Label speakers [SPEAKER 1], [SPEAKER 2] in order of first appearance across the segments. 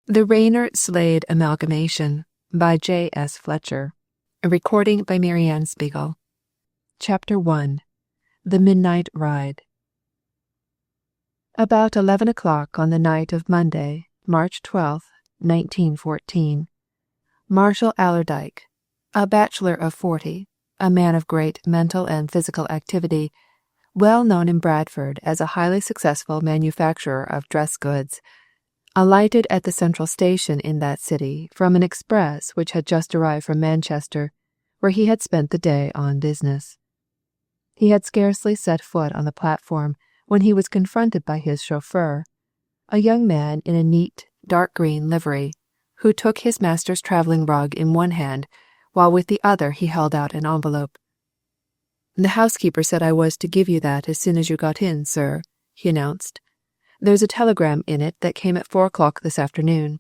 [SPEAKER 1] The Rayner-Slade Amalgamation by JS Fletcher. A recording by Marianne Spiegel. Chapter 1. The Midnight Ride. About 11 o'clock on the night of Monday, March 12, 1914, Marshall Allerdyke, a bachelor of 40, a man of great mental and physical activity, well known in Bradford as a highly successful manufacturer of dress goods, alighted at the central station in that city from an express which had just arrived from Manchester, where he had spent the day on business. He had scarcely set foot on the platform when he was confronted by his chauffeur, a young man in a neat, dark green livery, who took his master's travelling rug in one hand, while with the other he held out an envelope. "The housekeeper said I was to give you that as soon as you got in, sir," he announced. "There's a telegram in it that came at 4 o'clock this afternoon.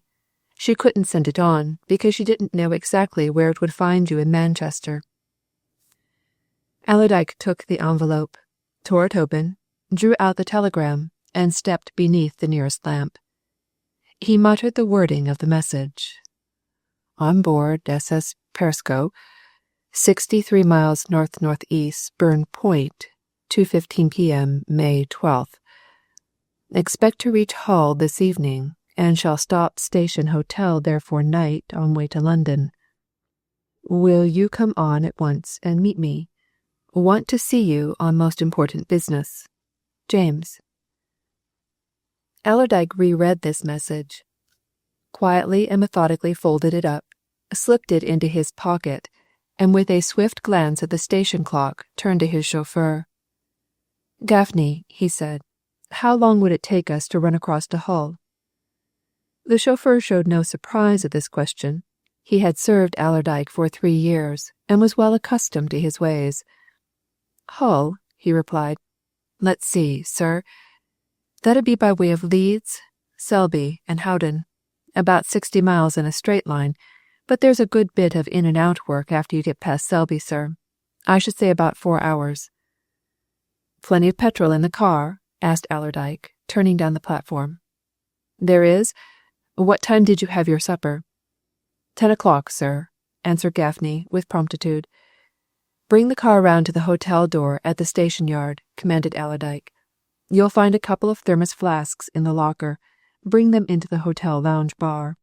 [SPEAKER 1] She couldn't send it on because she didn't know exactly where it would find you in Manchester." Allerdyke took the envelope, tore it open, drew out the telegram, and stepped beneath the nearest lamp. He muttered the wording of the message. "On board SS Persco, 63 miles north-northeast, Burn Point, 2:15 p.m., May 12th. Expect to reach Hull this evening, and shall stop Station Hotel there for night on way to London. Will you come on at once and meet me? Want to see you on most important business. James." Allerdyke reread this message, quietly and methodically folded it up, slipped it into his pocket, and with a swift glance at the station clock turned to his chauffeur. "Gaffney," he said, "how long would it take us to run across to Hull?" The chauffeur showed no surprise at this question. He had served Allerdyke for 3 years, and was well accustomed to his ways. "Hull," he replied. "Let's see, sir. That'd be by way of Leeds, Selby, and Howden. About 60 miles in a straight line, but there's a good bit of in and out work after you get past Selby, sir. I should say about 4 hours." "Plenty of petrol in the car?" asked Allerdyke, turning down the platform. "There is? What time did you have your supper?" 10 o'clock, sir," answered Gaffney with promptitude. "Bring the car round to the hotel door at the station yard," commanded Allerdyke. "You'll find a couple of thermos flasks in the locker. Bring them into the hotel lounge bar."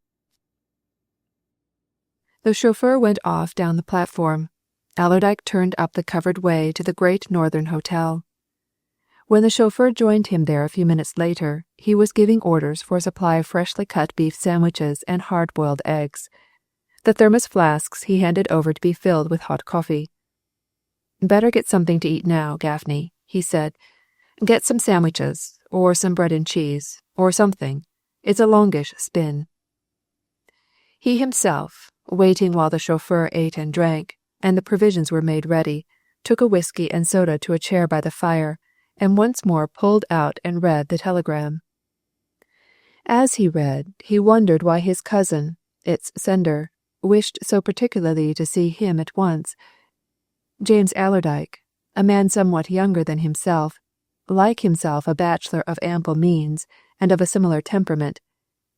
[SPEAKER 1] The chauffeur went off down the platform. Allerdyke turned up the covered way to the Great Northern Hotel. When the chauffeur joined him there a few minutes later, he was giving orders for a supply of freshly cut beef sandwiches and hard-boiled eggs. The thermos flasks he handed over to be filled with hot coffee. "Better get something to eat now, Gaffney," he said. "Get some sandwiches, or some bread and cheese, or something. It's a longish spin." He himself, waiting while the chauffeur ate and drank, and the provisions were made ready, took a whiskey and soda to a chair by the fire, and once more pulled out and read the telegram. As he read, he wondered why his cousin, its sender, wished so particularly to see him at once. James Allerdyke, a man somewhat younger than himself, like himself a bachelor of ample means and of a similar temperament,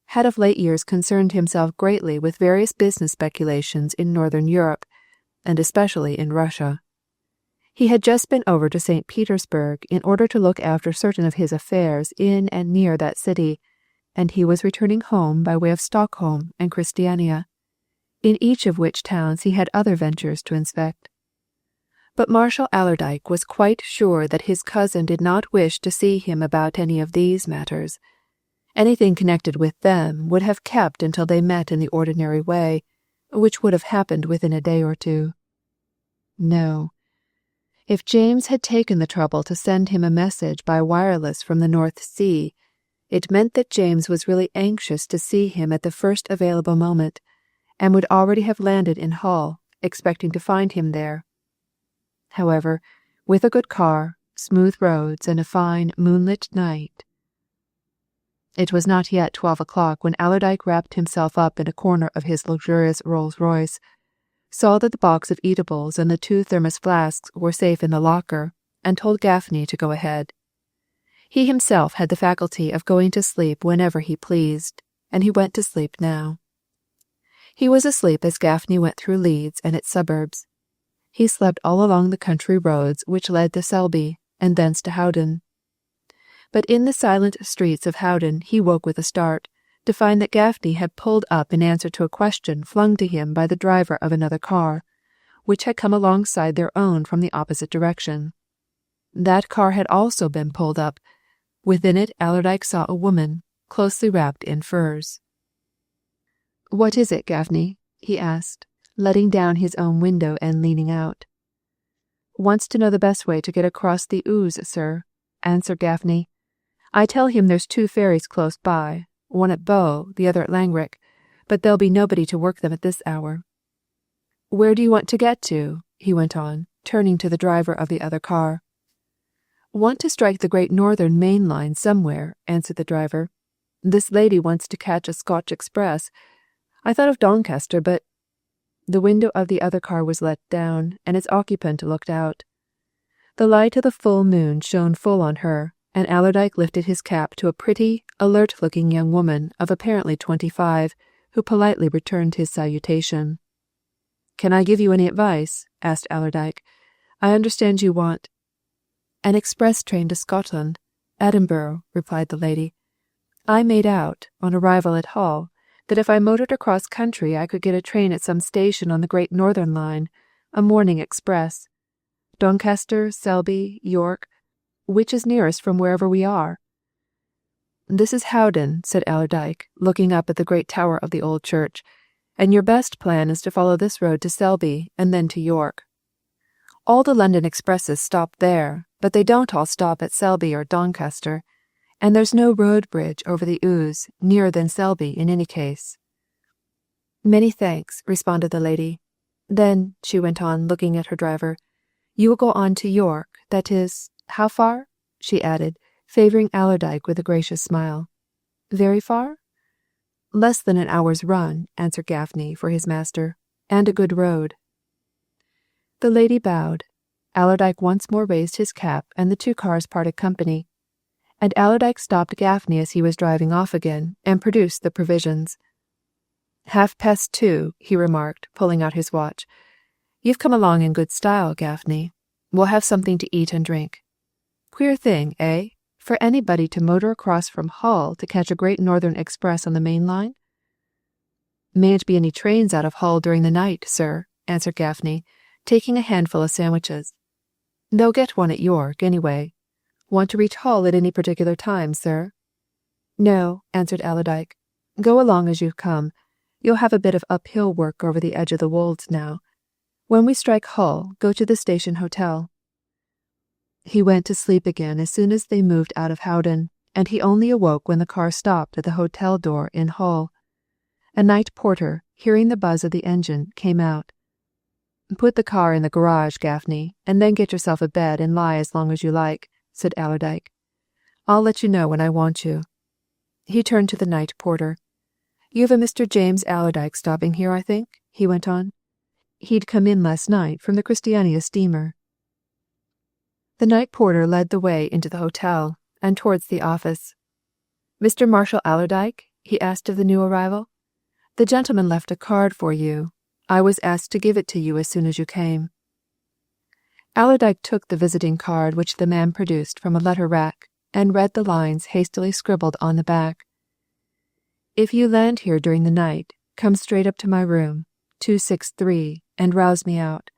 [SPEAKER 1] had of late years concerned himself greatly with various business speculations in Northern Europe, and especially in Russia. He had just been over to St. Petersburg in order to look after certain of his affairs in and near that city, and he was returning home by way of Stockholm and Christiania, in each of which towns he had other ventures to inspect. But Marshall Allerdyke was quite sure that his cousin did not wish to see him about any of these matters. Anything connected with them would have kept until they met in the ordinary way, which would have happened within a day or two. No. If James had taken the trouble to send him a message by wireless from the North Sea, it meant that James was really anxious to see him at the first available moment, and would already have landed in Hull, expecting to find him there. However, with a good car, smooth roads, and a fine moonlit night. It was not yet 12 o'clock when Allerdyke wrapped himself up in a corner of his luxurious Rolls-Royce, saw that the box of eatables and the 2 thermos flasks were safe in the locker, and told Gaffney to go ahead. He himself had the faculty of going to sleep whenever he pleased, and he went to sleep now. He was asleep as Gaffney went through Leeds and its suburbs. He slept all along the country roads which led to Selby, and thence to Howden. But in the silent streets of Howden he woke with a start, to find that Gaffney had pulled up in answer to a question flung to him by the driver of another car, which had come alongside their own from the opposite direction. That car had also been pulled up. Within it Allerdyke saw a woman, closely wrapped in furs. "What is it, Gaffney?" he asked, letting down his own window and leaning out. "Wants to know the best way to get across the Ouse, sir," answered Gaffney. "I tell him there's 2 ferries close by, one at Bow, the other at Langrick, but there'll be nobody to work them at this hour." "Where do you want to get to?" he went on, turning to the driver of the other car. "Want to strike the Great Northern main line somewhere," answered the driver. "This lady wants to catch a Scotch express. I thought of Doncaster, but—" The window of the other car was let down, and its occupant looked out. The light of the full moon shone full on her, and Allerdyke lifted his cap to a pretty, alert-looking young woman of apparently 25, who politely returned his salutation. "Can I give you any advice?" asked Allerdyke. "I understand you want—" "An express train to Scotland, Edinburgh," replied the lady. "I made out, on arrival at Hull, that if I motored across country I could get a train at some station on the Great Northern line, a morning express. Doncaster, Selby, York, which is nearest from wherever we are?" "This is Howden," said Allerdyke, looking up at the great tower of the old church, "and your best plan is to follow this road to Selby and then to York. All the London expresses stop there, but they don't all stop at Selby or Doncaster, and there's no road bridge over the Ouse nearer than Selby in any case." "Many thanks," responded the lady. "Then," she went on, looking at her driver, "you will go on to York, that is, how far?" she added, favouring Allerdyke with a gracious smile. "Very far?" "Less than an hour's run," answered Gaffney for his master, "and a good road." The lady bowed. Allerdyke once more raised his cap, and the 2 cars parted company. And Allerdyke stopped Gaffney as he was driving off again, and produced the provisions. "2:30, he remarked, pulling out his watch. "You've come along in good style, Gaffney. We'll have something to eat and drink. Queer thing, eh? For anybody to motor across from Hull to catch a Great Northern express on the main line?" "Mayn't be any trains out of Hull during the night, sir," answered Gaffney, taking a handful of sandwiches. "They'll get one at York, anyway. Want to reach Hull at any particular time, sir?" "No," answered Allerdyke. "Go along as you've come. You'll have a bit of uphill work over the edge of the wolds now. When we strike Hull, go to the station hotel." He went to sleep again as soon as they moved out of Howden, and he only awoke when the car stopped at the hotel door in Hull. A night porter, hearing the buzz of the engine, came out. "Put the car in the garage, Gaffney, and then get yourself a bed and lie as long as you like," said Allerdyke. "I'll let you know when I want you." He turned to the night porter. "You've a Mr. James Allerdyke stopping here, I think?" he went on. "He'd come in last night from the Christiania steamer." The night porter led the way into the hotel, and towards the office. "Mr. Marshall Allerdyke?" he asked of the new arrival. "The gentleman left a card for you. I was asked to give it to you as soon as you came." Allerdyke took the visiting card which the man produced from a letter rack, and read the lines hastily scribbled on the back. "If you land here during the night, come straight up to my room, 263, and rouse me out.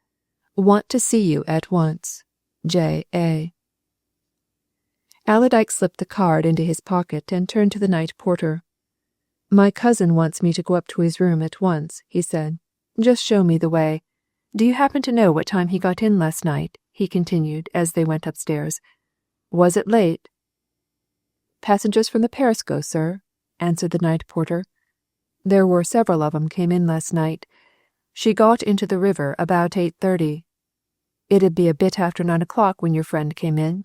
[SPEAKER 1] Want to see you at once. J.A." Allerdyke slipped the card into his pocket and turned to the night porter. "My cousin wants me to go up to his room at once," he said. "Just show me the way. Do you happen to know what time he got in last night?" he continued as they went upstairs. "Was it late?" "Passengers from the Perisco, sir," answered the night porter. "There were several of 'em came in last night. She got into the river about 8:30. It'd be a bit after 9 o'clock when your friend came in."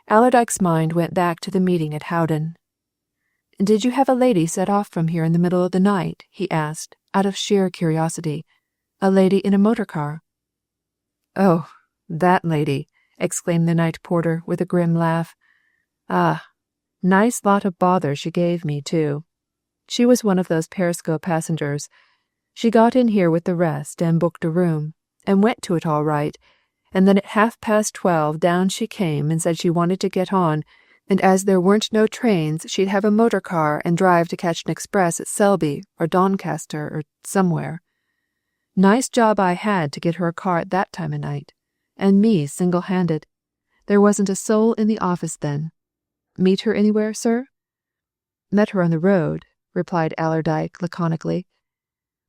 [SPEAKER 1] Allerdyke's mind went back to the meeting at Howden. "Did you have a lady set off from here in the middle of the night?" he asked, out of sheer curiosity. "A lady in a motor car?" "Oh, that lady!" exclaimed the night porter with a grim laugh. "Ah, nice lot of bother she gave me, too. She was one of those Periscope passengers. She got in here with the rest and booked a room, and went to it all right, and then at 12:30 down she came and said she wanted to get on, and as there weren't no trains, she'd have a motor car and drive to catch an express at Selby or Doncaster or somewhere. Nice job I had to get her a car at that time of night, and me single-handed. There wasn't a soul in the office then. Meet her anywhere, sir? Met her on the road, replied Allerdyke laconically.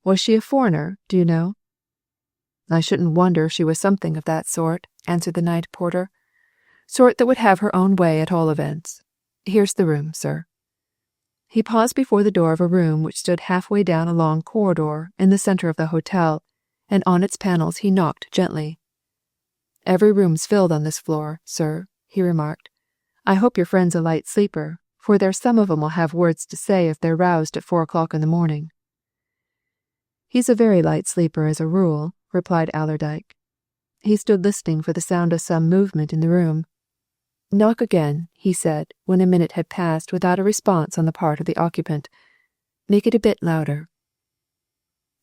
[SPEAKER 1] Was she a foreigner, do you know? I shouldn't wonder if she was something of that sort, answered the night porter. Sort that would have her own way at all events. Here's the room, sir. He paused before the door of a room which stood halfway down a long corridor in the center of the hotel, and on its panels he knocked gently. Every room's filled on this floor, sir, he remarked. I hope your friend's a light sleeper, for there's some of 'em will have words to say if they're roused at 4 o'clock in the morning. He's a very light sleeper as a rule, replied Allerdyke. He stood listening for the sound of some movement in the room. Knock again, he said, when a minute had passed without a response on the part of the occupant. Make it a bit louder.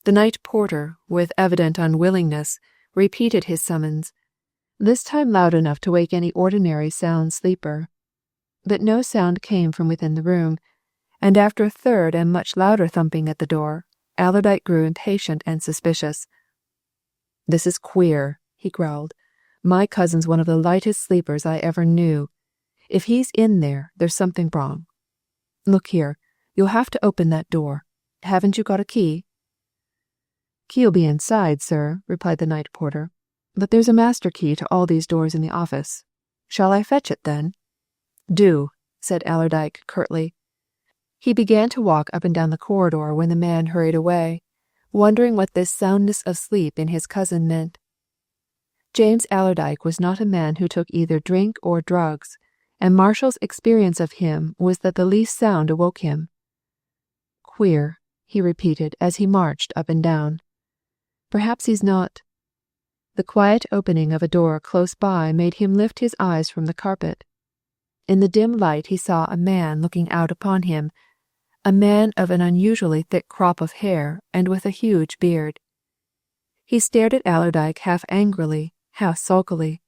[SPEAKER 1] The night porter, with evident unwillingness, repeated his summons, this time loud enough to wake any ordinary sound sleeper. But no sound came from within the room, and after a third and much louder thumping at the door, Allerdyke grew impatient and suspicious. This is queer, he growled. My cousin's one of the lightest sleepers I ever knew. If he's in there, there's something wrong. Look here, you'll have to open that door. Haven't you got a key? Key'll be inside, sir, replied the night porter. But there's a master key to all these doors in the office. Shall I fetch it, then? Do, said Allerdyke curtly. He began to walk up and down the corridor when the man hurried away, wondering what this soundness of sleep in his cousin meant. James Allerdyke was not a man who took either drink or drugs, and Marshall's experience of him was that the least sound awoke him. Queer, he repeated as he marched up and down. Perhaps he's not. The quiet opening of a door close by made him lift his eyes from the carpet. In the dim light he saw a man looking out upon him, a man of an unusually thick crop of hair and with a huge beard. He stared at Allerdyke half angrily, half sulkily.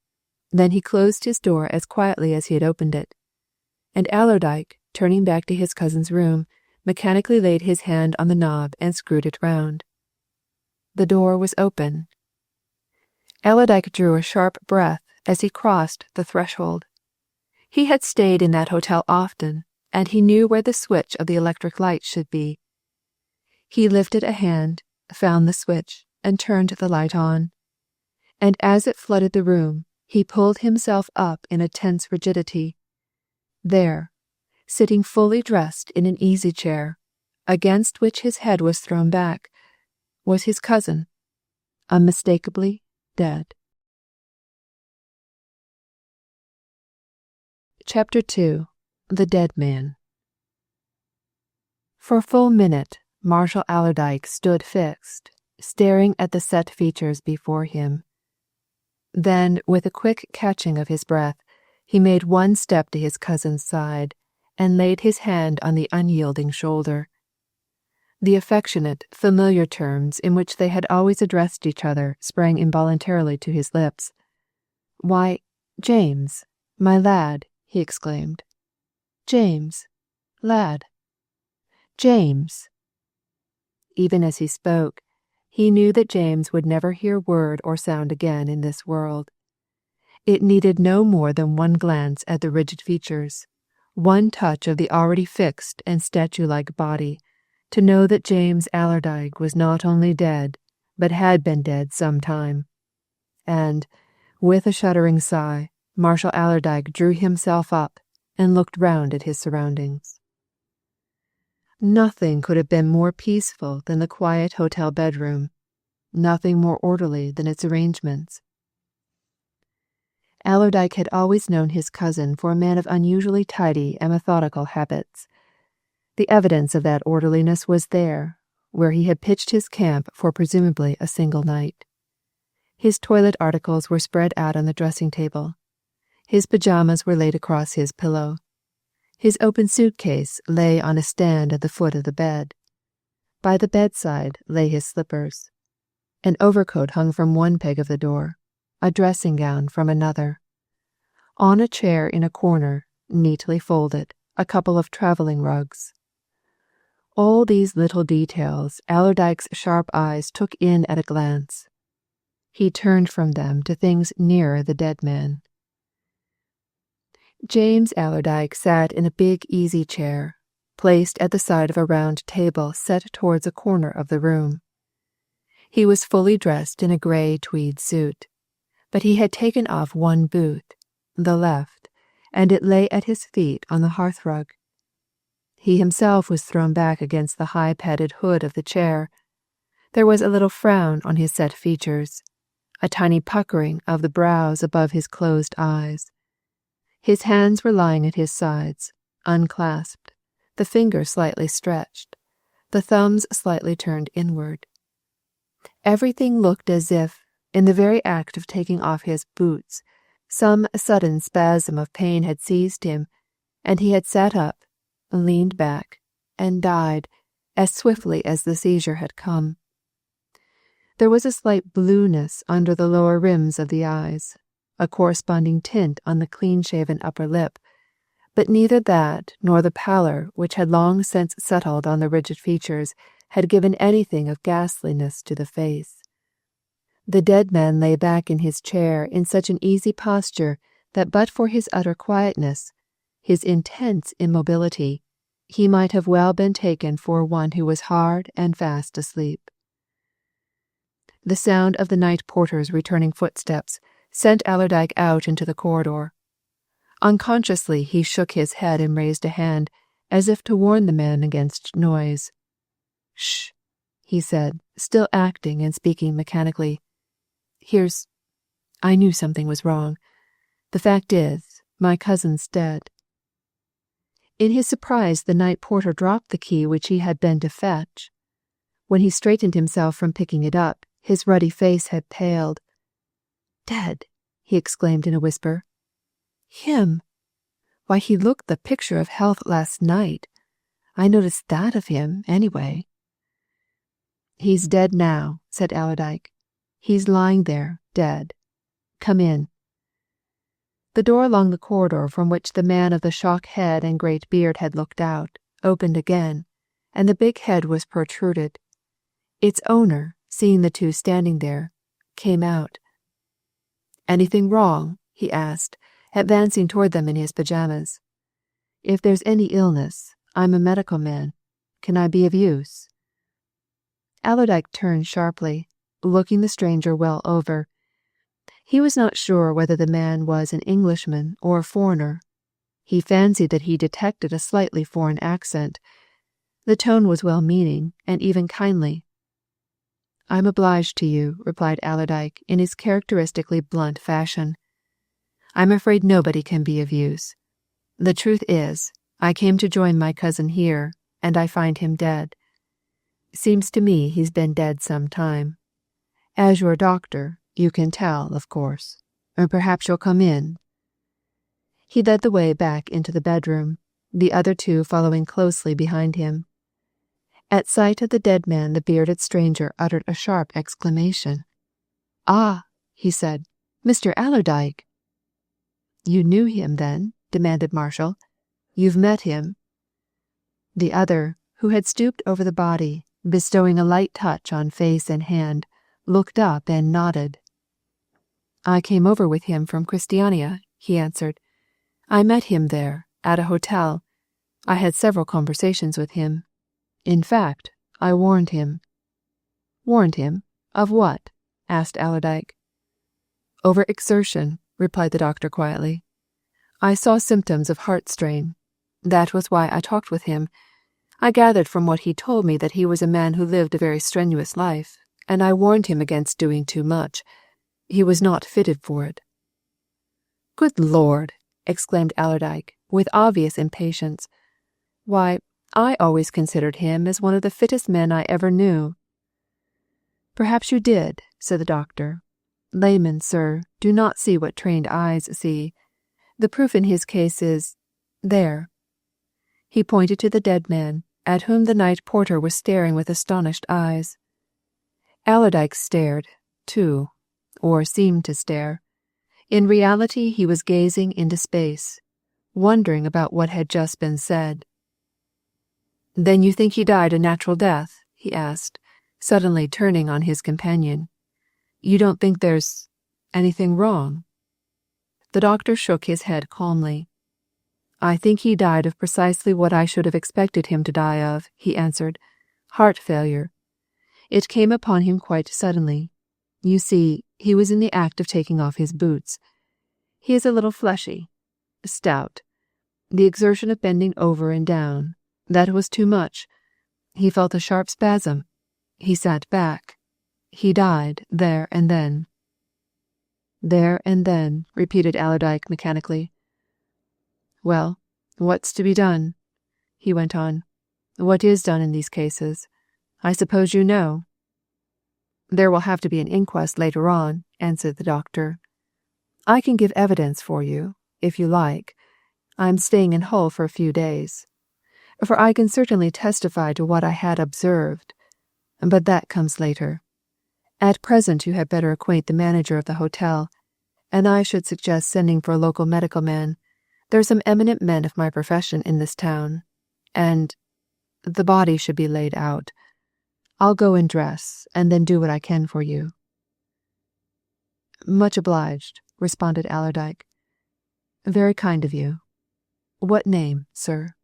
[SPEAKER 1] Then he closed his door as quietly as he had opened it. And Allerdyke, turning back to his cousin's room, mechanically laid his hand on the knob and screwed it round. The door was open. Allerdyke drew a sharp breath as he crossed the threshold. He had stayed in that hotel often, and he knew where the switch of the electric light should be. He lifted a hand, found the switch, and turned the light on. And as it flooded the room, he pulled himself up in a tense rigidity. There, sitting fully dressed in an easy-chair, against which his head was thrown back, was his cousin, unmistakably dead. Chapter 2. The Dead Man. For a full minute, Marshall Allerdyke stood fixed, staring at the set features before him. Then, with a quick catching of his breath, he made one step to his cousin's side and laid his hand on the unyielding shoulder. The affectionate, familiar terms in which they had always addressed each other sprang involuntarily to his lips. "Why, James, my lad," he exclaimed. "James, lad. James." Even as he spoke, he knew that James would never hear word or sound again in this world. It needed no more than one glance at the rigid features, one touch of the already fixed and statue-like body, to know that James Allerdyke was not only dead, but had been dead some time. And, with a shuddering sigh, Marshall Allerdyke drew himself up and looked round at his surroundings. Nothing could have been more peaceful than the quiet hotel bedroom, nothing more orderly than its arrangements. Allerdyke had always known his cousin for a man of unusually tidy and methodical habits. The evidence of that orderliness was there, where he had pitched his camp for presumably a single night. His toilet articles were spread out on the dressing table. His pajamas were laid across his pillow. His open suitcase lay on a stand at the foot of the bed. By the bedside lay his slippers. An overcoat hung from one peg of the door, a dressing gown from another. On a chair in a corner, neatly folded, a couple of travelling rugs. All these little details Allerdyke's sharp eyes took in at a glance. He turned from them to things nearer the dead man. James Allerdyke sat in a big easy chair, placed at the side of a round table set towards a corner of the room. He was fully dressed in a grey tweed suit, but he had taken off one boot, the left, and it lay at his feet on the hearthrug. He himself was thrown back against the high-padded hood of the chair. There was a little frown on his set features, a tiny puckering of the brows above his closed eyes. His hands were lying at his sides, unclasped, the fingers slightly stretched, the thumbs slightly turned inward. Everything looked as if, in the very act of taking off his boots, some sudden spasm of pain had seized him, and he had sat up, leaned back, and died as swiftly as the seizure had come. There was a slight blueness under the lower rims of the eyes, a corresponding tint on the clean-shaven upper lip, but neither that nor the pallor which had long since settled on the rigid features had given anything of ghastliness to the face. The dead man lay back in his chair in such an easy posture that but for his utter quietness, his intense immobility, he might have well been taken for one who was hard and fast asleep. The sound of the night porter's returning footsteps sent Allerdyke out into the corridor. Unconsciously he shook his head and raised a hand, as if to warn the man against noise. "Shh," he said, still acting and speaking mechanically. I knew something was wrong. The fact is, my cousin's dead." In his surprise the night porter dropped the key which he had been to fetch. When he straightened himself from picking it up, his ruddy face had paled. "Dead!" he exclaimed in a whisper. "Him! Why, he looked the picture of health last night. I noticed that of him, anyway." "He's dead now," said Allerdyke. "He's lying there, dead. Come in." The door along the corridor from which the man of the shock head and great beard had looked out, opened again, and the big head was protruded. Its owner, seeing the two standing there, came out. "Anything wrong?" he asked, advancing toward them in his pajamas. "If there's any illness, I'm a medical man. Can I be of use?" Allerdyke turned sharply, looking the stranger well over. He was not sure whether the man was an Englishman or a foreigner. He fancied that he detected a slightly foreign accent. The tone was well-meaning and even kindly. "I'm obliged to you," replied Allerdyke in his characteristically blunt fashion. "I'm afraid nobody can be of use. The truth is, I came to join my cousin here, and I find him dead. Seems to me he's been dead some time. As your doctor, you can tell, of course. Or perhaps you'll come in." He led the way back into the bedroom, the other two following closely behind him. At sight of the dead man the bearded stranger uttered a sharp exclamation. "Ah!" he said. "Mr. Allerdyke!" "You knew him, then?" demanded Marshall. "You've met him?" The other, who had stooped over the body, bestowing a light touch on face and hand, looked up and nodded. "I came over with him from Christiania," he answered. "I met him there, at a hotel. I had several conversations with him. In fact, I warned him." "Warned him? Of what?" asked Allerdyke. "Over-exertion," replied the doctor quietly. "I saw symptoms of heart strain. That was why I talked with him. I gathered from what he told me that he was a man who lived a very strenuous life, and I warned him against doing too much. He was not fitted for it." "Good Lord!" exclaimed Allerdyke, with obvious impatience. "Why, I always considered him as one of the fittest men I ever knew." "Perhaps you did," said the doctor. "Laymen, sir, do not see what trained eyes see. The proof in his case is there." He pointed to the dead man, at whom the night porter was staring with astonished eyes. Allerdyke stared, too, or seemed to stare. In reality he was gazing into space, wondering about what had just been said. "Then you think he died a natural death?" he asked, suddenly turning on his companion. "You don't think there's anything wrong?" The doctor shook his head calmly. "I think he died of precisely what I should have expected him to die of," he answered. "Heart failure. It came upon him quite suddenly. You see, he was in the act of taking off his boots. He is a little fleshy, stout. The exertion of bending over and down, that was too much. He felt a sharp spasm. He sat back. He died there and then." "There and then," repeated Allerdyke mechanically. "Well, what's to be done?" he went on. "What is done in these cases? I suppose you know." "There will have to be an inquest later on," answered the doctor. "I can give evidence for you, if you like. I'm staying in Hull for a few days. For I can certainly testify to what I had observed. But that comes later. At present you had better acquaint the manager of the hotel, and I should suggest sending for a local medical man. There are some eminent men of my profession in this town, and the body should be laid out. I'll go and dress, and then do what I can for you." "Much obliged," responded Allerdyke. "Very kind of you. What name, sir?"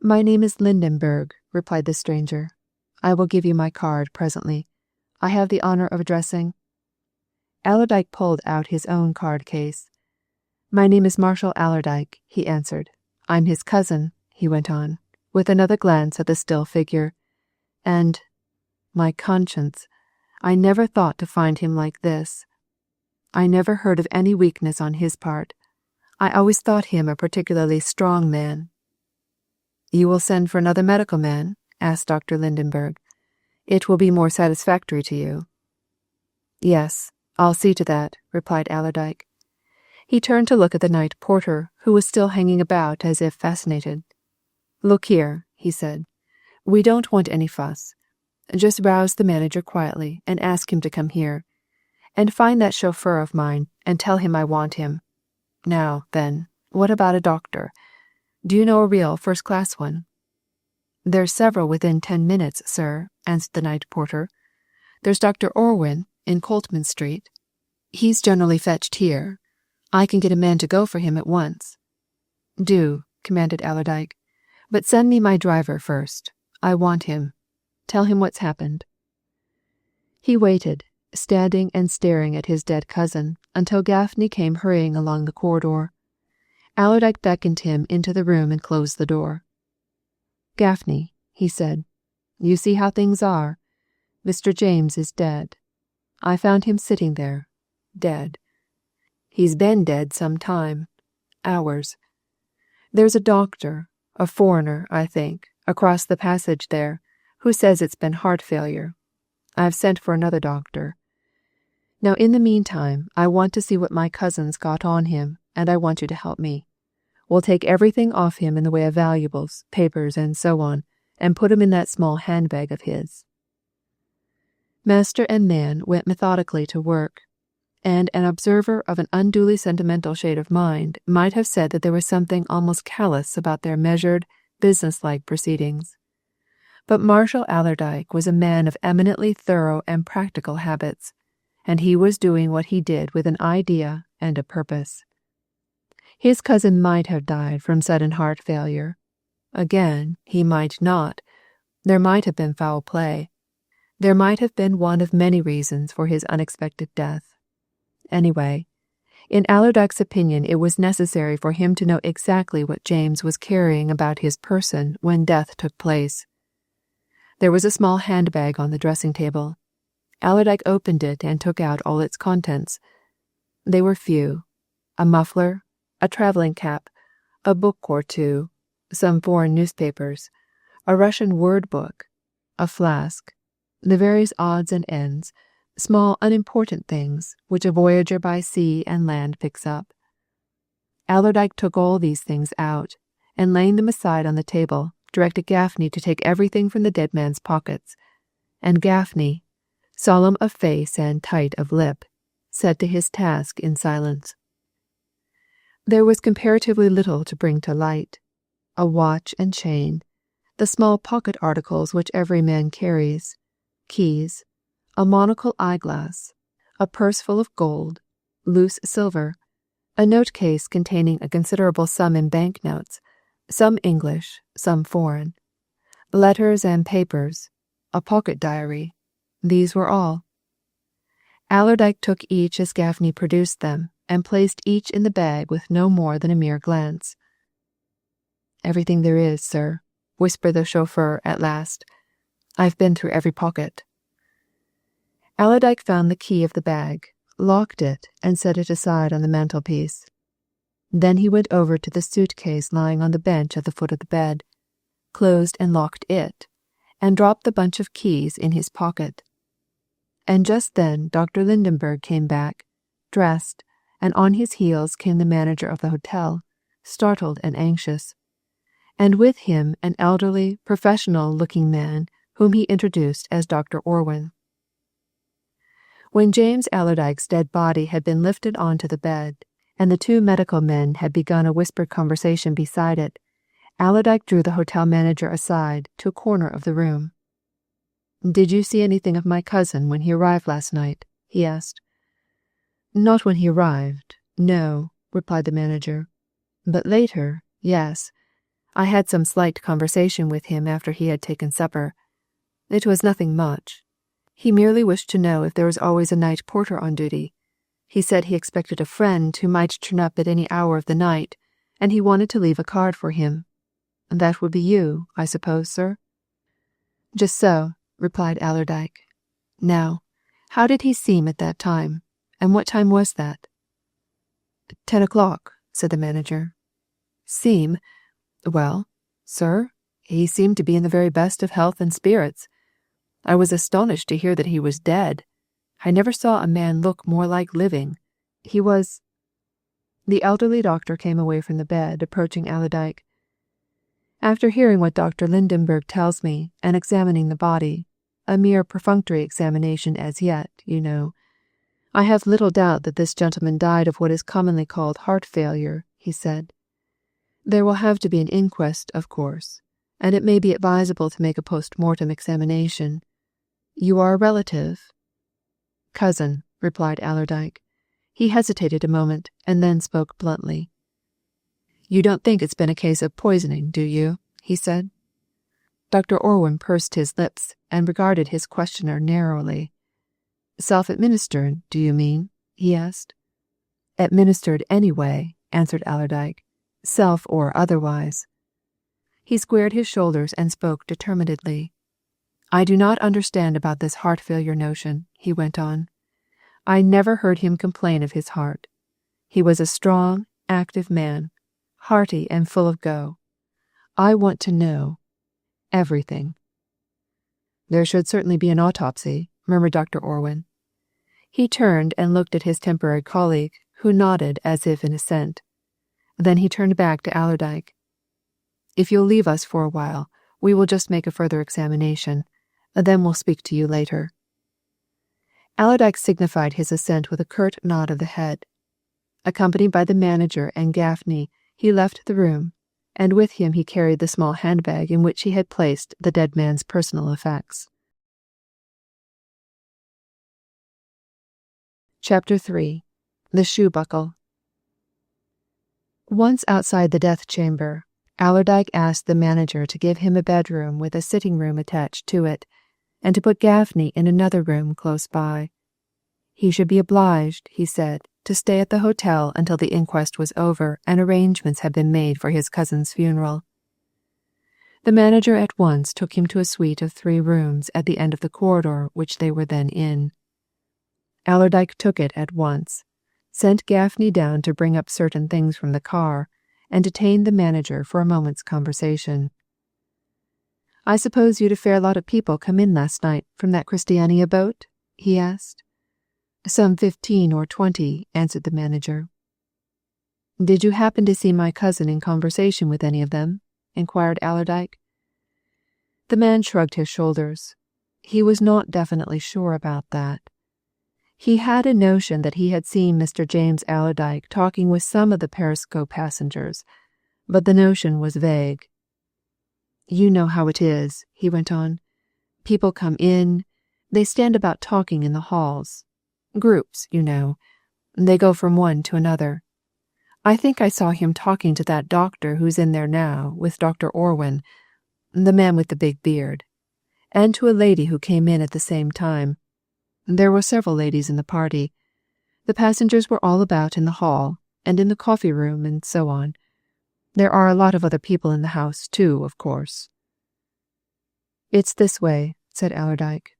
[SPEAKER 1] "My name is Lindenberg," replied the stranger. "I will give you my card presently. I have the honour of addressing—" Allerdyke pulled out his own card case. "My name is Marshall Allerdyke," he answered. "I'm his cousin," he went on, with another glance at the still figure. "And, my conscience, I never thought to find him like this. I never heard of any weakness on his part. I always thought him a particularly strong man." "You will send for another medical man?" asked Dr. Lindenberg. "It will be more satisfactory to you." "Yes, I'll see to that," replied Allerdyke. He turned to look at the night porter, who was still hanging about as if fascinated. "Look here," he said. "We don't want any fuss. Just rouse the manager quietly and ask him to come here. And find that chauffeur of mine and tell him I want him. Now, then, what about a doctor? Do you know a real first-class one?" "There's several within 10 minutes, sir," answered the night porter. "There's Dr. Orwin in Coltman Street. He's generally fetched here. I can get a man to go for him at once." "Do," commanded Allerdyke. "But send me my driver first. I want him. Tell him what's happened." He waited, standing and staring at his dead cousin, until Gaffney came hurrying along the corridor. Allerdyke beckoned him into the room and closed the door. "Gaffney," he said, "you see how things are. Mr. James is dead. I found him sitting there, dead. He's been dead some time, hours. There's a doctor, a foreigner, I think, across the passage there, who says it's been heart failure. I've sent for another doctor. Now in the meantime, I want to see what my cousin's got on him, and I want you to help me. We'll take everything off him in the way of valuables, papers, and so on, and put 'em in that small handbag of his." Master and man went methodically to work, and an observer of an unduly sentimental shade of mind might have said that there was something almost callous about their measured, business-like proceedings. But Marshall Allerdyke was a man of eminently thorough and practical habits, and he was doing what he did with an idea and a purpose. His cousin might have died from sudden heart failure. Again, he might not. There might have been foul play. There might have been one of many reasons for his unexpected death. Anyway, in Allerdyke's opinion, it was necessary for him to know exactly what James was carrying about his person when death took place. There was a small handbag on the dressing table. Allerdyke opened it and took out all its contents. They were few: a muffler, a travelling cap, a book or two, some foreign newspapers, a Russian word book, a flask, the various odds and ends, small unimportant things which a voyager by sea and land picks up. Allerdyke took all these things out, and laying them aside on the table, directed Gaffney to take everything from the dead man's pockets. And Gaffney, solemn of face and tight of lip, set to his task in silence. There was comparatively little to bring to light. A watch and chain, the small pocket articles which every man carries, keys, a monocle eyeglass, a purse full of gold, loose silver, a note-case containing a considerable sum in banknotes, some English, some foreign, letters and papers, a pocket diary. These were all. Allerdyke took each as Gaffney produced them, and placed each in the bag with no more than a mere glance. "Everything there is, sir," whispered the chauffeur at last. "I've been through every pocket." Allerdyke found the key of the bag, locked it, and set it aside on the mantelpiece. Then he went over to the suitcase lying on the bench at the foot of the bed, closed and locked it, and dropped the bunch of keys in his pocket. And just then Dr. Lindenberg came back, dressed, and on his heels came the manager of the hotel, startled and anxious, and with him an elderly, professional-looking man whom he introduced as Dr. Orwin. When James Allerdyke's dead body had been lifted onto the bed, and the two medical men had begun a whispered conversation beside it, Allerdyke drew the hotel manager aside to a corner of the room. "Did you see anything of my cousin when he arrived last night?" he asked. "Not when he arrived, no," replied the manager. "But later, yes. I had some slight conversation with him after he had taken supper. It was nothing much. He merely wished to know if there was always a night porter on duty. He said he expected a friend who might turn up at any hour of the night, and he wanted to leave a card for him. That would be you, I suppose, sir?" "Just so," replied Allerdyke. "Now, how did he seem at that time, and what time was that?" 10 o'clock, said the manager. "Seem? Well, sir, he seemed to be in the very best of health and spirits. I was astonished to hear that he was dead. I never saw a man look more like living. He was—" The elderly doctor came away from the bed, approaching Allerdyke. "After hearing what Dr. Lindenberg tells me, and examining the body, a mere perfunctory examination as yet, you know, I have little doubt that this gentleman died of what is commonly called heart failure," he said. "There will have to be an inquest, of course, and it may be advisable to make a post-mortem examination. You are a relative?" "Cousin," replied Allerdyke. He hesitated a moment, and then spoke bluntly. "You don't think it's been a case of poisoning, do you?" he said. Dr. Orwin pursed his lips and regarded his questioner narrowly. "Self-administered, do you mean?" he asked. "Administered anyway," answered Allerdyke, "self or otherwise." He squared his shoulders and spoke determinedly. "I do not understand about this heart failure notion," he went on. "I never heard him complain of his heart. He was a strong, active man, hearty and full of go. I want to know everything." "There should certainly be an autopsy," murmured Dr. Orwin. He turned and looked at his temporary colleague, who nodded as if in assent. Then he turned back to Allerdyke. "If you'll leave us for a while, we will just make a further examination. Then we'll speak to you later." Allerdyke signified his assent with a curt nod of the head. Accompanied by the manager and Gaffney, he left the room, and with him he carried the small handbag in which he had placed the dead man's personal effects. Chapter 3. The Shoe Buckle. Once outside the death chamber, Allerdyke asked the manager to give him a bedroom with a sitting room attached to it, and to put Gaffney in another room close by. He should be obliged, he said, to stay at the hotel until the inquest was over and arrangements had been made for his cousin's funeral. The manager at once took him to a suite of 3 rooms at the end of the corridor which they were then in. Allerdyke took it at once, sent Gaffney down to bring up certain things from the car, and detained the manager for a moment's conversation. "I suppose you'd a fair lot of people come in last night from that Christiania boat?" he asked. "Some 15 or 20, answered the manager. Did you happen to see my cousin in conversation with any of them? Inquired Allerdyke. The man shrugged his shoulders. He was not definitely sure about that. He had a notion that he had seen Mr. James Allerdyke talking with some of the Periscope passengers, but the notion was vague. You know how it is, he went on. People come in, they stand about talking in the halls. Groups, you know. They go from one to another. I think I saw him talking to that doctor who's in there now, with Dr. Orwin, the man with the big beard, and to a lady who came in at the same time. There were several ladies in the party. The passengers were all about in the hall, and in the coffee room, and so on. There are a lot of other people in the house, too, of course. It's this way, said Allerdyke.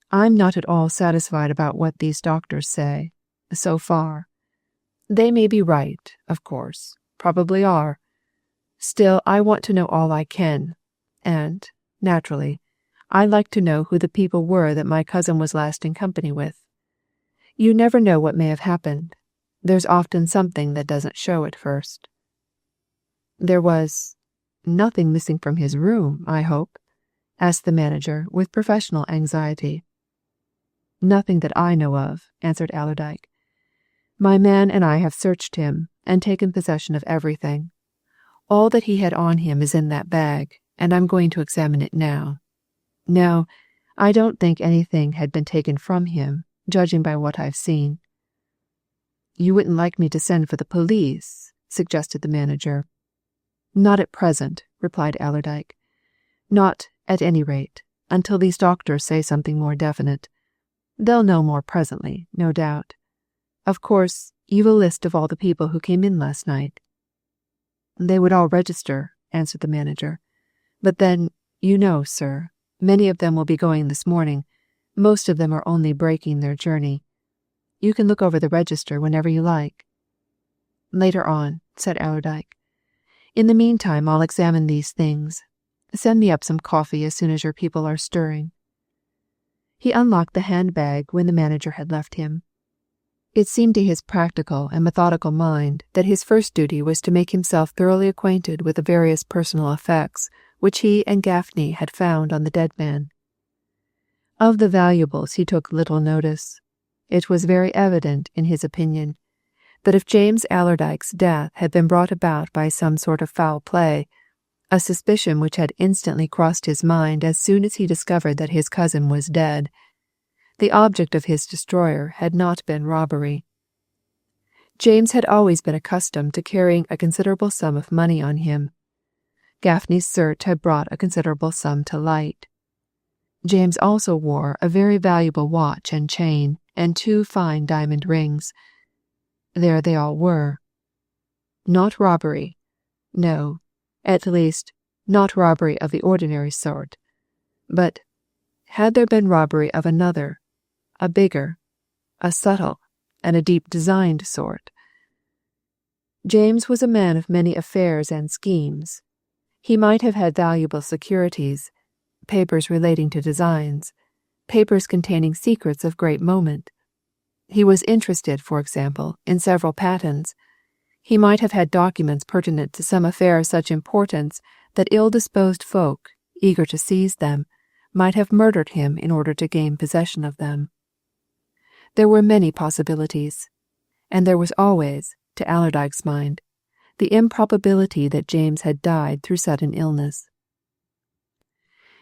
[SPEAKER 1] I'm not at all satisfied about what these doctors say, so far. They may be right, of course, probably are. Still, I want to know all I can, and, naturally, I'd like to know who the people were that my cousin was last in company with. You never know what may have happened. There's often something that doesn't show at first. There was nothing missing from his room, I hope? Asked the manager with professional anxiety. Nothing that I know of, answered Allerdyke. My man and I have searched him and taken possession of everything. All that he had on him is in that bag, and I'm going to examine it now. No, I don't think anything had been taken from him, judging by what I've seen. You wouldn't like me to send for the police, suggested the manager. Not at present, replied Allerdyke. Not, at any rate, until these doctors say something more definite. They'll know more presently, no doubt. Of course, you've a list of all the people who came in last night. They would all register, answered the manager. But then, you know, sir, many of them will be going this morning. Most of them are only breaking their journey. You can look over the register whenever you like. Later on, said Allerdyke. In the meantime, I'll examine these things. Send me up some coffee as soon as your people are stirring. He unlocked the handbag when the manager had left him. It seemed to his practical and methodical mind that his first duty was to make himself thoroughly acquainted with the various personal effects which he and Gaffney had found on the dead man. Of the valuables he took little notice. It was very evident, in his opinion, that if James Allerdyke's death had been brought about by some sort of foul play, a suspicion which had instantly crossed his mind as soon as he discovered that his cousin was dead, the object of his destroyer had not been robbery. James had always been accustomed to carrying a considerable sum of money on him. Gaffney's search had brought a considerable sum to light. James also wore a very valuable watch and chain, and 2 fine diamond rings. There they all were. Not robbery. No, at least, not robbery of the ordinary sort. But had there been robbery of another, a bigger, a subtle, and a deep-designed sort? James was a man of many affairs and schemes. He might have had valuable securities, papers relating to designs, papers containing secrets of great moment. He was interested, for example, in several patents. He might have had documents pertinent to some affair of such importance that ill-disposed folk, eager to seize them, might have murdered him in order to gain possession of them. There were many possibilities, and there was always, to Allerdyke's mind, the improbability that James had died through sudden illness.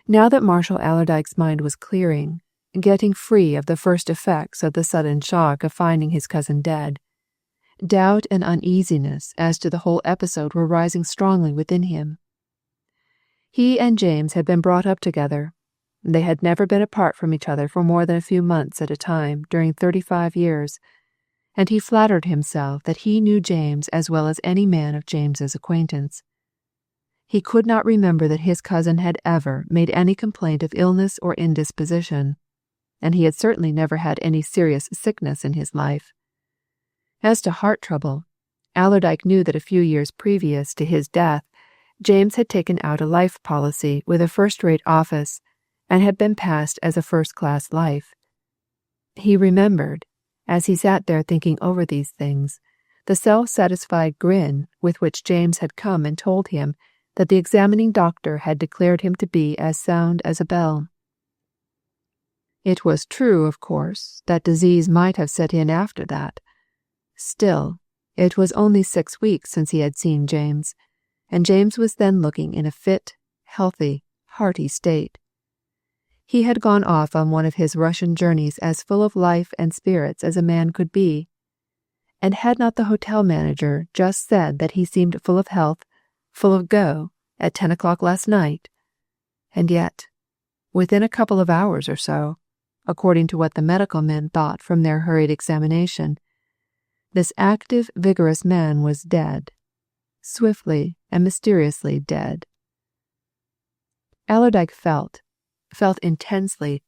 [SPEAKER 1] Now that Marshal Allerdyke's mind was clearing, getting free of the first effects of the sudden shock of finding his cousin dead, doubt and uneasiness as to the whole episode were rising strongly within him. He and James had been brought up together. They had never been apart from each other for more than a few months at a time during 35 years, and he flattered himself that he knew James as well as any man of James's acquaintance. He could not remember that his cousin had ever made any complaint of illness or indisposition, and he had certainly never had any serious sickness in his life. As to heart trouble, Allerdyke knew that a few years previous to his death, James had taken out a life policy with a first-rate office and had been passed as a first-class life. He remembered, as he sat there thinking over these things, the self-satisfied grin with which James had come and told him that the examining doctor had declared him to be as sound as a bell. It was true, of course, that disease might have set in after that. Still, it was only 6 weeks since he had seen James, and James was then looking in a fit, healthy, hearty state. He had gone off on one of his Russian journeys as full of life and spirits as a man could be, and had not the hotel manager just said that he seemed full of health, full of go, at 10 o'clock last night? And yet, within a couple of hours or so, according to what the medical men thought from their hurried examination, this active, vigorous man was dead, swiftly and mysteriously dead. Allerdyke felt intensely,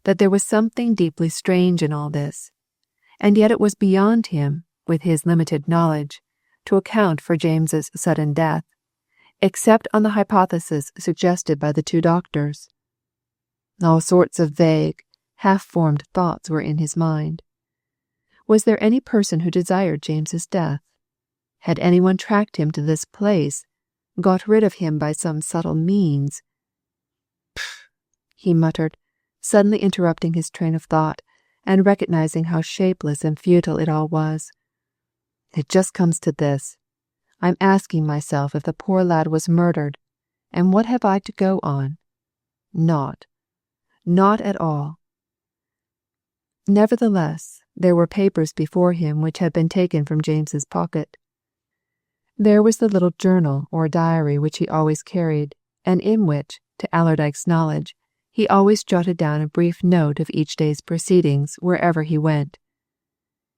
[SPEAKER 1] that there was something deeply strange in all this, and yet it was beyond him, with his limited knowledge, to account for James's sudden death, except on the hypothesis suggested by the 2 doctors. All sorts of vague, half-formed thoughts were in his mind. Was there any person who desired James's death? Had anyone tracked him to this place, got rid of him by some subtle means? He muttered, suddenly interrupting his train of thought, and recognizing how shapeless and futile it all was. It just comes to this. I'm asking myself if the poor lad was murdered, and what have I to go on? Not at all. Nevertheless, there were papers before him which had been taken from James's pocket. There was the little journal or diary which he always carried, and in which, to Allerdyke's knowledge, he always jotted down a brief note of each day's proceedings wherever he went.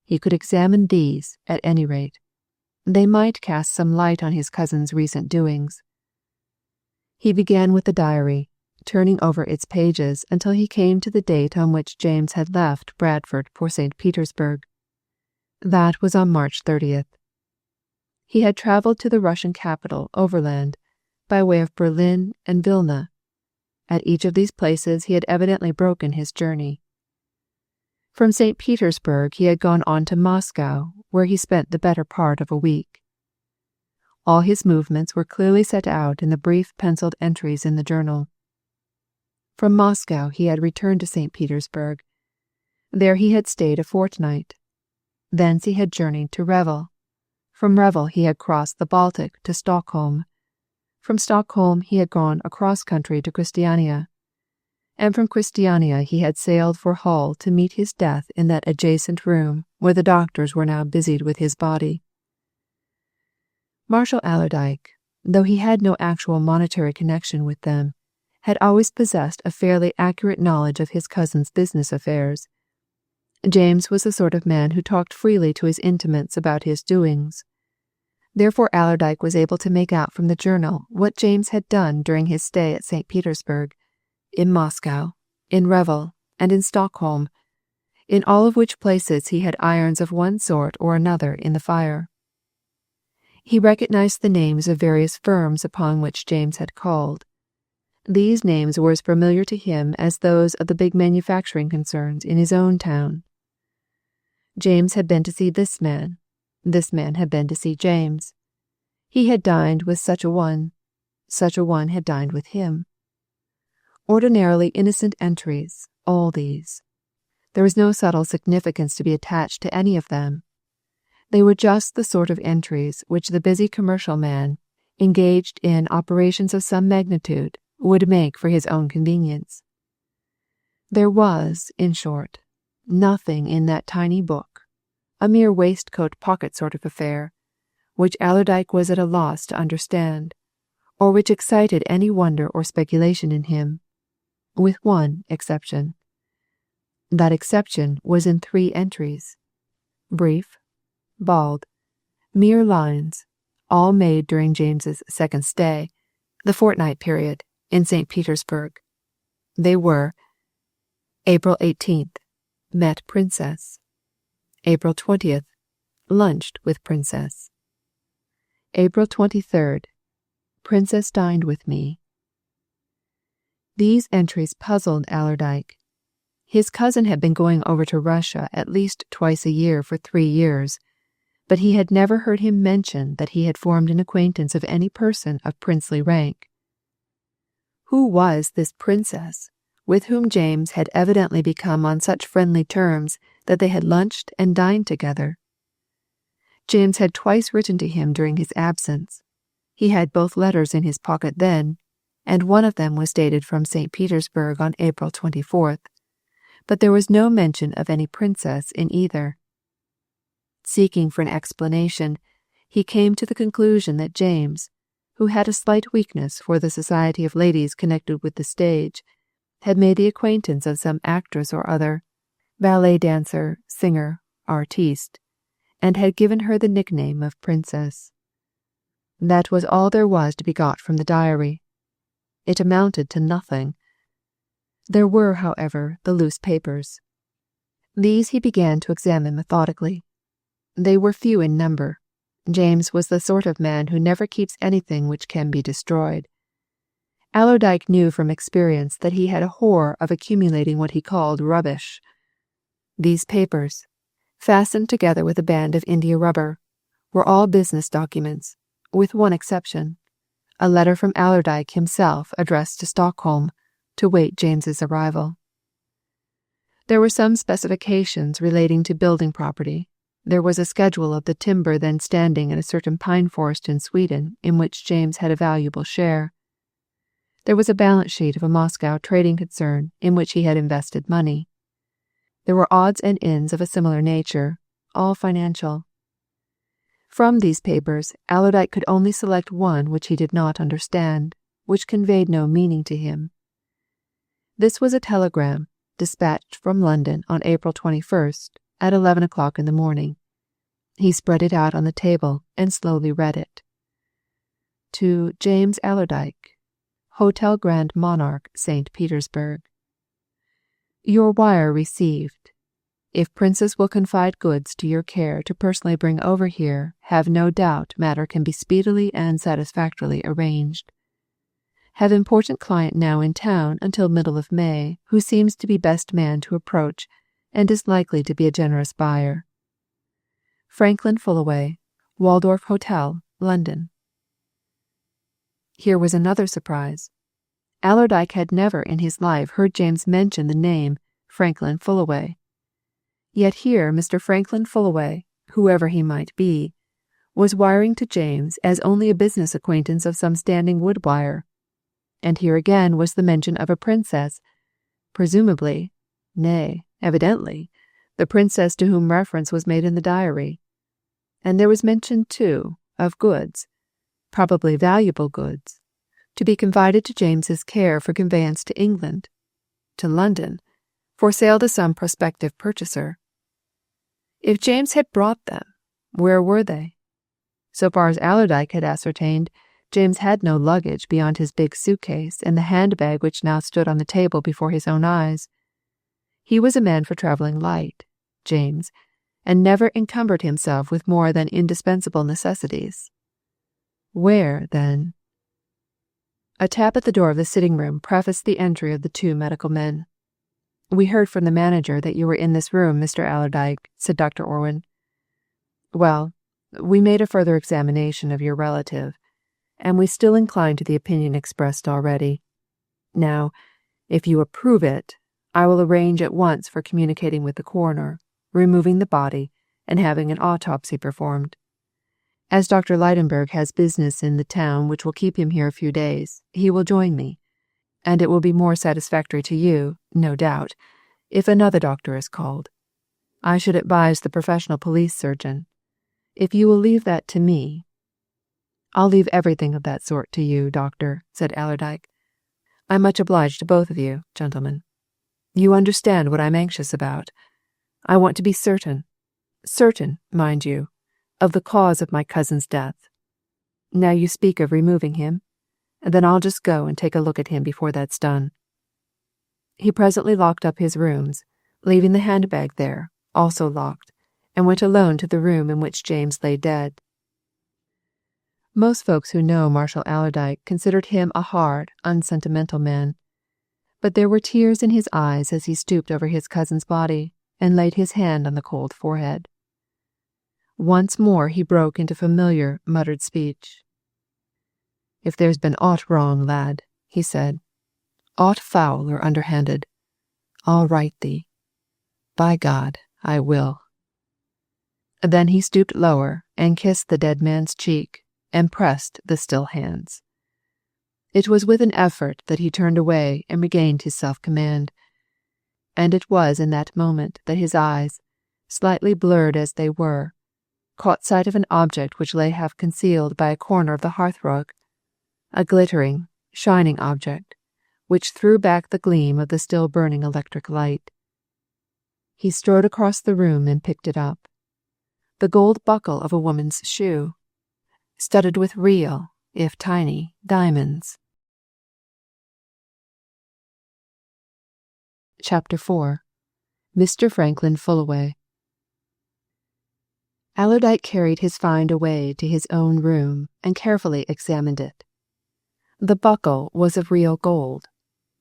[SPEAKER 1] He could examine these, at any rate. They might cast some light on his cousin's recent doings. He began with the diary, turning over its pages until he came to the date on which James had left Bradford for St. Petersburg. That was on March 30th. He had travelled to the Russian capital overland, by way of Berlin and Vilna. At each of these places he had evidently broken his journey. From St. Petersburg he had gone on to Moscow, where he spent the better part of a week. All his movements were clearly set out in the brief penciled entries in the journal. From Moscow he had returned to St. Petersburg. There he had stayed a fortnight. Thence he had journeyed to Revel. From Revel he had crossed the Baltic to Stockholm. From Stockholm he had gone across country to Christiania, and from Christiania he had sailed for Hull to meet his death in that adjacent room where the doctors were now busied with his body. Marshal Allerdyke, though he had no actual monetary connection with them, had always possessed a fairly accurate knowledge of his cousin's business affairs. James was the sort of man who talked freely to his intimates about his doings. Therefore Allerdyke was able to make out from the journal what James had done during his stay at St. Petersburg, in Moscow, in Revel, and in Stockholm, in all of which places he had irons of one sort or another in the fire. He recognized the names of various firms upon which James had called. These names were as familiar to him as those of the big manufacturing concerns in his own town. James had been to see this man had been to see James. He had dined with such a one had dined with him. Ordinarily innocent entries, all these. There was no subtle significance to be attached to any of them. They were just the sort of entries which the busy commercial man, engaged in operations of some magnitude, would make for his own convenience. There was, in short, nothing in that tiny book, a mere waistcoat pocket sort of affair, which Allerdyke was at a loss to understand, or which excited any wonder or speculation in him, with one exception. That exception was in 3 entries, brief, bald, mere lines, all made during James's second stay, the fortnight period, in St. Petersburg. They were: April 18th, met Princess. April 20th, lunched with Princess. April 23rd, Princess dined with me. These entries puzzled Allerdyke. His cousin had been going over to Russia at least twice a year for 3 years, but he had never heard him mention that he had formed an acquaintance of any person of princely rank. Who was this princess, with whom James had evidently become on such friendly terms that they had lunched and dined together? James had twice written to him during his absence. He had both letters in his pocket then, and one of them was dated from St. Petersburg on April 24th, but there was no mention of any princess in either. Seeking for an explanation, he came to the conclusion that James, who had a slight weakness for the society of ladies connected with the stage, had made the acquaintance of some actress or other, ballet dancer, singer, artiste, and had given her the nickname of Princess. That was all there was to be got from the diary. It amounted to nothing. There were, however, the loose papers. These he began to examine methodically. They were few in number. James was the sort of man who never keeps anything which can be destroyed. Allerdyke knew from experience that he had a horror of accumulating what he called rubbish. These papers, fastened together with a band of India rubber, were all business documents, with one exception, a letter from Allerdyke himself addressed to Stockholm, to wait James's arrival. There were some specifications relating to building property. There was a schedule of the timber then standing in a certain pine forest in Sweden in which James had a valuable share. There was a balance sheet of a Moscow trading concern in which he had invested money. There were odds and ends of a similar nature, all financial. From these papers, Allerdyke could only select one which he did not understand, which conveyed no meaning to him. This was a telegram, dispatched from London on April 21st, at 11 o'clock in the morning. He spread it out on the table and slowly read it. To James Allerdyke, Hotel Grand Monarch, St. Petersburg. Your wire received. If Princess will confide goods to your care to personally bring over here, have no doubt matter can be speedily and satisfactorily arranged. Have important client now in town until middle of May, who seems to be best man to approach and is likely to be a generous buyer. Franklin Fullaway, Waldorf Hotel, London. Here was another surprise. Allerdyke had never in his life heard James mention the name Franklin Fullaway. Yet here Mr. Franklin Fullaway, whoever he might be, was wiring to James as only a business acquaintance of some standing wood wire. And here again was the mention of a princess, presumably, nay, evidently, the princess to whom reference was made in the diary. And there was mention, too, of goods, probably valuable goods, to be confided to James's care for conveyance to England, to London, for sale to some prospective purchaser. If James had brought them, where were they? So far as Allerdyke had ascertained, James had no luggage beyond his big suitcase and the handbag which now stood on the table before his own eyes. He was a man for travelling light, James, and never encumbered himself with more than indispensable necessities. Where, then? A tap at the door of the sitting-room prefaced the entry of the two medical men. We heard from the manager that you were in this room, Mr. Allerdyke, said Dr. Orwin. Well, we made a further examination of your relative, and we still incline to the opinion expressed already. Now, if you approve it, I will arrange at once for communicating with the coroner, removing the body, and having an autopsy performed. As Dr. Leidenberg has business in the town which will keep him here a few days, he will join me, and it will be more satisfactory to you, no doubt, if another doctor is called. I should advise the professional police surgeon. If you will leave that to me— I'll leave everything of that sort to you, Doctor, said Allerdyke. I'm much obliged to both of you, gentlemen. You understand what I'm anxious about. I want to be certain, mind you, of the cause of my cousin's death. Now you speak of removing him, and then I'll just go and take a look at him before that's done. He presently locked up his rooms, leaving the handbag there, also locked, and went alone to the room in which James lay dead. Most folks who know Marshal Allerdyke considered him a hard, unsentimental man, but there were tears in his eyes as he stooped over his cousin's body and laid his hand on the cold forehead. Once more he broke into familiar, muttered speech. "If there's been aught wrong, lad," he said, "aught foul or underhanded, I'll right thee. By God, I will." Then he stooped lower and kissed the dead man's cheek and pressed the still hands. It was with an effort that he turned away and regained his self-command, and it was in that moment that his eyes, slightly blurred as they were, caught sight of an object which lay half concealed by a corner of the hearthrug, a glittering, shining object, which threw back the gleam of the still burning electric light. He strode across the room and picked it up. The gold buckle of a woman's shoe, studded with real, if tiny, diamonds. Chapter 4. Mr. Franklin Fullaway. Allerdyke carried his find away to his own room and carefully examined it. The buckle was of real gold.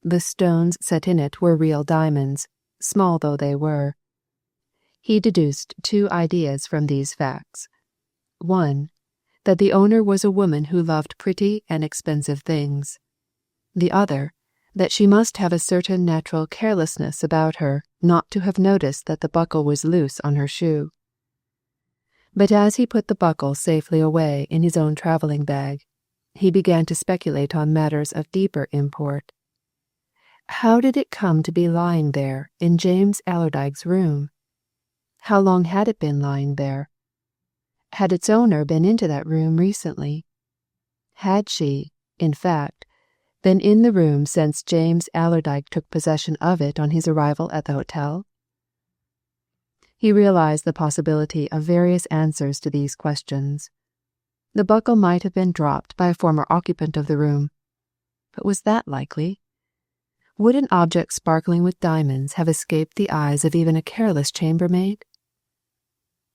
[SPEAKER 1] The stones set in it were real diamonds, small though they were. He deduced 2 ideas from these facts. One, that the owner was a woman who loved pretty and expensive things. The other, that she must have a certain natural carelessness about her not to have noticed that the buckle was loose on her shoe. But as he put the buckle safely away in his own travelling bag, he began to speculate on matters of deeper import. How did it come to be lying there in James Allerdyke's room? How long had it been lying there? Had its owner been into that room recently? Had she, in fact, been in the room since James Allerdyke took possession of it on his arrival at the hotel? He realized the possibility of various answers to these questions. The buckle might have been dropped by a former occupant of the room. But was that likely? Would an object sparkling with diamonds have escaped the eyes of even a careless chambermaid?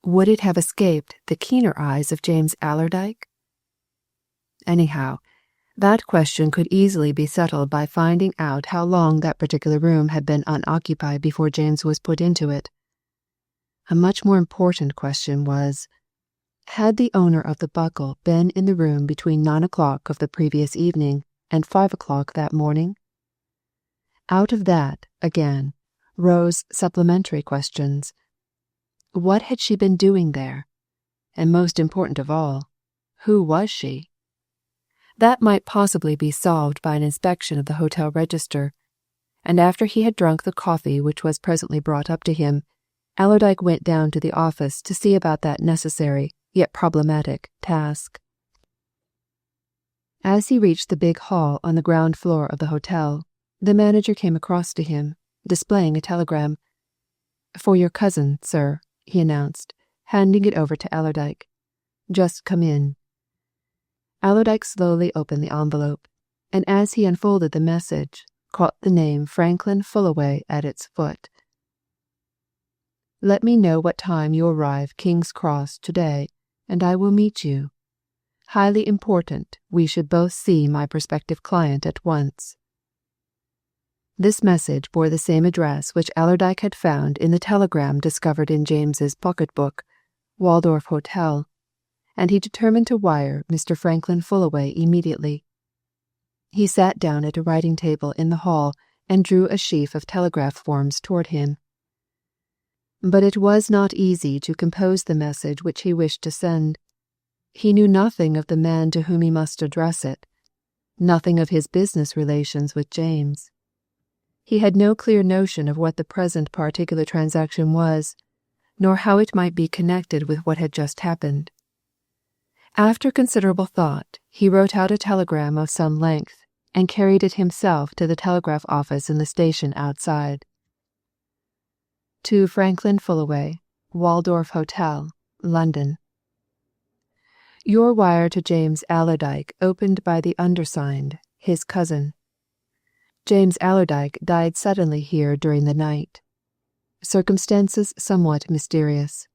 [SPEAKER 1] Would it have escaped the keener eyes of James Allerdyke? Anyhow, that question could easily be settled by finding out how long that particular room had been unoccupied before James was put into it. A much more important question was, had the owner of the buckle been in the room between 9 o'clock of the previous evening and 5 o'clock that morning? Out of that, again, rose supplementary questions. What had she been doing there? And most important of all, who was she? That might possibly be solved by an inspection of the hotel register, and after he had drunk the coffee which was presently brought up to him, Allerdyke went down to the office to see about that necessary, yet problematic, task. As he reached the big hall on the ground floor of the hotel, the manager came across to him, displaying a telegram. "For your cousin, sir," he announced, handing it over to Allerdyke. "Just come in." Allerdyke slowly opened the envelope, and as he unfolded the message, caught the name Franklin Fullaway at its foot. "Let me know what time you arrive King's Cross today, and I will meet you. Highly important we should both see my prospective client at once." This message bore the same address which Allerdyke had found in the telegram discovered in James's pocketbook, Waldorf Hotel, and he determined to wire Mr. Franklin Fullaway immediately. He sat down at a writing table in the hall and drew a sheaf of telegraph forms toward him. But it was not easy to compose the message which he wished to send. He knew nothing of the man to whom he must address it, nothing of his business relations with James. He had no clear notion of what the present particular transaction was, nor how it might be connected with what had just happened. After considerable thought, he wrote out a telegram of some length and carried it himself to the telegraph office in the station outside. To Franklin Fullaway, Waldorf Hotel, London. Your wire to James Allerdyke opened by the undersigned, his cousin. James Allerdyke died suddenly here during the night. Circumstances somewhat mysterious.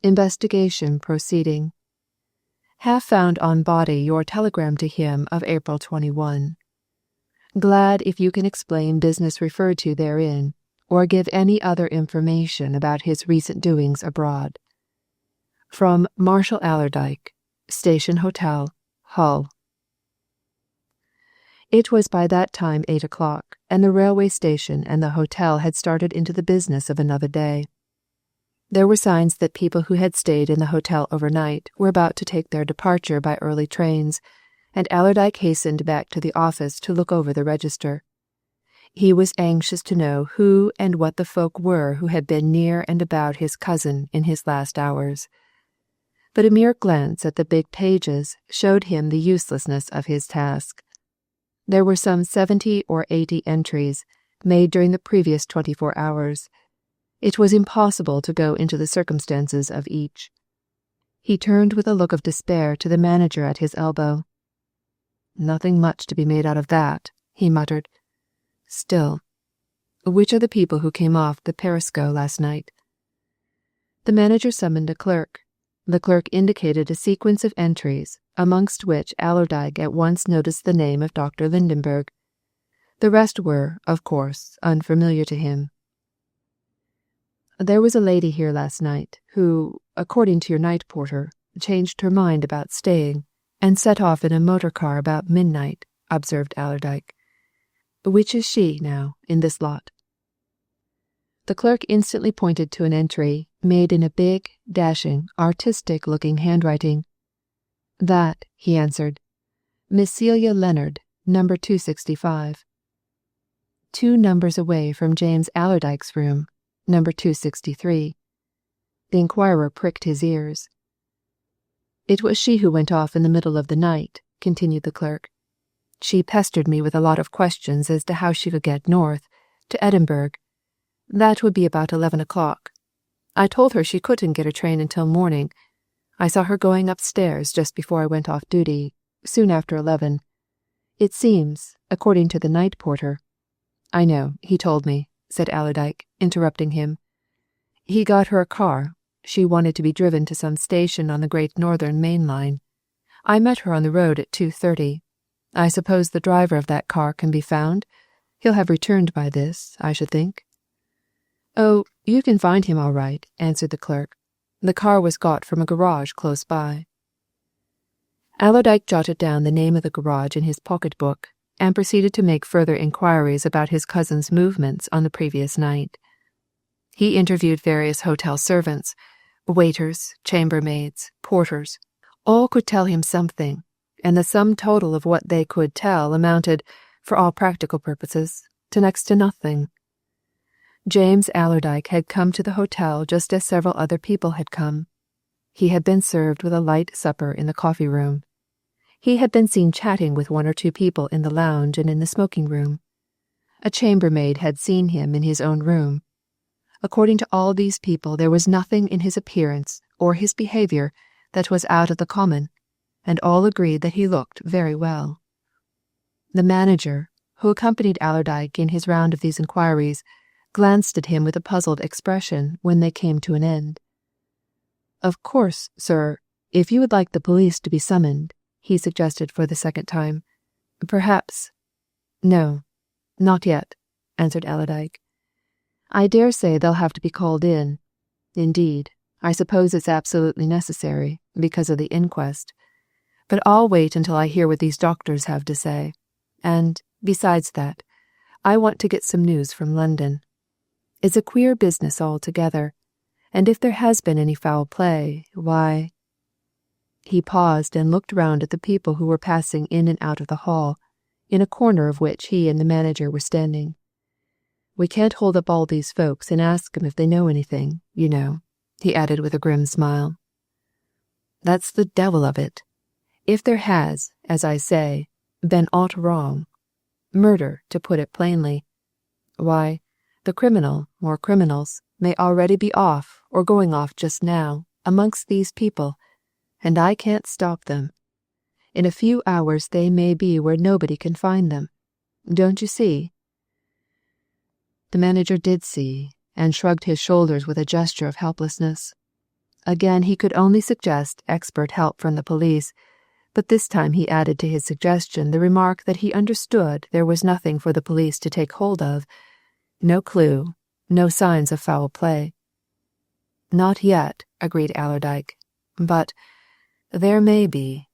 [SPEAKER 1] Investigation proceeding. Have found on body your telegram to him of April 21. Glad if you can explain business referred to therein, or give any other information about his recent doings abroad. From Marshall Allerdyke, Station Hotel, Hull. It was by that time 8 o'clock, and the railway station and the hotel had started into the business of another day. There were signs that people who had stayed in the hotel overnight were about to take their departure by early trains, and Allerdyke hastened back to the office to look over the register. He was anxious to know who and what the folk were who had been near and about his cousin in his last hours. But a mere glance at the big pages showed him the uselessness of his task. There were some 70 or 80 entries made during the previous 24 hours. It was impossible to go into the circumstances of each. He turned with a look of despair to the manager at his elbow. "Nothing much to be made out of that," he muttered. "Still, which are the people who came off the Perisco last night?" The manager summoned a clerk. The clerk indicated a sequence of entries, amongst which Allerdyke at once noticed the name of Dr. Lindenberg. The rest were, of course, unfamiliar to him. "There was a lady here last night who, according to your night porter, changed her mind about staying, and set off in a motor car about midnight," observed Allerdyke. "Which is she, now, in this lot?" The clerk instantly pointed to an entry made in a big, dashing, artistic-looking handwriting. "That," he answered. "Miss Celia Leonard, number 265. 2 numbers away from James Allerdyke's room, number 263. The inquirer pricked his ears. "It was she who went off in the middle of the night," continued the clerk. "She pestered me with a lot of questions as to how she could get north, to Edinburgh. That would be about 11 o'clock. I told her she couldn't get a train until morning. I saw her going upstairs just before I went off duty, soon after 11. It seems, according to the night porter—" "I know, he told me," said Allerdyke, interrupting him. "He got her a car. She wanted to be driven to some station on the Great Northern main line. I met her on the road at 2:30. I suppose the driver of that car can be found? He'll have returned by this, I should think." "Oh, you can find him all right," answered the clerk. "The car was got from a garage close by." Allerdyke jotted down the name of the garage in his pocket-book, and proceeded to make further inquiries about his cousin's movements on the previous night. He interviewed various hotel servants, waiters, chambermaids, porters. All could tell him something, and the sum total of what they could tell amounted, for all practical purposes, to next to nothing. James Allerdyke had come to the hotel just as several other people had come. He had been served with a light supper in the coffee-room. He had been seen chatting with 1 or 2 people in the lounge and in the smoking-room. A chambermaid had seen him in his own room. According to all these people, there was nothing in his appearance or his behaviour that was out of the common, and all agreed that he looked very well. The manager, who accompanied Allerdyke in his round of these inquiries, glanced at him with a puzzled expression when they came to an end. "Of course, sir, if you would like the police to be summoned," he suggested for the second time. "Perhaps—" "No, not yet," answered Allerdyke. "I dare say they'll have to be called in. Indeed, I suppose it's absolutely necessary, because of the inquest. But I'll wait until I hear what these doctors have to say. And, besides that, I want to get some news from London. It's a queer business altogether, and if there has been any foul play, why—" He paused and looked round at the people who were passing in and out of the hall, in a corner of which he and the manager were standing. "We can't hold up all these folks and ask 'em if they know anything, you know," he added with a grim smile. "That's the devil of it. If there has, as I say, been aught wrong, murder, to put it plainly, why, the criminal, or criminals, may already be off, or going off just now, amongst these people, and I can't stop them. In a few hours they may be where nobody can find them. Don't you see?" The manager did see, and shrugged his shoulders with a gesture of helplessness. Again he could only suggest expert help from the police, but this time he added to his suggestion the remark that he understood there was nothing for the police to take hold of, no clue, no signs of foul play. "Not yet," agreed Allerdyke. But there may be.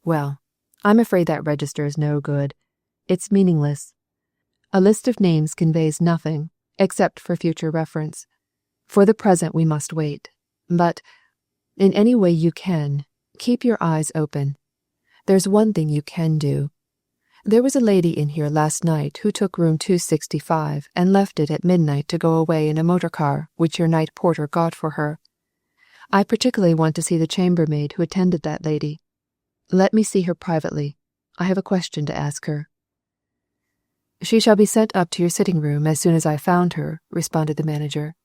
[SPEAKER 1] Well, I'm afraid that register is no good. It's meaningless. A list of names conveys nothing, except for future reference. For the present we must wait. But, in any way you can, keep your eyes open. There's one thing you can do. There was a lady in here last night who took room 265 and left it at midnight to go away in a motor car which your night porter got for her. I particularly want to see the chambermaid who attended that lady. Let me see her privately. I have a question to ask her." "She shall be sent up to your sitting room as soon as I found her," responded the manager.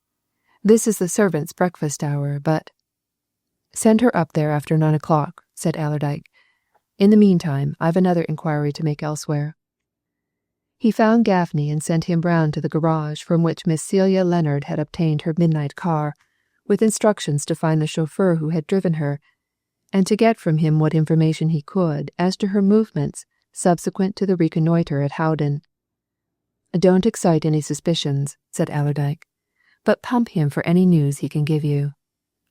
[SPEAKER 1] "This is the servants' breakfast hour, but—" "Send her up there after 9 o'clock," said Allerdyke. "In the meantime, I've another inquiry to make elsewhere." He found Gaffney and sent him round to the garage from which Miss Celia Leonard had obtained her midnight car, with instructions to find the chauffeur who had driven her, and to get from him what information he could as to her movements subsequent to the reconnoitre at Howden. "Don't excite any suspicions," said Allerdyke, "but pump him for any news he can give you.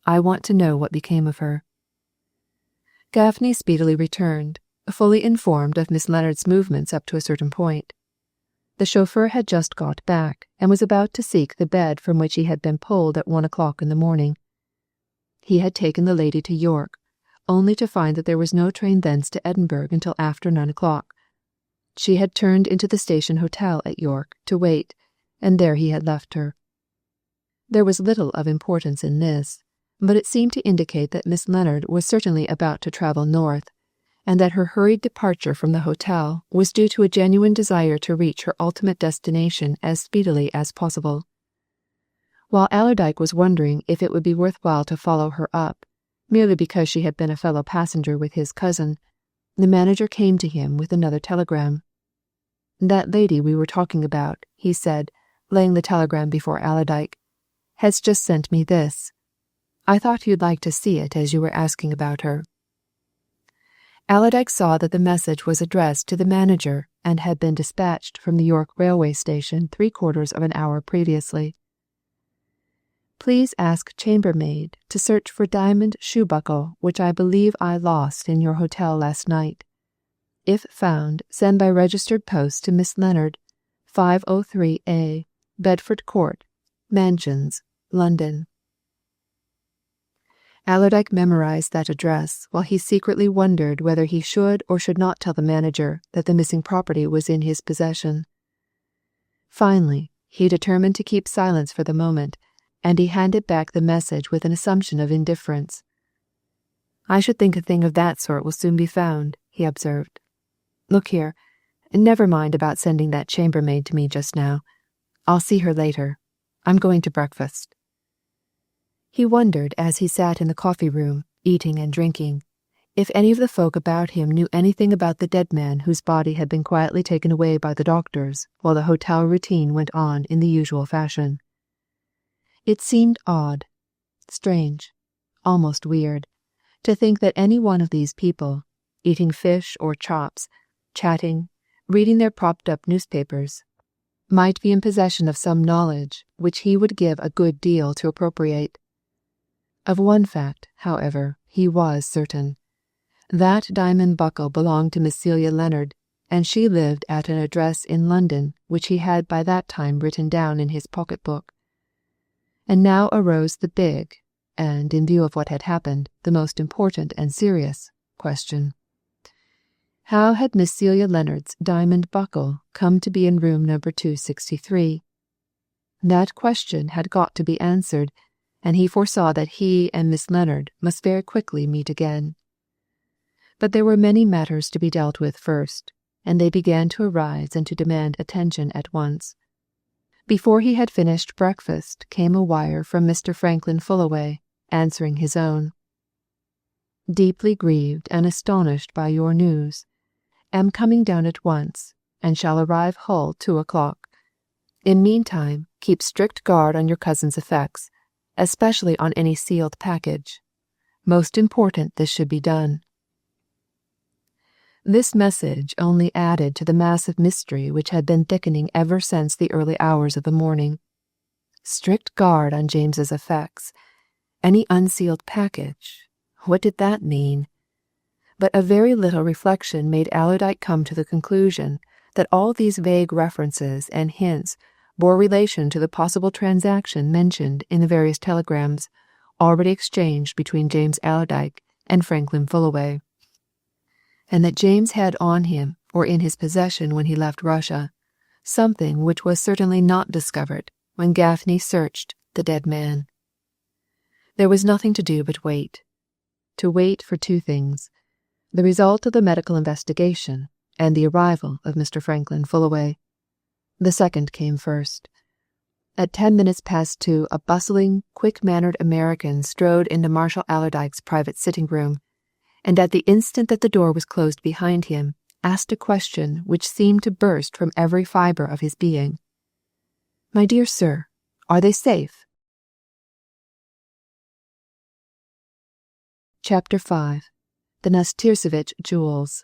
[SPEAKER 1] I want to know what became of her." Gaffney speedily returned, fully informed of Miss Leonard's movements up to a certain point. The chauffeur had just got back, and was about to seek the bed from which he had been pulled at 1 o'clock in the morning. He had taken the lady to York, only to find that there was no train thence to Edinburgh until after 9 o'clock. She had turned into the station hotel at York to wait, and there he had left her. There was little of importance in this, but it seemed to indicate that Miss Leonard was certainly about to travel north, and that her hurried departure from the hotel was due to a genuine desire to reach her ultimate destination as speedily as possible. While Allerdyke was wondering if it would be worth while to follow her up, merely because she had been a fellow passenger with his cousin, the manager came to him with another telegram. "That lady we were talking about," he said, laying the telegram before Allerdyke, "has just sent me this. I thought you'd like to see it as you were asking about her." Allerdyke saw that the message was addressed to the manager and had been dispatched from the York railway station 3/4 of an hour previously. "Please ask chambermaid to search for diamond shoe buckle which I believe I lost in your hotel last night. If found, send by registered post to Miss Leonard, 503A, Bedford Court, Mansions, London." Allerdyke memorized that address while he secretly wondered whether he should or should not tell the manager that the missing property was in his possession. Finally, he determined to keep silence for the moment, and he handed back the message with an assumption of indifference. "I should think a thing of that sort will soon be found," he observed. "Look here, never mind about sending that chambermaid to me just now. I'll see her later. I'm going to breakfast." He wondered as he sat in the coffee room, eating and drinking, if any of the folk about him knew anything about the dead man whose body had been quietly taken away by the doctors while the hotel routine went on in the usual fashion. It seemed odd, strange, almost weird, to think that any one of these people, eating fish or chops, chatting, reading their propped-up newspapers, might be in possession of some knowledge which he would give a good deal to appropriate. Of one fact, however, he was certain. That diamond buckle belonged to Miss Celia Leonard, and she lived at an address in London which he had by that time written down in his pocket-book. And now arose the big, and, in view of what had happened, the most important and serious question. How had Miss Celia Leonard's diamond buckle come to be in room number 263? That question had got to be answered, and he foresaw that he and Miss Leonard must very quickly meet again. But there were many matters to be dealt with first, and they began to arise and to demand attention at once. Before he had finished breakfast came a wire from Mr. Franklin Fullaway, answering his own. "Deeply grieved and astonished by your news. Am coming down at once, and shall arrive Hull 2 o'clock. In meantime, keep strict guard on your cousin's effects, especially on any sealed package. Most important this should be done." This message only added to the mass of mystery which had been thickening ever since the early hours of the morning. Strict guard on James's effects. Any unsealed package. What did that mean? But a very little reflection made Allerdyke come to the conclusion that all these vague references and hints bore relation to the possible transaction mentioned in the various telegrams already exchanged between James Allerdyke and Franklin Fullaway, and that James had on him or in his possession when he left Russia something which was certainly not discovered when Gaffney searched the dead man. There was nothing to do but wait. To wait for two things: the result of the medical investigation and the arrival of Mr. Franklin Fullaway. The second came first. At 2:10, a bustling, quick-mannered American strode into Marshal Allerdyke's private sitting room, and at the instant that the door was closed behind him, asked a question which seemed to burst from every fibre of his being. "My dear sir, are they safe?" Chapter 5. The Nastirsevich Jewels.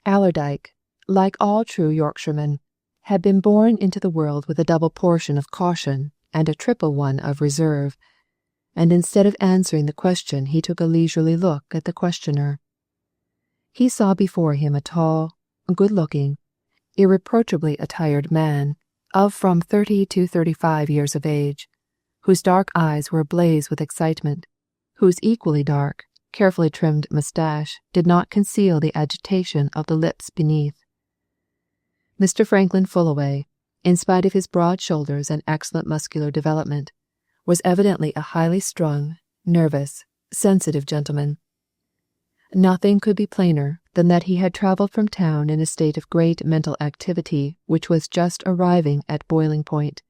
[SPEAKER 1] Allerdyke, like all true Yorkshiremen, had been born into the world with a double portion of caution and a triple one of reserve, and instead of answering the question he took a leisurely look at the questioner. He saw before him a tall, good-looking, irreproachably attired man of from 30 to 35 years of age, whose dark eyes were ablaze with excitement, whose equally dark, carefully trimmed moustache did not conceal the agitation of the lips beneath. Mr. Franklin Fullaway, in spite of his broad shoulders and excellent muscular development, was evidently a highly strung, nervous, sensitive gentleman. Nothing could be plainer than that he had travelled from town in a state of great mental activity which was just arriving at boiling point.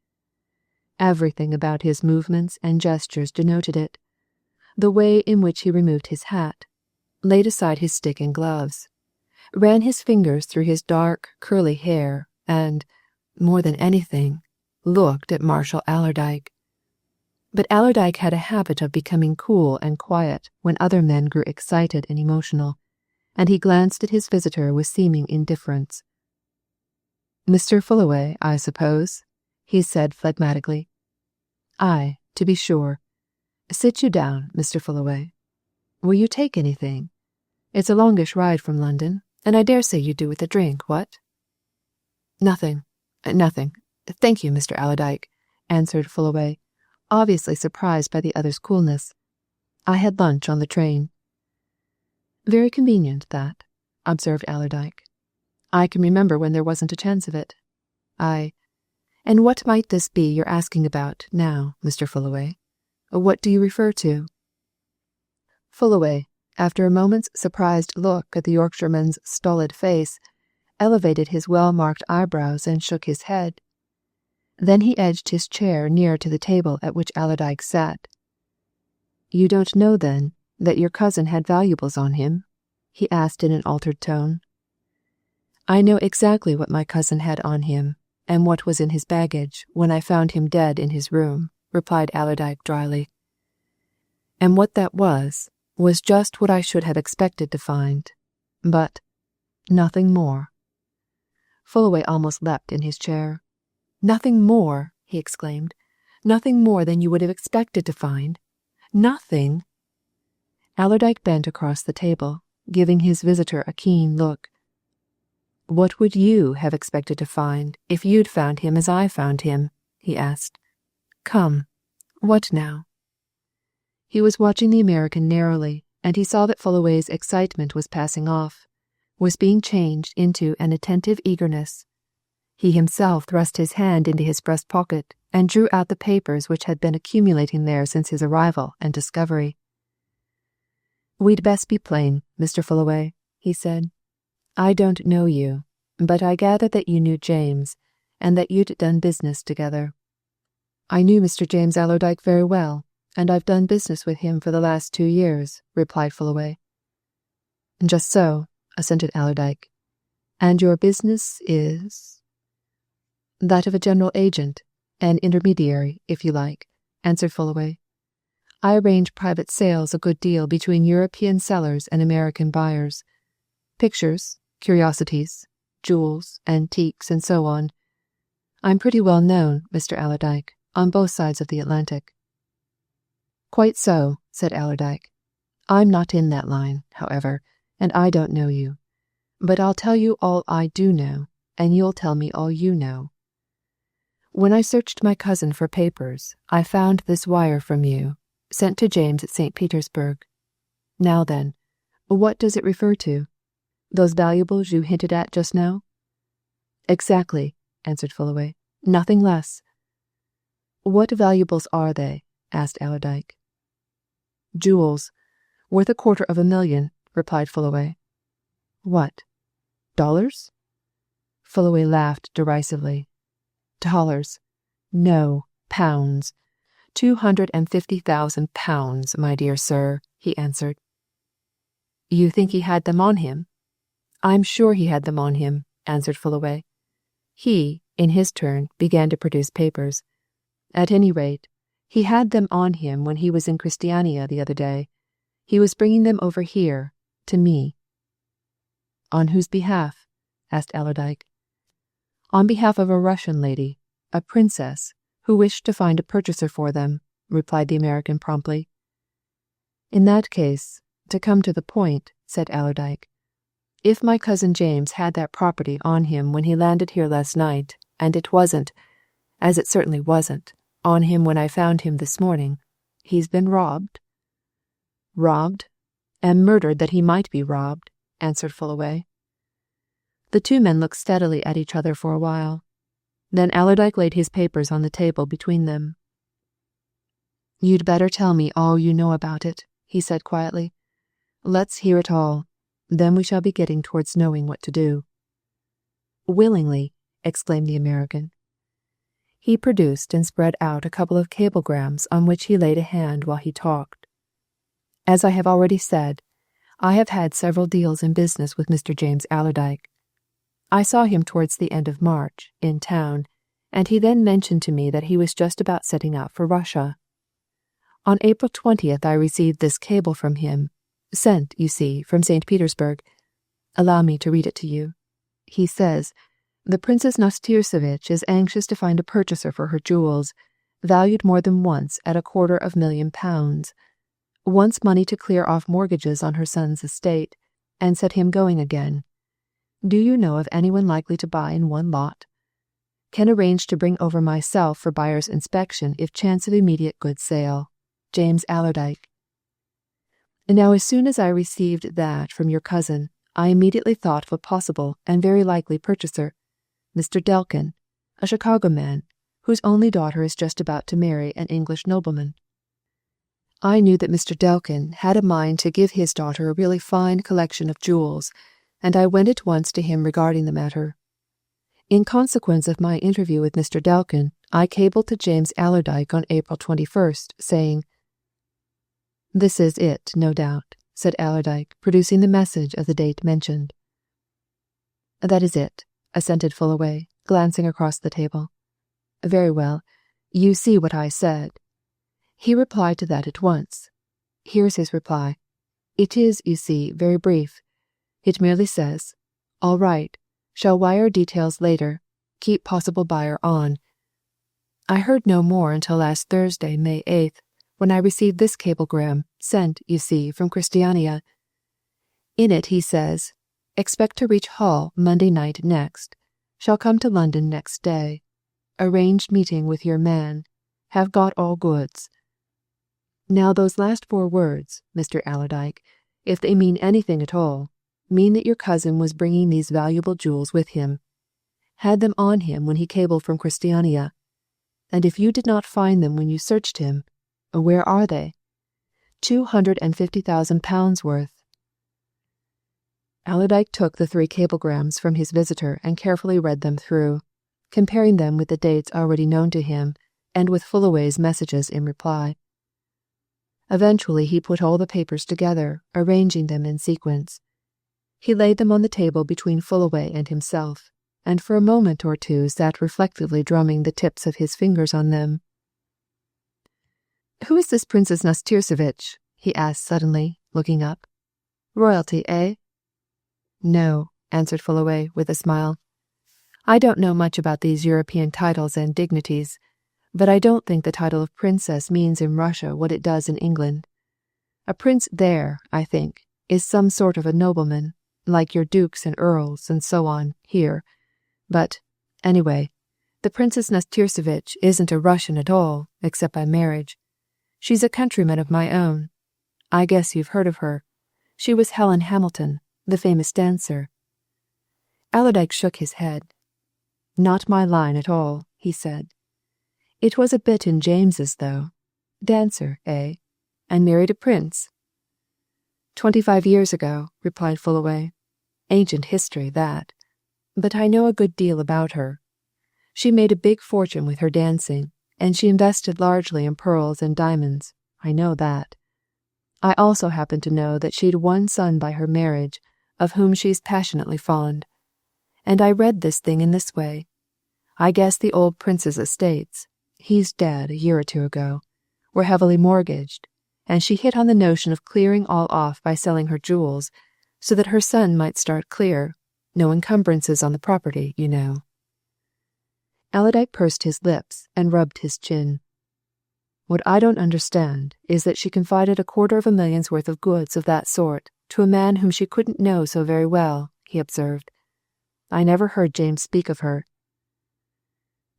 [SPEAKER 1] Everything about his movements and gestures denoted it. The way in which he removed his hat, laid aside his stick and gloves, ran his fingers through his dark, curly hair, and, more than anything, looked at Marshal Allerdyke. But Allerdyke had a habit of becoming cool and quiet when other men grew excited and emotional, and he glanced at his visitor with seeming indifference. "Mr. Fullaway, I suppose?" he said phlegmatically. "Aye, to be sure. Sit you down, Mr. Fullaway. Will you take anything? It's a longish ride from London, and I dare say you do with a drink, what?" "Nothing. Thank you, Mr. Allerdyke," answered Fullaway, obviously surprised by the other's coolness. "I had lunch on the train." "Very convenient, that," observed Allerdyke. "I can remember when there wasn't a chance of it. And what might this be you're asking about now, Mr. Fullaway? What do you refer to?" Fullaway, after a moment's surprised look at the Yorkshireman's stolid face, elevated his well-marked eyebrows and shook his head. Then he edged his chair nearer to the table at which Allerdyke sat. "You don't know, then, that your cousin had valuables on him?" he asked in an altered tone. "I know exactly what my cousin had on him, and what was in his baggage when I found him dead in his room," replied Allerdyke dryly. "And what that was just what I should have expected to find. But nothing more." Fullaway almost leapt in his chair. "Nothing more!" he exclaimed. "Nothing more than you would have expected to find? Nothing?" Allerdyke bent across the table, giving his visitor a keen look. "What would you have expected to find if you'd found him as I found him?" he asked. "Come, what now?" He was watching the American narrowly, and he saw that Fullaway's excitement was passing off, was being changed into an attentive eagerness. He himself thrust his hand into his breast pocket and drew out the papers which had been accumulating there since his arrival and discovery. "We'd best be plain, Mr. Fullaway," he said. "I don't know you, but I gather that you knew James, and that you'd done business together." "I knew Mr. James Allerdyke very well, and I've done business with him for the last 2 years," replied Fullaway. "Just so," assented Allerdyke. "And your business is?" "That of a general agent, an intermediary, if you like," answered Fullaway. "I arrange private sales a good deal between European sellers and American buyers. Pictures, curiosities, jewels, antiques, and so on. I'm pretty well known, Mr. Allerdyke, on both sides of the Atlantic." "Quite so," said Allerdyke. "I'm not in that line, however, and I don't know you. But I'll tell you all I do know, and you'll tell me all you know. When I searched my cousin for papers, I found this wire from you, sent to James at St. Petersburg. Now then, what does it refer to? Those valuables you hinted at just now?" "Exactly," answered Fullaway. "Nothing less." "What valuables are they?" asked Allerdyke. "Jewels, worth $250,000, replied Fullaway. "What? Dollars?" Fullaway laughed derisively. "Dollars? No, pounds. £250,000, my dear sir," he answered. "You think he had them on him?" "I'm sure he had them on him," answered Fullaway. He, in his turn, began to produce papers. "At any rate, he had them on him when he was in Christiania the other day. He was bringing them over here, to me." "On whose behalf?" asked Allerdyke. "On behalf of a Russian lady, a princess, who wished to find a purchaser for them," replied the American promptly. "In that case, to come to the point," said Allerdyke, "if my cousin James had that property on him when he landed here last night, and it wasn't, as it certainly wasn't, on him when I found him this morning, he's been robbed?" "Robbed, and murdered that he might be robbed," answered Fullaway. The two men looked steadily at each other for a while. Then Allerdyke laid his papers on the table between them. "You'd better tell me all you know about it," he said quietly. "Let's hear it all. Then we shall be getting towards knowing what to do." "Willingly," exclaimed the American. He produced and spread out a couple of cablegrams on which he laid a hand while he talked. "As I have already said, I have had several deals in business with Mr. James Allerdyke. I saw him towards the end of March, in town, and he then mentioned to me that he was just about setting out for Russia. On April 20th I received this cable from him, sent, you see, from St. Petersburg. Allow me to read it to you. He says, 'The Princess Nastirsevich is anxious to find a purchaser for her jewels, valued more than once at £250,000, wants money to clear off mortgages on her son's estate, and set him going again. Do you know of anyone likely to buy in one lot? Can arrange to bring over myself for buyer's inspection if chance of immediate good sale. James Allerdyke.' Now, as soon as I received that from your cousin, I immediately thought of a possible and very likely purchaser, Mr. Delkin, a Chicago man, whose only daughter is just about to marry an English nobleman. I knew that Mr. Delkin had a mind to give his daughter a really fine collection of jewels, and I went at once to him regarding the matter. In consequence of my interview with Mr. Delkin, I cabled to James Allerdyke on April 21st, saying—" "This is it, no doubt," said Allerdyke, producing the message of the date mentioned. "That is it," assented Fullaway, glancing across the table. "Very well. You see what I said." He replied to that at once. Here's his reply. It is, you see, very brief. It merely says, "All right. Shall wire details later. Keep possible buyer on." I heard no more until last Thursday, May 8th, when I received this cablegram, sent, you see, from Christiania. In it he says, "Expect to reach Hull Monday night next. Shall come to London next day. Arranged meeting with your man. Have got all goods." Now those last 4 words, Mr. Allerdyke, if they mean anything at all, mean that your cousin was bringing these valuable jewels with him, had them on him when he cabled from Christiania, and if you did not find them when you searched him, where are they? £250,000 worth. Allerdyke took the 3 cablegrams from his visitor and carefully read them through, comparing them with the dates already known to him and with Fullaway's messages in reply. Eventually he put all the papers together, arranging them in sequence. He laid them on the table between Fullaway and himself, and for a moment or two sat reflectively drumming the tips of his fingers on them. "Who is this Princess Nastirsevich?" he asked suddenly, looking up. "Royalty, eh?" "No," answered Fullaway with a smile. "I don't know much about these European titles and dignities, but I don't think the title of princess means in Russia what it does in England. A prince there, I think, is some sort of a nobleman, like your dukes and earls and so on here. But, anyway, the Princess Nastirsevich isn't a Russian at all, except by marriage. She's a countryman of my own. I guess you've heard of her. She was Helen Hamilton, the famous dancer." Allerdyke shook his head. "Not my line at all," he said. "It was a bit in James's, though. Dancer, eh? And married a prince?" 25 years ago," replied Fullaway. "Ancient history, that. But I know a good deal about her. She made a big fortune with her dancing, and she invested largely in pearls and diamonds. I know that. I also happen to know that she'd one son by her marriage, of whom she's passionately fond. And I read this thing in this way. I guess the old prince's estates, he's dead a year or two ago, were heavily mortgaged, and she hit on the notion of clearing all off by selling her jewels, so that her son might start clear. No encumbrances on the property, you know." Allerdyke pursed his lips and rubbed his chin. "What I don't understand is that she confided $250,000 worth of goods of that sort to a man whom she couldn't know so very well," he observed. "I never heard James speak of her."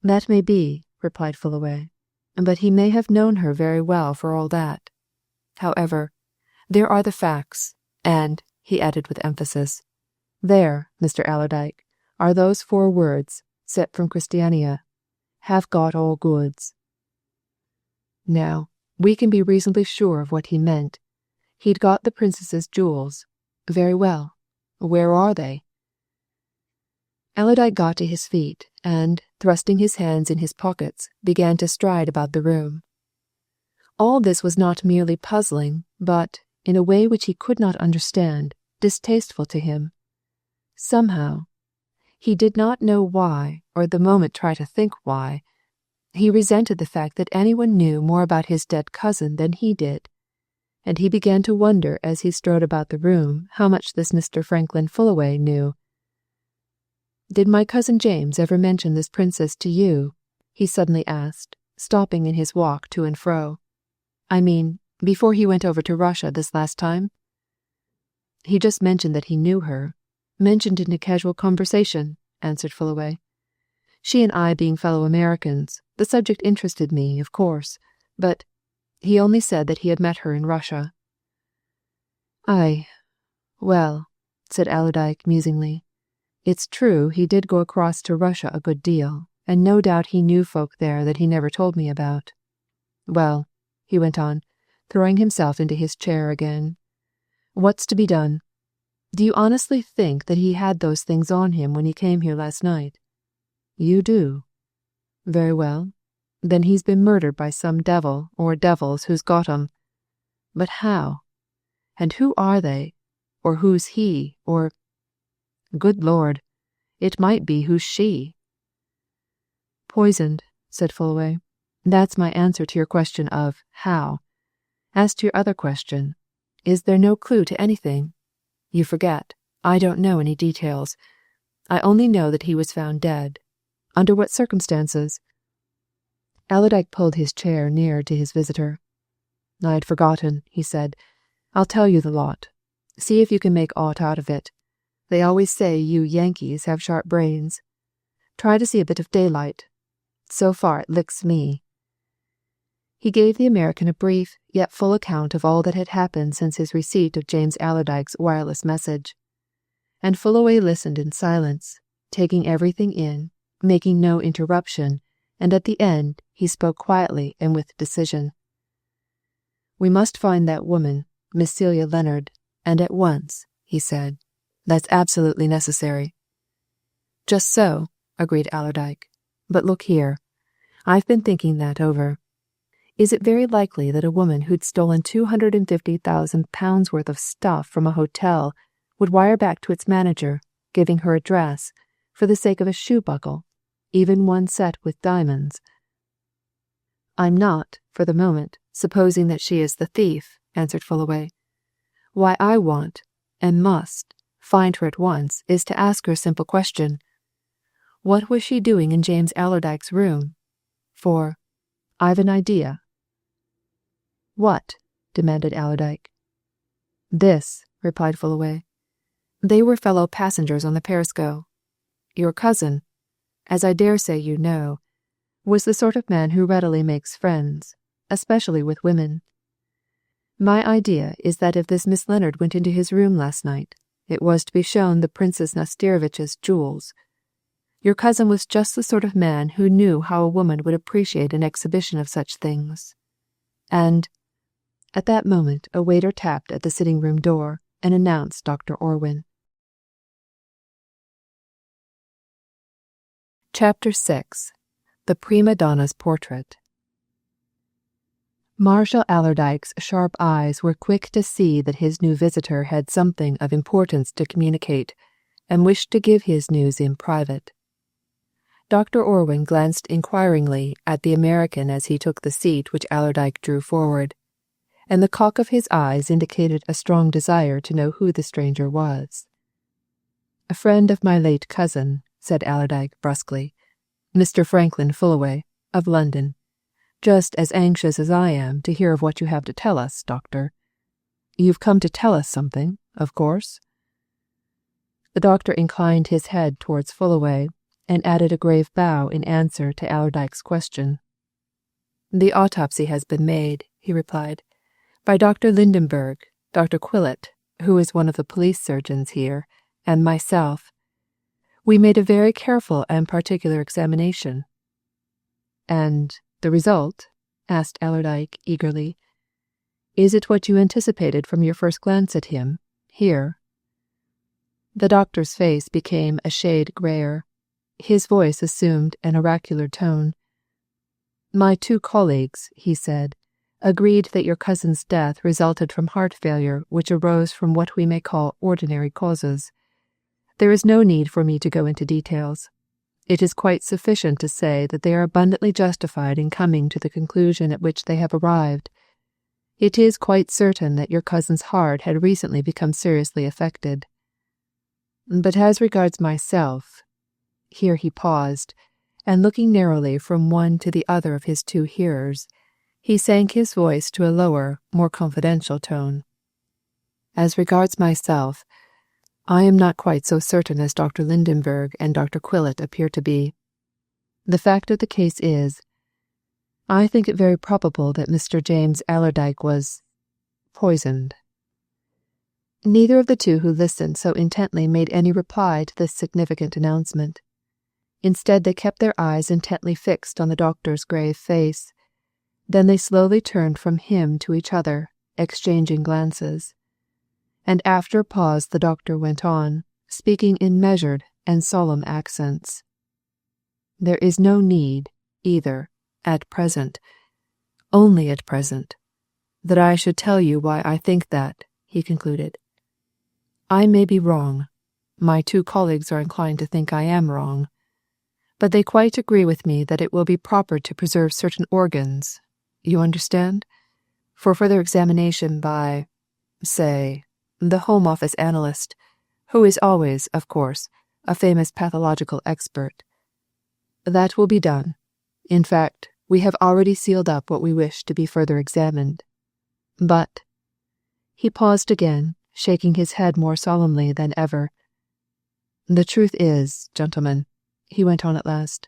[SPEAKER 1] "That may be," replied Fullaway, "but he may have known her very well for all that. However, there are the facts, and," he added with emphasis, "there, Mr. Allerdyke, are those 4 words, set from Christiania, 'have got all goods.' Now, we can be reasonably sure of what he meant. He'd got the princess's jewels. Very well. Where are they?" Allerdyke got to his feet and, thrusting his hands in his pockets, began to stride about the room. All this was not merely puzzling, but, in a way which he could not understand, distasteful to him. Somehow, he did not know why, or at the moment try to think why, he resented the fact that anyone knew more about his dead cousin than he did, and he began to wonder as he strode about the room how much this Mr. Franklin Fullaway knew. "Did my cousin James ever mention this princess to you?" he suddenly asked, stopping in his walk to and fro. "I mean, before he went over to Russia this last time?" "He just mentioned that he knew her. Mentioned it in a casual conversation," answered Fullaway. "She and I being fellow Americans, the subject interested me, of course, but he only said that he had met her in Russia." "Aye, well," said Allerdyke musingly, "it's true he did go across to Russia a good deal, and no doubt he knew folk there that he never told me about. Well," he went on, throwing himself into his chair again, "what's to be done? Do you honestly think that he had those things on him when he came here last night? You do? Very well. Then he's been murdered by some devil or devils who's got 'em. But how? And who are they? Or who's he? Or, good Lord, it might be who's she?" "Poisoned," said Fullaway. "That's my answer to your question of how. As to your other question, is there no clue to anything? You forget, I don't know any details. I only know that he was found dead. Under what circumstances?" Allerdyke pulled his chair nearer to his visitor. "I'd forgotten," he said. "I'll tell you the lot. See if you can make aught out of it. They always say you Yankees have sharp brains. Try to see a bit of daylight. So far it licks me." He gave the American a brief yet full account of all that had happened since his receipt of James Allerdyke's wireless message. And Fullaway listened in silence, taking everything in, making no interruption, and at the end he spoke quietly and with decision. "We must find that woman, Miss Celia Leonard, and at once," he said. "That's absolutely necessary." "Just so," agreed Allerdyke. "But look here. I've been thinking that over. Is it very likely that a woman who'd stolen £250,000 worth of stuff from a hotel would wire back to its manager, giving her address, for the sake of a shoe buckle, even one set with diamonds?" "I'm not, for the moment, supposing that she is the thief," answered Fullaway. "Why I want, and must, find her at once is to ask her a simple question. What was she doing in James Allerdyke's room? For I've an idea." "What?" demanded Allerdyke. "This," replied Fullaway. "They were fellow passengers on the Perisco. Your cousin, as I dare say you know, was the sort of man who readily makes friends, especially with women. My idea is that if this Miss Leonard went into his room last night, it was to be shown the Princess Nastirovich's jewels. Your cousin was just the sort of man who knew how a woman would appreciate an exhibition of such things. And—" At that moment a waiter tapped at the sitting-room door and announced Dr. Orwin. Chapter 6. The Prima Donna's Portrait. Marshal Allerdyke's sharp eyes were quick to see that his new visitor had something of importance to communicate, and wished to give his news in private. Dr. Orwin glanced inquiringly at the American as he took the seat which Allerdyke drew forward, and the cock of his eyes indicated a strong desire to know who the stranger was. "A friend of my late cousin," said Allerdyke brusquely, "Mr. Franklin Fullaway, of London. Just as anxious as I am to hear of what you have to tell us, Doctor. You've come to tell us something, of course?" The doctor inclined his head towards Fullaway, and added a grave bow in answer to Allerdyke's question. "The autopsy has been made," he replied, "by Dr. Lindenberg, Dr. Quillett, who is one of the police surgeons here, and myself. We made a very careful and particular examination." "And the result?" asked Allerdyke eagerly. "Is it what you anticipated from your first glance at him, here?" The doctor's face became a shade grayer. His voice assumed an oracular tone. "My 2 colleagues," he said, "agreed that your cousin's death resulted from heart failure which arose from what we may call ordinary causes. There is no need for me to go into details. It is quite sufficient to say that they are abundantly justified in coming to the conclusion at which they have arrived. It is quite certain that your cousin's heart had recently become seriously affected. But as regards myself—" Here he paused, and looking narrowly from one to the other of his 2 hearers, he sank his voice to a lower, more confidential tone. "As regards myself, I am not quite so certain as Dr. Lindenberg and Dr. Quillett appear to be. The fact of the case is, I think it very probable that Mr. James Allerdyke was poisoned." Neither of the 2 who listened so intently made any reply to this significant announcement. Instead, they kept their eyes intently fixed on the doctor's grave face. Then they slowly turned from him to each other, exchanging glances. And after a pause the doctor went on, speaking in measured and solemn accents. "There is no need, either, at present, only at present, that I should tell you why I think that," he concluded. "I may be wrong. My 2 colleagues are inclined to think I am wrong. But they quite agree with me that it will be proper to preserve certain organs, you understand, for further examination by, say, the Home Office analyst, who is always, of course, a famous pathological expert. That will be done. In fact, we have already sealed up what we wish to be further examined. But—" He paused again, shaking his head more solemnly than ever. "The truth is, gentlemen," he went on at last,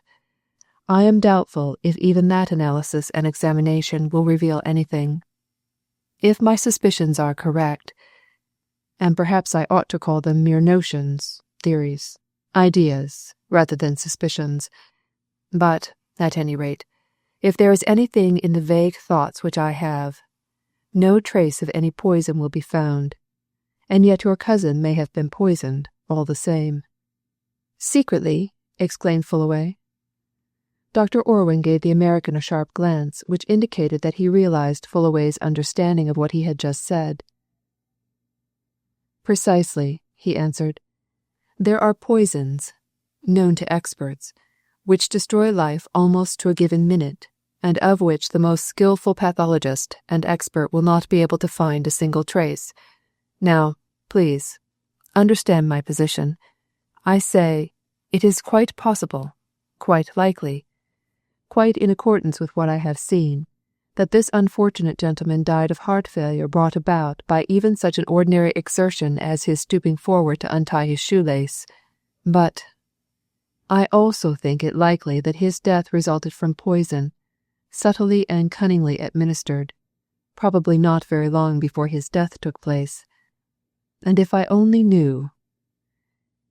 [SPEAKER 1] "I am doubtful if even that analysis and examination will reveal anything. If my suspicions are correct, and perhaps I ought to call them mere notions, theories, ideas, rather than suspicions, but, at any rate, if there is anything in the vague thoughts which I have, no trace of any poison will be found, and yet your cousin may have been poisoned all the same." "Secretly?" exclaimed Fullaway. Dr. Orwin gave the American a sharp glance which indicated that he realized Fullaway's understanding of what he had just said. "Precisely," he answered. "There are poisons, known to experts, which destroy life almost to a given minute, and of which the most skillful pathologist and expert will not be able to find a single trace. Now, please, understand my position. I say, it is quite possible, quite likely, quite in accordance with what I have seen, that this unfortunate gentleman died of heart failure brought about by even such an ordinary exertion as his stooping forward to untie his shoelace, but I also think it likely that his death resulted from poison, subtly and cunningly administered, probably not very long before his death took place. And if I only knew—"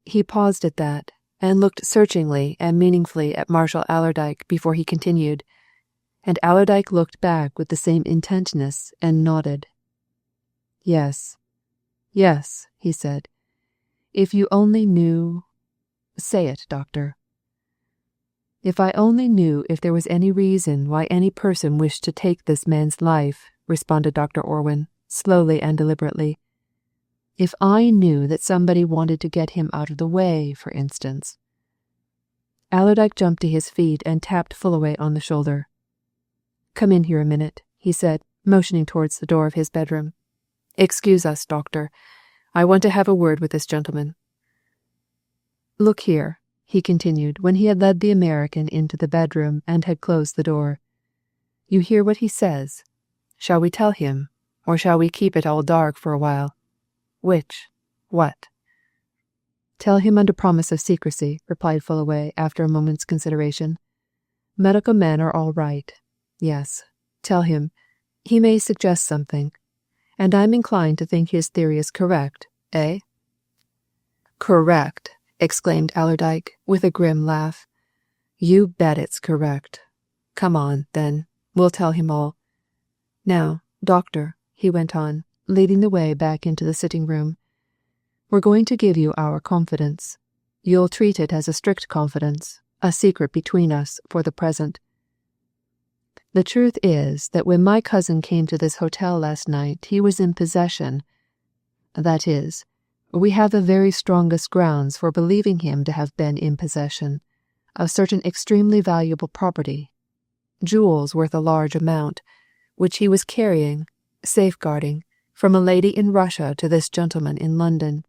[SPEAKER 1] He paused at that, and looked searchingly and meaningfully at Marshal Allerdyke before he continued, and Allerdyke looked back with the same intentness and nodded. "Yes, yes," he said. "If you only knew— Say it, Doctor." "If I only knew if there was any reason why any person wished to take this man's life," responded Dr. Orwin, slowly and deliberately. "If I knew that somebody wanted to get him out of the way, for instance." Allerdyke jumped to his feet and tapped Fullaway on the shoulder. "Come in here a minute," he said, motioning towards the door of his bedroom. "Excuse us, Doctor. I want to have a word with this gentleman." "Look here," he continued when he had led the American into the bedroom and had closed the door. "You hear what he says. Shall we tell him, or shall we keep it all dark for a while? Which? What?" "Tell him under promise of secrecy," replied Fullaway after a moment's consideration. "Medical men are all right. Yes, tell him. He may suggest something. And I'm inclined to think his theory is correct, eh?" "Correct!" exclaimed Allerdyke, with a grim laugh. "You bet it's correct. Come on, then. We'll tell him all. Now, Doctor," he went on, leading the way back into the sitting-room, "we're going to give you our confidence. You'll treat it as a strict confidence, a secret between us for the present. The truth is that when my cousin came to this hotel last night he was in possession. That is, we have the very strongest grounds for believing him to have been in possession of certain extremely valuable property, jewels worth a large amount, which he was carrying, safeguarding, from a lady in Russia to this gentleman in London.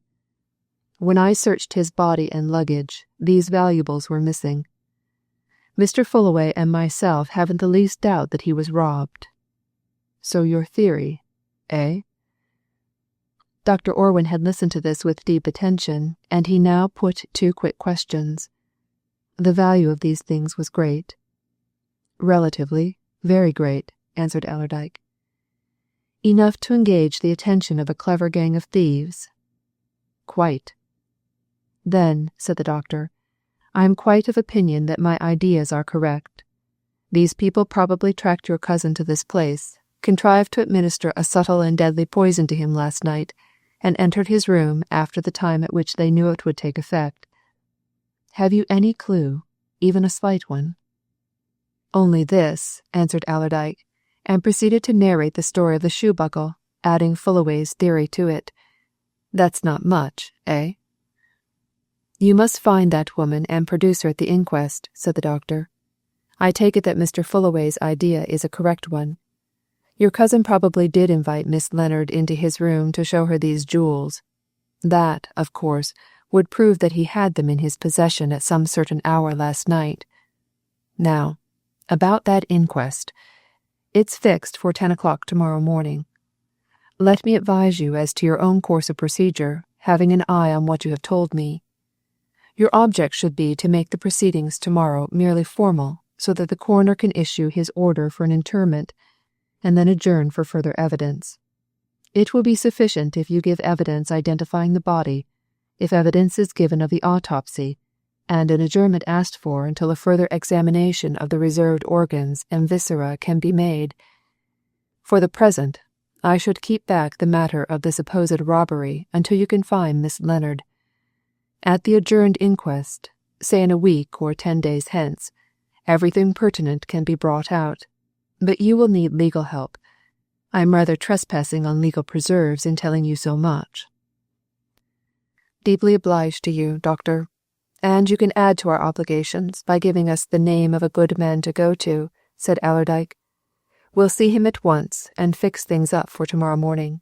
[SPEAKER 1] When I searched his body and luggage, these valuables were missing. Mr. Fullaway and myself haven't the least doubt that he was robbed. So your theory, eh?" Dr. Orwin had listened to this with deep attention, and he now put two quick questions. "The value of these things was great." "Relatively, very great," answered Allerdyke. "Enough to engage the attention of a clever gang of thieves?" "Quite." "Then," said the doctor, "I am quite of opinion that my ideas are correct. These people probably tracked your cousin to this place, contrived to administer a subtle and deadly poison to him last night, and entered his room after the time at which they knew it would take effect. Have you any clue, even a slight one?" "Only this," answered Allerdyke, and proceeded to narrate the story of the shoe buckle, adding Fullaway's theory to it. "That's not much, eh?" "You must find that woman and produce her at the inquest," said the doctor. "I take it that Mr. Fullaway's idea is a correct one. Your cousin probably did invite Miss Leonard into his room to show her these jewels. That, of course, would prove that he had them in his possession at some certain hour last night. Now, about that inquest. It's fixed for 10 o'clock tomorrow morning. Let me advise you as to your own course of procedure, having an eye on what you have told me. Your object should be to make the proceedings tomorrow merely formal, so that the coroner can issue his order for an interment, and then adjourn for further evidence. It will be sufficient if you give evidence identifying the body, if evidence is given of the autopsy, and an adjournment asked for until a further examination of the reserved organs and viscera can be made. For the present, I should keep back the matter of the supposed robbery until you can find Miss Leonard. At the adjourned inquest, say in a week or 10 days hence, everything pertinent can be brought out, but you will need legal help. I am rather trespassing on legal preserves in telling you so much." "Deeply obliged to you, Doctor. And you can add to our obligations by giving us the name of a good man to go to," said Allerdyke. "We'll see him at once and fix things up for tomorrow morning."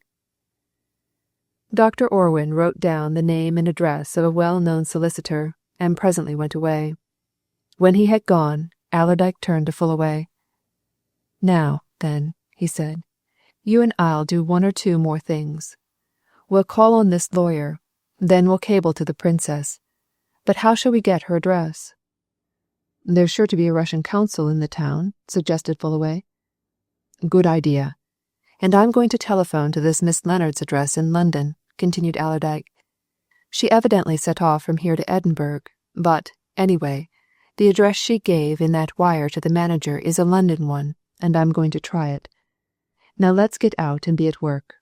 [SPEAKER 1] Dr. Orwin wrote down the name and address of a well-known solicitor and presently went away. When he had gone, Allerdyke turned to Fullaway. "Now, then, he said. You and I'll do one or two more things. We'll call on this lawyer, then we'll cable to the princess. But how shall we get her address? There's sure to be a Russian consul in the town, suggested Fullaway. Good idea. And I'm going to telephone to this Miss Leonard's address in London, continued Allerdyke. She evidently set off from here to Edinburgh, but, anyway, the address she gave in that wire to the manager is a London one, and I'm going to try it. Now let's get out and be at work.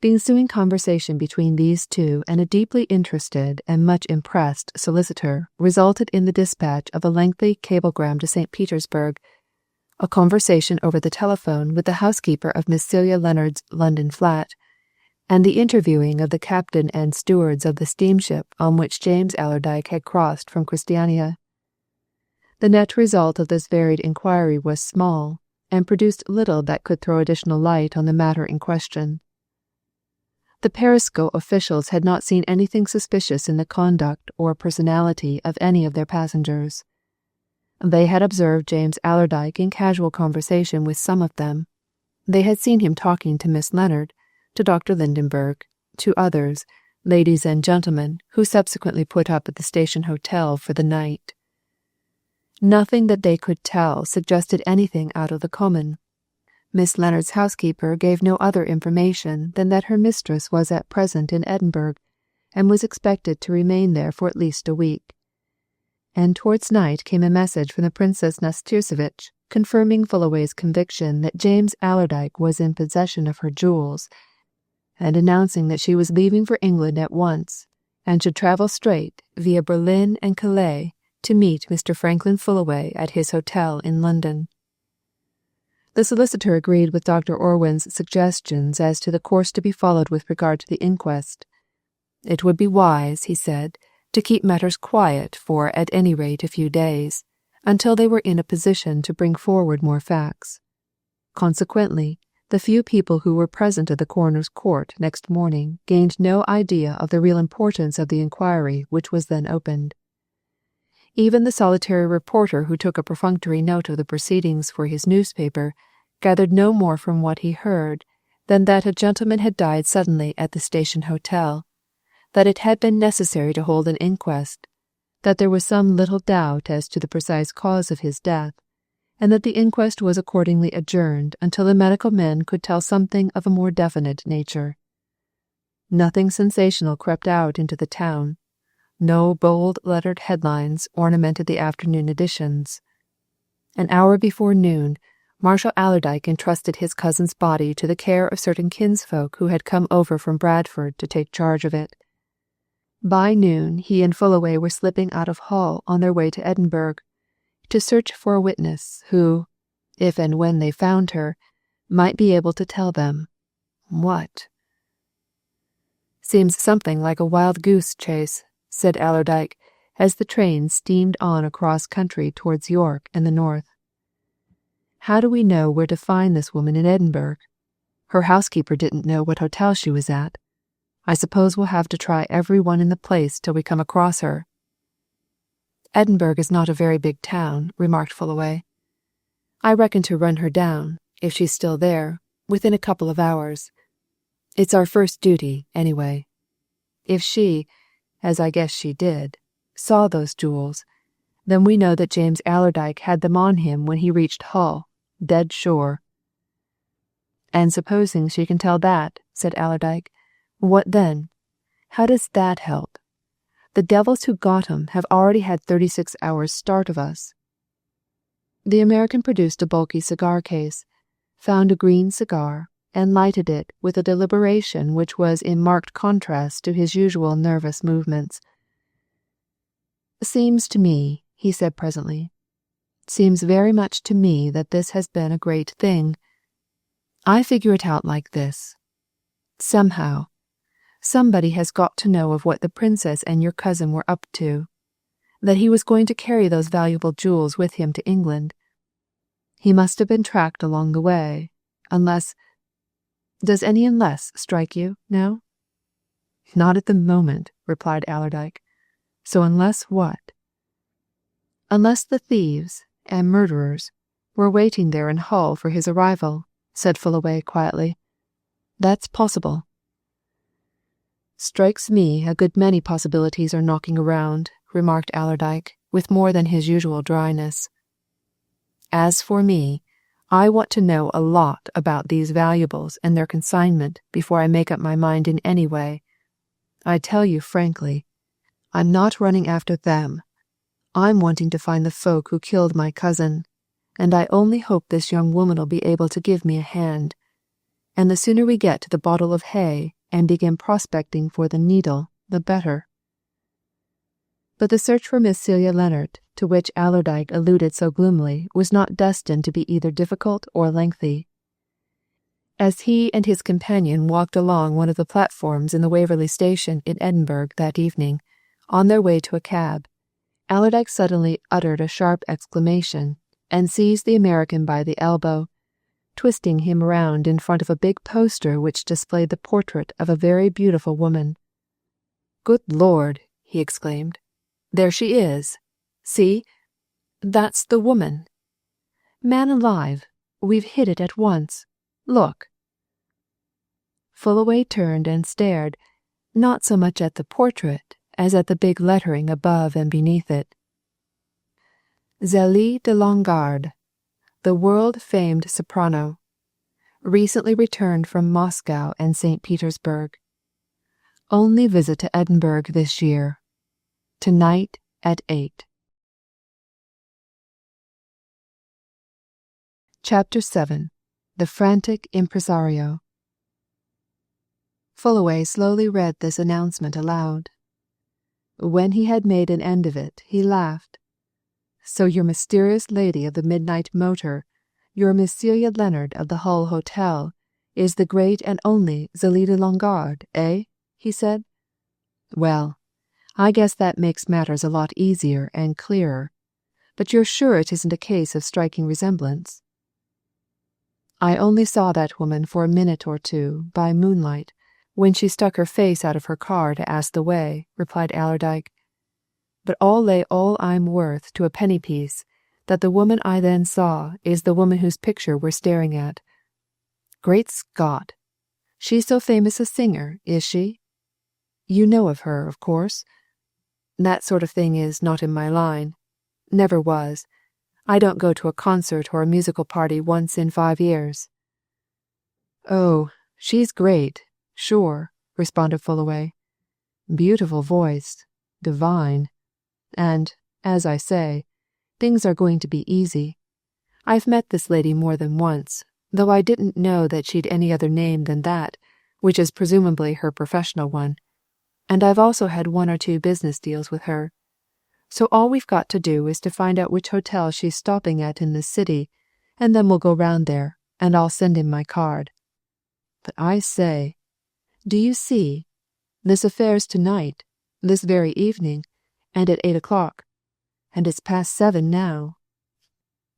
[SPEAKER 1] The ensuing conversation between these two and a deeply interested and much impressed solicitor resulted in the dispatch of a lengthy cablegram to St. Petersburg, a conversation over the telephone with the housekeeper of Miss Celia Leonard's London flat, and the interviewing of the captain and stewards of the steamship on which James Allerdyke had crossed from Christiania. The net result of this varied inquiry was small, and produced little that could throw additional light on the matter in question. The Perisco officials had not seen anything suspicious in the conduct or personality of any of their passengers. They had observed James Allerdyke in casual conversation with some of them. They had seen him talking to Miss Leonard, to Dr. Lindenberg, to others, ladies and gentlemen, who subsequently put up at the station hotel for the night. Nothing that they could tell suggested anything out of the common. Miss Leonard's housekeeper gave no other information than that her mistress was at present in Edinburgh, and was expected to remain there for at least a week. And towards night came a message from the Princess Nastirsevitch, confirming Fullaway's conviction that James Allerdyke was in possession of her jewels, and announcing that she was leaving for England at once, and should travel straight via Berlin and Calais to meet Mr. Franklin Fullaway at his hotel in London. The solicitor agreed with Dr. Orwin's suggestions as to the course to be followed with regard to the inquest. It would be wise, he said, to keep matters quiet for at any rate a few days, until they were in a position to bring forward more facts. Consequently, the few people who were present at the coroner's court next morning gained no idea of the real importance of the inquiry which was then opened. Even the solitary reporter who took a perfunctory note of the proceedings for his newspaper gathered no more from what he heard than that a gentleman had died suddenly at the station hotel, that it had been necessary to hold an inquest, that there was some little doubt as to the precise cause of his death, and that the inquest was accordingly adjourned until the medical men could tell something of a more definite nature. Nothing sensational crept out into the town. No bold-lettered headlines ornamented the afternoon editions. An hour before noon, Marshal Allerdyke entrusted his cousin's body to the care of certain kinsfolk who had come over from Bradford to take charge of it. By noon he and Fullaway were slipping out of Hull on their way to Edinburgh, to search for a witness who, if and when they found her, might be able to tell them what. Seems something like a wild goose chase, said Allerdyke, as the train steamed on across country towards York and the north. How do we know where to find this woman in Edinburgh? Her housekeeper didn't know what hotel she was at. I suppose we'll have to try every one in the place till we come across her. Edinburgh is not a very big town, remarked Fullaway. I reckon to run her down, if she's still there, within a couple of hours. It's our first duty, anyway. If she, as I guess she did, saw those jewels, then we know that James Allerdyke had them on him when he reached Hull, dead sure. And supposing she can tell that, said Allerdyke, what then? How does that help? The devils who got 'em have already had 36 hours' start of us. The American produced a bulky cigar case, found a green cigar, and lighted it with a deliberation which was in marked contrast to his usual nervous movements. Seems to me, he said presently, seems very much to me that this has been a great thing. I figure it out like this. Somehow, somebody has got to know of what the princess and your cousin were up to, that he was going to carry those valuable jewels with him to England. He must have been tracked along the way, unless... Does any unless strike you, now? Not at the moment, replied Allerdyke. So unless what? Unless the thieves and murderers We're waiting there in Hull for his arrival," said Fullaway quietly. "That's possible." "Strikes me a good many possibilities are knocking around," remarked Allerdyke, with more than his usual dryness. "As for me, I want to know a lot about these valuables and their consignment before I make up my mind in any way. I tell you frankly, I'm not running after them. I'm wanting to find the folk who killed my cousin, and I only hope this young woman'll be able to give me a hand. And the sooner we get to the bottle of hay and begin prospecting for the needle, the better." But the search for Miss Celia Leonard, to which Allerdyke alluded so gloomily, was not destined to be either difficult or lengthy. As he and his companion walked along one of the platforms in the Waverley Station in Edinburgh that evening, on their way to a cab, Allerdyke suddenly uttered a sharp exclamation and seized the American by the elbow, twisting him round in front of a big poster which displayed the portrait of a very beautiful woman. "Good Lord!" he exclaimed. "There she is! See? That's the woman! Man alive, we've hit it at once! Look!" Fullaway turned and stared, not so much at the portrait as at the big lettering above and beneath it. Zélie de Longarde, the world-famed soprano, recently returned from Moscow and St. Petersburg. Only visit to Edinburgh this year. Tonight at 8. Chapter 7. The Frantic Impresario. Fullaway slowly read this announcement aloud. When he had made an end of it, he laughed. "So your mysterious lady of the midnight motor, your Miss Celia Leonard of the Hull Hotel, is the great and only Zélie de Longarde, eh?" he said. "Well, I guess that makes matters a lot easier and clearer. But you're sure it isn't a case of striking resemblance?" "I only saw that woman for a minute or two, by moonlight, when she stuck her face out of her car to ask the way," replied Allerdyke. "But I'll lay all I'm worth to a penny piece that the woman I then saw is the woman whose picture we're staring at. Great Scott! She's so famous a singer, is she? You know of her, of course? That sort of thing is not in my line. Never was. I don't go to a concert or a musical party once in 5 years." "Oh, she's great, sure," responded Fullaway. "Beautiful voice. Divine. And, as I say, things are going to be easy. I've met this lady more than once, though I didn't know that she'd any other name than that, which is presumably her professional one. And I've also had 1 or 2 business deals with her. So all we've got to do is to find out which hotel she's stopping at in this city, and then we'll go round there, and I'll send in my card. But I say, do you see? This affair's tonight, this very evening, and at 8 o'clock, and it's past 7 now.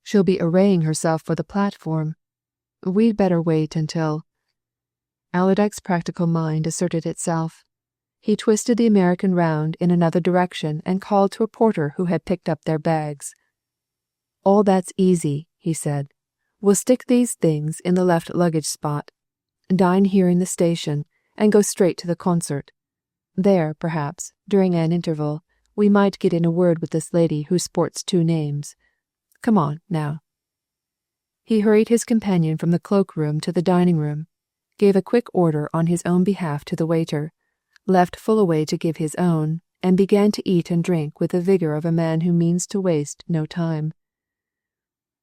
[SPEAKER 1] She'll be arraying herself for the platform. We'd better wait until—" Allerdyke's practical mind asserted itself. He twisted the American round in another direction and called to a porter who had picked up their bags. "All that's easy," he said. "We'll stick these things in the left luggage spot, dine here in the station, and go straight to the concert. There, perhaps, during an interval, we might get in a word with this lady who sports 2 names. Come on, now." He hurried his companion from the cloakroom to the dining room, gave a quick order on his own behalf to the waiter, left Fullaway to give his own, and began to eat and drink with the vigour of a man who means to waste no time.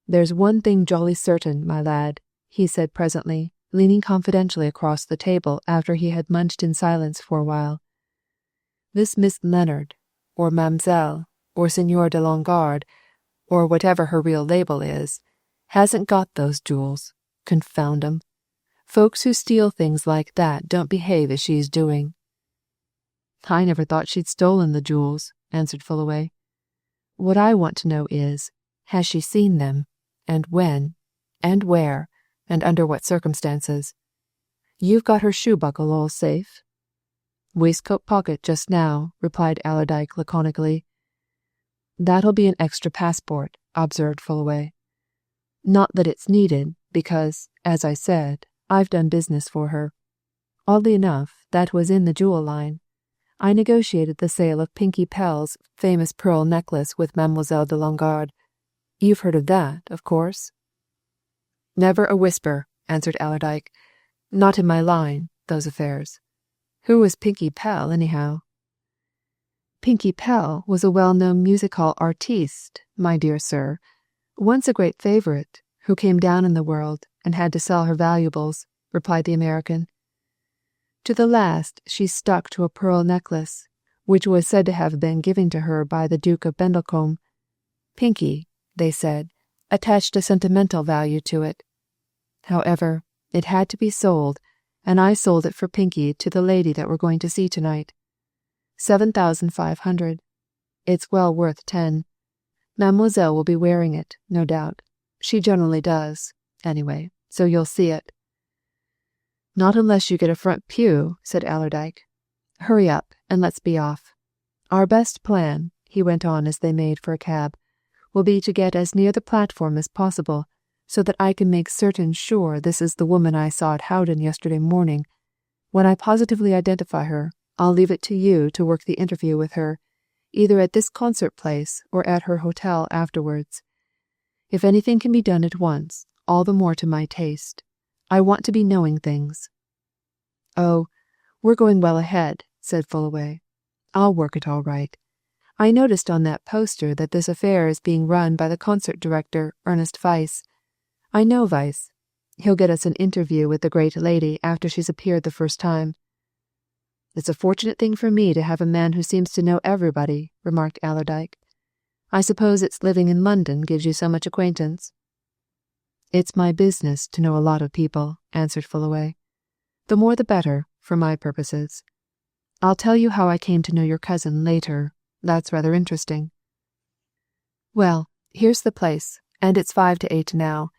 [SPEAKER 1] "There's one thing jolly certain, my lad," he said presently, leaning confidentially across the table after he had munched in silence for a while. "This Miss Leonard, or Mademoiselle, or Signor de Longarde, or whatever her real label is, hasn't got those jewels, confound 'em. Folks who steal things like that don't behave as she's doing." "I never thought she'd stolen the jewels," answered Fullaway. "What I want to know is, has she seen them, and when, and where, and under what circumstances? You've got her shoe buckle all safe?" "Waistcoat pocket just now," replied Allerdyke laconically. "That'll be an extra passport," observed Fullaway. Not that it's needed, because, as I said, I've done business for her. Oddly enough, that was in the jewel line. I negotiated the sale of Pinky Pell's famous pearl necklace with Mademoiselle de Longarde. You've heard of that, of course?" "Never a whisper," answered Allerdyke. "Not in my line, those affairs. Who was Pinky Pell, anyhow?" "Pinky Pell was a well-known music hall artiste, my dear sir, once a great favourite, who came down in the world and had to sell her valuables," replied the American. "To the last she stuck to a pearl necklace, which was said to have been given to her by the Duke of Bendlecombe. Pinky, they said, attached a sentimental value to it. However, it had to be sold, and I sold it for Pinky to the lady that we're going to see tonight. 7,500. It's well worth 10. Mademoiselle will be wearing it, no doubt. She generally does, anyway, so you'll see it." "Not unless you get a front pew," said Allerdyke. "Hurry up, and let's be off. Our best plan," he went on as they made for a cab, "will be to get as near the platform as possible, so that I can make sure this is the woman I saw at Howden yesterday morning. When I positively identify her, I'll leave it to you to work the interview with her, either at this concert place or at her hotel afterwards. If anything can be done at once, all the more to my taste. I want to be knowing things." "Oh, we're going well ahead," said Fullaway. "I'll work it all right. I noticed on that poster that this affair is being run by the concert director, Ernest Weiss. I know Weiss. He'll get us an interview with the great lady after she's appeared the first time." "It's a fortunate thing for me to have a man who seems to know everybody," remarked Allerdyke. "I suppose it's living in London gives you so much acquaintance?" "It's my business to know a lot of people," answered Fullaway. "The more the better, for my purposes. I'll tell you how I came to know your cousin later. That's rather interesting." "Well, here's the place, and it's 5 to 8 now.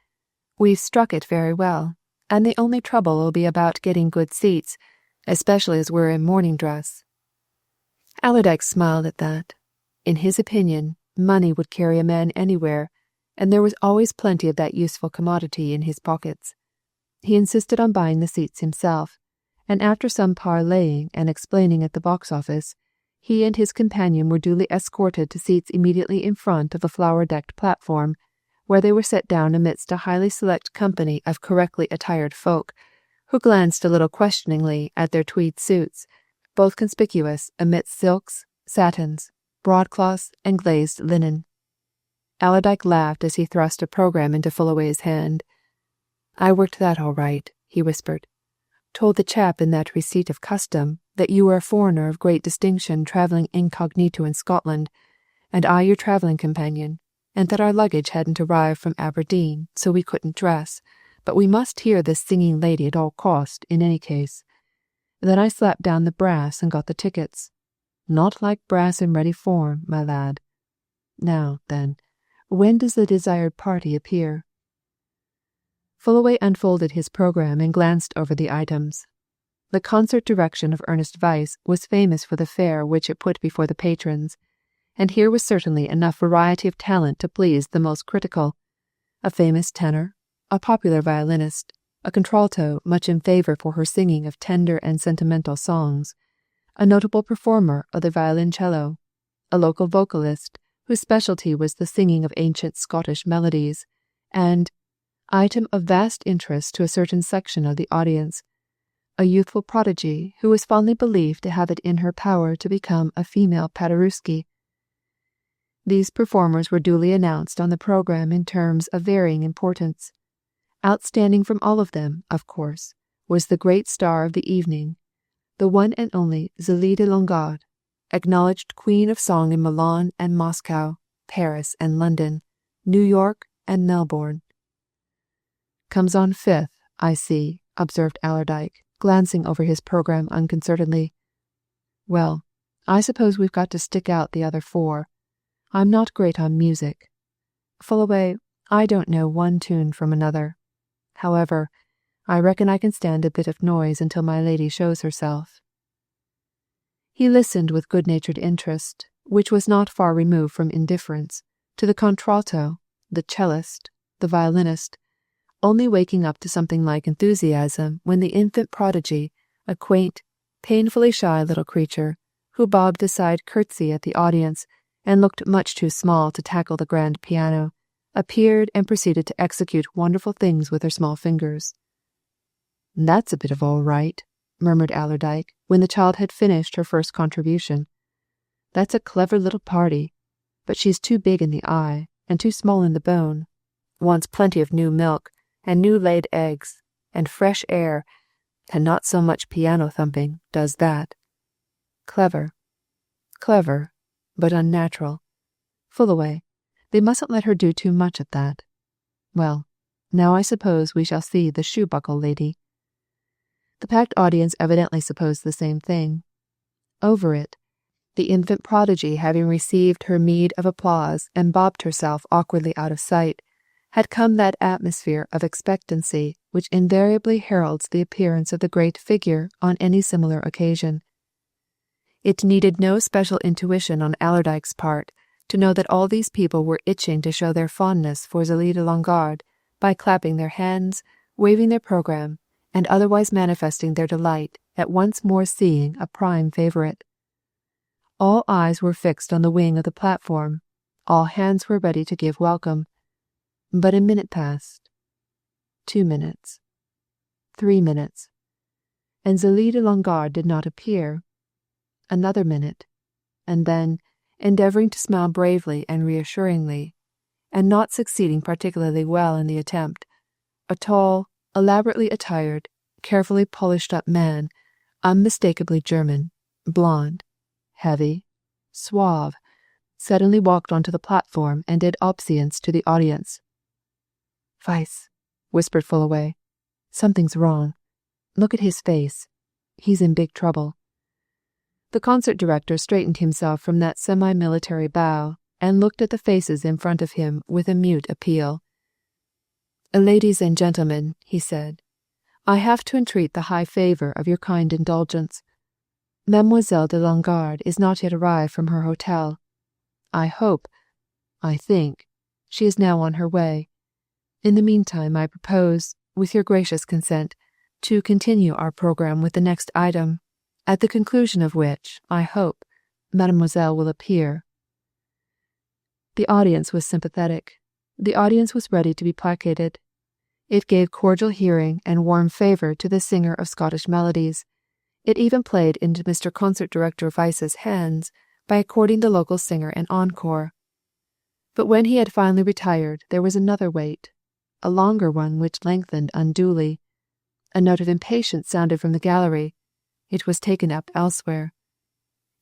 [SPEAKER 1] We've struck it very well, and the only trouble will be about getting good seats, especially as we're in morning dress." Allerdyke smiled at that. In his opinion, money would carry a man anywhere, and there was always plenty of that useful commodity in his pockets. He insisted on buying the seats himself, and after some parleying and explaining at the box office, he and his companion were duly escorted to seats immediately in front of a flower-decked platform, where they were set down amidst a highly select company of correctly attired folk, who glanced a little questioningly at their tweed suits, both conspicuous amidst silks, satins, broadcloths, and glazed linen. Allerdyke laughed as he thrust a programme into Fullaway's hand. "I worked that all right," he whispered. "Told the chap in that receipt of custom that you were a foreigner of great distinction travelling incognito in Scotland, and I your travelling companion, and that our luggage hadn't arrived from Aberdeen, so we couldn't dress, but we must hear this singing lady at all cost, in any case. Then I slapped down the brass and got the tickets. Not like brass in ready form, my lad. Now, then, when does the desired party appear?" Fullaway unfolded his programme and glanced over the items. The concert direction of Ernest Weiss was famous for the fare which it put before the patrons, and here was certainly enough variety of talent to please the most critical. A famous tenor, a popular violinist, a contralto much in favour for her singing of tender and sentimental songs, a notable performer of the violoncello, a local vocalist whose specialty was the singing of ancient Scottish melodies, and, item of vast interest to a certain section of the audience, a youthful prodigy who was fondly believed to have it in her power to become a female Paderewski. These performers were duly announced on the programme in terms of varying importance. Outstanding from all of them, of course, was the great star of the evening, the one and only Zélie de Longarde, acknowledged queen of song in Milan and Moscow, Paris and London, New York and Melbourne. "Comes on 5th, I see," observed Allerdyke, glancing over his programme unconcernedly. "Well, I suppose we've got to stick out the other 4. I'm not great on music. Fullaway, I don't know one tune from another. However, I reckon I can stand a bit of noise until my lady shows herself." He listened with good-natured interest, which was not far removed from indifference, to the contralto, the cellist, the violinist, only waking up to something like enthusiasm when the infant prodigy, a quaint, painfully shy little creature, who bobbed a side curtsy at the audience and looked much too small to tackle the grand piano, appeared and proceeded to execute wonderful things with her small fingers. "That's a bit of all right," murmured Allerdyke, when the child had finished her first contribution. "That's a clever little party, but she's too big in the eye, and too small in the bone. Wants plenty of new milk, and new laid eggs, and fresh air, and not so much piano thumping does that. Clever, but unnatural. Fullaway, they mustn't let her do too much at that. Well, now I suppose we shall see the shoe-buckle lady." The packed audience evidently supposed the same thing. Over it, the infant prodigy, having received her meed of applause and bobbed herself awkwardly out of sight, had come that atmosphere of expectancy which invariably heralds the appearance of the great figure on any similar occasion. It needed no special intuition on Allerdyke's part to know that all these people were itching to show their fondness for Zélie de Longarde by clapping their hands, waving their programme, and otherwise manifesting their delight at once more seeing a prime favourite. All eyes were fixed on the wing of the platform, all hands were ready to give welcome. But a minute passed, 2 minutes, 3 minutes, and Zélie de Longarde did not appear. Another minute, and then, endeavouring to smile bravely and reassuringly, and not succeeding particularly well in the attempt, a tall, elaborately attired, carefully polished-up man, unmistakably German, blond, heavy, suave, suddenly walked onto the platform and did obeisance to the audience. "Weiss," whispered Fullaway, "something's wrong. Look at his face. He's in big trouble." The concert director straightened himself from that semi-military bow and looked at the faces in front of him with a mute appeal. "Ladies and gentlemen," he said, "I have to entreat the high favour of your kind indulgence. Mademoiselle de Longarde is not yet arrived from her hotel. I think, she is now on her way. In the meantime I propose, with your gracious consent, to continue our programme with the next item, at the conclusion of which, I hope, Mademoiselle will appear." The audience was sympathetic. The audience was ready to be placated. It gave cordial hearing and warm favour to the singer of Scottish melodies. It even played into Mr. Concert Director Weiss's hands by according the local singer an encore. But when he had finally retired, there was another wait, a longer one which lengthened unduly. A note of impatience sounded from the gallery. It was taken up elsewhere.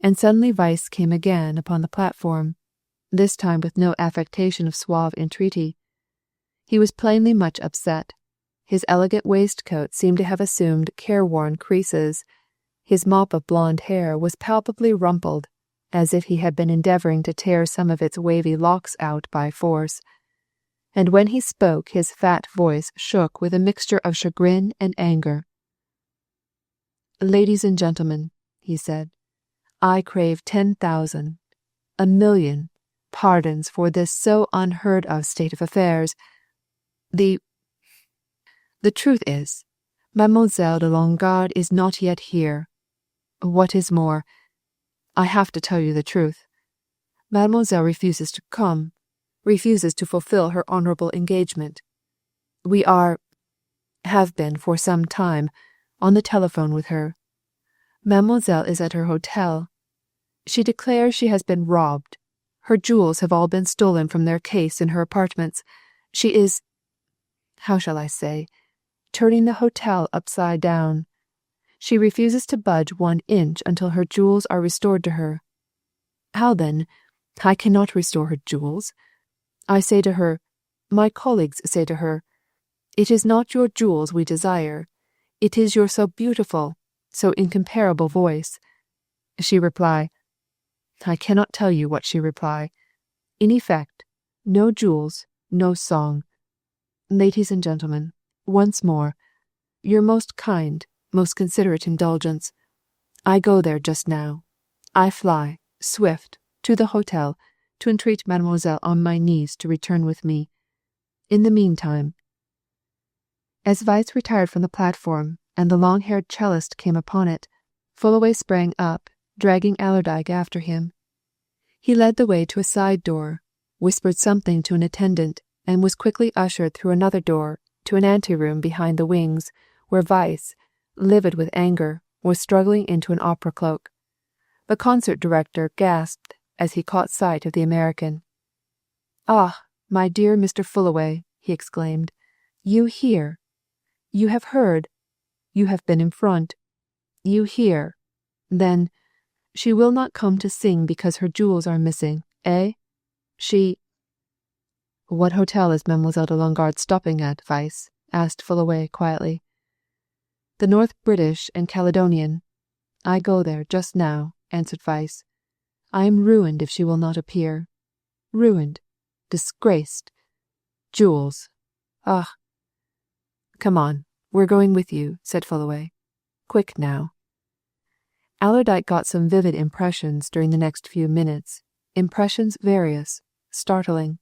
[SPEAKER 1] And suddenly Weiss came again upon the platform, this time with no affectation of suave entreaty. He was plainly much upset. His elegant waistcoat seemed to have assumed careworn creases. His mop of blonde hair was palpably rumpled, as if he had been endeavouring to tear some of its wavy locks out by force. And when he spoke his fat voice shook with a mixture of chagrin and anger. "Ladies and gentlemen," he said, "I crave 10,000, 1,000,000, pardons for this so unheard of state of affairs. The truth is, Mademoiselle de Longarde is not yet here. What is more, I have to tell you the truth. Mademoiselle refuses to come, refuses to fulfill her honourable engagement. We have been for some time, on the telephone with her. Mademoiselle is at her hotel. She declares she has been robbed. Her jewels have all been stolen from their case in her apartments. She is, how shall I say, turning the hotel upside down. She refuses to budge 1 inch until her jewels are restored to her. How then? I cannot restore her jewels. I say to her, my colleagues say to her, it is not your jewels we desire. It is your so beautiful, so incomparable voice. She reply, I cannot tell you what she reply. In effect, no jewels, no song. Ladies and gentlemen, once more, your most kind, most considerate indulgence. I go there just now. I fly, swift, to the hotel, to entreat Mademoiselle on my knees to return with me. In the meantime. As Weiss retired from the platform and the long-haired cellist came upon it, Fullaway sprang up, dragging Allerdyke after him. He led the way to a side door, whispered something to an attendant, and was quickly ushered through another door to an anteroom behind the wings, where Weiss, livid with anger, was struggling into an opera cloak. The concert director gasped as he caught sight of the American. "Ah, my dear Mr. Fullaway," he exclaimed, "you here? You have heard? You have been in front? You hear? Then, she will not come to sing because her jewels are missing, eh? She—" "What hotel is Mademoiselle de Longarde stopping at, Weiss?" asked Fullaway quietly. "The North British and Caledonian. I go there just now," answered Weiss. "I am ruined if she will not appear. Ruined. Disgraced. Jewels. Ah!" "Come on, we're going with you," said Fullaway. "Quick now." Allerdyke got some vivid impressions during the next few minutes, impressions various, startling.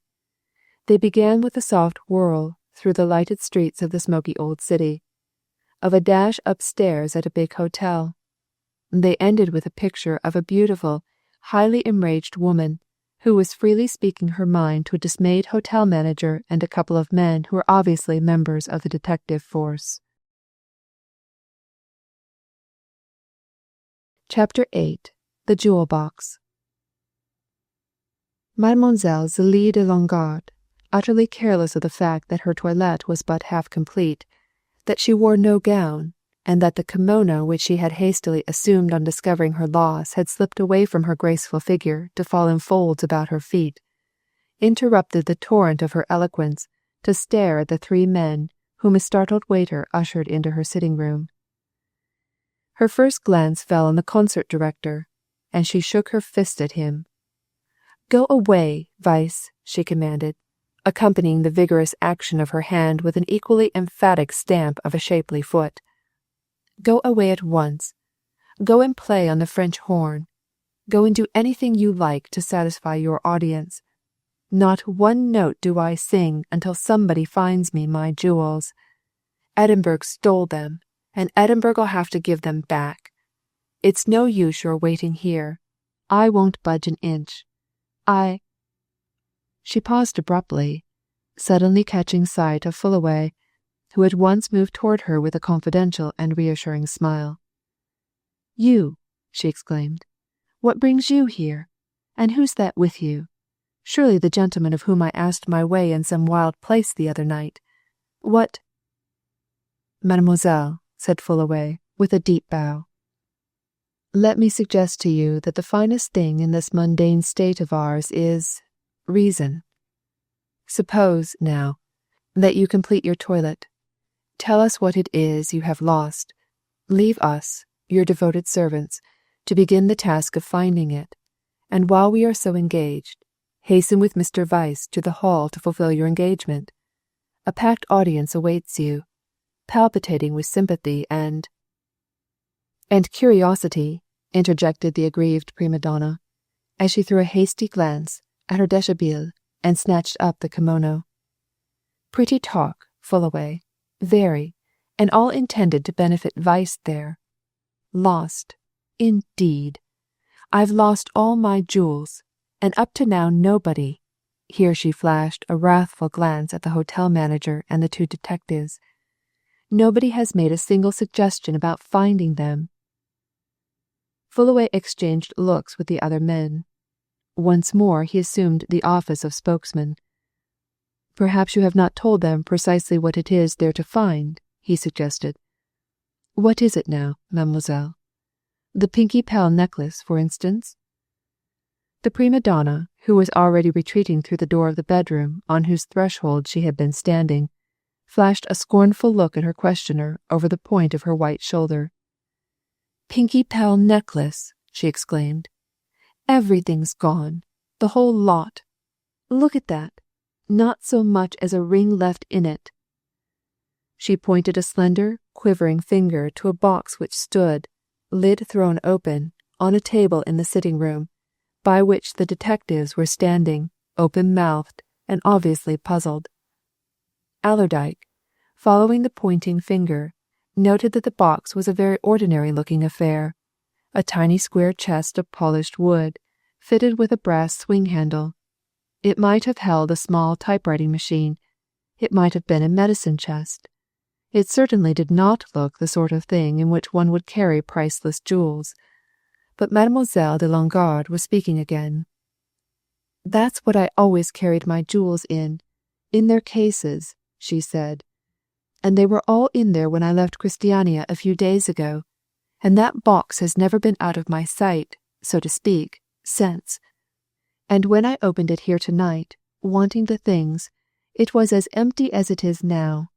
[SPEAKER 1] They began with a soft whirl through the lighted streets of the smoky old city, of a dash upstairs at a big hotel. They ended with a picture of a beautiful, highly enraged woman who was freely speaking her mind to a dismayed hotel manager and a couple of men who were obviously members of the detective force. Chapter 8. The Jewel Box. Mademoiselle Zélie de Longarde, utterly careless of the fact that her toilette was but half complete, that she wore no gown, and that the kimono which she had hastily assumed on discovering her loss had slipped away from her graceful figure to fall in folds about her feet, interrupted the torrent of her eloquence to stare at the three men whom a startled waiter ushered into her sitting-room. Her first glance fell on the concert director, and she shook her fist at him. "Go away, Weiss," she commanded, accompanying the vigorous action of her hand with an equally emphatic stamp of a shapely foot. "Go away at once. Go and play on the French horn. Go and do anything you like to satisfy your audience. Not one note do I sing until somebody finds me my jewels. Edinburgh stole them, and Edinburgh'll have to give them back. It's no use your waiting here. I won't budge an inch. She paused abruptly, suddenly catching sight of Fullaway, who at once moved toward her with a confidential and reassuring smile. "You," she exclaimed. "What brings you here? And who's that with you? Surely the gentleman of whom I asked my way in some wild place the other night. What—" "Mademoiselle," said Fullaway, with a deep bow, "let me suggest to you that the finest thing in this mundane state of ours is reason. Suppose, now, that you complete your toilet. Tell us what it is you have lost. Leave us, your devoted servants, to begin the task of finding it, and while we are so engaged, hasten with Mr. Weiss to the hall to fulfill your engagement. A packed audience awaits you, palpitating with sympathy and curiosity," interjected the aggrieved prima donna, as she threw a hasty glance at her deshabille and snatched up the kimono. "Pretty talk, Fullaway, very, and all intended to benefit Weiss there. Lost, indeed. I've lost all my jewels, and up to now nobody," here she flashed a wrathful glance at the hotel manager and the two detectives, "nobody has made a single suggestion about finding them." Fullaway exchanged looks with the other men. Once more he assumed the office of spokesman. "Perhaps you have not told them precisely what it is they're to find," he suggested. "What is it now, mademoiselle? The pinky pearl necklace, for instance?" The prima donna, who was already retreating through the door of the bedroom on whose threshold she had been standing, flashed a scornful look at her questioner over the point of her white shoulder. "Pinky pearl necklace!" she exclaimed. "Everything's gone, the whole lot. Look at that. Not so much as a ring left in it." She pointed a slender, quivering finger to a box which stood, lid thrown open, on a table in the sitting-room, by which the detectives were standing, open-mouthed and obviously puzzled. Allerdyke, following the pointing finger, noted that the box was a very ordinary-looking affair, a tiny square chest of polished wood, fitted with a brass swing handle. It might have held a small typewriting machine. It might have been a medicine chest. It certainly did not look the sort of thing in which one would carry priceless jewels. But Mademoiselle de Longarde was speaking again. "That's what I always carried my jewels in their cases," she said. "And they were all in there when I left Christiania a few days ago, and that box has never been out of my sight, so to speak, since. And when I opened it here tonight, wanting the things, it was as empty as it is now.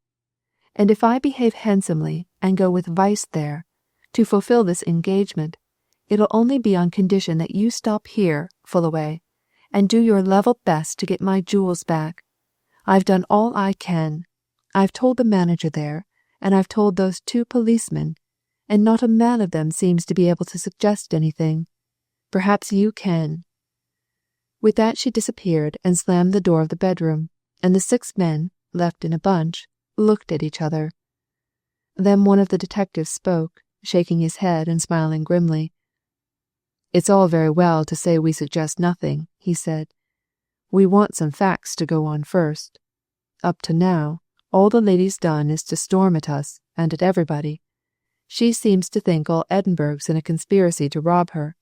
[SPEAKER 1] And if I behave handsomely and go with Weiss there, to fulfill this engagement, it'll only be on condition that you stop here, Fullaway, and do your level best to get my jewels back. I've done all I can. I've told the manager there, and I've told those 2 policemen, and not a man of them seems to be able to suggest anything. Perhaps you can." With that she disappeared and slammed the door of the bedroom, and the 6 men, left in a bunch, looked at each other. Then one of the detectives spoke, shaking his head and smiling grimly. "It's all very well to say we suggest nothing," he said. "We want some facts to go on first. Up to now, all the lady's done is to storm at us and at everybody. She seems to think all Edinburgh's in a conspiracy to rob her.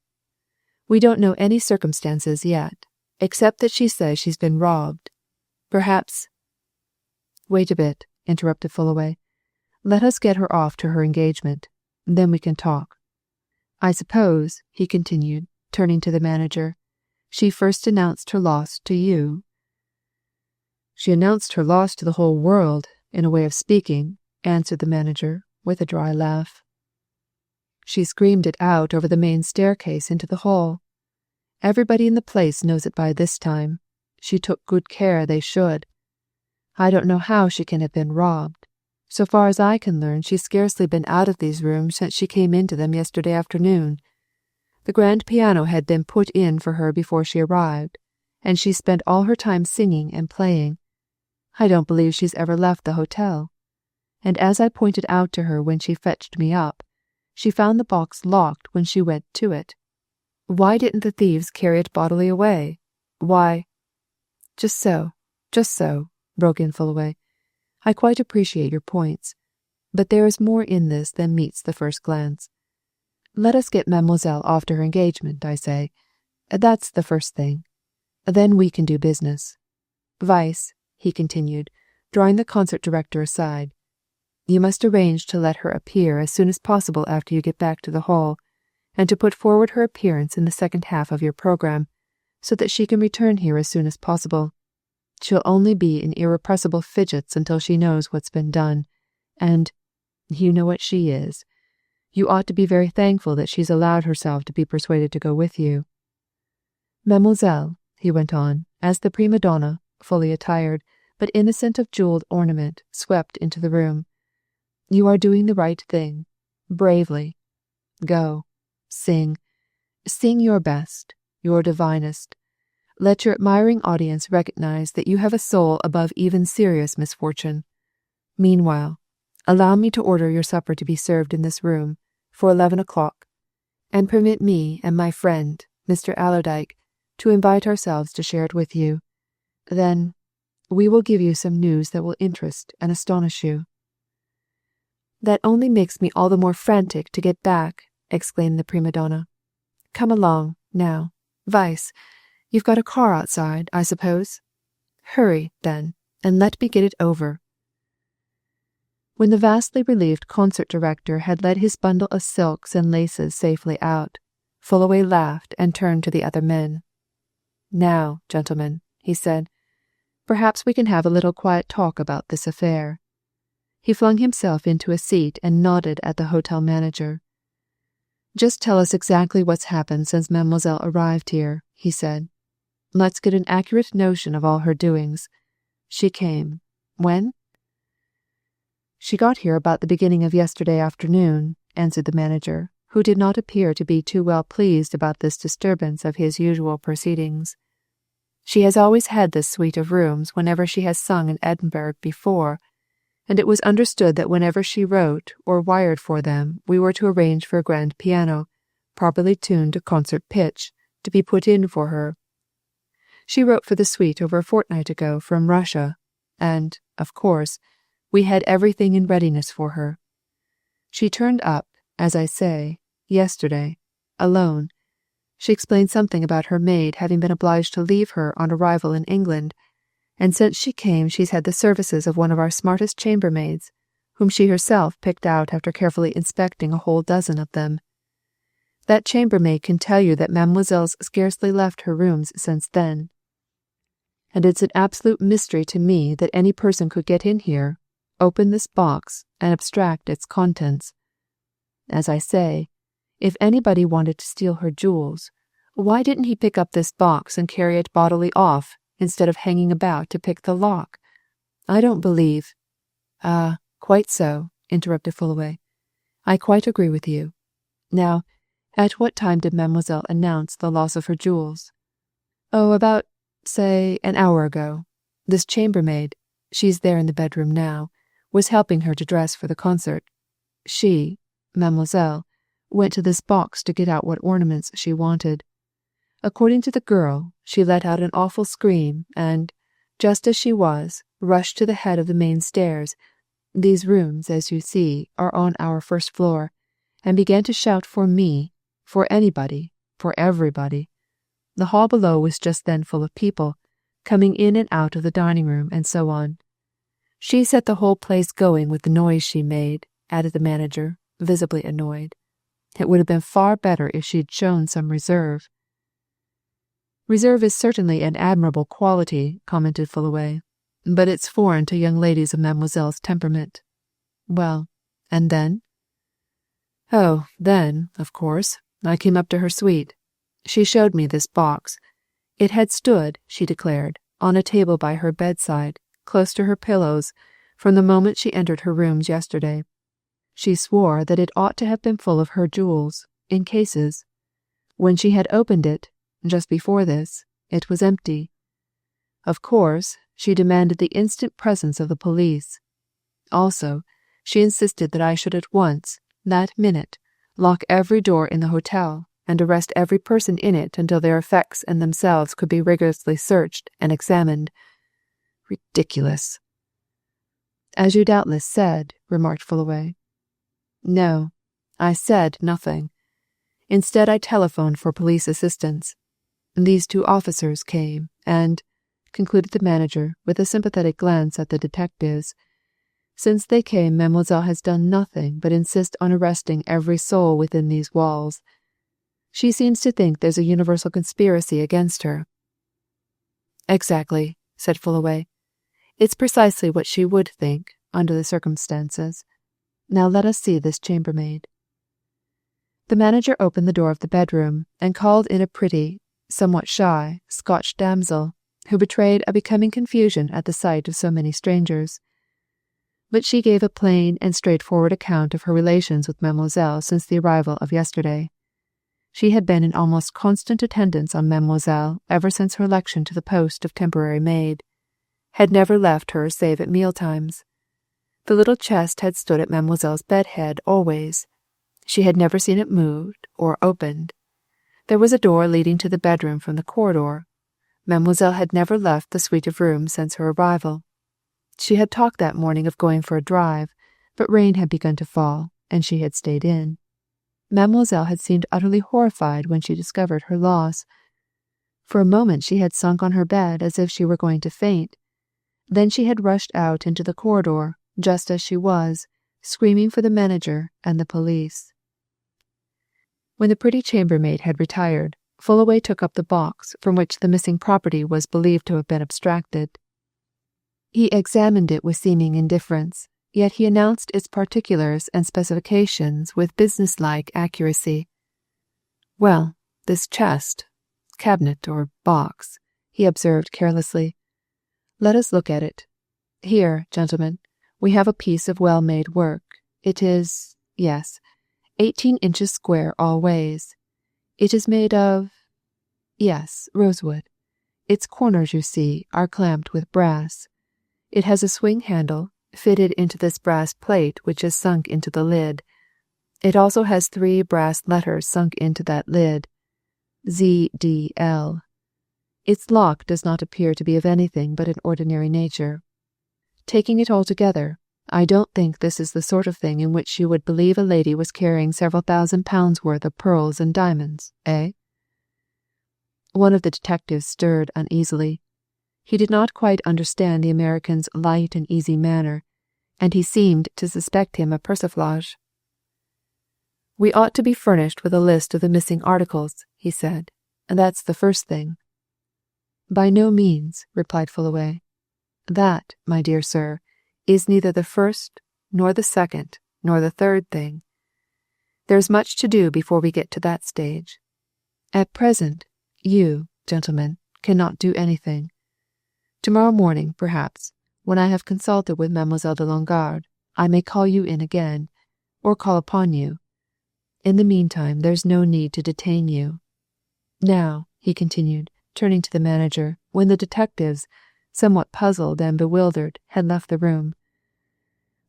[SPEAKER 1] We don't know any circumstances yet, except that she says she's been robbed. Perhaps—" "Wait a bit," interrupted Fullaway. "Let us get her off to her engagement. Then we can talk. I suppose," he continued, turning to the manager, "she first announced her loss to you?" "She announced her loss to the whole world, in a way of speaking," answered the manager, with a dry laugh. "She screamed it out over the main staircase into the hall. Everybody in the place knows it by this time. She took good care they should. I don't know how she can have been robbed. So far as I can learn, she's scarcely been out of these rooms since she came into them yesterday afternoon. The grand piano had been put in for her before she arrived, and she spent all her time singing and playing. I don't believe she's ever left the hotel. And as I pointed out to her when she fetched me up, she found the box locked when she went to it. Why didn't the thieves carry it bodily away? Why—" Just so, broke in Fullaway. "I quite appreciate your points, but there is more in this than meets the first glance. Let us get Mademoiselle off to her engagement, I say. That's the first thing. Then we can do business. Weiss," he continued, drawing the concert director aside, "you must arrange to let her appear as soon as possible after you get back to the hall, and to put forward her appearance in the second half of your program, so that she can return here as soon as possible. She'll only be in irrepressible fidgets until she knows what's been done, and you know what she is. You ought to be very thankful that she's allowed herself to be persuaded to go with you. Mademoiselle," he went on, as the prima donna, fully attired, but innocent of jewelled ornament, swept into the room, "you are doing the right thing, bravely. Go, sing your best, your divinest. Let your admiring audience recognize that you have a soul above even serious misfortune. Meanwhile, allow me to order your supper to be served in this room for 11 o'clock, and permit me and my friend, Mr. Allerdyke, to invite ourselves to share it with you. Then we will give you some news that will interest and astonish you." "That only makes me all the more frantic to get back," exclaimed the prima donna. "Come along, now, Weiss. You've got a car outside, I suppose? Hurry, then, and let me get it over." When the vastly relieved concert director had led his bundle of silks and laces safely out, Fullaway laughed and turned to the other men. "Now, gentlemen," he said, "perhaps we can have a little quiet talk about this affair." He flung himself into a seat and nodded at the hotel manager. "Just tell us exactly what's happened since Mademoiselle arrived here," he said. "Let's get an accurate notion of all her doings. She came. When?" "She got here about the beginning of yesterday afternoon," answered the manager, who did not appear to be too well pleased about this disturbance of his usual proceedings. She has always had this suite of rooms whenever she has sung in Edinburgh before, and it was understood that whenever she wrote or wired for them, we were to arrange for a grand piano, properly tuned to concert pitch, to be put in for her. She wrote for the suite over a fortnight ago from Russia, and, of course, we had everything in readiness for her. She turned up, as I say, yesterday, alone. She explained something about her maid having been obliged to leave her on arrival in England, and since she came she's had the services of one of our smartest chambermaids, whom she herself picked out after carefully inspecting a whole dozen of them. That chambermaid can tell you that Mademoiselle's scarcely left her rooms since then. And it's an absolute mystery to me that any person could get in here, open this box, and abstract its contents. As I say, if anybody wanted to steal her jewels, why didn't he pick up this box and carry it bodily off, instead of hanging about to pick the lock? I don't believe— quite so, interrupted Fullaway. I quite agree with you. Now, at what time did Mademoiselle announce the loss of her jewels? Oh, about, say, an hour ago. This chambermaid, she's there in the bedroom now, was helping her to dress for the concert. She, Mademoiselle, went to this box to get out what ornaments she wanted. According to the girl, she let out an awful scream and, just as she was, rushed to the head of the main stairs. These rooms, as you see, are on our first floor, and began to shout for me, for anybody, for everybody. The hall below was just then full of people, coming in and out of the dining room and so on. She set the whole place going with the noise she made, added the manager, visibly annoyed. It would have been far better if she'd shown some reserve. Reserve is certainly an admirable quality, commented Fullaway, but it's foreign to young ladies of Mademoiselle's temperament. Well, and then? Oh, then, of course, I came up to her suite. She showed me this box. It had stood, she declared, on a table by her bedside, close to her pillows, from the moment she entered her rooms yesterday. She swore that it ought to have been full of her jewels, in cases. When she had opened it, just before this, it was empty. Of course, she demanded the instant presence of the police. Also, she insisted that I should at once, that minute, lock every door in the hotel, and arrest every person in it until their effects and themselves could be rigorously searched and examined. Ridiculous. As you doubtless said, remarked Fullaway. No, I said nothing. Instead, I telephoned for police assistance. These two officers came, and, concluded the manager with a sympathetic glance at the detectives, since they came, Mademoiselle has done nothing but insist on arresting every soul within these walls. She seems to think there's a universal conspiracy against her. Exactly, said Fullaway. It's precisely what she would think, under the circumstances. Now let us see this chambermaid. The manager opened the door of the bedroom and called in a pretty, somewhat shy, Scotch damsel, who betrayed a becoming confusion at the sight of so many strangers. But she gave a plain and straightforward account of her relations with Mademoiselle since the arrival of yesterday. She had been in almost constant attendance on Mademoiselle ever since her election to the post of temporary maid, had never left her save at mealtimes. The little chest had stood at Mademoiselle's bedhead always. She had never seen it moved or opened. There was a door leading to the bedroom from the corridor. Mademoiselle had never left the suite of rooms since her arrival. She had talked that morning of going for a drive, but rain had begun to fall, and she had stayed in. Mademoiselle had seemed utterly horrified when she discovered her loss. For a moment she had sunk on her bed as if she were going to faint. Then she had rushed out into the corridor, just as she was, screaming for the manager and the police. When the pretty chambermaid had retired, Fullaway took up the box from which the missing property was believed to have been abstracted. He examined it with seeming indifference, yet he announced its particulars and specifications with businesslike accuracy. Well, this chest, cabinet or box, he observed carelessly. Let us look at it. Here, gentlemen, we have a piece of well-made work. It is, yes, 18 inches square all ways. It is made of, yes, rosewood. Its corners, you see, are clamped with brass. It has a swing handle, fitted into this brass plate which is sunk into the lid. It also has 3 brass letters sunk into that lid. ZDL. Its lock does not appear to be of anything but an ordinary nature. Taking it all together, I don't think this is the sort of thing in which you would believe a lady was carrying several £1,000s worth of pearls and diamonds, eh?" One of the detectives stirred uneasily. He did not quite understand the American's light and easy manner, and he seemed to suspect him of persiflage. "We ought to be furnished with a list of the missing articles," he said. "That's the first thing." "By no means," replied Fullaway. "That, my dear sir, is neither the first, nor the second, nor the third thing. There's much to do before we get to that stage. At present, you, gentlemen, cannot do anything. Tomorrow morning, perhaps, when I have consulted with Mademoiselle de Longarde, I may call you in again, or call upon you. In the meantime, there's no need to detain you. Now," he continued, turning to the manager, when the detectives, somewhat puzzled and bewildered, had left the room,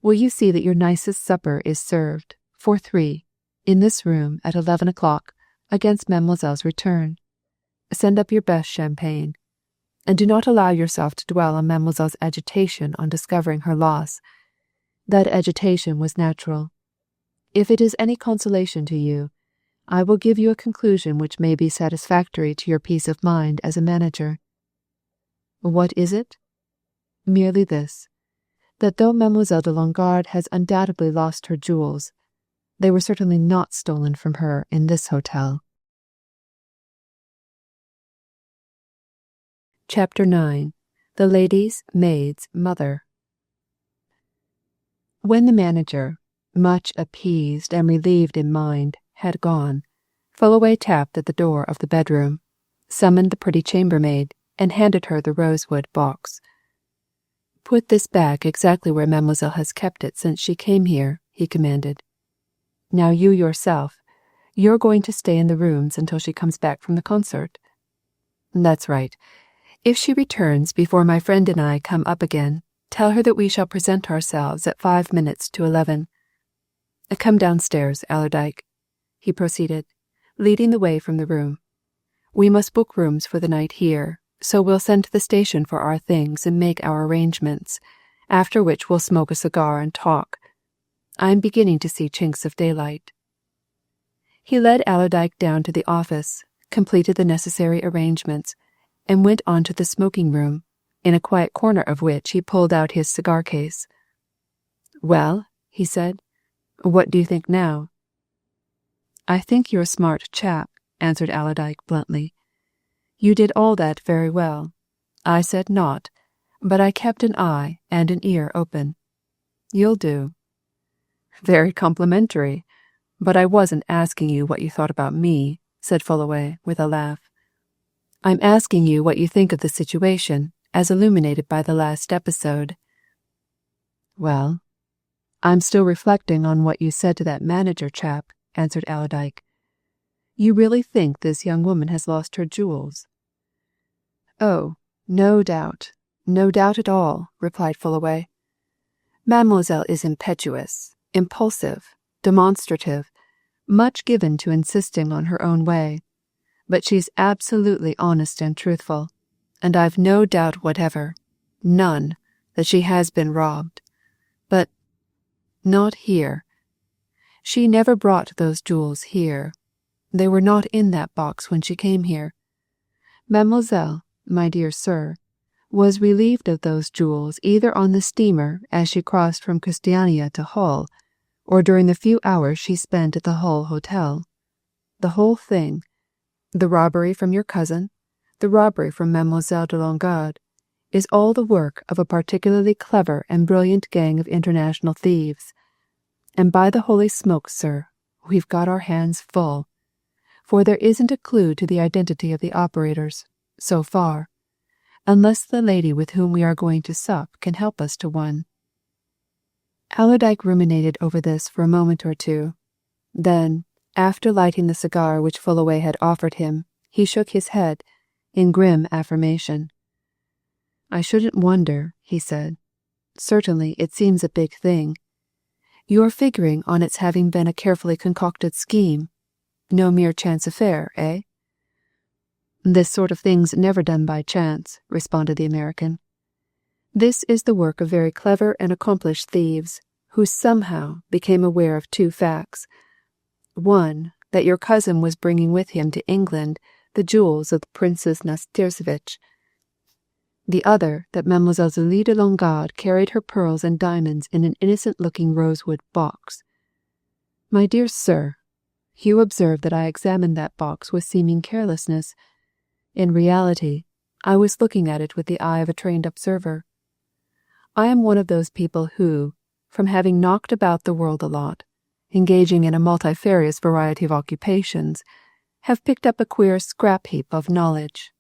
[SPEAKER 1] "will you see that your nicest supper is served, for 3, in this room at 11 o'clock, against Mademoiselle's return? Send up your best champagne. And do not allow yourself to dwell on Mademoiselle's agitation on discovering her loss. That agitation was natural. If it is any consolation to you, I will give you a conclusion which may be satisfactory to your peace of mind as a manager." "What is it?" "Merely this, that though Mademoiselle de Longarde has undoubtedly lost her jewels, they were certainly not stolen from her in this hotel." Chapter 9. The Lady's Maid's Mother. When the manager, much appeased and relieved in mind, had gone, Fullaway tapped at the door of the bedroom, summoned the pretty chambermaid, and handed her the rosewood box. "Put this back exactly where Mademoiselle has kept it since she came here," he commanded. "Now you yourself, you're going to stay in the rooms until she comes back from the concert." "That's right. If she returns before my friend and I come up again, tell her that we shall present ourselves at 5 minutes to 11. Come downstairs, Allerdyke," he proceeded, leading the way from the room. "We must book rooms for the night here, so we'll send to the station for our things and make our arrangements, after which we'll smoke a cigar and talk. I'm beginning to see chinks of daylight." He led Allerdyke down to the office, completed the necessary arrangements, and went on to the smoking room, in a quiet corner of which he pulled out his cigar case. "Well," he said, "what do you think now?" "I think you're a smart chap," answered Allerdyke bluntly. "You did all that very well. I said not, but I kept an eye and an ear open. You'll do." "Very complimentary, but I wasn't asking you what you thought about me," said Fullaway, with a laugh. "I'm asking you what you think of the situation, as illuminated by the last episode." "Well, I'm still reflecting on what you said to that manager chap," answered Allerdyke. "You really think this young woman has lost her jewels?" "Oh, no doubt at all," replied Fullaway. "Mademoiselle is impetuous, impulsive, demonstrative, much given to insisting on her own way, but she's absolutely honest and truthful, and I've no doubt whatever, none, that she has been robbed. But not here. She never brought those jewels here. They were not in that box when she came here. Mademoiselle, my dear sir, was relieved of those jewels either on the steamer as she crossed from Christiania to Hull, or during the few hours she spent at the Hull Hotel. The whole thing, the robbery from your cousin, the robbery from Mademoiselle de Longarde, is all the work of a particularly clever and brilliant gang of international thieves. And by the holy smoke, sir, we've got our hands full, for there isn't a clue to the identity of the operators, so far, unless the lady with whom we are going to sup can help us to one." Allerdyke ruminated over this for a moment or two. Then, after lighting the cigar which Fullaway had offered him, he shook his head, in grim affirmation. "I shouldn't wonder," he said. "Certainly it seems a big thing. You're figuring on its having been a carefully concocted scheme. No mere chance affair, eh?" "This sort of thing's never done by chance," responded the American. "This is the work of very clever and accomplished thieves, who somehow became aware of two facts. One, that your cousin was bringing with him to England the jewels of the Princess Nastirsevitch. The other, that Mademoiselle Zélie de Longarde carried her pearls and diamonds in an innocent-looking rosewood box. My dear sir, you observe that I examined that box with seeming carelessness. In reality, I was looking at it with the eye of a trained observer. I am one of those people who, from having knocked about the world a lot, engaging in a multifarious variety of occupations, have picked up a queer scrap heap of knowledge,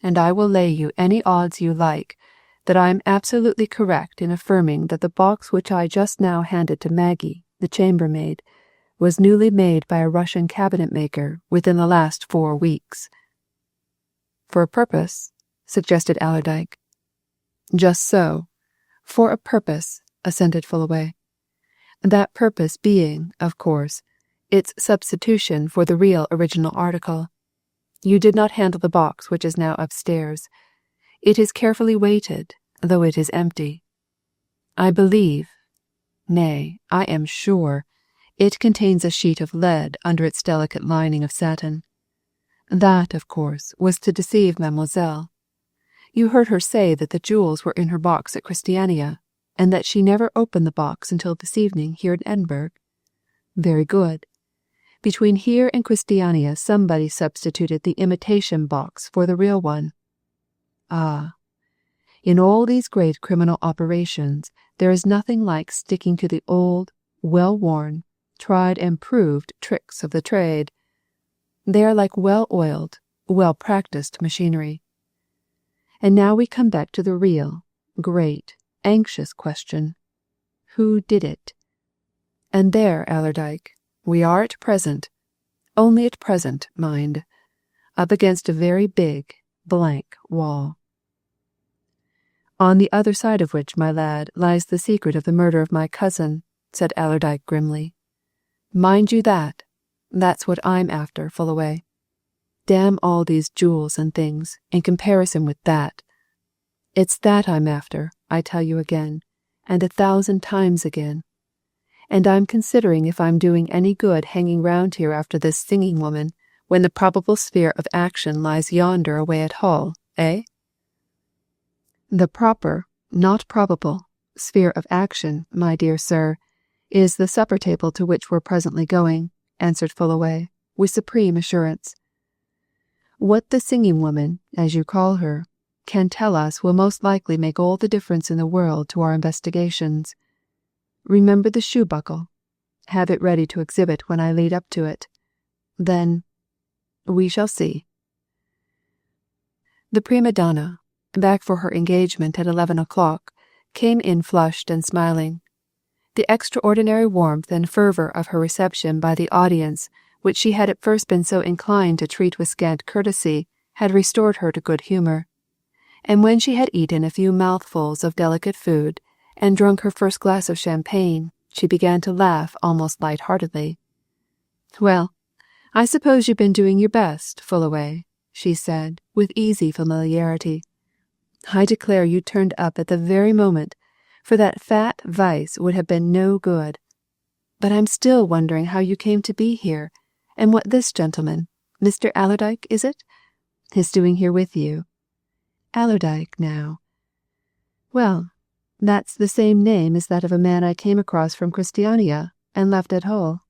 [SPEAKER 1] and I will lay you any odds you like that I am absolutely correct in affirming that the box which I just now handed to Maggie, the chambermaid, was newly made by a Russian cabinet maker within the last 4 weeks." "For a purpose?" suggested Allerdyke. "Just so. For a purpose," assented Fullaway. "That purpose being, of course, its substitution for the real original article. You did not handle the box which is now upstairs. It is carefully weighted, though it is empty. I believe, nay, I am sure, it contains a sheet of lead under its delicate lining of satin. That, of course, was to deceive Mademoiselle. You heard her say that the jewels were in her box at Christiania, and that she never opened the box until this evening here in Edinburgh. Very good. Between here and Christiania somebody substituted the imitation box for the real one. Ah, in all these great criminal operations there is nothing like sticking to the old, well-worn, tried and proved tricks of the trade. They are like well-oiled, well-practiced machinery. And now we come back to the real, great, anxious question. Who did it? And there, Allerdyke, we are at present, only at present, mind, up against a very big, blank wall. On the other side of which, my lad, lies the secret of the murder of my cousin, said Allerdyke grimly. Mind you that. That's what I'm after, Fullaway. Damn all these jewels and things, in comparison with that. It's that I'm after, I tell you again, and 1,000 times again. And I'm considering if I'm doing any good hanging round here after this singing woman, when the probable sphere of action lies yonder away at Hull, eh? The proper, not probable, sphere of action, my dear sir, is the supper table to which we're presently going, answered Fullaway, with supreme assurance. What the singing woman, as you call her, can tell us will most likely make all the difference in the world to our investigations. Remember the shoe buckle. Have it ready to exhibit when I lead up to it. Then, we shall see. The prima donna, back for her engagement at 11 o'clock, came in flushed and smiling. The extraordinary warmth and fervour of her reception by the audience, which she had at first been so inclined to treat with scant courtesy, had restored her to good humour. And when she had eaten a few mouthfuls of delicate food, and drunk her first glass of champagne, she began to laugh almost light-heartedly. Well, I suppose you've been doing your best, Fullaway, she said, with easy familiarity. I declare you turned up at the very moment, for that fat vice would have been no good. But I'm still wondering how you came to be here, and what this gentleman, Mr. Allerdyke, is it, is doing here with you. Allerdyke, now. Well, that's the same name as that of a man I came across from Christiania and left at Hull.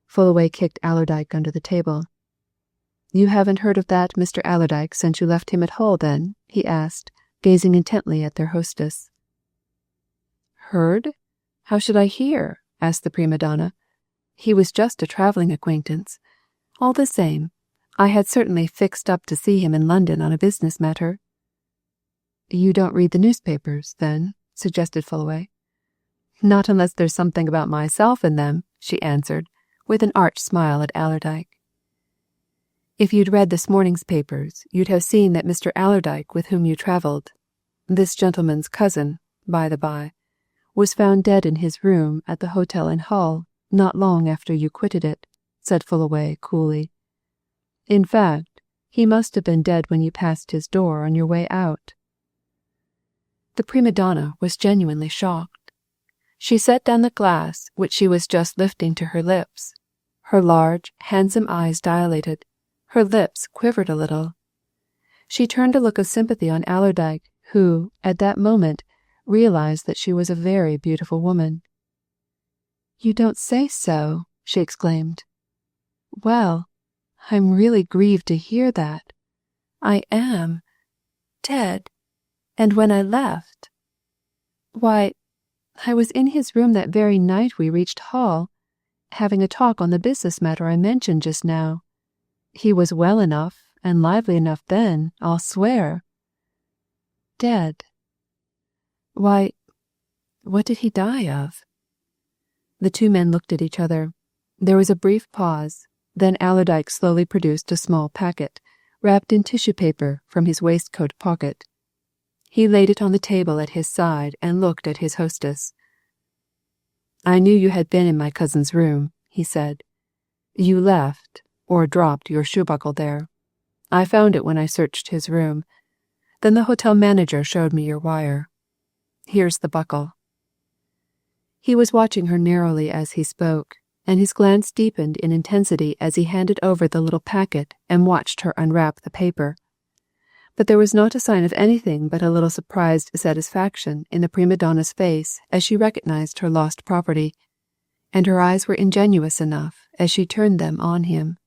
[SPEAKER 1] Fullaway kicked Allerdyke under the table. You haven't heard of that Mr. Allerdyke since you left him at Hull, then? He asked, gazing intently at their hostess. Heard? How should I hear? Asked the prima donna. He was just a travelling acquaintance. All the same, I had certainly fixed up to see him in London on a business matter. You don't read the newspapers, then? Suggested Fullaway. Not unless there's something about myself in them, she answered, with an arch smile at Allerdyke. If you'd read this morning's papers, you'd have seen that Mr. Allerdyke, with whom you travelled, this gentleman's cousin, by the by, was found dead in his room at the hotel in Hull not long after you quitted it," said Fullaway coolly. "In fact, he must have been dead when you passed his door on your way out." The prima donna was genuinely shocked. She set down the glass which she was just lifting to her lips. Her large, handsome eyes dilated. Her lips quivered a little. She turned a look of sympathy on Allerdyke, who, at that moment, realized that she was a very beautiful woman. "You don't say so," she exclaimed. "Well, I'm really grieved to hear that. I am. Dead. And when I left. Why, I was in his room that very night we reached Hull, having a talk on the business matter I mentioned just now. He was well enough and lively enough then, I'll swear. Dead. Why, what did he die of?" The two men looked at each other. There was a brief pause. Then Allerdyke slowly produced a small packet, wrapped in tissue paper, from his waistcoat pocket. He laid it on the table at his side and looked at his hostess. "I knew you had been in my cousin's room," he said. "You left, or dropped your shoe buckle there. I found it when I searched his room. Then the hotel manager showed me your wire. Here's the buckle." He was watching her narrowly as he spoke, and his glance deepened in intensity as he handed over the little packet and watched her unwrap the paper. But there was not a sign of anything but a little surprised satisfaction in the prima donna's face as she recognized her lost property, and her eyes were ingenuous enough as she turned them on him.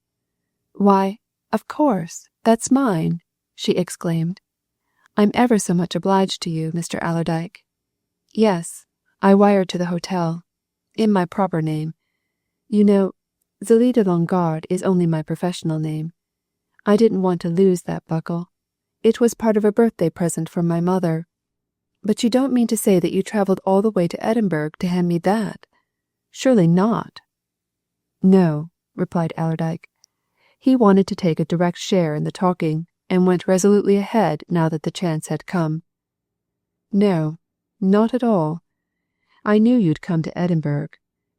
[SPEAKER 1] "Why, of course, that's mine," she exclaimed. "I'm ever so much obliged to you, Mr. Allerdyke. Yes, I wired to the hotel, in my proper name. You know, Zélie de Longarde is only my professional name. I didn't want to lose that buckle. It was part of a birthday present from my mother. But you don't mean to say that you travelled all the way to Edinburgh to hand me that? Surely not." "No," replied Allerdyke. He wanted to take a direct share in the talking, and went resolutely ahead now that the chance had come. "No, not at all. I knew you'd come to Edinburgh.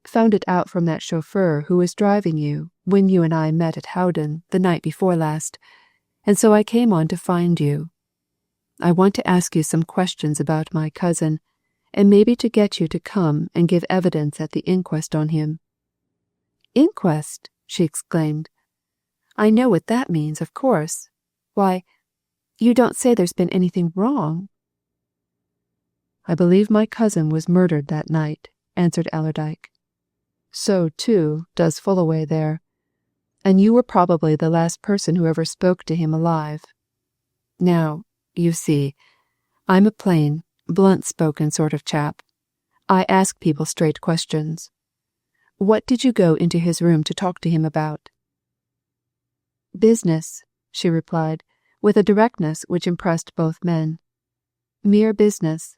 [SPEAKER 1] Found it out from that chauffeur who was driving you when you and I met at Howden the night before last, and so I came on to find you. I want to ask you some questions about my cousin, and maybe to get you to come and give evidence at the inquest on him." "Inquest?" she exclaimed. "I know what that means, of course. Why, you don't say there's been anything wrong?" "I believe my cousin was murdered that night," answered Allerdyke. "So, too, does Fullaway there. And you were probably the last person who ever spoke to him alive. Now, you see, I'm a plain, blunt-spoken sort of chap. I ask people straight questions. What did you go into his room to talk to him about?" "Business," she replied, with a directness which impressed both men. "Mere business.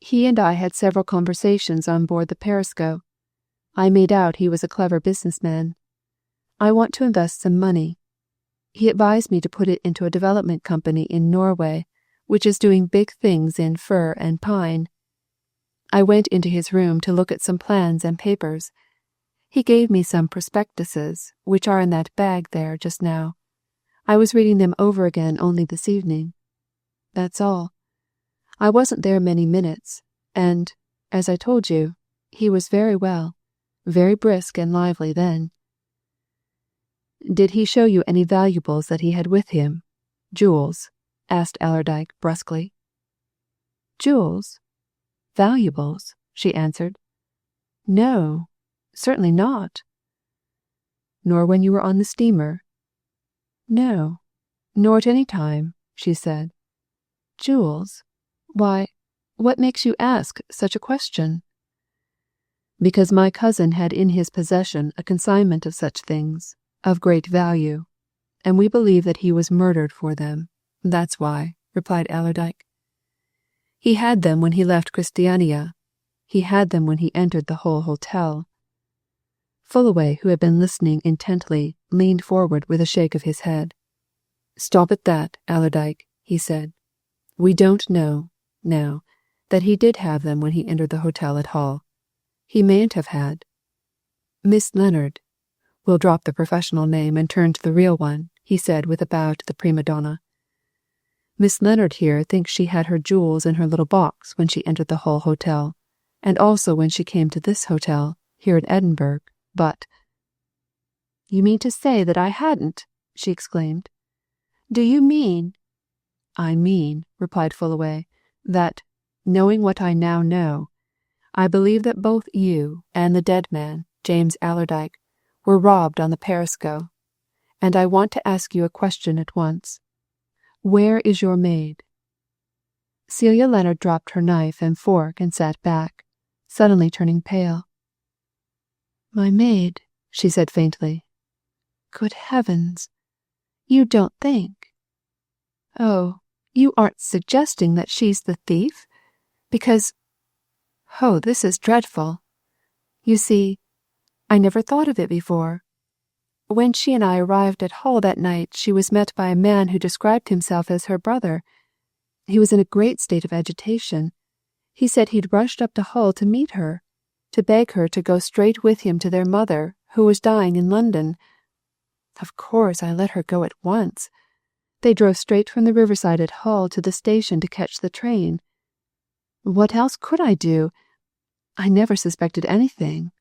[SPEAKER 1] He and I had several conversations on board the Perisco. I made out he was a clever businessman. I want to invest some money. He advised me to put it into a development company in Norway, which is doing big things in fir and pine. I went into his room to look at some plans and papers. He gave me some prospectuses, which are in that bag there just now. I was reading them over again only this evening. That's all. I wasn't there many minutes, and, as I told you, he was very well, very brisk and lively then." "Did he show you any valuables that he had with him? Jewels?" asked Allerdyke brusquely. "Jewels? Valuables?" she answered. "No, certainly not." "Nor when you were on the steamer?" "No, nor at any time," she said. "Jewels? Why, what makes you ask such a question?" "Because my cousin had in his possession a consignment of such things, of great value, and we believe that he was murdered for them. That's why," replied Allerdyke. "He had them when he left Christiania. He had them when he entered the Hull Hotel." Fullaway, who had been listening intently, leaned forward with a shake of his head. "Stop at that, Allerdyke," he said. "We don't know, now, that he did have them when he entered the hotel at Hull. He mayn't have had. Miss Leonard" "We'll drop the professional name and turn to the real one," he said with a bow to the prima donna. "Miss Leonard here thinks she had her jewels in her little box when she entered the Hull Hotel, and also when she came to this hotel, here in Edinburgh, but—" "You mean to say that I hadn't?" she exclaimed. "Do you mean—" "I mean," replied Fullaway, "that, knowing what I now know, I believe that both you and the dead man, James Allerdyke, were robbed on the Perisco, and I want to ask you a question at once. Where is your maid?" Celia Leonard dropped her knife and fork and sat back, suddenly turning pale. "My maid," she said faintly. "Good heavens! You don't think— Oh, you aren't suggesting that she's the thief? Because— Oh, this is dreadful. You see, I never thought of it before. When she and I arrived at Hull that night, she was met by a man who described himself as her brother. He was in a great state of agitation. He said he'd rushed up to Hull to meet her, to beg her to go straight with him to their mother, who was dying in London. Of course, I let her go at once. They drove straight from the riverside at Hull to the station to catch the train. What else could I do? I never suspected anything."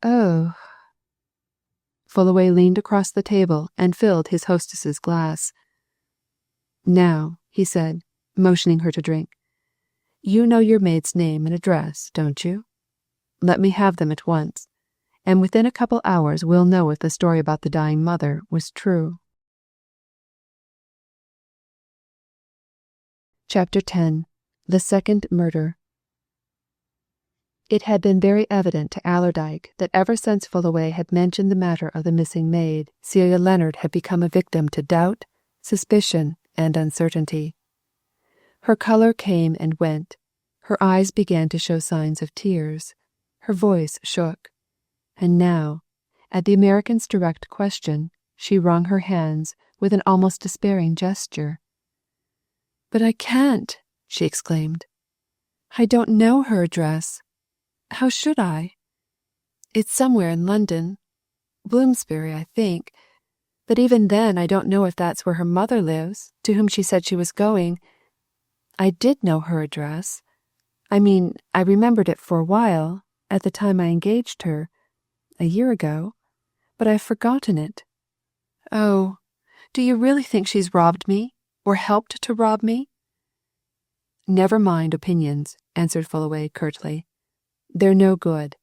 [SPEAKER 1] "Oh." Fullaway leaned across the table and filled his hostess's glass. "Now," he said, motioning her to drink, "you know your maid's name and address, don't you? Let me have them at once, and within a couple hours we'll know if the story about the dying mother was true." Chapter 10. The Second Murder. It had been very evident to Allerdyke that ever since Fullaway had mentioned the matter of the missing maid, Celia Leonard had become a victim to doubt, suspicion, and uncertainty. Her colour came and went. Her eyes began to show signs of tears. Her voice shook. And now, at the American's direct question, she wrung her hands with an almost despairing gesture. "But I can't," she exclaimed. "I don't know her address. How should I? It's somewhere in London. Bloomsbury, I think. But even then I don't know if that's where her mother lives, to whom she said she was going. I did know her address. I mean, I remembered it for a while, at the time I engaged her, a year ago, but I've forgotten it. Oh, do you really think she's robbed me, or helped to rob me?" "Never mind opinions," answered Fullaway curtly. "They're no good.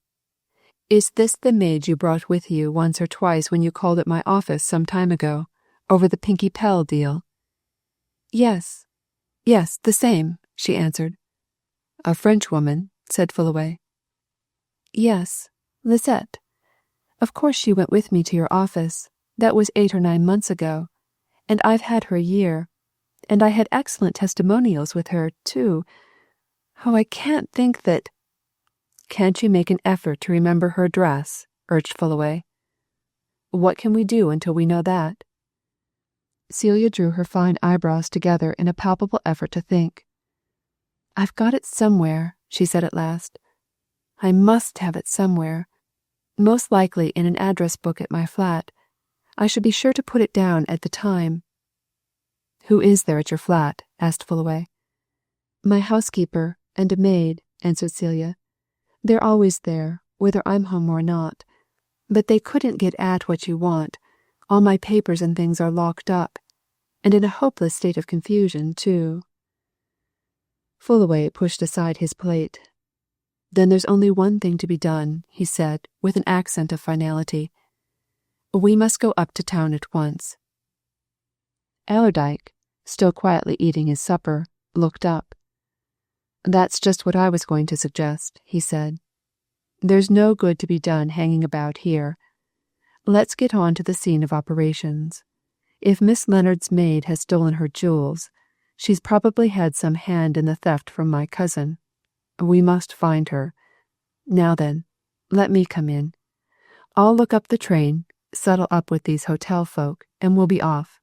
[SPEAKER 1] Is this the maid you brought with you once or twice when you called at my office some time ago, over the Pinky Pell deal?" Yes, the same," she answered. "A Frenchwoman," said Fullaway. "Yes, Lisette. Of course she went with me to your office. That was 8 or 9 months ago, and I've had her a year, and I had excellent testimonials with her, too. Oh, I can't think that—" "Can't you make an effort to remember her address?" urged Fullaway. "What can we do until we know that?" Celia drew her fine eyebrows together in a palpable effort to think. "I've got it somewhere," she said at last. "I must have it somewhere. Most likely in an address book at my flat. I should be sure to put it down at the time." "Who is there at your flat?" asked Fullaway. "My housekeeper and a maid," answered Celia. "They're always there, whether I'm home or not. But they couldn't get at what you want. All my papers and things are locked up, and in a hopeless state of confusion, too." Fullaway pushed aside his plate. "Then there's only one thing to be done," he said, with an accent of finality. "We must go up to town at once." Allerdyke, still quietly eating his supper, looked up. "That's just what I was going to suggest," he said. "There's no good to be done hanging about here. Let's get on to the scene of operations. If Miss Leonard's maid has stolen her jewels, she's probably had some hand in the theft from my cousin. We must find her. Now then, let me come in. I'll look up the train, settle up with these hotel folk, and we'll be off.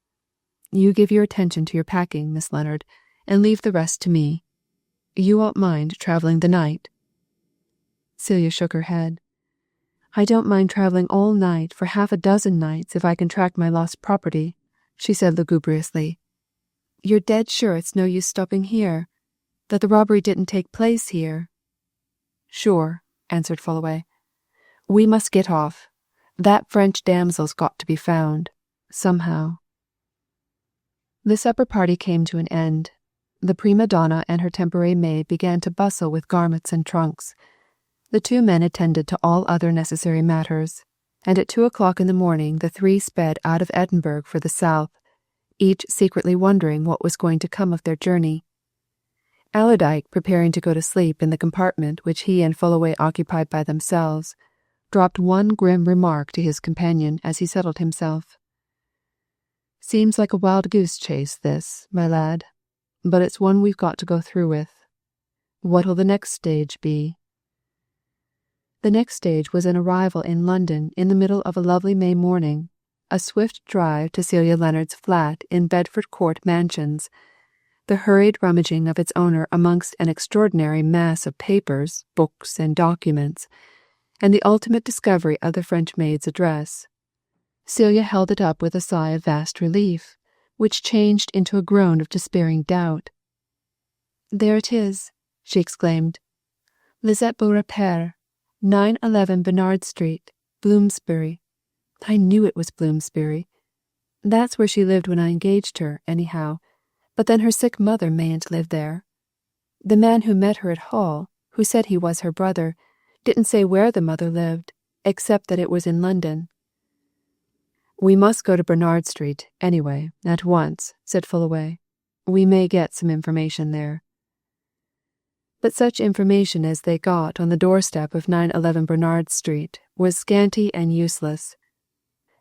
[SPEAKER 1] You give your attention to your packing, Miss Leonard, and leave the rest to me. You won't mind travelling the night?" Celia shook her head. "I don't mind travelling all night for half a dozen nights if I can track my lost property," she said lugubriously. "You're dead sure it's no use stopping here? That the robbery didn't take place here?" "Sure," answered Fullaway. "We must get off. That French damsel's got to be found. Somehow." The supper party came to an end. The prima donna and her temporary maid began to bustle with garments and trunks. The two men attended to all other necessary matters, and at 2:00 in the morning the three sped out of Edinburgh for the south, each secretly wondering what was going to come of their journey. Allerdyke, preparing to go to sleep in the compartment which he and Fullaway occupied by themselves, dropped one grim remark to his companion as he settled himself. "Seems like a wild goose chase, this, my lad, but it's one we've got to go through with. What'll the next stage be?" The next stage was an arrival in London in the middle of a lovely May morning, a swift drive to Celia Leonard's flat in Bedford Court Mansions, the hurried rummaging of its owner amongst an extraordinary mass of papers, books, and documents, and the ultimate discovery of the French maid's address. Celia held it up with a sigh of vast relief, which changed into a groan of despairing doubt. "There it is," she exclaimed. "Lisette Beaurepaire, 911 Bernard Street, Bloomsbury. I knew it was Bloomsbury. That's where she lived when I engaged her, anyhow, but then her sick mother mayn't live there. The man who met her at Hull, who said he was her brother, didn't say where the mother lived, except that it was in London." "We must go to Bernard Street, anyway, at once," said Fullaway. "We may get some information there." But such information as they got on the doorstep of 911 Bernard Street was scanty and useless.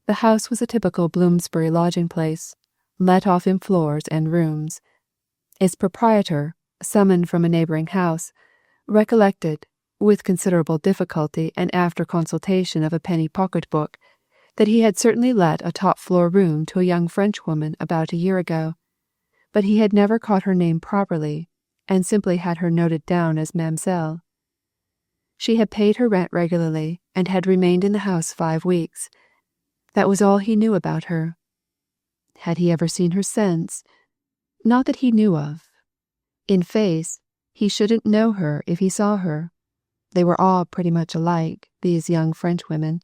[SPEAKER 1] The house was a typical Bloomsbury lodging place, let off in floors and rooms. Its proprietor, summoned from a neighbouring house, recollected, with considerable difficulty and after consultation of a penny pocket-book, that he had certainly let a top-floor room to a young Frenchwoman about a year ago, but he had never caught her name properly, and simply had her noted down as Mamselle. She had paid her rent regularly, and had remained in the house 5 weeks. That was all he knew about her. Had he ever seen her since? Not that he knew of. In face, he shouldn't know her if he saw her. They were all pretty much alike, these young Frenchwomen.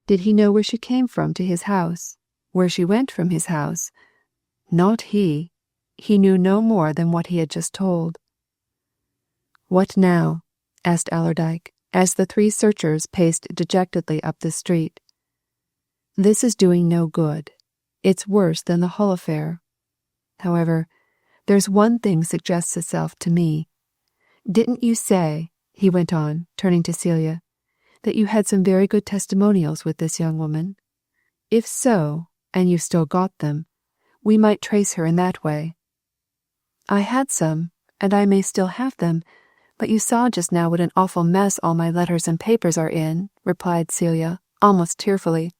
[SPEAKER 1] Did he know where she came from to his house, where she went from his house? Not he. He knew no more than what he had just told. "What now?" asked Allerdyke, as the three searchers paced dejectedly up the street. "This is doing no good. It's worse than the Hull affair. However, there's one thing suggests itself to me. Didn't you say," he went on, turning to Celia, "that you had some very good testimonials with this young woman? If so, and you've still got them, we might trace her in that way." "I had some, and I may still have them, but you saw just now what an awful mess all my letters and papers are in," replied Celia, almost tearfully.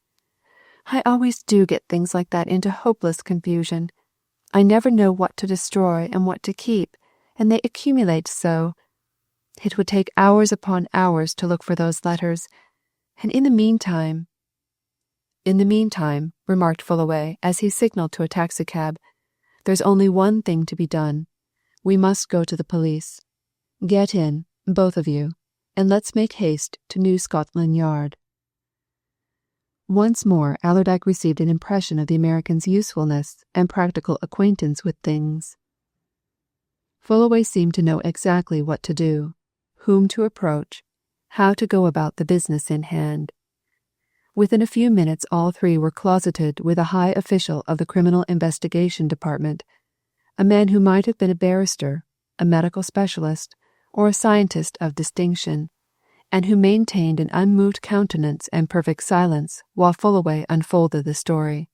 [SPEAKER 1] "I always do get things like that into hopeless confusion. I never know what to destroy and what to keep, and they accumulate so. It would take hours upon hours to look for those letters, and in the meantime—" "In the meantime," remarked Fullaway as he signalled to a taxicab, "there's only one thing to be done. We must go to the police. Get in, both of you, and let's make haste to New Scotland Yard." Once more Allerdyke received an impression of the American's usefulness and practical acquaintance with things. Fullaway seemed to know exactly what to do, whom to approach, how to go about the business in hand. Within a few minutes all three were closeted with a high official of the Criminal Investigation Department, a man who might have been a barrister, a medical specialist, or a scientist of distinction, and who maintained an unmoved countenance and perfect silence while Fullaway unfolded the story.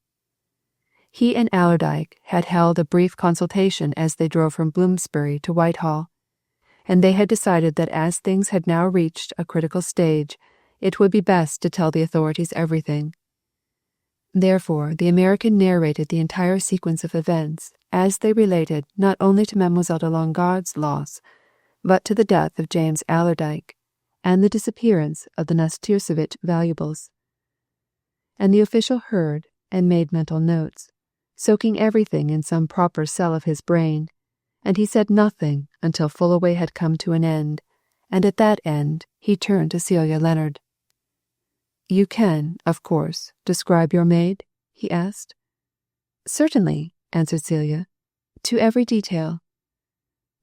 [SPEAKER 1] He and Allerdyke had held a brief consultation as they drove from Bloomsbury to Whitehall, and they had decided that as things had now reached a critical stage, it would be best to tell the authorities everything. Therefore, the American narrated the entire sequence of events as they related not only to Mademoiselle de Longarde's loss, but to the death of James Allerdyke and the disappearance of the Nastirsevitch valuables. And the official heard and made mental notes, soaking everything in some proper cell of his brain, and he said nothing until Fullaway had come to an end, and at that end he turned to Celia Leonard. "You can, of course, describe your maid?" he asked. "Certainly," answered Celia, "to every detail."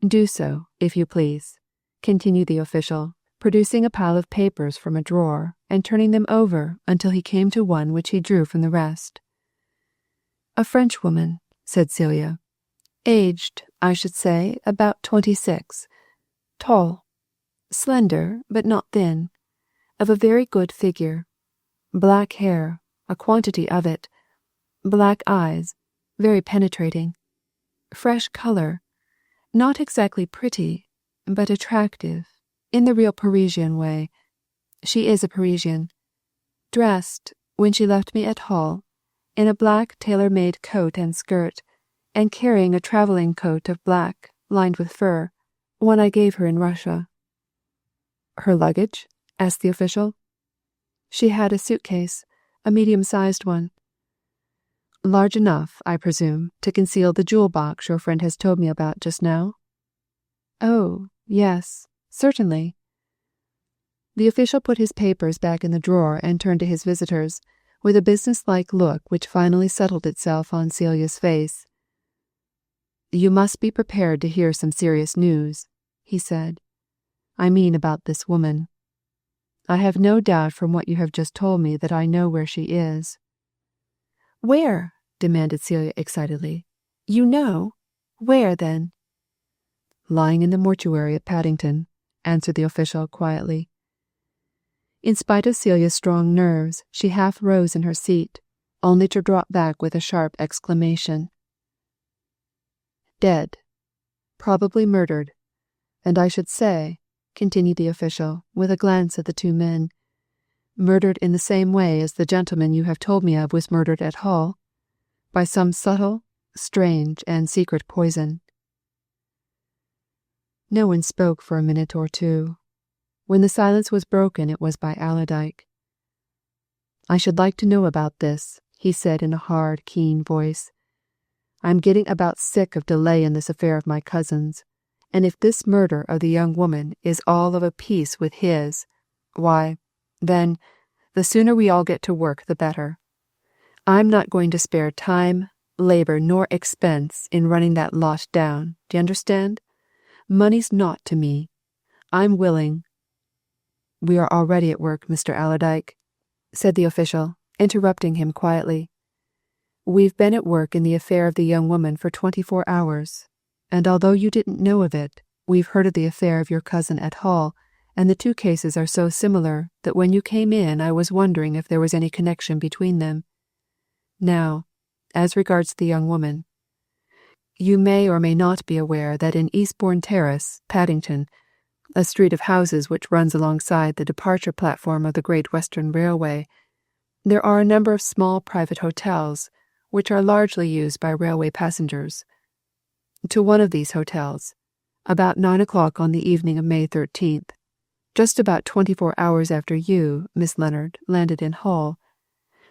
[SPEAKER 1] "Do so, if you please," continued the official, producing a pile of papers from a drawer and turning them over until he came to one which he drew from the rest. "A Frenchwoman," said Celia. "Aged, I should say, about 26. Tall. Slender, but not thin. Of a very good figure. Black hair, a quantity of it. Black eyes, very penetrating. Fresh colour. Not exactly pretty, but attractive, in the real Parisian way. She is a Parisian. Dressed, when she left me at Hull, in a black tailor-made coat and skirt, and carrying a travelling coat of black, lined with fur, one I gave her in Russia." "Her luggage?" asked the official. "She had a suitcase, a medium-sized one." "Large enough, I presume, to conceal the jewel box your friend has told me about just now?" "Oh, yes, certainly." The official put his papers back in the drawer and turned to his visitors, with a business-like look which finally settled itself on Celia's face. "You must be prepared to hear some serious news," he said. "I mean about this woman. I have no doubt from what you have just told me that I know where she is." "Where?" demanded Celia excitedly. "You know? Where, then?" "Lying in the mortuary at Paddington," answered the official quietly. In spite of Celia's strong nerves, she half rose in her seat, only to drop back with a sharp exclamation. "Dead. Probably murdered. And I should say," continued the official, with a glance at the two men, "murdered in the same way as the gentleman you have told me of was murdered at Hull, by some subtle, strange, and secret poison." No one spoke for a minute or two. When the silence was broken, it was by Allerdyke. "I should like to know about this," he said in a hard, keen voice. "I am getting about sick of delay in this affair of my cousin's, and if this murder of the young woman is all of a piece with his, why, then, the sooner we all get to work the better. I'm not going to spare time, labour, nor expense in running that lot down, do you understand? Money's naught to me. I'm willing—" "We are already at work, Mr. Allerdyke," said the official, interrupting him quietly. "We've been at work in the affair of the young woman for 24 hours, and although you didn't know of it, we've heard of the affair of your cousin at Hull, and the two cases are so similar that when you came in I was wondering if there was any connection between them. Now, as regards the young woman, you may or may not be aware that in Eastbourne Terrace, Paddington, a street of houses which runs alongside the departure platform of the Great Western Railway, there are a number of small private hotels, which are largely used by railway passengers. To one of these hotels, about 9 o'clock on the evening of May 13th, just about 24 hours after you, Miss Leonard, landed in Hull,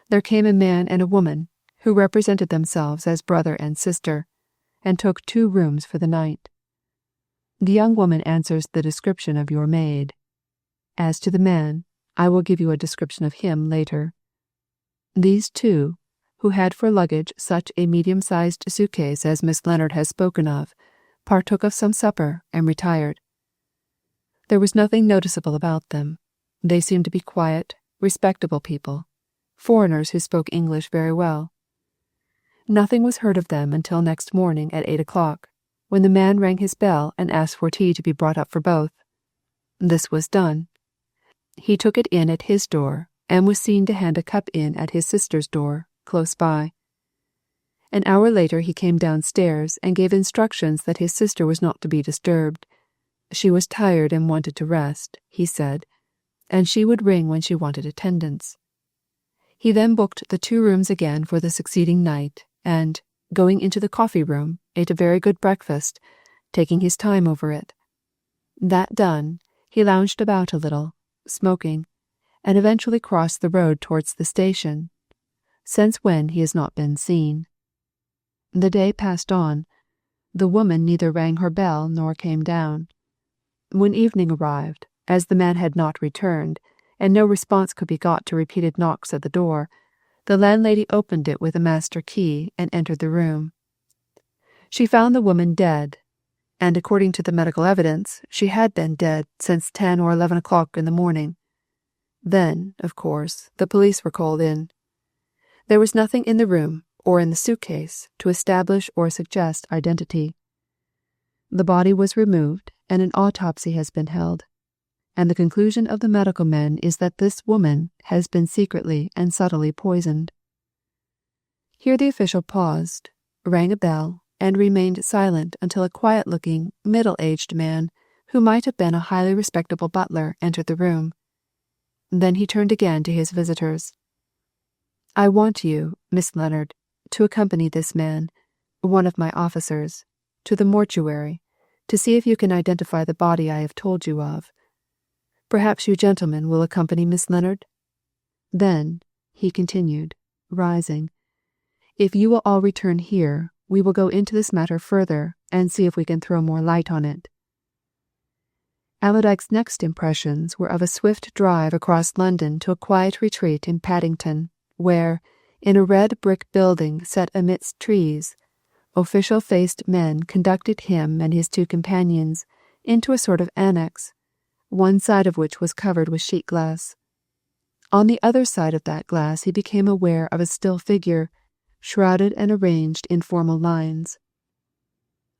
[SPEAKER 1] there came a man and a woman who represented themselves as brother and sister, and took 2 rooms for the night. The young woman answers the description of your maid. As to the man, I will give you a description of him later. These 2, who had for luggage such a medium-sized suitcase as Miss Leonard has spoken of, partook of some supper and retired. There was nothing noticeable about them. They seemed to be quiet, respectable people, foreigners who spoke English very well. Nothing was heard of them until next morning at 8 o'clock, when the man rang his bell and asked for tea to be brought up for both. This was done. He took it in at his door, and was seen to hand a cup in at his sister's door, close by. An hour later he came downstairs and gave instructions that his sister was not to be disturbed. She was tired and wanted to rest, he said, and she would ring when she wanted attendance. He then booked the 2 rooms again for the succeeding night, and, going into the coffee room, ate a very good breakfast, taking his time over it. That done, he lounged about a little, smoking, and eventually crossed the road towards the station, since when he has not been seen. The day passed on. The woman neither rang her bell nor came down. When evening arrived, as the man had not returned, and no response could be got to repeated knocks at the door, the landlady opened it with a master key and entered the room. She found the woman dead, and according to the medical evidence, she had been dead since 10 or 11 o'clock in the morning. Then, of course, the police were called in. There was nothing in the room or in the suitcase to establish or suggest identity. The body was removed and an autopsy has been held, and the conclusion of the medical men is that this woman has been secretly and subtly poisoned. Here the official paused, rang a bell, and remained silent until a quiet-looking, middle-aged man, who might have been a highly respectable butler, entered the room. Then he turned again to his visitors. "I want you, Miss Leonard, to accompany this man, one of my officers, to the mortuary, to see if you can identify the body I have told you of. Perhaps you gentlemen will accompany Miss Leonard? Then," he continued, rising, "if you will all return here, we will go into this matter further and see if we can throw more light on it." Allerdyke's next impressions were of a swift drive across London to a quiet retreat in Paddington, where, in a red brick building set amidst trees, official-faced men conducted him and his 2 companions into a sort of annex, one side of which was covered with sheet-glass. On the other side of that glass he became aware of a still figure, shrouded and arranged in formal lines,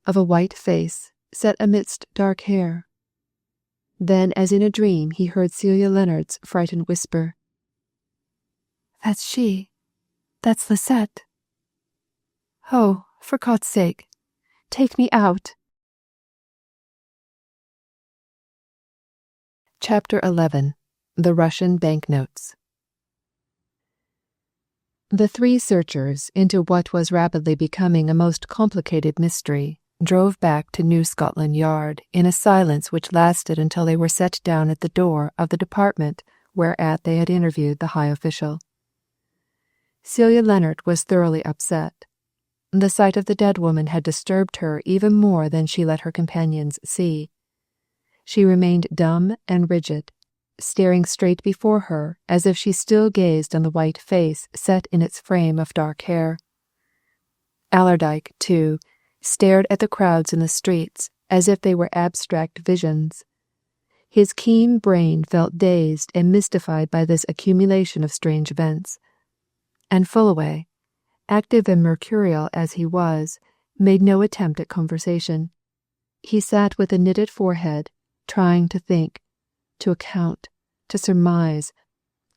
[SPEAKER 1] of a white face set amidst dark hair. Then, as in a dream, he heard Celia Leonard's frightened whisper, "That's she. That's Lisette. Oh, for God's sake, take me out." Chapter 11. The Russian Banknotes. The 3 searchers into what was rapidly becoming a most complicated mystery drove back to New Scotland Yard in a silence which lasted until they were set down at the door of the department whereat they had interviewed the high official. Celia Leonard was thoroughly upset. The sight of the dead woman had disturbed her even more than she let her companions see. She remained dumb and rigid, staring straight before her as if she still gazed on the white face set in its frame of dark hair. Allerdyke, too, stared at the crowds in the streets as if they were abstract visions. His keen brain felt dazed and mystified by this accumulation of strange events. And Fullaway, active and mercurial as he was, made no attempt at conversation. He sat with a knitted forehead, trying to think, to account, to surmise,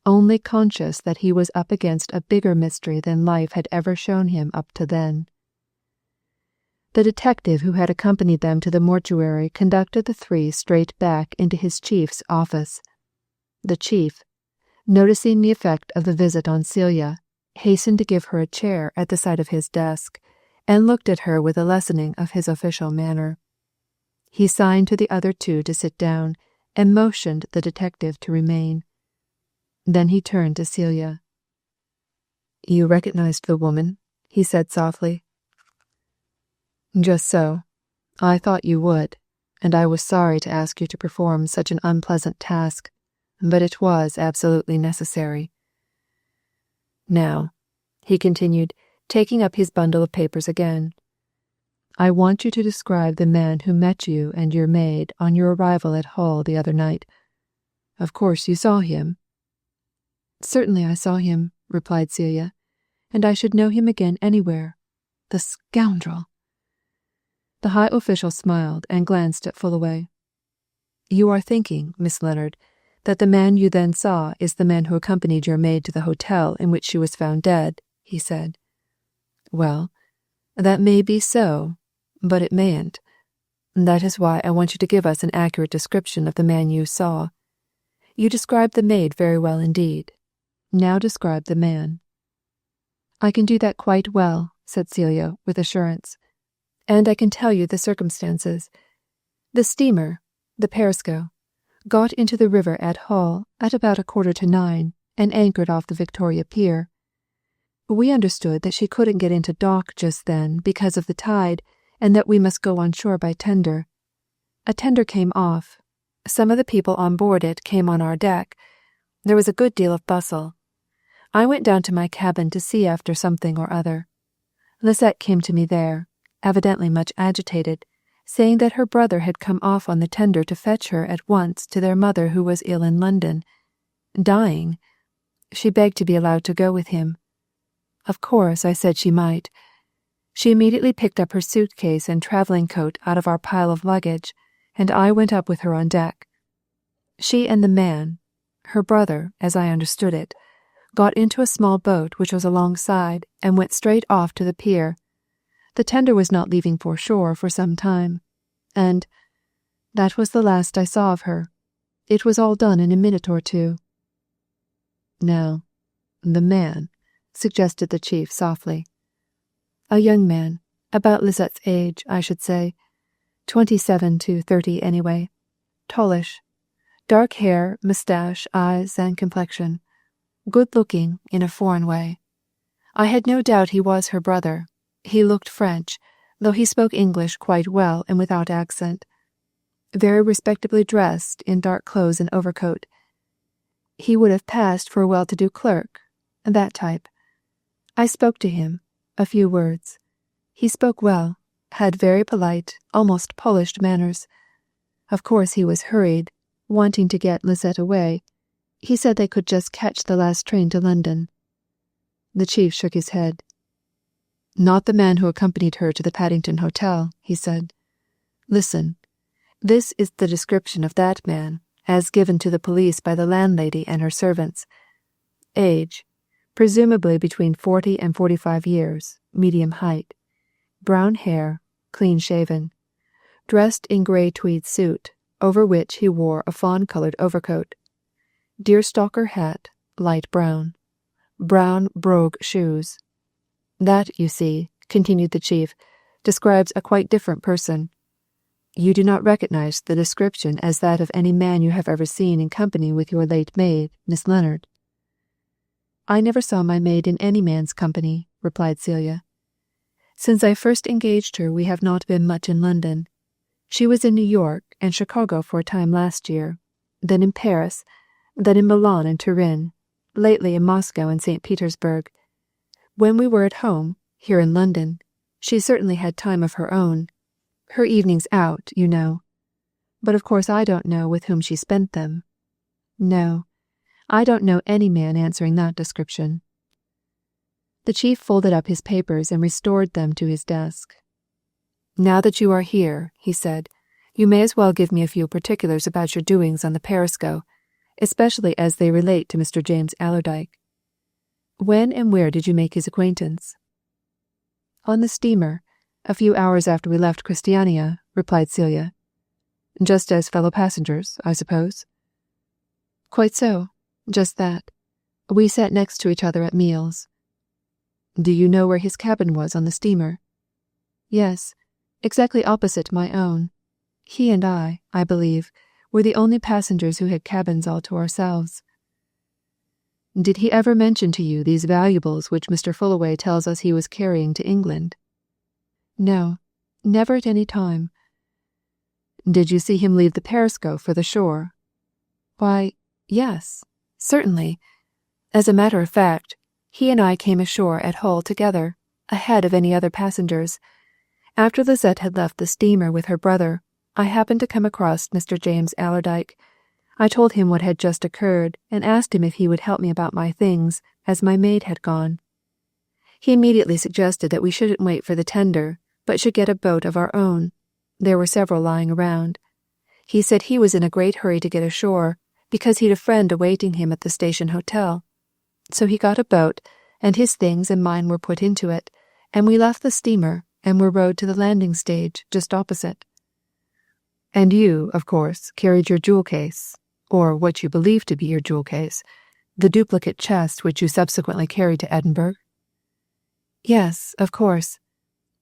[SPEAKER 1] only conscious that he was up against a bigger mystery than life had ever shown him up to then. The detective who had accompanied them to the mortuary conducted the 3 straight back into his chief's office. The chief, noticing the effect of the visit on Celia, hastened to give her a chair at the side of his desk, and looked at her with a lessening of his official manner. He signed to the other 2 to sit down, and motioned the detective to remain. Then he turned to Celia. "You recognized the woman?" he said softly. "Just so. I thought you would, and I was sorry to ask you to perform such an unpleasant task, but it was absolutely necessary. Now," he continued, taking up his bundle of papers again, "I want you to describe the man who met you and your maid on your arrival at Hull the other night. Of course you saw him?" "Certainly I saw him," replied Celia, "and I should know him again anywhere. The scoundrel!" The high official smiled and glanced at Fullaway. "You are thinking, Miss Leonard, that the man you then saw is the man who accompanied your maid to the hotel in which she was found dead," he said. "Well, that may be so, but it mayn't. That is why I want you to give us an accurate description of the man you saw. You described the maid very well indeed. Now describe the man." "I can do that quite well," said Celia, with assurance. "And I can tell you the circumstances. The steamer, the Perisco, got into the river at Hull at about 9:15 and anchored off the Victoria Pier. We understood that she couldn't get into dock just then because of the tide, and that we must go on shore by tender. A tender came off. Some of the people on board it came on our deck. There was a good deal of bustle. I went down to my cabin to see after something or other. Lisette came to me there, evidently much agitated, saying that her brother had come off on the tender to fetch her at once to their mother, who was ill in London. Dying. She begged to be allowed to go with him. Of course, I said she might. She immediately picked up her suitcase and travelling coat out of our pile of luggage, and I went up with her on deck. She and the man, her brother, as I understood it, got into a small boat which was alongside and went straight off to the pier. The tender was not leaving for shore for some time, and that was the last I saw of her. It was all done in a minute or two." "Now, the man," suggested the chief softly. "A young man, about Lisette's age, I should say. 27 to 30 anyway. Tallish. Dark hair, moustache, eyes, and complexion. Good-looking in a foreign way. I had no doubt he was her brother. He looked French, though he spoke English quite well and without accent. Very respectably dressed in dark clothes and overcoat. He would have passed for a well-to-do clerk, that type. I spoke to him, a few words. He spoke well, had very polite, almost polished manners. Of course he was hurried, wanting to get Lisette away. He said they could just catch the last train to London." The chief shook his head. "Not the man who accompanied her to the Paddington Hotel," he said. "Listen. This is the description of that man, as given to the police by the landlady and her servants. Age, presumably between 40 and 45 years, medium height. Brown hair, clean-shaven. Dressed in grey tweed suit, over which he wore a fawn-coloured overcoat. Deerstalker hat, light brown. Brown brogue shoes. That, you see," continued the chief, "describes a quite different person. You do not recognize the description as that of any man you have ever seen in company with your late maid, Miss Leonard." "I never saw my maid in any man's company," replied Celia. "Since I first engaged her we have not been much in London. She was in New York and Chicago for a time last year, then in Paris, then in Milan and Turin, lately in Moscow and St. Petersburg. When we were at home, here in London, she certainly had time of her own. Her evenings out, you know. But of course I don't know with whom she spent them. No, I don't know any man answering that description." The chief folded up his papers and restored them to his desk. "Now that you are here," he said, "you may as well give me a few particulars about your doings on the Perisco, especially as they relate to Mr. James Allerdyke. When and where did you make his acquaintance?" "On the steamer, a few hours after we left Christiania," replied Celia. "Just as fellow passengers, I suppose?" "Quite so, just that. We sat next to each other at meals." "Do you know where his cabin was on the steamer?" "Yes, exactly opposite my own. He and I believe, were the only passengers who had cabins all to ourselves." "Did he ever mention to you these valuables which Mr. Fullaway tells us he was carrying to England?" "No, never at any time." "Did you see him leave the Perisco for the shore?" "Why, yes, certainly. As a matter of fact, he and I came ashore at Hull together, ahead of any other passengers. After Lisette had left the steamer with her brother, I happened to come across Mr. James Allerdyke. I told him what had just occurred and asked him if he would help me about my things, as my maid had gone. He immediately suggested that we shouldn't wait for the tender, but should get a boat of our own. There were several lying around. He said he was in a great hurry to get ashore, because he'd a friend awaiting him at the station hotel. So he got a boat, and his things and mine were put into it, and we left the steamer and were rowed to the landing stage just opposite." "And you, of course, carried your jewel case. Or what you believe to be your jewel case, the duplicate chest which you subsequently carried to Edinburgh? Yes, of course.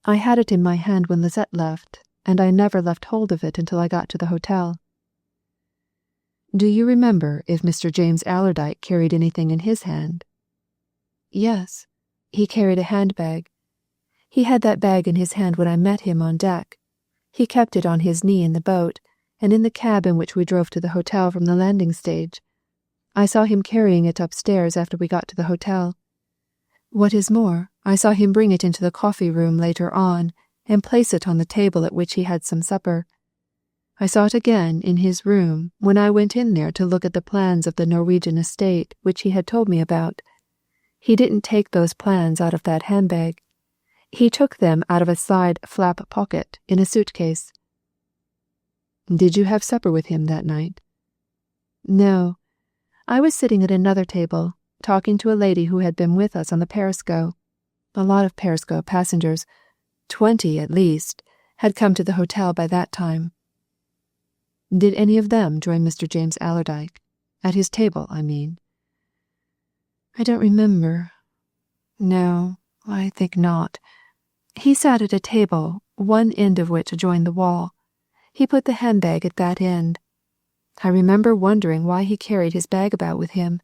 [SPEAKER 1] I had it in my hand when Lisette left, and I never left hold of it until I got to the hotel. Do you remember if Mr. James Allerdyke carried anything in his hand? Yes, he carried a handbag. He had that bag in his hand when I met him on deck. He kept it on his knee in the boat, and in the cab in which we drove to the hotel from the landing stage. I saw him carrying it upstairs after we got to the hotel. What is more, I saw him bring it into the coffee room later on and place it on the table at which he had some supper. I saw it again in his room when I went in there to look at the plans of the Norwegian estate which he had told me about. He didn't take those plans out of that handbag. He took them out of a side flap pocket in a suitcase. Did you have supper with him that night? No. I was sitting at another table, talking to a lady who had been with us on the Perisco. A lot of Perisco passengers, 20 at least, had come to the hotel by that time. Did any of them join Mr. James Allerdyke? At his table, I mean. I don't remember. No, I think not. He sat at a table, one end of which adjoined the wall. He put the handbag at that end. I remember wondering why he carried his bag about with him,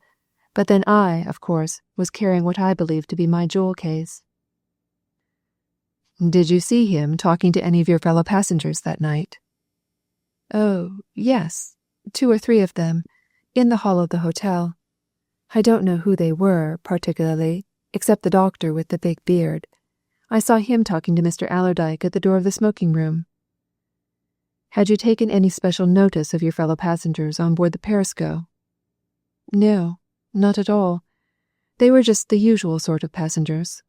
[SPEAKER 1] but then I, of course, was carrying what I believed to be my jewel case. Did you see him talking to any of your fellow passengers that night? Oh, yes, 2 or 3 of them, in the hall of the hotel. I don't know who they were, particularly, except the doctor with the big beard. I saw him talking to Mr. Allerdyke at the door of the smoking room. Had you taken any special notice of your fellow passengers on board the Perisco? No, not at all. They were just the usual sort of passengers.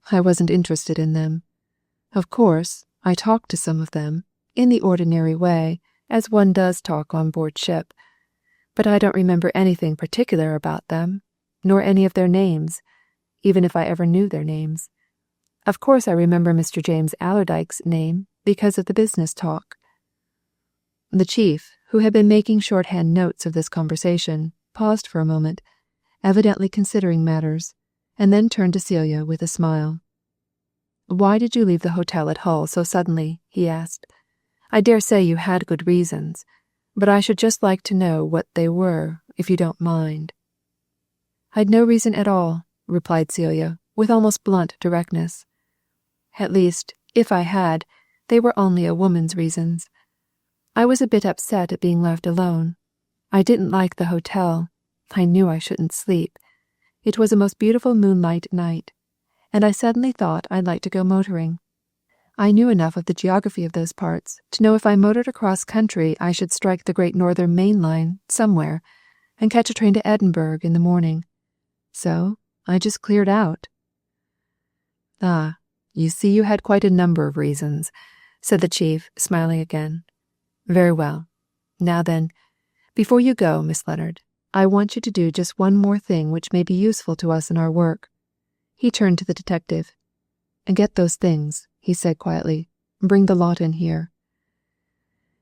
[SPEAKER 1] I wasn't interested in them. Of course, I talked to some of them, in the ordinary way, as one does talk on board ship, but I don't remember anything particular about them, nor any of their names, even if I ever knew their names. Of course I remember Mr. James Allerdyke's name because of the business talk. The chief, who had been making shorthand notes of this conversation, paused for a moment, evidently considering matters, and then turned to Celia with a smile. Why did you leave the hotel at Hull so suddenly? He asked. I dare say you had good reasons, but I should just like to know what they were, if you don't mind. I'd no reason at all, replied Celia, with almost blunt directness. At least, if I had, they were only a woman's reasons. I was a bit upset at being left alone. I didn't like the hotel. I knew I shouldn't sleep. It was a most beautiful moonlight night, and I suddenly thought I'd like to go motoring. I knew enough of the geography of those parts to know if I motored across country I should strike the Great Northern Main Line somewhere and catch a train to Edinburgh in the morning. So I just cleared out. Ah, you see you had quite a number of reasons, said the chief, smiling again. Very well. Now then, before you go, Miss Leonard, I want you to do just one more thing which may be useful to us in our work. He turned to the detective. Get those things, he said quietly. Bring the lot in here.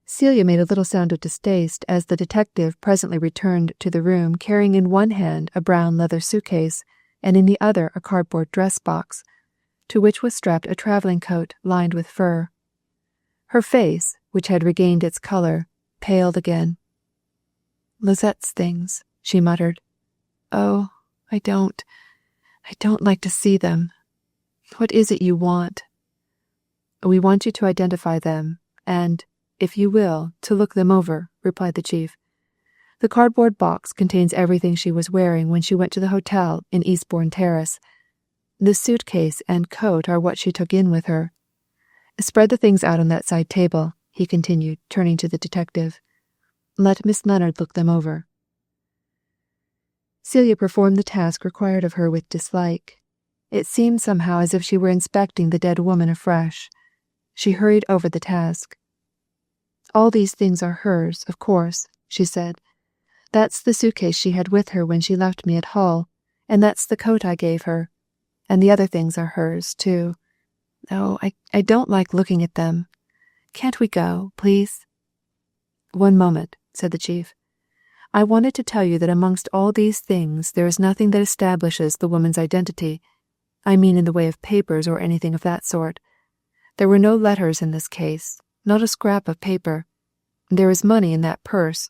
[SPEAKER 1] Celia made a little sound of distaste as the detective presently returned to the room carrying in one hand a brown leather suitcase and in the other a cardboard dress box, to which was strapped a travelling coat lined with fur. Her face, which had regained its colour, paled again. Lisette's things, she muttered. Oh, I don't like to see them. What is it you want? We want you to identify them, and, if you will, to look them over, replied the chief. The cardboard box contains everything she was wearing when she went to the hotel in Eastbourne Terrace. The suitcase and coat are what she took in with her. Spread the things out on that side table, he continued, turning to the detective. Let Miss Leonard look them over. Celia performed the task required of her with dislike. It seemed somehow as if she were inspecting the dead woman afresh. She hurried over the task. All these things are hers, of course, she said. That's the suitcase she had with her when she left me at Hull, and that's the coat I gave her. And the other things are hers, too. Oh, I don't like looking at them. Can't we go, please? One moment, said the chief. I wanted to tell you that amongst all these things there is nothing that establishes the woman's identity. I mean in the way of papers or anything of that sort. There were no letters in this case, not a scrap of paper. There is money in that purse,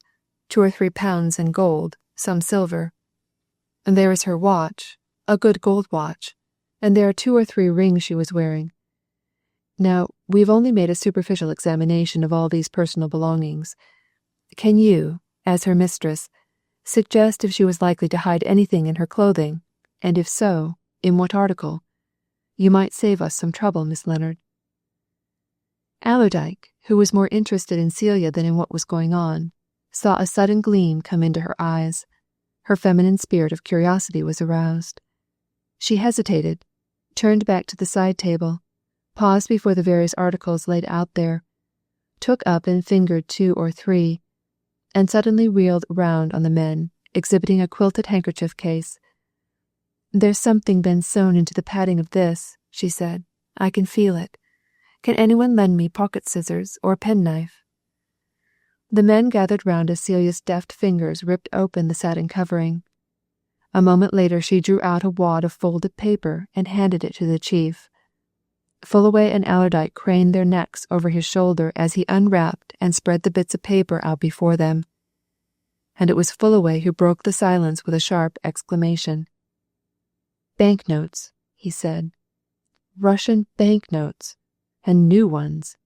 [SPEAKER 1] 2 or 3 pounds in gold, some silver. And there is her watch, a good gold watch, and there are 2 or 3 rings she was wearing. Now, we've only made a superficial examination of all these personal belongings. Can you, as her mistress, suggest if she was likely to hide anything in her clothing, and if so, in what article? You might save us some trouble, Miss Leonard. Allerdyke, who was more interested in Celia than in what was going on, saw a sudden gleam come into her eyes. Her feminine spirit of curiosity was aroused. She hesitated, turned back to the side table, paused before the various articles laid out there, took up and fingered 2 or 3, and suddenly wheeled round on the men, exhibiting a quilted handkerchief case. There's something been sewn into the padding of this, she said. I can feel it. Can anyone lend me pocket scissors or a penknife? The men gathered round as Celia's deft fingers ripped open the satin covering. A moment later she drew out a wad of folded paper and handed it to the chief. Fullaway and Allerdyke craned their necks over his shoulder as he unwrapped and spread the bits of paper out before them. And it was Fullaway who broke the silence with a sharp exclamation. "Banknotes," he said. "Russian banknotes, and new ones."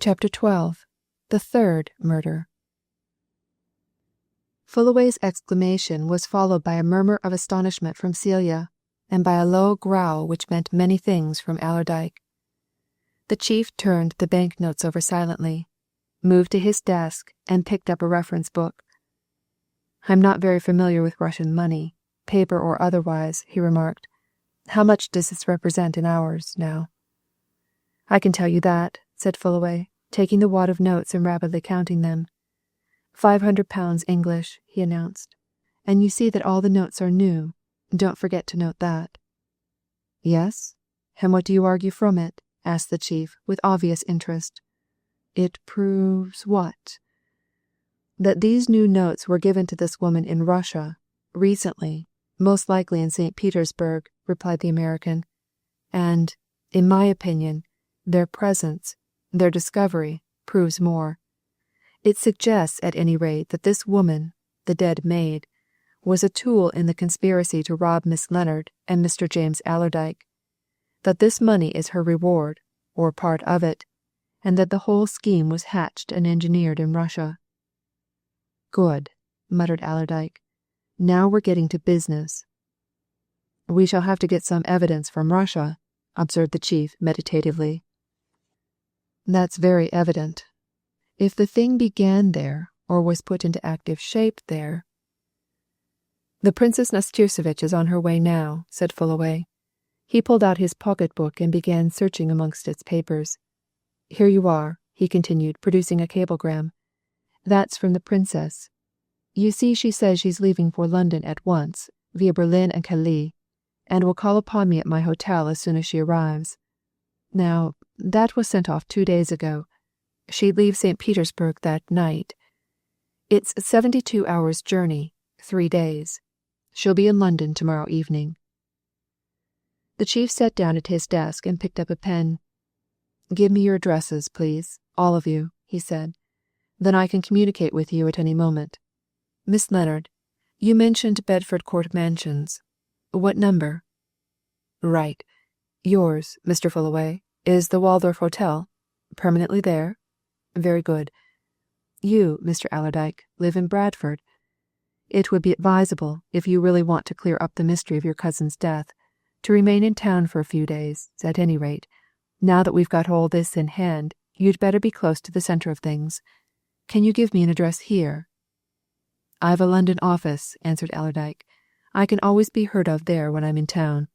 [SPEAKER 1] Chapter 12. The Third Murder. Fullaway's exclamation was followed by a murmur of astonishment from Celia, and by a low growl which meant many things from Allerdyke. The chief turned the banknotes over silently, moved to his desk, and picked up a reference book. "I'm not very familiar with Russian money, paper or otherwise," he remarked. "How much does this represent in ours, now?" "I can tell you that," said Fullaway, taking the wad of notes and rapidly counting them. £500 English, he announced. "And you see that all the notes are new. Don't forget to note that." "Yes? And what do you argue from it?" asked the chief, with obvious interest. "It proves what?" "That these new notes were given to this woman in Russia, recently, most likely in St. Petersburg," replied the American. "And, in my opinion, their presence, their discovery, proves more. It suggests, at any rate, that this woman, the dead maid, was a tool in the conspiracy to rob Miss Leonard and Mr. James Allerdyke, that this money is her reward, or part of it, and that the whole scheme was hatched and engineered in Russia." "Good," muttered Allerdyke. "Now we're getting to business." "We shall have to get some evidence from Russia," observed the chief meditatively. "That's very evident. If the thing began there, or was put into active shape there—" "The Princess Nastirsevitch is on her way now," said Fullaway. He pulled out his pocket-book and began searching amongst its papers. "Here you are," he continued, producing a cablegram. "That's from the Princess. You see, she says she's leaving for London at once, via Berlin and Calais, and will call upon me at my hotel as soon as she arrives. Now, that was sent off 2 days ago. She'd leave St. Petersburg that night. It's 72 hours' journey, 3 days. She'll be in London tomorrow evening." The chief sat down at his desk and picked up a pen. "Give me your addresses, please, all of you," he said. "Then I can communicate with you at any moment. Miss Leonard, you mentioned Bedford Court Mansions. What number?" "Right. Yours, Mr. Fullaway, is the Waldorf Hotel? Permanently there? Very good. You, Mr. Allerdyke, live in Bradford. It would be advisable, if you really want to clear up the mystery of your cousin's death, to remain in town for a few days, at any rate. Now that we've got all this in hand, you'd better be close to the centre of things. Can you give me an address here?" "I've a London office," answered Allerdyke. "I can always be heard of there when I'm in town.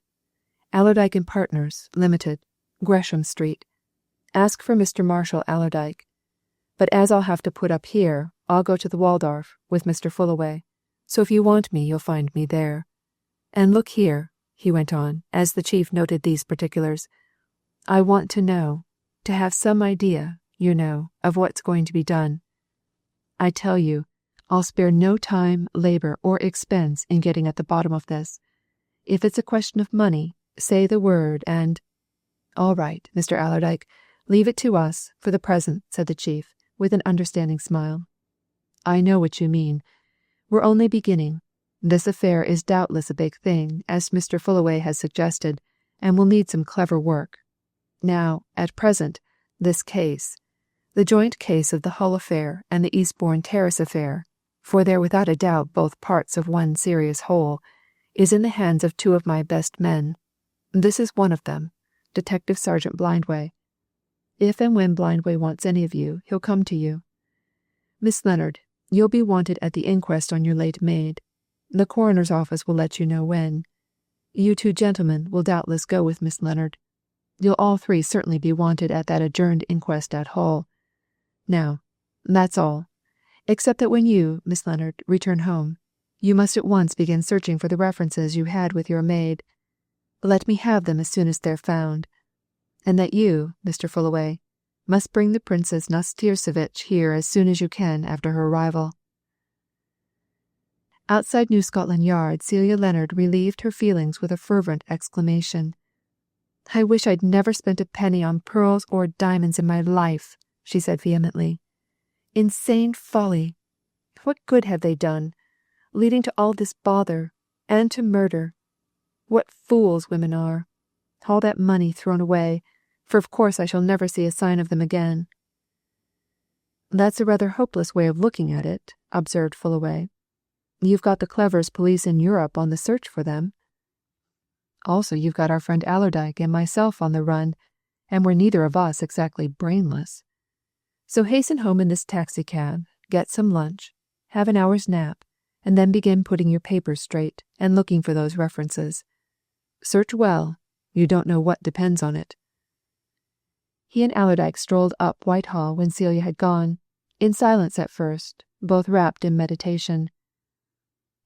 [SPEAKER 1] Allerdyke and Partners, Limited, Gresham Street. Ask for Mr. Marshall Allerdyke. But as I'll have to put up here, I'll go to the Waldorf with Mr. Fullaway, so if you want me, you'll find me there. And look here," he went on, as the chief noted these particulars, "I want to know, to have some idea, of what's going to be done. I tell you, I'll spare no time, labor, or expense in getting at the bottom of this. If it's a question of money, say the word and—" "All right, Mr. Allerdyke, leave it to us, for the present," said the chief, with an understanding smile. "I know what you mean. We're only beginning. This affair is doubtless a big thing, as Mr. Fullaway has suggested, and will need some clever work. Now, at present, this case, the joint case of the Hull affair and the Eastbourne Terrace affair, for they're without a doubt both parts of one serious whole, is in the hands of two of my best men. This is one of them, Detective Sergeant Blindway. If and when Blindway wants any of you, he'll come to you. Miss Leonard, you'll be wanted at the inquest on your late maid. The coroner's office will let you know when. You two gentlemen will doubtless go with Miss Leonard. You'll all three certainly be wanted at that adjourned inquest at Hull. Now, that's all, except that when you, Miss Leonard, return home, you must at once begin searching for the references you had with your maid. Let me have them as soon as they're found. And that you, Mr. Fullaway, must bring the Princess Nastirsevitch here as soon as you can after her arrival." Outside New Scotland Yard, Celia Leonard relieved her feelings with a fervent exclamation. "I wish I'd never spent a penny on pearls or diamonds in my life," she said vehemently. "Insane folly! What good have they done? Leading to all this bother, and to murder. What fools women are! All that money thrown away, for of course I shall never see a sign of them again." "That's a rather hopeless way of looking at it," observed Fullaway. "You've got the cleverest police in Europe on the search for them. Also, you've got our friend Allerdyke and myself on the run, and we're neither of us exactly brainless. So hasten home in this taxicab, get some lunch, have an hour's nap, and then begin putting your papers straight and looking for those references. Search well, you don't know what depends on it." He and Allerdyke strolled up Whitehall when Celia had gone, in silence at first, both wrapped in meditation.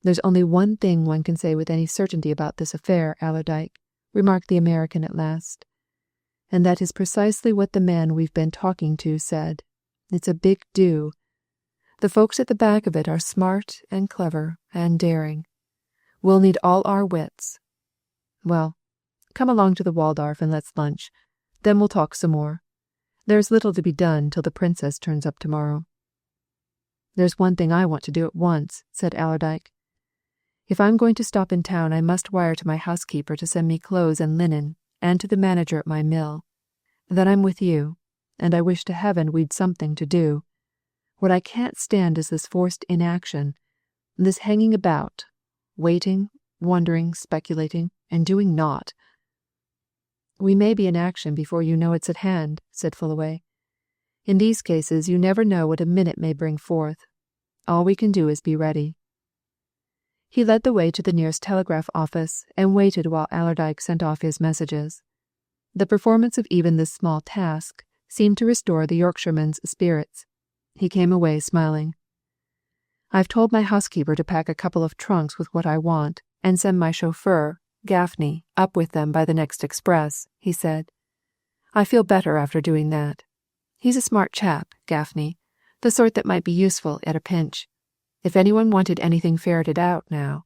[SPEAKER 1] "There's only one thing one can say with any certainty about this affair, Allerdyke," remarked the American at last. "And that is precisely what the man we've been talking to said. It's a big do. The folks at the back of it are smart and clever and daring. We'll need all our wits. Well, come along to the Waldorf and let's lunch. Then we'll talk some more. There's little to be done till the Princess turns up tomorrow." "There's one thing I want to do at once," said Allerdyke. "If I'm going to stop in town, I must wire to my housekeeper to send me clothes and linen, and to the manager at my mill. Then I'm with you, and I wish to heaven we'd something to do. What I can't stand is this forced inaction, this hanging about, waiting, wondering, speculating, and doing naught." "We may be in action before you know it's at hand," said Fullaway. "In these cases you never know what a minute may bring forth. All we can do is be ready." He led the way to the nearest telegraph office and waited while Allerdyke sent off his messages. The performance of even this small task seemed to restore the Yorkshireman's spirits. He came away smiling. "I've told my housekeeper to pack a couple of trunks with what I want, and send my chauffeur, Gaffney, up with them by the next express," he said. "I feel better after doing that. He's a smart chap, Gaffney, the sort that might be useful at a pinch. If anyone wanted anything ferreted out now,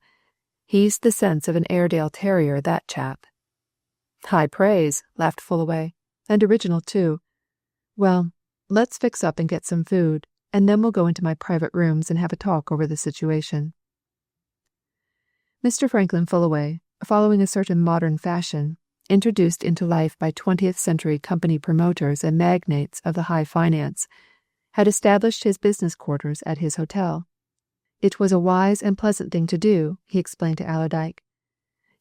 [SPEAKER 1] he's the sense of an Airedale terrier, that chap." "High praise," laughed Fullaway, "and original too. Well, let's fix up and get some food, and then we'll go into my private rooms and have a talk over the situation." Mr. Franklin Fullaway, following a certain modern fashion, introduced into life by 20th century company promoters and magnates of the high finance, had established his business quarters at his hotel. It was a wise and pleasant thing to do, he explained to Allerdyke.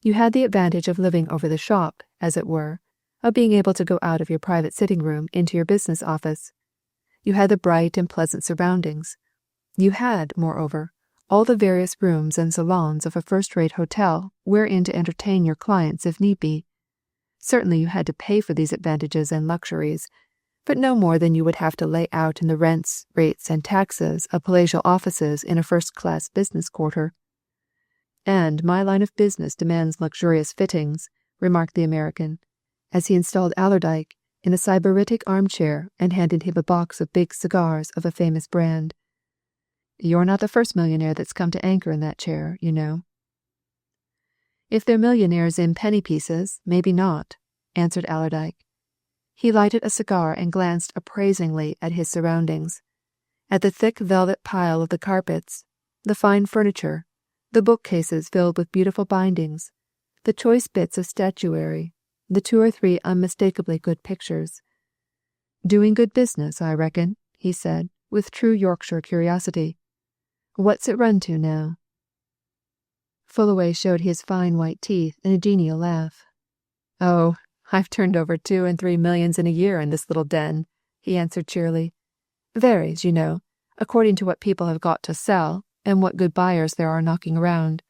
[SPEAKER 1] You had the advantage of living over the shop, as it were, of being able to go out of your private sitting room into your business office. You had the bright and pleasant surroundings. You had, moreover, all the various rooms and salons of a first-rate hotel wherein to entertain your clients if need be. Certainly you had to pay for these advantages and luxuries, but no more than you would have to lay out in the rents, rates, and taxes of palatial offices in a first-class business quarter. "And my line of business demands luxurious fittings," remarked the American, as he installed Allerdyke in a sybaritic armchair and handed him a box of big cigars of a famous brand. "You're not the first millionaire that's come to anchor in that chair, you know." "If they're millionaires in penny pieces, maybe not," answered Allerdyke. He lighted a cigar and glanced appraisingly at his surroundings, at the thick velvet pile of the carpets, the fine furniture, the bookcases filled with beautiful bindings, the choice bits of statuary, the 2 or 3 unmistakably good pictures. "Doing good business, I reckon," he said, with true Yorkshire curiosity. "What's it run to now?" Fullaway showed his fine white teeth in a genial laugh. "Oh, I've turned over 2 and 3 millions in a year in this little den," he answered cheerily. "Varies, you know, according to what people have got to sell and what good buyers there are knocking around."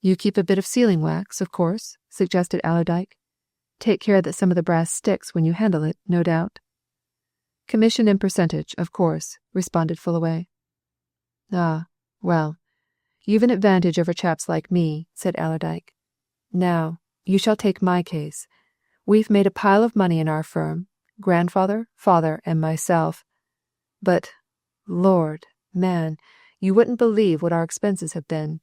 [SPEAKER 1] "You keep a bit of sealing wax, of course," suggested Allerdyke. "Take care that some of the brass sticks when you handle it, no doubt." "Commission and percentage, of course," responded Fullaway. "Ah, well, you've an advantage over chaps like me," said Allerdyke. "Now, you shall take my case. We've made a pile of money in our firm, grandfather, father, and myself. But, Lord, man, you wouldn't believe what our expenses have been.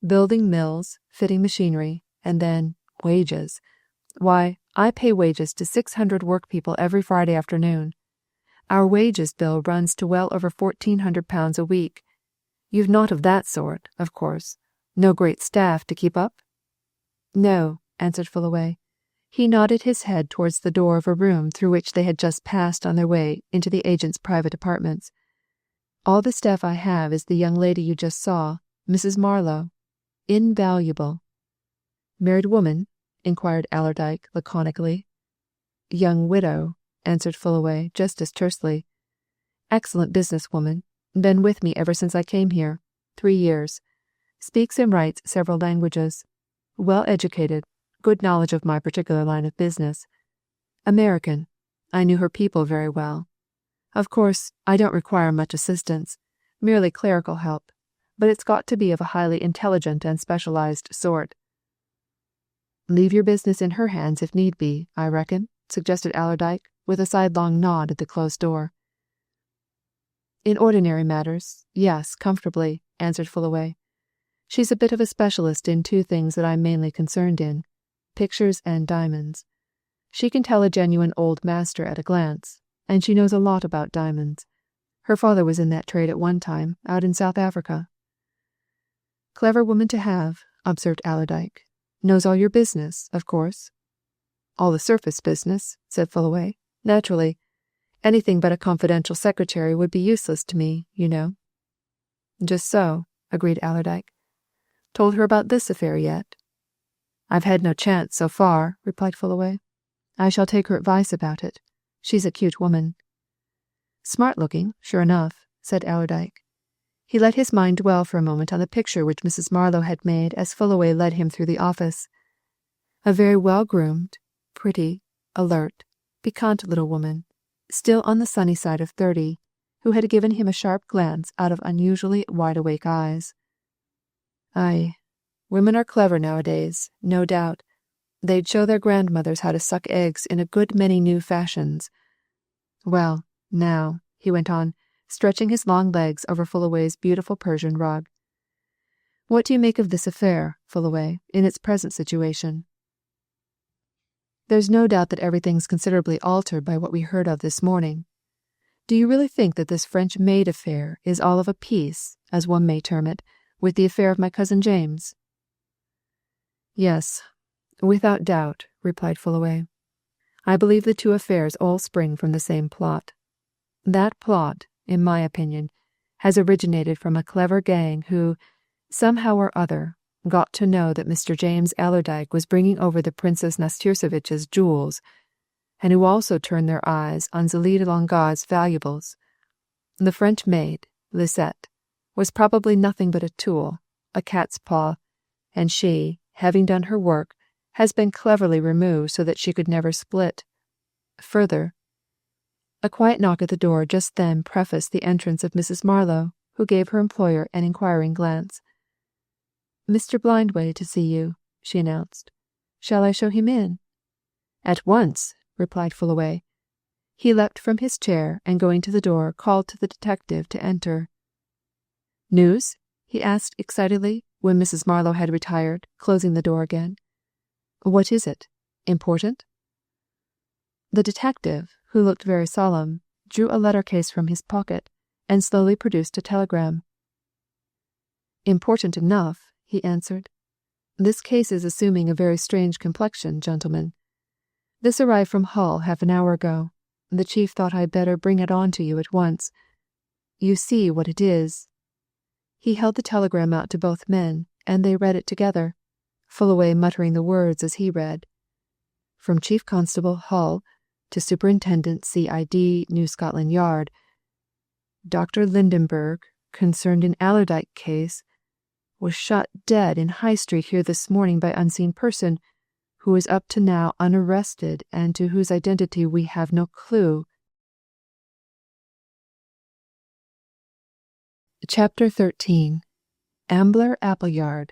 [SPEAKER 1] Building mills, fitting machinery, and then wages. Why, I pay wages to 600 workpeople every Friday afternoon. Our wages bill runs to well over £1,400 a week. You've naught of that sort, of course. No great staff to keep up?" "No," answered Fullaway. He nodded his head towards the door of a room through which they had just passed on their way into the agent's private apartments. "All the staff I have is the young lady you just saw, Mrs. Marlowe. Invaluable." "Married woman?" inquired Allerdyke laconically. "Young widow," answered Fullaway just as tersely. "Excellent businesswoman. Been with me ever since I came here. 3 years. Speaks and writes several languages. Well educated. Good knowledge of my particular line of business. American. I knew her people very well. Of course, I don't require much assistance, merely clerical help, but it's got to be of a highly intelligent and specialized sort." "Leave your business in her hands if need be, I reckon," suggested Allerdyke, with a sidelong nod at the closed door. "In ordinary matters, yes, comfortably," answered Fullaway. "She's a bit of a specialist in 2 things that I'm mainly concerned in, pictures and diamonds. She can tell a genuine old master at a glance, and she knows a lot about diamonds. Her father was in that trade at one time, out in South Africa." "Clever woman to have," observed Allerdyke. "Knows all your business, of course." "All the surface business," said Fullaway. "Naturally. Anything but a confidential secretary would be useless to me, you know." "Just so," agreed Allerdyke. "Told her about this affair yet?" "I've had no chance so far," replied Fullaway. "I shall take her advice about it. She's a cute woman." "Smart looking, sure enough," said Allerdyke. He let his mind dwell for a moment on the picture which Mrs. Marlowe had made as Fullaway led him through the office. A very well-groomed, pretty, alert, piquant little woman, still on the sunny side of 30, who had given him a sharp glance out of unusually wide-awake eyes. "Aye, women are clever nowadays, no doubt. They'd show their grandmothers how to suck eggs in a good many new fashions. Well, now," he went on, stretching his long legs over Fullaway's beautiful Persian rug. "What do you make of this affair, Fullaway, in its present situation? There's no doubt that everything's considerably altered by what we heard of this morning. Do you really think that this French maid affair is all of a piece, as one may term it, with the affair of my cousin James?" "Yes, without doubt," replied Fullaway. "I believe the 2 affairs all spring from the same plot. That plot, in my opinion, has originated from a clever gang who, somehow or other, got to know that Mr. James Allerdyke was bringing over the Princess Nastirsevitch's jewels, and who also turned their eyes on Zélie de Longa's valuables. The French maid, Lisette, was probably nothing but a tool, a cat's paw, and she, having done her work, has been cleverly removed so that she could never split. Further—" A quiet knock at the door just then prefaced the entrance of Mrs. Marlowe, who gave her employer an inquiring glance. "Mr. Blindway to see you," she announced. "Shall I show him in?" "At once," replied Fullaway. He leapt from his chair and going to the door called to the detective to enter. News? He asked excitedly when Mrs. Marlowe had retired, closing the door again. What is it? Important? The detective, who looked very solemn, drew a letter case from his pocket and slowly produced a telegram. Important enough, he answered. This case is assuming a very strange complexion, gentlemen. This arrived from Hull half an hour ago. The chief thought I'd better bring it on to you at once. You see what it is. He held the telegram out to both men, and they read it together, Fullaway muttering the words as he read. From Chief Constable, Hull, to Superintendent C.I.D., New Scotland Yard. Dr. Lindenberg, concerned in Allerdyke case, was shot dead in High Street here this morning by unseen person, who is up to now unarrested and to whose identity we have no clue. Chapter 13. Ambler Appleyard.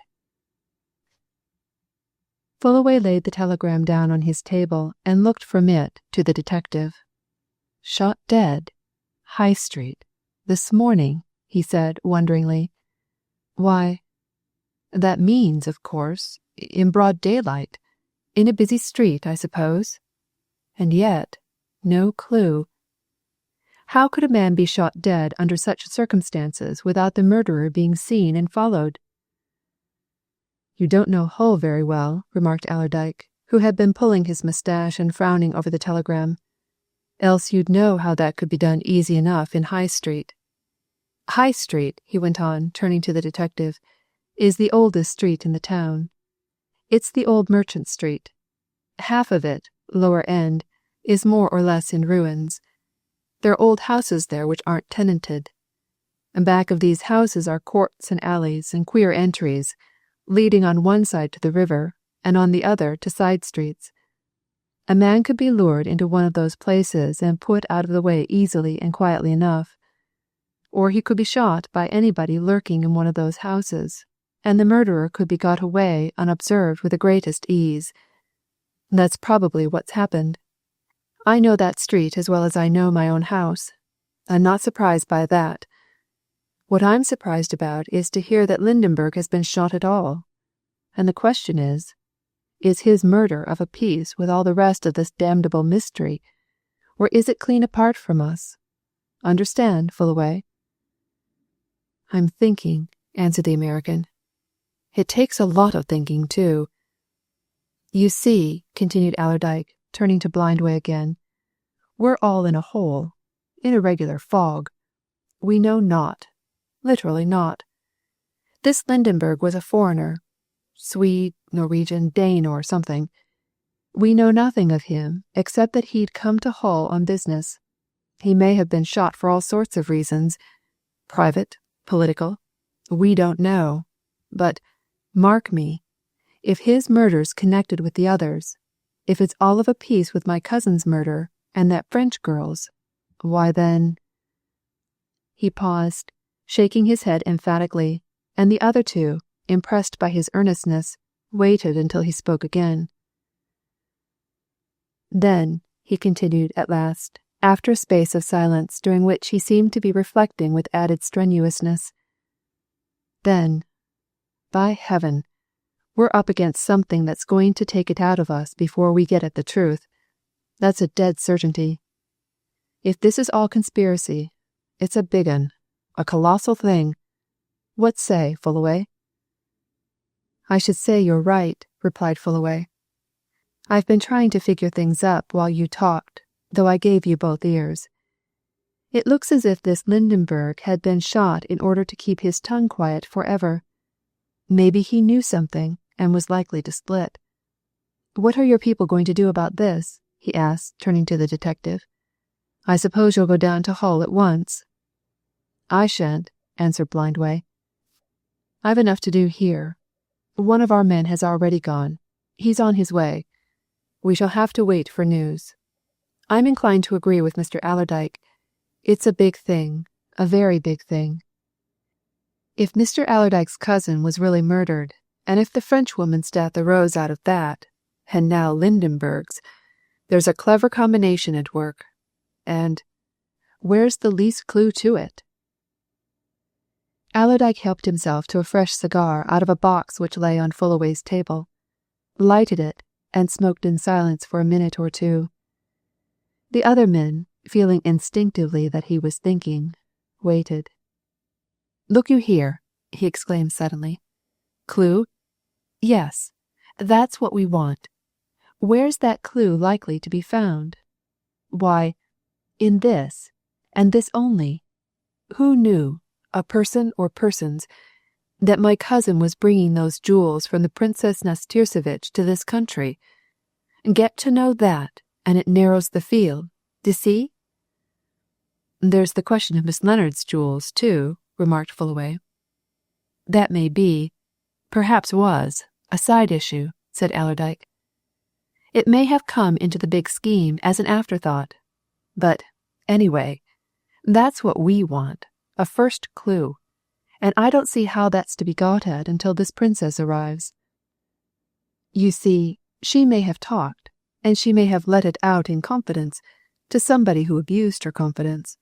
[SPEAKER 1] Fullaway laid the telegram down on his table and looked from it to the detective. Shot dead? High Street? This morning? He said wonderingly. Why, that means, of course, in broad daylight, in a busy street, I suppose. And yet, no clue. How could a man be shot dead under such circumstances without the murderer being seen and followed? You don't know Hull very well, remarked Allerdyke, who had been pulling his moustache and frowning over the telegram. Else you'd know how that could be done easy enough in High Street. High Street, he went on, turning to the detective, is the oldest street in the town. It's the old Merchant Street. Half of it, lower end, is more or less in ruins. There are old houses there which aren't tenanted. And back of these houses are courts and alleys and queer entries, leading on one side to the river and on the other to side streets. A man could be lured into one of those places and put out of the way easily and quietly enough. Or he could be shot by anybody lurking in one of those houses, and the murderer could be got away unobserved with the greatest ease. That's probably what's happened. I know that street as well as I know my own house. I'm not surprised by that. What I'm surprised about is to hear that Lindenberg has been shot at all. And the question is his murder of a piece with all the rest of this damnable mystery, or is it clean apart from us? Understand, Fullaway? I'm thinking, answered the American. It takes a lot of thinking, too. You see, continued Allerdyke, turning to Blindway again, we're all in a hole, in a regular fog. We know naught, literally naught. This Lindenberg was a foreigner, Swede, Norwegian, Dane or something. We know nothing of him except that he'd come to Hull on business. He may have been shot for all sorts of reasons, private, political, we don't know. But, mark me, if his murder's connected with the others, if it's all of a piece with my cousin's murder and that French girl's, why then... He paused, shaking his head emphatically, and the other two, impressed by his earnestness, waited until he spoke again. Then, he continued at last, after a space of silence during which he seemed to be reflecting with added strenuousness. Then, by heaven, we're up against something that's going to take it out of us before we get at the truth. That's a dead certainty. If this is all conspiracy, it's a big 'un, a colossal thing. What say, Fullaway? I should say you're right, replied Fullaway. I've been trying to figure things up while you talked, though I gave you both ears. It looks as if this Lindenberg had been shot in order to keep his tongue quiet forever. Maybe he knew something and was likely to split. What are your people going to do about this? He asked, turning to the detective. I suppose you'll go down to Hull at once. I shan't, answered Blindway. I've enough to do here. One of our men has already gone. He's on his way. We shall have to wait for news. I'm inclined to agree with Mr. Allerdyke. It's a big thing, a very big thing. If Mr. Allerdyke's cousin was really murdered, and if the Frenchwoman's death arose out of that, and now Lindenberg's, There's a clever combination at work. And where's the least clue to it?" Allerdyke helped himself to a fresh cigar out of a box which lay on Fullaway's table, lighted it, and smoked in silence for a minute or two. The other men, feeling instinctively that he was thinking, waited. "Look you here," he exclaimed suddenly. "Clue? Yes, that's what we want. Where's that clue likely to be found? Why, in this, and this only. Who knew, a person or persons, that my cousin was bringing those jewels from the Princess Nastirsevich to this country? Get to know that, and it narrows the field, d'ye see?" "There's the question of Miss Leonard's jewels, too," remarked Fullaway. "That may be, perhaps was, a side issue," said Allerdyke. "It may have come into the big scheme as an afterthought. But, anyway, that's what we want, a first clue, and I don't see how that's to be got at until this princess arrives. You see, she may have talked, and she may have let it out in confidence to somebody who abused her confidence.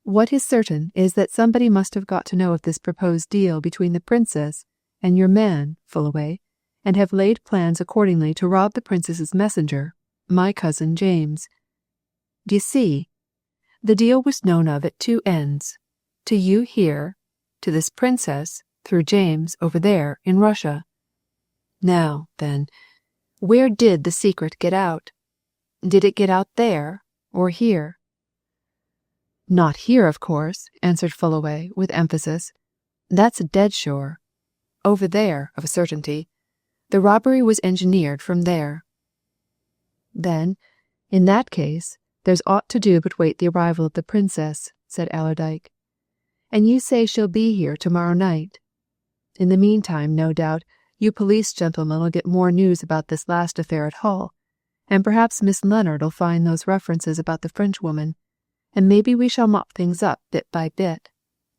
[SPEAKER 1] What is certain is that somebody must have got to know of this proposed deal between the princess and your man, Fullaway, and have laid plans accordingly to rob the princess's messenger, my cousin James. D'ye see? The deal was known of at two ends, to you here, to this princess through James over there in Russia. Now, then, where did the secret get out? Did it get out there or here?" "Not here, of course," answered Fullaway with emphasis. "That's dead sure. Over there, of a certainty. The robbery was engineered from there." "Then, in that case, there's aught to do but wait the arrival of the princess," said Allerdyke. "And you say she'll be here tomorrow night. In the meantime, no doubt, you police gentlemen'll get more news about this last affair at Hull, and perhaps Miss Leonard'll find those references about the Frenchwoman, and maybe we shall mop things up bit by bit.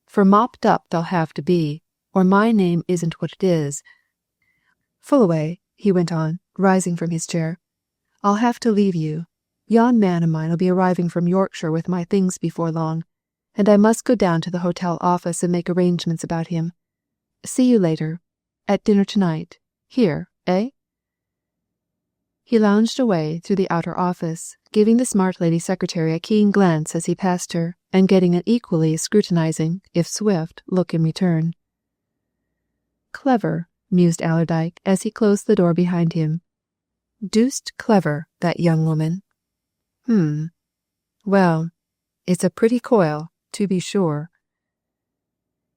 [SPEAKER 1] For mopped up they'll have to be, or my name isn't what it is. Fullaway," he went on, rising from his chair, "I'll have to leave you. Yon man of mine'll be arriving from Yorkshire with my things before long, and I must go down to the hotel office and make arrangements about him. See you later. At dinner tonight. Here, eh?" He lounged away through the outer office, giving the smart lady secretary a keen glance as he passed her, and getting an equally scrutinizing, if swift, look in return. "Clever," mused Allerdyke as he closed the door behind him. "Deuced clever, that young woman. Well, it's a pretty coil, to be sure."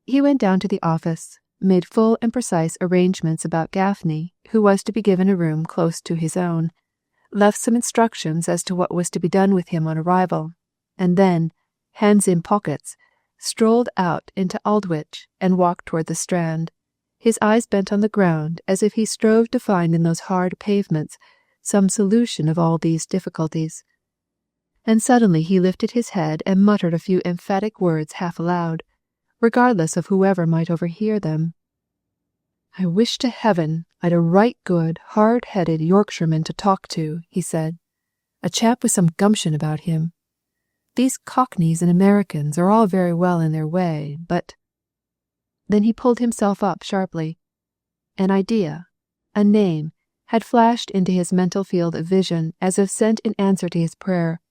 [SPEAKER 1] He went down to the office, made full and precise arrangements about Gaffney, who was to be given a room close to his own, left some instructions as to what was to be done with him on arrival, and then, hands in pockets, strolled out into Aldwych and walked toward the Strand, his eyes bent on the ground as if he strove to find in those hard pavements some solution of all these difficulties. And suddenly he lifted his head and muttered a few emphatic words half aloud, regardless of whoever might overhear them. "I wish to heaven I'd a right good, hard-headed Yorkshireman to talk to," he said. "A chap with some gumption about him. These Cockneys and Americans are all very well in their way, but—" Then he pulled himself up sharply. An idea, a name, had flashed into his mental field of vision as if sent in answer to his prayer.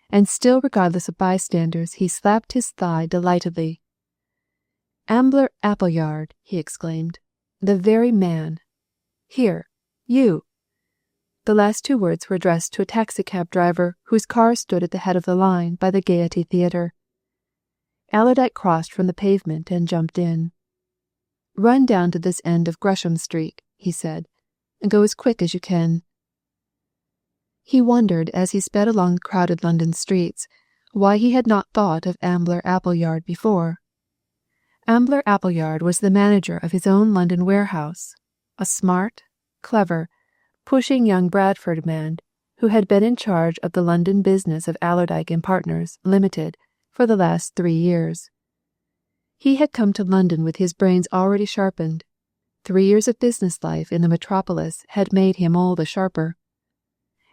[SPEAKER 1] And still regardless of bystanders, he slapped his thigh delightedly. "Ambler Appleyard," he exclaimed. "The very man. Here, you." The last two words were addressed to a taxicab driver whose car stood at the head of the line by the Gaiety Theatre. Allerdyke crossed from the pavement and jumped in. "Run down to this end of Gresham Street," he said, "and go as quick as you can." He wondered as he sped along the crowded London streets why he had not thought of Ambler Appleyard before. Ambler Appleyard was the manager of his own London warehouse, a smart, clever, pushing young Bradford man who had been in charge of the London business of Allerdyke and Partners, Limited, for the last 3 years. He had come to London with his brains already sharpened. 3 years of business life in the metropolis had made him all the sharper.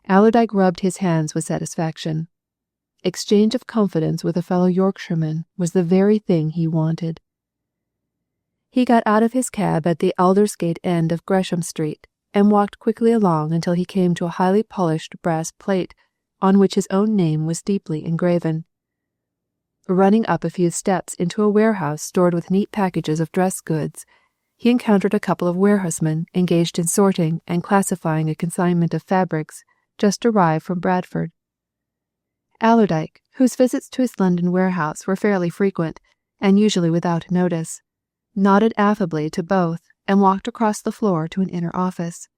[SPEAKER 1] Allerdyke rubbed his hands with satisfaction. Exchange of confidence with a fellow Yorkshireman was the very thing he wanted. He got out of his cab at the Aldersgate end of Gresham Street and walked quickly along until he came to a highly polished brass plate on which his own name was deeply engraven. Running up a few steps into a warehouse stored with neat packages of dress goods, he encountered a couple of warehousemen engaged in sorting and classifying a consignment of fabrics just arrived from Bradford. Allerdyke, whose visits to his London warehouse were fairly frequent, and usually without notice, nodded affably to both and walked across the floor to an inner office.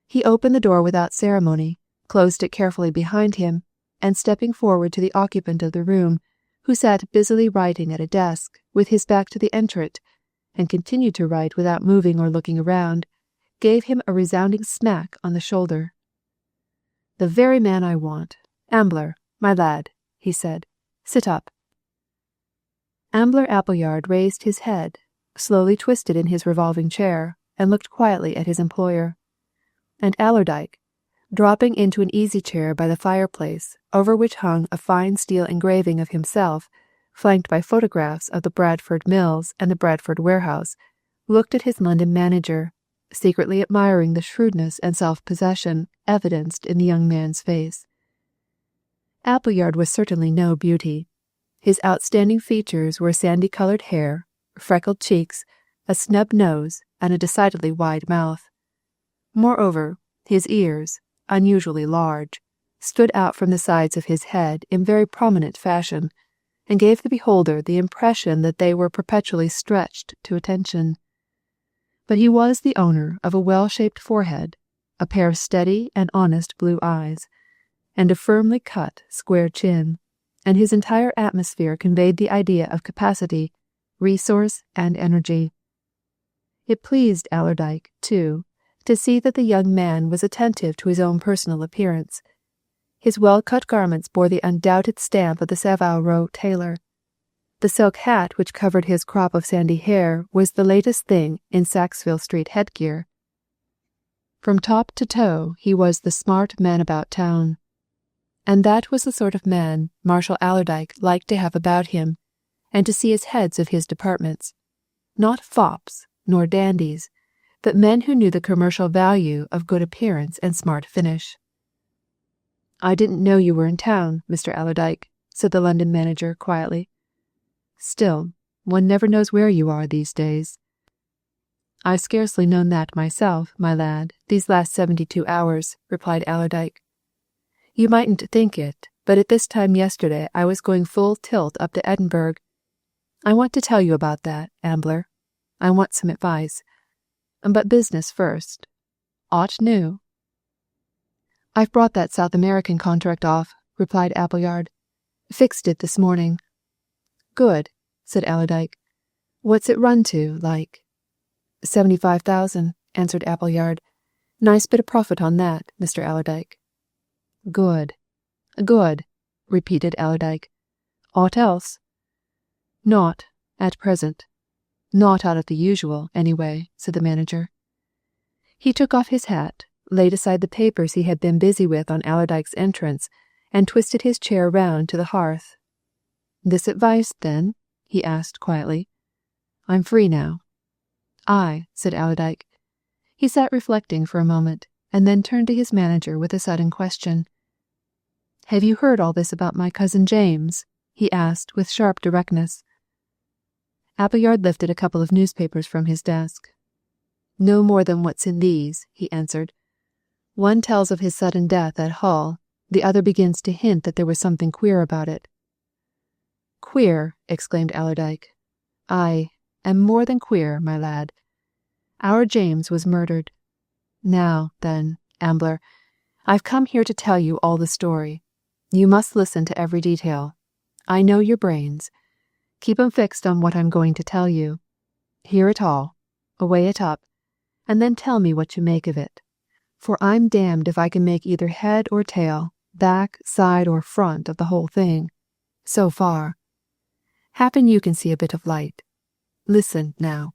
[SPEAKER 1] He opened the door without ceremony, closed it carefully behind him, and stepping forward to the occupant of the room, who sat busily writing at a desk with his back to the entrant, and continued to write without moving or looking around, gave him a resounding smack on the shoulder. "The very man I want. Ambler, my lad," he said. "Sit up." Ambler Appleyard raised his head, slowly twisted in his revolving chair, and looked quietly at his employer. And Allerdyke, dropping into an easy-chair by the fireplace, over which hung a fine steel engraving of himself, flanked by photographs of the Bradford Mills and the Bradford warehouse, looked at his London manager, secretly admiring the shrewdness and self-possession evidenced in the young man's face. Appleyard was certainly no beauty. His outstanding features were sandy-coloured hair, freckled cheeks, a snub nose, and a decidedly wide mouth. Moreover, his ears, unusually large, stood out from the sides of his head in very prominent fashion, and gave the beholder the impression that they were perpetually stretched to attention. But he was the owner of a well-shaped forehead, a pair of steady and honest blue eyes, and a firmly cut, square chin, and his entire atmosphere conveyed the idea of capacity, resource, and energy. It pleased Allerdyke, too, to see that the young man was attentive to his own personal appearance. His well-cut garments bore the undoubted stamp of the Savile Row tailor. The silk hat which covered his crop of sandy hair was the latest thing in Saxville Street headgear. From top to toe he was the smart man about town. And that was the sort of man Marshal Allerdyke liked to have about him, and to see as heads of his departments. Not fops, nor dandies, but men who knew the commercial value of good appearance and smart finish. "I didn't know you were in town, Mr. Allerdyke," said the London manager quietly. "Still, one never knows where you are these days." "I've scarcely known that myself, my lad, these last 72 hours, replied Allerdyke. "You mightn't think it, but at this time yesterday I was going full tilt up to Edinburgh. I want to tell you about that, Ambler. I want some advice. But business first. Aught new?" "I've brought that South American contract off," replied Appleyard. "Fixed it this morning." "Good," said Allerdyke. "What's it run to, like?" 75,000, answered Appleyard. "Nice bit of profit on that, Mr. Allerdyke." "Good, good," repeated Allerdyke. "Aught else?" "Not, at present. Not out of the usual, anyway," said the manager. He took off his hat, laid aside the papers he had been busy with on Allerdyke's entrance, and twisted his chair round to the hearth. "This advice, then?" he asked quietly. "I'm free now." "Aye," said Allerdyke. He sat reflecting for a moment, and then turned to his manager with a sudden question. "Have you heard all this about my cousin James?" he asked with sharp directness. Appleyard lifted a couple of newspapers from his desk. "No more than what's in these," he answered. "One tells of his sudden death at Hull, the other begins to hint that there was something queer about it." "Queer!" exclaimed Allerdyke. "Aye, and more than queer, my lad. Our James was murdered. Now, then, Ambler, I've come here to tell you all the story. You must listen to every detail. I know your brains. Keep 'em fixed on what I'm going to tell you. Hear it all, weigh it up, and then tell me what you make of it. For I'm damned if I can make either head or tail, back, side, or front of the whole thing. So far. Happen you can see a bit of light. Listen, now."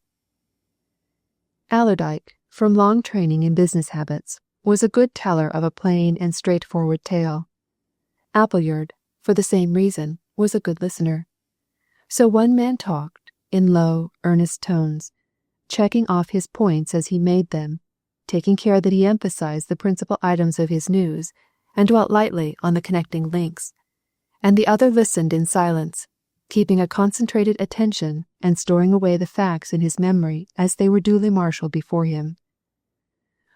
[SPEAKER 1] Allerdyke, from long training in business habits, was a good teller of a plain and straightforward tale. Appleyard, for the same reason, was a good listener. So one man talked, in low, earnest tones, checking off his points as he made them, taking care that he emphasized the principal items of his news and dwelt lightly on the connecting links, and the other listened in silence, keeping a concentrated attention and storing away the facts in his memory as they were duly marshalled before him.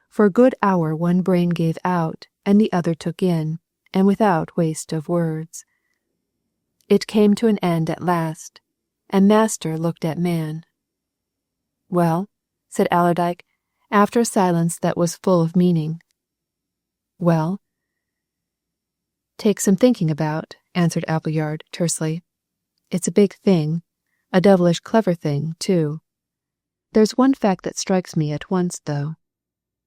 [SPEAKER 1] For a good hour one brain gave out and the other took in, and without waste of words. It came to an end at last, and master looked at man. "Well?" said Allerdyke, after a silence that was full of meaning. "Well?" "Take some thinking about," answered Appleyard tersely. "It's a big thing, a devilish clever thing, too. There's one fact that strikes me at once, though.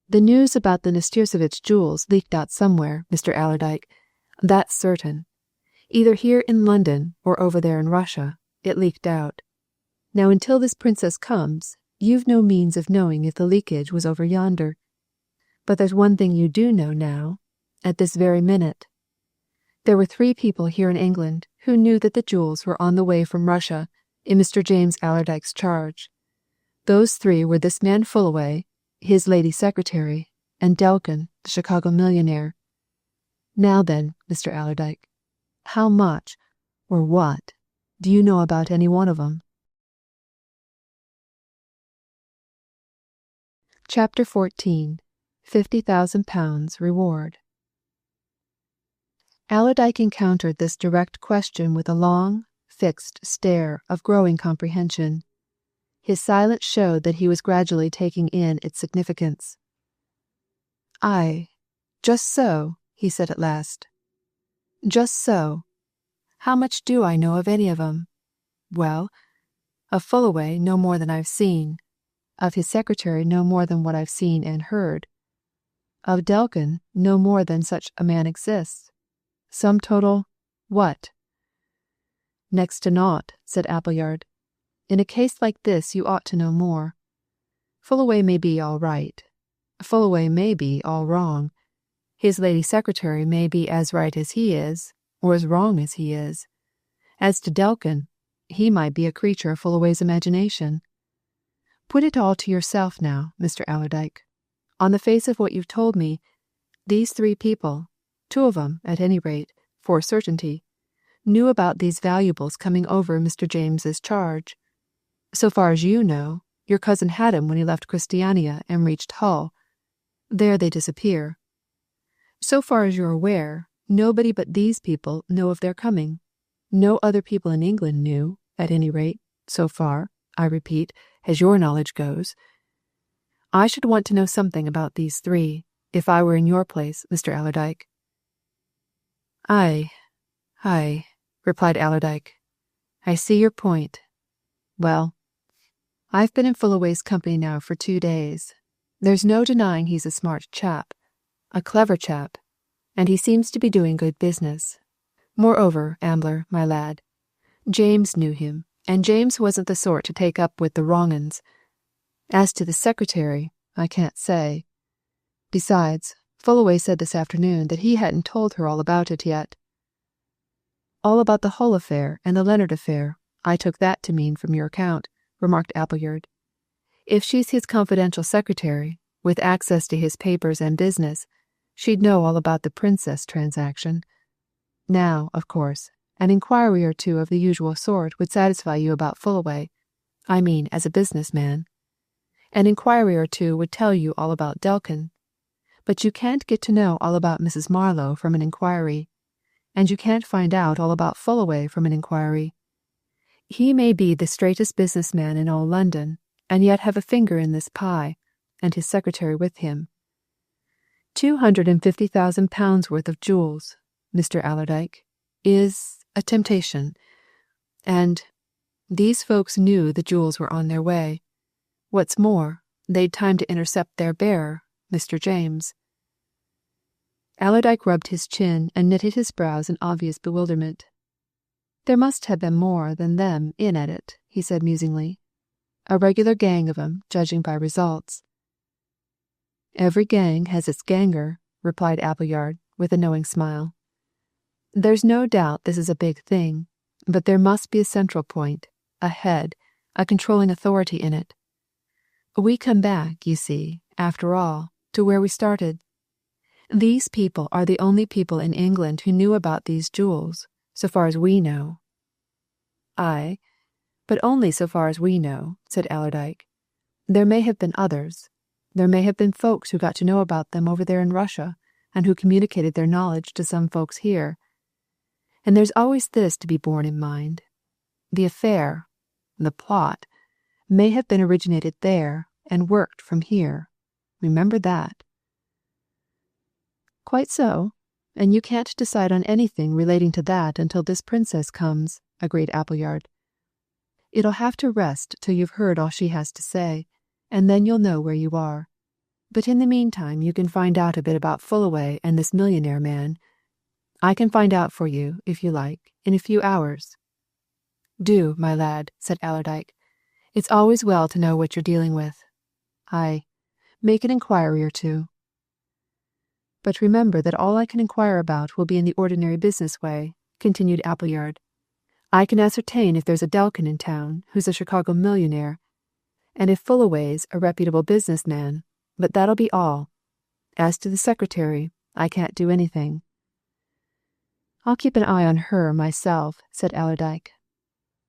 [SPEAKER 1] The news about the Nastirsevitch jewels leaked out somewhere, Mr. Allerdyke. That's certain. Either here in London or over there in Russia, it leaked out. Now until this princess comes, you've no means of knowing if the leakage was over yonder. But there's one thing you do know now, at this very minute. There were 3 people here in England who knew that the jewels were on the way from Russia in Mr. James Allerdyke's charge. Those 3 were this man Fullaway, his lady secretary, and Delkin, the Chicago millionaire. Now then, Mr. Allerdyke, how much, or what, do you know about any one of 'em?" Chapter 14. £50,000 Reward. Allerdyke encountered this direct question with a long, fixed stare of growing comprehension. His silence showed that he was gradually taking in its significance. "Aye, just so," he said at last. "Just so. How much do I know of any of 'em? Well, of Fullaway no more than I've seen, of his secretary no more than what I've seen and heard, of Delkin no more than such a man exists. Sum total, what?" "Next to naught," said Appleyard. "In a case like this you ought to know more. Fullaway may be all right. Fullaway may be all wrong. His lady secretary may be as right as he is, or as wrong as he is. As to Delkin, he might be a creature of Fullaway's imagination. Put it all to yourself now, Mr. Allerdyke. On the face of what you've told me, these 3 people, 2 of 'em, at any rate, for a certainty, knew about these valuables coming over Mr. James's charge. So far as you know, your cousin had 'em when he left Christiania and reached Hull. There they disappear. So far as you're aware, nobody but these people know of their coming. No other people in England knew, at any rate, so far, I repeat, as your knowledge goes. I should want to know something about these 3, if I were in your place, Mr. Allerdyke." "Aye, aye," replied Allerdyke. "I see your point. Well, I've been in Fullaway's company now for 2 days. There's no denying he's a smart chap, a clever chap, and he seems to be doing good business. Moreover, Ambler, my lad, James knew him, and James wasn't the sort to take up with the wrong 'uns. As to the secretary, I can't say. Besides, Fullaway said this afternoon that he hadn't told her all about it yet." "All about the Hull affair and the Leonard affair, I took that to mean from your account," remarked Appleyard. "If she's his confidential secretary, with access to his papers and business, she'd know all about the princess transaction. Now, of course, an inquiry or 2 of the usual sort would satisfy you about Fullaway, I mean as a businessman. An inquiry or 2 would tell you all about Delkin. But you can't get to know all about Mrs. Marlowe from an inquiry, and you can't find out all about Fullaway from an inquiry. He may be the straightest businessman in all London, and yet have a finger in this pie, and his secretary with him. £250,000 worth of jewels, Mr. Allerdyke, is a temptation. And these folks knew the jewels were on their way. What's more, they'd time to intercept their bearer, Mr. James." Allerdyke rubbed his chin and knitted his brows in obvious bewilderment. "There must have been more than them in at it," he said musingly. "A regular gang of 'em, judging by results." Every gang has its ganger, replied Appleyard, with a knowing smile. There's no doubt this is a big thing, but there must be a central point, a head, a controlling authority in it. We come back, you see, after all, to where we started. These people are the only people in England who knew about these jewels, so far as we know. Aye, but only so far as we know, said Allerdyke. There may have been others. There may have been folks who got to know about them over there in Russia, and who communicated their knowledge to some folks here. And there's always this to be borne in mind. The affair, the plot, may have been originated there and worked from here. Remember that. Quite so, and you can't decide on anything relating to that until this princess comes, agreed Appleyard. It'll have to rest till you've heard all she has to say, and then you'll know where you are. But in the meantime you can find out a bit about Fullaway and this millionaire man. I can find out for you, if you like, in a few hours. Do, my lad, said Allerdyke. It's always well to know what you're dealing with. Aye, make an inquiry or two. But remember that all I can inquire about will be in the ordinary business way, continued Appleyard. I can ascertain if there's a Delkin in town who's a Chicago millionaire, and if Fullaway's a reputable businessman, but that'll be all. As to the secretary, I can't do anything. I'll keep an eye on her myself, said Allerdyke.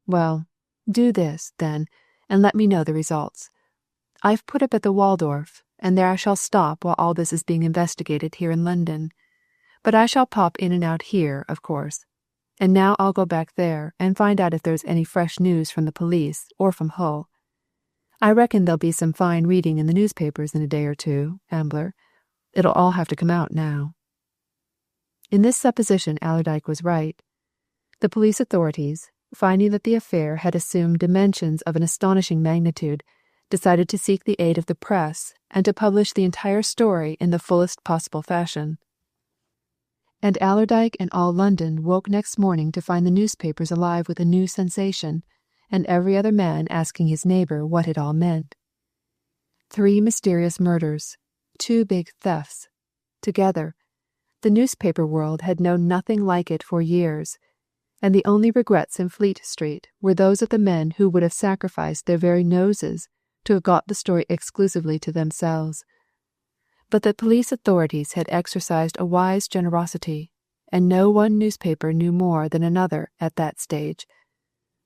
[SPEAKER 1] Well, do this, then, and let me know the results. I've put up at the Waldorf, and there I shall stop while all this is being investigated here in London. But I shall pop in and out here, of course. And now I'll go back there and find out if there's any fresh news from the police or from Hull. I reckon there'll be some fine reading in the newspapers in a day or two, Ambler. It'll all have to come out now. In this supposition Allerdyke was right. The police authorities, finding that the affair had assumed dimensions of an astonishing magnitude, decided to seek the aid of the press and to publish the entire story in the fullest possible fashion. And Allerdyke and all London woke next morning to find the newspapers alive with a new sensation, and every other man asking his neighbour what it all meant. 3 mysterious murders, 2 big thefts. Together, the newspaper world had known nothing like it for years, and the only regrets in Fleet Street were those of the men who would have sacrificed their very noses to have got the story exclusively to themselves. But the police authorities had exercised a wise generosity, and no one newspaper knew more than another at that stage.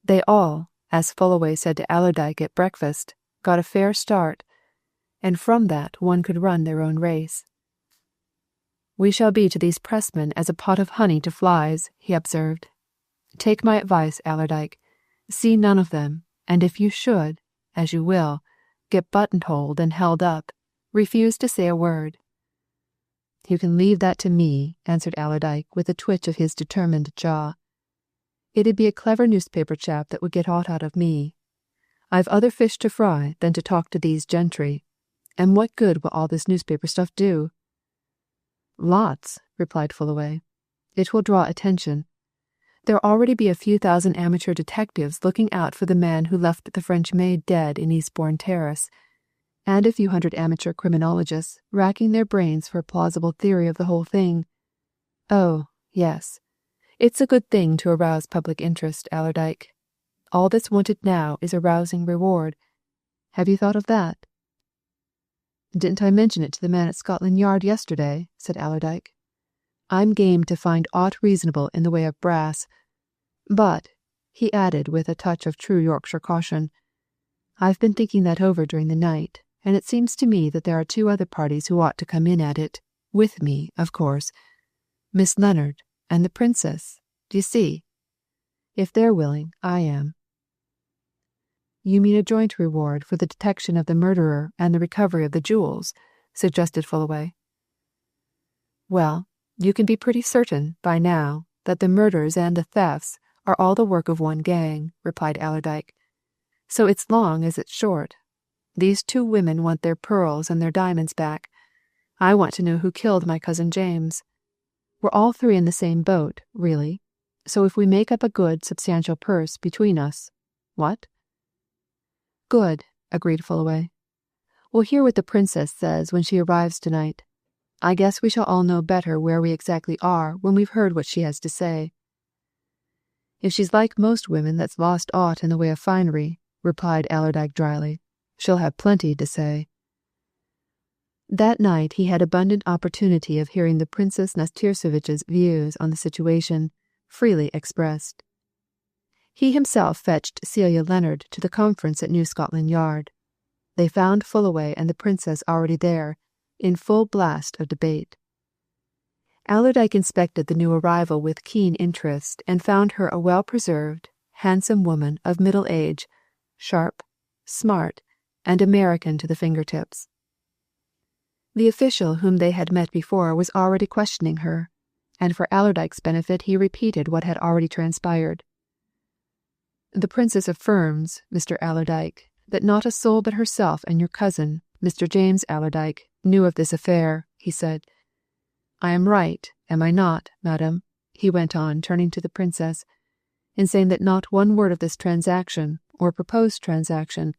[SPEAKER 1] They all, as Fullaway said to Allerdyke at breakfast, got a fair start, and from that one could run their own race. We shall be to these pressmen as a pot of honey to flies, he observed. Take my advice, Allerdyke. See none of them, and if you should, as you will, get buttonholed and held up, refuse to say a word. You can leave that to me, answered Allerdyke with a twitch of his determined jaw. It'd be a clever newspaper chap that would get aught out of me. I've other fish to fry than to talk to these gentry. And what good will all this newspaper stuff do? Lots, replied Fullaway. It will draw attention. There'll already be a few thousand amateur detectives looking out for the man who left the French maid dead in Eastbourne Terrace, and a few hundred amateur criminologists racking their brains for a plausible theory of the whole thing. Oh, yes. It's a good thing to arouse public interest, Allerdyke. All that's wanted now is a rousing reward. Have you thought of that? Didn't I mention it to the man at Scotland Yard yesterday? Said Allerdyke. I'm game to find aught reasonable in the way of brass. But, he added with a touch of true Yorkshire caution, I've been thinking that over during the night, and it seems to me that there are 2 other parties who ought to come in at it, with me, of course. Miss Leonard and the princess, do you see? If they're willing, I am. You mean a joint reward for the detection of the murderer and the recovery of the jewels, suggested Fullaway. Well, you can be pretty certain, by now, that the murders and the thefts are all the work of one gang, replied Allerdyke. So it's long as it's short. These 2 women want their pearls and their diamonds back. I want to know who killed my cousin James. We're all 3 in the same boat, really. So if we make up a good, substantial purse between us, what? Good, agreed Fullaway. We'll hear what the princess says when she arrives tonight. I guess we shall all know better where we exactly are when we've heard what she has to say." "If she's like most women that's lost aught in the way of finery," replied Allerdyke dryly, "she'll have plenty to say." That night he had abundant opportunity of hearing the Princess Nastirsevitch's views on the situation, freely expressed. He himself fetched Celia Leonard to the conference at New Scotland Yard. They found Fullaway and the Princess already there, in full blast of debate. Allerdyke inspected the new arrival with keen interest and found her a well-preserved, handsome woman of middle age, sharp, smart, and American to the fingertips. The official whom they had met before was already questioning her, and for Allerdyke's benefit he repeated what had already transpired. "The Princess affirms, Mr. Allerdyke, that not a soul but herself and your cousin, Mr. James Allerdyke, knew of this affair," he said. "I am right, am I not, madam," he went on, turning to the Princess, "in saying that not one word of this transaction, or proposed transaction,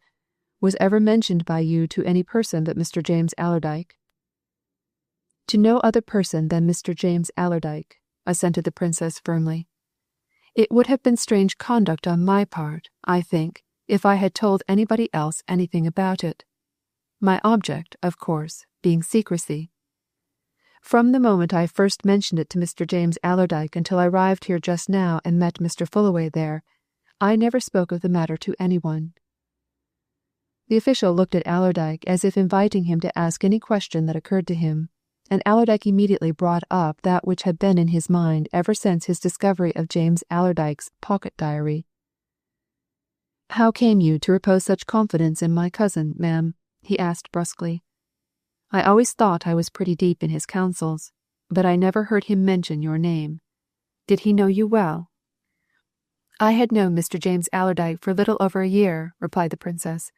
[SPEAKER 1] was ever mentioned by you to any person but Mr. James Allerdyke?" "To no other person than Mr. James Allerdyke," assented the Princess firmly. "It would have been strange conduct on my part, I think, if I had told anybody else anything about it. My object, of course, being secrecy. From the moment I first mentioned it to Mr. James Allerdyke until I arrived here just now and met Mr. Fullaway there, I never spoke of the matter to anyone." The official looked at Allerdyke as if inviting him to ask any question that occurred to him, and Allerdyke immediately brought up that which had been in his mind ever since his discovery of James Allerdyke's pocket diary. "How came you to repose such confidence in my cousin, ma'am?" he asked brusquely. "I always thought I was pretty deep in his counsels, but I never heard him mention your name. Did he know you well?" "I had known Mr. James Allerdyke for little over a year," replied the Princess.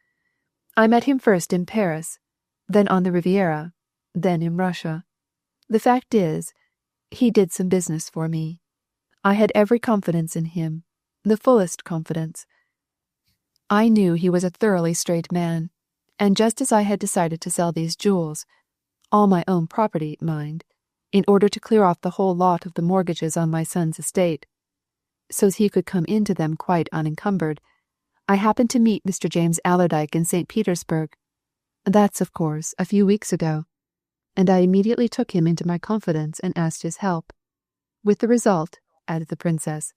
[SPEAKER 1] "I met him first in Paris, then on the Riviera, then in Russia. The fact is, he did some business for me. I had every confidence in him, the fullest confidence. I knew he was a thoroughly straight man, and just as I had decided to sell these jewels, all my own property, mind, in order to clear off the whole lot of the mortgages on my son's estate, so's he could come into them quite unencumbered, I happened to meet Mr. James Allerdyke in St. Petersburg. That's, of course, a few weeks ago, and I immediately took him into my confidence and asked his help, with the result," added the Princess,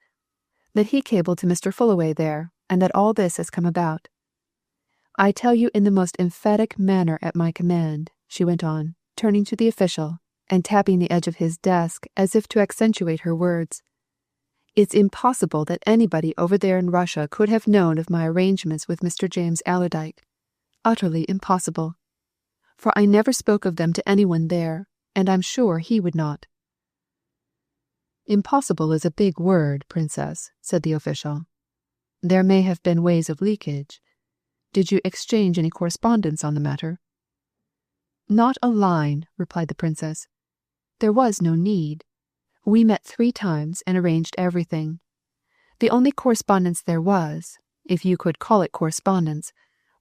[SPEAKER 1] "that he cabled to Mr. Fullaway there, and that all this has come about. I tell you in the most emphatic manner at my command," she went on, turning to the official and tapping the edge of his desk as if to accentuate her words. "It's impossible that anybody over there in Russia could have known of my arrangements with Mr. James Allerdyke. Utterly impossible. For I never spoke of them to anyone there, and I'm sure he would not." "Impossible is a big word, Princess," said the official. "There may have been ways of leakage. Did you exchange any correspondence on the matter?" "Not a line," replied the Princess. "There was no need. We met 3 times and arranged everything. The only correspondence there was, if you could call it correspondence,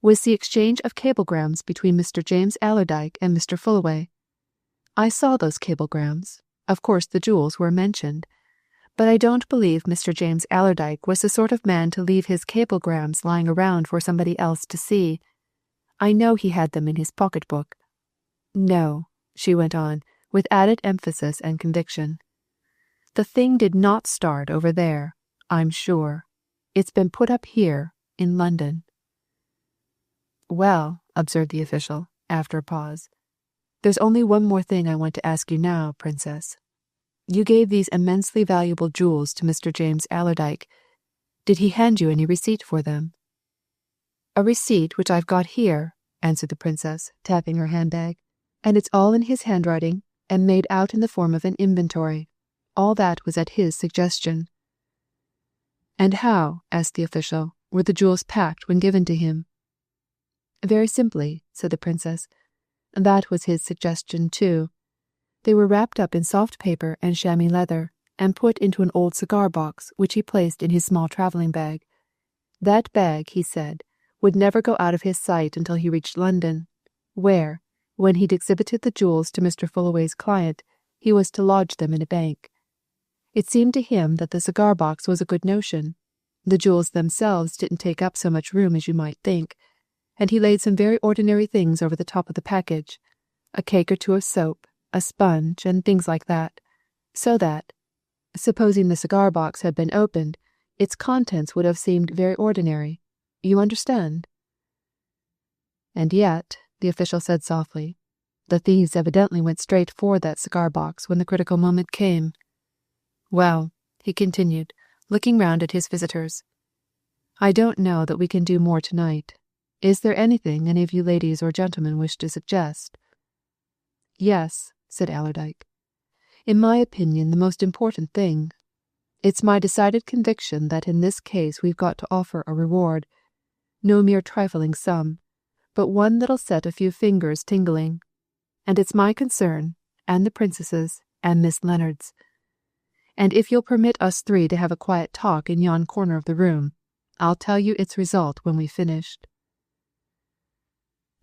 [SPEAKER 1] was the exchange of cablegrams between Mr. James Allerdyke and Mr. Fullaway. I saw those cablegrams. Of course the jewels were mentioned. But I don't believe Mr. James Allerdyke was the sort of man to leave his cablegrams lying around for somebody else to see. I know he had them in his pocketbook. No," she went on, with added emphasis and conviction. "The thing did not start over there, I'm sure. It's been put up here, in London." "Well," observed the official, after a pause, "there's only one more thing I want to ask you now, Princess. You gave these immensely valuable jewels to Mr. James Allerdyke. Did he hand you any receipt for them?" "A receipt which I've got here," answered the Princess, tapping her handbag, "and it's all in his handwriting, and made out in the form of an inventory. All that was at his suggestion." "And how," asked the official, "were the jewels packed when given to him?" "Very simply," said the Princess. "That was his suggestion too. They were wrapped up in soft paper and chamois leather, and put into an old cigar box which he placed in his small travelling bag. That bag, he said, would never go out of his sight until he reached London. where, when he'd exhibited the jewels to Mr. Fullaway's client, he was to lodge them in a bank. It seemed to him that the cigar box was a good notion. The jewels themselves didn't take up so much room as you might think, and he laid some very ordinary things over the top of the package, a cake or two of soap, a sponge, and things like that, so that, supposing the cigar box had been opened, its contents would have seemed very ordinary. You understand? And yet, the official said softly, the thieves evidently went straight for that cigar box when the critical moment came. Well, he continued, looking round at his visitors, I don't know that we can do more tonight. Is there anything any of you ladies or gentlemen wish to suggest? Yes, said Allerdyke. In my opinion, the most important thing. It's my decided conviction that in this case we've got to offer a reward. No mere trifling sum, but one that'll set a few fingers tingling. And it's my concern, and the princess's, and Miss Leonard's. And if you'll permit us three to have a quiet talk in yon corner of the room, I'll tell you its result when we've finished.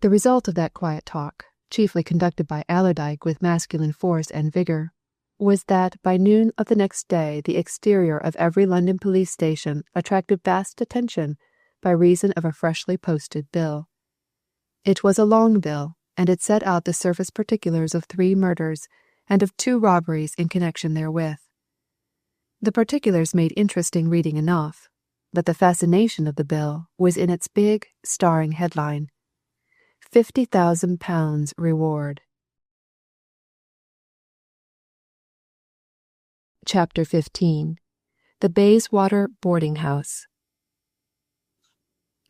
[SPEAKER 1] The result of that quiet talk, chiefly conducted by Allerdyke with masculine force and vigour, was that by noon of the next day the exterior of every London police station attracted vast attention by reason of a freshly posted bill. It was a long bill, and it set out the surface particulars of 3 murders and of 2 robberies in connection therewith. The particulars made interesting reading enough, but the fascination of the bill was in its big, starring headline, £50,000 reward. Chapter 15. The Bayswater Boarding House.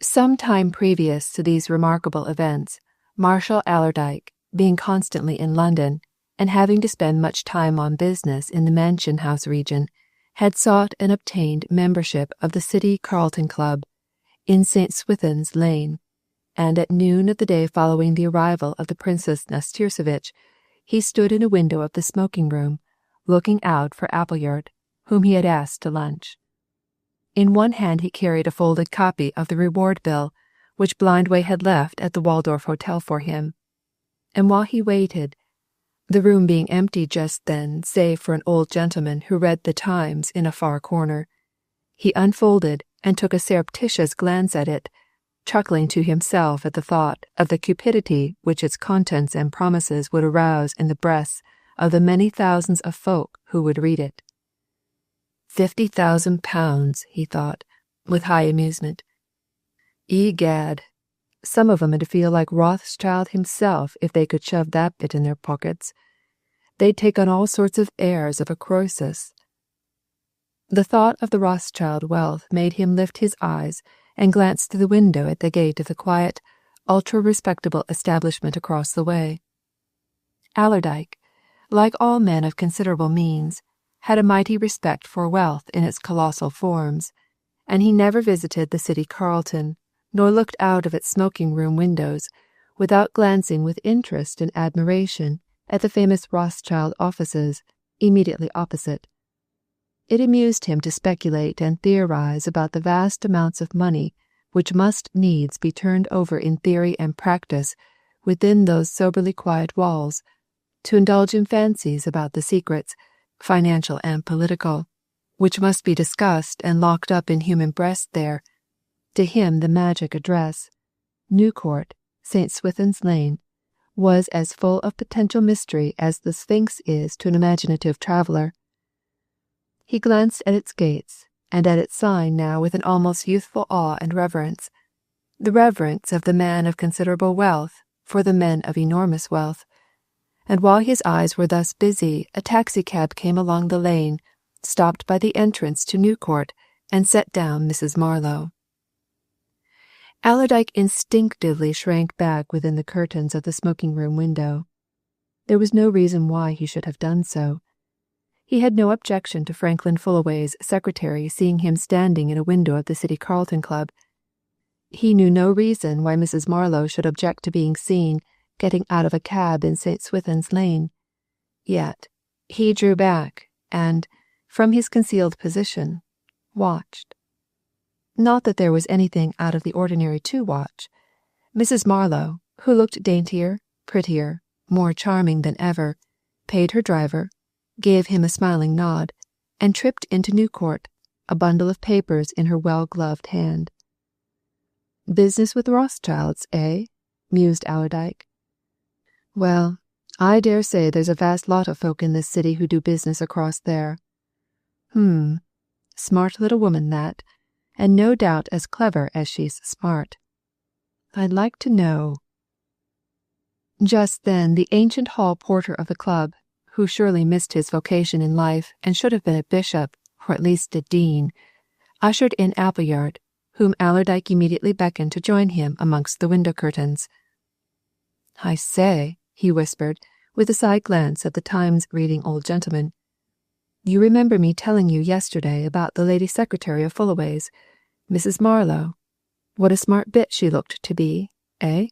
[SPEAKER 1] Some time previous to these remarkable events, Marshal Allerdyke, being constantly in London, and having to spend much time on business in the Mansion House region, had sought and obtained membership of the City Carlton Club in St. Swithin's Lane, and at noon of the day following the arrival of the Princess Nastirsevitch, he stood in a window of the smoking-room, looking out for Appleyard, whom he had asked to lunch. In one hand he carried a folded copy of the reward bill, which Blindway had left at the Waldorf Hotel for him, and while he waited, the room being empty just then save for an old gentleman who read the Times in a far corner, he unfolded and took a surreptitious glance at it, chuckling to himself at the thought of the cupidity which its contents and promises would arouse in the breasts of the many thousands of folk who would read it. £50,000, he thought, with high amusement. Egad, some of 'em 'd feel like Rothschild himself if they could shove that bit in their pockets. They'd take on all sorts of airs of a Croesus. The thought of the Rothschild wealth made him lift his eyes and glance through the window at the gate of the quiet, ultra-respectable establishment across the way. Allerdyke, like all men of considerable means, had a mighty respect for wealth in its colossal forms, and he never visited the City Carlton, nor looked out of its smoking-room windows, without glancing with interest and admiration at the famous Rothschild offices immediately opposite. It amused him to speculate and theorize about the vast amounts of money which must needs be turned over in theory and practice within those soberly quiet walls, to indulge in fancies about the secrets, financial and political, which must be discussed and locked up in human breasts there. To him the magic address, Newcourt, St. Swithin's Lane, was as full of potential mystery as the Sphinx is to an imaginative traveller. He glanced at its gates, and at its sign now with an almost youthful awe and reverence, the reverence of the man of considerable wealth for the men of enormous wealth. And while his eyes were thus busy, a taxicab came along the lane, stopped by the entrance to Newcourt, and set down Mrs. Marlowe. Allerdyke instinctively shrank back within the curtains of the smoking-room window. There was no reason why he should have done so. He had no objection to Franklin Fullaway's secretary seeing him standing in a window of the City Carlton Club. He knew no reason why Mrs. Marlowe should object to being seen getting out of a cab in St. Swithin's Lane. Yet he drew back and, from his concealed position, watched. Not that there was anything out of the ordinary to watch. Mrs. Marlowe, who looked daintier, prettier, more charming than ever, paid her driver, gave him a smiling nod, and tripped into New Court, a bundle of papers in her well-gloved hand. "Business with Rothschilds, eh?" mused Allerdyke. "Well, I dare say there's a vast lot of folk in this city who do business across there. Smart little woman that, and no doubt as clever as she's smart. I'd like to know." Just then the ancient hall porter of the club, who surely missed his vocation in life and should have been a bishop, or at least a dean, ushered in Appleyard, whom Allerdyke immediately beckoned to join him amongst the window curtains. "I say," he whispered, with a side glance at the Times-reading old gentleman, "you remember me telling you yesterday about the lady secretary of Fullaway's, Mrs. Marlowe? What a smart bit she looked to be, eh?"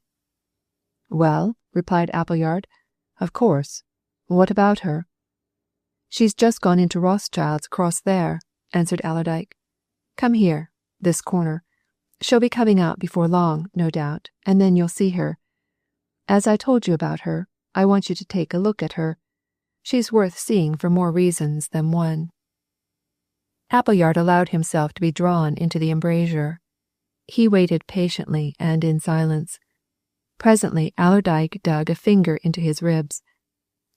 [SPEAKER 1] "Well," replied Appleyard, "of course. What about her?" "She's just gone into Rothschild's across there," answered Allerdyke. "Come here, this corner. She'll be coming out before long, no doubt, and then you'll see her. As I told you about her, I want you to take a look at her. She's worth seeing for more reasons than one." Appleyard allowed himself to be drawn into the embrasure. He waited patiently and in silence. Presently Allerdyke dug a finger into his ribs.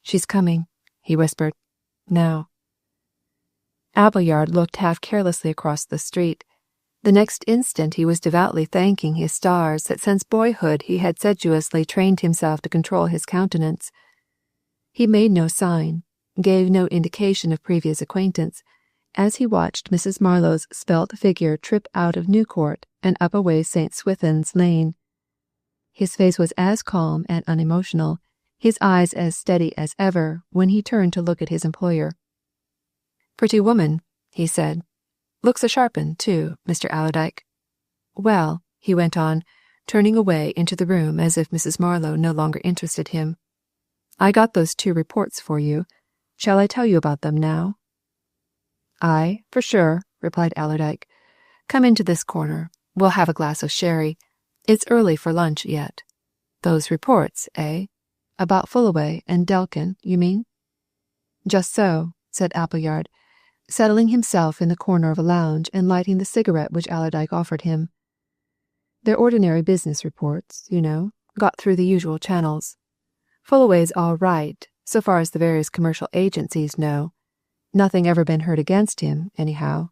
[SPEAKER 1] "She's coming," he whispered. "Now." Appleyard looked half carelessly across the street. The next instant he was devoutly thanking his stars that since boyhood he had sedulously trained himself to control his countenance. He made no sign, gave no indication of previous acquaintance, as he watched Mrs. Marlowe's svelte figure trip out of New Court and up away St. Swithin's Lane. His face was as calm and unemotional, his eyes as steady as ever when he turned to look at his employer. "Pretty woman," he said. "Looks a sharp 'un, too, Mr. Allerdyke. Well," he went on, turning away into the room as if Mrs. Marlowe no longer interested him, "I got those 2 reports for you. Shall I tell you about them now?" "Aye, for sure," replied Allerdyke. "Come into this corner. We'll have a glass of sherry. It's early for lunch yet. Those reports, eh? About Fullaway and Delkin, you mean?" "Just so," said Appleyard, settling himself in the corner of a lounge and lighting the cigarette which Allerdyke offered him. "They're ordinary business reports, you know, got through the usual channels. Fullaway's all right, so far as the various commercial agencies know. Nothing ever been heard against him, anyhow.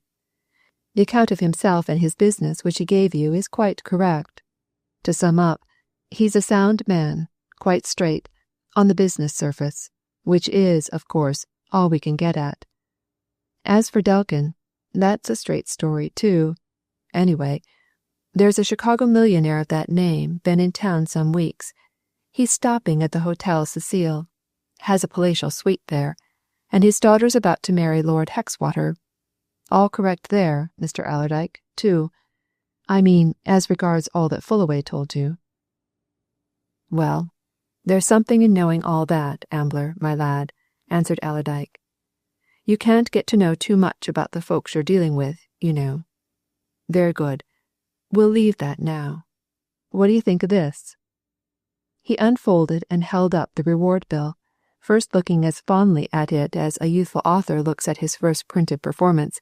[SPEAKER 1] The account of himself and his business which he gave you is quite correct. To sum up, he's a sound man, quite straight, on the business surface, which is, of course, all we can get at. As for Delkin, that's a straight story, too. Anyway, there's a Chicago millionaire of that name been in town some weeks. He's stopping at the Hotel Cecile, has a palatial suite there, and his daughter's about to marry Lord Hexwater. All correct there, Mr. Allerdyke, too. I mean, as regards all that Fullaway told you." "Well, there's something in knowing all that, Ambler, my lad," answered Allerdyke. "You can't get to know too much about the folks you're dealing with, you know. Very good. We'll leave that now. What do you think of this?" He unfolded and held up the reward bill, first looking as fondly at it as a youthful author looks at his first printed performance,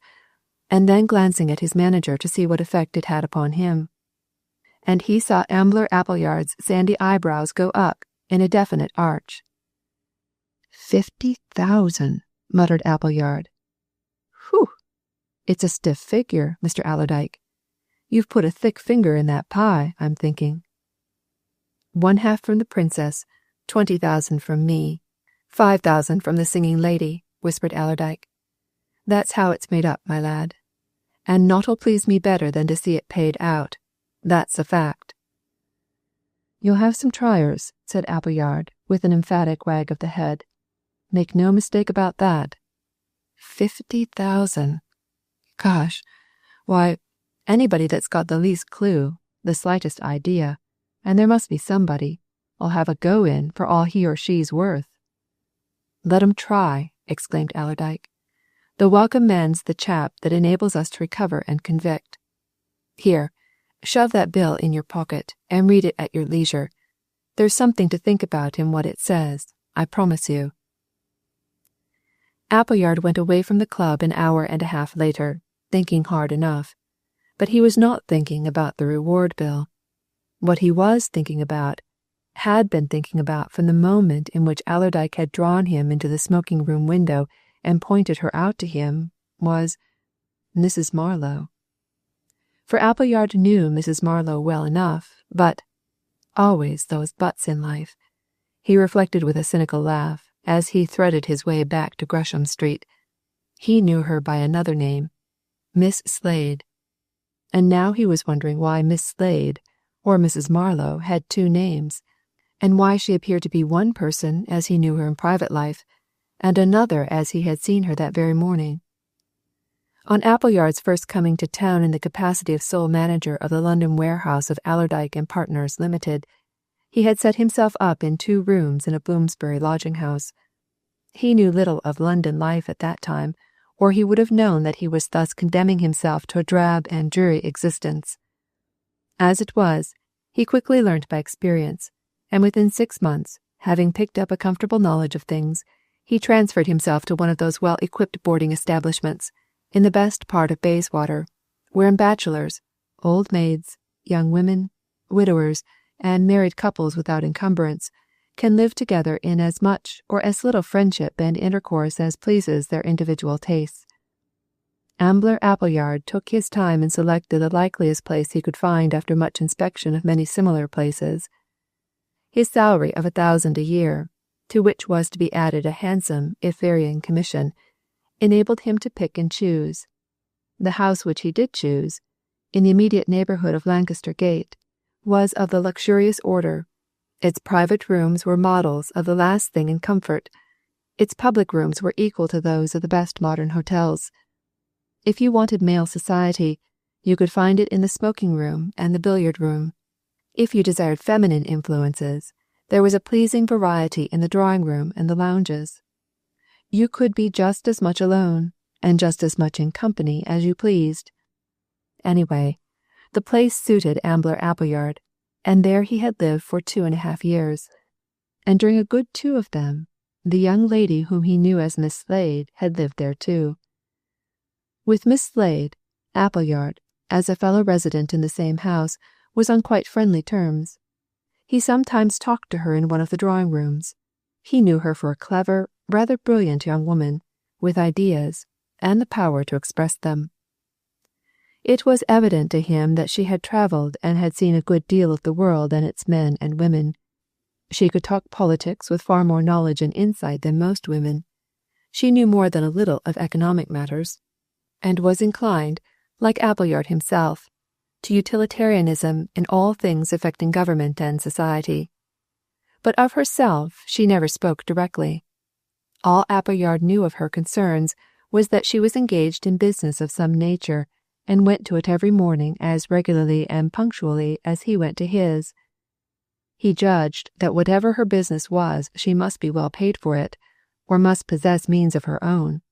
[SPEAKER 1] and then glancing at his manager to see what effect it had upon him. And he saw Ambler Appleyard's sandy eyebrows go up in a definite arch. 50,000, muttered Appleyard. "Whew! It's a stiff figure, Mr. Allerdyke. You've put a thick finger in that pie, I'm thinking." "1/2 from the princess, 20,000 from me, 5,000 from the singing lady," whispered Allerdyke. "That's how it's made up, my lad. And naught'll please me better than to see it paid out. That's a fact." "You'll have some triers," said Appleyard, with an emphatic wag of the head. "Make no mistake about that. 50,000. Gosh, why, anybody that's got the least clue, the slightest idea, and there must be somebody, will have a go in for all he or she's worth." "Let 'em try," exclaimed Allerdyke. "The welcome man's the chap that enables us to recover and convict. Here, shove that bill in your pocket and read it at your leisure. There's something to think about in what it says, I promise you." Appleyard went away from the club an hour and a half later, thinking hard enough. But he was not thinking about the reward bill. What he was thinking about, had been thinking about from the moment in which Allerdyke had drawn him into the smoking room window and pointed her out to him, was Mrs. Marlowe. For Appleyard knew Mrs. Marlowe well enough, but always those buts in life, he reflected with a cynical laugh as he threaded his way back to Gresham Street. He knew her by another name, Miss Slade. And now he was wondering why Miss Slade, or Mrs. Marlowe, had two names, and why she appeared to be one person as he knew her in private life, and another as he had seen her that very morning. On Appleyard's first coming to town in the capacity of sole manager of the London warehouse of Allerdyke and Partners Limited, he had set himself up in 2 rooms in a Bloomsbury lodging-house. He knew little of London life at that time, or he would have known that he was thus condemning himself to a drab and dreary existence. As it was, he quickly learnt by experience, and within 6 months, having picked up a comfortable knowledge of things, he transferred himself to one of those well-equipped boarding establishments in the best part of Bayswater, wherein bachelors, old maids, young women, widowers, and married couples without encumbrance can live together in as much or as little friendship and intercourse as pleases their individual tastes. Ambler Appleyard took his time and selected the likeliest place he could find after much inspection of many similar places. His salary of 1,000 a year, to which was to be added a handsome, if varying, commission, enabled him to pick and choose. The house which he did choose, in the immediate neighbourhood of Lancaster Gate, was of the luxurious order. Its private rooms were models of the last thing in comfort. Its public rooms were equal to those of the best modern hotels. If you wanted male society, you could find it in the smoking room and the billiard room. If you desired feminine influences, there was a pleasing variety in the drawing room and the lounges. You could be just as much alone, and just as much in company as you pleased. Anyway, the place suited Ambler Appleyard, and there he had lived for 2.5 years. And during a good 2 of them, the young lady whom he knew as Miss Slade had lived there too. With Miss Slade, Appleyard, as a fellow resident in the same house, was on quite friendly terms. He sometimes talked to her in one of the drawing-rooms. He knew her for a clever, rather brilliant young woman, with ideas, and the power to express them. It was evident to him that she had travelled and had seen a good deal of the world and its men and women. She could talk politics with far more knowledge and insight than most women. She knew more than a little of economic matters, and was inclined, like Appleyard himself, to utilitarianism in all things affecting government and society. But of herself she never spoke directly. All Appleyard knew of her concerns was that she was engaged in business of some nature, and went to it every morning as regularly and punctually as he went to his. He judged that whatever her business was, she must be well paid for it, or must possess means of her own.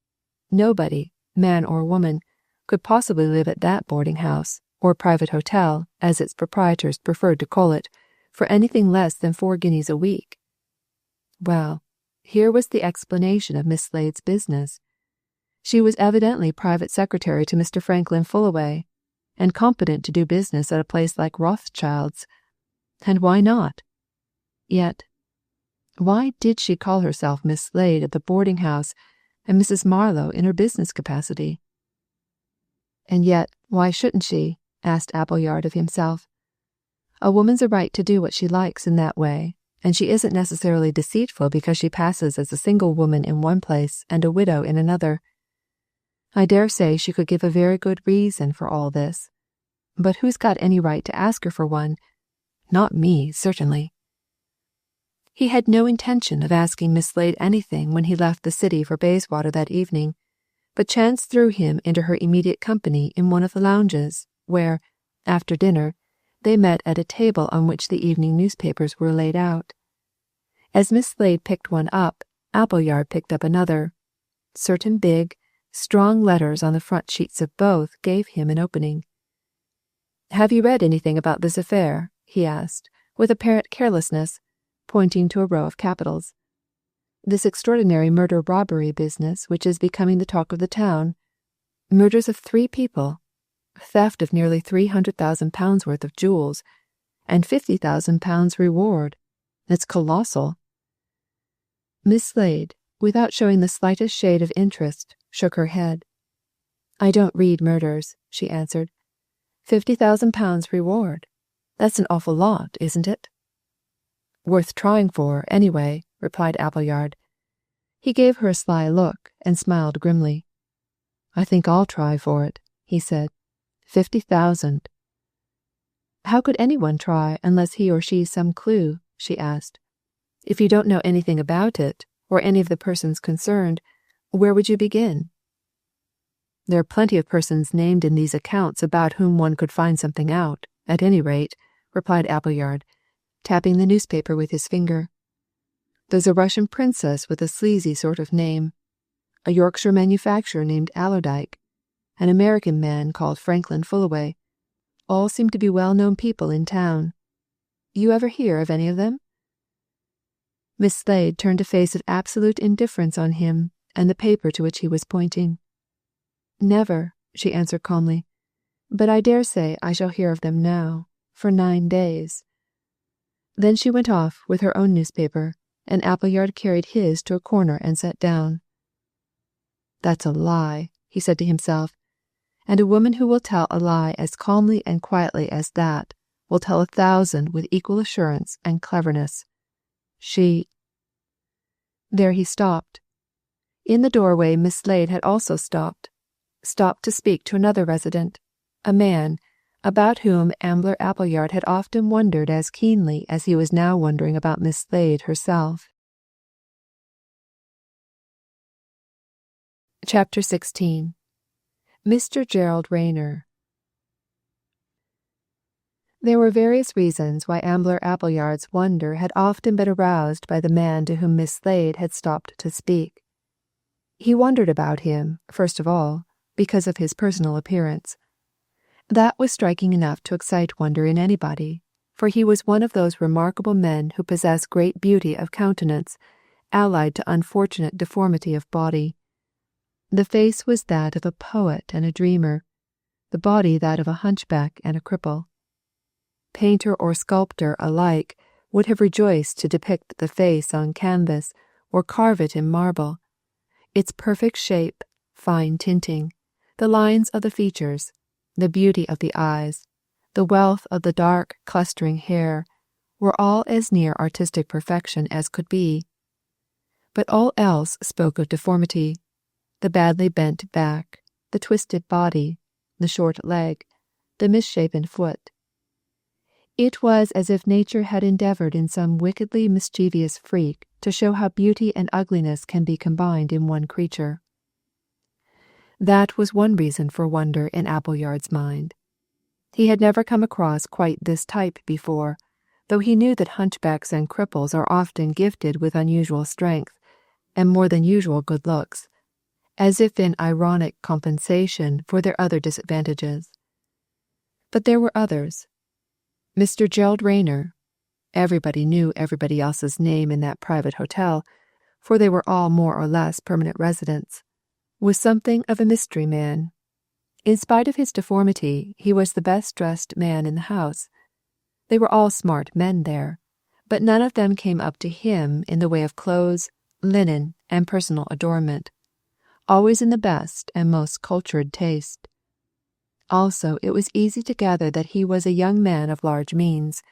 [SPEAKER 1] Nobody, man or woman, could possibly live at that boarding-house, or private hotel, as its proprietors preferred to call it, for anything less than 4 guineas a week. Well, here was the explanation of Miss Slade's business. She was evidently private secretary to Mr. Franklin Fullaway, and competent to do business at a place like Rothschild's. And why not? Yet, why did she call herself Miss Slade at the boarding-house, and Mrs. Marlowe in her business capacity? And yet, why shouldn't she? Asked Appleyard of himself. A woman's a right to do what she likes in that way, and she isn't necessarily deceitful because she passes as a single woman in one place and a widow in another. I dare say she could give a very good reason for all this. But who's got any right to ask her for one? Not me, certainly. He had no intention of asking Miss Slade anything when he left the city for Bayswater that evening, but chance threw him into her immediate company in one of the lounges, where, after dinner, they met at a table on which the evening newspapers were laid out. As Miss Slade picked one up, Appleyard picked up another. Certain big, strong letters on the front sheets of both gave him an opening. "Have you read anything about this affair?" he asked, with apparent carelessness, pointing to a row of capitals. "This extraordinary murder-robbery business which is becoming the talk of the town. Murders of 3 people, theft of nearly £300,000 worth of jewels, and £50,000 reward. It's colossal." Miss Slade, without showing the slightest shade of interest, shook her head. "I don't read murders," she answered. £50,000 reward. That's an awful lot, isn't it?" "Worth trying for, anyway," replied Appleyard. He gave her a sly look and smiled grimly. "I think I'll try for it," he said. 50,000. "How could anyone try unless he or she's some clue?" she asked. "If you don't know anything about it, or any of the persons concerned, where would you begin?" "There are plenty of persons named in these accounts about whom one could find something out, at any rate," replied Appleyard, tapping the newspaper with his finger. "There's a Russian princess with a sleazy sort of name, a Yorkshire manufacturer named Allerdyke, an American man called Franklin Fullaway. All seem to be well-known people in town. You ever hear of any of them?" Miss Slade turned a face of absolute indifference on him and the paper to which he was pointing. "Never," she answered calmly. "But I dare say I shall hear of them now, for 9 days." Then she went off with her own newspaper, and Appleyard carried his to a corner and sat down. "That's a lie," he said to himself, "and a woman who will tell a lie as calmly and quietly as that will tell 1,000 with equal assurance and cleverness. She—" There he stopped. In the doorway Miss Slade had also stopped to speak to another resident, a man, about whom Ambler Appleyard had often wondered as keenly as he was now wondering about Miss Slade herself. Chapter 16. Mr. Gerald Rayner. There were various reasons why Ambler Appleyard's wonder had often been aroused by the man to whom Miss Slade had stopped to speak. He wondered about him, first of all, because of his personal appearance. That was striking enough to excite wonder in anybody, for he was one of those remarkable men who possess great beauty of countenance, allied to unfortunate deformity of body. The face was that of a poet and a dreamer, the body that of a hunchback and a cripple. Painter or sculptor alike would have rejoiced to depict the face on canvas or carve it in marble. Its perfect shape, fine tinting, the lines of the features, the beauty of the eyes, the wealth of the dark, clustering hair, were all as near artistic perfection as could be. But all else spoke of deformity: the badly bent back, the twisted body, the short leg, the misshapen foot. It was as if nature had endeavoured in some wickedly mischievous freak to show how beauty and ugliness can be combined in one creature. That was one reason for wonder in Appleyard's mind. He had never come across quite this type before, though he knew that hunchbacks and cripples are often gifted with unusual strength and more than usual good looks, as if in ironic compensation for their other disadvantages. But there were others. Mr. Gerald Rayner, everybody knew everybody else's name in that private hotel, for they were all more or less permanent residents, was something of a mystery man. In spite of his deformity, he was the best-dressed man in the house. They were all smart men there, but none of them came up to him in the way of clothes, linen, and personal adornment, always in the best and most cultured taste. Also, it was easy to gather that he was a young man of large means.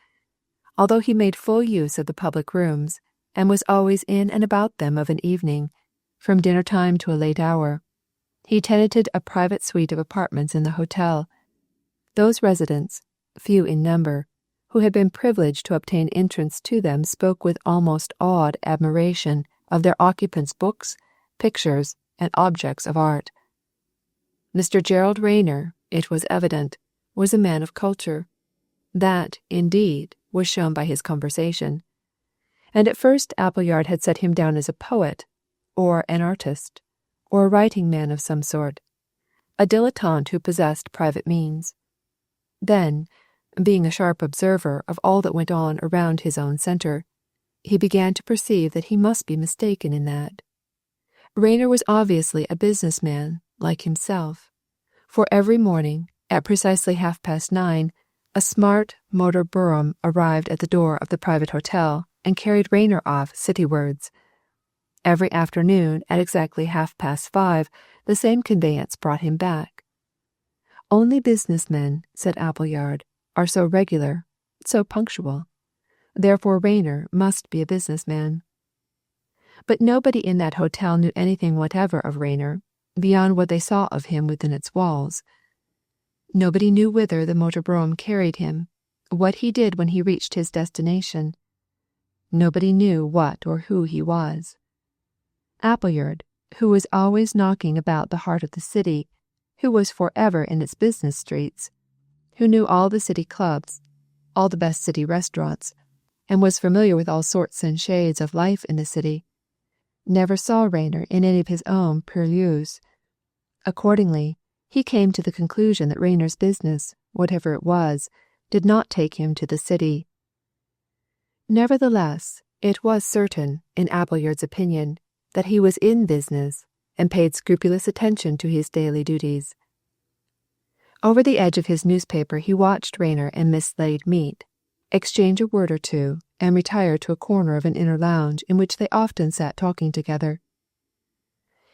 [SPEAKER 1] Although he made full use of the public rooms, and was always in and about them of an evening, from dinner-time to a late hour, he tenanted a private suite of apartments in the hotel. Those residents, few in number, who had been privileged to obtain entrance to them spoke with almost awed admiration of their occupants' books, pictures, and objects of art. Mr. Gerald Rayner, it was evident, was a man of culture. That, indeed, was shown by his conversation. And at first Appleyard had set him down as a poet, or an artist, or a writing man of some sort, a dilettante who possessed private means. Then, being a sharp observer of all that went on around his own centre, he began to perceive that he must be mistaken in that. Rayner was obviously a businessman, like himself, for every morning, at precisely 9:30, a smart motor brougham arrived at the door of the private hotel and carried Rayner off citywards. Every afternoon, at exactly 5:30, the same conveyance brought him back. Only businessmen, said Appleyard, are so regular, so punctual. Therefore Rayner must be a businessman. But nobody in that hotel knew anything whatever of Rayner, beyond what they saw of him within its walls. Nobody knew whither the motor brougham carried him, what he did when he reached his destination. Nobody knew what or who he was. Appleyard, who was always knocking about the heart of the city, who was forever in its business streets, who knew all the city clubs, all the best city restaurants, and was familiar with all sorts and shades of life in the city, never saw Rayner in any of his own purlieus. Accordingly, he came to the conclusion that Rayner's business, whatever it was, did not take him to the city. Nevertheless, it was certain, in Appleyard's opinion, that he was in business and paid scrupulous attention to his daily duties. Over the edge of his newspaper he watched Rayner and Miss Slade meet, exchange a word or two, and retire to a corner of an inner lounge in which they often sat talking together.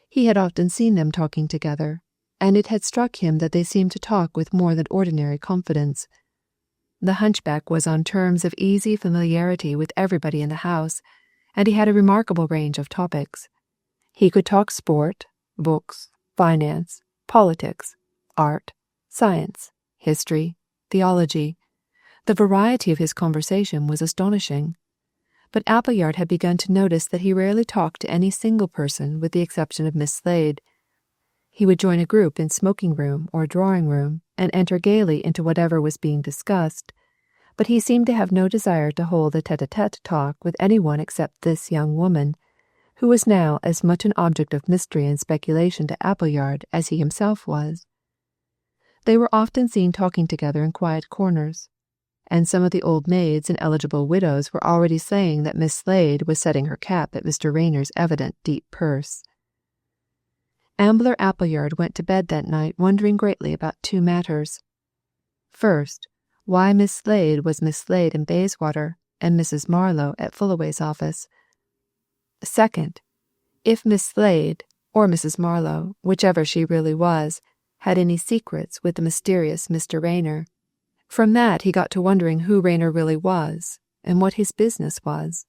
[SPEAKER 1] He had often seen them talking together, and it had struck him that they seemed to talk with more than ordinary confidence. The hunchback was on terms of easy familiarity with everybody in the house, and he had a remarkable range of topics. He could talk sport, books, finance, politics, art, science, history, theology. The variety of his conversation was astonishing. But Appleyard had begun to notice that he rarely talked to any single person with the exception of Miss Slade. He would join a group in smoking-room or drawing-room and enter gaily into whatever was being discussed, but he seemed to have no desire to hold a tete-a-tete talk with anyone except this young woman, who was now as much an object of mystery and speculation to Appleyard as he himself was. They were often seen talking together in quiet corners, and some of the old maids and eligible widows were already saying that Miss Slade was setting her cap at Mr. Rayner's evident deep purse. Ambler Appleyard went to bed that night wondering greatly about two matters. First, why Miss Slade was Miss Slade in Bayswater and Mrs. Marlowe at Fullaway's office. Second, if Miss Slade, or Mrs. Marlowe, whichever she really was, had any secrets with the mysterious Mr. Rayner. From that he got to wondering who Rayner really was, and what his business was.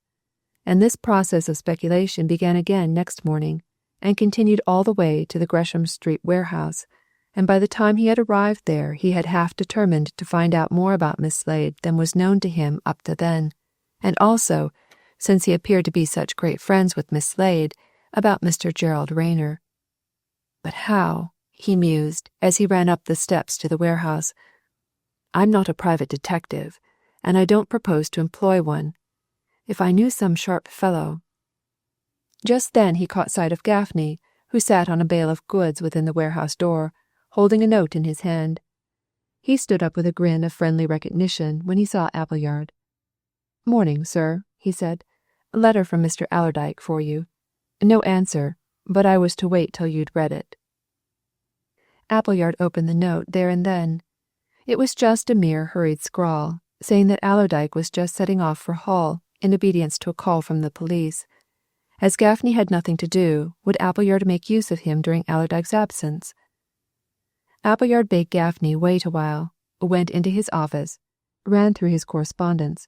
[SPEAKER 1] And this process of speculation began again next morning, and continued all the way to the Gresham Street warehouse, and by the time he had arrived there he had half determined to find out more about Miss Slade than was known to him up to then, and also, since he appeared to be such great friends with Miss Slade, about Mr. Gerald Rayner. But how? He mused as he ran up the steps to the warehouse. I'm not a private detective, and I don't propose to employ one. If I knew some sharp fellow— Just then he caught sight of Gaffney, who sat on a bale of goods within the warehouse door, holding a note in his hand. He stood up with a grin of friendly recognition when he saw Appleyard. "Morning, sir," he said. "Letter from Mr. Allerdyke for you. No answer, but I was to wait till you'd read it." Appleyard opened the note there and then. It was just a mere hurried scrawl, saying that Allerdyke was just setting off for Hull in obedience to a call from the police. As Gaffney had nothing to do, would Appleyard make use of him during Allerdyke's absence? Appleyard bade Gaffney wait a while, went into his office, ran through his correspondence,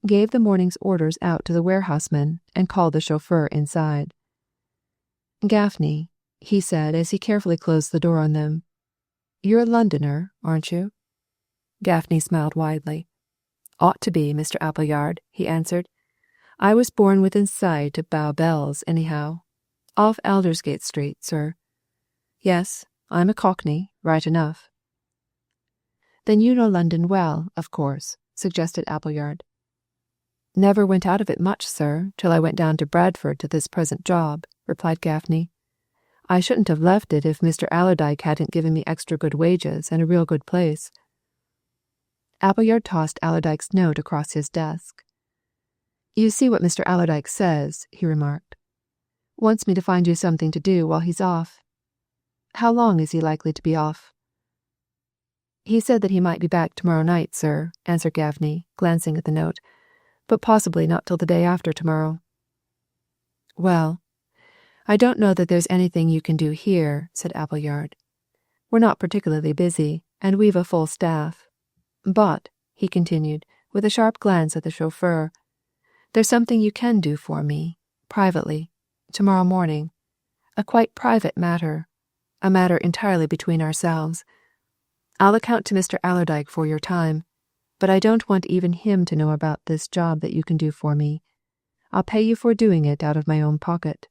[SPEAKER 1] gave the morning's orders out to the warehouseman, and called the chauffeur inside. "Gaffney," he said as he carefully closed the door on them, "you're a Londoner, aren't you?" Gaffney smiled widely. "Ought to be, Mr. Appleyard," he answered. "I was born within sight of Bow Bells, anyhow. Off Aldersgate Street, sir. Yes, I'm a Cockney, right enough." "Then you know London well, of course," suggested Appleyard. "Never went out of it much, sir, till I went down to Bradford to this present job," replied Gaffney. "I shouldn't have left it if Mr. Allerdyke hadn't given me extra good wages and a real good place." Appleyard tossed Allerdyke's note across his desk. "You see what Mr. Allerdyke says," he remarked. "Wants me to find you something to do while he's off. How long is he likely to be off?" "He said that he might be back tomorrow night, sir," answered Gaffney, glancing at the note, "but possibly not till the day after tomorrow." "Well, I don't know that there's anything you can do here," said Appleyard. "We're not particularly busy, and we've a full staff. But," he continued, with a sharp glance at the chauffeur, "there's something you can do for me, privately, tomorrow morning. A quite private matter. A matter entirely between ourselves. I'll account to Mr. Allerdyke for your time, but I don't want even him to know about this job that you can do for me. I'll pay you for doing it out of my own pocket."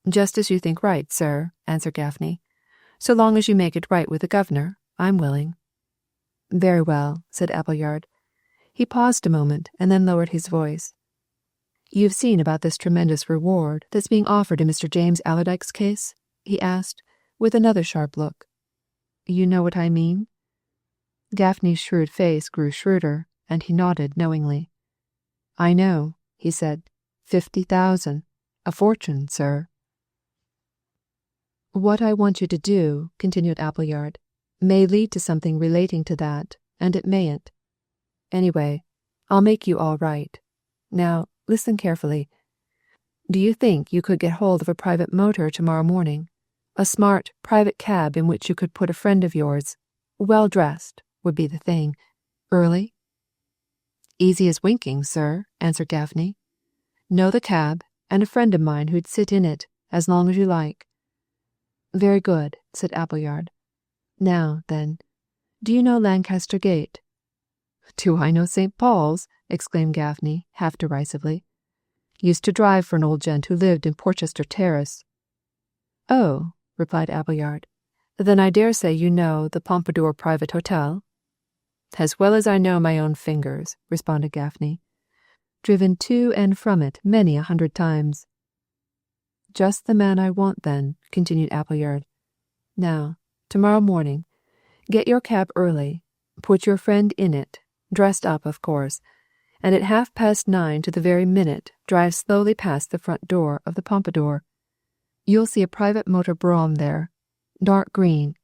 [SPEAKER 1] "Just as you think right, sir," answered Gaffney. "So long as you make it right with the governor, I'm willing." "Very well," said Appleyard. He paused a moment and then lowered his voice. "You've seen about this tremendous reward that's being offered in Mr. James Allerdyke's case?" he asked, with another sharp look. "You know what I mean?" Gaffney's shrewd face grew shrewder, and he nodded knowingly. "I know," he said. 50,000. A fortune, sir." "What I want you to do," continued Appleyard, "may lead to something relating to that, and it mayn't. Anyway, I'll make you all right. Now, listen carefully. Do you think you could get hold of a private motor tomorrow morning? A smart, private cab in which you could put a friend of yours, well dressed, would be the thing, early?" "Easy as winking, sir," answered Gaffney. "Know the cab, and a friend of mine who'd sit in it, as long as you like." "Very good," said Appleyard. "Now, then, do you know Lancaster Gate?" "Do I know St. Paul's?" exclaimed Gaffney, half derisively. "Used to drive for an old gent who lived in Porchester Terrace." "Oh," replied Appleyard. "Then I dare say you know the Pompadour Private Hotel?" "As well as I know my own fingers," responded Gaffney. "Driven to and from it many 100 times." "Just the man I want, then," continued Appleyard. "Now, tomorrow morning, get your cab early, put your friend in it, dressed up, of course, and at 9:30 to the very minute drive slowly past the front door of the Pompadour. You'll see a private motor brougham there, dark green.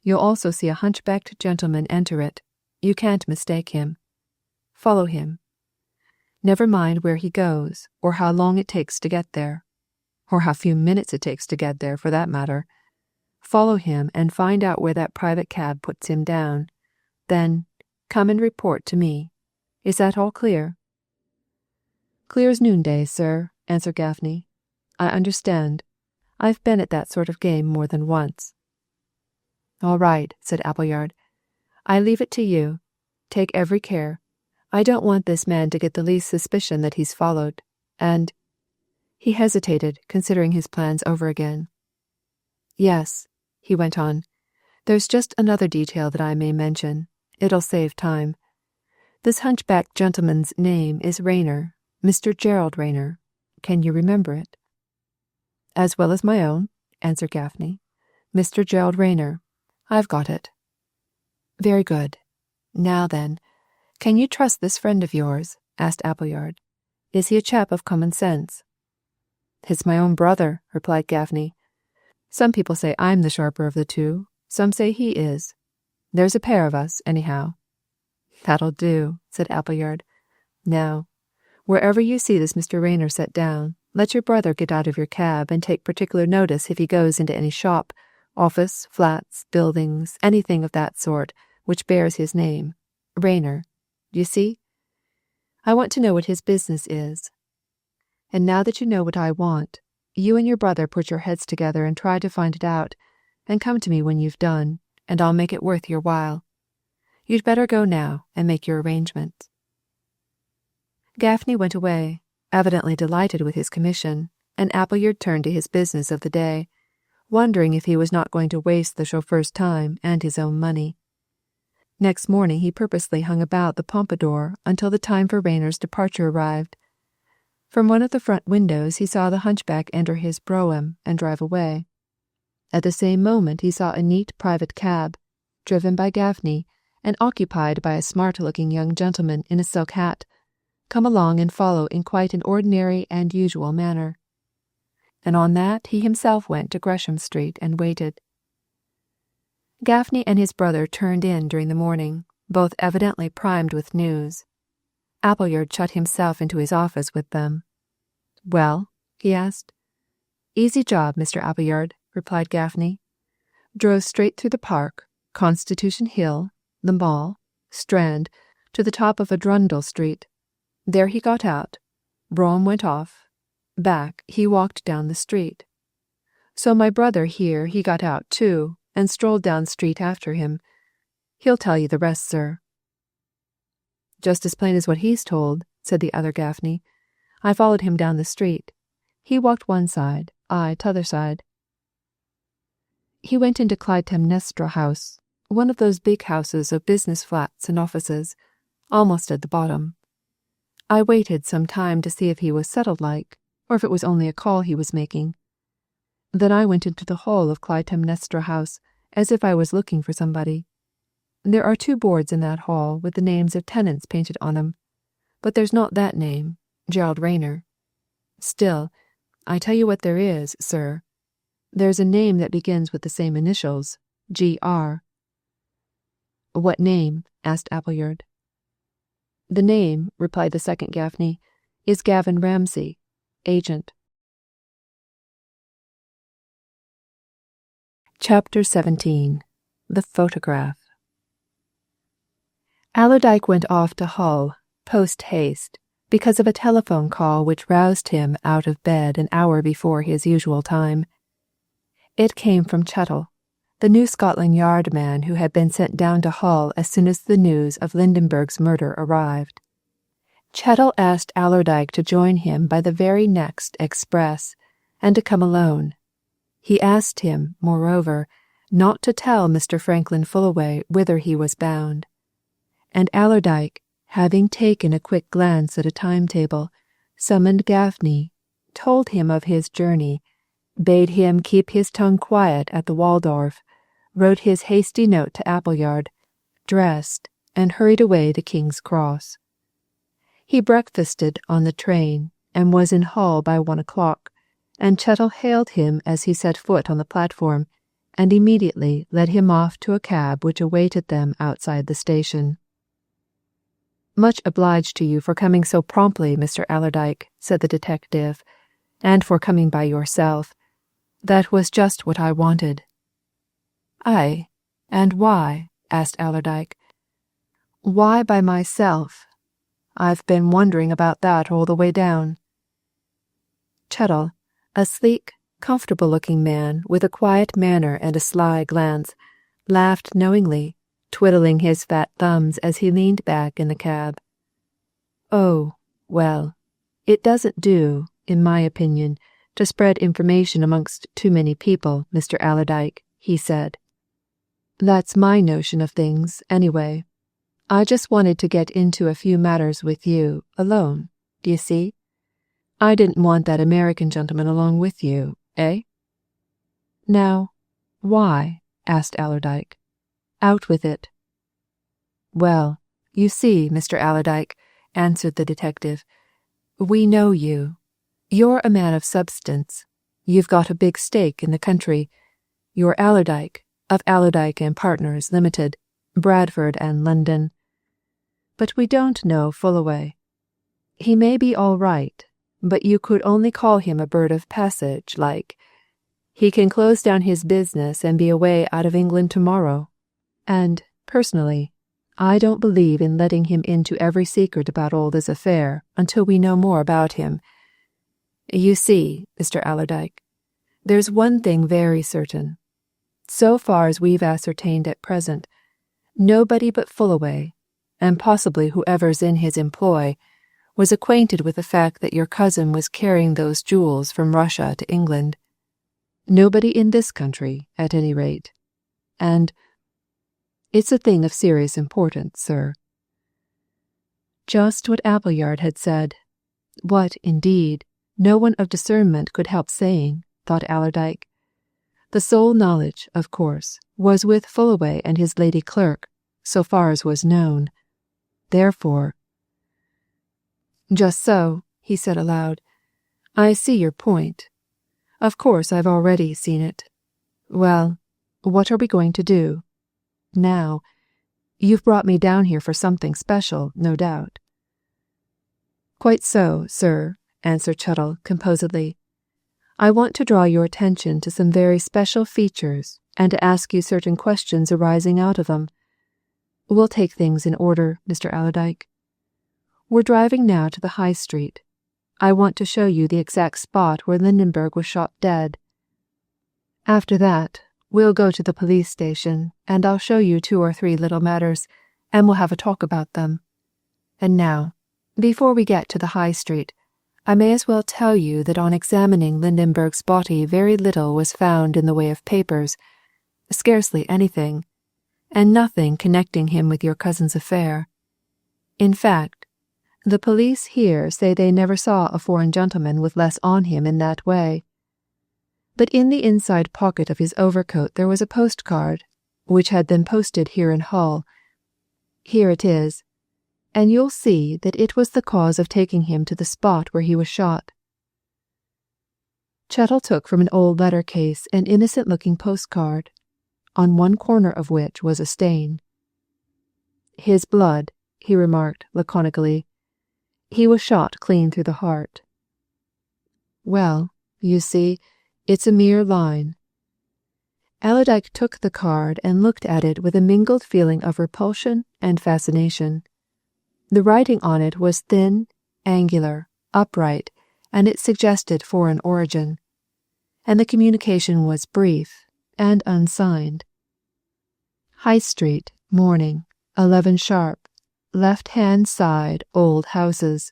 [SPEAKER 1] You'll also see a hunchbacked gentleman enter it. You can't mistake him. Follow him. Never mind where he goes, or how long it takes to get there, or how few minutes it takes to get there, for that matter. Follow him and find out where that private cab puts him down. Then, come and report to me. Is that all clear?" "Clear as noonday, sir," answered Gaffney. "I understand. I've been at that sort of game more than once." "All right," said Appleyard. "I leave it to you. Take every care. I don't want this man to get the least suspicion that he's followed, and—" He hesitated, considering his plans over again. "Yes," he went on, "there's just another detail that I may mention. It'll save time. This hunchbacked gentleman's name is Rayner, Mr. Gerald Rayner. Can you remember it?" "As well as my own," answered Gaffney. "Mr. Gerald Rayner. I've got it." "Very good. Now then, can you trust this friend of yours?" asked Appleyard. "Is he a chap of common sense?" "It's my own brother," replied Gaffney. "Some people say I'm the sharper of the two, some say he is. There's a pair of us, anyhow." "That'll do," said Appleyard. "Now, wherever you see this Mr. Rayner set down, let your brother get out of your cab and take particular notice if he goes into any shop, office, flats, buildings, anything of that sort, which bears his name, Rayner. You see? I want to know what his business is. And now that you know what I want, you and your brother put your heads together and try to find it out, and come to me when you've done, and I'll make it worth your while. You'd better go now and make your arrangements." Gaffney went away, evidently delighted with his commission, and Appleyard turned to his business of the day, wondering if he was not going to waste the chauffeur's time and his own money. Next morning he purposely hung about the Pompadour until the time for Rayner's departure arrived. From one of the front windows he saw the hunchback enter his brougham and drive away. At the same moment he saw a neat private cab, driven by Gaffney, and occupied by a smart-looking young gentleman in a silk hat, come along and follow in quite an ordinary and usual manner. And on that he himself went to Gresham Street and waited. Gaffney and his brother turned in during the morning, both evidently primed with news. Appleyard shut himself into his office with them. "Well?" he asked. "Easy job, Mr. Appleyard," replied Gaffney. "Drove straight through the Park, Constitution Hill, the Mall, Strand, to the top of Arundel Street. There he got out. Brougham went off. Back he walked down the street. So my brother here, he got out too, and strolled down street after him. He'll tell you the rest, sir." "Just as plain as what he's told," said the other Gaffney. "I followed him down the street. He walked one side, I t'other side." He went into Clytemnestra House, one of those big houses of business flats and offices, almost at the bottom. I waited some time to see if he was settled like, or if it was only a call he was making. Then I went into the hall of Clytemnestra House, as if I was looking for somebody. There are 2 boards in that hall with the names of tenants painted on 'em, but there's not that name, Gerald Rayner. Still, I tell you what there is, sir. There's a name that begins with the same initials, G.R. "What name?" asked Appleyard. "The name," replied the second Gaffney, "is Gavin Ramsay, agent." Chapter 17. The Photograph. Allerdyke went off to Hull, post-haste, because of a telephone call which roused him out of bed an hour before his usual time. It came from Chettle, the New Scotland Yard man who had been sent down to Hull as soon as the news of Lindenberg's murder arrived. Chettle asked Allerdyke to join him by the very next express, and to come alone. He asked him, moreover, not to tell Mr. Franklin Fullaway whither he was bound. And Allerdyke, having taken a quick glance at a timetable, summoned Gaffney, told him of his journey, bade him keep his tongue quiet at the Waldorf, wrote his hasty note to Appleyard, dressed, and hurried away to King's Cross. He breakfasted on the train, and was in Hull by 1 o'clock, and Chettle hailed him as he set foot on the platform, and immediately led him off to a cab which awaited them outside the station. "Much obliged to you for coming so promptly, Mr. Allerdyke," said the detective, "and for coming by yourself. That was just what I wanted." "Aye, and why?" asked Allerdyke. "Why by myself? I've been wondering about that all the way down." Chettle, a sleek, comfortable-looking man with a quiet manner and a sly glance, laughed knowingly, twiddling his fat thumbs as he leaned back in the cab. "Oh, well, it doesn't do, in my opinion, to spread information amongst too many people, Mr. Allerdyke," he said. "That's my notion of things, anyway. I just wanted to get into a few matters with you, alone, d'ye see? I didn't want that American gentleman along with you, eh?" "Now, why?" asked Allerdyke. "Out with it." "Well, you see, Mr. Allerdyke," answered the detective, "we know you. You're a man of substance. You've got a big stake in the country. You're Allerdyke, of Allerdyke and Partners Limited, Bradford and London. But we don't know Fullaway. He may be all right, but you could only call him a bird of passage, like. He can close down his business and be away out of England tomorrow. And, personally, I don't believe in letting him into every secret about all this affair until we know more about him. You see, Mr. Allerdyke, there's one thing very certain. So far as we've ascertained at present, nobody but Fullaway, and possibly whoever's in his employ, was acquainted with the fact that your cousin was carrying those jewels from Russia to England. Nobody in this country, at any rate. And it's a thing of serious importance, sir." Just what Appleyard had said. What, indeed, no one of discernment could help saying, thought Allerdyke. The sole knowledge, of course, was with Fullaway and his lady clerk, so far as was known. Therefore, Just so, he said aloud. I see your point. Of course I've already seen it. Well, what are we going to do? Now, you've brought me down here for something special, no doubt. Quite so, sir, answered Chettle composedly. I want to draw your attention to some very special features and to ask you certain questions arising out of them. We'll take things in order, Mr. Allerdyke. We're driving now to the High Street. I want to show you the exact spot where Lindenberg was shot dead. After that, we'll go to the police station, and I'll show you 2 or 3 little matters, and we'll have a talk about them. And now, before we get to the High Street, I may as well tell you that on examining Lindenberg's body very little was found in the way of papers, scarcely anything, and nothing connecting him with your cousin's affair. In fact, the police here say they never saw a foreign gentleman with less on him in that way. But in the inside pocket of his overcoat there was a postcard, which had been posted here in Hull. Here it is, and you'll see that it was the cause of taking him to the spot where he was shot. Chettle took from an old letter case an innocent-looking postcard, on one corner of which was a stain. His blood, he remarked laconically. He was shot clean through the heart. Well, you see, it's a mere line. Allerdyke took the card and looked at it with a mingled feeling of repulsion and fascination. The writing on it was thin, angular, upright, and it suggested foreign origin. And the communication was brief and unsigned. High Street, morning, 11 sharp. Left-hand side, old houses.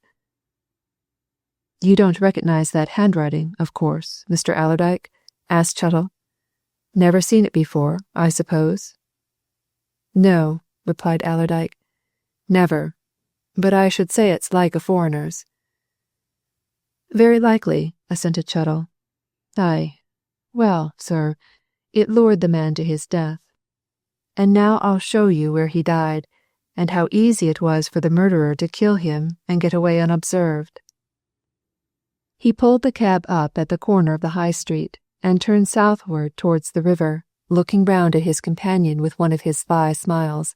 [SPEAKER 1] You don't recognize that handwriting, of course, Mr. Allerdyke? Asked Chettle. Never seen it before, I suppose? No, replied Allerdyke. Never. But I should say it's like a foreigner's. Very likely, assented Chettle. Aye. Well, sir, it lured the man to his death. And now I'll show you where he died, and how easy it was for the murderer to kill him and get away unobserved. He pulled the cab up at the corner of the High Street and turned southward towards the river, looking round at his companion with one of his sly smiles.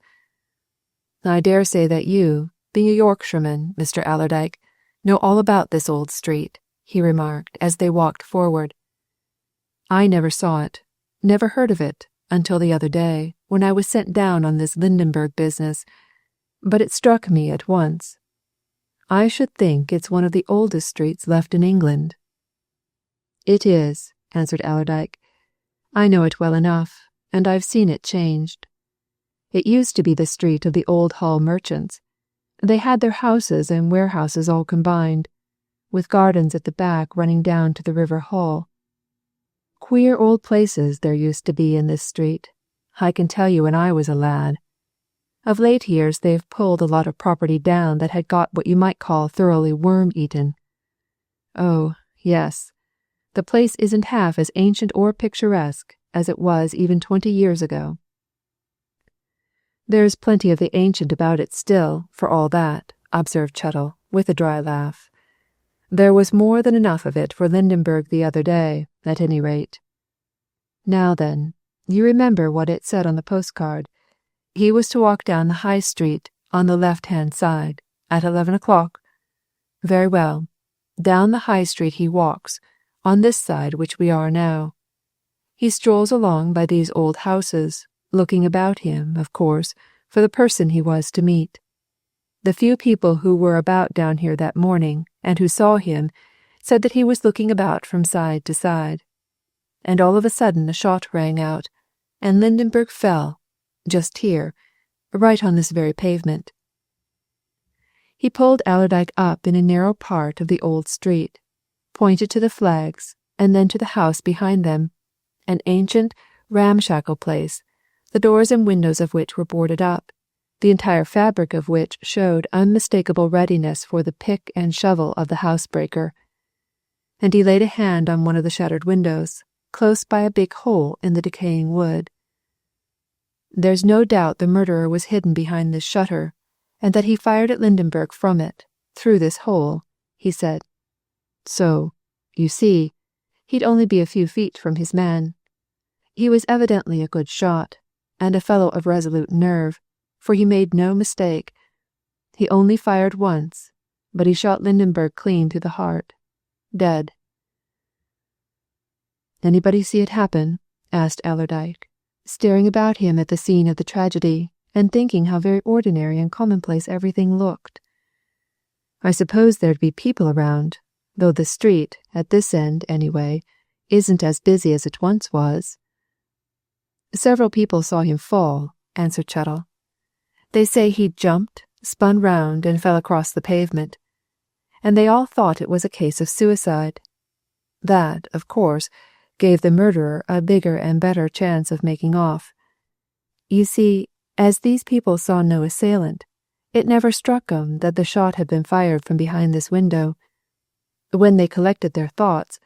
[SPEAKER 1] I dare say that you, being a Yorkshireman, Mr. Allerdyke, know all about this old street, he remarked as they walked forward. I never saw it, never heard of it, until the other day, when I was sent down on this Lindenberg business, but it struck me at once. I should think it's one of the oldest streets left in England. It is, answered Allerdyke. I know it well enough, and I've seen it changed. It used to be the street of the old Hull merchants. They had their houses and warehouses all combined, with gardens at the back running down to the River Hull. Queer old places there used to be in this street, I can tell you when I was a lad. Of late years they've pulled a lot of property down that had got what you might call thoroughly worm-eaten. Oh, yes, the place isn't half as ancient or picturesque as it was even 20 years ago. There's plenty of the ancient about it still, for all that, observed Chettle, with a dry laugh. There was more than enough of it for Lindenberg the other day, at any rate. Now then, you remember what it said on the postcard. He was to walk down the High Street on the left-hand side, at 11 o'clock. Very well. Down the High Street he walks, on this side which we are now. He strolls along by these old houses, looking about him, of course, for the person he was to meet. The few people who were about down here that morning, and who saw him, said that he was looking about from side to side. And all of a sudden a shot rang out, and Lindenberg fell, just here, right on this very pavement. He pulled Allerdyke up in a narrow part of the old street, pointed to the flags, and then to the house behind them, an ancient, ramshackle place, the doors and windows of which were boarded up, the entire fabric of which showed unmistakable readiness for the pick and shovel of the housebreaker. And he laid a hand on one of the shattered windows, close by a big hole in the decaying wood. There's no doubt the murderer was hidden behind this shutter, and that he fired at Lindenberg from it, through this hole," he said. So, you see, he'd only be a few feet from his man. He was evidently a good shot, and a fellow of resolute nerve, for he made no mistake. He only fired once, but he shot Lindenberg clean through the heart. Dead. "Anybody see it happen?" asked Allerdyke, staring about him at the scene of the tragedy, and thinking how very ordinary and commonplace everything looked. "I suppose there'd be people around, though the street, at this end anyway, isn't as busy as it once was." "Several people saw him fall," answered Chettle. "They say he jumped, spun round, and fell across the pavement, and they all thought it was a case of suicide. That, of course, gave the murderer a bigger and better chance of making off. You see, as these people saw no assailant, it never struck 'em that the shot had been fired from behind this window. When they collected their thoughts,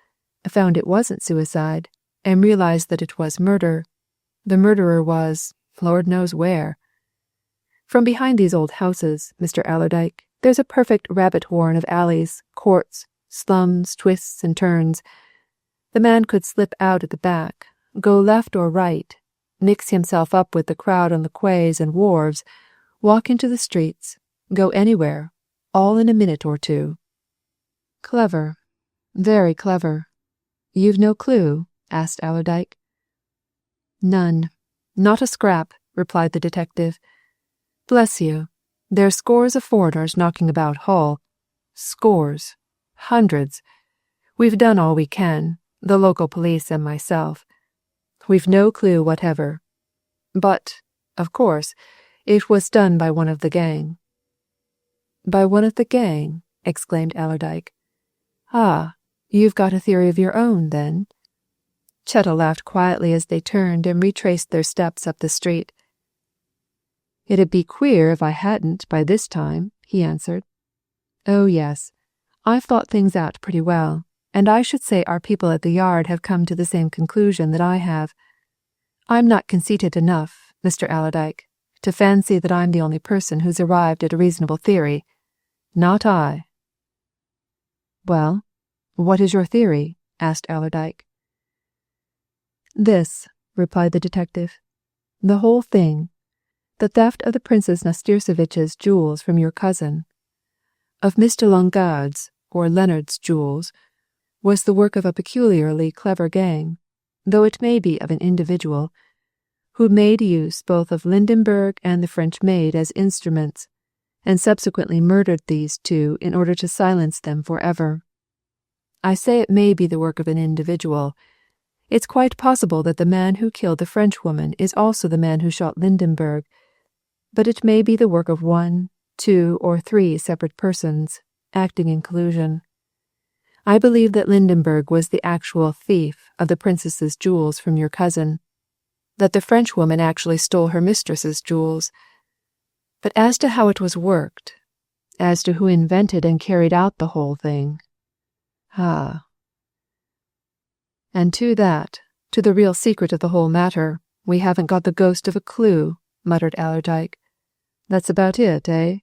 [SPEAKER 1] found it wasn't suicide, and realized that it was murder, the murderer was, Lord knows where. From behind these old houses, Mr. Allerdyke, there's a perfect rabbit warren of alleys, courts, slums, twists and turns. The man could slip out at the back, go left or right, mix himself up with the crowd on the quays and wharves, walk into the streets, go anywhere, all in a minute or two." "Clever. Very clever. You've no clue?" asked Allerdyke. "None. Not a scrap," replied the detective. "Bless you, there's scores of foreigners knocking about Hull. Scores. Hundreds. We've done all we can, the local police and myself. We've no clue whatever. But, of course, it was done by one of the gang." "By one of the gang?" exclaimed Allerdyke. "Ah, you've got a theory of your own, then?" Chettle laughed quietly as they turned and retraced their steps up the street. "It'd be queer if I hadn't by this time," he answered. "Oh yes, I've thought things out pretty well, and I should say our people at the Yard have come to the same conclusion that I have. I'm not conceited enough, Mr. Allerdyke, to fancy that I'm the only person who's arrived at a reasonable theory. Not I." "Well, what is your theory?" asked Allerdyke. "This," replied the detective. "The whole thing, the theft of the Princess Nastirsevitch's jewels from your cousin, of Mr. Longard's, or Leonard's jewels, was the work of a peculiarly clever gang, though it may be of an individual, who made use both of Lindenberg and the French maid as instruments, and subsequently murdered these two in order to silence them forever. I say it may be the work of an individual. It's quite possible that the man who killed the Frenchwoman is also the man who shot Lindenberg, but it may be the work of 1, 2, or 3 separate persons, acting in collusion. I believe that Lindenberg was the actual thief of the princess's jewels from your cousin, that the Frenchwoman actually stole her mistress's jewels. But as to how it was worked, as to who invented and carried out the whole thing, and to the real secret of the whole matter, we haven't got the ghost of a clue," muttered Allerdyke. "That's about it, eh?"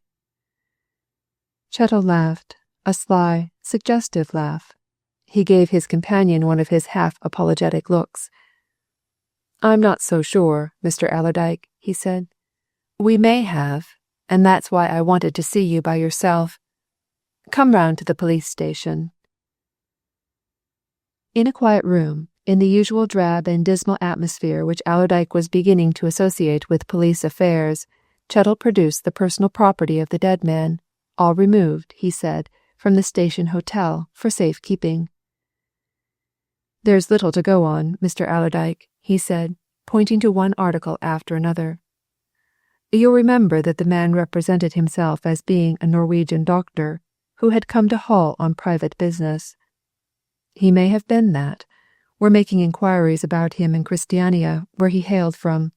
[SPEAKER 1] Chettle laughed, a sly, suggestive laugh. He gave his companion one of his half-apologetic looks. "I'm not so sure, Mr. Allerdyke," he said. "We may have, and that's why I wanted to see you by yourself. Come round to the police station." In a quiet room, in the usual drab and dismal atmosphere which Allerdyke was beginning to associate with police affairs, Chettle produced the personal property of the dead man, all removed, he said, from the station hotel for safe keeping. "There's little to go on, Mr. Allerdyke," he said, pointing to one article after another. "You'll remember that the man represented himself as being a Norwegian doctor who had come to Hull on private business. He may have been that. We're making inquiries about him in Christiania, where he hailed from.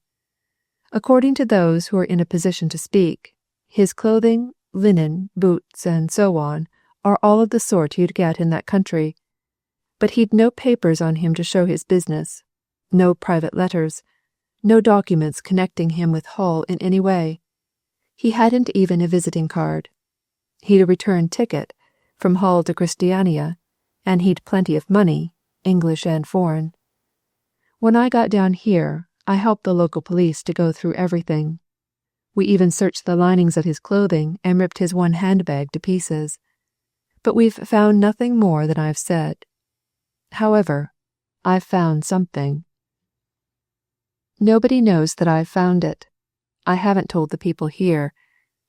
[SPEAKER 1] According to those who are in a position to speak, his clothing, linen, boots, and so on, are all of the sort you'd get in that country. But he'd no papers on him to show his business, no private letters, no documents connecting him with Hull in any way. He hadn't even a visiting card. He'd a return ticket from Hull to Christiania, and he'd plenty of money, English and foreign. When I got down here, I helped the local police to go through everything. We even searched the linings of his clothing and ripped his one handbag to pieces. But we've found nothing more than I've said. However, I've found something. Nobody knows that I've found it. I haven't told the people here.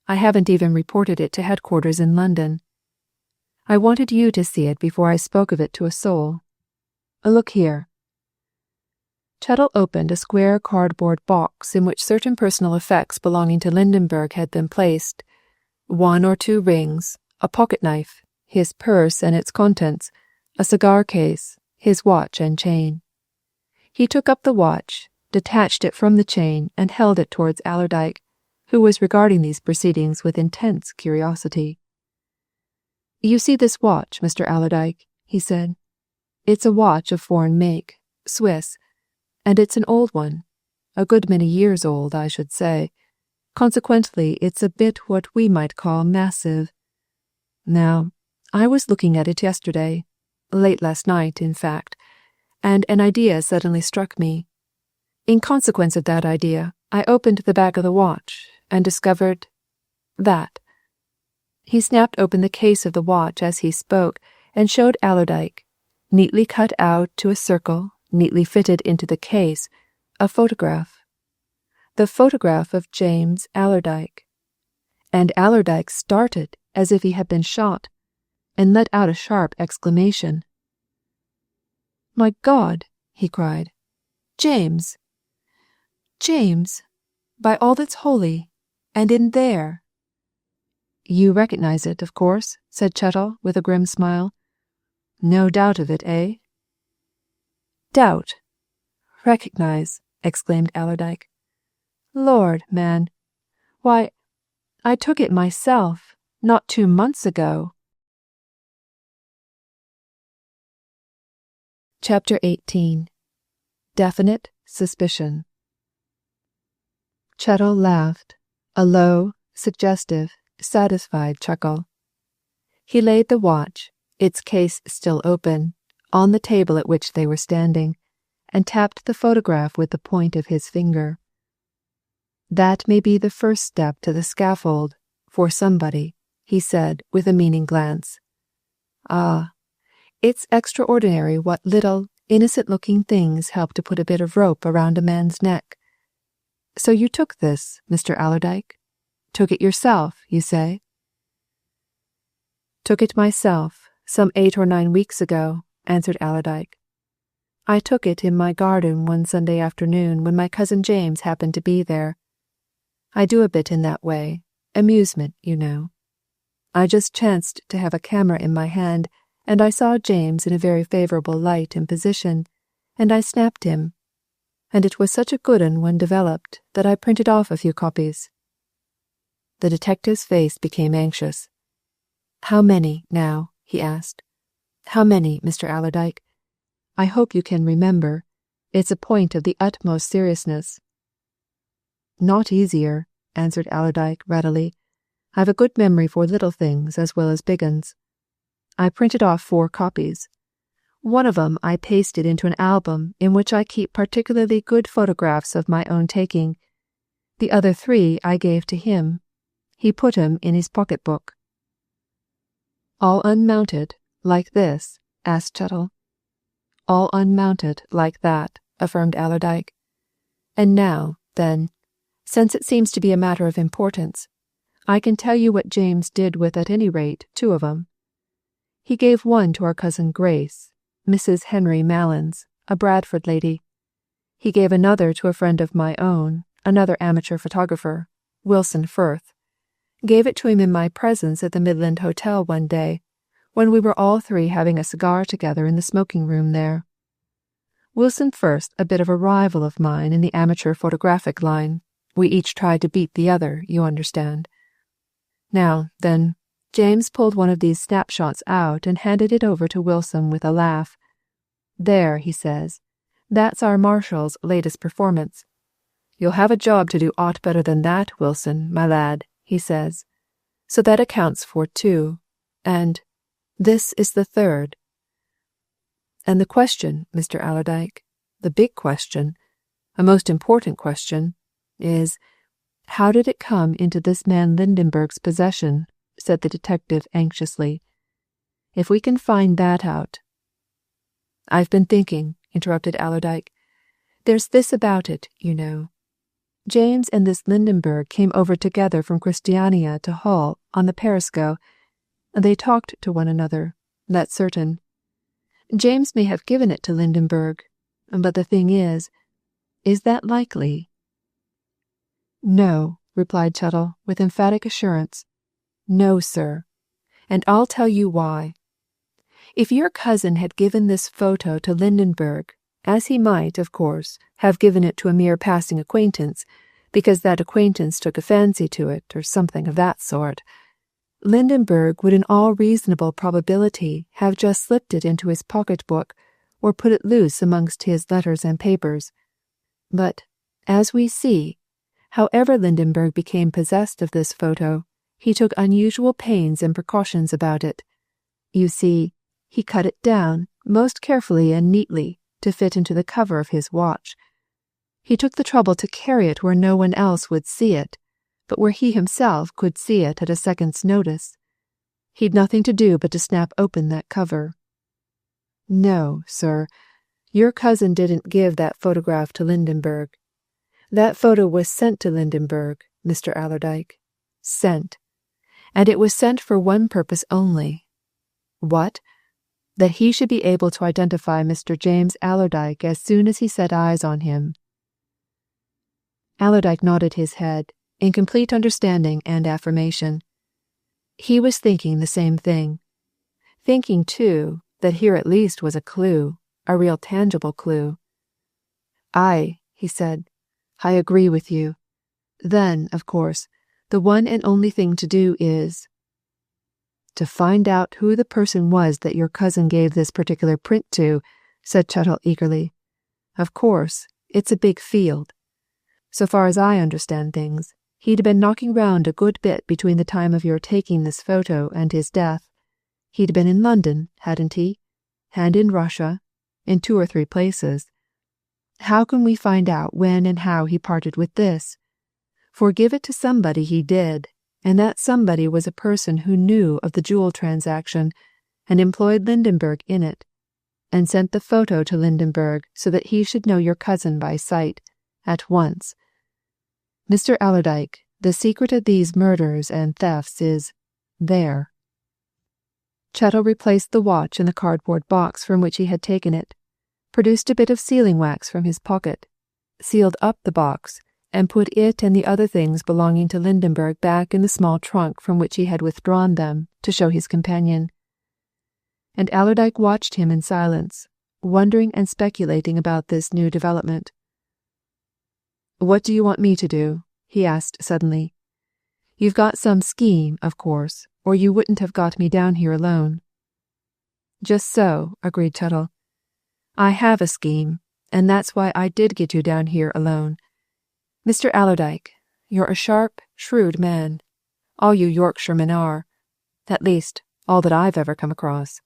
[SPEAKER 1] I haven't even reported it to headquarters in London. I wanted you to see it before I spoke of it to a soul. Look here. Chettle opened a square cardboard box in which certain personal effects belonging to Lindenberg had been placed. 1 or 2 rings, a pocket-knife, his purse and its contents, a cigar case, his watch and chain. He took up the watch, detached it from the chain, and held it towards Allerdyke, who was regarding these proceedings with intense curiosity. You see this watch, Mr. Allerdyke, he said. It's a watch of foreign make, Swiss, and it's an old one, a good many years old, I should say. Consequently, it's a bit what we might call massive. Now, I was looking at it yesterday, late last night, in fact, and an idea suddenly struck me. In consequence of that idea, I opened the back of the watch and discovered that. He snapped open the case of the watch as he spoke and showed Allerdyke, neatly cut out to a circle, neatly fitted into the case, a photograph. The photograph of James Allerdyke. And Allerdyke started as if he had been shot, and let out a sharp exclamation. My God, he cried. James! James! By all that's holy, and in there! You recognize it, of course, said Chettle with a grim smile. No doubt of it, eh? Doubt. Recognize, exclaimed Allerdyke. Lord, man. Why, I took it myself, not 2 months ago. Chapter 18. Definite Suspicion. Chettle laughed, a low, suggestive, satisfied chuckle. He laid the watch, its case still open, on the table at which they were standing, and tapped the photograph with the point of his finger. That may be the first step to the scaffold, for somebody, he said with a meaning glance. Ah, it's extraordinary what little, innocent-looking things help to put a bit of rope around a man's neck. So you took this, Mr. Allerdyke? Took it yourself, you say? Took it myself, some 8 or 9 weeks ago, answered Allerdyke. I took it in my garden one Sunday afternoon when my cousin James happened to be there. I do a bit in that way, amusement, you know. I just chanced to have a camera in my hand, and I saw James in a very favourable light and position, and I snapped him. And it was such a good 'un when developed that I printed off a few copies. The detective's face became anxious. How many, now? He asked. How many, Mr. Allerdyke? I hope you can remember. It's a point of the utmost seriousness. Not easier, answered Allerdyke readily. I've a good memory for little things as well as big 'uns. I printed off 4 copies. One of 'em I pasted into an album in which I keep particularly good photographs of my own taking. The other 3 I gave to him. He put 'em in his pocket-book. All unmounted, like this? Asked Chettle. All unmounted, like that, affirmed Allerdyke. And now, then, since it seems to be a matter of importance, I can tell you what James did with at any rate 2 of 'em. He gave one to our cousin Grace, Mrs. Henry Malins, a Bradford lady. He gave another to a friend of my own, another amateur photographer, Wilson Firth. Gave it to him in my presence at the Midland Hotel one day, when we were all 3 having a cigar together in the smoking room there. Wilson Firth, a bit of a rival of mine in the amateur photographic line. We each tried to beat the other, you understand. Now, then, James pulled one of these snapshots out and handed it over to Wilson with a laugh. There, he says, that's our Marshal's latest performance. You'll have a job to do aught better than that, Wilson, my lad, he says. So that accounts for 2, and this is the 3rd. And the question, Mr. Allerdyke, the big question, a most important question, is, how did it come into this man Lindenberg's possession? Said the detective anxiously. If we can find that out. I've been thinking, interrupted Allerdyke. There's this about it, you know. James and this Lindenberg came over together from Christiania to Hull on the Perisco. They talked to one another, that's certain. James may have given it to Lindenberg, but the thing is that likely? No, replied Chettle with emphatic assurance. No, sir. And I'll tell you why. If your cousin had given this photo to Lindenberg, as he might, of course, have given it to a mere passing acquaintance, because that acquaintance took a fancy to it, or something of that sort, Lindenberg would in all reasonable probability have just slipped it into his pocket-book, or put it loose amongst his letters and papers. But, as we see, however Lindenberg became possessed of this photo, he took unusual pains and precautions about it. You see, he cut it down, most carefully and neatly, to fit into the cover of his watch. He took the trouble to carry it where no one else would see it, but where he himself could see it at a second's notice. He'd nothing to do but to snap open that cover. No, sir, your cousin didn't give that photograph to Lindenberg. That photo was sent to Lindenberg, Mr. Allerdyke. Sent. And it was sent for one purpose only. What? That he should be able to identify Mr. James Allerdyke as soon as he set eyes on him. Allerdyke nodded his head, in complete understanding and affirmation. He was thinking the same thing. Thinking, too, that here at least was a clue, a real tangible clue. Aye, he said, I agree with you. Then, of course, the one and only thing to do is to find out who the person was that your cousin gave this particular print to, said Chettle eagerly. Of course, it's a big field. So far as I understand things, he'd been knocking round a good bit between the time of your taking this photo and his death. He'd been in London, hadn't he? And in Russia, in 2 or 3 places. How can we find out when and how he parted with this? For give it to somebody he did, and that somebody was a person who knew of the jewel transaction and employed Lindenberg in it, and sent the photo to Lindenberg so that he should know your cousin by sight, at once. Mr. Allerdyke, the secret of these murders and thefts is there. Chettle replaced the watch in the cardboard box from which he had taken it, produced a bit of sealing wax from his pocket, sealed up the box, and put it and the other things belonging to Lindenberg back in the small trunk from which he had withdrawn them to show his companion. And Allerdyke watched him in silence, wondering and speculating about this new development. What do you want me to do? He asked suddenly. You've got some scheme, of course, or you wouldn't have got me down here alone. Just so, agreed Chettle. I have a scheme, and that's why I did get you down here alone. Mr. Allerdyke, you're a sharp, shrewd man. All you Yorkshiremen are. At least, all that I've ever come across.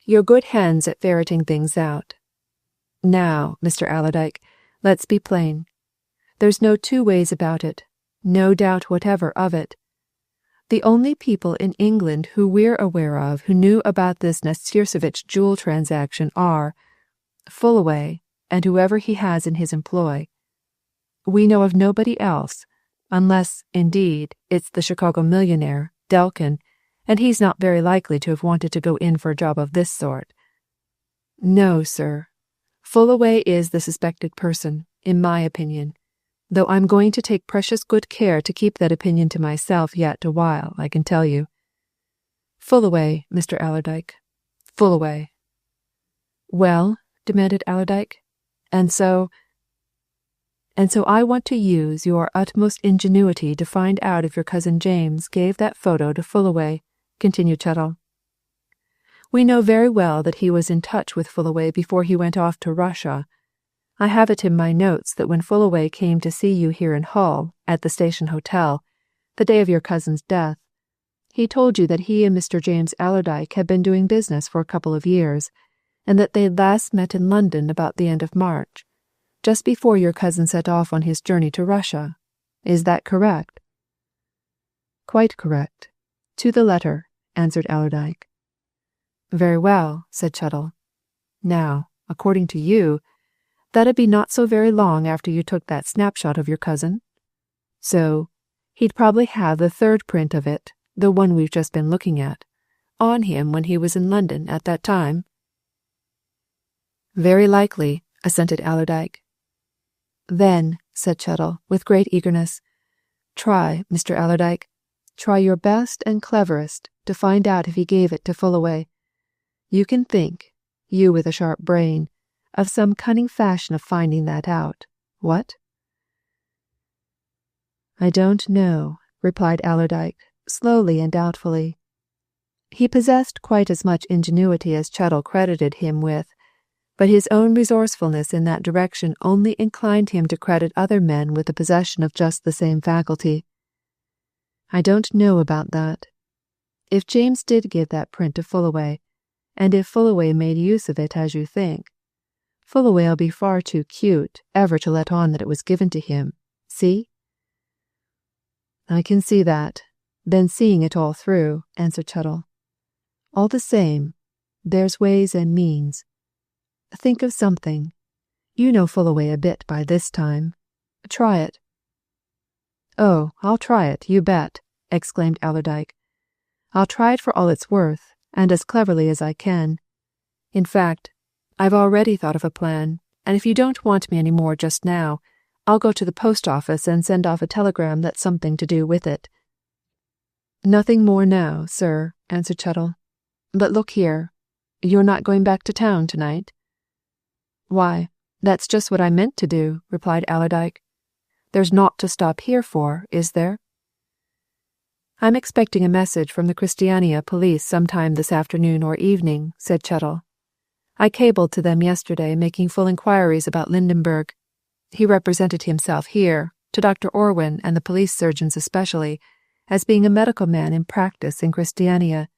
[SPEAKER 1] You're good hands at ferreting things out. Now, Mr. Allerdyke, let's be plain. There's no 2 ways about it, no doubt whatever of it. The only people in England who we're aware of who knew about this Nastirsevich jewel transaction are Fullaway and whoever he has in his employ. We know of nobody else, unless, indeed, it's the Chicago millionaire, Delkin, and he's not very likely to have wanted to go in for a job of this sort. No, sir. Fullaway is the suspected person, in my opinion, though I'm going to take precious good care to keep that opinion to myself yet a while, I can tell you. Fullaway, Mr. Allerdyke. Fullaway. Well, demanded Allerdyke, and so I want to use your utmost ingenuity to find out if your cousin James gave that photo to Fullaway, continued Chettle. We know very well that he was in touch with Fullaway before he went off to Russia. I have it in my notes that when Fullaway came to see you here in Hull, at the Station Hotel, the day of your cousin's death, He told you that he and Mr. James Allerdyke had been doing business for a couple of years, and that they'd last met in London about the end of March, just before your cousin set off on his journey to Russia. Is that correct?" "Quite correct. To the letter," answered Allerdyke. "Very well," said Chettle. "Now, according to you, that'd be not so very long after you took that snapshot of your cousin. So, he'd probably have the third print of it, the one we've just been looking at, on him when he was in London at that time." "Very likely," assented Allerdyke. "Then," said Chettle, with great eagerness, "try, Mr. Allerdyke, try your best and cleverest to find out if he gave it to Fullaway. You can think, you with a sharp brain, of some cunning fashion of finding that out. What?" "I don't know," replied Allerdyke, slowly and doubtfully. He possessed quite as much ingenuity as Chettle credited him with, but his own resourcefulness in that direction only inclined him to credit other men with the possession of just the same faculty. "I don't know about that. If James did give that print to Fullaway, and if Fullaway made use of it as you think, Fullaway'll be far too cute ever to let on that it was given to him. See?" "I can see that. Been seeing it all through," answered Chettle. "All the same, there's ways and means. Think of something. You know Fullaway a bit by this time. Try it." "Oh, I'll try it, you bet," exclaimed Allerdyke. "I'll try it for all it's worth, and as cleverly as I can. In fact, I've already thought of a plan, and if you don't want me any more just now, I'll go to the post office and send off a telegram that's something to do with it." "Nothing more now, sir," answered Chettle. "But look here, you're not going back to town tonight?" "Why, that's just what I meant to do," replied Allerdyke. "There's naught to stop here for, is there?" "I'm expecting a message from the Christiania police sometime this afternoon or evening," said Chettle. "I cabled to them yesterday making full inquiries about Lydenburg. He represented himself here, to Dr. Orwin and the police surgeons especially, as being a medical man in practice in Christiania,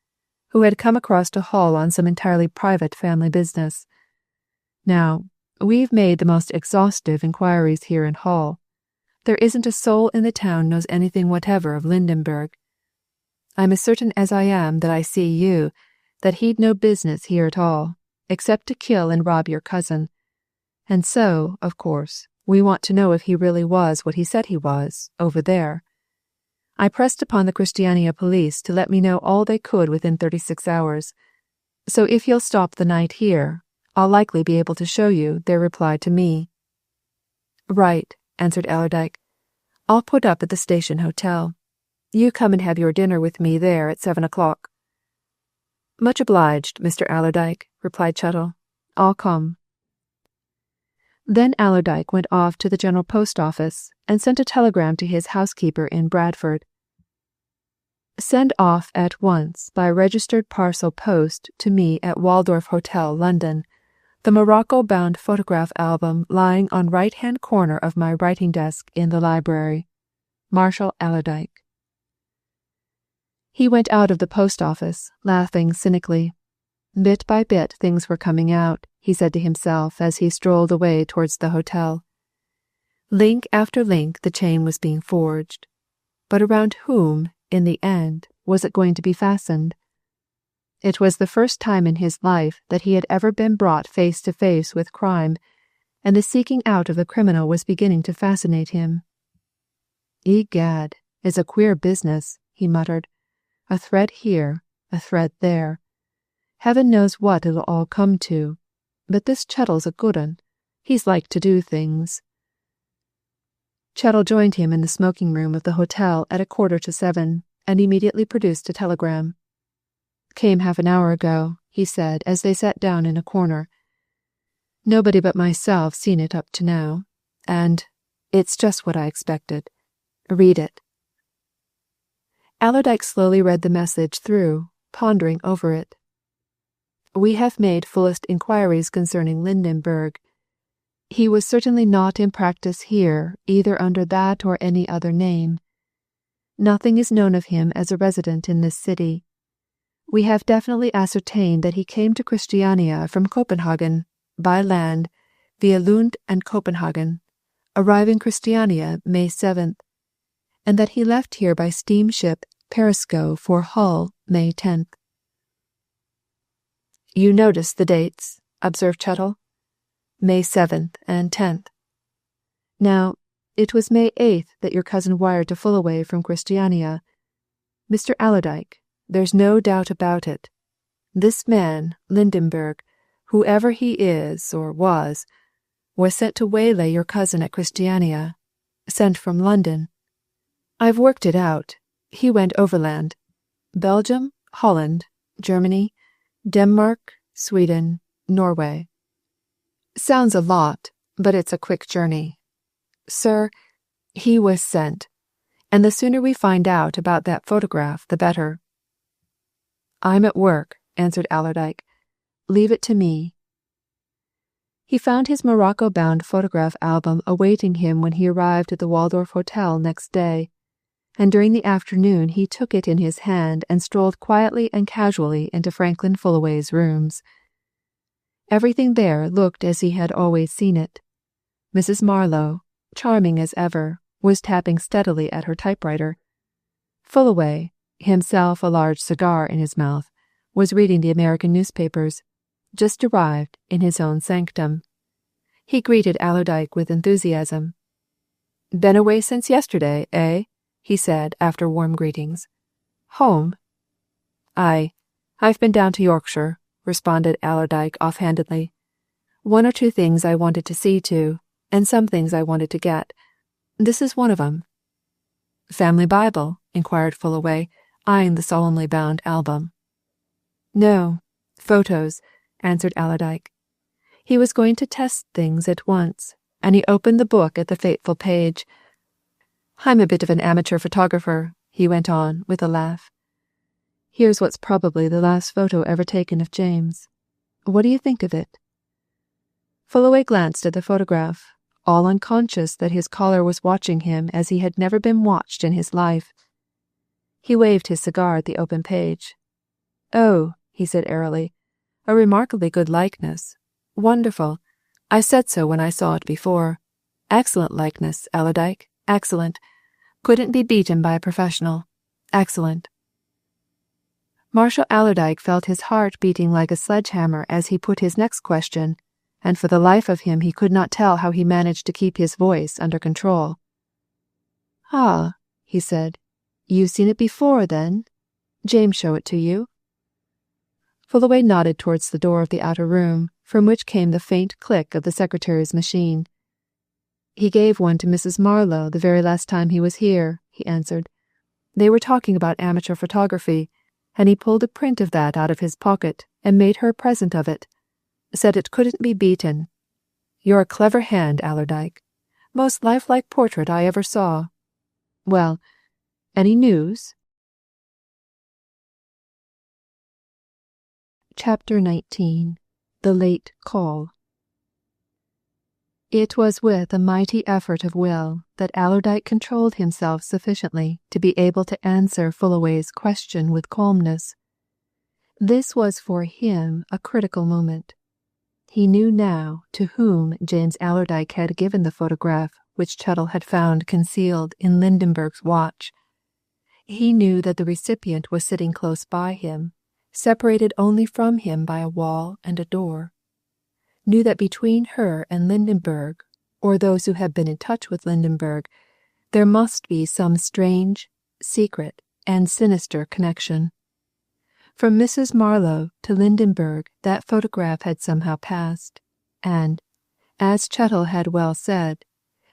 [SPEAKER 1] who had come across to Hull on some entirely private family business. Now, we've made the most exhaustive inquiries here in Hull. There isn't a soul in the town knows anything whatever of Lydenburg. I'm as certain as I am that I see you, that he'd no business here at all, except to kill and rob your cousin. And so, of course, we want to know if he really was what he said he was, over there. I pressed upon the Christiania police to let me know all they could within 36 hours. So if you'll stop the night here, I'll likely be able to show you their reply to me." "Right," answered Allerdyke. "I'll put up at the station hotel. You come and have your dinner with me there at 7 o'clock. "Much obliged, Mr. Allerdyke," replied Chettle. "I'll come." Then Allerdyke went off to the General Post Office and sent a telegram to his housekeeper in Bradford. "Send off at once by registered parcel post to me at Waldorf Hotel, London, the Morocco-bound photograph album lying on right-hand corner of my writing desk in the library. Marshall Allerdyke." He went out of the post office, laughing cynically. Bit by bit things were coming out, he said to himself as he strolled away towards the hotel. Link after link the chain was being forged. But around whom, in the end, was it going to be fastened? It was the first time in his life that he had ever been brought face to face with crime, and the seeking out of the criminal was beginning to fascinate him. "Egad, it's a queer business," he muttered. "A thread here, a thread there. Heaven knows what it'll all come to, but this Chettle's a good 'un. He's like to do things." Chettle joined him in the smoking room of the hotel at 6:45, and immediately produced a telegram. "Came half an hour ago," he said as they sat down in a corner. "Nobody but myself seen it up to now, and it's just what I expected. Read it." Allerdyke slowly read the message through, pondering over it. "We have made fullest inquiries concerning Lydenburg. He was certainly not in practice here, either under that or any other name. Nothing is known of him as a resident in this city. We have definitely ascertained that he came to Christiania from Copenhagen, by land, via Lund and Copenhagen, arriving Christiania May 7th, and that he left here by steamship Perisco for Hull May 10th. You notice the dates, observed Chettle. May 7th and 10th. Now, it was May 8th that your cousin wired to Fullaway from Christiania. Mr. Allerdyke, there's no doubt about it. This man, Lindenberg, whoever he is or was sent to waylay your cousin at Christiania, sent from London. I've worked it out. He went overland. Belgium, Holland, Germany, Denmark, Sweden, Norway. Sounds a lot, but it's a quick journey. Sir, he was sent, and the sooner we find out about that photograph, the better. I'm at work, answered Allerdyke. Leave it to me. He found his Morocco-bound photograph album awaiting him when he arrived at the Waldorf Hotel next day, and during the afternoon he took it in his hand and strolled quietly and casually into Franklin Fullaway's rooms. Everything there looked as he had always seen it. Mrs. Marlowe, charming as ever, was tapping steadily at her typewriter. Fullaway, himself a large cigar in his mouth, was reading the American newspapers, just arrived in his own sanctum. He greeted Allerdyke with enthusiasm. Been away since yesterday, eh? He said after warm greetings. Home? Aye, I've been down to Yorkshire, responded Allerdyke offhandedly. One or two things I wanted to see to, and some things I wanted to get. This is one of 'em. Family Bible? Inquired Fullaway, eyeing the solemnly bound album. No, photos, answered Allerdyke. He was going to test things at once, and he opened the book at the fateful page. I'm a bit of an amateur photographer, he went on with a laugh. Here's what's probably the last photo ever taken of James. What do you think of it? Fullaway glanced at the photograph, all unconscious that his caller was watching him as he had never been watched in his life. He waved his cigar at the open page. Oh, he said airily, a remarkably good likeness. Wonderful. I said so when I saw it before. Excellent likeness, Allerdyke. Excellent. Couldn't be beaten by a professional. Excellent. Marshal Allerdyke felt his heart beating like a sledgehammer as he put his next question, and for the life of him he could not tell how he managed to keep his voice under control. Ah, he said. You've seen it before, then? James show it to you? Fullaway nodded towards the door of the outer room, from which came the faint click of the secretary's machine. He gave one to Mrs. Marlowe the very last time he was here, he answered. They were talking about amateur photography, and he pulled a print of that out of his pocket and made her a present of it. Said it couldn't be beaten. You're a clever hand, Allerdyke. Most lifelike portrait I ever saw. Well, any news? Chapter 19. The Late Call. It was with a mighty effort of will that Allerdyke controlled himself sufficiently to be able to answer Fullaway's question with calmness. This was for him a critical moment. He knew now to whom James Allerdyke had given the photograph which Chettle had found concealed in Lindenberg's watch. He knew that the recipient was sitting close by him, separated only from him by a wall and a door. Knew that between her and Lindenberg, or those who had been in touch with Lindenberg, there must be some strange, secret, and sinister connection. From Mrs. Marlowe to Lindenberg that photograph had somehow passed, and, as Chettle had well said,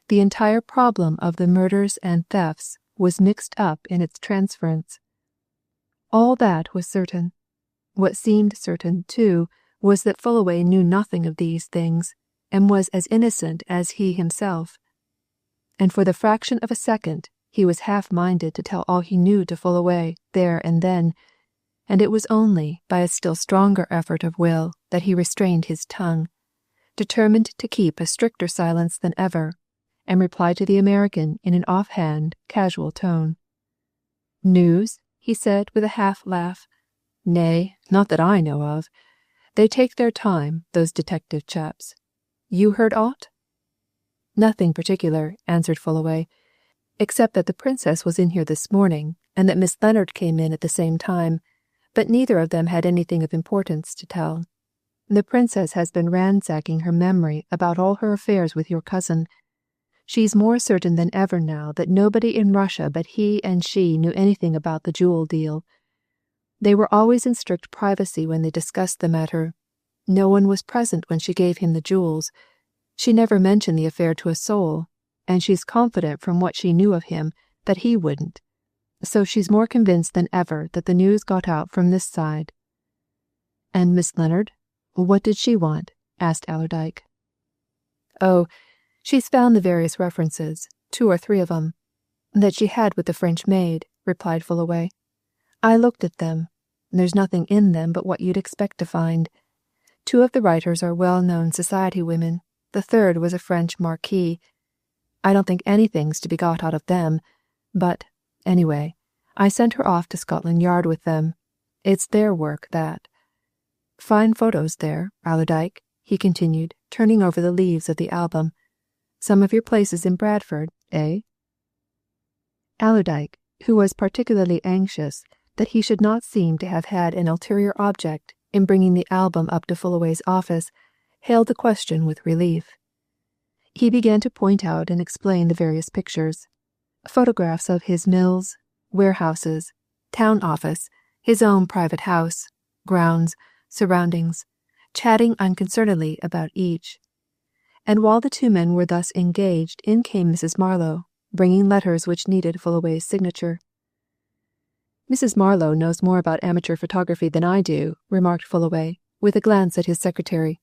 [SPEAKER 1] the entire problem of the murders and thefts was mixed up in its transference. All that was certain. What seemed certain, too, was that Fullaway knew nothing of these things, and was as innocent as he himself. And for the fraction of a second he was half-minded to tell all he knew to Fullaway there and then, and it was only by a still stronger effort of will that he restrained his tongue, determined to keep a stricter silence than ever, and replied to the American in an offhand, casual tone. News? He said with a half-laugh. Nay, not that I know of. They take their time, those detective chaps. You heard aught? Nothing particular, answered Fullaway, except that the Princess was in here this morning, and that Miss Leonard came in at the same time, but neither of them had anything of importance to tell. The Princess has been ransacking her memory about all her affairs with your cousin. She's more certain than ever now that nobody in Russia but he and she knew anything about the jewel deal. They were always in strict privacy when they discussed the matter. No one was present when she gave him the jewels. She never mentioned the affair to a soul, and she's confident from what she knew of him that he wouldn't. So she's more convinced than ever that the news got out from this side. And Miss Leonard? What did she want? Asked Allerdyke. Oh, she's found the various references, 2 or 3 of 'em, that she had with the French maid, replied Fullaway. I looked at them. There's nothing in them but what you'd expect to find. 2 of the writers are well-known society women. The third was a French marquis. I don't think anything's to be got out of them, but, anyway, I sent her off to Scotland Yard with them. It's their work, that. Fine photos there, Allerdyke, he continued, turning over the leaves of the album. Some of your places in Bradford, eh? Allerdyke, who was particularly anxious that he should not seem to have had an ulterior object in bringing the album up to Fullaway's office, hailed the question with relief. He began to point out and explain the various pictures. Photographs of his mills, warehouses, town office, his own private house, grounds, surroundings, chatting unconcernedly about each. And while the 2 men were thus engaged, in came Mrs. Marlowe, bringing letters which needed Fullaway's signature. Mrs. Marlowe knows more about amateur photography than I do, remarked Fullaway, with a glance at his secretary.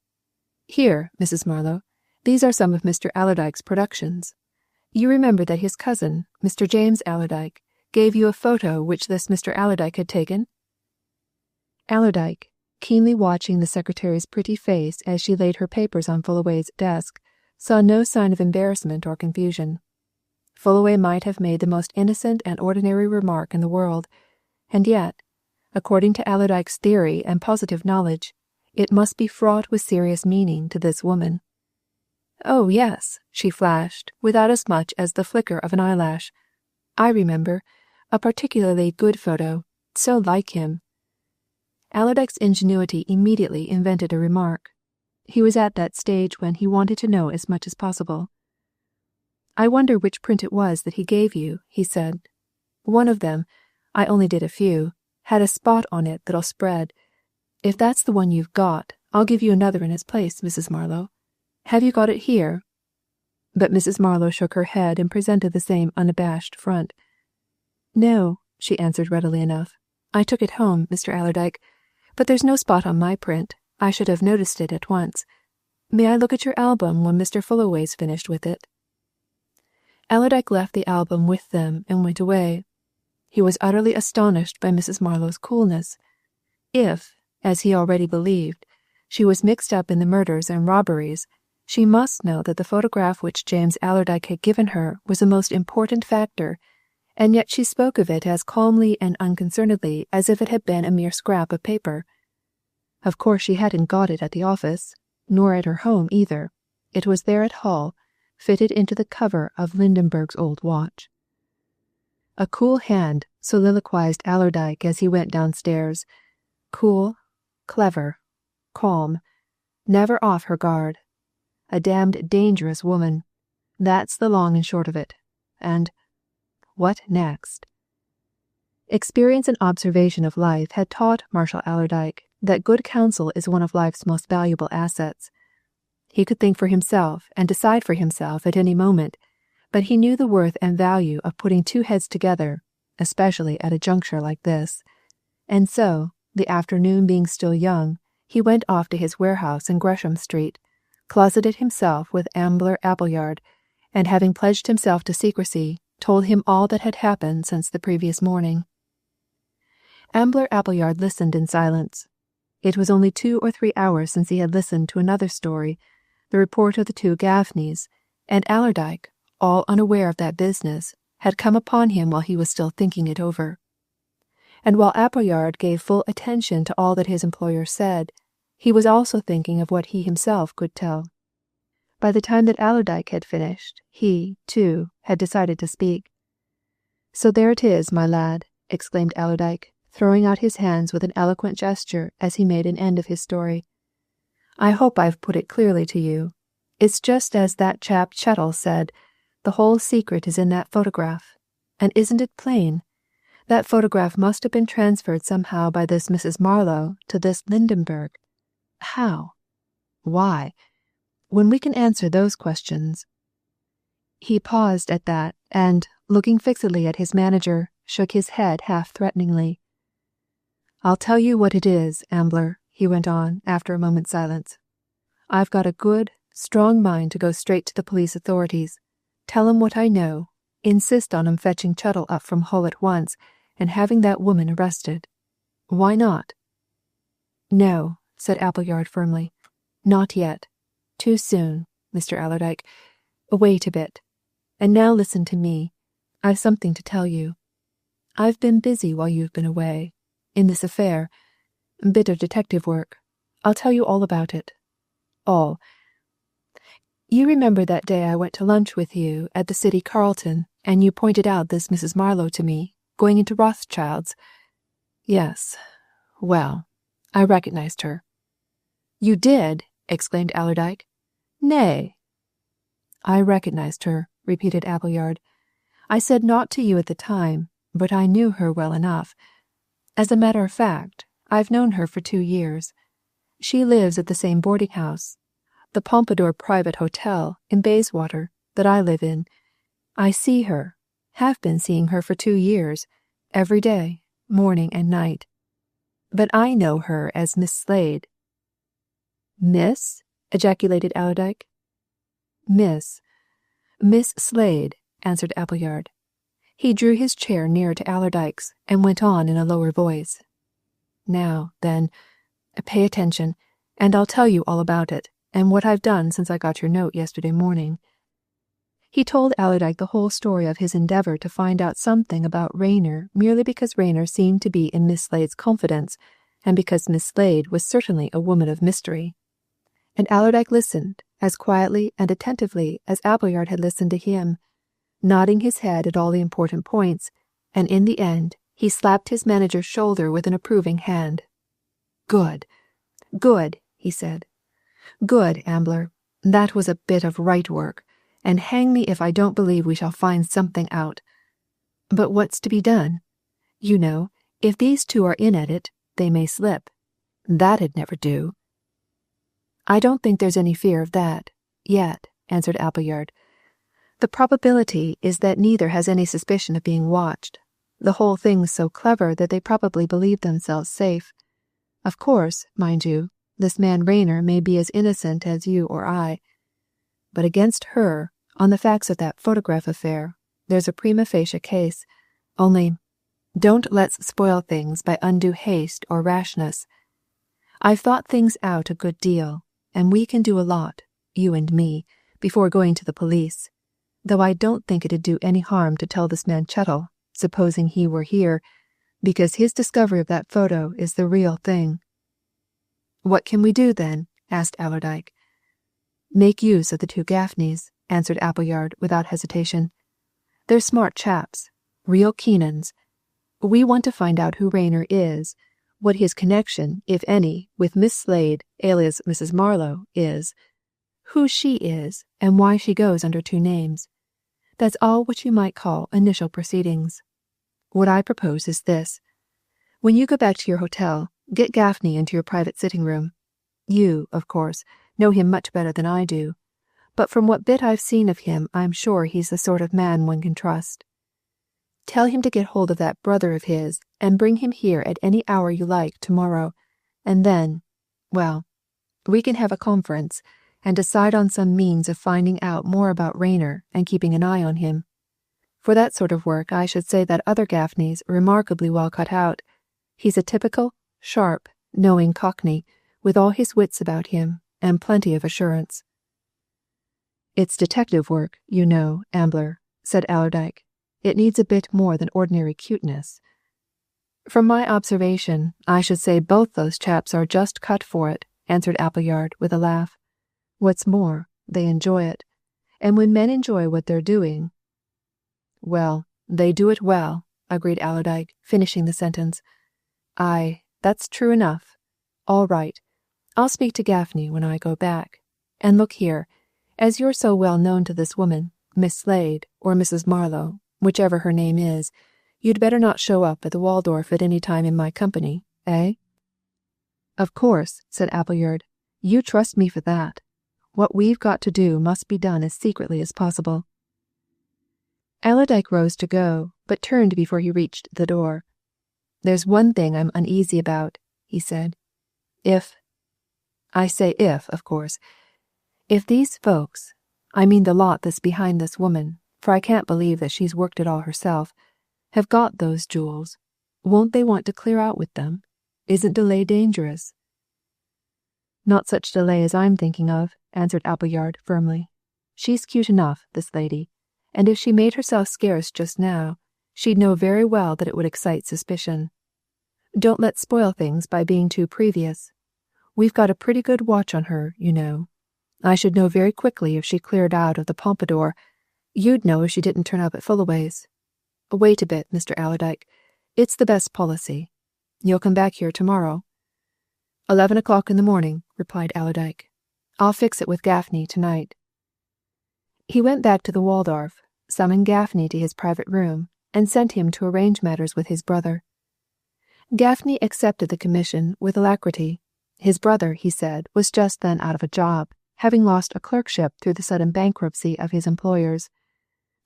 [SPEAKER 1] Here, Mrs. Marlowe, these are some of Mr. Allerdyke's productions. You remember that his cousin, Mr. James Allerdyke, gave you a photo which this Mr. Allerdyke had taken? Allerdyke, keenly watching the secretary's pretty face as she laid her papers on Fullaway's desk, saw no sign of embarrassment or confusion. Fullaway might have made the most innocent and ordinary remark in the world, and yet, according to Allerdyke's theory and positive knowledge, it must be fraught with serious meaning to this woman. Oh, yes, she flashed, without as much as the flicker of an eyelash. I remember. A particularly good photo. So like him. Allerdyke's ingenuity immediately invented a remark. He was at that stage when he wanted to know as much as possible. I wonder which print it was that he gave you, he said. One of them, I only did a few, had a spot on it that'll spread. If that's the one you've got, I'll give you another in its place, Mrs. Marlowe. Have you got it here? But Mrs. Marlowe shook her head and presented the same unabashed front. No, she answered readily enough. I took it home, Mr. Allerdyke, but there's no spot on my print. I should have noticed it at once. May I look at your album when Mr. Fullaway's finished with it? Allerdyke left the album with them and went away. He was utterly astonished by Mrs. Marlowe's coolness. If, as he already believed, she was mixed up in the murders and robberies, she must know that the photograph which James Allerdyke had given her was a most important factor, and yet she spoke of it as calmly and unconcernedly as if it had been a mere scrap of paper. Of course she hadn't got it at the office, nor at her home either. It was there at Hull, fitted into the cover of Lindenberg's old watch. A cool hand, soliloquized Allerdyke as he went downstairs. Cool, clever, calm, never off her guard. A damned dangerous woman. That's the long and short of it. And what next? Experience and observation of life had taught Marshal Allerdyke that good counsel is one of life's most valuable assets. He could think for himself and decide for himself at any moment, but he knew the worth and value of putting 2 heads together, especially at a juncture like this. And so, the afternoon being still young, he went off to his warehouse in Gresham Street, closeted himself with Ambler Appleyard, and having pledged himself to secrecy, told him all that had happened since the previous morning. Ambler Appleyard listened in silence. It was only 2 or 3 hours since he had listened to another story, the report of the 2 Gaffneys, and Allerdyke, all unaware of that business, had come upon him while he was still thinking it over. And while Appleyard gave full attention to all that his employer said, he was also thinking of what he himself could tell. By the time that Allerdyke had finished, he, too, had decided to speak. "So there it is, my lad," exclaimed Allerdyke, throwing out his hands with an eloquent gesture as he made an end of his story. "I hope I've put it clearly to you. It's just as that chap Chettle said, the whole secret is in that photograph. And isn't it plain? That photograph must have been transferred somehow by this Mrs. Marlowe to this Lindenberg. How? Why? When we can answer those questions." He paused at that and, looking fixedly at his manager, shook his head half-threateningly. "I'll tell you what it is, Ambler," he went on after a moment's silence. "I've got a good, strong mind to go straight to the police authorities, tell 'em what I know, insist on 'em fetching Chettle up from Hull at once and having that woman arrested. Why not?" "No," said Appleyard firmly. "Not yet. Too soon, Mr. Allerdyke. Wait a bit. And now listen to me. I've something to tell you. I've been busy while you've been away, in this affair. Bit of detective work. I'll tell you all about it. All. You remember that day I went to lunch with you at the City Carlton, and you pointed out this Mrs. Marlowe to me, going into Rothschild's? Yes. Well, I recognized her." "You did?" exclaimed Allerdyke. "Nay." "I recognized her," repeated Appleyard. "I said naught to you at the time, but I knew her well enough. As a matter of fact, I've known her for 2 years. She lives at the same boarding house, the Pompadour Private Hotel in Bayswater, that I live in. I see her, have been seeing her for 2 years, every day, morning and night. But I know her as Miss Slade." "Miss?" ejaculated Allerdyke. "Miss Slade," answered Appleyard. He drew his chair nearer to Allerdyke's and went on in a lower voice. "Now, then, pay attention, and I'll tell you all about it, and what I've done since I got your note yesterday morning." He told Allerdyke the whole story of his endeavour to find out something about Rayner merely because Rayner seemed to be in Miss Slade's confidence, and because Miss Slade was certainly a woman of mystery. And Allerdyke listened as quietly and attentively as Appleyard had listened to him, nodding his head at all the important points, and in the end he slapped his manager's shoulder with an approving hand. "Good, good," he said. "Good, Ambler. That was a bit of right work, and hang me if I don't believe we shall find something out. But what's to be done? You know, if these two are in at it, they may slip. That'd never do." "I don't think there's any fear of that, yet," answered Appleyard. "The probability is that neither has any suspicion of being watched. The whole thing's so clever that they probably believe themselves safe. Of course, mind you, this man Rayner may be as innocent as you or I. But against her, on the facts of that photograph affair, there's a prima facie case. Only, don't let's spoil things by undue haste or rashness. I've thought things out a good deal, and we can do a lot, you and me, before going to the police, though I don't think it'd do any harm to tell this man Chettle, supposing he were here, because his discovery of that photo is the real thing." "What can we do, then?" asked Allerdyke. "Make use of the 2 Gaffneys," answered Appleyard without hesitation. "They're smart chaps, real keen 'uns. We want to find out who Rayner is, what his connection, if any, with Miss Slade, alias Mrs. Marlowe, is, who she is, and why she goes under 2 names. That's all what you might call initial proceedings. What I propose is this. When you go back to your hotel, get Gaffney into your private sitting room. You, of course, know him much better than I do, but from what bit I've seen of him I'm sure he's the sort of man one can trust. Tell him to get hold of that brother of his and bring him here at any hour you like tomorrow, and then, well, we can have a conference and decide on some means of finding out more about Rayner and keeping an eye on him. For that sort of work I should say that other Gaffney's remarkably well cut out. He's a typical, sharp, knowing Cockney, with all his wits about him, and plenty of assurance." "It's detective work, you know, Ambler," said Allerdyke. "It needs a bit more than ordinary cuteness." From my observation, I should say both those chaps are just cut for it, answered Appleyard with a laugh. What's more, they enjoy it. And when men enjoy what they're doing... Well, they do it well, agreed Allerdyke, finishing the sentence. Aye, that's true enough. All right. I'll speak to Gaffney when I go back. And look here, as you're so well known to this woman, Miss Slade, or Mrs. Marlowe, whichever her name is, you'd better not show up at the Waldorf at any time in my company, eh? Of course, said Appleyard. You trust me for that. What we've got to do must be done as secretly as possible. Allerdyke rose to go, but turned before he reached the door. There's one thing I'm uneasy about, he said. I say if, of course. If these folks, I mean the lot that's behind this woman, for I can't believe that she's worked it all herself, have got those jewels, won't they want to clear out with them? Isn't delay dangerous? Not such delay as I'm thinking of, answered Appleyard firmly. She's cute enough, this lady, and if she made herself scarce just now, she'd know very well that it would excite suspicion. Don't let's spoil things by being too previous. We've got a pretty good watch on her, you know. I should know very quickly if she cleared out of the Pompadour. You'd know if she didn't turn up at Fullaway's. Wait a bit, Mr. Allerdyke. It's the best policy. You'll come back here tomorrow. 11 o'clock in the morning, replied Allerdyke. I'll fix it with Gaffney tonight. He went back to the Waldorf, summoned Gaffney to his private room, and sent him to arrange matters with his brother. Gaffney accepted the commission with alacrity. His brother, he said, was just then out of a job, having lost a clerkship through the sudden bankruptcy of his employers.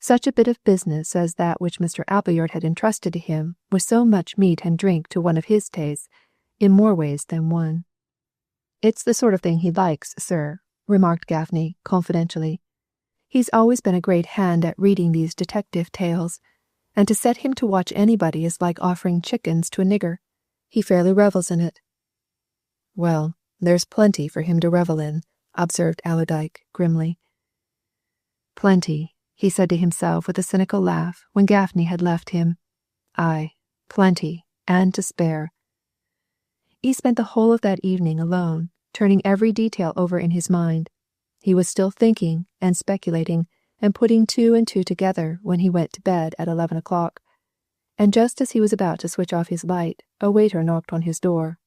[SPEAKER 1] Such a bit of business as that which Mr. Appleyard had entrusted to him was so much meat and drink to one of his tastes, in more ways than one. It's the sort of thing he likes, sir, remarked Gaffney confidentially. He's always been a great hand at reading these detective tales, and to set him to watch anybody is like offering chickens to a nigger. He fairly revels in it. Well, there's plenty for him to revel in, observed Allerdyke grimly. Plenty, he said to himself with a cynical laugh when Gaffney had left him. Aye, plenty, and to spare. He spent the whole of that evening alone, turning every detail over in his mind. He was still thinking and speculating and putting two and two together when he went to bed at 11 o'clock. And just as he was about to switch off his light, a waiter knocked on his door.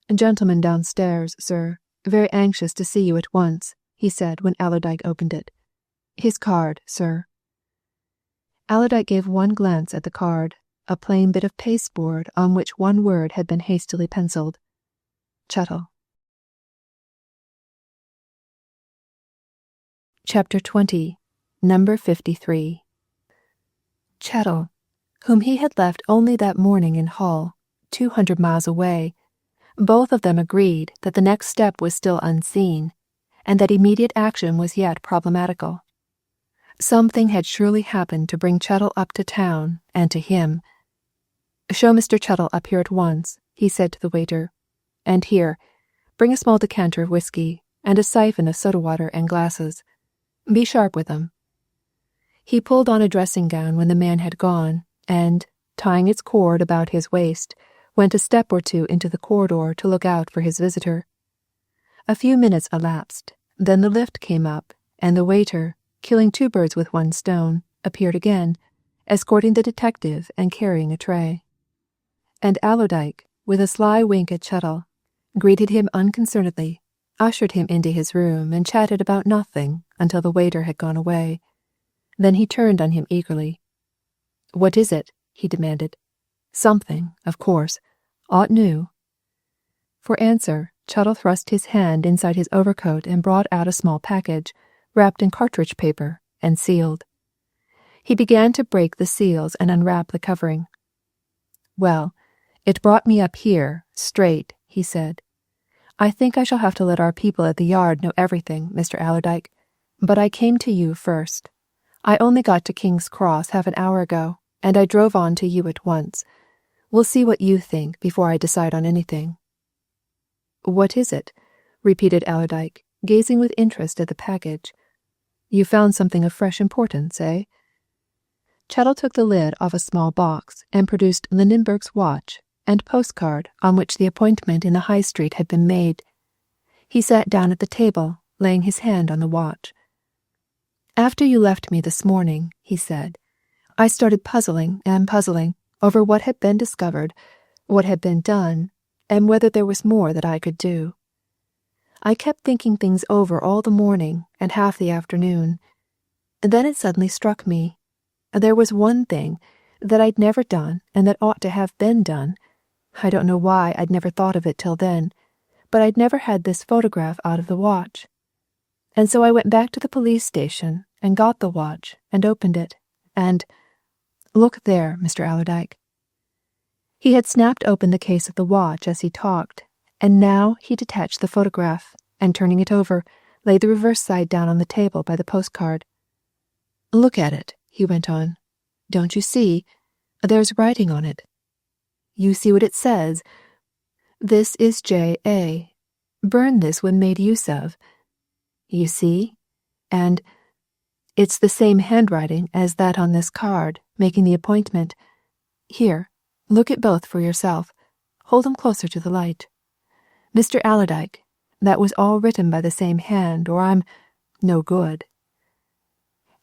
[SPEAKER 1] A gentleman downstairs, sir, very anxious to see you at once, he said when Allerdyke opened it. His card, sir. Allerdyke gave one glance at the card, a plain bit of pasteboard on which one word had been hastily penciled. Chettle. Chapter 20. Number 53. Chettle, whom he had left only that morning in Hull, 200 miles away. Both of them agreed that the next step was still unseen, and that immediate action was yet problematical. Something had surely happened to bring Chettle up to town, and to him. Show Mr. Chettle up here at once, he said to the waiter. And here, bring a small decanter of whiskey, and a siphon of soda water and glasses. Be sharp with them. He pulled on a dressing gown when the man had gone, and, tying its cord about his waist, went a step or two into the corridor to look out for his visitor. A few minutes elapsed, then the lift came up, and the waiter, killing two birds with one stone, appeared again, escorting the detective and carrying a tray. And Allerdyke, with a sly wink at Chettle, greeted him unconcernedly, ushered him into his room, and chatted about nothing until the waiter had gone away. Then he turned on him eagerly. What is it? He demanded. Something, of course. Aught new? For answer, Chettle thrust his hand inside his overcoat and brought out a small package, wrapped in cartridge paper and sealed. He began to break the seals and unwrap the covering. Well, it brought me up here, straight, he said. I think I shall have to let our people at the yard know everything, Mr. Allerdyke, but I came to you first. I only got to King's Cross half an hour ago, and I drove on to you at once. We'll see what you think before I decide on anything. What is it? Repeated Allerdyke, gazing with interest at the package. You found something of fresh importance, eh? Chettle took the lid off a small box and produced Lindenberg's watch and postcard on which the appointment in the High Street had been made. He sat down at the table, laying his hand on the watch. "After you left me this morning," he said, "I started puzzling over what had been discovered, what had been done, and whether there was more that I could do. I kept thinking things over all the morning and half the afternoon. Then it suddenly struck me. There was one thing that I'd never done and that ought to have been done. I don't know why I'd never thought of it till then, but I'd never had this photograph out of the watch. And so I went back to the police station and got the watch and opened it, and look there, Mr. Allerdyke." He had snapped open the case of the watch as he talked, and now he detached the photograph, and turning it over, laid the reverse side down on the table by the postcard. "Look at it," he went on. "Don't you see? There's writing on it. You see what it says? This is J.A. Burn this when made use of. You see? And it's the same handwriting as that on this card, making the appointment. Here, look at both for yourself. Hold them closer to the light. Mr. Allerdyke, that was all written by the same hand, or I'm no good."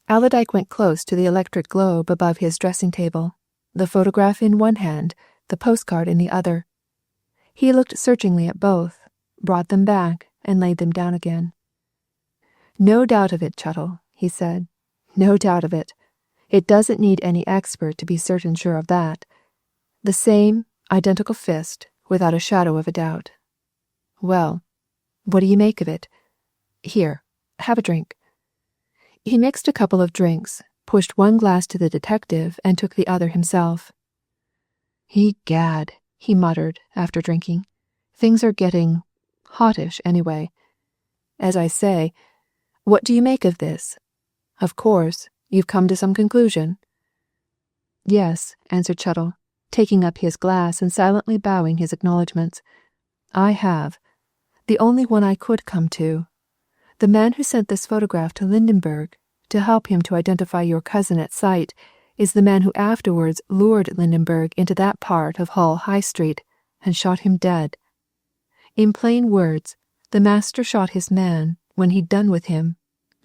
[SPEAKER 1] Allerdyke went close to the electric globe above his dressing table, the photograph in one hand, the postcard in the other. He looked searchingly at both, brought them back, and laid them down again. "No doubt of it, Chettle," he said. "No doubt of it. It doesn't need any expert to be certain sure of that. The same, identical fist, without a shadow of a doubt. Well, what do you make of it? Here, have a drink." He mixed a couple of drinks, pushed one glass to the detective, and took the other himself. "Egad," he muttered after drinking. "Things are getting hottish, anyway. As I say, what do you make of this? Of course, you've come to some conclusion?" "Yes," answered Chettle, taking up his glass and silently bowing his acknowledgments. "I have. The only one I could come to. The man who sent this photograph to Lindenberg, to help him to identify your cousin at sight, is the man who afterwards lured Lindenberg into that part of Hull High Street and shot him dead. In plain words, the master shot his man when he'd done with him,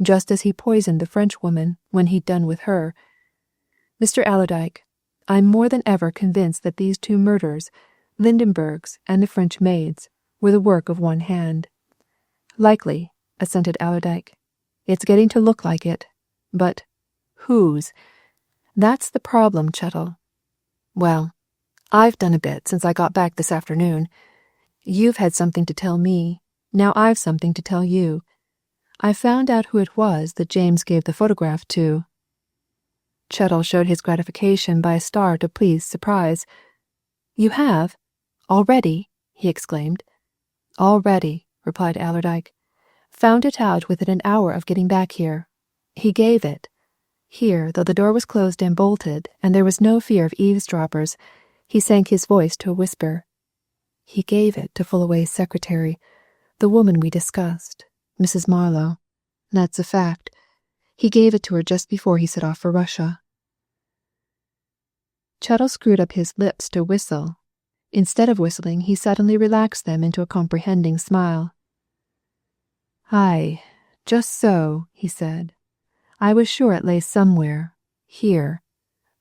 [SPEAKER 1] just as he poisoned the Frenchwoman when he'd done with her. Mr. Allerdyke, I'm more than ever convinced that these two murders, Lindenberg's and the French maid's, were the work of one hand." "Likely," assented Allerdyke. "It's getting to look like it. But whose? That's the problem, Chettle. Well, I've done a bit since I got back this afternoon. You've had something to tell me. Now I've something to tell you. I found out who it was that James gave the photograph to." Chettle showed his gratification by a start of pleased surprise. "You have? Already?" he exclaimed. "Already," replied Allerdyke. "Found it out within an hour of getting back here. He gave it. Here, though the door was closed and bolted, and there was no fear of eavesdroppers, he sank his voice to a whisper. He gave it to Fullaway's secretary, the woman we discussed, Mrs. Marlowe. That's a fact. He gave it to her just before he set off for Russia." Chettle screwed up his lips to whistle. Instead of whistling, he suddenly relaxed them into a comprehending smile. "Aye, just so," he said. "I was sure it lay somewhere. Here.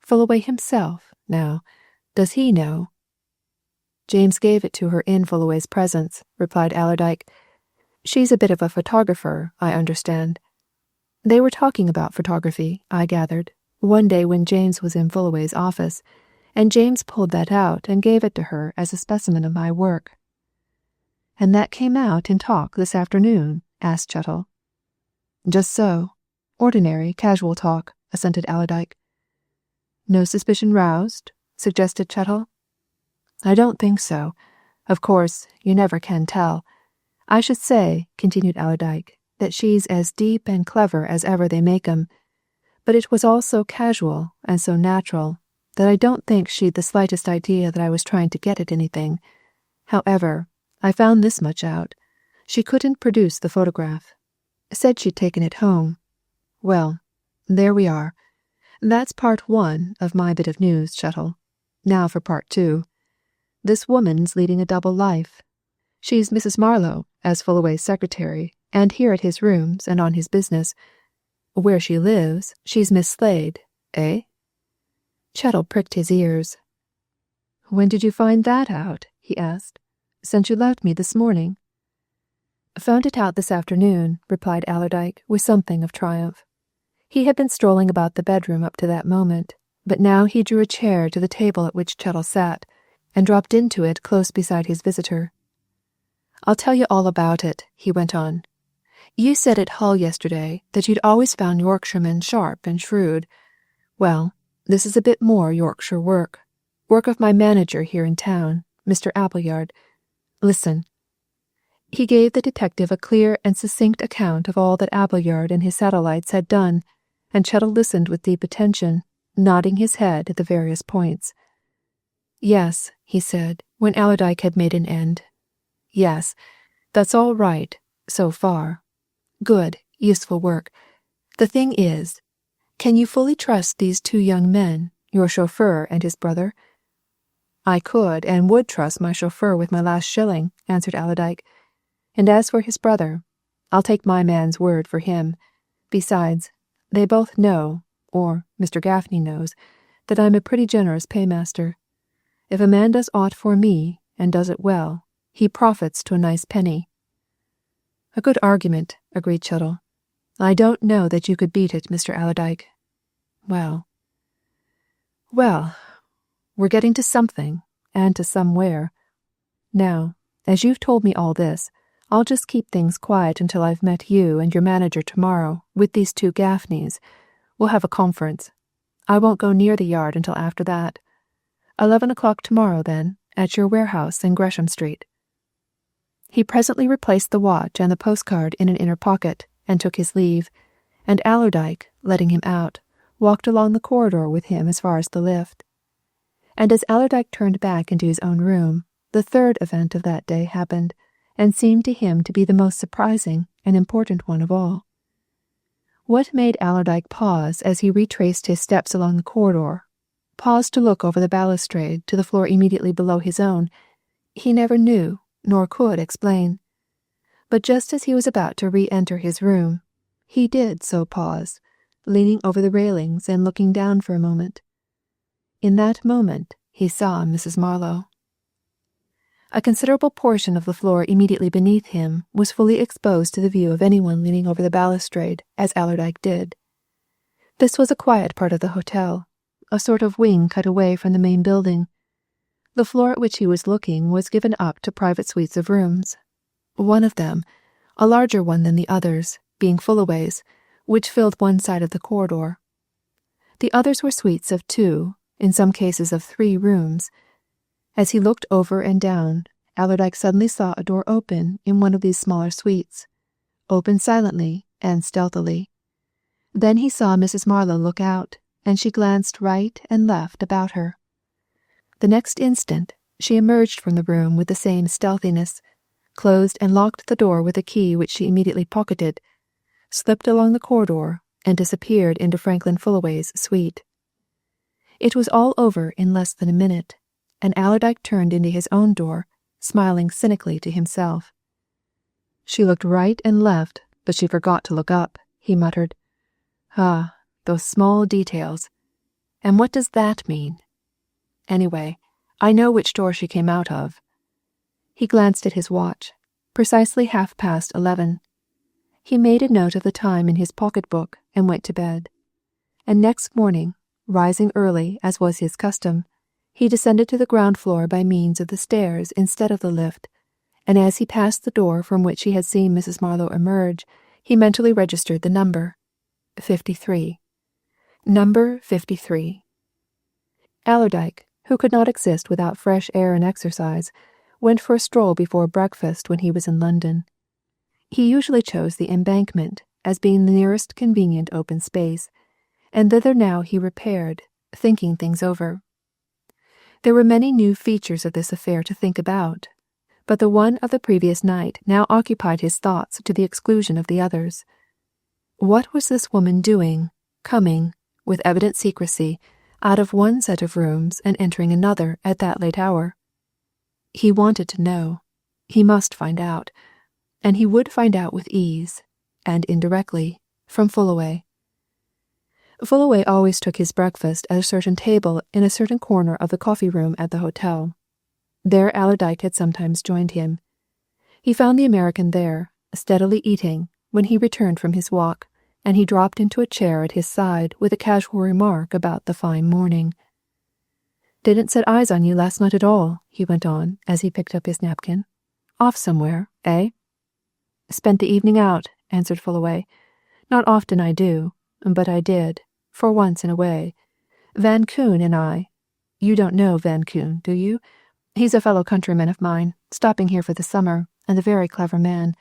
[SPEAKER 1] Fullaway himself, now. Does he know?" "James gave it to her in Fullaway's presence," replied Allerdyke. "She's a bit of a photographer, I understand. They were talking about photography, I gathered, one day when James was in Fullaway's office, and James pulled that out and gave it to her as a specimen of my work." "And that came out in talk this afternoon?" asked Chettle. "Just so. Ordinary, casual talk," assented Allerdyke. "No suspicion roused?" suggested Chettle. "I don't think so. Of course, you never can tell. I should say," continued Allerdyke, "that she's as deep and clever as ever they make 'em. But it was all so casual and so natural that I don't think she'd the slightest idea that I was trying to get at anything. However, I found this much out. She couldn't produce the photograph. Said she'd taken it home. Well, there we are. That's part 1 of my bit of news, Chettle. Now for part 2. This woman's leading a double life. She's Mrs. Marlowe, as Fullaway's secretary, and here at his rooms and on his business. Where she lives, she's Miss Slade, eh? Chettle pricked his ears. When did you find that out? He asked. Since you left me this morning. Found it out this afternoon, replied Allerdyke, with something of triumph. He had been strolling about the bedroom up to that moment, but now he drew a chair to the table at which Chettle sat, and dropped into it close beside his visitor. I'll tell you all about it, he went on. You said at Hull yesterday that you'd always found Yorkshiremen sharp and shrewd. Well, this is a bit more Yorkshire work. Work of my manager here in town, Mr. Appleyard. Listen. He gave the detective a clear and succinct account of all that Appleyard and his satellites had done, and Chettle listened with deep attention, nodding his head at the various points. Yes, he said, when Allerdyke had made an end. Yes, that's all right, so far. Good, useful work. The thing is, can you fully trust these 2 young men, your chauffeur and his brother? I could and would trust my chauffeur with my last shilling, answered Allerdyke. And as for his brother, I'll take my man's word for him. Besides, they both know, or Mr. Gaffney knows, that I'm a pretty generous paymaster. If a man does aught for me, and does it well, he profits to a nice penny. A good argument, agreed Chettle. I don't know that you could beat it, Mr. Allerdyke. Well, we're getting to something, and to somewhere. Now, as you've told me all this, I'll just keep things quiet until I've met you and your manager tomorrow, with these 2 Gaffneys. We'll have a conference. I won't go near the yard until after that. 11 o'clock tomorrow, then, at your warehouse in Gresham Street. He presently replaced the watch and the postcard in an inner pocket, and took his leave, and Allerdyke, letting him out, walked along the corridor with him as far as the lift. And as Allerdyke turned back into his own room, the 3rd event of that day happened, and seemed to him to be the most surprising and important one of all. What made Allerdyke pause as he retraced his steps along the corridor, pause to look over the balustrade to the floor immediately below his own, he never knew, nor could explain. But just as he was about to re-enter his room, he did so pause, leaning over the railings and looking down for a moment. In that moment he saw Mrs. Marlowe. A considerable portion of the floor immediately beneath him was fully exposed to the view of anyone leaning over the balustrade, as Allerdyke did. This was a quiet part of the hotel, a sort of wing cut away from the main building. The floor at which he was looking was given up to private suites of rooms. One of them, a larger one than the others, being Fullaway's, which filled one side of the corridor. The others were suites of 2, in some cases of 3 rooms. As he looked over and down, Allerdyke suddenly saw a door open in one of these smaller suites, open silently and stealthily. Then he saw Mrs. Marlowe look out, and she glanced right and left about her. The next instant, she emerged from the room with the same stealthiness, closed and locked the door with a key which she immediately pocketed, slipped along the corridor, and disappeared into Franklin Fullaway's suite. It was all over in less than a minute, and Allerdyke turned into his own door, smiling cynically to himself. She looked right and left, but she forgot to look up, he muttered. Ah, those small details. And what does that mean? Anyway, I know which door she came out of. He glanced at his watch. Precisely 11:30. He made a note of the time in his pocketbook and went to bed. And next morning, rising early as was his custom, he descended to the ground floor by means of the stairs instead of the lift, and as he passed the door from which he had seen Mrs. Marlowe emerge, he mentally registered the number. 53. Number 53. Allerdyke, who could not exist without fresh air and exercise, went for a stroll before breakfast when he was in London. He usually chose the Embankment as being the nearest convenient open space, and thither now he repaired, thinking things over. There were many new features of this affair to think about, but the one of the previous night now occupied his thoughts to the exclusion of the others. What was this woman doing, coming, with evident secrecy, out of one set of rooms and entering another at that late hour? He wanted to know. He must find out. And he would find out with ease, and indirectly, from Fullaway. Fullaway always took his breakfast at a certain table in a certain corner of the coffee room at the hotel. There Allerdyke had sometimes joined him. He found the American there, steadily eating, when he returned from his walk, and he dropped into a chair at his side with a casual remark about the fine morning. "Didn't set eyes on you last night at all," he went on, as he picked up his napkin. "Off somewhere, eh?" "Spent the evening out," answered Fullaway. "Not often I do, but I did, for once in a way. Van Koon and I— You don't know Van Koon, do you? He's a fellow countryman of mine, stopping here for the summer, and a very clever man.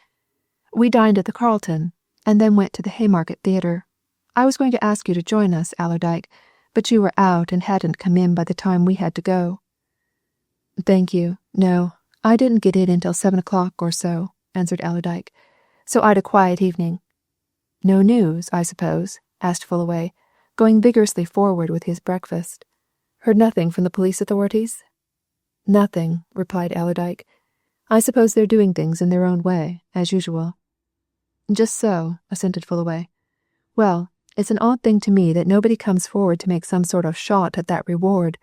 [SPEAKER 1] We dined at the Carlton, and then went to the Haymarket Theatre. I was going to ask you to join us, Allerdyke, but you were out and hadn't come in by the time we had to go." "Thank you. No, I didn't get in until 7 o'clock or so," answered Allerdyke. "So I'd a quiet evening." "No news, I suppose?" asked Fullaway, going vigorously forward with his breakfast. "Heard nothing from the police authorities?" "Nothing," replied Allerdyke. "I suppose they're doing things in their own way, as usual." "Just so," assented Fullaway. "Well, it's an odd thing to me that nobody comes forward to make some sort of shot at that reward.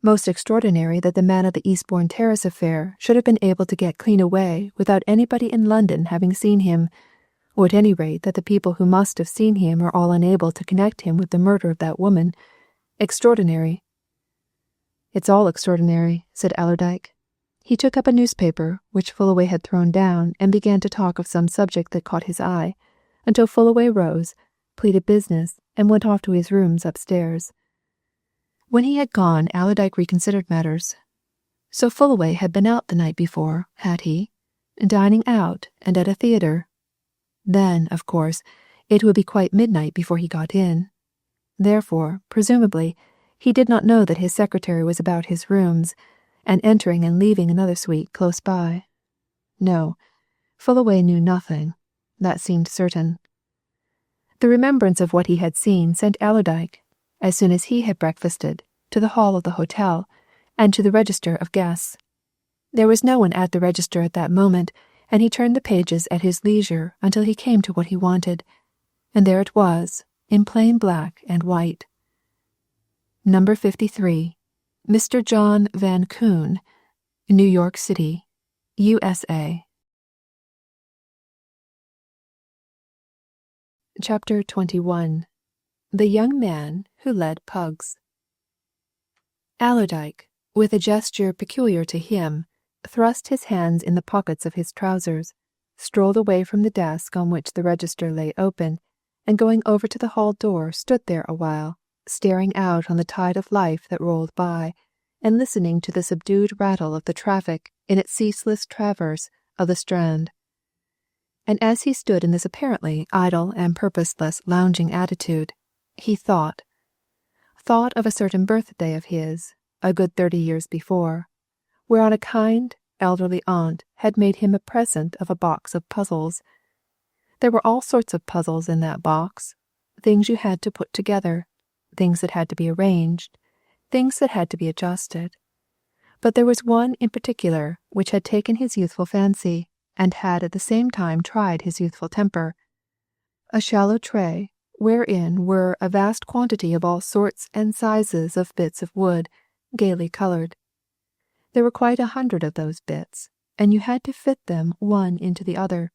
[SPEAKER 1] Most extraordinary that the man of the Eastbourne Terrace affair should have been able to get clean away without anybody in London having seen him, or at any rate that the people who must have seen him are all unable to connect him with the murder of that woman. Extraordinary." "It's all extraordinary," said Allerdyke. He took up a newspaper, which Fullaway had thrown down, and began to talk of some subject that caught his eye, until Fullaway rose, pleaded business, and went off to his rooms upstairs. When he had gone, Allerdyke reconsidered matters. So Fullaway had been out the night before, had he? Dining out, and at a theatre. Then, of course, it would be quite midnight before he got in. Therefore, presumably, he did not know that his secretary was about his rooms, and entering and leaving another suite close by. No, Fullaway knew nothing. That seemed certain. The remembrance of what he had seen sent Allerdyke, as soon as he had breakfasted, to the hall of the hotel, and to the register of guests. There was no one at the register at that moment, and he turned the pages at his leisure until he came to what he wanted, and there it was, in plain black and white. Number 53, Mr. John Van Koon, New York City, USA. Chapter 21. The Young Man Who Led Pugs. Allerdyke, with a gesture peculiar to him, thrust his hands in the pockets of his trousers, strolled away from the desk on which the register lay open, and going over to the hall door stood there a while, staring out on the tide of life that rolled by, and listening to the subdued rattle of the traffic in its ceaseless traverse of the Strand. And as he stood in this apparently idle and purposeless lounging attitude, he thought of a certain birthday of his, a good 30 years before, whereon a kind, elderly aunt had made him a present of a box of puzzles. There were all sorts of puzzles in that box, things you had to put together, things that had to be arranged, things that had to be adjusted. But there was one in particular which had taken his youthful fancy, and had at the same time tried his youthful temper. A shallow tray, wherein were a vast quantity of all sorts and sizes of bits of wood, gaily coloured. There were quite 100 of those bits, and you had to fit them one into the other.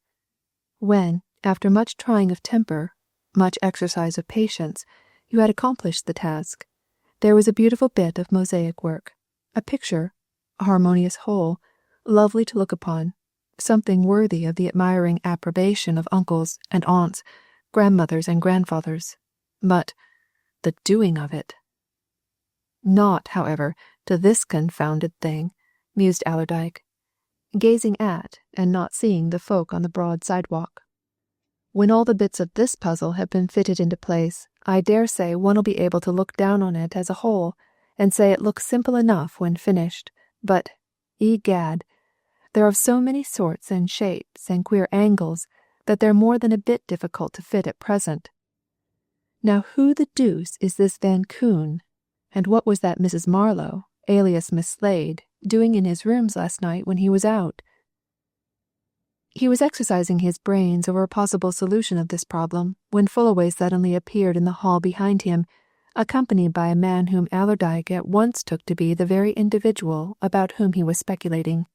[SPEAKER 1] When, after much trying of temper, much exercise of patience, you had accomplished the task, there was a beautiful bit of mosaic work, a picture, a harmonious whole, lovely to look upon, something worthy of the admiring approbation of uncles and aunts, grandmothers and grandfathers. But the doing of it! Not, however, to this confounded thing, mused Allerdyke, gazing at and not seeing the folk on the broad sidewalk. When all the bits of this puzzle have been fitted into place, I dare say one'll be able to look down on it as a whole, and say it looks simple enough when finished, but, egad, they're of so many sorts and shapes and queer angles that they're more than a bit difficult to fit at present. Now who the deuce is this Van Koon? And what was that Mrs. Marlowe, alias Miss Slade, doing in his rooms last night when he was out? He was exercising his brains over a possible solution of this problem when Fullaway suddenly appeared in the hall behind him, accompanied by a man whom Allerdyke at once took to be the very individual about whom he was speculating.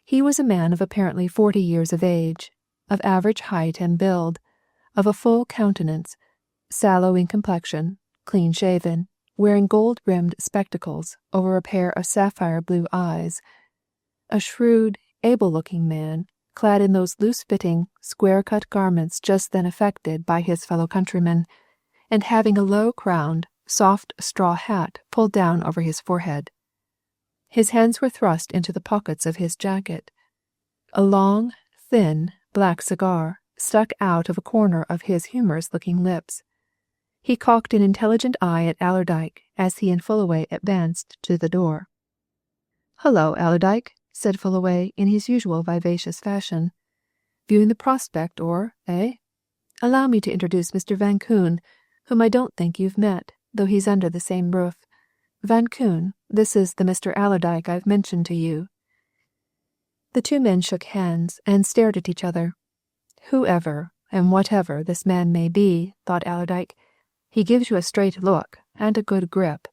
[SPEAKER 1] He was a man of apparently 40 years of age, of average height and build, of a full countenance, sallow in complexion, clean-shaven, wearing gold-rimmed spectacles over a pair of sapphire-blue eyes, a shrewd, able-looking man, clad in those loose-fitting, square-cut garments just then affected by his fellow-countrymen, and having a low-crowned, soft straw hat pulled down over his forehead. His hands were thrust into the pockets of his jacket. A long, thin, black cigar stuck out of a corner of his humorous-looking lips. He cocked an intelligent eye at Allerdyke as he and Fullaway advanced to the door. "Hello, Allerdyke," said Fullaway in his usual vivacious fashion. "Viewing the prospect, eh? Allow me to introduce Mr. Van Koon, whom I don't think you've met, though he's under the same roof. Van Koon, this is the Mr. Allerdyke I've mentioned to you." The two men shook hands and stared at each other. Whoever and whatever this man may be, thought Allerdyke, he gives you a straight look and a good grip,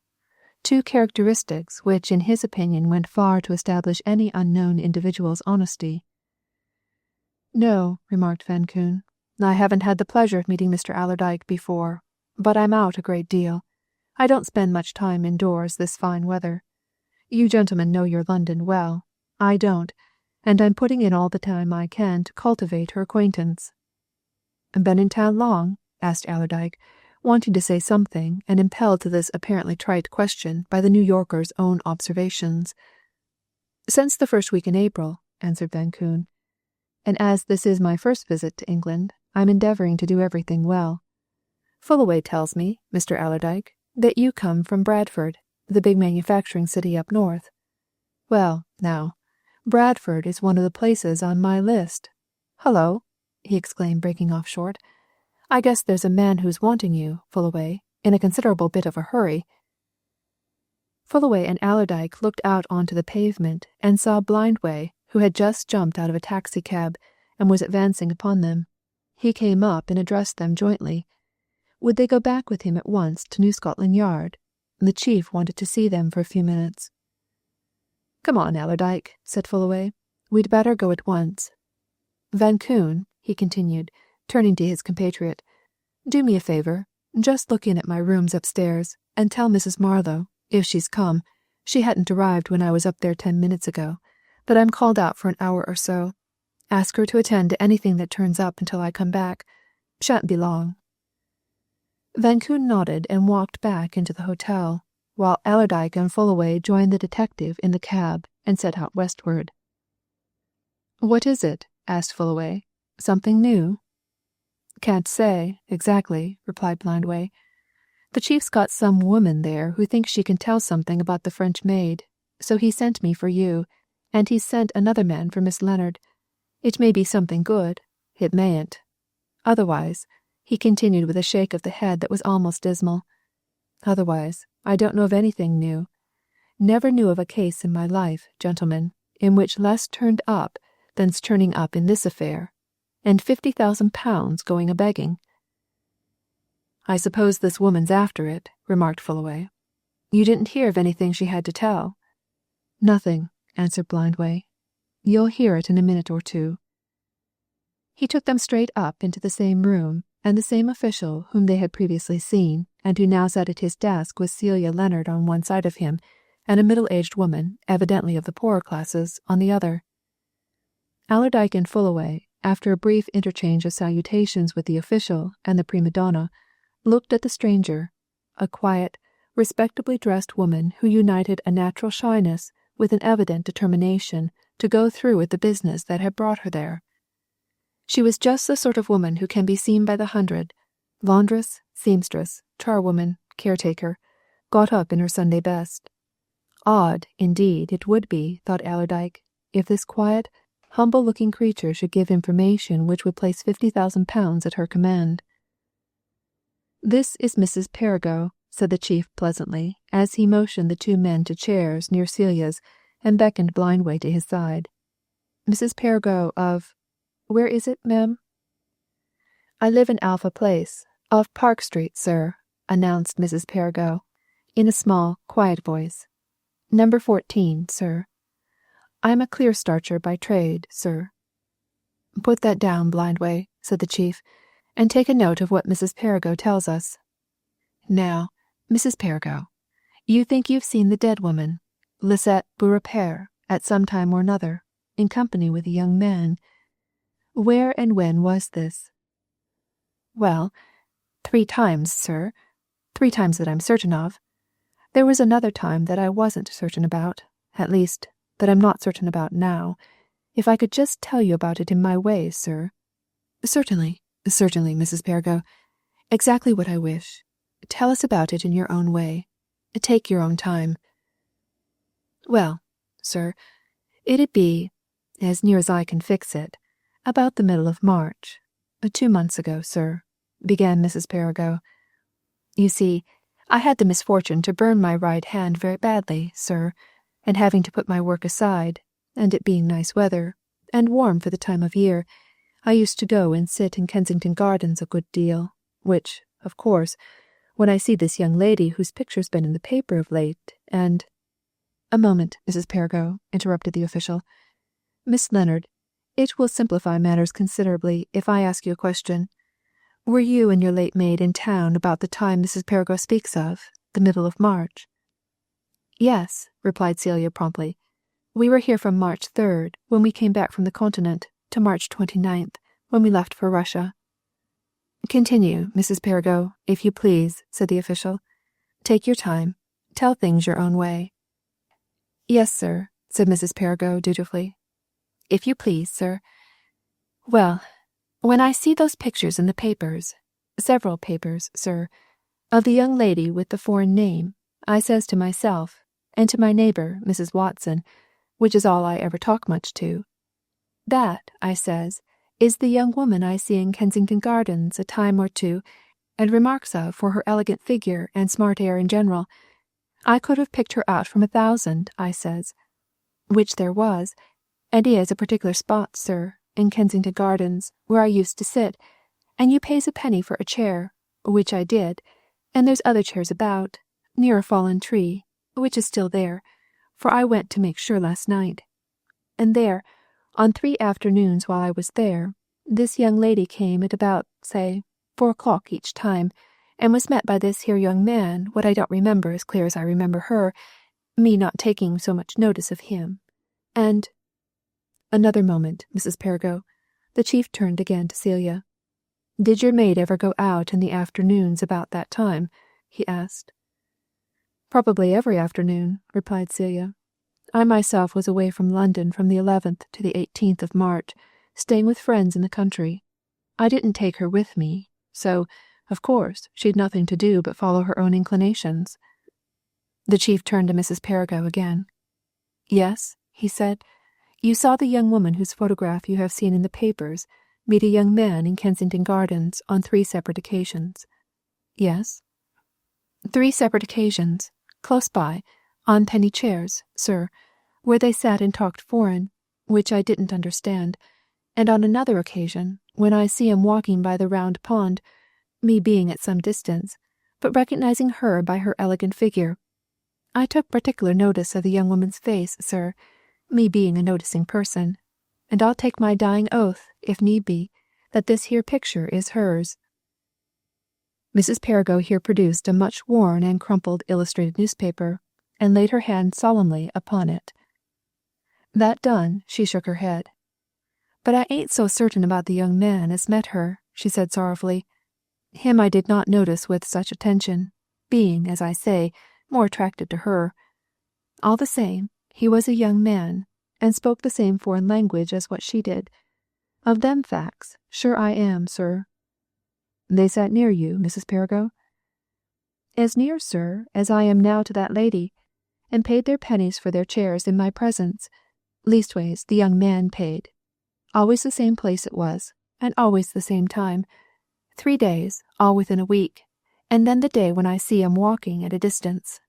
[SPEAKER 1] two characteristics which in his opinion went far to establish any unknown individual's honesty. "No," remarked Van Koon, "I haven't had the pleasure of meeting Mr. Allerdyke before, but I'm out a great deal. I don't spend much time indoors this fine weather. You gentlemen know your London well. I don't, and I'm putting in all the time I can to cultivate her acquaintance." "Been in town long?" asked Allerdyke, wanting to say something and impelled to this apparently trite question by the New Yorker's own observations. "Since the first week in April," answered Van Koon. "And as this is my first visit to England, I'm endeavouring to do everything well. Fullaway tells me, Mr. Allerdyke, that you come from Bradford, the big manufacturing city up north. Well, now, Bradford is one of the places on my list. Hullo!" he exclaimed, breaking off short. "I guess there's a man who's wanting you, Fullaway, in a considerable bit of a hurry." Fullaway and Allerdyke looked out onto the pavement and saw Blindway, who had just jumped out of a taxicab and was advancing upon them. He came up and addressed them jointly. Would they go back with him at once to New Scotland Yard? The chief wanted to see them for a few minutes. "Come on, Allerdyke," said Fullaway. "We'd better go at once. Van Koon," he continued, turning to his compatriot, "do me a favour. Just look in at my rooms upstairs and tell Mrs. Marlowe, if she's come, she hadn't arrived when I was up there 10 minutes ago, that I'm called out for an hour or so. Ask her to attend to anything that turns up until I come back. Shan't be long." Van Koon nodded and walked back into the hotel, while Allerdyke and Fullaway joined the detective in the cab and set out westward. "What is it?" asked Fullaway. "Something new?" "Can't say, exactly," replied Blindway. "The chief's got some woman there who thinks she can tell something about the French maid, so he sent me for you, and he's sent another man for Miss Leonard. It may be something good, it mayn't. Otherwise," he continued with a shake of the head that was almost dismal, "otherwise, I don't know of anything new. Never knew of a case in my life, gentlemen, in which less turned up than's turning up in this affair, and £50,000 going a-begging." "I suppose this woman's after it," remarked Fullaway. "You didn't hear of anything she had to tell?" "Nothing," answered Blindway. "You'll hear it in a minute or two." He took them straight up into the same room, and the same official whom they had previously seen, and who now sat at his desk with Celia Leonard on one side of him, and a middle-aged woman, evidently of the poorer classes, on the other. Allerdyke and Fullaway, after a brief interchange of salutations with the official and the prima donna, looked at the stranger, a quiet, respectably dressed woman who united a natural shyness with an evident determination to go through with the business that had brought her there. She was just the sort of woman who can be seen by the hundred, laundress, seamstress, charwoman, caretaker, got up in her Sunday best. Odd, indeed, it would be, thought Allerdyke, if this quiet, humble-looking creature should give information which would place £50,000 at her command. "This is Mrs. Perrigo," said the chief pleasantly, as he motioned the two men to chairs near Celia's and beckoned Blindway to his side. "Mrs. Perrigo of— where is it, ma'am?" "I live in Alpha Place, off Park Street, sir," announced Mrs. Perrigo, in a small, quiet voice. "Number 14, sir. I am a clear-starcher by trade, sir." "Put that down, Blindway," said the chief, "and take a note of what Mrs. Perrigo tells us. Now, Mrs. Perrigo, you think you've seen the dead woman, Lisette Beaurepaire, at some time or another, in company with a young man. Where and when was this?" "Well, 3 times, sir. 3 times that I'm certain of. There was another time that I wasn't certain about, at least, that I'm not certain about now. If I could just tell you about it in my way, sir." "Certainly, certainly, Mrs. Perrigo. Exactly what I wish. Tell us about it in your own way. Take your own time." "Well, sir, it'd be, as near as I can fix it, about the middle of March, 2 months ago, sir," began Mrs. Perrigo. "You see, I had the misfortune to burn my right hand very badly, sir, and having to put my work aside, and it being nice weather, and warm for the time of year, I used to go and sit in Kensington Gardens a good deal, which, of course, when I see this young lady whose picture's been in the paper of late, and—" "A moment, Mrs. Perrigo," interrupted the official. "Miss Leonard, it will simplify matters considerably if I ask you a question. Were you and your late maid in town about the time Mrs. Perrigo speaks of, the middle of March?" "Yes," replied Celia promptly. "We were here from March 3rd, when we came back from the Continent, to March 29th, when we left for Russia." "Continue, Mrs. Perrigo, if you please," said the official. "Take your time. Tell things your own way." "Yes, sir," said Mrs. Perrigo dutifully. "If you please, sir. Well, when I see those pictures in the papers, several papers, sir, of the young lady with the foreign name, I says to myself, and to my neighbour, Mrs. Watson, which is all I ever talk much to, that, I says, is the young woman I see in Kensington Gardens a time or two, and remarks of for her elegant figure and smart air in general. I could have picked her out from 1,000, I says. Which there was, and is a particular spot, sir, in Kensington Gardens, where I used to sit, and you pays a penny for a chair, which I did, and there's other chairs about, near a fallen tree, which is still there, for I went to make sure last night. And there, on 3 afternoons while I was there, this young lady came at about, say, 4 o'clock each time, and was met by this here young man, what I don't remember as clear as I remember her, me not taking so much notice of him. And—" "Another moment, Mrs. Perrigo." The chief turned again to Celia. "Did your maid ever go out in the afternoons about that time?" he asked. "Probably every afternoon," replied Celia. "I myself was away from London from the 11th to the 18th of March, staying with friends in the country. I didn't take her with me, so, of course, she'd nothing to do but follow her own inclinations." The chief turned to Mrs. Perrigo again. "Yes," he said, "you saw the young woman whose photograph you have seen in the papers meet a young man in Kensington Gardens on 3 separate occasions." "Yes." "3 separate occasions, close by, on penny chairs, sir, where they sat and talked foreign, which I didn't understand, and on another occasion, when I see 'em walking by the round pond, me being at some distance, but recognizing her by her elegant figure. I took particular notice of the young woman's face, sir, me being a noticing person, and I'll take my dying oath, if need be, that this here picture is hers." Mrs. Perrigo here produced a much worn and crumpled illustrated newspaper, and laid her hand solemnly upon it. That done, she shook her head. "But I ain't so certain about the young man as met her," she said sorrowfully. "Him I did not notice with such attention, being, as I say, more attracted to her. All the same, he was a young man, and spoke the same foreign language as what she did. Of them facts, sure I am, sir." "They sat near you, Mrs. Perrigo?" "As near, sir, as I am now to that lady, and paid their pennies for their chairs in my presence. Leastways, the young man paid. Always the same place it was, and always the same time. 3 days, all within a week, and then the day when I see him walking at a distance."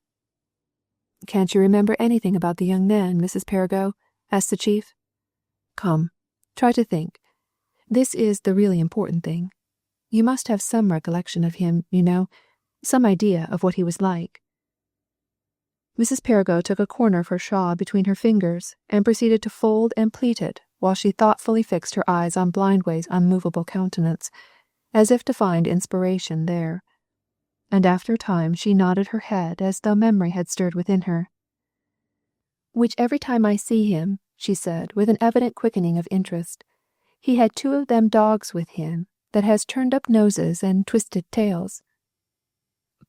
[SPEAKER 1] "Can't you remember anything about the young man, Mrs. Perrigo?" asked the chief. "Come, try to think. This is the really important thing. You must have some recollection of him, you know, some idea of what he was like." Mrs. Perrigo took a corner of her shawl between her fingers and proceeded to fold and pleat it while she thoughtfully fixed her eyes on Blindway's unmovable countenance, as if to find inspiration there. And after a time she nodded her head as though memory had stirred within her. "Which every time I see him," she said, with an evident quickening of interest, "he had 2 of them dogs with him that has turned up noses and twisted tails."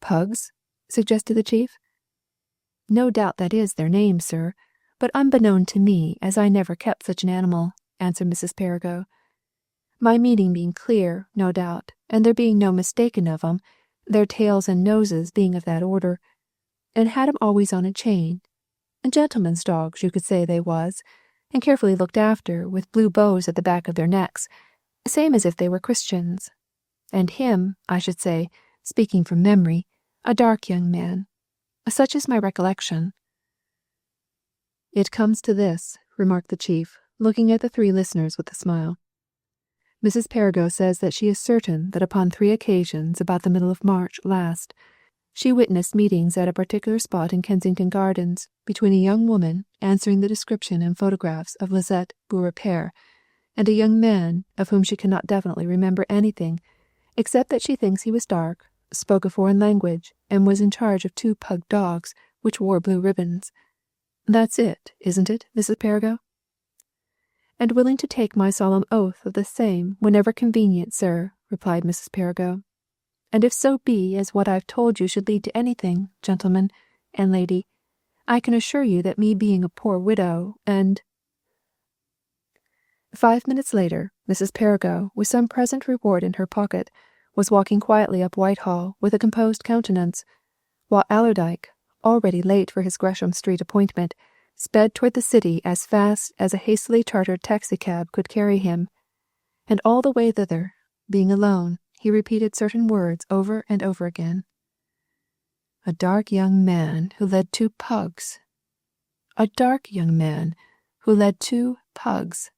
[SPEAKER 1] "Pugs?" suggested the chief. "No doubt that is their name, sir, but unbeknown to me, as I never kept such an animal," answered Mrs. Perrigo. "My meaning being clear, no doubt, and there being no mistaking of 'em, their tails and noses being of that order, and had 'em always on a chain. Gentlemen's dogs, you could say they was, and carefully looked after, with blue bows at the back of their necks, same as if they were Christians. And him, I should say, speaking from memory, a dark young man. Such is my recollection." "It comes to this," remarked the chief, looking at the 3 listeners with a smile. "Mrs. Perrigo says that she is certain that upon 3 occasions about the middle of March last, she witnessed meetings at a particular spot in Kensington Gardens between a young woman answering the description and photographs of Lisette Beaurepaire and a young man of whom she cannot definitely remember anything, except that she thinks he was dark, spoke a foreign language, and was in charge of 2 pug dogs which wore blue ribbons. That's it, isn't it, Mrs. Perrigo?" "And willing to take my solemn oath of the same whenever convenient, sir," replied Mrs. Perrigo. "And if so be as what I've told you should lead to anything, gentlemen and lady, I can assure you that me being a poor widow, and—" 5 minutes later, Mrs. Perrigo, with some present reward in her pocket, was walking quietly up Whitehall with a composed countenance, while Allerdyke, already late for his Gresham Street appointment, sped toward the city as fast as a hastily chartered taxicab could carry him, and all the way thither, being alone, he repeated certain words over and over again. "A dark young man who led 2 pugs. A dark young man who led 2 pugs,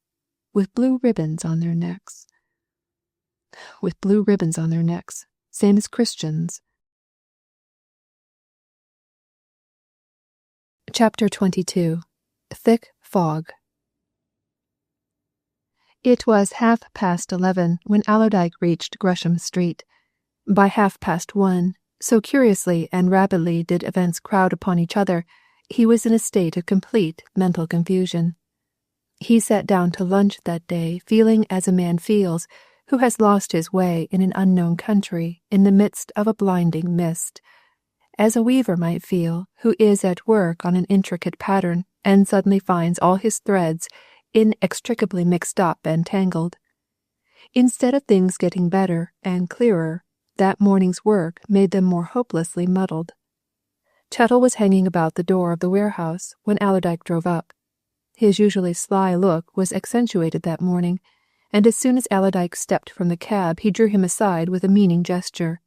[SPEAKER 1] with blue ribbons on their necks. With blue ribbons on their necks, same as Christians." Chapter 22. Thick Fog. It was 11:30 when Allerdyke reached Gresham Street. By 1:30, so curiously and rapidly did events crowd upon each other, he was in a state of complete mental confusion. He sat down to lunch that day feeling as a man feels who has lost his way in an unknown country in the midst of a blinding mist, as a weaver might feel who is at work on an intricate pattern and suddenly finds all his threads inextricably mixed up and tangled. Instead of things getting better and clearer, that morning's work made them more hopelessly muddled. Chettle was hanging about the door of the warehouse when Allerdyke drove up. His usually sly look was accentuated that morning, and as soon as Allerdyke stepped from the cab he drew him aside with a meaning gesture.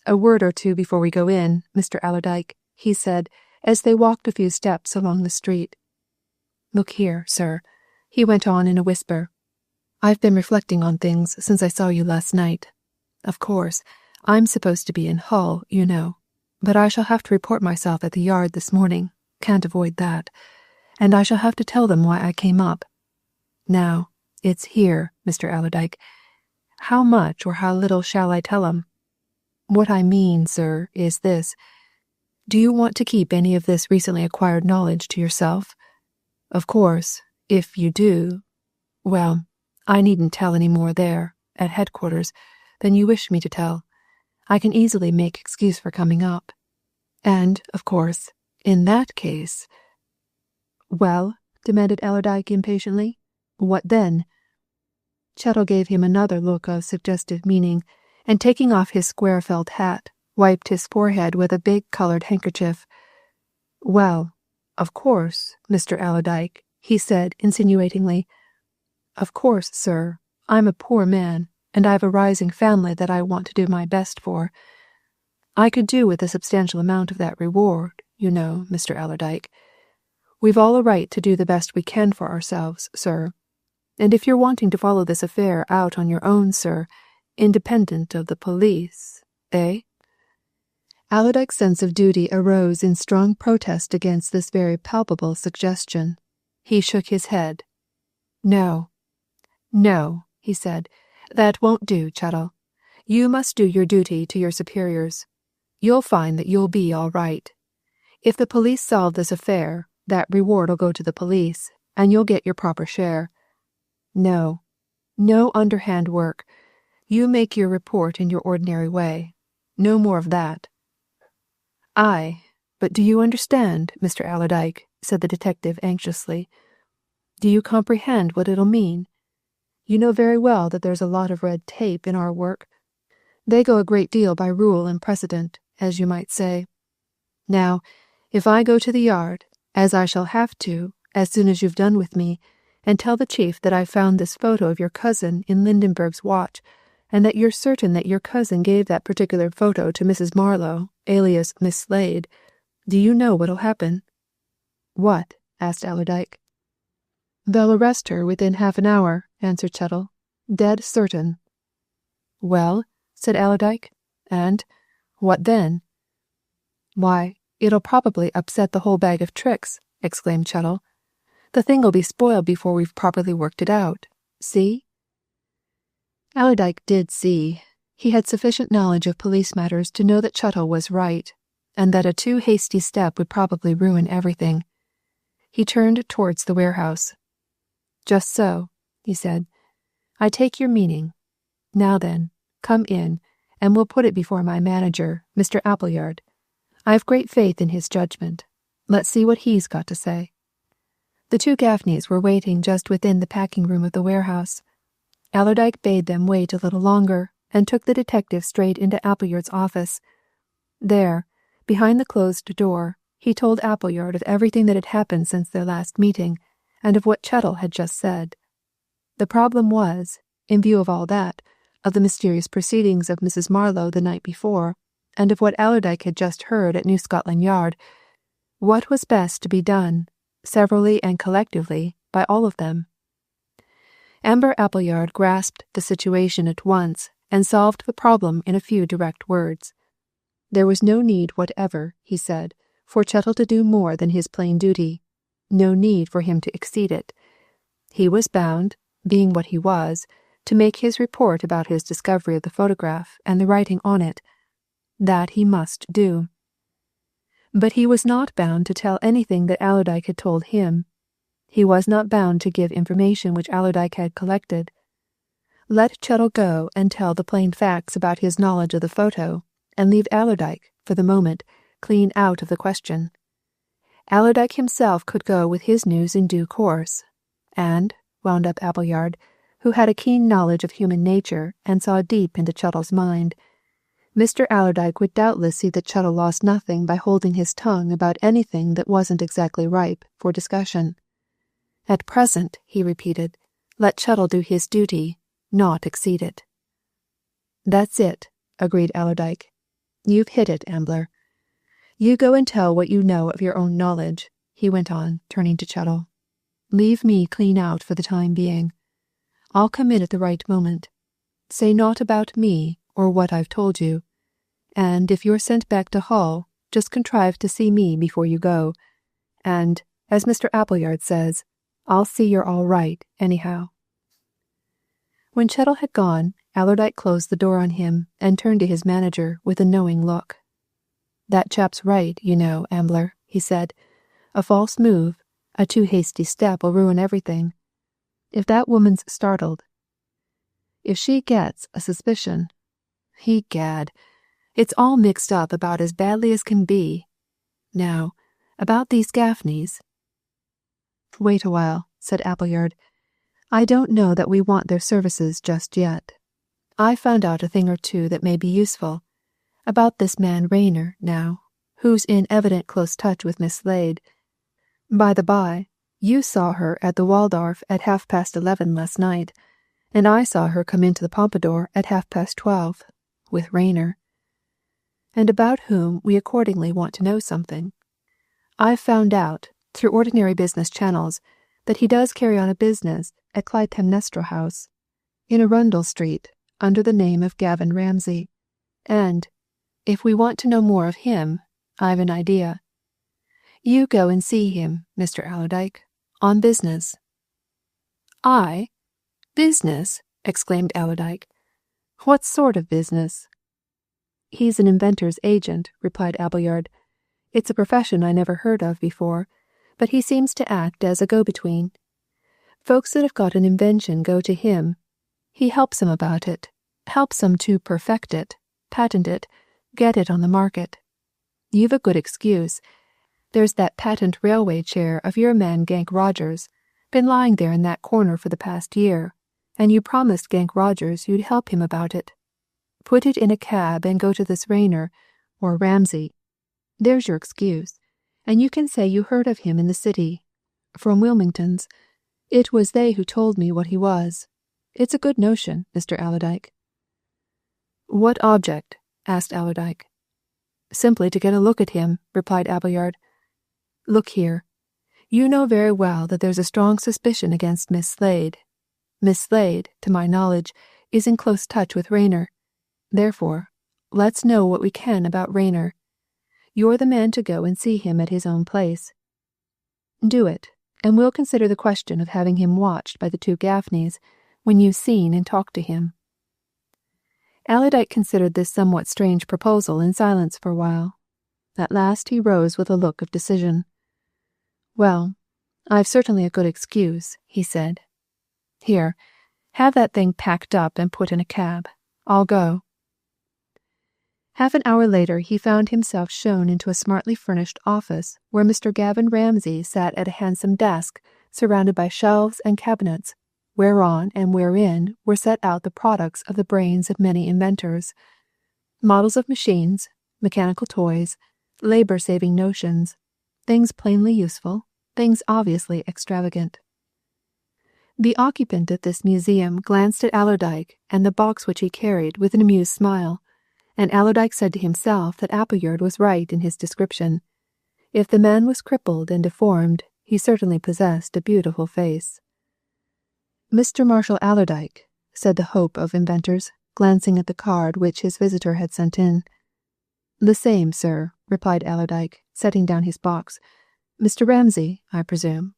[SPEAKER 1] "A word or 2 before we go in, Mr. Allerdyke," he said, as they walked a few steps along the street. "Look here, sir," he went on in a whisper. "I've been reflecting on things since I saw you last night. Of course, I'm supposed to be in Hull, you know, but I shall have to report myself at the yard this morning, can't avoid that, and I shall have to tell them why I came up. Now, it's here, Mr. Allerdyke. How much or how little shall I tell 'em? What I mean, sir, is this. Do you want to keep any of this recently acquired knowledge to yourself? Of course, if you do, well, I needn't tell any more there, at headquarters, than you wish me to tell. I can easily make excuse for coming up. And, of course, in that case—" "Well?" demanded Allerdyke impatiently. "What then?" Chettle gave him another look of suggestive meaning, and taking off his square felt hat, wiped his forehead with a big coloured handkerchief. "Well, of course, Mr. Allerdyke," he said insinuatingly. "Of course, sir, I'm a poor man, and I've a rising family that I want to do my best for. I could do with a substantial amount of that reward, you know, Mr. Allerdyke. We've all a right to do the best we can for ourselves, sir. And if you're wanting to follow this affair out on your own, sir, independent of the police, eh?" Allerdyke's sense of duty arose in strong protest against this very palpable suggestion. He shook his head. "No, no," he said. "That won't do, Chettle. You must do your duty to your superiors. You'll find that you'll be all right. If the police solve this affair, that reward'll go to the police, and you'll get your proper share. No underhand work. You make your report in your ordinary way. No more of that." "Aye, but do you understand, Mr. Allerdyke?" said the detective anxiously. "Do you comprehend what it'll mean? You know very well that there's a lot of red tape in our work. They go a great deal by rule and precedent, as you might say. Now, if I go to the yard, as I shall have to, as soon as you've done with me, and tell the chief that I found this photo of your cousin in Lindenberg's watch, and that you're certain that your cousin gave that particular photo to Mrs. Marlowe, alias Miss Slade, do you know what'll happen?" "What?" asked Allerdyke. "They'll arrest her within half an hour," answered Chettle. "Dead certain." "Well," said Allerdyke, "and what then?" "Why, it'll probably upset the whole bag of tricks," exclaimed Chettle. "The thing'll be spoiled before we've properly worked it out. See?" Allerdyke did see. He had sufficient knowledge of police matters to know that Chettle was right, and that a too hasty step would probably ruin everything. He turned towards the warehouse. "Just so," he said. "I take your meaning. Now then, come in, and we'll put it before my manager, Mr. Appleyard. I've great faith in his judgment. Let's see what he's got to say." The two Gaffneys were waiting just within the packing room of the warehouse. Allerdyke bade them wait a little longer, and took the detective straight into Appleyard's office. There, behind the closed door, he told Appleyard of everything that had happened since their last meeting, and of what Chettle had just said. The problem was, in view of all that, of the mysterious proceedings of Mrs. Marlowe the night before, and of what Allerdyke had just heard at New Scotland Yard, what was best to be done, severally and collectively, by all of them? Amber Appleyard grasped the situation at once and solved the problem in a few direct words. There was no need whatever, he said, for Chettle to do more than his plain duty, no need for him to exceed it. He was bound, being what he was, to make his report about his discovery of the photograph and the writing on it. That he must do. But he was not bound to tell anything that Allerdyke had told him. He was not bound to give information which Allerdyke had collected. Let Chettle go and tell the plain facts about his knowledge of the photo, and leave Allerdyke, for the moment, clean out of the question. Allerdyke himself could go with his news in due course. And, wound up Appleyard, who had a keen knowledge of human nature and saw deep into Chettle's mind, Mr. Allerdyke would doubtless see that Chettle lost nothing by holding his tongue about anything that wasn't exactly ripe for discussion. At present, he repeated, let Chettle do his duty, not exceed it. "That's it," agreed Allerdyke. "You've hit it, Ambler. You go and tell what you know of your own knowledge," he went on, turning to Chettle. "Leave me clean out for the time being. I'll come in at the right moment. Say naught about me or what I've told you. And if you're sent back to Hull, just contrive to see me before you go. And, as Mr. Appleyard says, I'll see you're all right, anyhow." When Chettle had gone, Allerdyke closed the door on him and turned to his manager with a knowing look. "That chap's right, you know, Ambler," he said. "A false move, a too hasty step will ruin everything. If that woman's startled, if she gets a suspicion, egad, it's all mixed up about as badly as can be. Now, about these Gaffneys—" "Wait a while," said Appleyard. "I don't know that we want their services just yet. I've found out a thing or two that may be useful. About this man Rayner, now, who's in evident close touch with Miss Slade. By the by, you saw her at the Waldorf at 11:30 last night, and I saw her come into the Pompadour at 12:30, with Rayner." and about whom we accordingly want to know something. I've found out, through ordinary business channels, that he does carry on a business at Clytemnestra House, in Arundel Street, under the name of Gavin Ramsay, and, if we want to know more of him, I've an idea. You go and see him, Mr. Allerdyke, on business." "I? Business?" exclaimed Allerdyke. "What sort of business?" "He's an inventor's agent," replied Appleyard. "It's a profession I never heard of before, but he seems to act as a go-between. Folks that have got an invention go to him. He helps them about it, helps them to perfect it, patent it, get it on the market. You've a good excuse. There's that patent railway chair of your man Gank Rogers, been lying there in that corner for the past year, and you promised Gank Rogers you'd help him about it. Put it in a cab and go to this Rayner, or Ramsay. There's your excuse, and you can say you heard of him in the city, from Wilmington's. It was they who told me what he was. It's a good notion, Mr. Allerdyke." "What object?" asked Allerdyke. "Simply to get a look at him," replied Appleyard. "Look here. You know very well that there's a strong suspicion against Miss Slade. Miss Slade, to my knowledge, is in close touch with Rayner. Therefore, let's know what we can about Rayner. You're the man to go and see him at his own place. Do it, and we'll consider the question of having him watched by the two Gaffneys when you've seen and talked to him." Allerdyke considered this somewhat strange proposal in silence for a while. At last he rose with a look of decision. "Well, I've certainly a good excuse," he said. "Here, have that thing packed up and put in a cab. I'll go." Half an hour later he found himself shown into a smartly furnished office where Mr. Gavin Ramsay sat at a handsome desk surrounded by shelves and cabinets, whereon and wherein were set out the products of the brains of many inventors. Models of machines, mechanical toys, labor-saving notions, things plainly useful, things obviously extravagant. The occupant of this museum glanced at Allerdyke and the box which he carried with an amused smile, and Allerdyke said to himself that Appleyard was right in his description. If the man was crippled and deformed, he certainly possessed a beautiful face. "Mr. Marshall Allerdyke," said the hope of inventors, glancing at the card which his visitor had sent in. "The same, sir," replied Allerdyke, setting down his box. "Mr. Ramsay, I presume.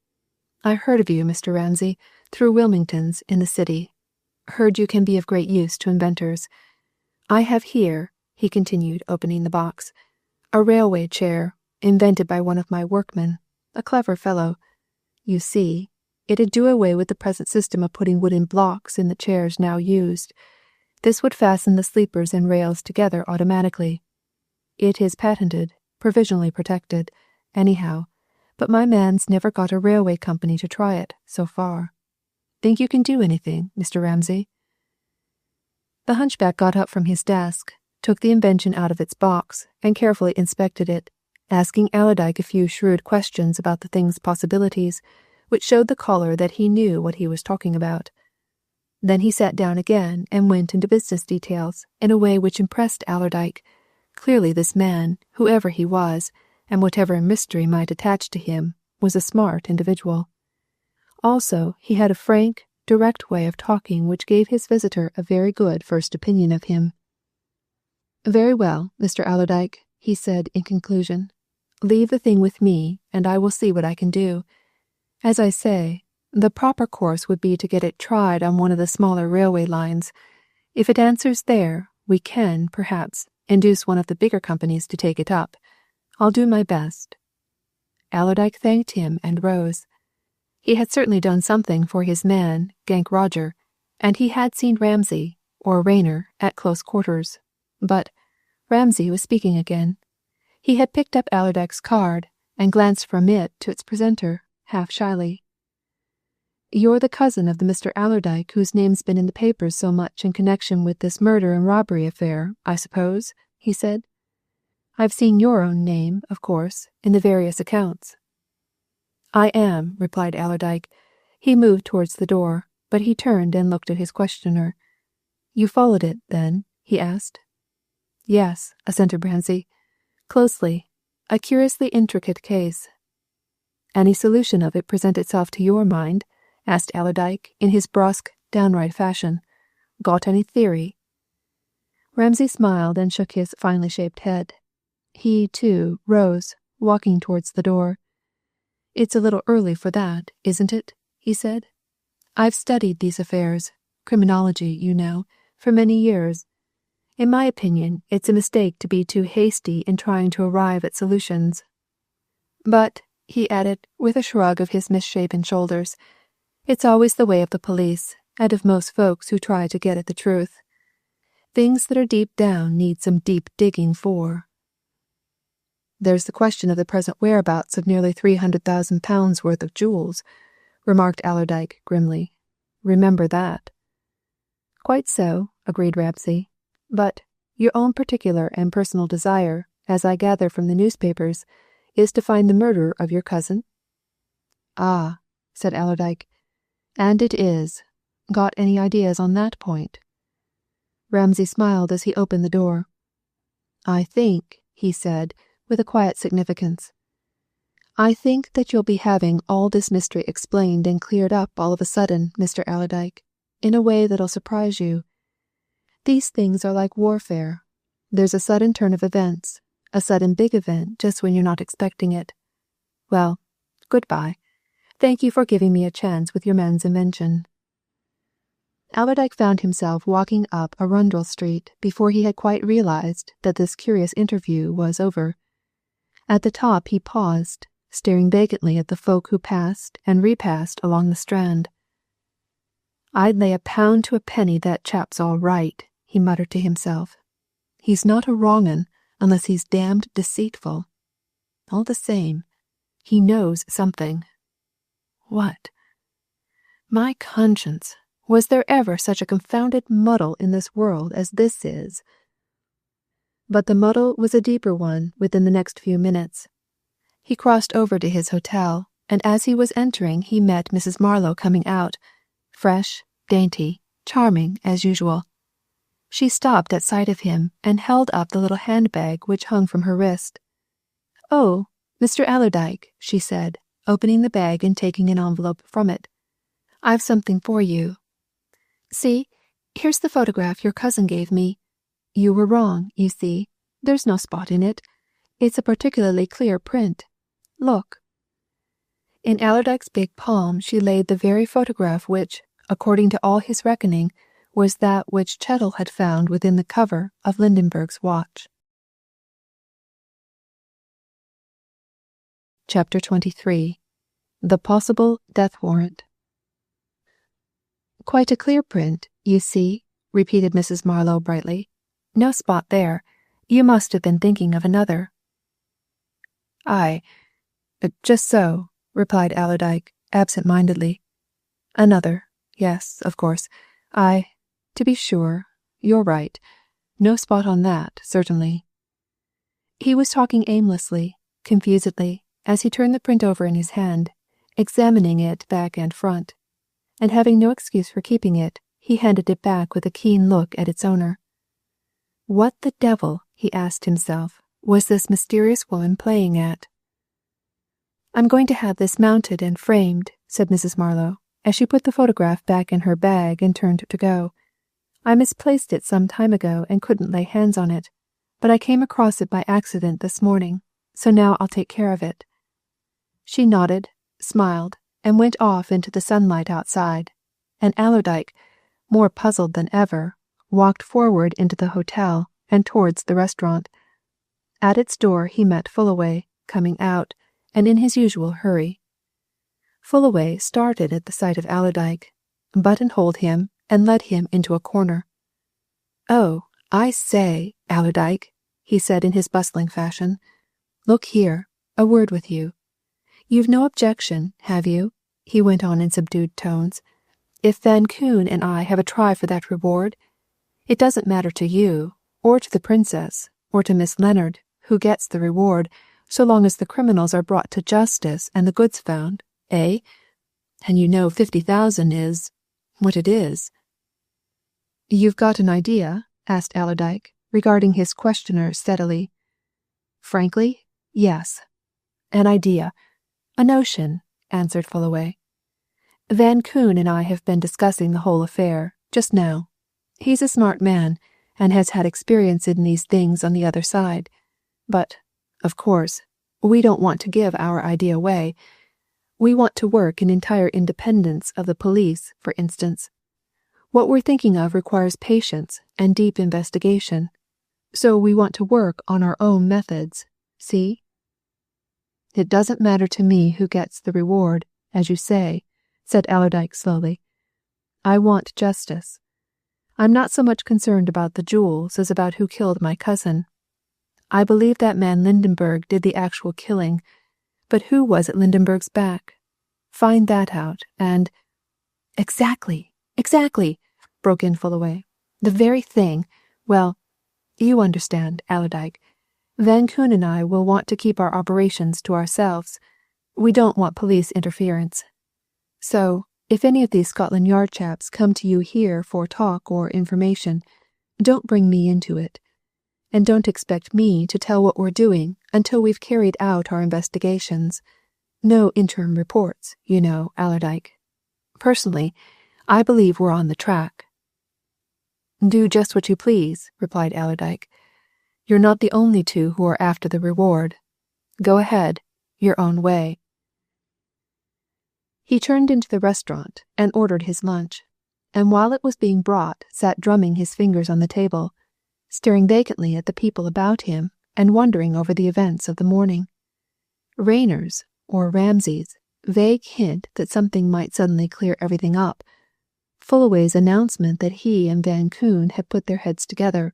[SPEAKER 1] I heard of you, Mr. Ramsay, through Wilmington's in the city. Heard you can be of great use to inventors. I have here," he continued, opening the box, "a railway chair, invented by one of my workmen, a clever fellow. You see, it'd do away with the present system of putting wooden blocks in the chairs now used. This would fasten the sleepers and rails together automatically. It is patented, provisionally protected, anyhow, but my man's never got a railway company to try it, so far. Think you can do anything, Mr. Ramsay?" The hunchback got up from his desk, took the invention out of its box, and carefully inspected it, asking Allerdyke a few shrewd questions about the thing's possibilities, which showed the caller that he knew what he was talking about. Then he sat down again and went into business details in a way which impressed Allerdyke. Clearly this man, whoever he was, and whatever mystery might attach to him, was a smart individual. Also, he had a frank, direct way of talking which gave his visitor a very good first opinion of him. "Very well, Mr. Allerdyke," he said in conclusion. "Leave the thing with me, and I will see what I can do. As I say, the proper course would be to get it tried on one of the smaller railway lines. If it answers there, we can, perhaps, induce one of the bigger companies to take it up. I'll do my best." Allerdyke thanked him and rose. He had certainly done something for his man, Gank Roger, and he had seen Ramsay, or Rayner, at close quarters. But Ramsay was speaking again. He had picked up Allerdyke's card and glanced from it to its presenter, half shyly. "You're the cousin of the Mr. Allerdyke whose name's been in the papers so much in connection with this murder and robbery affair, I suppose?" he said. "I've seen your own name, of course, in the various accounts." "I am," replied Allerdyke. He moved towards the door, but he turned and looked at his questioner. "You followed it, then?" he asked. Yes, assented Ramsay. Closely. A curiously intricate case. Any solution of it present itself to your mind? Asked Allerdyke, in his brusque, downright fashion. Got any theory? Ramsay smiled and shook his finely shaped head. He, too, rose, walking towards the door. It's a little early for that, isn't it? He said. I've studied these affairs, criminology, you know, for many years. In my opinion, it's a mistake to be too hasty in trying to arrive at solutions. But, he added, with a shrug of his misshapen shoulders, it's always the way of the police, and of most folks who try to get at the truth. Things that are deep down need some deep digging for. There's the question of the present whereabouts of nearly £300,000 worth of jewels, remarked Allerdyke grimly. Remember that. Quite so, agreed Ramsay. But your own particular and personal desire, as I gather from the newspapers, is to find the murderer of your cousin? Ah, said Allerdyke, and it is. Got any ideas on that point? Ramsay smiled as he opened the door. I think, he said, with a quiet significance, I think that you'll be having all this mystery explained and cleared up all of a sudden, Mr. Allerdyke, in a way that'll surprise you. These things are like warfare. There's a sudden turn of events, a sudden big event just when you're not expecting it. Well, goodbye. Thank you for giving me a chance with your man's invention. Allerdyke found himself walking up Arundel Street before he had quite realized that this curious interview was over. At the top he paused, staring vacantly at the folk who passed and repassed along the Strand. I'd lay £1 to a penny that chap's all right, he muttered to himself. He's not a wrong 'un, unless he's damned deceitful. All the same, he knows something. What? My conscience, was there ever such a confounded muddle in this world as this is? But the muddle was a deeper one within the next few minutes. He crossed over to his hotel, and as he was entering he met Mrs. Marlowe coming out, fresh, dainty, charming as usual. She stopped at sight of him and held up the little handbag which hung from her wrist. Oh, Mr. Allerdyke, she said, opening the bag and taking an envelope from it. I've something for you. See, here's the photograph your cousin gave me. You were wrong, you see. There's no spot in it. It's a particularly clear print. Look. In Allerdyke's big palm she laid the very photograph which, according to all his reckoning, was that which Chettle had found within the cover of Lindenberg's watch. Chapter 23. The Possible Death Warrant. Quite a clear print, you see, repeated Mrs. Marlowe brightly. No spot there. You must have been thinking of another. Aye, just so, replied Allerdyke, absent-mindedly. Another, yes, of course. To be sure, you're right. No spot on that, certainly. He was talking aimlessly, confusedly, as he turned the print over in his hand, examining it back and front, and having no excuse for keeping it, he handed it back with a keen look at its owner. What the devil, he asked himself, was this mysterious woman playing at? I'm going to have this mounted and framed, said Mrs. Marlowe, as she put the photograph back in her bag and turned to go. I misplaced it some time ago and couldn't lay hands on it, but I came across it by accident this morning, so now I'll take care of it. She nodded, smiled, and went off into the sunlight outside, and Allerdyke, more puzzled than ever, walked forward into the hotel and towards the restaurant. At its door he met Fullaway, coming out, and in his usual hurry. Fullaway started at the sight of Allerdyke, buttonholed him, and led him into a corner. Oh, I say, Allerdyke, he said in his bustling fashion. Look here, a word with you. You've no objection, have you? He went on in subdued tones. If Van Koon and I have a try for that reward, it doesn't matter to you, or to the princess, or to Miss Leonard, who gets the reward, so long as the criminals are brought to justice and the goods found, eh? And you know 50,000 is what it is. You've got an idea? Asked Allerdyke, regarding his questioner steadily. Frankly, yes. An idea. A notion, answered Fullaway. Van Koon and I have been discussing the whole affair, just now. He's a smart man, and has had experience in these things on the other side. But, of course, we don't want to give our idea away. We want to work in entire independence of the police, for instance. What we're thinking of requires patience and deep investigation. So we want to work on our own methods, see? It doesn't matter to me who gets the reward, as you say, said Allerdyke slowly. I want justice. I'm not so much concerned about the jewels as about who killed my cousin. I believe that man Lindenberg did the actual killing, but who was at Lindenberg's back? Find that out, and— Exactly, broke in Fullaway. The very thing. Well, you understand, Allerdyke. Van Koon and I will want to keep our operations to ourselves. We don't want police interference. So, if any of these Scotland Yard chaps come to you here for talk or information, don't bring me into it. And don't expect me to tell what we're doing until we've carried out our investigations. No interim reports, you know, Allerdyke. Personally, I believe we're on the track. Do just what you please, replied Allerdyke. You're not the only two who are after the reward. Go ahead, your own way. He turned into the restaurant and ordered his lunch, and while it was being brought, sat drumming his fingers on the table, staring vacantly at the people about him and wondering over the events of the morning. Rayner's, or Ramsay's, vague hint that something might suddenly clear everything up, Fullaway's announcement that he and Van Koon had put their heads together,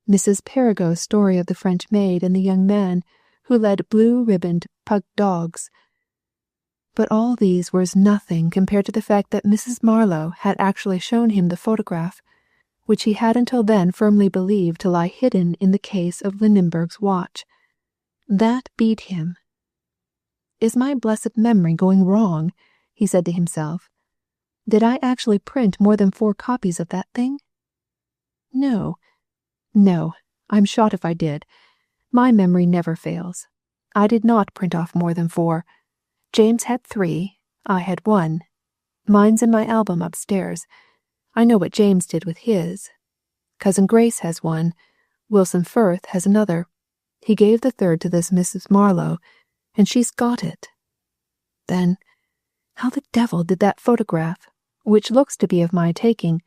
[SPEAKER 1] Mrs. Perigo's story of the French maid and the young man who led blue-ribboned pug dogs. But all these were as nothing compared to the fact that Mrs. Marlowe had actually shown him the photograph, which he had until then firmly believed to lie hidden in the case of Lindenberg's watch. That beat him. Is my blessed memory going wrong? He said to himself. Did I actually print more than 4 copies of that thing? No, I'm shot if I did. My memory never fails. I did not print off more than 4. James had 3, I had 1. Mine's in my album upstairs. I know what James did with his. Cousin Grace has 1. Wilson Firth has another. He gave the 3rd to this Mrs. Marlowe, and she's got it. Then, how the devil did that photograph, which looks to be of my taking,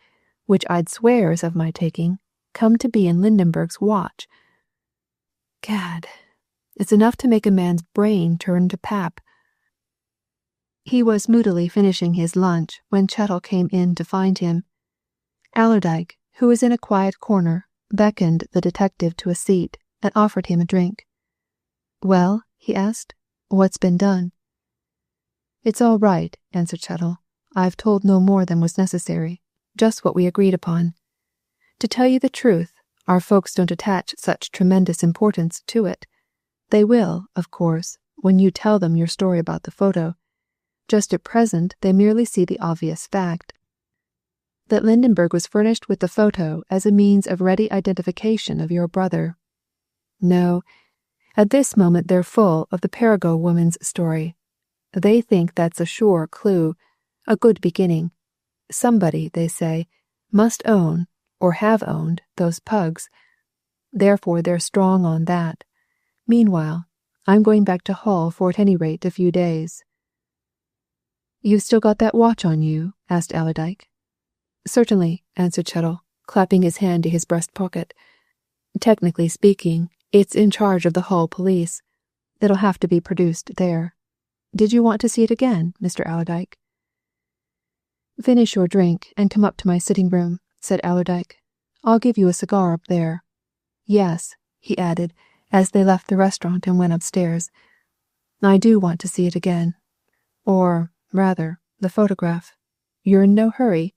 [SPEAKER 1] which I'd swear is of my taking, come to be in Lindenberg's watch? Gad, it's enough to make a man's brain turn to pap. He was moodily finishing his lunch when Chettle came in to find him. Allerdyke, who was in a quiet corner, beckoned the detective to a seat and offered him a drink. Well, he asked, what's been done? It's all right, answered Chettle. I've told no more than was necessary, just what we agreed upon. To tell you the truth, our folks don't attach such tremendous importance to it. They will, of course, when you tell them your story about the photo. Just at present, they merely see the obvious fact that Lindenberg was furnished with the photo as a means of ready identification of your brother. No, at this moment they're full of the Perigo woman's story. They think that's a sure clue, a good beginning. Somebody, they say, must own, or have owned, those pugs. Therefore they're strong on that. Meanwhile, I'm going back to Hull for at any rate a few days. You've still got that watch on you? Asked Allerdyke. Certainly, answered Chettle, clapping his hand to his breast pocket. Technically speaking, it's in charge of the Hull police. It'll have to be produced there. Did you want to see it again, Mr. Allerdyke? Finish your drink and come up to my sitting room, said Allerdyke. I'll give you a cigar up there. Yes, he added, as they left the restaurant and went upstairs. I do want to see it again. Or, rather, the photograph. You're in no hurry?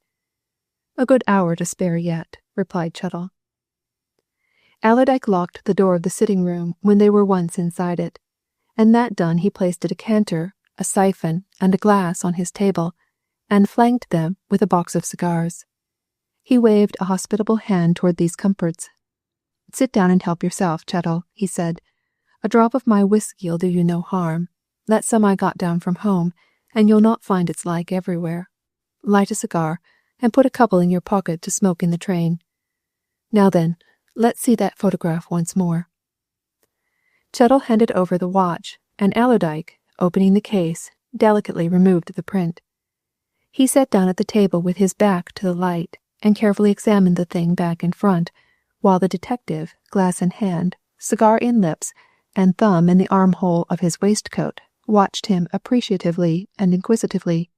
[SPEAKER 1] A good hour to spare yet, replied Chettle. Allerdyke locked the door of the sitting room when they were once inside it, and that done he placed a decanter, a siphon, and a glass on his table, and flanked them with a box of cigars. He waved a hospitable hand toward these comforts. Sit down and help yourself, Chettle, he said. A drop of my whiskey'll do you no harm. That's some I got down from home, and you'll not find its like everywhere. Light a cigar, and put a couple in your pocket to smoke in the train. Now then, let's see that photograph once more. Chettle handed over the watch, and Allerdyke, opening the case, delicately removed the print. He sat down at the table with his back to the light, and carefully examined the thing back and front, while the detective, glass in hand, cigar in lips, and thumb in the armhole of his waistcoat, watched him appreciatively and inquisitively.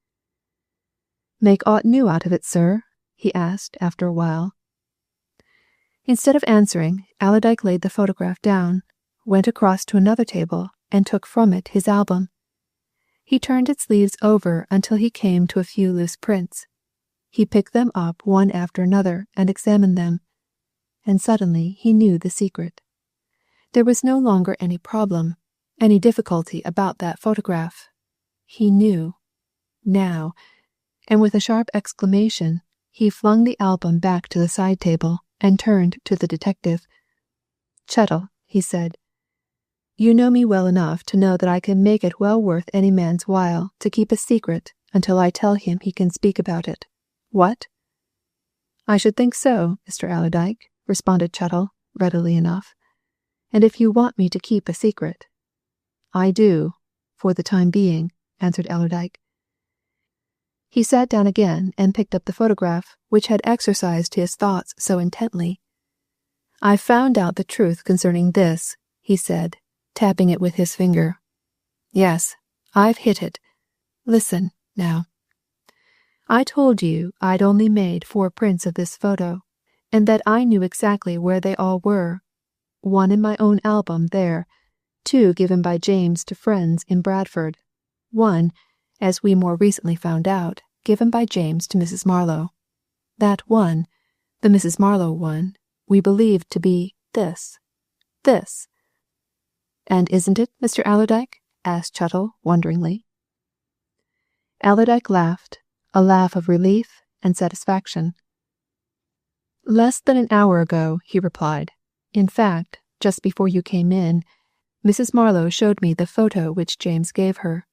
[SPEAKER 1] "Make aught new out of it, sir?" he asked after a while. Instead of answering, Allerdyke laid the photograph down, went across to another table, and took from it his album. He turned its leaves over until he came to a few loose prints. He picked them up one after another and examined them, and suddenly he knew the secret. There was no longer any problem, any difficulty about that photograph. He knew, now, and with a sharp exclamation, he flung the album back to the side table and turned to the detective. "Chettle," he said, "you know me well enough to know that I can make it well worth any man's while to keep a secret until I tell him he can speak about it. What?" "I should think so, Mr. Allerdyke," responded Chettle, readily enough. "And if you want me to keep a secret—" "I do, for the time being," answered Allerdyke. He sat down again and picked up the photograph which had exercised his thoughts so intently. "I've found out the truth concerning this," he said, tapping it with his finger. "Yes, I've hit it. Listen, now. I told you I'd only made 4 prints of this photo, and that I knew exactly where they all were. 1 in my own album there, 2 given by James to friends in Bradford, 1, as we more recently found out, given by James to Mrs. Marlowe. That one, the Mrs. Marlowe one, we believed to be this. "And isn't it, Mr. Allerdyke?" asked Chettle wonderingly. Allerdyke laughed, a laugh of relief and satisfaction. "Less than an hour ago," he replied. "In fact, just before you came in, Mrs. Marlowe showed me the photo which James gave her.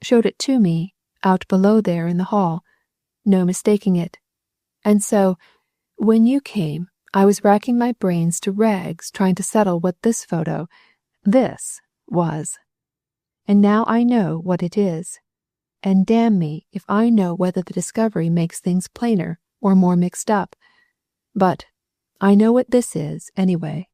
[SPEAKER 1] Showed it to me, out below there in the hall. No mistaking it. And so, when you came, I was racking my brains to rags trying to settle what this photo, this, was. And now I know what it is. And damn me if I know whether the discovery makes things plainer or more mixed up. But I know what this is, anyway."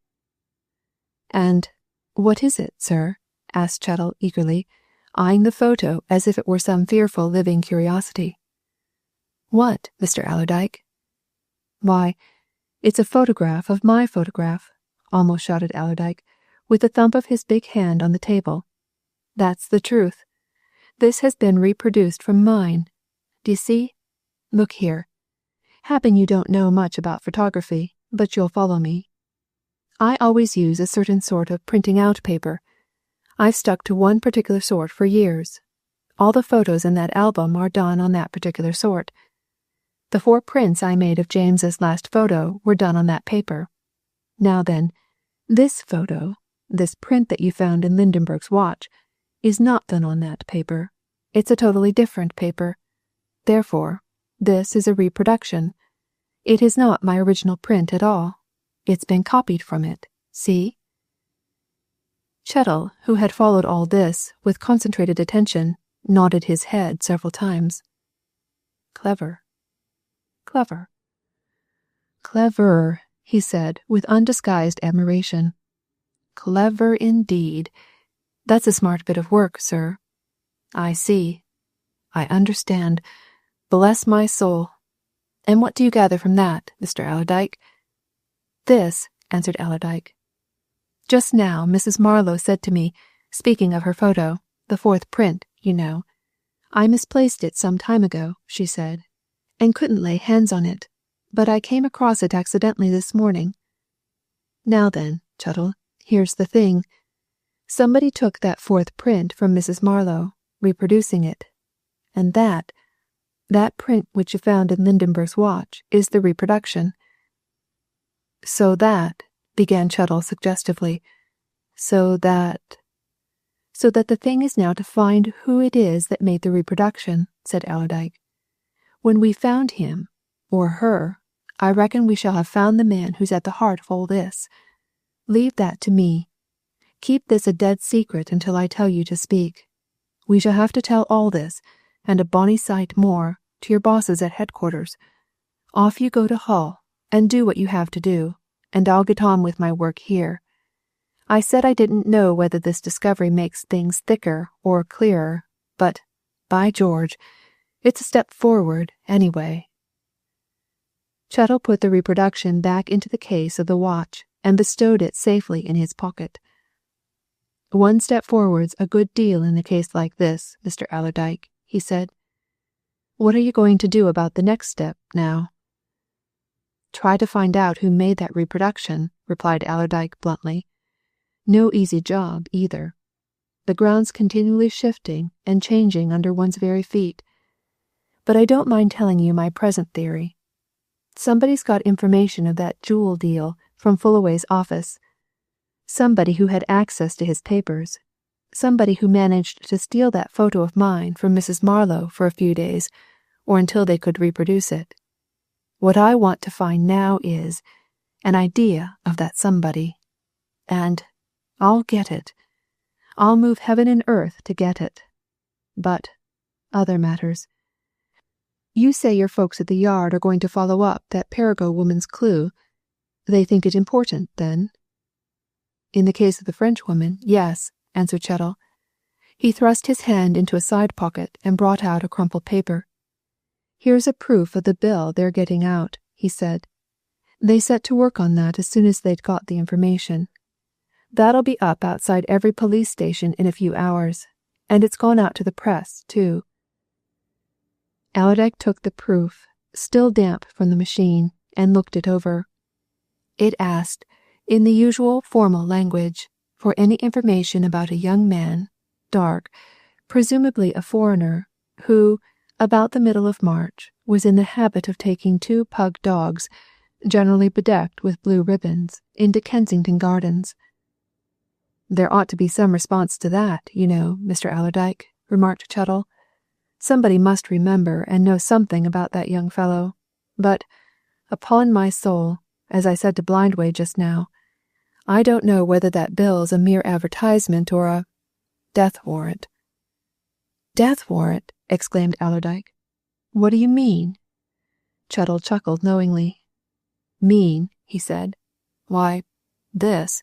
[SPEAKER 1] "And what is it, sir?" asked Chettle eagerly, eyeing the photo as if it were some fearful living curiosity. "What, Mr. Allerdyke?" "Why, it's a photograph of my photograph," almost shouted Allerdyke, with the thump of his big hand on the table. "That's the truth. This has been reproduced from mine. D'ye see? Look here. Happen you don't know much about photography, but you'll follow me. I always use a certain sort of printing out paper. I've stuck to one particular sort for years. All the photos in that album are done on that particular sort. The 4 prints I made of James's last photo were done on that paper. Now then, this photo, this print that you found in Lindenberg's watch, is not done on that paper. It's a totally different paper. Therefore, this is a reproduction. It is not my original print at all. It's been copied from it. See?" Chettle, who had followed all this with concentrated attention, nodded his head several times. "Clever. Clever. Clever," he said with undisguised admiration. "Clever indeed. That's a smart bit of work, sir. I see. I understand. Bless my soul. And what do you gather from that, Mr. Allerdyke?" "This," answered Allerdyke. "Just now Mrs. Marlowe said to me, speaking of her photo, the 4th print, you know, 'I misplaced it some time ago,' she said, 'and couldn't lay hands on it, but I came across it accidentally this morning. Now then, Chettle, here's the thing. Somebody took that 4th print from Mrs. Marlowe, reproducing it, and that print which you found in Lindenberg's watch is the reproduction. So that, began Chettle suggestively. So that the thing is now to find who it is that made the reproduction, said Allerdyke. When we've found him, or her, I reckon we shall have found the man who's at the heart of all this. Leave that to me. Keep this a dead secret until I tell you to speak. We shall have to tell all this, and a bonny sight more, to your bosses at headquarters. Off you go to Hull, and do what you have to do, and I'll get on with my work here. I said I didn't know whether this discovery makes things thicker or clearer, but, by George, it's a step forward, anyway. Chettle put the reproduction back into the case of the watch and bestowed it safely in his pocket. One step forward's a good deal in a case like this, Mr. Allerdyke, he said. What are you going to do about the next step, now? Try to find out who made that reproduction, replied Allerdyke bluntly. No easy job, either. The ground's continually shifting and changing under one's very feet. But I don't mind telling you my present theory. Somebody's got information of that jewel deal from Fullaway's office. Somebody who had access to his papers. Somebody who managed to steal that photo of mine from Mrs. Marlowe for a few days, or until they could reproduce it. What I want to find now is an idea of that somebody. And I'll get it. I'll move heaven and earth to get it. But other matters. You say your folks at the Yard are going to follow up that Perigo woman's clue. They think it important, then? In the case of the Frenchwoman, yes, answered Chettle. He thrust his hand into a side pocket and brought out a crumpled paper. Here's a proof of the bill they're getting out, he said. They set to work on that as soon as they'd got the information. That'll be up outside every police station in a few hours, and it's gone out to the press, too. Allerdyke took the proof, still damp from the machine, and looked it over. It asked, in the usual formal language, for any information about a young man, dark, presumably a foreigner, who, about the middle of March, was in the habit of taking 2 pug dogs, generally bedecked with blue ribbons, into Kensington Gardens. There ought to be some response to that, you know, Mr. Allerdyke, remarked Chettle. Somebody must remember and know something about that young fellow. But, upon my soul, as I said to Blindway just now, I don't know whether that bill's a mere advertisement or a death warrant. Death warrant? Exclaimed Allerdyke. What do you mean? Chettle chuckled knowingly. Mean, he said. Why, this.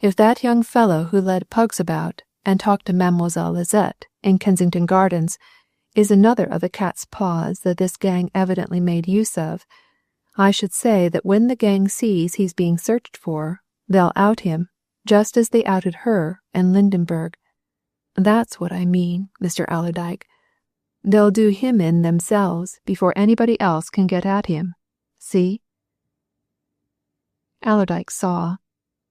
[SPEAKER 1] If that young fellow who led pugs about and talked to Mademoiselle Lisette in Kensington Gardens is another of the cat's paws that this gang evidently made use of, I should say that when the gang sees he's being searched for, they'll out him, just as they outed her and Lindenberg. That's what I mean, Mr. Allerdyke. They'll do him in themselves before anybody else can get at him. See? Allerdyke saw,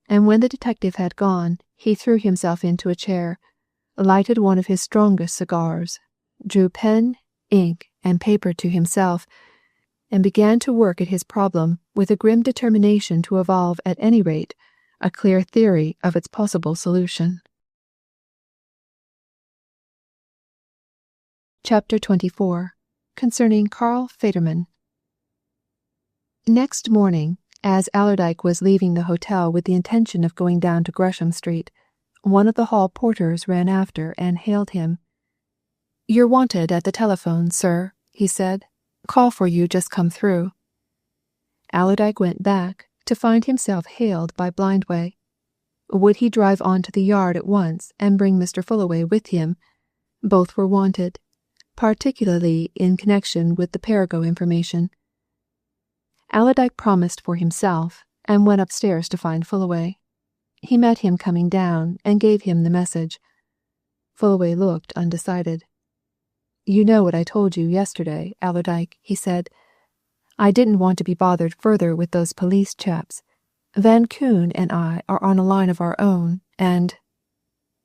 [SPEAKER 1] and when the detective had gone, he threw himself into a chair, lighted one of his strongest cigars, drew pen, ink, and paper to himself, and began to work at his problem with a grim determination to evolve, at any rate, a clear theory of its possible solution. Chapter 24. Concerning Carl Federman. Next morning, as Allerdyke was leaving the hotel with the intention of going down to Gresham Street, one of the hall porters ran after and hailed him. "You're wanted at the telephone, sir," he said. "Call for you just come through." Allerdyke went back to find himself hailed by Blindway. Would he drive on to the Yard at once and bring Mr. Fullaway with him? Both were wanted, particularly in connection with the Perigo information. Allerdyke promised for himself and went upstairs to find Fullaway. He met him coming down and gave him the message. Fullaway looked undecided. "You know what I told you yesterday, Allerdyke," he said. "I didn't want to be bothered further with those police chaps. Van Koon and I are on a line of our own, and—"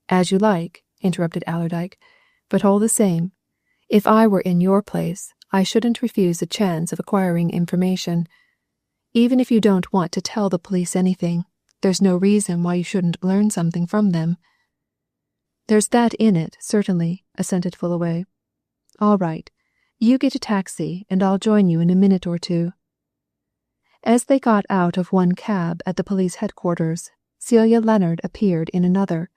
[SPEAKER 1] "As you like," interrupted Allerdyke, "but all the same, if I were in your place, I shouldn't refuse the chance of acquiring information. Even if you don't want to tell the police anything, there's no reason why you shouldn't learn something from them." "There's that in it, certainly," assented Fullaway. "All right. You get a taxi, and I'll join you in a minute or two." As they got out of one cab at the police headquarters, Celia Leonard appeared in another.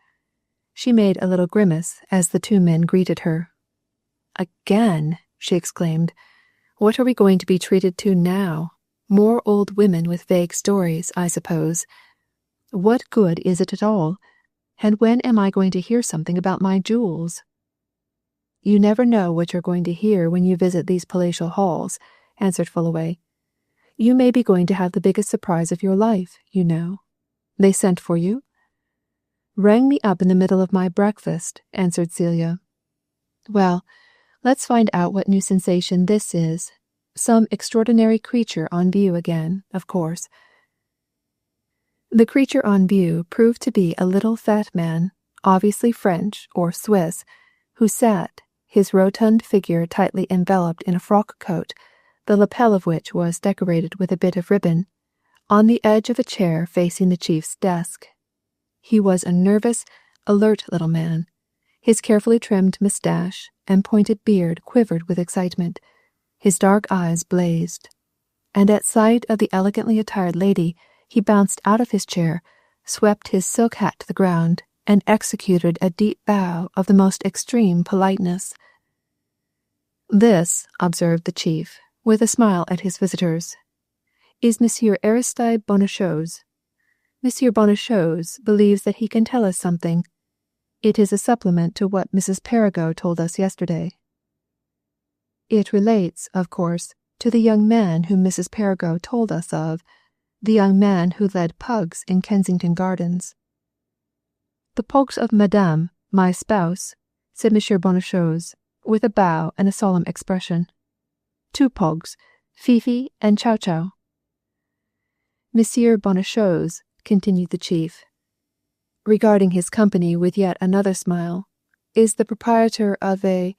[SPEAKER 1] She made a little grimace as the two men greeted her. "Again," she exclaimed. "What are we going to be treated to now? More old women with vague stories, I suppose. What good is it at all? And when am I going to hear something about my jewels?" "You never know what you're going to hear when you visit these palatial halls," answered Fullaway. "You may be going to have the biggest surprise of your life, you know. They sent for you?" "Rang me up in the middle of my breakfast," answered Celia. "Well, let's find out what new sensation this is. Some extraordinary creature on view again, of course." The creature on view proved to be a little fat man, obviously French or Swiss, who sat, his rotund figure tightly enveloped in a frock coat, the lapel of which was decorated with a bit of ribbon, on the edge of a chair facing the chief's desk. He was a nervous, alert little man. His carefully trimmed moustache and pointed beard quivered with excitement. His dark eyes blazed. And at sight of the elegantly attired lady, he bounced out of his chair, swept his silk hat to the ground, and executed a deep bow of the most extreme politeness. "This," observed the chief, with a smile at his visitors, "is Monsieur Aristide Bonnechose. Monsieur Bonnechose believes that he can tell us something. It is a supplement to what Mrs. Perrigo told us yesterday." "It relates, of course, to the young man whom Mrs. Perrigo told us of, the young man who led pugs in Kensington Gardens." "The pugs of Madame, my spouse," said Monsieur Bonnechose, with a bow and a solemn expression. "Two pugs, Fifi and Chow Chow." "Monsieur Bonnechose," continued the chief, regarding his company with yet another smile, "is the proprietor of a—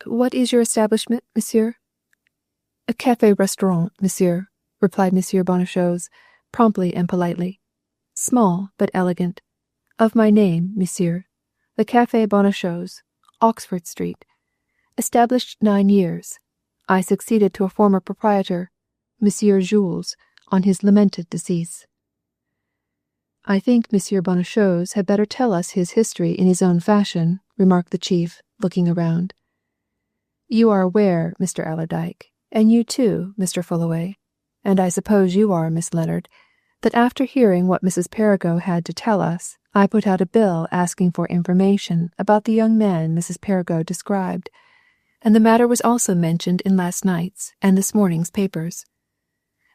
[SPEAKER 1] What is your establishment, monsieur?" "A café-restaurant, monsieur," replied Monsieur Bonnechose, promptly and politely. "Small, but elegant. Of my name, monsieur. The Café Bonnechose, Oxford Street. Established 9 years. I succeeded to a former proprietor, Monsieur Jules, on his lamented decease." "I think Monsieur Bonnechose had better tell us his history in his own fashion," remarked the chief, looking around. "You are aware, Mr. Allerdyke, and you too, Mr. Fullaway, and I suppose you are, Miss Leonard, that after hearing what Mrs. Perrigo had to tell us, I put out a bill asking for information about the young man Mrs. Perrigo described, and the matter was also mentioned in last night's and this morning's papers.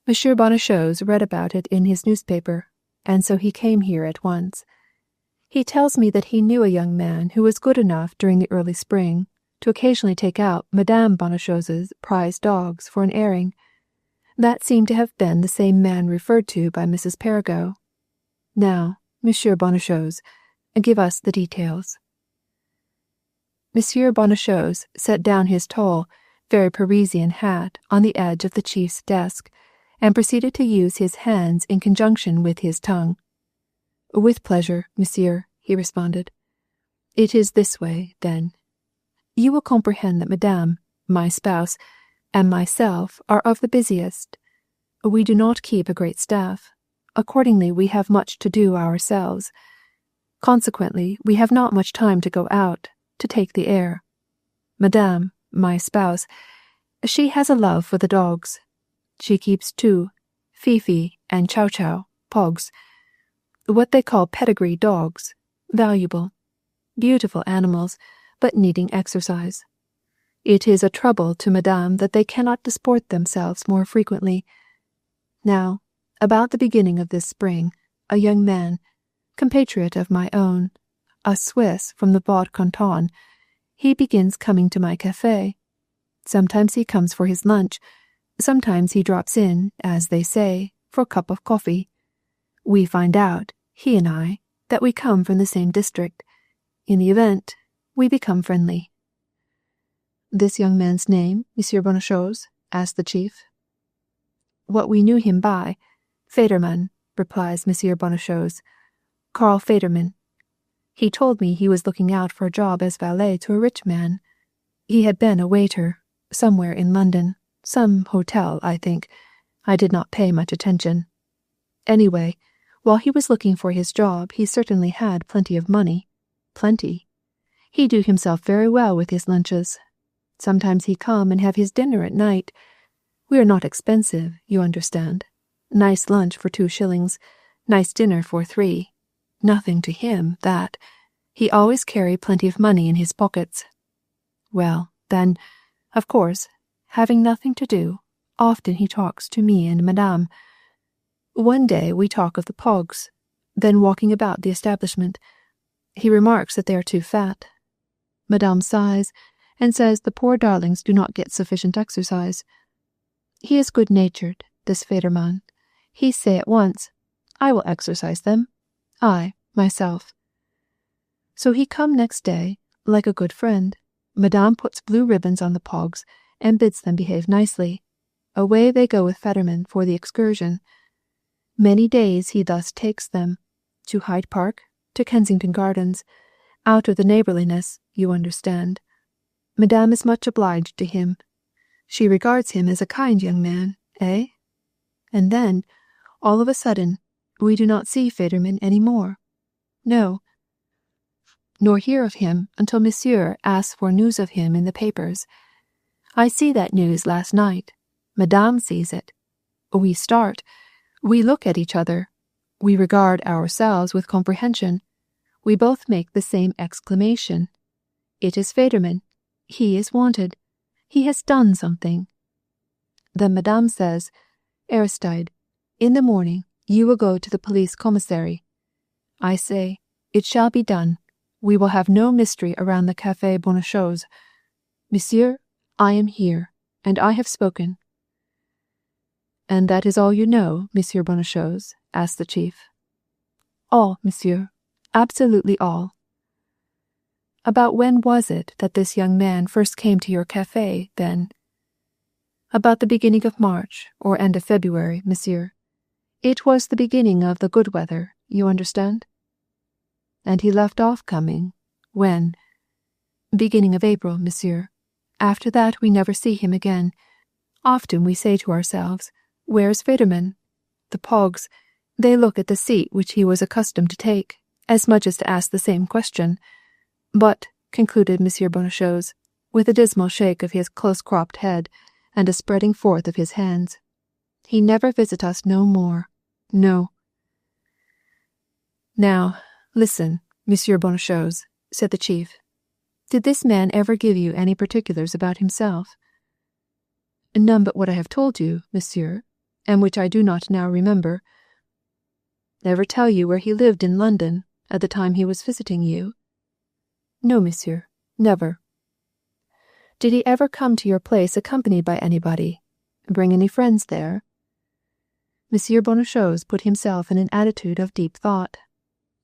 [SPEAKER 1] Monsieur Bonnechose read about it in his newspaper, and so he came here at once. He tells me that he knew a young man who was good enough during the early spring to occasionally take out Madame Bonnechose's prize dogs for an airing. That seemed to have been the same man referred to by Mrs. Perrigo. Now, Monsieur Bonnechose, give us the details." Monsieur Bonnechose set down his tall, very Parisian hat on the edge of the chief's desk, and proceeded to use his hands in conjunction with his tongue. "With pleasure, monsieur," he responded. "It is this way, then. You will comprehend that Madame, my spouse, and myself are of the busiest. We do not keep a great staff. Accordingly, we have much to do ourselves. Consequently, we have not much time to go out, to take the air. Madame, my spouse, she has a love for the dogs. She keeps 2, Fifi and Chow Chow, pugs, what they call pedigree dogs, valuable, beautiful animals, but needing exercise. It is a trouble to Madame that they cannot disport themselves more frequently. Now, about the beginning of this spring, a young man, compatriot of my own, a Swiss from the Vaud Canton, he begins coming to my café. Sometimes he comes for his lunch. Sometimes he drops in, as they say, for a cup of coffee. We find out, he and I, that we come from the same district. In the event, we become friendly." "This young man's name, Monsieur Bonnechose?" asked the chief. what we knew him by. Federman, replies Monsieur Bonnechose. Carl Federman. He told me he was looking out for a job as valet to a rich man. He had been a waiter, somewhere in London, some hotel, I think. I did not pay much attention. Anyway, while he was looking for his job, he certainly had plenty of money. Plenty. He do himself very well with his lunches. Sometimes he come and have his dinner at night. We are not expensive, you understand. Nice lunch for 2 shillings, nice dinner for 3. Nothing to him, that. He always carry plenty of money in his pockets. Well, then, of course, having nothing to do, often he talks to me and Madame. One day we talk of the Pogs, then walking about the establishment. He remarks that they are too fat. Madame sighs, and says the poor darlings do not get sufficient exercise. He is good-natured, this Federman. He say at once, I will exercise them. I, myself. So he come next day, like a good friend. Madame puts blue ribbons on the Pogs, and bids them behave nicely. Away they go with Federman for the excursion. Many days he thus takes them, to Hyde Park, to Kensington Gardens, out of the neighbourliness, you understand. Madame is much obliged to him. She regards him as a kind young man, eh? And then, all of a sudden, we do not see Federman any more. No. Nor hear of him until Monsieur asks for news of him in the papers. I see that news last night. Madame sees it. We start. We look at each other. We regard ourselves with comprehension. We both make the same exclamation. It is Federman. He is wanted. He has done something. Then Madame says, Aristide, in the morning you will go to the police commissary. I say, it shall be done. We will have no mystery around the Café Bonnechose. Monsieur, I am here, and I have spoken. And that is all you know, Monsieur Bonnechose? Asked the chief. All, monsieur. Absolutely all. About when was it that this young man first came to your café, then? About the beginning of March, or end of February, monsieur. It was the beginning of the good weather, you understand? And he left off coming. When? Beginning of April, monsieur. After that we never see him again. Often we say to ourselves, Where's Federman? The Pogs, they look at the seat which he was accustomed to take, as much as to ask the same question. But, concluded Monsieur Bonnechose, with a dismal shake of his close-cropped head, and a spreading forth of his hands, he never visit us no more. No. Now, listen, Monsieur Bonnechose, said the chief. Did this man ever give you any particulars about himself? None but what I have told you, monsieur, and which I do not now remember. Never tell you where he lived in London at the time he was visiting you? No, monsieur, never. Did he ever come to your place accompanied by anybody? Bring any friends there? Monsieur Bonnechose put himself in an attitude of deep thought.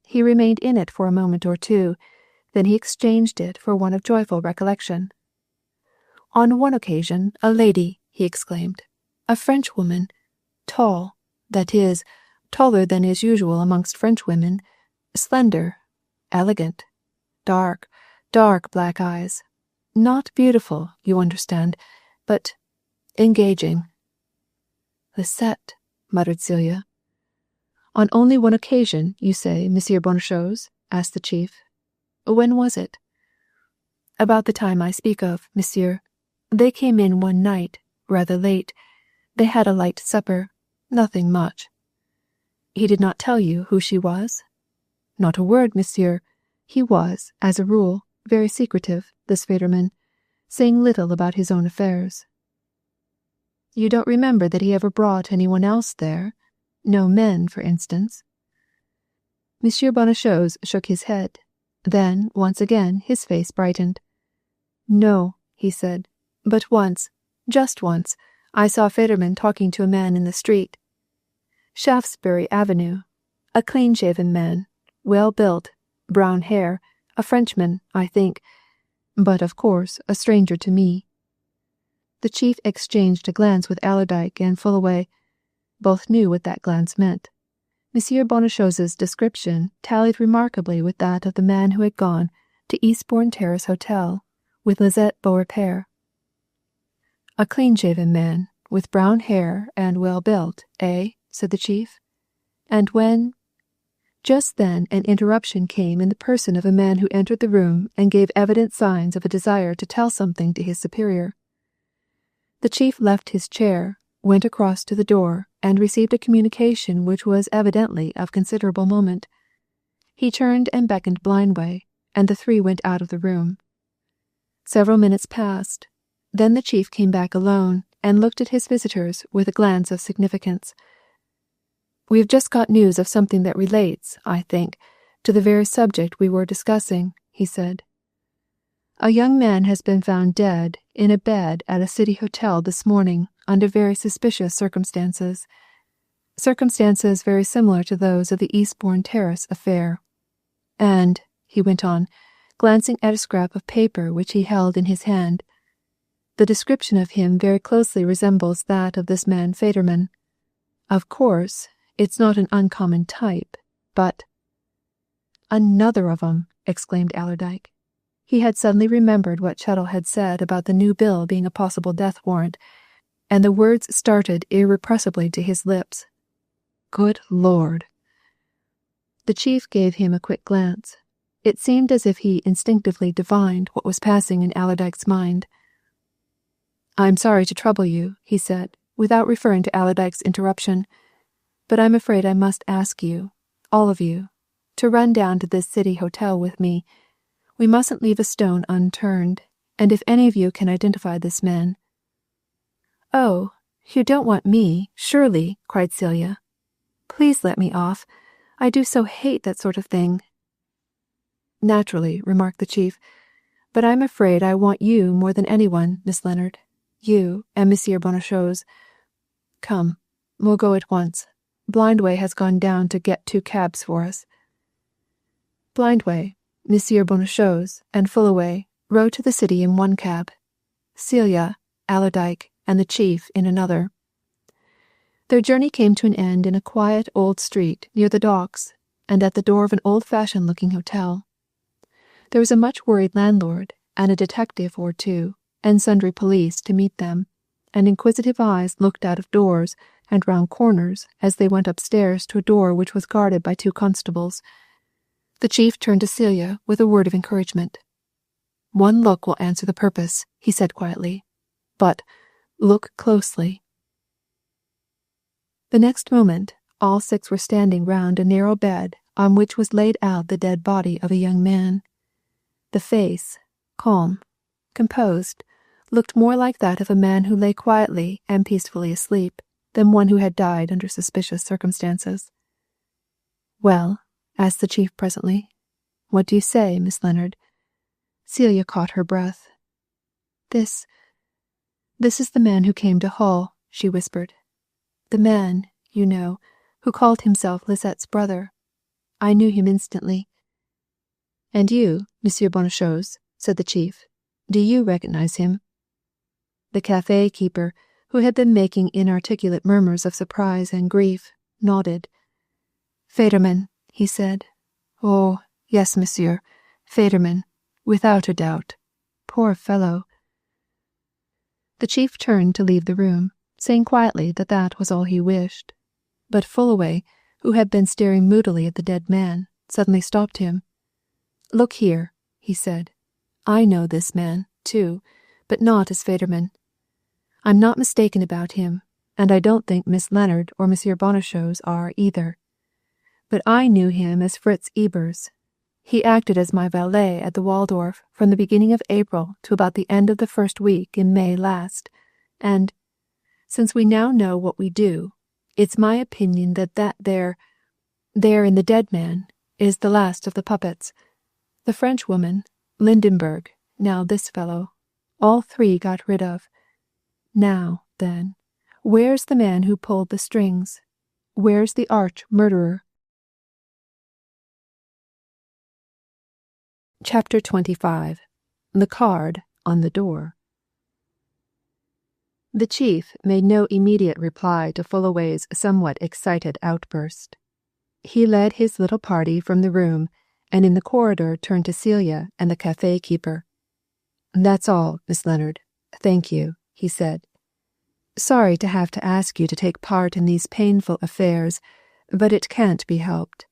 [SPEAKER 1] He remained in it for a moment or two, then he exchanged it for one of joyful recollection. On one occasion, a lady, he exclaimed, a Frenchwoman, tall, that is, taller than is usual amongst Frenchwomen, slender, elegant, dark black eyes, not beautiful, you understand, but engaging. Lisette, muttered Celia. On only one occasion, you say, Monsieur Bonnechose? Asked the chief. When was it? About the time I speak of, monsieur. They came in one night, rather late. They had a light supper, nothing much. He did not tell you who she was? Not a word, monsieur. He was, as a rule, very secretive, this Federman, saying little about his own affairs. You don't remember that he ever brought anyone else there? No men, for instance? Monsieur Bonnechose shook his head. Then, once again, his face brightened. No, he said, but once, just once, I saw Federman talking to a man in the street. Shaftesbury Avenue. A clean-shaven man, well-built, brown hair, a Frenchman, I think, but, of course, a stranger to me. The chief exchanged a glance with Allerdyke and Fullaway. Both knew what that glance meant. Monsieur Bonnechose's description tallied remarkably with that of the man who had gone to Eastbourne Terrace Hotel with Lisette Beaurepaire. "A clean-shaven man, with brown hair and well-built, eh?" said the chief. "And when—" Just then an interruption came in the person of a man who entered the room and gave evident signs of a desire to tell something to his superior. The chief left his chair, went across to the door, and received a communication which was evidently of considerable moment. He turned and beckoned Blindway, and the three went out of the room. Several minutes passed. Then the chief came back alone and looked at his visitors with a glance of significance. "We have just got news of something that relates, I think, to the very subject we were discussing," he said. "A young man has been found dead in a bed at a city hotel this morning under very suspicious circumstances. Circumstances very similar to those of the Eastbourne Terrace affair. And," he went on, glancing at a scrap of paper which he held in his hand, "the description of him very closely resembles that of this man Federman. Of course, it's not an uncommon type, but—" "Another of 'em!" exclaimed Allerdyke. He had suddenly remembered what Chettle had said about the new bill being a possible death warrant, and the words started irrepressibly to his lips. "Good Lord!" The chief gave him a quick glance. It seemed as if he instinctively divined what was passing in Allerdyke's mind. "I'm sorry to trouble you," he said, without referring to Allerdyke's interruption, "but I'm afraid I must ask you, all of you, to run down to this city hotel with me. We mustn't leave a stone unturned, and if any of you can identify this man—" "Oh, you don't want me, surely," cried Celia. "Please let me off. I do so hate that sort of thing." "Naturally," remarked the chief, "but I'm afraid I want you more than anyone, Miss Leonard. You and Monsieur Bonnechose. Come, we'll go at once. Blindway has gone down to get 2 cabs for us." Blindway, Monsieur Bonnechose, and Fullaway rode to the city in one cab. Celia, Allerdyke, and the chief in another. Their journey came to an end in a quiet old street near the docks, and at the door of an old-fashioned looking hotel. There was a much worried landlord, and a detective or two, and sundry police to meet them, and inquisitive eyes looked out of doors and round corners as they went upstairs to a door which was guarded by 2 constables. The chief turned to Celia with a word of encouragement. "One look will answer the purpose," he said quietly. "But look closely." The next moment, all 6 were standing round a narrow bed on which was laid out the dead body of a young man. The face, calm, composed, looked more like that of a man who lay quietly and peacefully asleep than one who had died under suspicious circumstances. "Well," asked the chief presently, "what do you say, Miss Leonard?" Celia caught her breath. This is the man who came to Hull," she whispered. "The man, you know, who called himself Lisette's brother. I knew him instantly." "And you, Monsieur Bonnechose," said the chief, "do you recognize him?" The café keeper, who had been making inarticulate murmurs of surprise and grief, nodded. "Federman," he said. "Oh, yes, monsieur, Federman, without a doubt. Poor fellow." The chief turned to leave the room, saying quietly that that was all he wished. But Fullaway, who had been staring moodily at the dead man, suddenly stopped him. "Look here," he said. "I know this man, too, but not as Federman. I'm not mistaken about him, and I don't think Miss Leonard or Monsieur Bonnechose are either. But I knew him as Fritz Ebers. He acted as my valet at the Waldorf from the beginning of April to about the end of the first week in May last, and, since we now know what we do, it's my opinion that there in the dead man, is the last of the puppets. The Frenchwoman, Lindenberg, now this fellow, all 3 got rid of. Now, then, where's the man who pulled the strings? Where's the arch-murderer?" Chapter 25. The Card on the Door. The chief made no immediate reply to Fullaway's somewhat excited outburst. He led his little party from the room, and in the corridor turned to Celia and the cafe keeper. "That's all, Miss Leonard. Thank you," he said. "Sorry to have to ask you to take part in these painful affairs, but it can't be helped.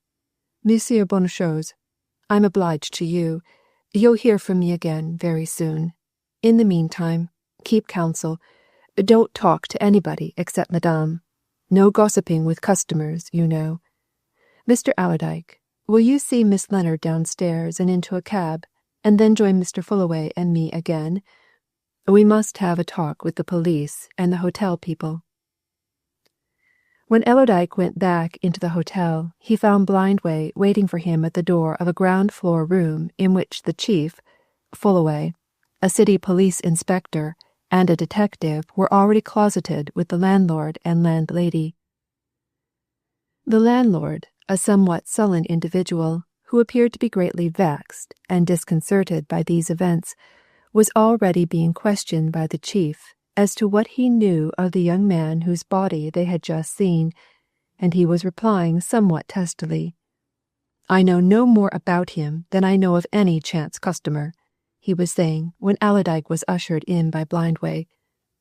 [SPEAKER 1] Monsieur Bonnechose, I'm obliged to you. You'll hear from me again very soon. In the meantime, keep counsel. Don't talk to anybody except Madame. No gossiping with customers, you know. Mr. Allerdyke, will you see Miss Leonard downstairs and into a cab, and then join Mr. Fullaway and me again? We must have a talk with the police and the hotel people." When Allerdyke went back into the hotel, he found Blindway waiting for him at the door of a ground-floor room in which the chief, Fullaway, a city police inspector, and a detective were already closeted with the landlord and landlady. The landlord, a somewhat sullen individual, who appeared to be greatly vexed and disconcerted by these events, was already being questioned by the chief as to what he knew of the young man whose body they had just seen, and he was replying somewhat testily. "I know no more about him than I know of any chance customer," he was saying when Allerdyke was ushered in by Blindway,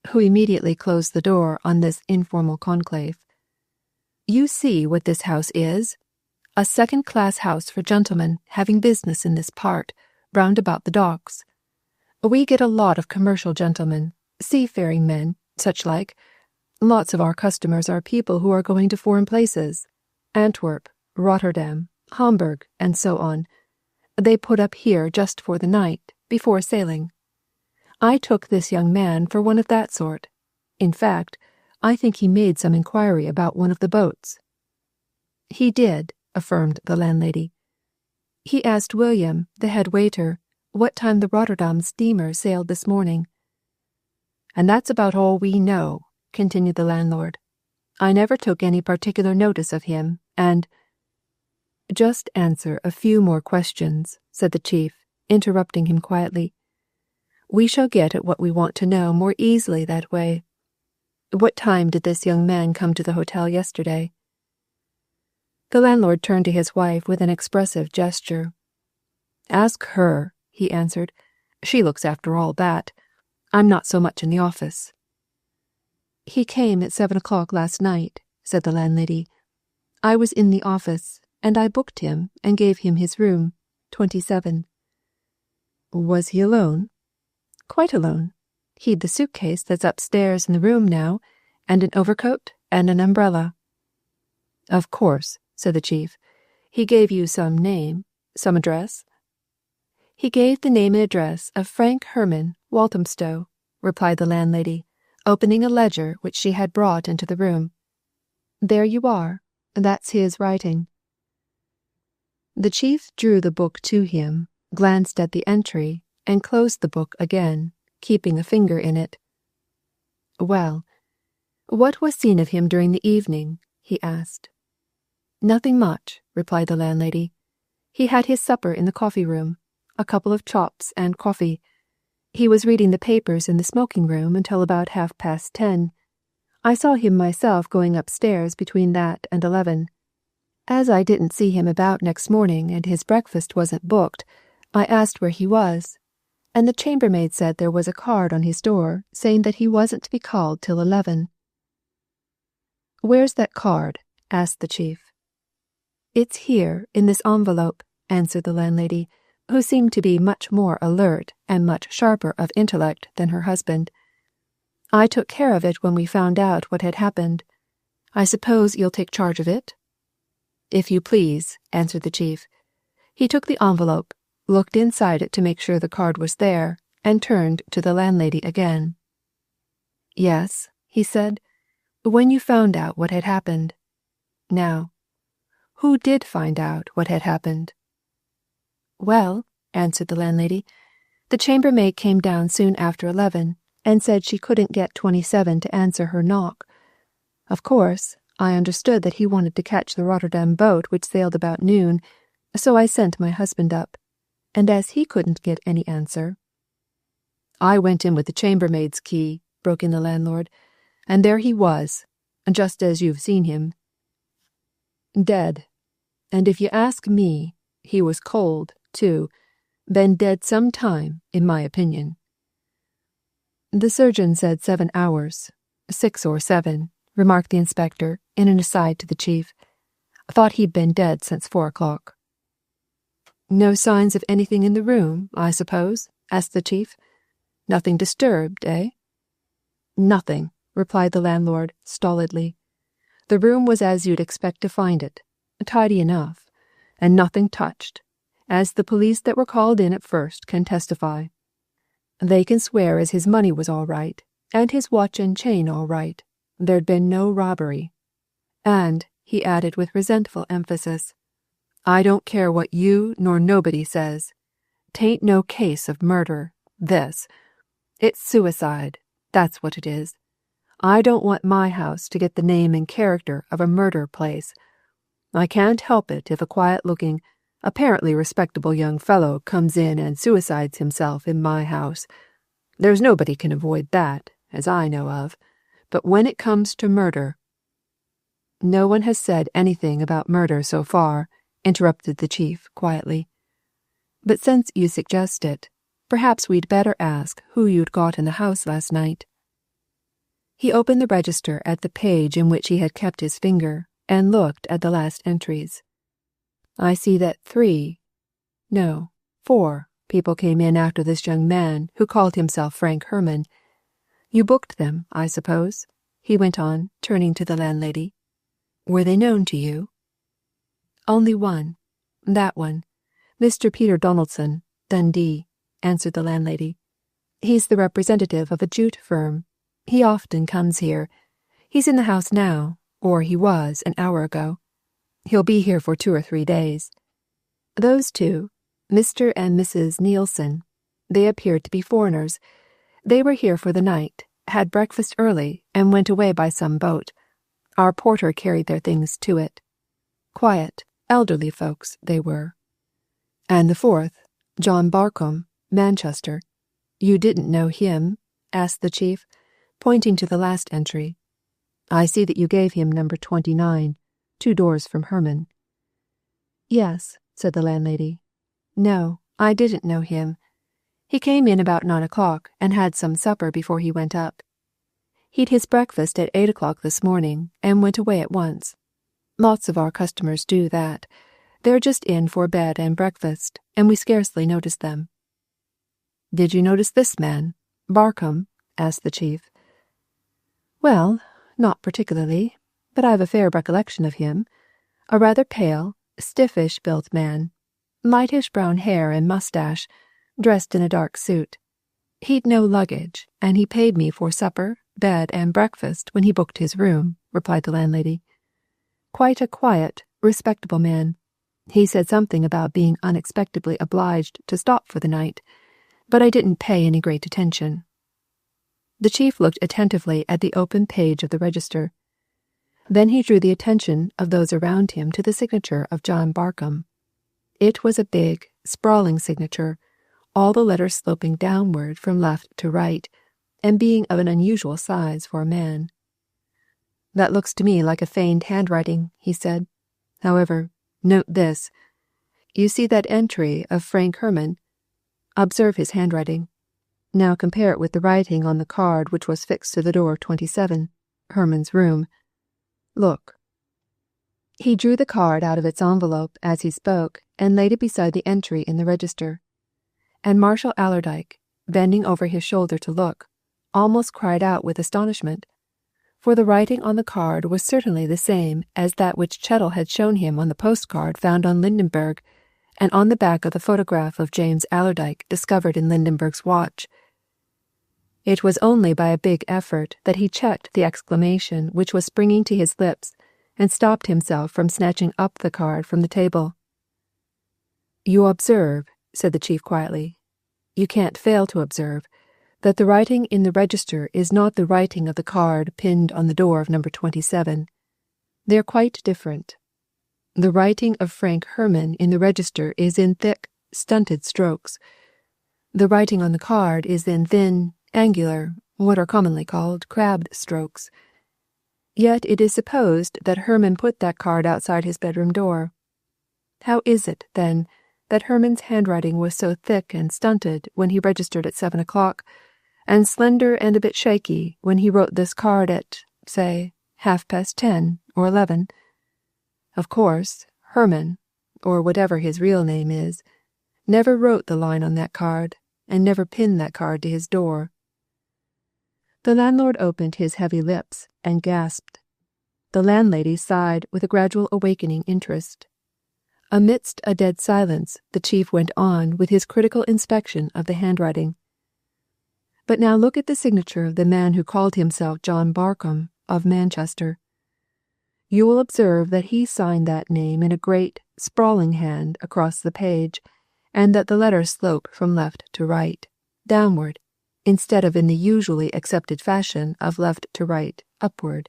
[SPEAKER 1] who immediately closed the door on this informal conclave. "You see what this house is? A second-class house for gentlemen having business in this part, round about the docks. We get a lot of commercial gentlemen, seafaring men, such like. Lots of our customers are people who are going to foreign places, Antwerp, Rotterdam, Hamburg, and so on. They put up here just for the night, before sailing. I took this young man for one of that sort. In fact, I think he made some inquiry about one of the boats." "He did," affirmed the landlady. "He asked William, the head waiter, what time the Rotterdam steamer sailed this morning." "And that's about all we know," continued the landlord. "I never took any particular notice of him, and—" "Just answer a few more questions," said the chief, interrupting him quietly. "We shall get at what we want to know more easily that way. What time did this young man come to the hotel yesterday?" The landlord turned to his wife with an expressive gesture. "Ask her," he answered. "She looks after all that. I'm not so much in the office." "He came at 7 o'clock last night," said the landlady. "I was in the office, and I booked him and gave him his room, 27. "Was he alone?" "Quite alone. He'd the suitcase that's upstairs in the room now, and an overcoat and an umbrella." "Of course," said the chief. "He gave you some name, some address?" "He gave the name and address of Frank Herman, Walthamstow," replied the landlady, opening a ledger which she had brought into the room. "There you are. That's his writing." The chief drew the book to him, glanced at the entry, and closed the book again, keeping a finger in it. "Well, what was seen of him during the evening?" he asked. "Nothing much," replied the landlady. "He had his supper in the coffee-room, a couple of chops and coffee. He was reading the papers in the smoking-room until about 10:30. I saw him myself going upstairs between that and 11. As I didn't see him about next morning and his breakfast wasn't booked, I asked where he was, and the chambermaid said there was a card on his door saying that he wasn't to be called till 11. "Where's that card?" asked the chief. "It's here, in this envelope," answered the landlady, who seemed to be much more alert and much sharper of intellect than her husband. "I took care of it when we found out what had happened. I suppose you'll take charge of it?" "If you please," answered the chief. He took the envelope, looked inside it to make sure the card was there, and turned to the landlady again. "Yes," he said, "when you found out what had happened. Now, who did find out what had happened?" "Well," answered the landlady, "the chambermaid came down soon after 11, and said she couldn't get 27 to answer her knock. Of course, I understood that he wanted to catch the Rotterdam boat which sailed about noon, so I sent my husband up, and as he couldn't get any answer—" "I went in with the chambermaid's key," broke in the landlord, and there he was, just as you've seen him. Dead. And if you ask me, he was cold, too. Been dead some time, in my opinion. The surgeon said 7 hours. 6 or 7, remarked the inspector in an aside to the chief. Thought he'd been dead since 4 o'clock. No signs of anything in the room, I suppose? Asked the chief. Nothing disturbed, eh? Nothing, replied the landlord stolidly. The room was as you'd expect to find it, tidy enough, and nothing touched, as the police that were called in at first can testify. They can swear as his money was all right, and his watch and chain all right. There'd been no robbery. And, he added with resentful emphasis, I don't care what you nor nobody says. 'Tain't no case of murder, this. It's suicide, that's what it is. I don't want my house to get the name and character of a murder place. I can't help it if a quiet-looking, apparently respectable young fellow comes in and suicides himself in my house. There's nobody can avoid that, as I know of. But when it comes to murder— No one has said anything about murder so far, interrupted the chief quietly. But since you suggest it, perhaps we'd better ask who you'd got in the house last night. He opened the register at the page in which he had kept his finger and looked at the last entries. I see that 4 people came in after this young man who called himself Frank Herman. You booked them, I suppose? He went on, turning to the landlady. Were they known to you? Only one. That one. Mr. Peter Donaldson, Dundee, answered the landlady. He's the representative of a jute firm. He often comes here. He's in the house now, or he was an hour ago. He'll be here for 2 or 3 days. Those two, Mr. and Mrs. Nielsen, they appeared to be foreigners. They were here for the night, had breakfast early, and went away by some boat. Our porter carried their things to it. Quiet, elderly folks, they were. And the 4th, John Barcombe, Manchester. You didn't know him? Asked the chief, pointing to the last entry. I see that you gave him number 29, 2 doors from Herman. Yes, said the landlady. No, I didn't know him. He came in about 9 o'clock and had some supper before he went up. He'd his breakfast at 8 o'clock this morning and went away at once. Lots of our customers do that. They're just in for bed and breakfast, and we scarcely notice them. Did you notice this man, Barcombe? Asked the chief. Well, not particularly, but I've a fair recollection of him. A rather pale, stiffish-built man, lightish brown hair and moustache, dressed in a dark suit. He'd no luggage, and he paid me for supper, bed, and breakfast when he booked his room, replied the landlady. Quite a quiet, respectable man. He said something about being unexpectedly obliged to stop for the night, but I didn't pay any great attention. The chief looked attentively at the open page of the register. Then he drew the attention of those around him to the signature of John Barcombe. It was a big, sprawling signature, all the letters sloping downward from left to right, and being of an unusual size for a man. That looks to me like a feigned handwriting, he said. However, note this. You see that entry of Frank Herman? Observe his handwriting. Now compare it with the writing on the card which was fixed to the door of 27, Herman's room. Look. He drew the card out of its envelope as he spoke and laid it beside the entry in the register. And Marshal Allerdyke, bending over his shoulder to look, almost cried out with astonishment, for the writing on the card was certainly the same as that which Chettle had shown him on the postcard found on Lindenberg, and on the back of the photograph of James Allerdyke discovered in Lindenberg's watch. It was only by a big effort that he checked the exclamation which was springing to his lips, and stopped himself from snatching up the card from the table. You observe, said the chief quietly, you can't fail to observe, that the writing in the register is not the writing of the card pinned on the door of number 27. They are quite different. The writing of Frank Herman in the register is in thick, stunted strokes. The writing on the card is in thin, angular, what are commonly called crab strokes. Yet it is supposed that Herman put that card outside his bedroom door. How is it, then, that Herman's handwriting was so thick and stunted when he registered at 7 o'clock, and slender and a bit shaky when he wrote this card at, say, 10:30 or 11? Of course, Herman, or whatever his real name is, never wrote the line on that card, and never pinned that card to his door. The landlord opened his heavy lips and gasped. The landlady sighed with a gradual awakening interest. Amidst a dead silence, the chief went on with his critical inspection of the handwriting. But now look at the signature of the man who called himself John Barcombe, of Manchester. You will observe that he signed that name in a great, sprawling hand across the page, and that the letters slope from left to right, downward, instead of in the usually accepted fashion of left to right, upward.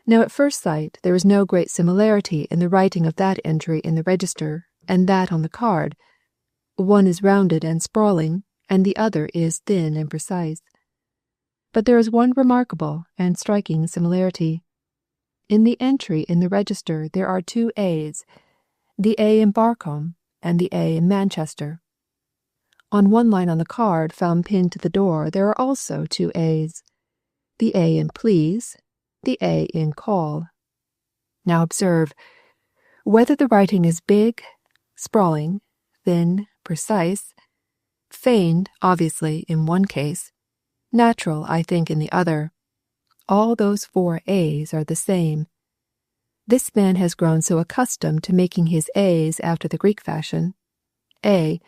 [SPEAKER 1] Now at first sight there is no great similarity in the writing of that entry in the register and that on the card. One is rounded and sprawling, and the other is thin and precise. But there is one remarkable and striking similarity. In the entry in the register there are 2 A's, the A in Barcombe and the A in Manchester. On one line on the card found pinned to the door there are also 2 A's, the A in please, the A in call. Now observe, whether the writing is big, sprawling, thin, precise, feigned, obviously, in one case, natural, I think, in the other, all those 4 A's are the same. This man has grown so accustomed to making his A's after the Greek fashion, A,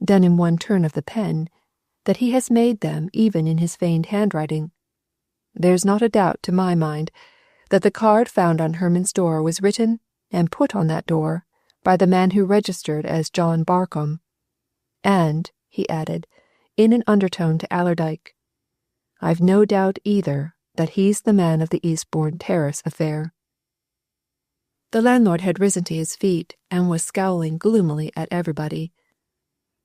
[SPEAKER 1] done in one turn of the pen, that he has made them even in his feigned handwriting. There's not a doubt to my mind that the card found on Herman's door was written and put on that door by the man who registered as John Barcombe. And, he added, in an undertone to Allerdyke, I've no doubt either that he's the man of the Eastbourne Terrace affair. The landlord had risen to his feet and was scowling gloomily at everybody.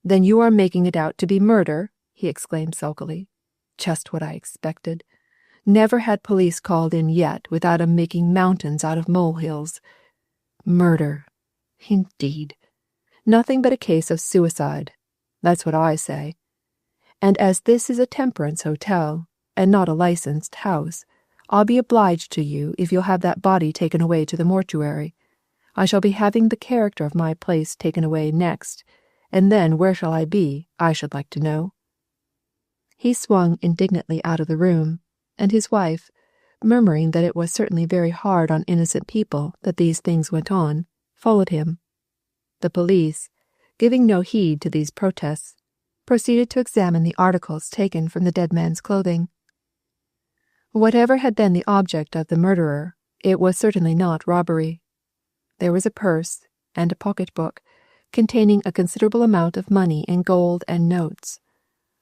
[SPEAKER 1] Then you are making it out to be murder? He exclaimed sulkily. Just what I expected. Never had police called in yet without 'em making mountains out of molehills. Murder. Indeed. Nothing but a case of suicide. That's what I say. And as this is a temperance hotel, and not a licensed house, I'll be obliged to you if you'll have that body taken away to the mortuary. I shall be having the character of my place taken away next, and then where shall I be, I should like to know. He swung indignantly out of the room, and his wife, murmuring that it was certainly very hard on innocent people that these things went on, followed him. The police, giving no heed to these protests, proceeded to examine the articles taken from the dead man's clothing. Whatever had been the object of the murderer, it was certainly not robbery. There was a purse and a pocket-book containing a considerable amount of money in gold and notes,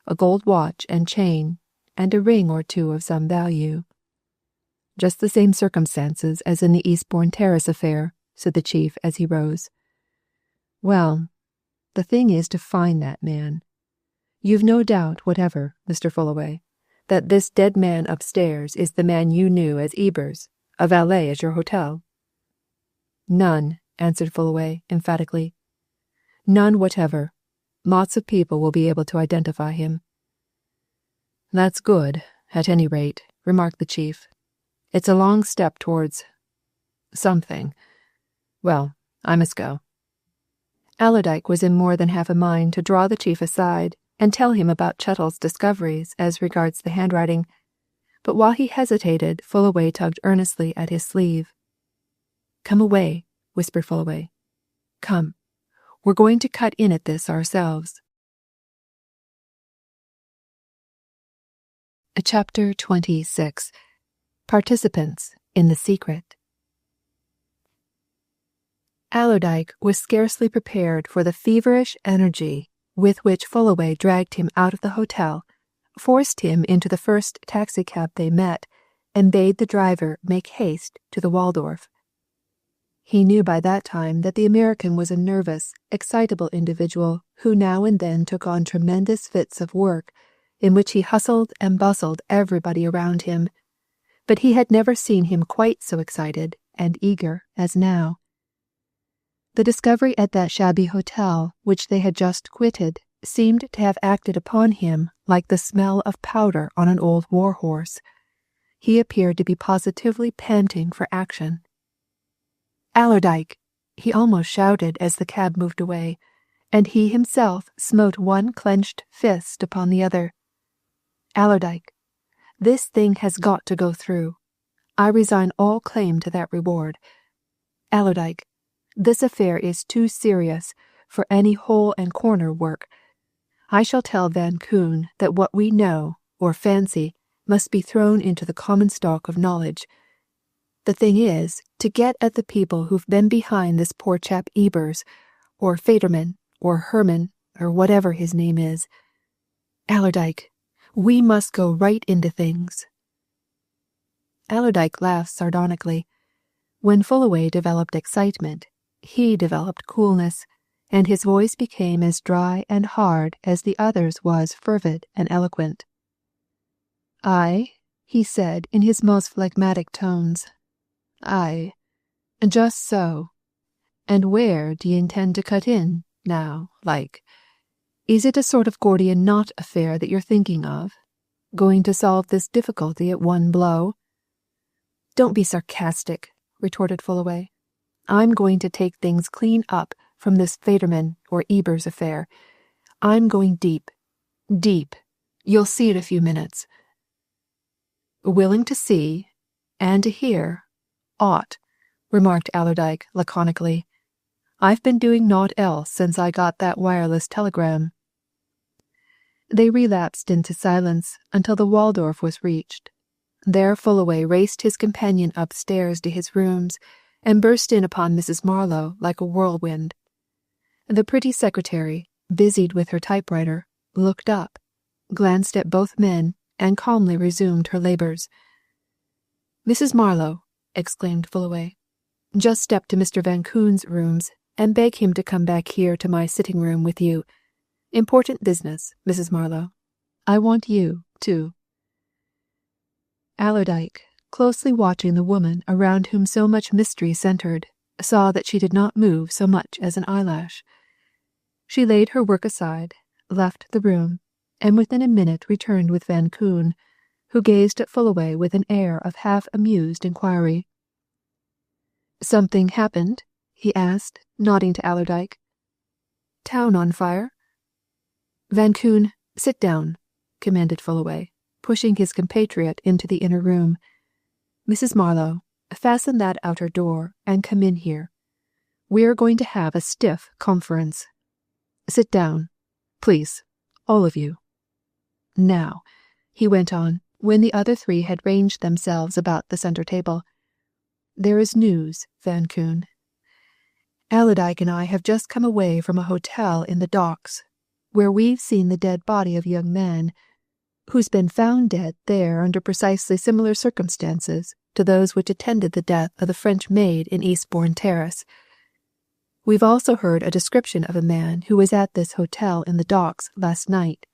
[SPEAKER 1] a gold watch and chain, and a ring or 2 of some value. Just the same circumstances as in the Eastbourne Terrace affair, said the chief as he rose. Well, the thing is to find that man. You've no doubt whatever, Mr. Fullaway, that this dead man upstairs is the man you knew as Ebers, a valet at your hotel? None, answered Fullaway emphatically. None whatever. Lots of people will be able to identify him. That's good, at any rate, remarked the chief. It's a long step towards something. Well, I must go. Allerdyke was in more than half a mind to draw the chief aside and tell him about Chettle's discoveries as regards the handwriting, but while he hesitated, Fullaway tugged earnestly at his sleeve. Come away, whispered Fullaway. Come. We're going to cut in at this ourselves. Chapter 26. Participants in the Secret. Allerdyke was scarcely prepared for the feverish energy with which Fullaway dragged him out of the hotel, forced him into the first taxicab they met, and bade the driver make haste to the Waldorf. He knew by that time that the American was a nervous, excitable individual who now and then took on tremendous fits of work in which he hustled and bustled everybody around him, but he had never seen him quite so excited and eager as now. The discovery at that shabby hotel which they had just quitted seemed to have acted upon him like the smell of powder on an old war-horse. He appeared to be positively panting for action. "Allerdyke!" he almost shouted as the cab moved away, and he himself smote one clenched fist upon the other. "Allerdyke, this thing has got to go through. I resign all claim to that reward. Allerdyke, this affair is too serious for any hole and corner work. I shall tell Van Koon that what we know, or fancy, must be thrown into the common stock of knowledge. The thing is, to get at the people who've been behind this poor chap Ebers, or Federman, or Herman, or whatever his name is. Allerdyke, we must go right into things." Allerdyke laughed sardonically. When Fullaway developed excitement, he developed coolness, and his voice became as dry and hard as the other's was fervid and eloquent. "Aye," he said in his most phlegmatic tones. "Aye, just so. And where d'ye intend to cut in, now, like? Is it a sort of Gordian knot affair that you're thinking of? Going to solve this difficulty at one blow?" "Don't be sarcastic," retorted Fullaway. "I'm going to take things clean up from this Federman or Ebers affair. I'm going deep. Deep. You'll see in a few minutes." "Willing to see, and to hear, ought," remarked Allerdyke laconically. "I've been doing naught else since I got that wireless telegram." They relapsed into silence until the Waldorf was reached. There Fullaway raced his companion upstairs to his rooms and burst in upon Mrs. Marlowe like a whirlwind. The pretty secretary, busied with her typewriter, looked up, glanced at both men, and calmly resumed her labours. "Mrs. Marlowe," exclaimed Fullaway, "just step to Mr. Van Koon's rooms and beg him to come back here to my sitting-room with you. Important business, Mrs. Marlowe. I want you, too." Allerdyke, closely watching the woman around whom so much mystery centred, saw that she did not move so much as an eyelash. She laid her work aside, left the room, and within a minute returned with Van Koon, who gazed at Fullaway with an air of half-amused inquiry. "Something happened?" he asked, nodding to Allerdyke. "Town on fire?" "Van Koon, sit down," commanded Fullaway, pushing his compatriot into the inner room. "Mrs. Marlowe, fasten that outer door and come in here. We're going to have a stiff conference. Sit down, please, all of you. Now," he went on, when the other three had ranged themselves about the centre table, "there is news, Van Koon. Allerdyke and I have just come away from a hotel in the docks, where we've seen the dead body of a young man, who's been found dead there under precisely similar circumstances to those which attended the death of the French maid in Eastbourne Terrace. We've also heard a description of a man who was at this hotel in the docks last night.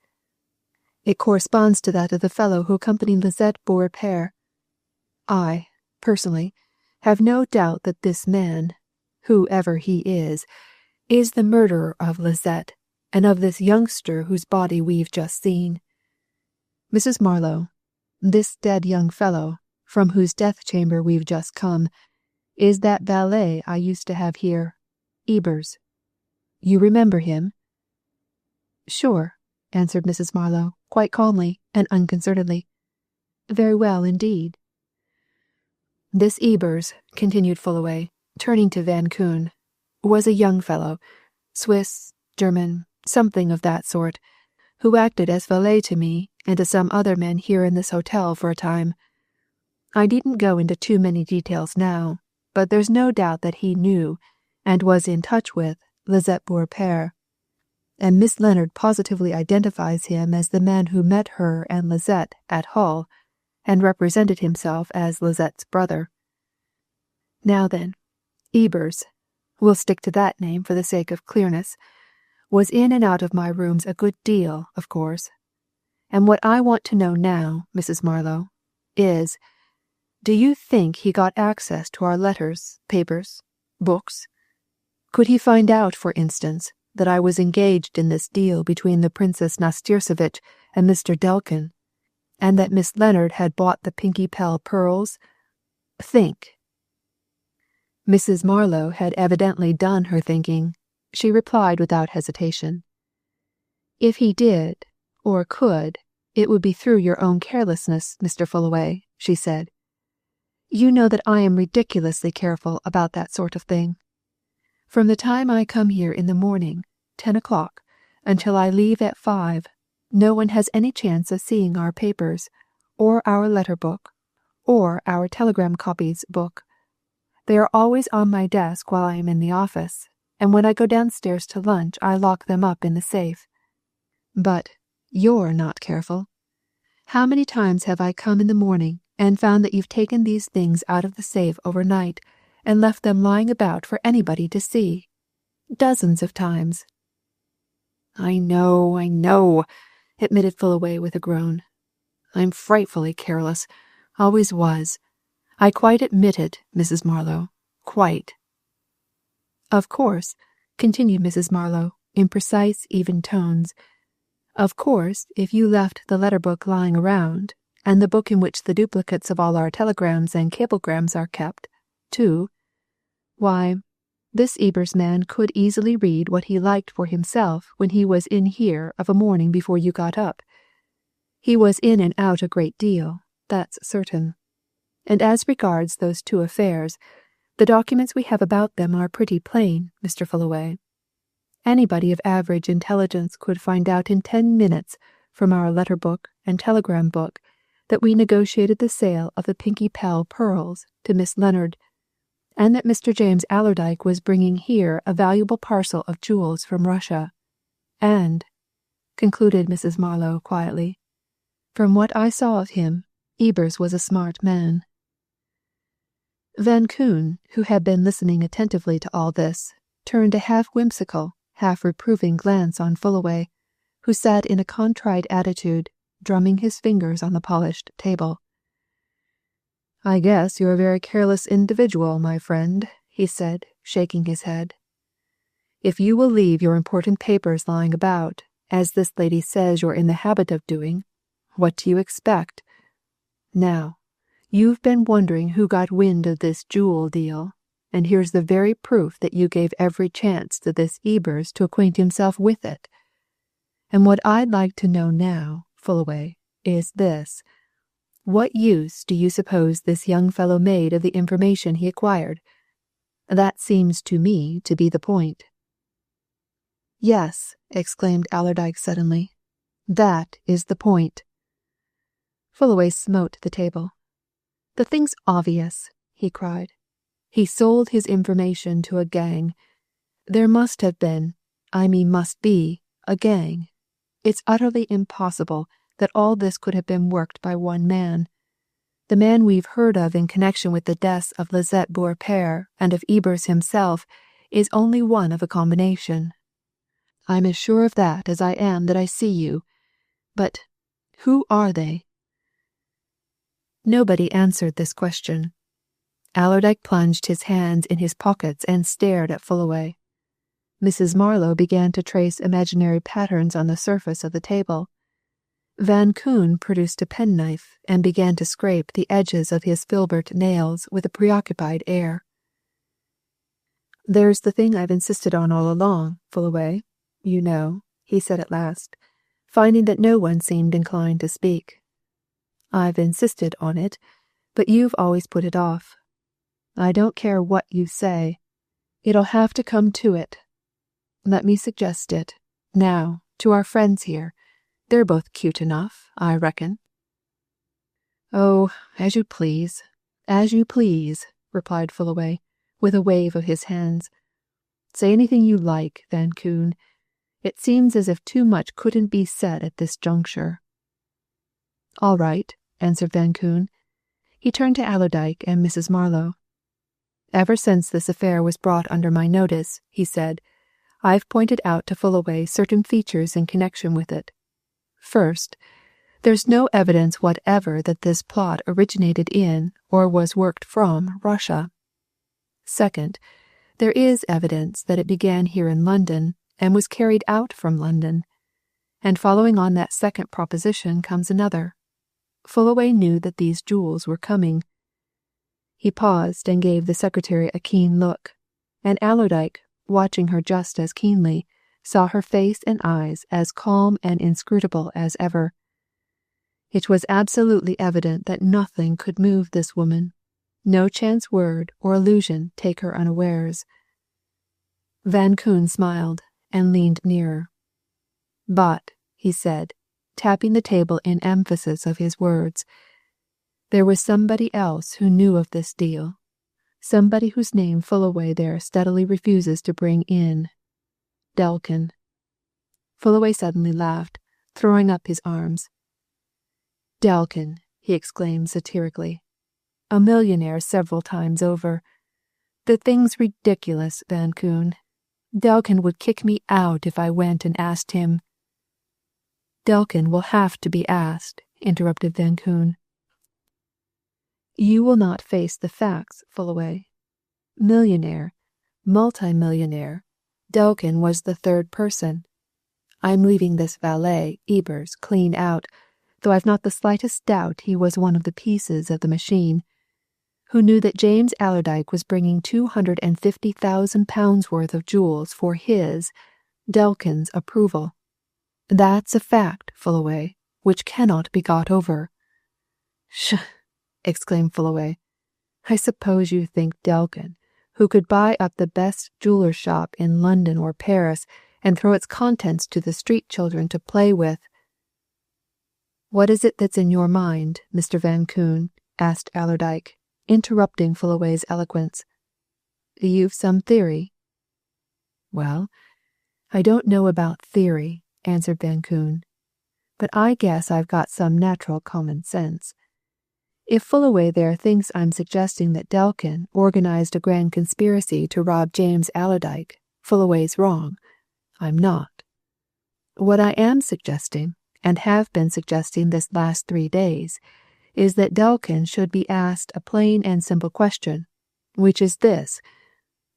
[SPEAKER 1] It corresponds to that of the fellow who accompanied Lisette Beaurepaire. I, personally, have no doubt that this man, whoever he is the murderer of Lisette and of this youngster whose body we've just seen. Mrs. Marlowe, this dead young fellow, from whose death chamber we've just come, is that valet I used to have here, Ebers. You remember him?" "Sure," answered Mrs. Marlowe, quite calmly and unconcernedly. "Very well indeed." "This Ebers," continued Fullaway, turning to Van Koon, "was a young fellow, Swiss, German, something of that sort, who acted as valet to me and to some other men here in this hotel for a time. I needn't go into too many details now, but there's no doubt that he knew, and was in touch with, Lisette Beaurepaire, and Miss Leonard positively identifies him as the man who met her and Lisette at Hull, and represented himself as Lisette's brother. Now then, Ebers, we'll stick to that name for the sake of clearness, was in and out of my rooms a good deal, of course, And what I want to know now, Mrs. Marlowe, is, do you think he got access to our letters, papers, books? Could he find out, for instance, that I was engaged in this deal between the Princess Nastirsevitch and Mr. Delkin, and that Miss Leonard had bought the Pinky Pell pearls? Think." Mrs. Marlowe had evidently done her thinking. She replied without hesitation. "If he did, or could, it would be through your own carelessness, Mr. Fullaway," she said. "You know that I am ridiculously careful about that sort of thing. From the time I come here in the morning, 10 o'clock, until I leave at 5, no one has any chance of seeing our papers, or our letter book, or our telegram copies book. They are always on my desk while I am in the office, and when I go downstairs to lunch I lock them up in the safe. But you're not careful. How many times have I come in the morning and found that you've taken these things out of the safe overnight and left them lying about for anybody to see? Dozens of times." I know, admitted Fullaway with a groan. "I'm frightfully careless. Always was. I quite admit it, Mrs. Marlowe. Quite." "Of course," continued Mrs. Marlowe, in precise, even tones, "of course, if you left the letter book lying around, and the book in which the duplicates of all our telegrams and cablegrams are kept, too, why, this Ebers man could easily read what he liked for himself when he was in here of a morning before you got up. He was in and out a great deal, that's certain. And as regards those two affairs, the documents we have about them are pretty plain, Mr. Fullaway. Anybody of average intelligence could find out in 10 minutes from our letter book and telegram book that we negotiated the sale of the Pinky Pell pearls to Miss Leonard, and that Mr. James Allerdyke was bringing here a valuable parcel of jewels from Russia. And," concluded Mrs. Marlowe quietly, "from what I saw of him, Ebers was a smart man." Van Koon, who had been listening attentively to all this, turned a half-whimsical, half-reproving glance on Fullaway, who sat in a contrite attitude, drumming his fingers on the polished table. "I guess you're a very careless individual, my friend," he said, shaking his head. "If you will leave your important papers lying about, as this lady says you're in the habit of doing, what do you expect? Now, you've been wondering who got wind of this jewel deal, and here's the very proof that you gave every chance to this Ebers to acquaint himself with it. And what I'd like to know now, Fullaway, is this. What use do you suppose this young fellow made of the information he acquired? That seems to me to be the point." "Yes," exclaimed Allerdyke suddenly. "That is the point." Fullaway smote the table. "The thing's obvious," he cried. "He sold his information to a gang. There must have been, must be, a gang. It's utterly impossible that all this could have been worked by one man. The man we've heard of in connection with the deaths of Lisette Beaurepaire and of Ebers himself is only one of a combination. I'm as sure of that as I am that I see you. But who are they?" Nobody answered this question. Allerdyke plunged his hands in his pockets and stared at Fullaway. Mrs. Marlowe began to trace imaginary patterns on the surface of the table. Van Koon produced a penknife and began to scrape the edges of his filbert nails with a preoccupied air. "There's the thing I've insisted on all along, Fullaway, you know," he said at last, finding that no one seemed inclined to speak. "I've insisted on it, but you've always put it off. I don't care what you say. It'll have to come to it. Let me suggest it, now, to our friends here. They're both cute enough, I reckon." "Oh, as you please, replied Fullaway, with a wave of his hands. "Say anything you like, Van Koon. It seems as if too much couldn't be said at this juncture." "All right," answered Van Koon. He turned to Allerdyke and Mrs. Marlowe. "Ever since this affair was brought under my notice," he said, "I've pointed out to Fullaway certain features in connection with it. First, There's no evidence whatever that this plot originated in or was worked from Russia. Second, there is evidence that it began here in London and was carried out from London. And following on that second proposition comes another. Fullaway knew that these jewels were coming. He paused and gave the secretary a keen look, and Allerdyke, watching her just as keenly, saw her face and eyes as calm and inscrutable as ever. It was absolutely evident that nothing could move this woman, no chance word or allusion take her unawares. Van Koon smiled and leaned nearer. But, he said, tapping the table in emphasis of his words, there was somebody else who knew of this deal, somebody whose name Fullaway there steadily refuses to bring in. Delkin. Fullaway suddenly laughed, throwing up his arms. Delkin, he exclaimed satirically. A millionaire several times over. The thing's ridiculous, Van Koon. Delkin would kick me out if I went and asked him. Delkin will have to be asked, interrupted Van Koon. You will not face the facts, Fullaway. Millionaire, multi-millionaire, Delkin was the third person. I'm leaving this valet, Ebers, clean out, though I've not the slightest doubt he was one of the pieces of the machine, who knew that James Allerdyke was bringing £250,000 worth of jewels for his, Delkin's, approval. That's a fact, Fullaway, which cannot be got over. Sh! Exclaimed Fullaway. I suppose you think Delkin, who could buy up the best jeweler's shop in London or Paris and throw its contents to the street children to play with. What is it that's in your mind, Mr. Van Koon? Asked Allerdyke, interrupting Fullaway's eloquence. You've some theory? Well, I don't know about theory, answered Van Koon, but I guess I've got some natural common sense. If Fullaway there thinks I'm suggesting that Delkin organized a grand conspiracy to rob James Allerdyke, Fullaway's wrong. I'm not. What I am suggesting, and have been suggesting this last 3 days, is that Delkin should be asked a plain and simple question, which is this: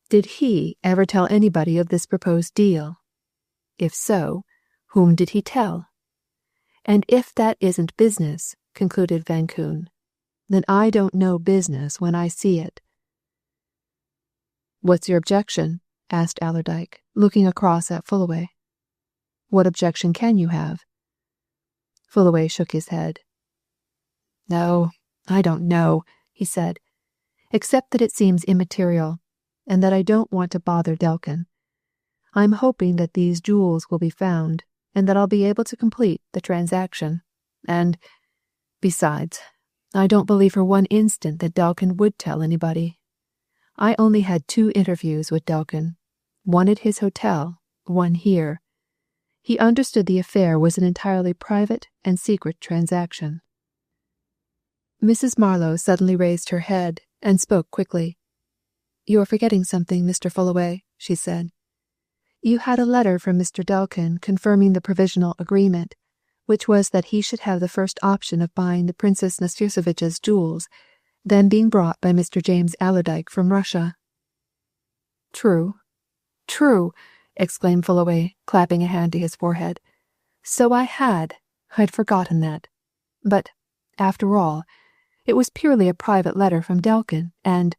[SPEAKER 1] did he ever tell anybody of this proposed deal? If so, whom did he tell? And if that isn't business, concluded Van Koon, then I don't know business when I see it. What's your objection? Asked Allerdyke, looking across at Fullaway. What objection can you have? Fullaway shook his head. No, I don't know, he said, except that it seems immaterial, and that I don't want to bother Delkin. I'm hoping that these jewels will be found, and that I'll be able to complete the transaction. And, besides, I don't believe for one instant that Delkin would tell anybody. I only had 2 interviews with Delkin, one at his hotel, one here. He understood the affair was an entirely private and secret transaction. Mrs. Marlowe suddenly raised her head and spoke quickly. You're forgetting something, Mr. Fullaway, she said. You had a letter from Mr. Delkin confirming the provisional agreement, which was that he should have the first option of buying the Princess Nastirsevitch's jewels, then being brought by Mr. James Allerdyke from Russia. True, true, exclaimed Fullaway, clapping a hand to his forehead. So I had. I'd forgotten that. But, after all, it was purely a private letter from Delkin, and—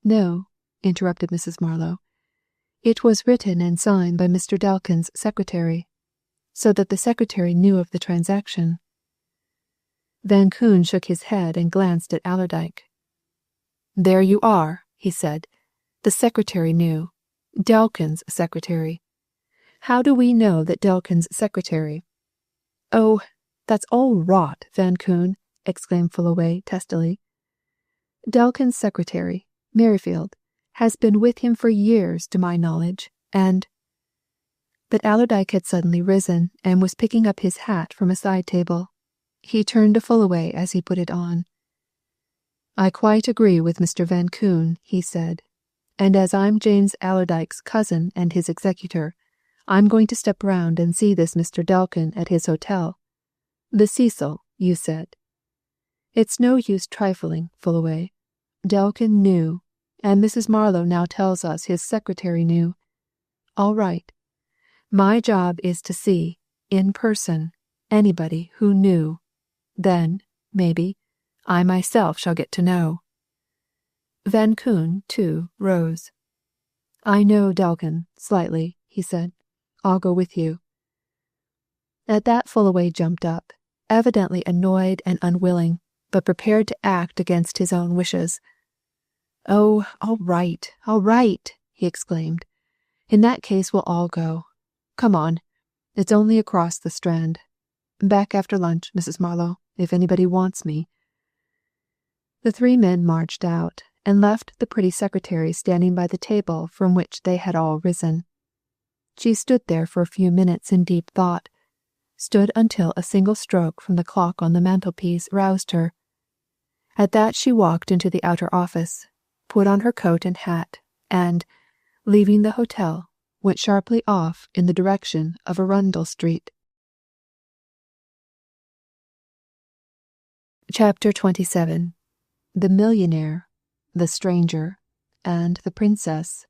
[SPEAKER 1] No, interrupted Mrs. Marlowe. It was written and signed by Mr. Delkin's secretary, so that the secretary knew of the transaction. Van Koon shook his head and glanced at Allerdyke. There you are, he said. The secretary knew. Delkin's secretary. How do we know that Delkin's secretary— Oh, that's all rot, Van Koon, exclaimed Fullaway testily. Delkin's secretary, Merrifield, has been with him for years, to my knowledge, and— But Allerdyke had suddenly risen and was picking up his hat from a side table. He turned to Fullaway as he put it on. I quite agree with Mr. Van Koon, he said, and as I'm James Allerdyke's cousin and his executor, I'm going to step round and see this Mr. Delkin at his hotel. The Cecil, you said. It's no use trifling, Fullaway. Delkin knew, and Mrs. Marlowe now tells us his secretary knew. All right. My job is to see, in person, anybody who knew. Then, maybe, I myself shall get to know. Van Koon, too, rose. I know Delkin, slightly, he said. I'll go with you. At that Fullaway jumped up, evidently annoyed and unwilling, but prepared to act against his own wishes. Oh, all right, he exclaimed. In that case we'll all go. Come on. It's only across the Strand. Back after lunch, Mrs. Marlowe, if anybody wants me. The three men marched out, and left the pretty secretary standing by the table from which they had all risen. She stood there for a few minutes in deep thought, stood until a single stroke from the clock on the mantelpiece roused her. At that she walked into the outer office, put on her coat and hat, and, leaving the hotel, went sharply off in the direction of Arundel Street. Chapter 27. The Millionaire, the Stranger, and the Princess.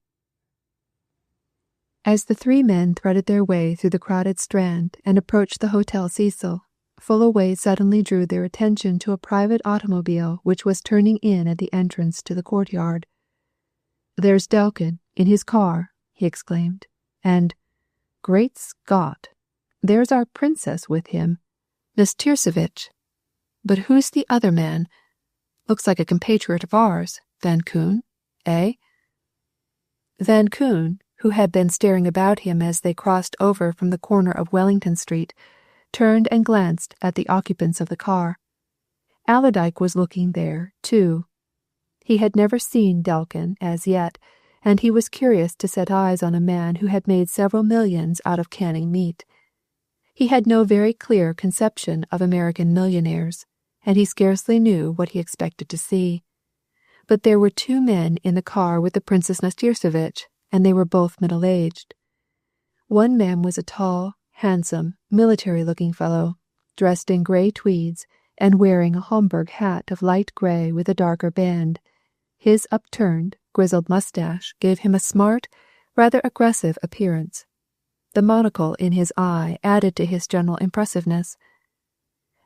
[SPEAKER 1] As the three men threaded their way through the crowded Strand and approached the Hotel Cecil, Fullaway suddenly drew their attention to a private automobile which was turning in at the entrance to the courtyard. There's Delkin, in his car, he exclaimed, and, great Scott, there's our princess with him, Nastirsevitch. But who's the other man? Looks like a compatriot of ours, Van Koon, eh? Van Koon, who had been staring about him as they crossed over from the corner of Wellington Street, turned and glanced at the occupants of the car. Allerdyke was looking there, too. He had never seen Delkin as yet, and he was curious to set eyes on a man who had made several millions out of canning meat. He had no very clear conception of American millionaires, and he scarcely knew what he expected to see. But there were two men in the car with the Princess Nastirsevitch, and they were both middle-aged. One man was a tall, handsome, military-looking fellow, dressed in grey tweeds and wearing a Homburg hat of light grey with a darker band. His upturned, grizzled moustache gave him a smart, rather aggressive appearance. The monocle in his eye added to his general impressiveness.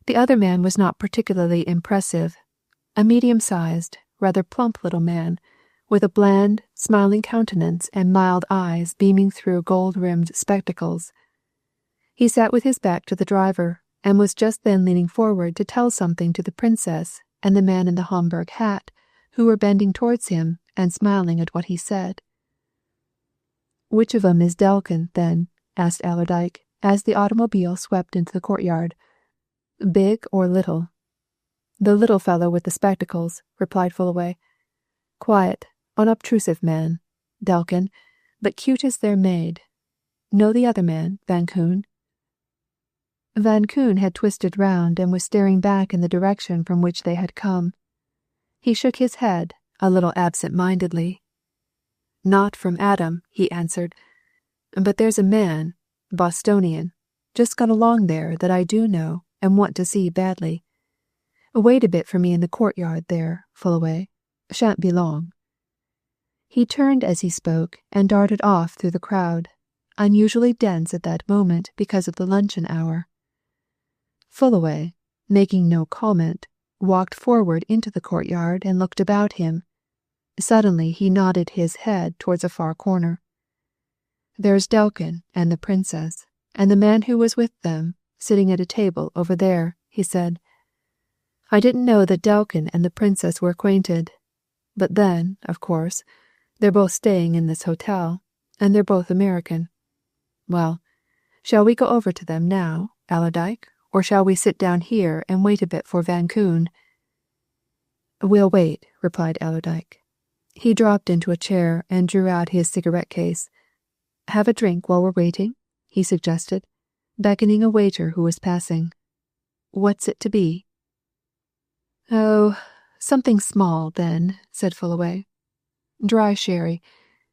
[SPEAKER 1] The other man was not particularly impressive, a medium-sized, rather plump little man, with a bland, smiling countenance and mild eyes beaming through gold-rimmed spectacles. He sat with his back to the driver, and was just then leaning forward to tell something to the princess and the man in the Homburg hat, who were bending towards him and smiling at what he said. "Which of 'em is Delkin, then?" asked Allerdyke, as the automobile swept into the courtyard. "Big or little?" "The little fellow with the spectacles," replied Fullaway. "Quiet, unobtrusive man, Delkin, but cute as they're made. Know the other man, Van Koon?" Van Koon had twisted round and was staring back in the direction from which they had come. He shook his head, a little absent-mindedly. "Not from Adam," he answered. "But there's a man, Bostonian, just got along there that I do know and want to see badly. Wait a bit for me in the courtyard there, Fullaway. Shan't be long." He turned as he spoke and darted off through the crowd, unusually dense at that moment because of the luncheon hour. Fullaway, making no comment, walked forward into the courtyard and looked about him. Suddenly he nodded his head towards a far corner. "There's Delkin and the princess, and the man who was with them, sitting at a table over there," he said. "I didn't know that Delkin and the princess were acquainted. But then, of course, they're both staying in this hotel, and they're both American. Well, shall we go over to them now, Allerdyke, or shall we sit down here and wait a bit for Van Koon?" "We'll wait," replied Allerdyke. He dropped into a chair and drew out his cigarette case. "Have a drink while we're waiting?" he suggested, beckoning a waiter who was passing. "What's it to be?" "Oh, something small, then," said Fullaway. "Dry sherry.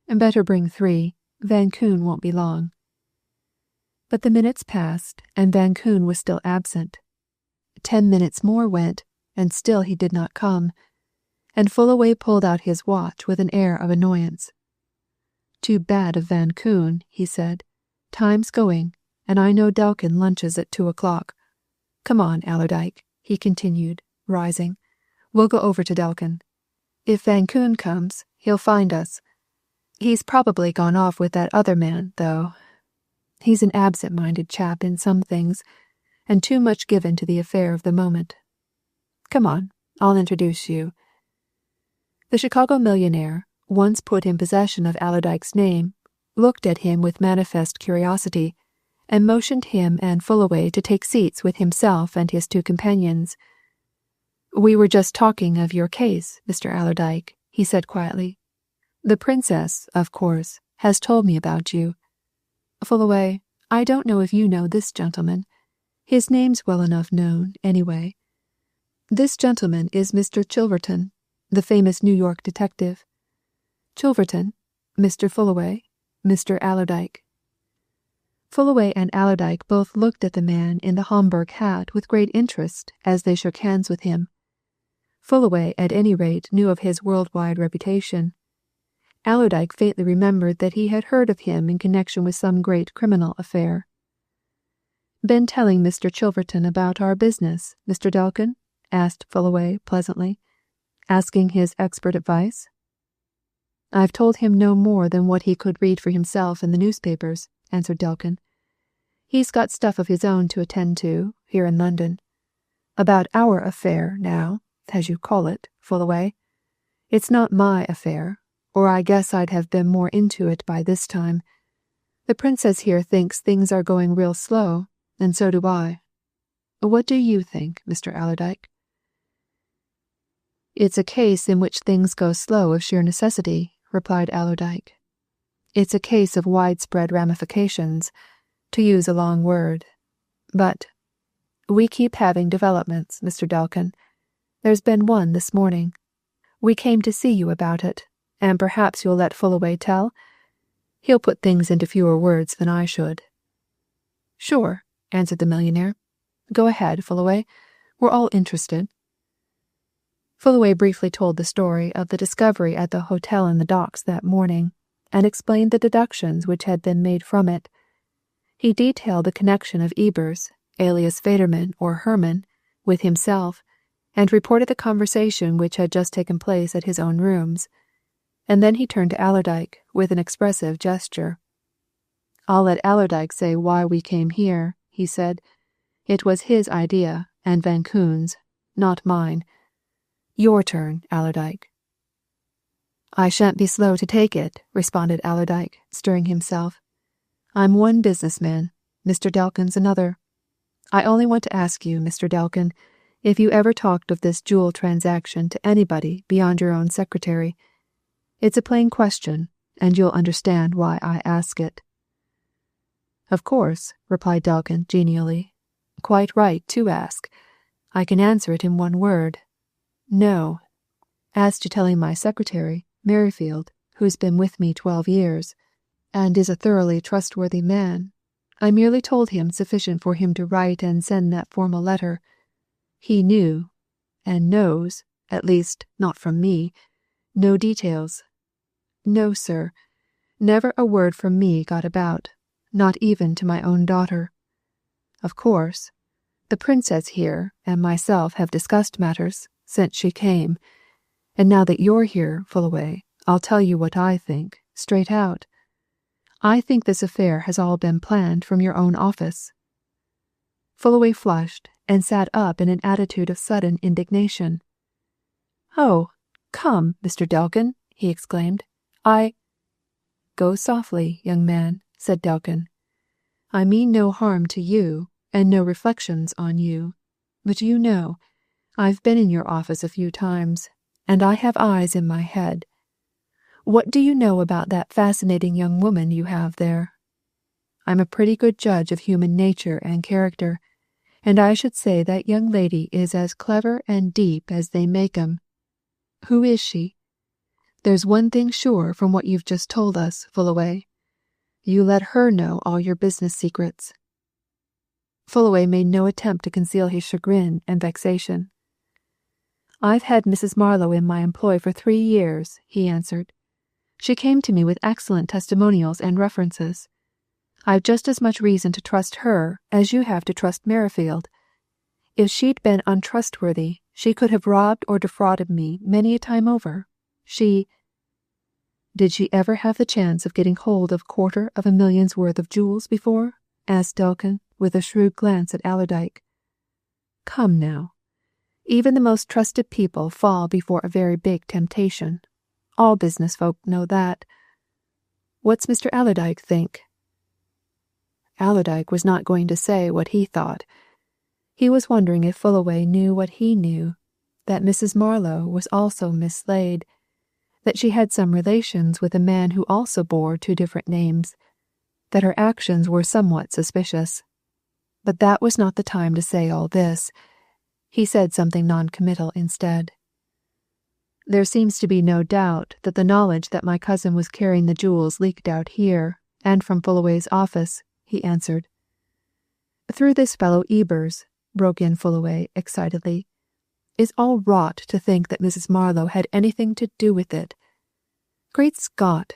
[SPEAKER 1] Better bring 3. Van Koon won't be long." But the minutes passed, and Van Koon was still absent. 10 minutes more went, and still he did not come, and Fullaway pulled out his watch with an air of annoyance. "Too bad of Van Koon," he said. "Time's going, and I know Delkin lunches at 2 o'clock. Come on, Allerdyke," he continued, rising. "We'll go over to Delkin. If Van Koon comes, he'll find us. He's probably gone off with that other man, though. He's an absent-minded chap in some things, and too much given to the affair of the moment. Come on, I'll introduce you." The Chicago millionaire, once put in possession of Allerdyke's name, looked at him with manifest curiosity, and motioned him and Fullaway to take seats with himself and his two companions. "We were just talking of your case, Mr. Allerdyke," he said quietly. "The princess, of course, has told me about you. Fullaway, I don't know if you know this gentleman. His name's well enough known, anyway. This gentleman is Mr. Chilverton, the famous New York detective. Chilverton, Mr. Fullaway, Mr. Allerdyke." Fullaway and Allerdyke both looked at the man in the Homburg hat with great interest as they shook hands with him. Fullaway, at any rate, knew of his worldwide reputation. Allerdyke faintly remembered that he had heard of him in connection with some great criminal affair. "Been telling Mr. Chilverton about our business, Mr. Delkin?" asked Fullaway pleasantly. "Asking his expert advice?" "I've told him no more than what he could read for himself in the newspapers," answered Delkin. "He's got stuff of his own to attend to, here in London. About our affair, now, as you call it, Fullaway. It's not my affair, or I guess I'd have been more into it by this time. The princess here thinks things are going real slow, and so do I. What do you think, Mr. Allerdyke?" "It's a case in which things go slow of sheer necessity," replied Allerdyke. "It's a case of widespread ramifications, to use a long word. But we keep having developments, Mr. Delkin. There's been one this morning. We came to see you about it, and perhaps you'll let Fullaway tell? He'll put things into fewer words than I should." "Sure," answered the millionaire. "Go ahead, Fullaway. We're all interested." Fullaway briefly told the story of the discovery at the hotel in the docks that morning, and explained the deductions which had been made from it. He detailed the connection of Ebers, alias Federman or Herman, with himself, and reported the conversation which had just taken place at his own rooms. And then he turned to Allerdyke with an expressive gesture. "I'll let Allerdyke say why we came here," he said. "It was his idea, and Van Koon's, not mine. Your turn, Allerdyke." "I shan't be slow to take it," responded Allerdyke, stirring himself. "I'm one businessman, Mr. Delkin's another. I only want to ask you, Mr. Delkin, if you ever talked of this jewel transaction to anybody beyond your own secretary. It's a plain question, and you'll understand why I ask it." "Of course," replied Delkin genially. "Quite right to ask. I can answer it in one word. No. As to telling my secretary, Merrifield, who's been with me 12 years, and is a thoroughly trustworthy man, I merely told him sufficient for him to write and send that formal letter. He knew, and knows, at least not from me, no details. No, sir, never a word from me got about, not even to my own daughter. Of course, the princess here and myself have discussed matters since she came, and now that you're here, Fullaway, I'll tell you what I think, straight out. I think this affair has all been planned from your own office." Fullaway flushed and sat up in an attitude of sudden indignation. "Oh, come, Mr. Delkin," he exclaimed. "Go softly, young man," said Delkin. "I mean no harm to you, and no reflections on you. But you know, I've been in your office a few times, and I have eyes in my head. What do you know about that fascinating young woman you have there? I'm a pretty good judge of human nature and character, and I should say that young lady is as clever and deep as they make 'em. Who is she? There's one thing sure from what you've just told us, Fullaway. You let her know all your business secrets." Fullaway made no attempt to conceal his chagrin and vexation. "I've had Mrs. Marlowe in my employ for 3 years," he answered. "She came to me with excellent testimonials and references. I've just as much reason to trust her as you have to trust Merrifield. If she'd been untrustworthy, she could have robbed or defrauded me many a time over. Did she ever have the chance of getting hold of $250,000 worth of jewels before?" asked Delkin, with a shrewd glance at Allerdyke. "Come now. Even the most trusted people fall before a very big temptation. All business folk know that. What's Mr. Allerdyke think?" Allerdyke was not going to say what he thought. He was wondering if Fullaway knew what he knew, that Mrs. Marlowe was also Miss Slade, that she had some relations with a man who also bore 2 different names, that her actions were somewhat suspicious. But that was not the time to say all this. He said something non-committal instead. "There seems to be no doubt that the knowledge that my cousin was carrying the jewels leaked out here, and from Fullaway's office," he answered. "Through this fellow Ebers," broke in Fullaway excitedly. "It's all rot to think that Mrs. Marlowe had anything to do with it. Great Scott!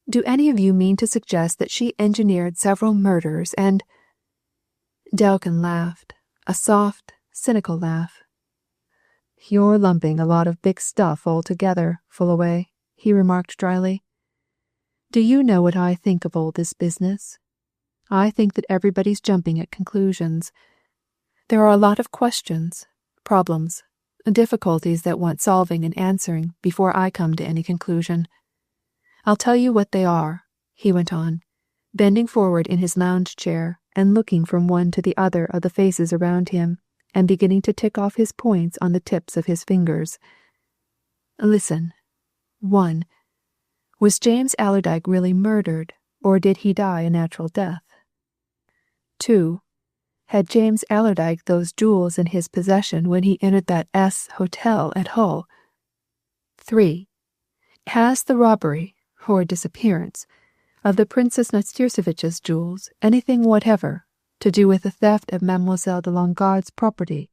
[SPEAKER 1] Do any of you mean to suggest that she engineered several murders and—" Delkin laughed, a soft, cynical laugh. "You're lumping a lot of big stuff all together, Fullaway," he remarked dryly. "Do you know what I think of all this business? I think that everybody's jumping at conclusions. There are a lot of questions, problems, difficulties that want solving and answering before I come to any conclusion. I'll tell you what they are," he went on, bending forward in his lounge chair and looking from one to the other of the faces around him, and beginning to tick off his points on the tips of his fingers. "Listen. 1. Was James Allerdyke really murdered, or did he die a natural death? 2. Had James Allerdyke those jewels in his possession when he entered that S hotel at Hull? 3. Has the robbery, or disappearance, of the Princess Nastirsevitch's jewels anything whatever to do with the theft of Mademoiselle de Longarde's property?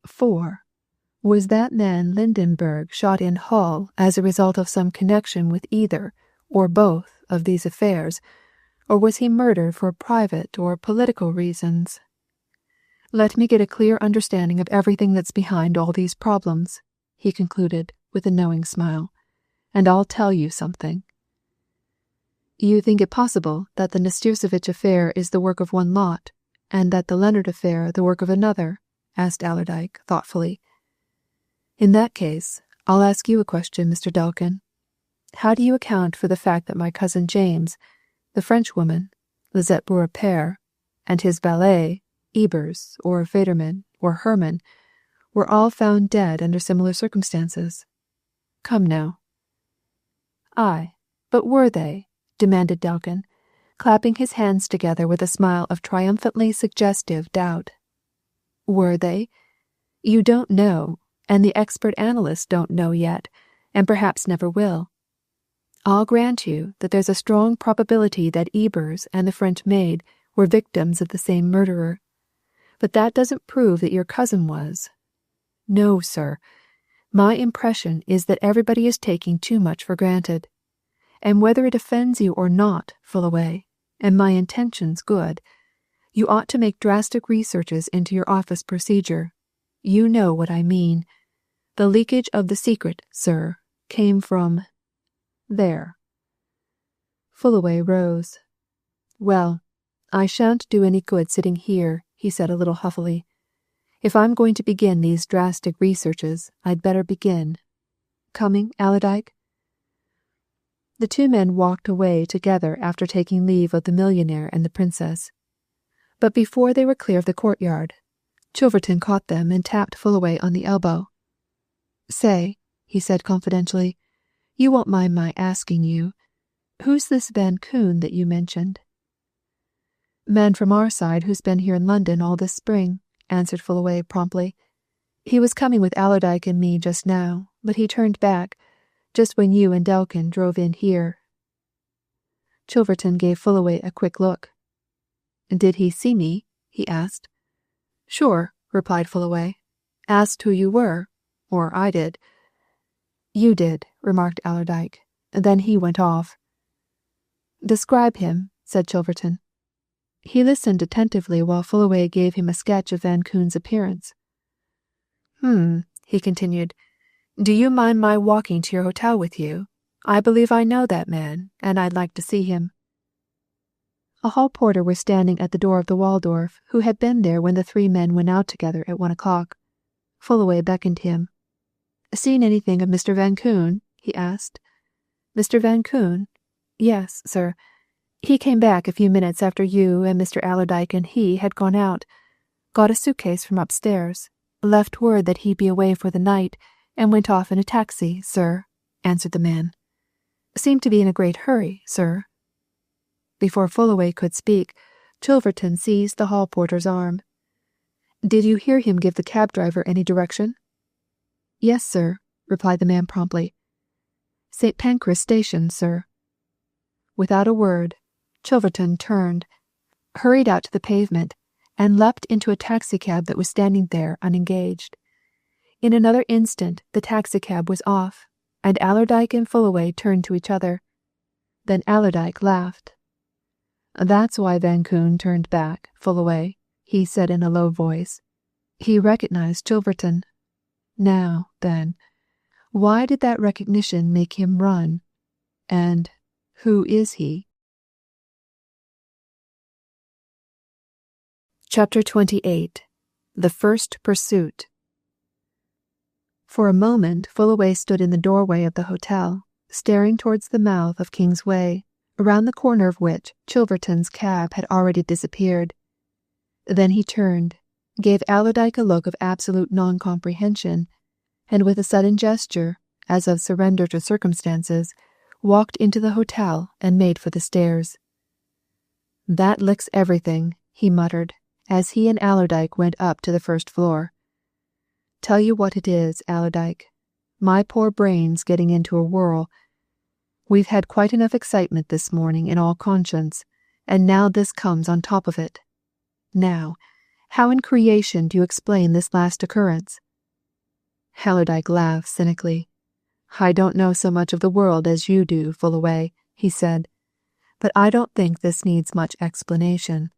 [SPEAKER 1] 4. Was that man Lindenberg shot in Hull as a result of some connection with either, or both, of these affairs, or was he murdered for private or political reasons? Let me get a clear understanding of everything that's behind all these problems," he concluded with a knowing smile, "and I'll tell you something." "You think it possible that the Nastirsevitch affair is the work of one lot, and that the Leonard affair the work of another?" asked Allerdyke thoughtfully. "In that case, I'll ask you a question, Mr. Delkin. How do you account for the fact that my cousin James, the Frenchwoman, Lisette Beaurepaire, and his valet, Ebers, or Federman, or Herman, were all found dead under similar circumstances? Come now." "Aye, but were they?" demanded Delkin, clapping his hands together with a smile of triumphantly suggestive doubt. "Were they? You don't know, and the expert analysts don't know yet, and perhaps never will. I'll grant you that there's a strong probability that Ebers and the French maid were victims of the same murderer, but that doesn't prove that your cousin was. No, sir. My impression is that everybody is taking too much for granted. And whether it offends you or not, Fullaway, and my intention's good, you ought to make drastic researches into your office procedure. You know what I mean. The leakage of the secret, sir, came from there." Fullaway rose. "Well, I shan't do any good sitting here," he said a little huffily. "If I'm going to begin these drastic researches, I'd better begin. Coming, Allerdyke?" The 2 men walked away together after taking leave of the millionaire and the princess. But before they were clear of the courtyard, Chilverton caught them and tapped Fullaway on the elbow. "Say," he said confidentially, "you won't mind my asking you, who's this Van Koon that you mentioned?" "Man from our side who's been here in London all this spring," answered Fullaway promptly. "He was coming with Allerdyke and me just now, but he turned back, just when you and Delkin drove in here." Chilverton gave Fullaway a quick look. Did he see me? He asked. Sure, replied Fullaway. Asked who you were, or I did. You did, remarked Allerdyke. Then he went off. Describe him, said Chilverton. He listened attentively while Fullaway gave him a sketch of Van Koon's appearance. He continued. Do you mind my walking to your hotel with you? I believe I know that man, and I'd like to see him. A hall porter was standing at the door of the Waldorf, who had been there when the three men went out together at 1 o'clock. Fullaway beckoned him. Seen anything of Mr. Van Koon? He asked. Mr. Van Koon? Yes, sir. He came back a few minutes after you and Mr. Allerdyke and he had gone out. Got a suitcase from upstairs. Left word that he'd be away for the night, and went off in a taxi, sir, answered the man. Seemed to be in a great hurry, sir. Before Fullaway could speak, Chilverton seized the hall porter's arm. Did you hear him give the cab driver any direction? Yes, sir, replied the man promptly. St. Pancras Station, sir. Without a word, Chilverton turned, hurried out to the pavement, and leapt into a taxicab that was standing there unengaged. In another instant the taxicab was off, and Allerdyke and Fullaway turned to each other. Then Allerdyke laughed. That's why Van Koon turned back, Fullaway, he said in a low voice. He recognized Chilverton. Now, then, why did that recognition make him run? And who is he? Chapter 28. The First Pursuit. For a moment Fullaway stood in the doorway of the hotel, staring towards the mouth of King's Way, around the corner of which Chilverton's cab had already disappeared. Then he turned, gave Allerdyke a look of absolute non-comprehension, and with a sudden gesture, as of surrender to circumstances, walked into the hotel and made for the stairs. That licks everything, he muttered, as he and Allerdyke went up to the first floor. Tell you what it is, Allerdyke. My poor brain's getting into a whirl. We've had quite enough excitement this morning in all conscience, and now this comes on top of it. Now, how in creation do you explain this last occurrence? Allerdyke laughed cynically. I don't know so much of the world as you do, Fullaway, he said, but I don't think this needs much explanation.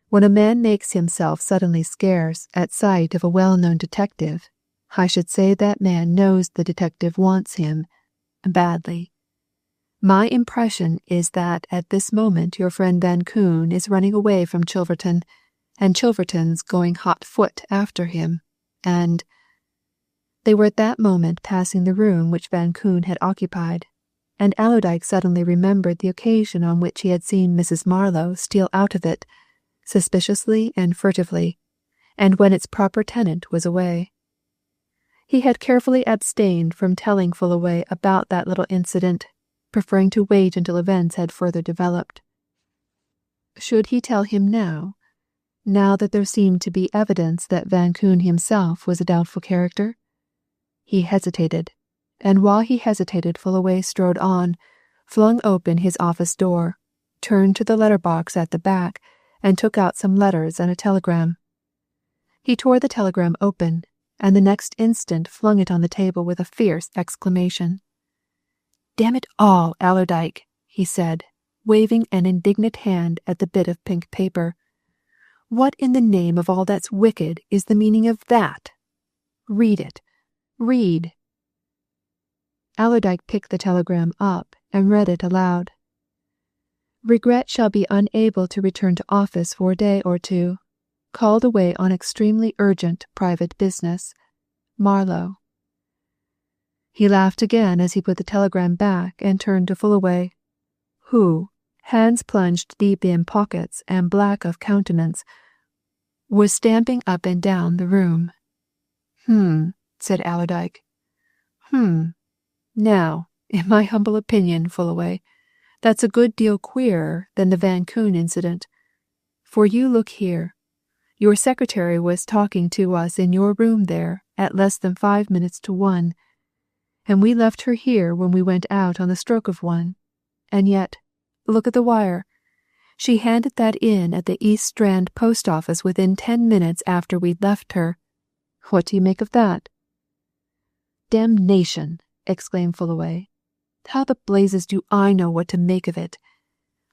[SPEAKER 1] When a man makes himself suddenly scarce at sight of a well-known detective, I should say that man knows the detective wants him, badly. My impression is that at this moment your friend Van Koon is running away from Chilverton, and Chilverton's going hot foot after him, and— They were at that moment passing the room which Van Koon had occupied, and Allerdyke suddenly remembered the occasion on which he had seen Mrs. Marlowe steal out of it, suspiciously and furtively, and when its proper tenant was away. He had carefully abstained from telling Fullaway about that little incident, preferring to wait until events had further developed. Should he tell him now that there seemed to be evidence that Van Koon himself was a doubtful character? He hesitated, and while he hesitated Fullaway strode on, flung open his office door, turned to the letter-box at the back, and took out some letters and a telegram. He tore the telegram open, and the next instant flung it on the table with a fierce exclamation. Damn it all, Allerdyke, he said, waving an indignant hand at the bit of pink paper. What in the name of all that's wicked is the meaning of that? Read it. Read. Allerdyke picked the telegram up and read it aloud. Regret shall be unable to return to office for a day or two. Called away on extremely urgent private business. Marlowe. He laughed again as he put the telegram back and turned to Fullaway, who, hands plunged deep in pockets and black of countenance, was stamping up and down the room. Said Allerdyke. Now, in my humble opinion, Fullaway, that's a good deal queerer than the Van Koon incident. For you look here. Your secretary was talking to us in your room there at less than 5 minutes to 1, and we left her here when we went out on the stroke of 1. And yet, look at the wire. She handed that in at the East Strand post office within 10 minutes after we'd left her. What do you make of that?" "Damnation!" exclaimed Fullaway. "How the blazes do I know what to make of it?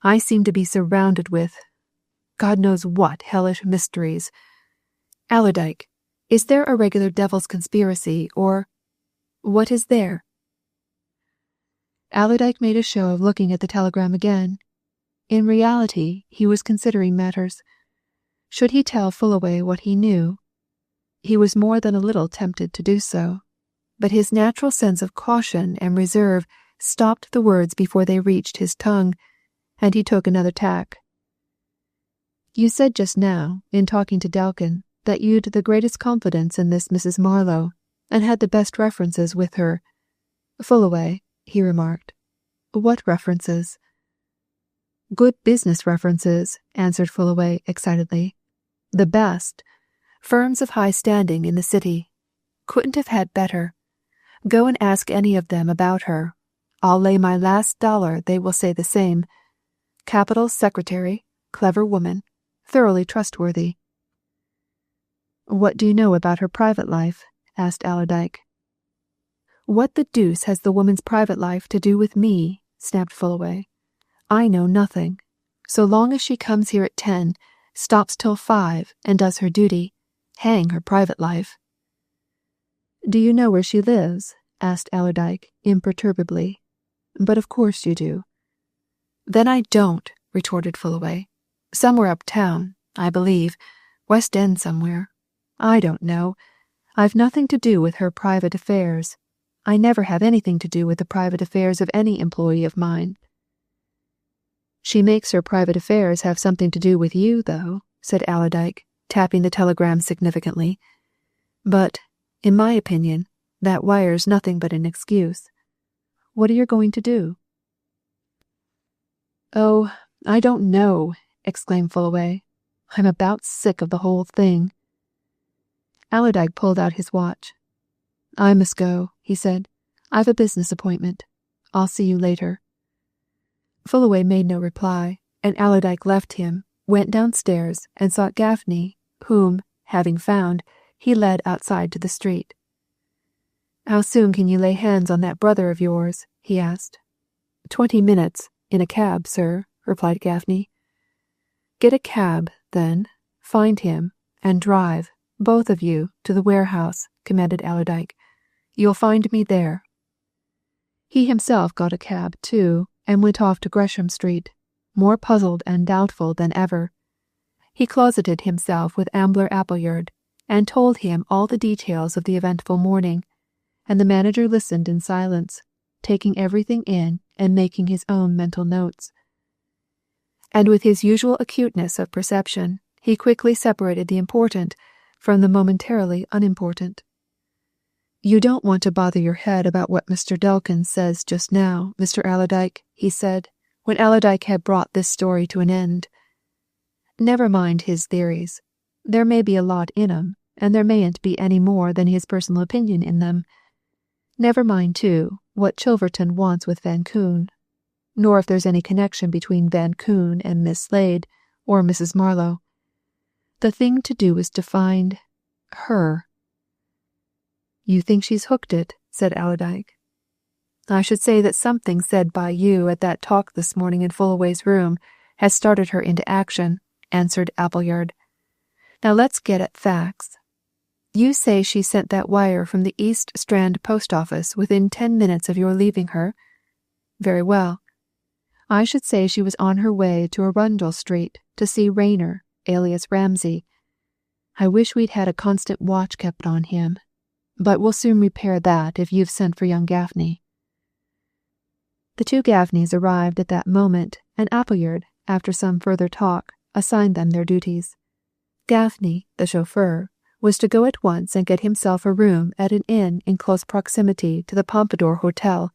[SPEAKER 1] I seem to be surrounded with God knows what hellish mysteries. Allerdyke, is there a regular devil's conspiracy, or what is there?" Allerdyke made a show of looking at the telegram again. In reality, he was considering matters. Should he tell Fullaway what he knew? He was more than a little tempted to do so, but his natural sense of caution and reserve stopped the words before they reached his tongue, and he took another tack. "You said just now, in talking to Delkin, that you'd the greatest confidence in this Mrs. Marlowe, and had the best references with her. Fullaway," he remarked. "What references?" "Good business references," answered Fullaway excitedly. "The best. Firms of high standing in the city. Couldn't have had better. Go and ask any of them about her. I'll lay my last dollar they will say the same. Capital secretary, clever woman, thoroughly trustworthy." "What do you know about her private life?" asked Allerdyke. "What the deuce has the woman's private life to do with me?" snapped Fullaway. "I know nothing. So long as she comes here at 10, stops till 5, and does her duty, hang her private life." "Do you know where she lives?" asked Allerdyke imperturbably. "But of course you do." "Then I don't," retorted Fullaway. "Somewhere uptown, I believe. West End somewhere. I don't know. I've nothing to do with her private affairs. I never have anything to do with the private affairs of any employee of mine." "She makes her private affairs have something to do with you, though," said Allerdyke, tapping the telegram significantly. "But, in my opinion, that wire's nothing but an excuse. What are you going to do?" "Oh, I don't know," exclaimed Fullaway. "I'm about sick of the whole thing." Allerdyke pulled out his watch. "I must go," he said. "I've a business appointment. I'll see you later." Fullaway made no reply, and Allerdyke left him, went downstairs, and sought Gaffney, whom, having found, he led outside to the street. "How soon can you lay hands on that brother of yours?" he asked. 20 minutes, in a cab, sir," replied Gaffney. "Get a cab, then, find him, and drive, both of you, to the warehouse," commanded Allerdyke. "You'll find me there." He himself got a cab, too, and went off to Gresham Street, more puzzled and doubtful than ever. He closeted himself with Ambler Appleyard, and told him all the details of the eventful morning, and the manager listened in silence, taking everything in and making his own mental notes. And with his usual acuteness of perception, he quickly separated the important from the momentarily unimportant. "You don't want to bother your head about what Mr. Delkin says just now, Mr. Allerdyke," he said, when Allerdyke had brought this story to an end. "Never mind his theories. There may be a lot in 'em, and there mayn't be any more than his personal opinion in them. Never mind, too, what Chilverton wants with Van Koon, nor if there's any connection between Van Koon and Miss Slade or Mrs. Marlowe. The thing to do is to find her." "You think she's hooked it?" said Allerdyke. "I should say that something said by you at that talk this morning in Fullaway's room has started her into action," answered Appleyard. "Now let's get at facts. You say she sent that wire from the East Strand post office within 10 minutes of your leaving her? Very well. I should say she was on her way to Arundel Street to see Rayner, alias Ramsay. I wish we'd had a constant watch kept on him, but we'll soon repair that if you've sent for young Gaffney." The two Gaffneys arrived at that moment, and Appleyard, after some further talk, assigned them their duties. Gaffney, the chauffeur, was to go at once and get himself a room at an inn in close proximity to the Pompadour Hotel,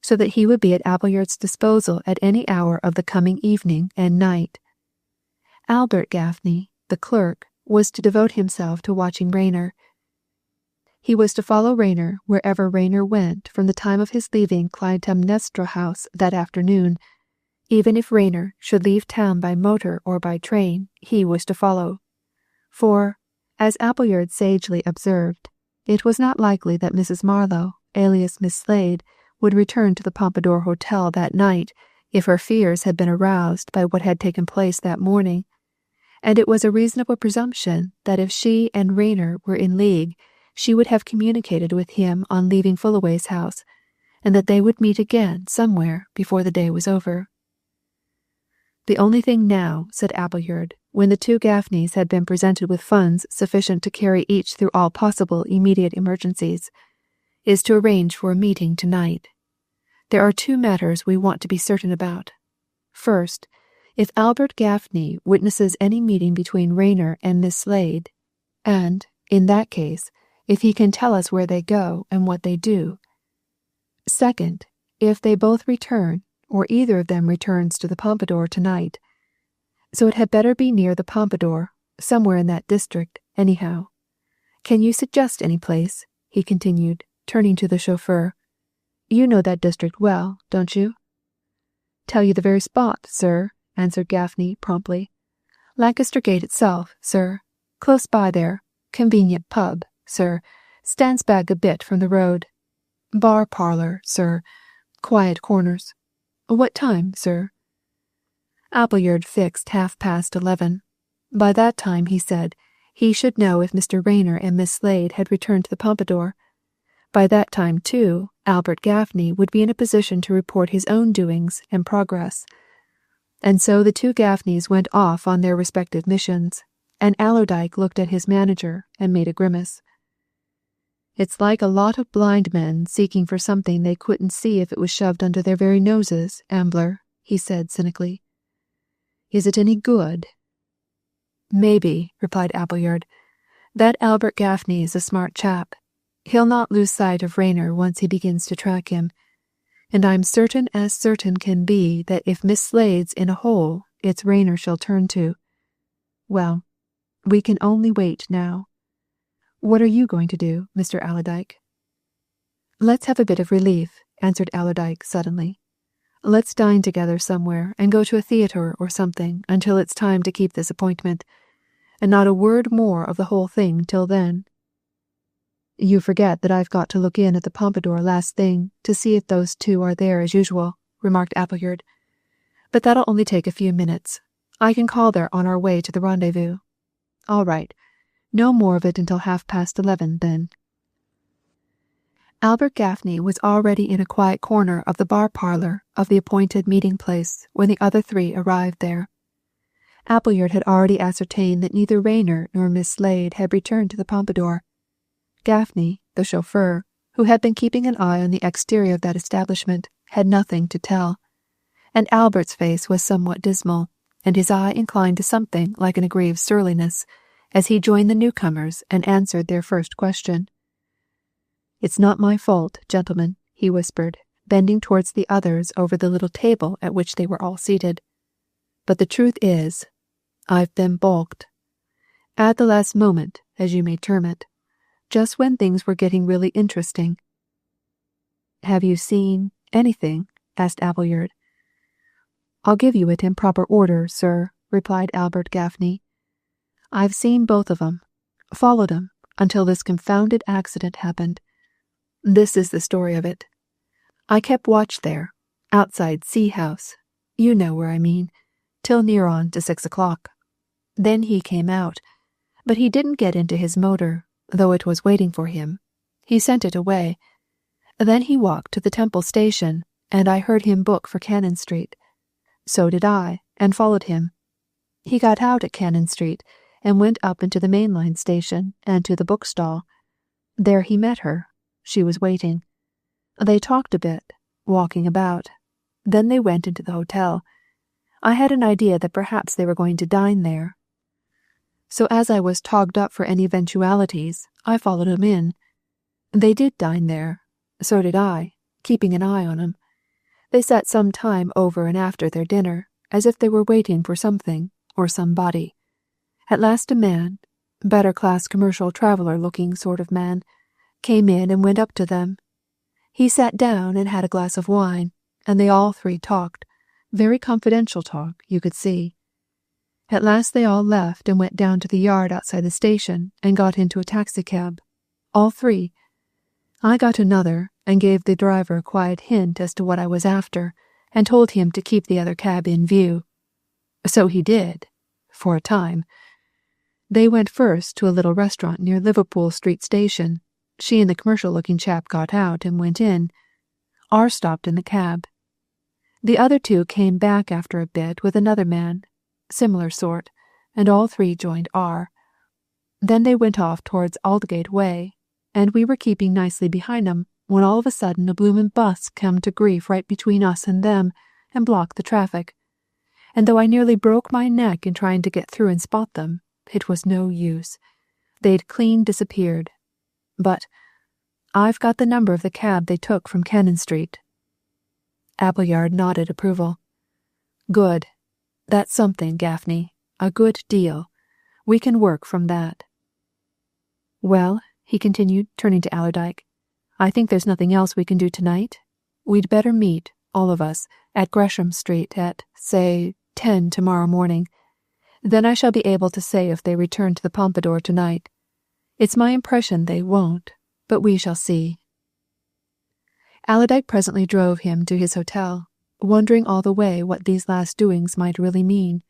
[SPEAKER 1] so that he would be at Appleyard's disposal at any hour of the coming evening and night. Albert Gaffney, the clerk, was to devote himself to watching Rayner. He was to follow Rayner wherever Rayner went from the time of his leaving Clytemnestra House that afternoon, Even if Rayner should leave town by motor or by train, he was to follow. For, as Appleyard sagely observed, it was not likely that Mrs. Marlowe, alias Miss Slade, would return to the Pompadour Hotel that night if her fears had been aroused by what had taken place that morning, and it was a reasonable presumption that if she and Rayner were in league, she would have communicated with him on leaving Fullaway's house, and that they would meet again somewhere before the day was over. The only thing now, said Appleyard, when the two Gaffneys had been presented with funds sufficient to carry each through all possible immediate emergencies, is to arrange for a meeting tonight. There are two matters we want to be certain about. First, if Albert Gaffney witnesses any meeting between Rayner and Miss Slade, and, in that case, if he can tell us where they go and what they do. Second, if they both return, or either of them returns to the Pompadour tonight. So it had better be near the Pompadour, somewhere in that district, anyhow. Can you suggest any place? He continued, turning to the chauffeur. You know that district well, don't you? Tell you the very spot, sir, answered Gaffney promptly. Lancaster Gate itself, sir. Close by there. Convenient pub, sir. Stands back a bit from the road. Bar parlour, sir. Quiet corners. What time, sir? Appleyard fixed 11:30. By that time, he said, he should know if Mr. Rayner and Miss Slade had returned to the Pompadour. By that time, too, Albert Gaffney would be in a position to report his own doings and progress. And so the two Gaffneys went off on their respective missions, and Allerdyke looked at his manager and made a grimace. It's like a lot of blind men seeking for something they couldn't see if it was shoved under their very noses, Ambler, he said cynically. Is it any good? Maybe, replied Appleyard. That Albert Gaffney is a smart chap. He'll not lose sight of Rayner once he begins to track him. And I'm certain as certain can be that if Miss Slade's in a hole, it's Rayner she'll turn to. Well, we can only wait now. What are you going to do, Mr. Allerdyke? Let's have a bit of relief, answered Allerdyke suddenly. Let's dine together somewhere and go to a theatre or something until it's time to keep this appointment, and not a word more of the whole thing till then. You forget that I've got to look in at the Pompadour last thing to see if those two are there as usual, remarked Appleyard. But that'll only take a few minutes. I can call there on our way to the rendezvous. All right. No more of it until 11:30, then. Albert Gaffney was already in a quiet corner of the bar parlour of the appointed meeting place when the other three arrived there. Appleyard had already ascertained that neither Rayner nor Miss Slade had returned to the Pompadour. Gaffney, the chauffeur, who had been keeping an eye on the exterior of that establishment, had nothing to tell, and Albert's face was somewhat dismal, and his eye inclined to something like an aggrieved surliness, as he joined the newcomers and answered their first question. It's not my fault, gentlemen, he whispered, bending towards the others over the little table at which they were all seated. But the truth is, I've been balked. At the last moment, as you may term it, just when things were getting really interesting. Have you seen anything? Asked Appleyard. I'll give you it in proper order, sir, replied Albert Gaffney. I've seen both of 'em, followed 'em, until this confounded accident happened. This is the story of it. I kept watch there, outside C House, you know where I mean, till near on to 6 o'clock. Then he came out, but he didn't get into his motor, though it was waiting for him. He sent it away. Then he walked to the Temple station, and I heard him book for Cannon Street. So did I, and followed him. He got out at Cannon Street, and went up into the main line station and to the bookstall. There he met her. She was waiting. They talked a bit, walking about. Then they went into the hotel. I had an idea that perhaps they were going to dine there. So as I was togged up for any eventualities, I followed 'em in. They did dine there. So did I, keeping an eye on 'em. They sat some time over and after their dinner, as if they were waiting for something or somebody. At last a man, better-class commercial traveller-looking sort of man, came in and went up to them. He sat down and had a glass of wine, and they all three talked, Very confidential talk, you could see. At last they all left and went down to the yard outside the station and got into a taxicab. All three. I got another and gave the driver a quiet hint as to what I was after and told him to keep the other cab in view. So he did, for a time. They went first to a little restaurant near Liverpool Street Station. She and the commercial-looking chap got out and went in. R stopped in the cab. The other two came back after a bit with another man, similar sort, and all three joined R. Then they went off towards Aldgate Way, and we were keeping nicely behind 'em when all of a sudden a bloomin' bus come to grief right between us and them and blocked the traffic. And though I nearly broke my neck in trying to get through and spot them, it was no use. They'd clean disappeared. But I've got the number of the cab they took from Cannon Street. Appleyard nodded approval. Good. That's something, Gaffney. A good deal. We can work from that. Well, he continued, turning to Allerdyke, I think there's nothing else we can do tonight. We'd better meet, all of us, at Gresham Street at, say, 10 tomorrow morning. Then I shall be able to say if they return to the Pompadour tonight. It's my impression they won't, but we shall see. Allerdyke presently drove him to his hotel, wondering all the way what these last doings might really mean.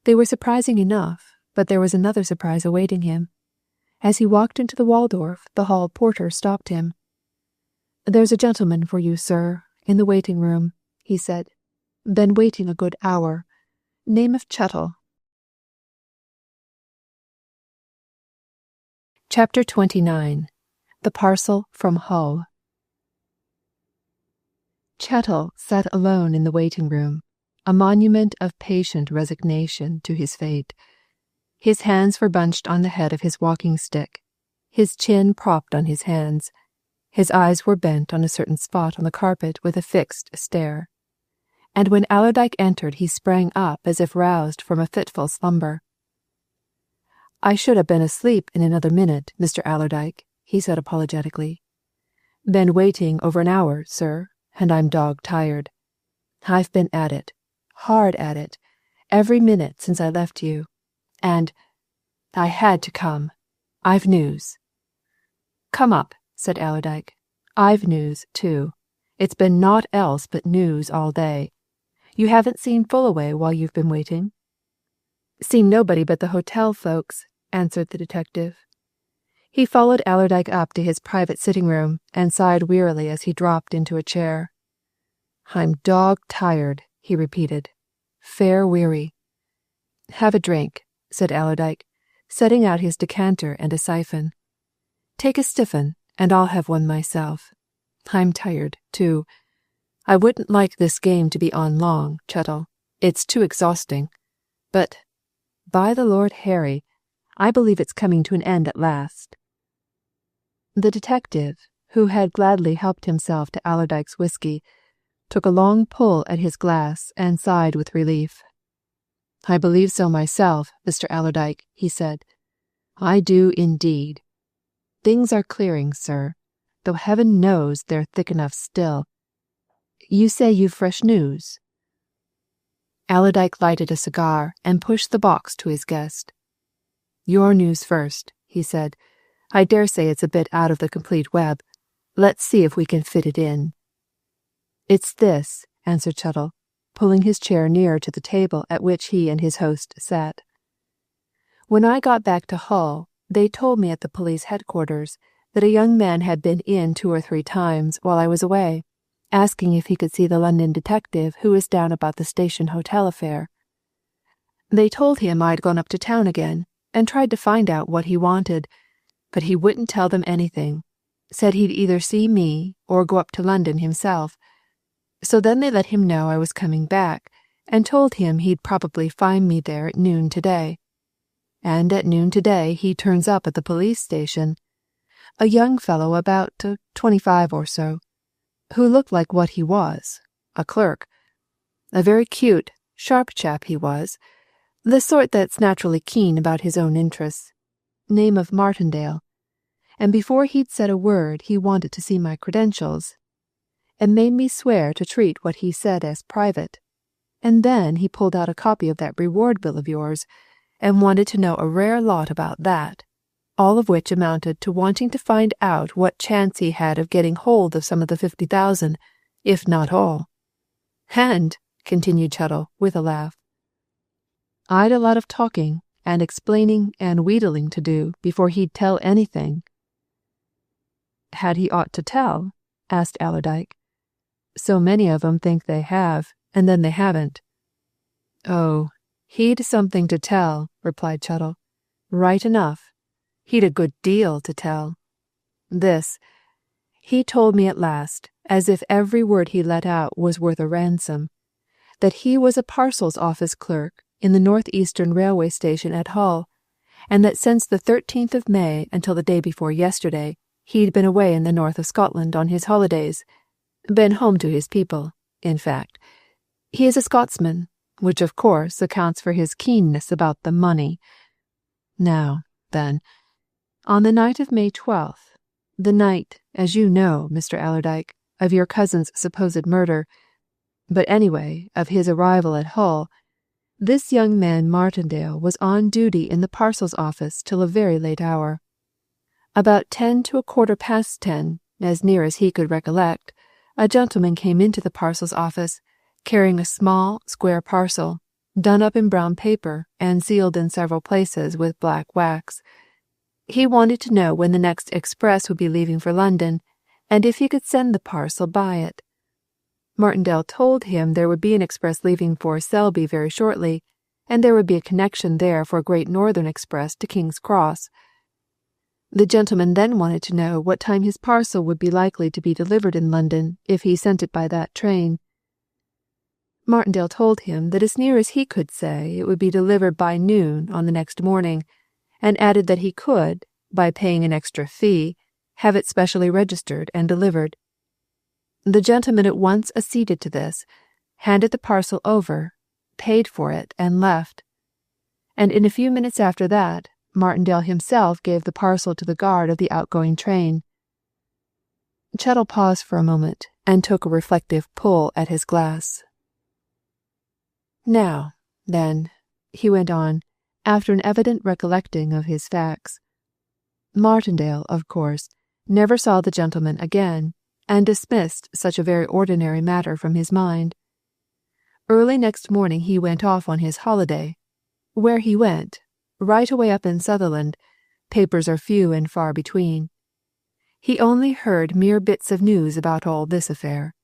[SPEAKER 1] They were surprising enough, but there was another surprise awaiting him. As he walked into the Waldorf, the hall porter stopped him. There's a gentleman for you, sir, in the waiting room, he said. Been waiting a good hour. Name of Chettle. Chapter 29. The Parcel from Hull. Chettle sat alone in the waiting room, a monument of patient resignation to his fate. His hands were bunched on the head of his walking stick, his chin propped on his hands. His eyes were bent on a certain spot on the carpet with a fixed stare. And when Allerdyke entered he sprang up as if roused from a fitful slumber. I should have been asleep in another minute, Mr. Allerdyke, he said apologetically. Been waiting over an hour, sir, and I'm dog-tired. I've been at it, hard at it, every minute since I left you. And I had to come. I've news. Come up, said Allerdyke. I've news, too. It's been naught else but news all day. You haven't seen Fullaway while you've been waiting? Seen nobody but the hotel folks, answered the detective. He followed Allerdyke up to his private sitting room and sighed wearily as he dropped into a chair. I'm dog-tired, he repeated. Fair weary. Have a drink, said Allerdyke, setting out his decanter and a siphon. Take a stiff'un, and I'll have one myself. I'm tired, too. I wouldn't like this game to be on long, Chettle. It's too exhausting. But, by the Lord Harry, I believe it's coming to an end at last. The detective, who had gladly helped himself to Allerdyke's whiskey, took a long pull at his glass and sighed with relief. I believe so myself, Mr. Allerdyke, he said. I do indeed. Things are clearing, sir, though heaven knows they're thick enough still. You say you've fresh news? Allerdyke lighted a cigar and pushed the box to his guest. Your news first, he said. I dare say it's a bit out of the complete web. Let's see if we can fit it in. It's this, answered Chettle, pulling his chair nearer to the table at which he and his host sat. When I got back to Hull, they told me at the police headquarters that a young man had been in 2 or 3 times while I was away, asking if he could see the London detective who was down about the station hotel affair. They told him I'd gone up to town again and tried to find out what he wanted, but he wouldn't tell them anything, said he'd either see me or go up to London himself. So then they let him know I was coming back, and told him he'd probably find me there at noon today. And at noon today he turns up at the police station, a young fellow about 25 or so, who looked like what he was, a clerk. A very cute, sharp chap he was, the sort that's naturally keen about his own interests. Name of Martindale. And before he'd said a word he wanted to see my credentials, and made me swear to treat what he said as private. and then he pulled out a copy of that reward bill of yours, and wanted to know a rare lot about that, all of which amounted to wanting to find out what chance he had of getting hold of some of the 50,000, if not all. And, continued Chettle, with a laugh, I'd a lot of talking and explaining and wheedling to do before he'd tell anything. Had he aught to tell? Asked Allerdyke. So many of 'em think they have, and then they haven't. Oh, he'd something to tell, replied Chettle. Right enough. He'd a good deal to tell. This, he told me at last, as if every word he let out was worth a ransom, that he was a parcels office clerk in the North-Eastern Railway Station at Hull, and that since the 13th of May until the day before yesterday, he'd been away in the north of Scotland on his holidays, been home to his people, in fact. He is a Scotsman, which of course accounts for his keenness about the money. Now, then, on the night of May 12th, the night, as you know, Mr. Allerdyke, of your cousin's supposed murder, but anyway, of his arrival at Hull, this young man Martindale was on duty in the parcels office till a very late hour. About 10 to 10:15, as near as he could recollect, a gentleman came into the parcels office, carrying a small, square parcel, done up in brown paper and sealed in several places with black wax. He wanted to know when the next express would be leaving for London, and if he could send the parcel by it. Martindale told him there would be an express leaving for Selby very shortly, and there would be a connection there for a Great Northern Express to King's Cross. The gentleman then wanted to know what time his parcel would be likely to be delivered in London if he sent it by that train. Martindale told him that as near as he could say it would be delivered by noon on the next morning, and added that he could, by paying an extra fee, have it specially registered and delivered. The gentleman at once acceded to this, handed the parcel over, paid for it, and left. And in a few minutes after that, Martindale himself gave the parcel to the guard of the outgoing train. Chettle paused for a moment and took a reflective pull at his glass. Now, then, he went on, after an evident recollecting of his facts. Martindale, of course, never saw the gentleman again, and dismissed such a very ordinary matter from his mind. Early next morning he went off on his holiday. Where he went, right away up in Sutherland, papers are few and far between. He only heard mere bits of news about all this affair.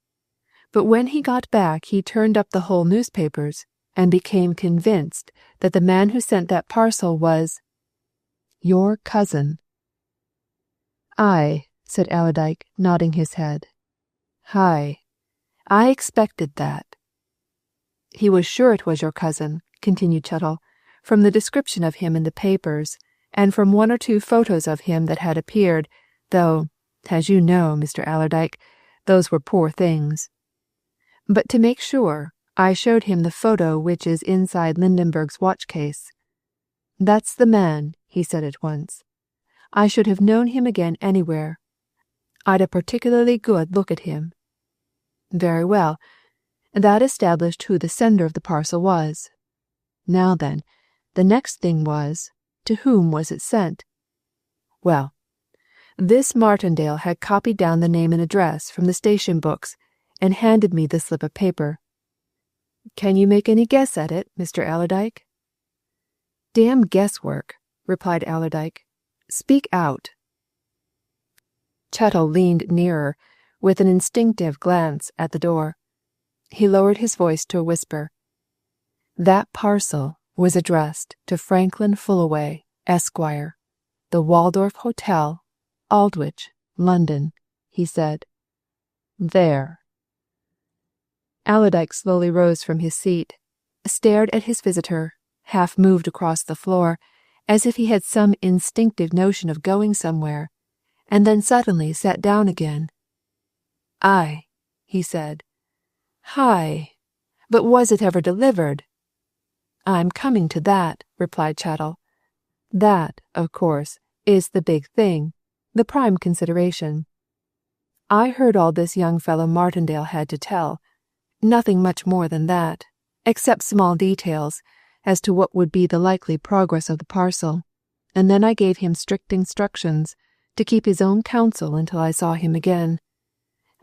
[SPEAKER 1] But when he got back he turned up the whole newspapers, and became convinced that the man who sent that parcel was your cousin. Aye, said Allerdyke, nodding his head. Aye, I expected that. He was sure it was your cousin, continued Chettle, from the description of him in the papers, and from one or two photos of him that had appeared, though, as you know, Mr. Allerdyke, those were poor things. But to make sure, I showed him the photo which is inside Lindenberg's watch case. That's the man, he said at once. I should have known him again anywhere. I'd a particularly good look at him. Very well. That established who the sender of the parcel was. Now then, the next thing was, to whom was it sent? Well, this Martindale had copied down the name and address from the station books, and handed me the slip of paper. Can you make any guess at it, Mr. Allerdyke? Damn guesswork, replied Allerdyke. Speak out. Chettle leaned nearer, with an instinctive glance at the door. He lowered his voice to a whisper. That parcel was addressed to Franklin Fullaway, Esquire, the Waldorf Hotel, Aldwych, London, he said. There. Allerdyke slowly rose from his seat, stared at his visitor, half moved across the floor, as if he had some instinctive notion of going somewhere, and then suddenly sat down again. Aye, he said. Hi, but was it ever delivered? I'm coming to that, replied Chettle. That, of course, is the big thing, the prime consideration. I heard all this young fellow Martindale had to tell, nothing much more than that, except small details as to what would be the likely progress of the parcel, and then I gave him strict instructions to keep his own counsel until I saw him again,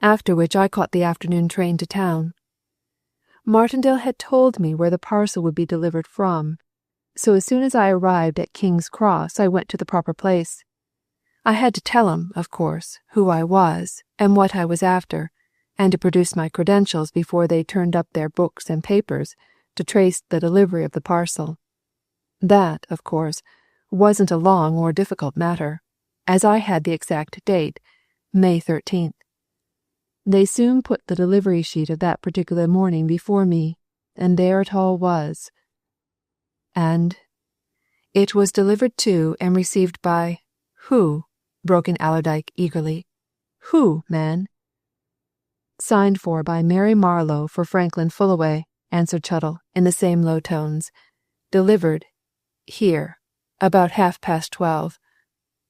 [SPEAKER 1] after which I caught the afternoon train to town. Martindale had told me where the parcel would be delivered from, so as soon as I arrived at King's Cross I went to the proper place. I had to tell him, of course, who I was and what I was after, and to produce my credentials before they turned up their books and papers to trace the delivery of the parcel. That, of course, wasn't a long or difficult matter, as I had the exact date, May 13th. They soon put the delivery sheet of that particular morning before me, and there it all was. And it was delivered to and received by who? Broke in Allerdyke eagerly. Who, man? Signed for by Mary Marlowe for Franklin Fullaway, answered Chettle in the same low tones. Delivered here, about 12:30.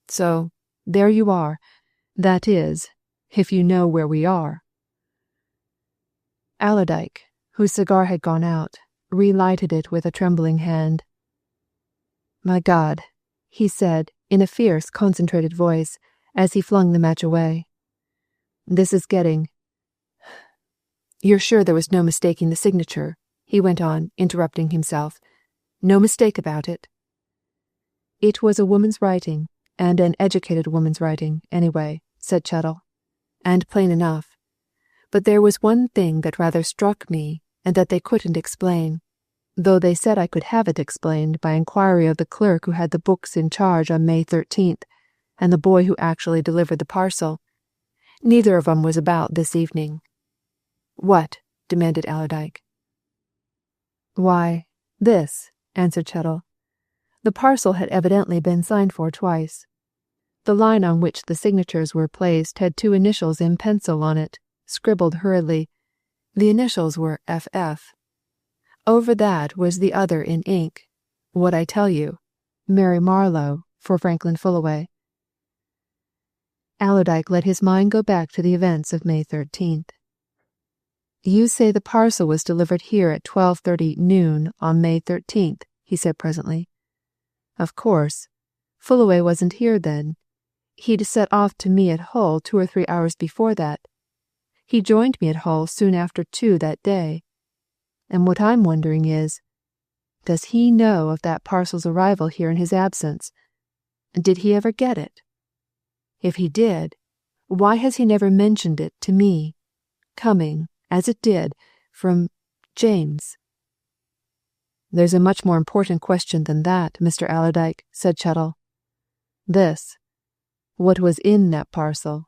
[SPEAKER 1] So, there you are. That is, if you know where we are. Allerdyke, whose cigar had gone out, relighted it with a trembling hand. My God, he said in a fierce, concentrated voice as he flung the match away. This is getting... You're sure there was no mistaking the signature? He went on, interrupting himself. No mistake about it? It was a woman's writing, and an educated woman's writing, anyway, said Chettle, and plain enough. But there was one thing that rather struck me, and that they couldn't explain, though they said I could have it explained by inquiry of the clerk who had the books in charge on May 13th, and the boy who actually delivered the parcel. Neither of 'em was about this evening. What? Demanded Allerdyke. Why, this, answered Chettle. The parcel had evidently been signed for twice. The line on which the signatures were placed had 2 initials in pencil on it, scribbled hurriedly. The initials were FF. Over that was the other in ink. What I tell you, Mary Marlowe for Franklin Fullaway. Allerdyke let his mind go back to the events of May 13th. You say the parcel was delivered here at 12:30 noon on May 13th, he said presently. Of course. Fullaway wasn't here then. He'd set off to me at Hull 2 or 3 hours before that. He joined me at Hull soon after 2 that day. And what I'm wondering is, does he know of that parcel's arrival here in his absence? Did he ever get it? If he did, why has he never mentioned it to me, coming, as it did, from James? There's a much more important question than that, Mr. Allerdyke, said Chettle. This. What was in that parcel?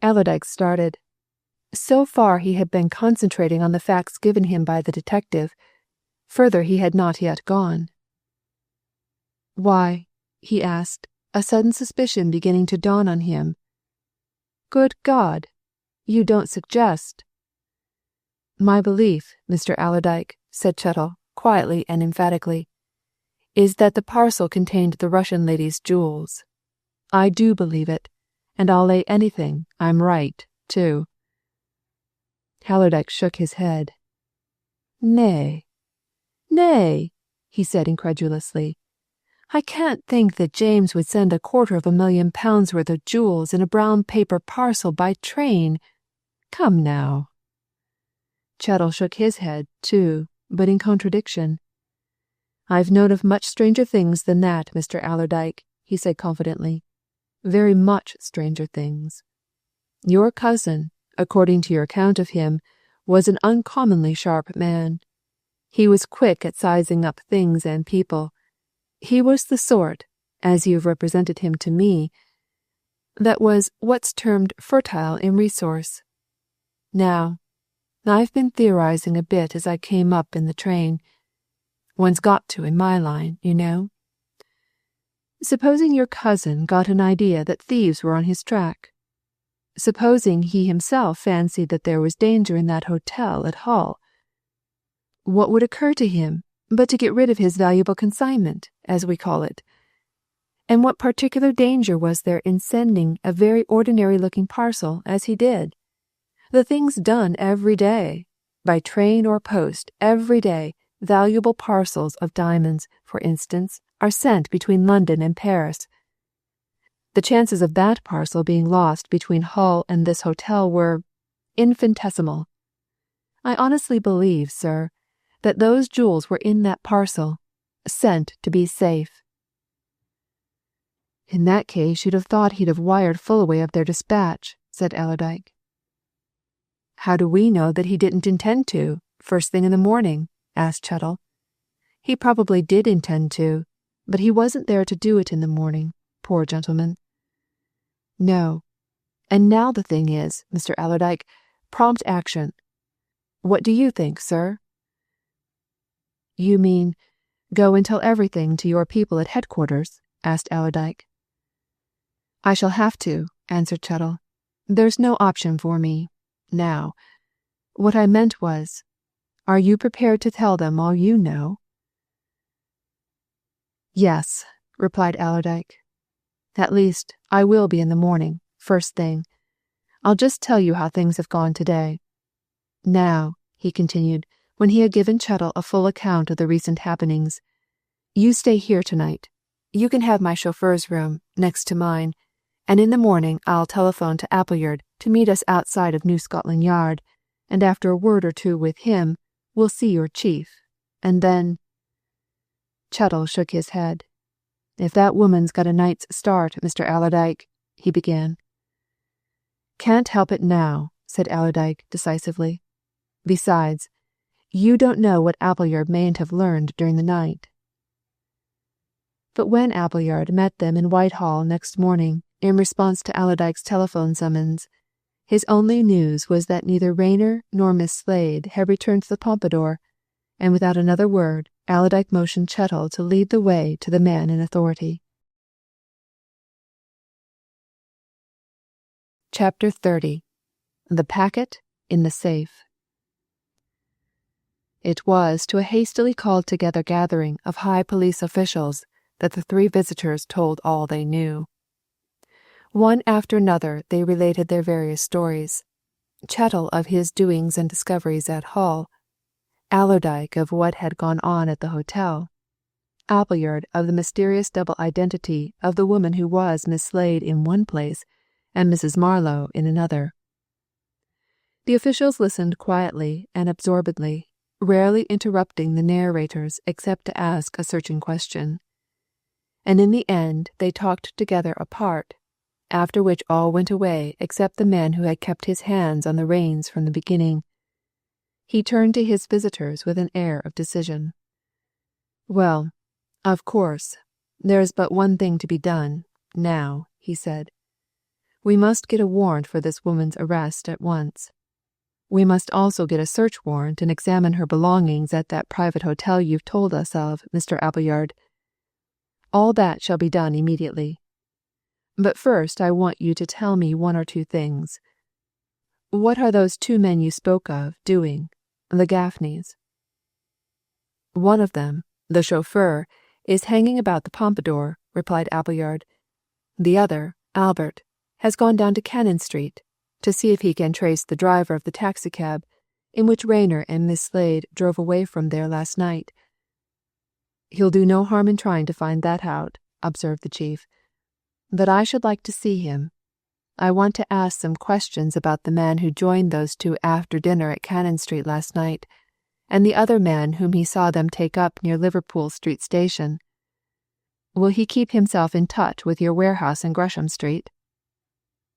[SPEAKER 1] Allerdyke started. So far he had been concentrating on the facts given him by the detective. Further he had not yet gone. Why, he asked, a sudden suspicion beginning to dawn on him. Good God! You don't suggest... My belief, Mr. Allerdyke, said Chettle, quietly and emphatically, is that the parcel contained the Russian lady's jewels. I do believe it, and I'll lay anything I'm right, too. Allerdyke shook his head. Nay, he said incredulously. I can't think that James would send £250,000 worth of jewels in a brown paper parcel by train. Come now. Chettle shook his head, too, but in contradiction. I've known of much stranger things than that, Mr. Allerdyke, he said confidently. Very much stranger things. Your cousin, according to your account of him, was an uncommonly sharp man. He was quick at sizing up things and people. He was the sort, as you've represented him to me, that was what's termed fertile in resource. Now, I've been theorizing a bit as I came up in the train. One's got to in my line, you know. Supposing your cousin got an idea that thieves were on his track. Supposing he himself fancied that there was danger in that hotel at Hull. What would occur to him but to get rid of his valuable consignment, as we call it? And what particular danger was there in sending a very ordinary-looking parcel as he did? The thing's done every day, By train or post, every day, valuable parcels of diamonds, for instance, are sent between London and Paris. The chances of that parcel being lost between Hull and this hotel were infinitesimal. I honestly believe, sir, that those jewels were in that parcel, sent to be safe." "In that case you'd have thought he'd have wired Fullaway of their dispatch," said Allerdyke. "How do we know that he didn't intend to, first thing in the morning?" asked Chettle. "He probably did intend to, but he wasn't there to do it in the morning, poor gentleman." "No. And now the thing is, Mr. Allerdyke, prompt action. What do you think, sir?" "You mean, go and tell everything to your people at headquarters?" asked Allerdyke. "I shall have to," answered Chettle. "There's no option for me, now. What I meant was, are you prepared to tell them all you know?" "Yes," replied Allerdyke. "At least, I will be in the morning, first thing. I'll just tell you how things have gone today. Now," he continued, when he had given Chettle a full account of the recent happenings, "you stay here tonight. You can have my chauffeur's room, next to mine, and in the morning I'll telephone to Appleyard to meet us outside of New Scotland Yard, and after a word or two with him, we'll see your chief, and then—" Chettle shook his head. "If that woman's got a night's start, Mr. Allerdyke," he began. "Can't help it now," said Allerdyke decisively. "Besides, you don't know what Appleyard mayn't have learned during the night." But when Appleyard met them in Whitehall next morning, in response to Allerdyke's telephone summons, his only news was that neither Rayner nor Miss Slade had returned to the Pompadour, and without another word, Allerdyke motioned Chettle to lead the way to the man in authority. Chapter 30. The Packet in the Safe. It was to a hastily called together gathering of high police officials that the three visitors told all they knew. One after another they related their various stories. Chettle of his doings and discoveries at Hull, Allerdyke of what had gone on at the hotel, Appleyard of the mysterious double identity of the woman who was Miss Slade in one place and Mrs. Marlowe in another. The officials listened quietly and absorbedly, rarely interrupting the narrators except to ask a searching question. And in the end they talked together apart, after which all went away except the man who had kept his hands on the reins from the beginning. He turned to his visitors with an air of decision. "Well, of course, there's but one thing to be done, now," he said. "We must get a warrant for this woman's arrest at once. We must also get a search warrant and examine her belongings at that private hotel you've told us of, Mr. Appleyard. All that shall be done immediately. But first I want you to tell me one or two things. What are those two men you spoke of doing, the Gaffneys?" "One of them, the chauffeur, is hanging about the Pompadour," replied Appleyard. "The other, Albert, has gone down to Cannon Street to see if he can trace the driver of the taxicab in which Rayner and Miss Slade drove away from there last night." "He'll do no harm in trying to find that out," observed the chief. "But I should like to see him. I want to ask some questions about the man who joined those two after dinner at Cannon Street last night, and the other man whom he saw them take up near Liverpool Street Station. Will he keep himself in touch with your warehouse in Gresham Street?"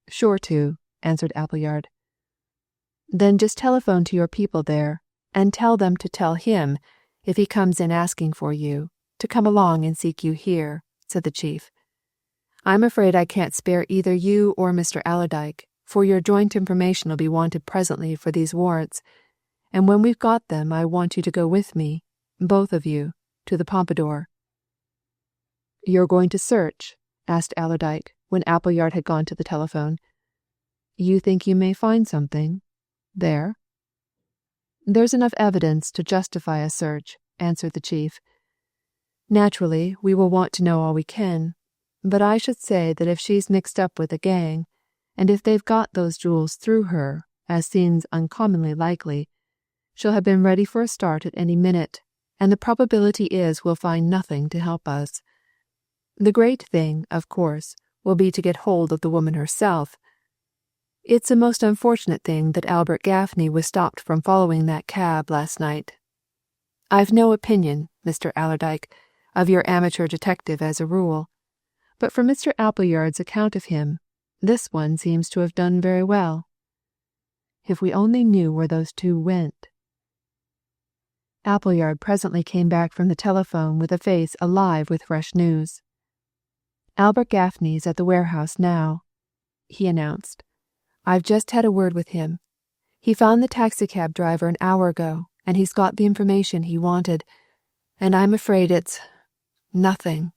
[SPEAKER 1] "Sure to," answered Appleyard. "Then just telephone to your people there, and tell them to tell him, if he comes in asking for you, to come along and seek you here," said the chief. "I'm afraid I can't spare either you or Mr. Allerdyke, for your joint information will be wanted presently for these warrants, and when we've got them I want you to go with me, both of you, to the Pompadour." "You're going to search?" asked Allerdyke, when Appleyard had gone to the telephone. "You think you may find something there?" "There's enough evidence to justify a search," answered the chief. "Naturally, we will want to know all we can, but I should say that if she's mixed up with a gang, and if they've got those jewels through her, as seems uncommonly likely, She'll have been ready for a start at any minute, and the probability is we'll find nothing to help us. The great thing, of course, will be to get hold of the woman herself. It's a most unfortunate thing that Albert Gaffney was stopped from following that cab last night. I've no opinion, Mr. Allerdyke, of your amateur detective as a rule, but from Mr. Appleyard's account of him, this one seems to have done very well. If we only knew where those two went. Appleyard presently came back from the telephone with a face alive with fresh news. Albert Gaffney's at the warehouse now, he announced. I've just had a word with him. He found the taxicab driver an hour ago, and he's got the information he wanted, and I'm afraid it's nothing.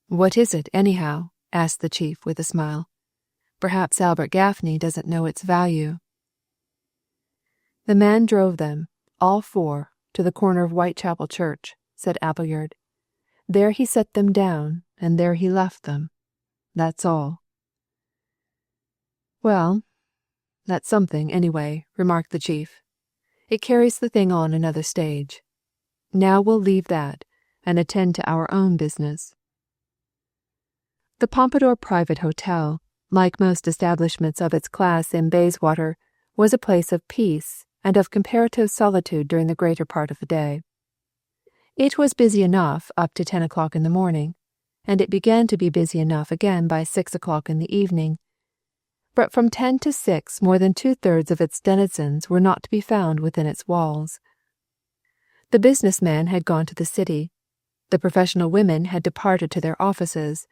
[SPEAKER 1] What is it, anyhow? Asked the chief with a smile. Perhaps Albert Gaffney doesn't know its value. The man drove them, all four, to the corner of Whitechapel Church, said Appleyard. There he set them down, and there he left them. That's all. Well, that's something, anyway, remarked the chief. It carries the thing on another stage. Now we'll leave that, and attend to our own business. The Pompadour Private Hotel, like most establishments of its class in Bayswater, was a place of peace and of comparative solitude during the greater part of the day. It was busy enough up to 10 o'clock in the morning, and it began to be busy enough again by 6 o'clock in the evening. But from 10 to 6 more than 2/3 of its denizens were not to be found within its walls. The businessman had gone to the city. The professional women had departed to their offices.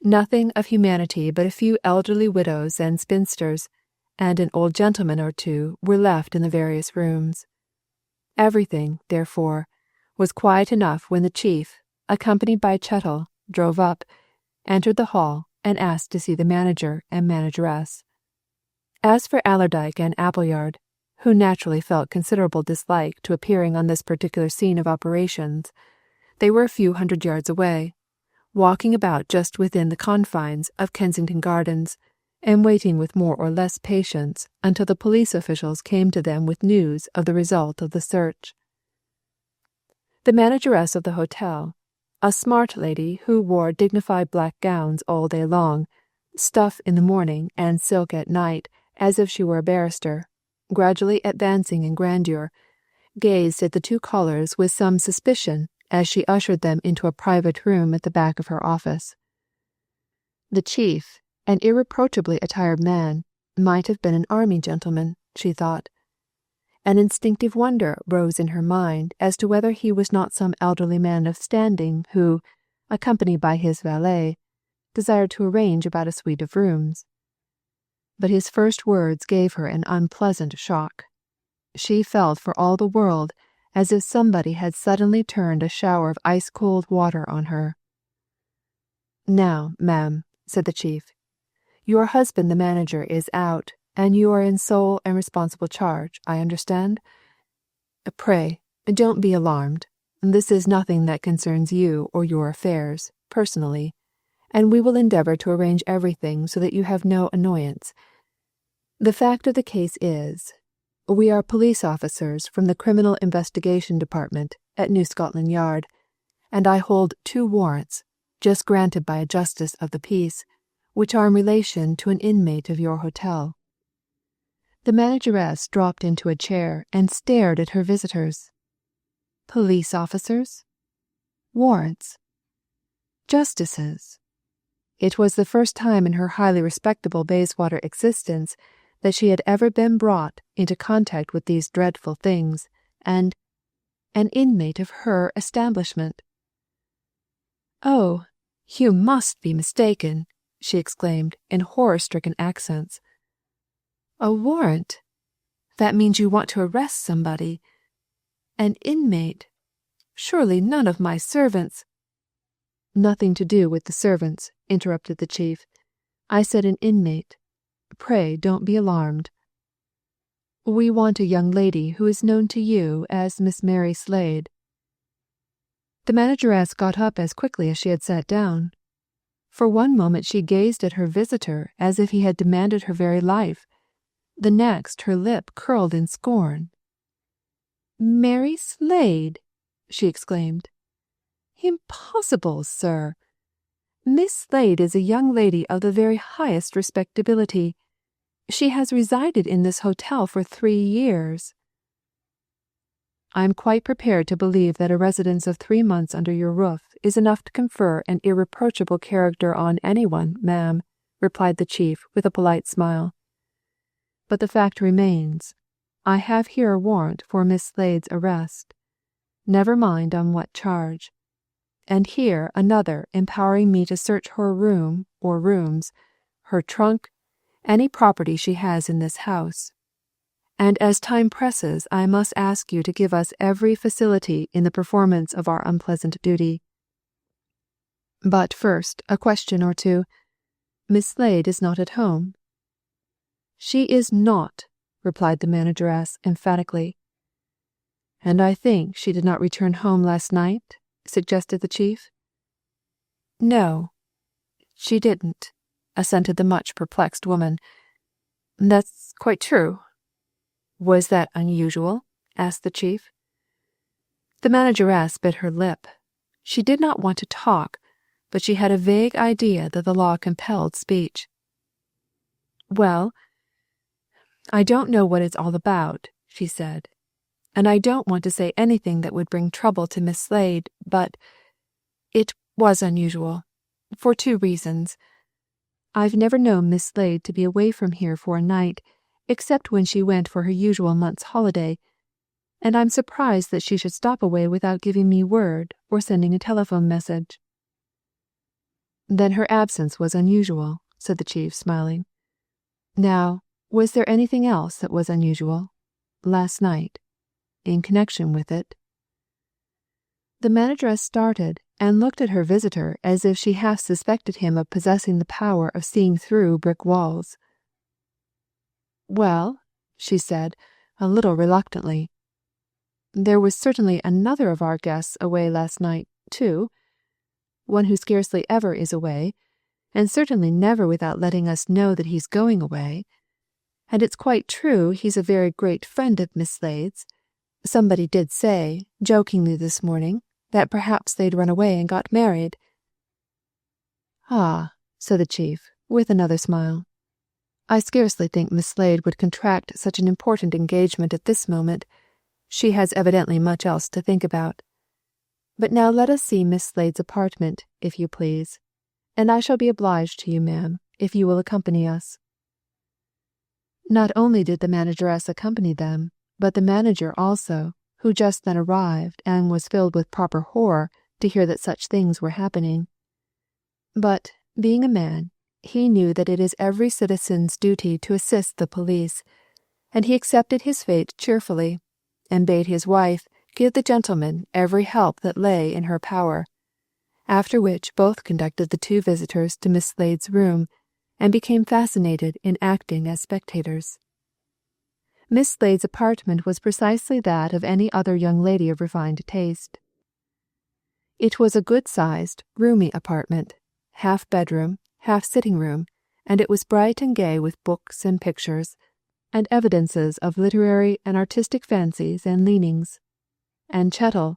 [SPEAKER 1] Nothing of humanity but a few elderly widows and spinsters, and an old gentleman or two were left in the various rooms. Everything, therefore, was quiet enough when the chief, accompanied by Chettle, drove up, entered the hall, and asked to see the manager and manageress. As for Allerdyke and Appleyard, who naturally felt considerable dislike to appearing on this particular scene of operations, they were a few hundred yards away, walking about just within the confines of Kensington Gardens, and waiting with more or less patience until the police officials came to them with news of the result of the search. The manageress of the hotel, a smart lady who wore dignified black gowns all day long, stuff in the morning and silk at night as if she were a barrister, gradually advancing in grandeur, gazed at the two callers with some suspicion as she ushered them into a private room at the back of her office. The chief, an irreproachably attired man, might have been an army gentleman, she thought. An instinctive wonder rose in her mind as to whether he was not some elderly man of standing who, accompanied by his valet, desired to arrange about a suite of rooms. But his first words gave her an unpleasant shock. She felt for all the world as if somebody had suddenly turned a shower of ice-cold water on her. Now, ma'am, said the chief, your husband the manager is out, and you are in sole and responsible charge, I understand? Pray, don't be alarmed. This is nothing that concerns you or your affairs, personally, and we will endeavour to arrange everything so that you have no annoyance. The fact of the case is, we are police officers from the Criminal Investigation Department at New Scotland Yard, and I hold 2 warrants, just granted by a justice of the peace, which are in relation to an inmate of your hotel. The manageress dropped into a chair and stared at her visitors. Police officers? Warrants? Justices? It was the first time in her highly respectable Bayswater existence that she had ever been brought into contact with these dreadful things, and an inmate of her establishment. Oh, you must be mistaken, she exclaimed in horror-stricken accents. A warrant? That means you want to arrest somebody. An inmate? Surely none of my servants— Nothing to do with the servants, interrupted the chief. I said an inmate. Pray don't be alarmed. We want a young lady who is known to you as Miss Mary Slade. The manageress got up as quickly as she had sat down. For one moment she gazed at her visitor as if he had demanded her very life. The next her lip curled in scorn. Mary Slade!" she exclaimed. "Impossible, sir! Miss Slade is a young lady of the very highest respectability. She has resided in this hotel for 3 years." "I am quite prepared to believe that a residence of 3 months under your roof is enough to confer an irreproachable character on anyone, ma'am," replied the chief with a polite smile. "But the fact remains. I have here a warrant for Miss Slade's arrest. Never mind on what charge. And here another empowering me to search her room or rooms, her trunk, any property she has in this house. And as time presses, I must ask you to give us every facility in the performance of our unpleasant duty. But first, a question or two. Miss Slade is not at home?" "She is not," replied the manageress emphatically. "And I think she did not return home last night?" suggested the chief. "No, she didn't," assented the much perplexed woman. "That's quite true." "Was that unusual?" asked the chief. The manageress bit her lip. She did not want to talk, but she had a vague idea that the law compelled speech. "Well, I don't know what it's all about," she said, "and I don't want to say anything that would bring trouble to Miss Slade, but it was unusual, for 2 reasons. I've never known Miss Slade to be away from here for a night, except when she went for her usual month's holiday, and I'm surprised that she should stop away without giving me word or sending a telephone message." "Then her absence was unusual," said the chief, smiling. "Now, was there anything else that was unusual, last night, in connection with it?" The manageress started and looked at her visitor as if she half suspected him of possessing the power of seeing through brick walls. "Well," she said, a little reluctantly, "there was certainly another of our guests away last night, too. One who scarcely ever is away, and certainly never without letting us know that he's going away. And it's quite true he's a very great friend of Miss Slade's. Somebody did say, jokingly this morning, that perhaps they'd run away and got married." "Ah," said the chief, with another smile. "I scarcely think Miss Slade would contract such an important engagement at this moment. She has evidently much else to think about. But now let us see Miss Slade's apartment, if you please, and I shall be obliged to you, ma'am, if you will accompany us." Not only did the manageress accompany them, but the manager also, who just then arrived and was filled with proper horror to hear that such things were happening. But, being a man, he knew that it is every citizen's duty to assist the police, and he accepted his fate cheerfully, and bade his wife give the gentleman every help that lay in her power, after which both conducted the 2 visitors to Miss Slade's room, and became fascinated in acting as spectators. Miss Slade's apartment was precisely that of any other young lady of refined taste. It was a good-sized, roomy apartment, half bedroom, half sitting room, and it was bright and gay with books and pictures, and evidences of literary and artistic fancies and leanings. And Chettle,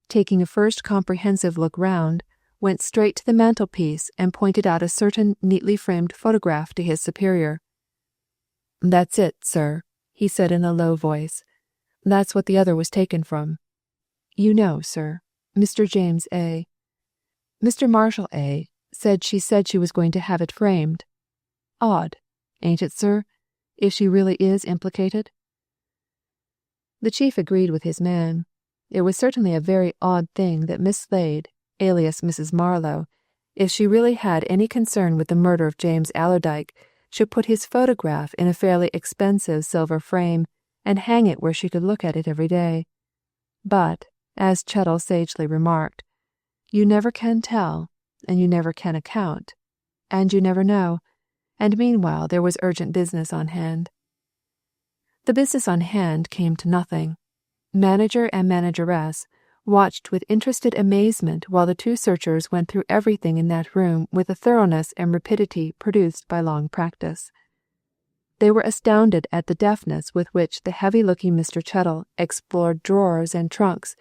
[SPEAKER 1] taking a first comprehensive look round, went straight to the mantelpiece and pointed out a certain neatly framed photograph to his superior. "That's it, sir," he said in a low voice. "That's what the other was taken from. You know, sir, Mr. James A. Mr. Marshall A. said she was going to have it framed. Odd, ain't it, sir, if she really is implicated?" The chief agreed with his man. It was certainly a very odd thing that Miss Slade, alias Mrs. Marlowe, if she really had any concern with the murder of James Allerdyke, should put his photograph in a fairly expensive silver frame and hang it where she could look at it every day. But, as Chettle sagely remarked, you never can tell, and you never can account, and you never know, and meanwhile there was urgent business on hand. The business on hand came to nothing. Manager and manageress watched with interested amazement while the 2 searchers went through everything in that room with a thoroughness and rapidity produced by long practice. They were astounded at the deftness with which the heavy-looking Mr. Chettle explored drawers and trunks,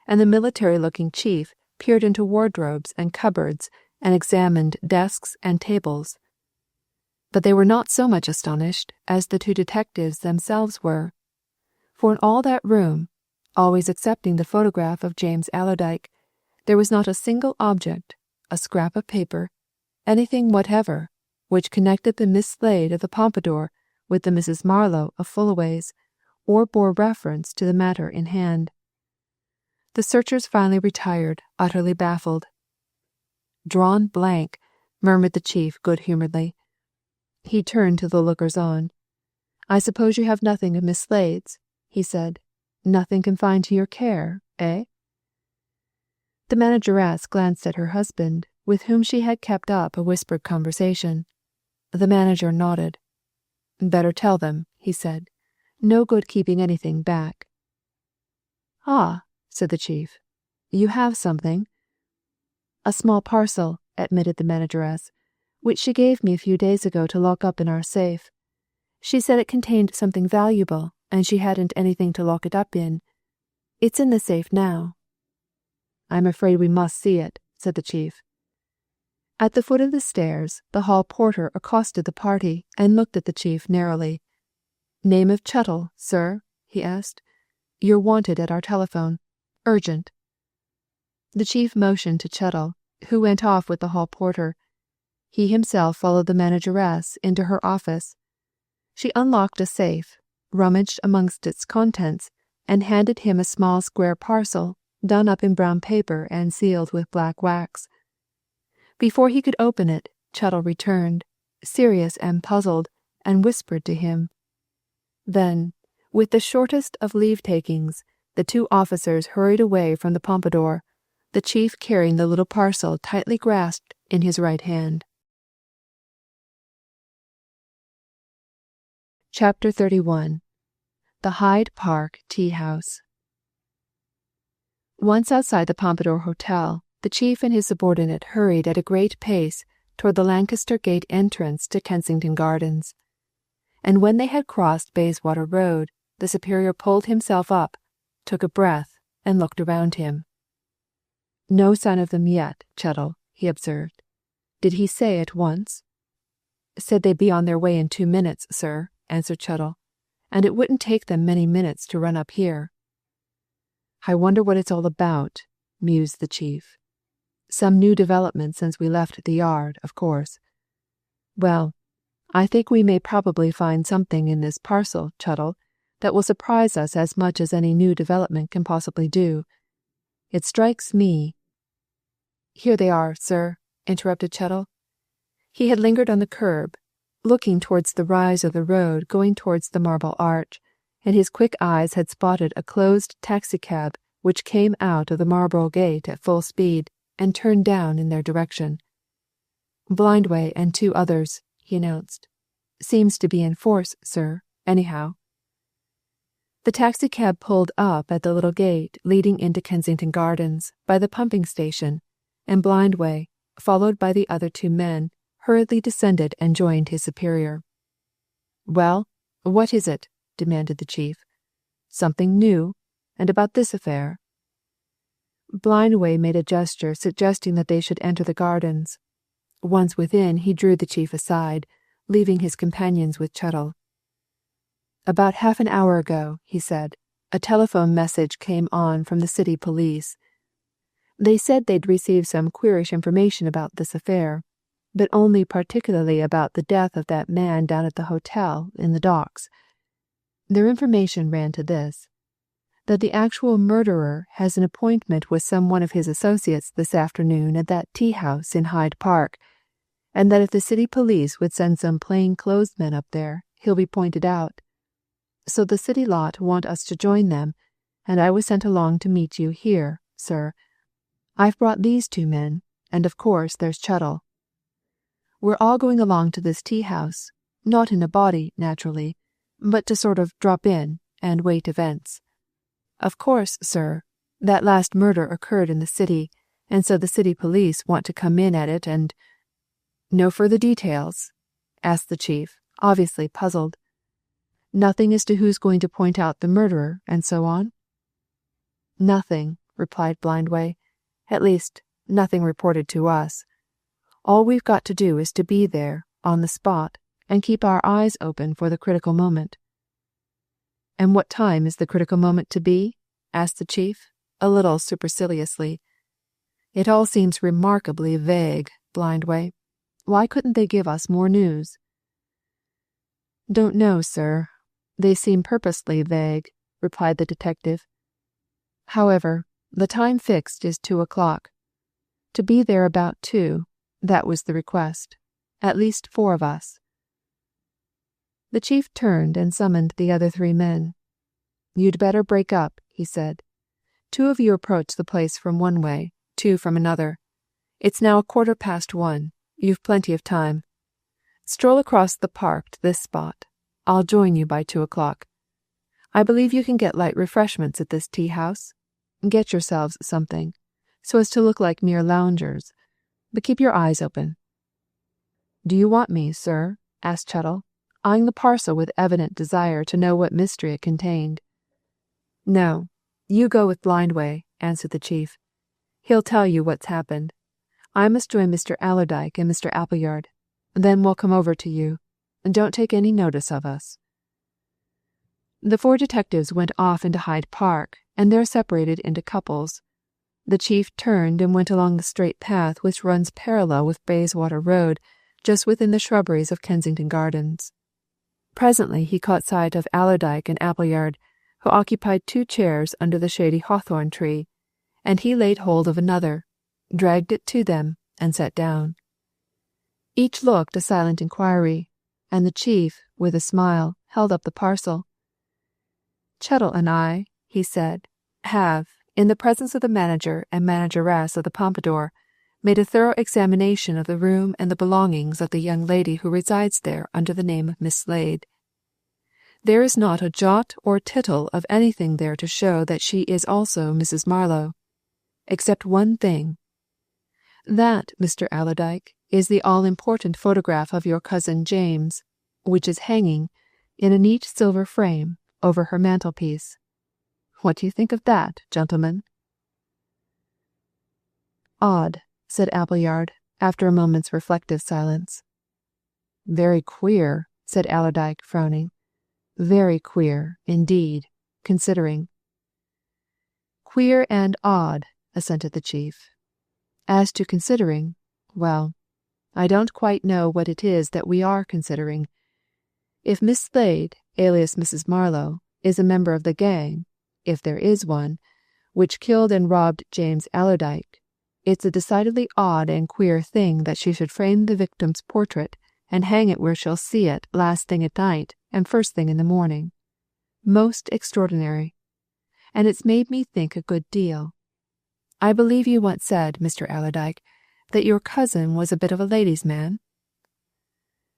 [SPEAKER 1] and the military-looking chief peered into wardrobes and cupboards and examined desks and tables. But they were not so much astonished as the two detectives themselves were, for in all that room, always excepting the photograph of James Allerdyke, there was not a single object, a scrap of paper, anything whatever, which connected the Miss Slade of the Pompadour with the Mrs. Marlowe of Fullaway's, or bore reference to the matter in hand. The searchers finally retired, utterly baffled. "Drawn blank," murmured the chief good-humouredly. He turned to the lookers-on. "I suppose you have nothing of Miss Slade's," he said. "Nothing confined to your care, eh?" The manageress glanced at her husband, with whom she had kept up a whispered conversation. The manager nodded. "Better tell them," he said. "No good keeping anything back." "Ah," said the chief. "You have something?" "A small parcel," admitted the manageress, "which she gave me a few days ago to lock up in our safe. She said it contained something valuable, and she hadn't anything to lock it up in. It's in the safe now." "I'm afraid we must see it," said the chief. At the foot of the stairs, the hall porter accosted the party and looked at the chief narrowly. "Name of Chettle, sir?" he asked. "You're wanted at our telephone. Urgent." The chief motioned to Chettle, who went off with the hall porter. He himself followed the manageress into her office. She unlocked a safe, rummaged amongst its contents, and handed him a small square parcel done up in brown paper and sealed with black wax. Before he could open it, Chettle returned, serious and puzzled, and whispered to him. Then, with the shortest of leave-takings, the two officers hurried away from the Pompadour, the chief carrying the little parcel tightly grasped in his right hand. Chapter 31. The Hyde Park Tea House. Once outside the Pompadour Hotel, the chief and his subordinate hurried at a great pace toward the Lancaster Gate entrance to Kensington Gardens. And when they had crossed Bayswater Road, the superior pulled himself up, took a breath, and looked around him. "No sign of them yet, Chettle," he observed. "Did he say at once?" "Said they'd be on their way in 2 minutes, sir," answered Chettle, "and it wouldn't take them many minutes to run up here." "I wonder what it's all about," mused the chief. "Some new development since we left the yard, of course. Well, I think we may probably find something in this parcel, Chettle, that will surprise us as much as any new development can possibly do. It strikes me—" "Here they are, sir," interrupted Chettle. He had lingered on the curb, looking towards the rise of the road going towards the Marble Arch, and his quick eyes had spotted a closed taxicab which came out of the Marlborough Gate at full speed and turned down in their direction. "Blindway and 2 others," he announced. "Seems to be in force, sir, anyhow." The taxicab pulled up at the little gate leading into Kensington Gardens by the pumping station, and Blindway, followed by the other 2 men, hurriedly descended and joined his superior. "Well, what is it?" demanded the chief. "Something new? And about this affair?" Blindway made a gesture suggesting that they should enter the gardens. Once within, he drew the chief aside, leaving his companions with Chettle. "About half an hour ago," he said, "a telephone message came on from the city police. They said they'd received some queerish information about this affair, but only particularly about the death of that man down at the hotel in the docks. Their information ran to this: that the actual murderer has an appointment with some one of his associates this afternoon at that tea house in Hyde Park, and that if the city police would send some plain-clothes men up there, he'll be pointed out. So the city lot want us to join them, and I was sent along to meet you here, sir. I've brought these 2 men, and of course there's Chettle. We're all going along to this tea house, not in a body, naturally, but to sort of drop in and wait events. Of course, sir, that last murder occurred in the city, and so the city police want to come in at it and—" "No further details?" asked the chief, obviously puzzled. Nothing as to who's going to point out the murderer, and so on? Nothing, replied Blindway. At least, nothing reported to us. All we've got to do is to be there, on the spot, and keep our eyes open for the critical moment. And what time is the critical moment to be? Asked the chief, a little superciliously. It all seems remarkably vague, Blindway. Why couldn't they give us more news? Don't know, sir. They seem purposely vague, replied the detective. However, the time fixed is 2 o'clock. To be there about 2, that was the request. At least 4 of us. The chief turned and summoned the other 3 men. You'd better break up, he said. 2 of you approach the place from one way, 2 from another. It's now 1:15. You've plenty of time. Stroll across the park to this spot. I'll join you by 2 o'clock. I believe you can get light refreshments at this tea house. Get yourselves something, so as to look like mere loungers, but keep your eyes open. Do you want me, sir? Asked Chettle, eyeing the parcel with evident desire to know what mystery it contained. No, you go with Blindway, answered the chief. He'll tell you what's happened. I must join Mr. Allerdyke and Mr. Appleyard. Then we'll come over to you. Don't take any notice of us. The 4 detectives went off into Hyde Park, and there separated into couples. The chief turned and went along the straight path which runs parallel with Bayswater Road, just within the shrubberies of Kensington Gardens. Presently he caught sight of Allerdyke and Appleyard, who occupied 2 chairs under the shady hawthorn tree, and he laid hold of another, dragged it to them, and sat down. Each looked a silent inquiry, and the chief, with a smile, held up the parcel. Chettle and I, he said, have, in the presence of the manager and manageress of the Pompadour, made a thorough examination of the room and the belongings of the young lady who resides there under the name of Miss Slade. There is not a jot or tittle of anything there to show that she is also Mrs. Marlowe, except one thing. That, Mr. Allerdyke, is the all-important photograph of your cousin James, which is hanging, in a neat silver frame, over her mantelpiece. What do you think of that, gentlemen? Odd, said Appleyard, after a moment's reflective silence. Very queer, said Allerdyke, frowning. Very queer, indeed, considering. Queer and odd, assented the chief. As to considering, well, I don't quite know what it is that we are considering. If Miss Slade, alias Mrs. Marlowe, is a member of the gang, if there is one, which killed and robbed James Allerdyke, it's a decidedly odd and queer thing that she should frame the victim's portrait and hang it where she'll see it last thing at night and first thing in the morning. Most extraordinary. And it's made me think a good deal. I believe you once said, Mr. Allerdyke, that your cousin was a bit of a ladies' man?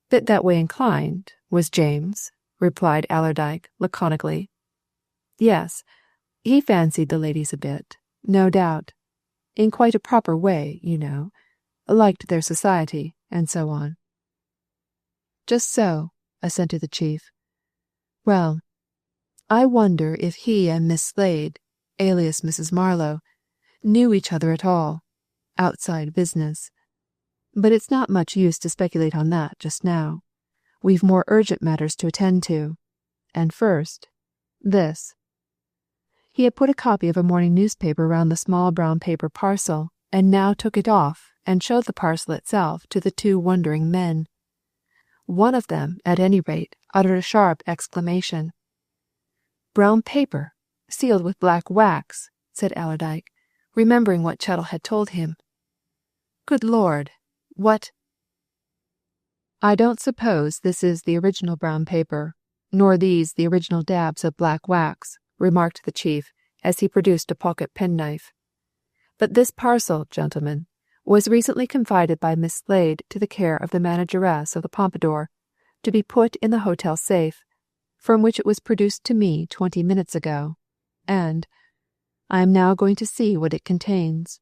[SPEAKER 1] Bit that way inclined, was James, replied Allerdyke laconically. Yes, he fancied the ladies a bit, no doubt. In quite a proper way, you know. Liked their society, and so on. Just so, assented the chief. Well, I wonder if he and Miss Slade, alias Mrs. Marlowe, knew each other at all, outside business. But it's not much use to speculate on that just now. We've more urgent matters to attend to. And first, this. He had put a copy of a morning newspaper round the small brown paper parcel, and now took it off and showed the parcel itself to the 2 wondering men. One of them, at any rate, uttered a sharp exclamation. Brown paper, sealed with black wax, said Allerdyke, remembering what Chettle had told him. Good Lord, what? I don't suppose this is the original brown paper, nor these the original dabs of black wax, remarked the chief, as he produced a pocket penknife. But this parcel, gentlemen, was recently confided by Miss Slade to the care of the manageress of the Pompadour, to be put in the hotel safe, from which it was produced to me 20 minutes ago, and I am now going to see what it contains.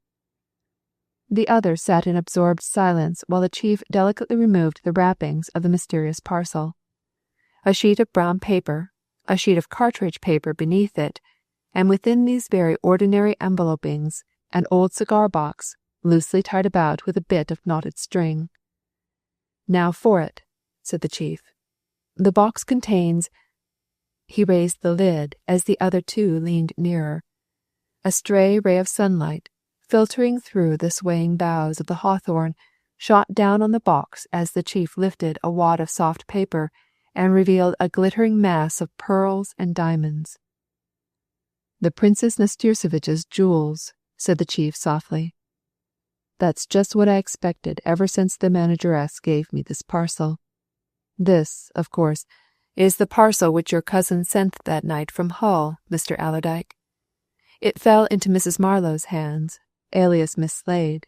[SPEAKER 1] The others sat in absorbed silence while the chief delicately removed the wrappings of the mysterious parcel. a sheet of brown paper, a sheet of cartridge paper beneath it, and within these very ordinary envelopings, an old cigar box, loosely tied about with a bit of knotted string. "Now for it," said the chief. "The box contains—" He raised the lid as the other two leaned nearer. A stray ray of sunlight, filtering through the swaying boughs of the hawthorn, shot down on the box as the chief lifted a wad of soft paper and revealed a glittering mass of pearls and diamonds. "The Princess Nastirsevitch's jewels," said the chief softly. "That's just what I expected ever since the manageress gave me this parcel. This, of course, is the parcel which your cousin sent that night from Hull, Mr. Allerdyke. It fell into Mrs. Marlowe's hands, alias Miss Slade,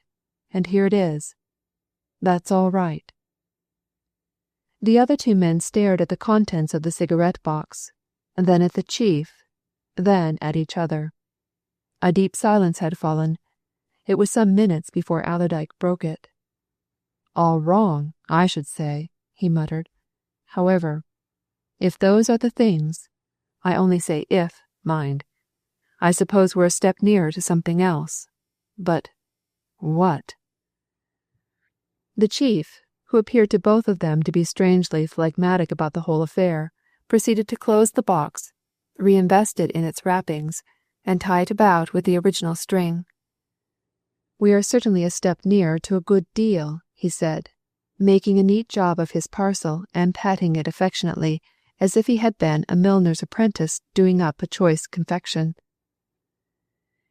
[SPEAKER 1] and here it is. That's all right." The other two men stared at the contents of the cigarette box, then at the chief, then at each other. A deep silence had fallen. It was some minutes before Allerdyke broke it. "All wrong, I should say," he muttered. "However, if those are the things, I only say if, mind. I suppose we're a step nearer to something else. But what?" The chief, who appeared to both of them to be strangely phlegmatic about the whole affair, proceeded to close the box, reinvest it in its wrappings, and tie it about with the original string. "We are certainly a step nearer to a good deal," he said, making a neat job of his parcel and patting it affectionately as if he had been a milliner's apprentice doing up a choice confection.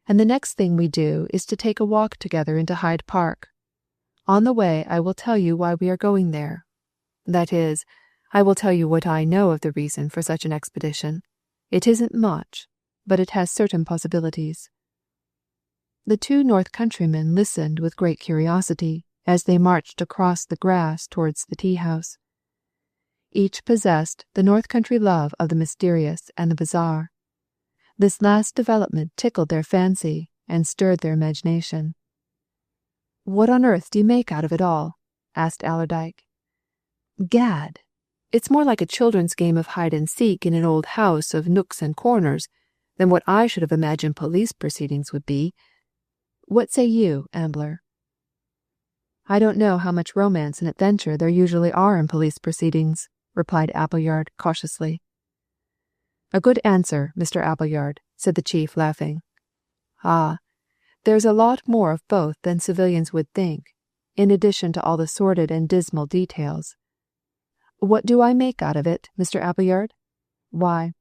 [SPEAKER 1] "And the next thing we do is to take a walk together into Hyde Park. On the way I will tell you why we are going there. That is, I will tell you what I know of the reason for such an expedition. It isn't much, but it has certain possibilities." The two North Countrymen listened with great curiosity as they marched across the grass towards the tea-house. Each possessed the North Country love of the mysterious and the bizarre. This last development tickled their fancy and stirred their imagination. "What on earth do you make out of it all?" asked Allerdyke. "Gad! It's more like a children's game of hide-and-seek in an old house of nooks and corners than what I should have imagined police proceedings would be. What say you, Ambler?" "I don't know how much romance and adventure there usually are in police proceedings," replied Appleyard cautiously. "A good answer, Mr. Appleyard," said the chief, laughing. "Ah, there's a lot more of both than civilians would think, in addition to all the sordid and dismal details. What do I make out of it, Mr. Appleyard? Why,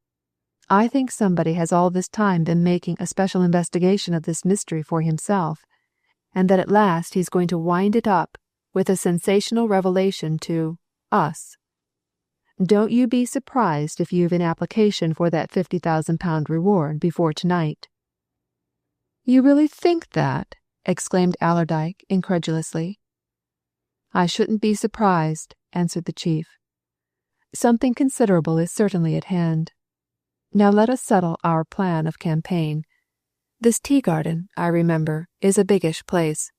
[SPEAKER 1] I think somebody has all this time been making a special investigation of this mystery for himself, and that at last he's going to wind it up with a sensational revelation to us. Don't you be surprised if you've an application for that £50,000 reward before tonight." "You really think that?" exclaimed Allerdyke incredulously. "I shouldn't be surprised," answered the chief. "Something considerable is certainly at hand. Now let us settle our plan of campaign. This tea garden, I remember, is a biggish place.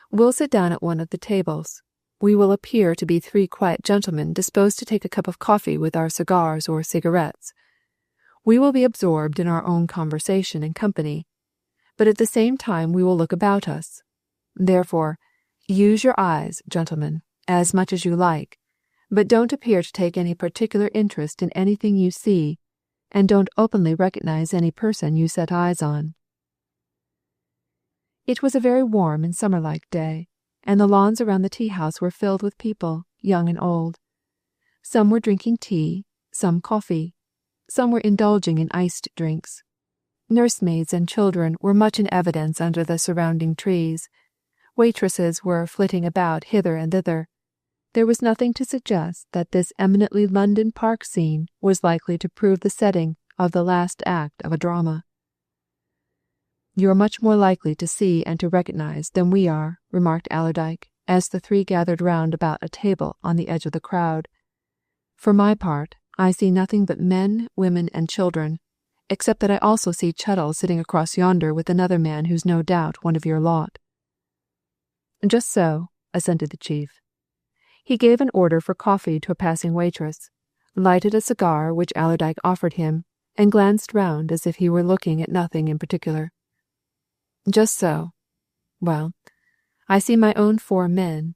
[SPEAKER 1] We'll sit down at one of the tables. We will appear to be three quiet gentlemen disposed to take a cup of coffee with our cigars or cigarettes. We will be absorbed in our own conversation and company, but at the same time we will look about us. Therefore, use your eyes, gentlemen, as much as you like, but don't appear to take any particular interest in anything you see, and don't openly recognize any person you set eyes on." It was a very warm and summer-like day, and the lawns around the tea-house were filled with people, young and old. Some were drinking tea, some coffee, some were indulging in iced drinks. Nursemaids and children were much in evidence under the surrounding trees. Waitresses were flitting about hither and thither. There was nothing to suggest that this eminently London park scene was likely to prove the setting of the last act of a drama. "You are much more likely to see and to recognize than we are," remarked Allerdyke, as the three gathered round about a table on the edge of the crowd. "For my part, I see nothing but men, women, and children, except that I also see Chettle sitting across yonder with another man who's no doubt one of your lot." "Just so," assented the chief. He gave an order for coffee to a passing waitress, lighted a cigar which Allerdyke offered him, and glanced round as if he were looking at nothing in particular. Just so. Well, I see my own 4 men.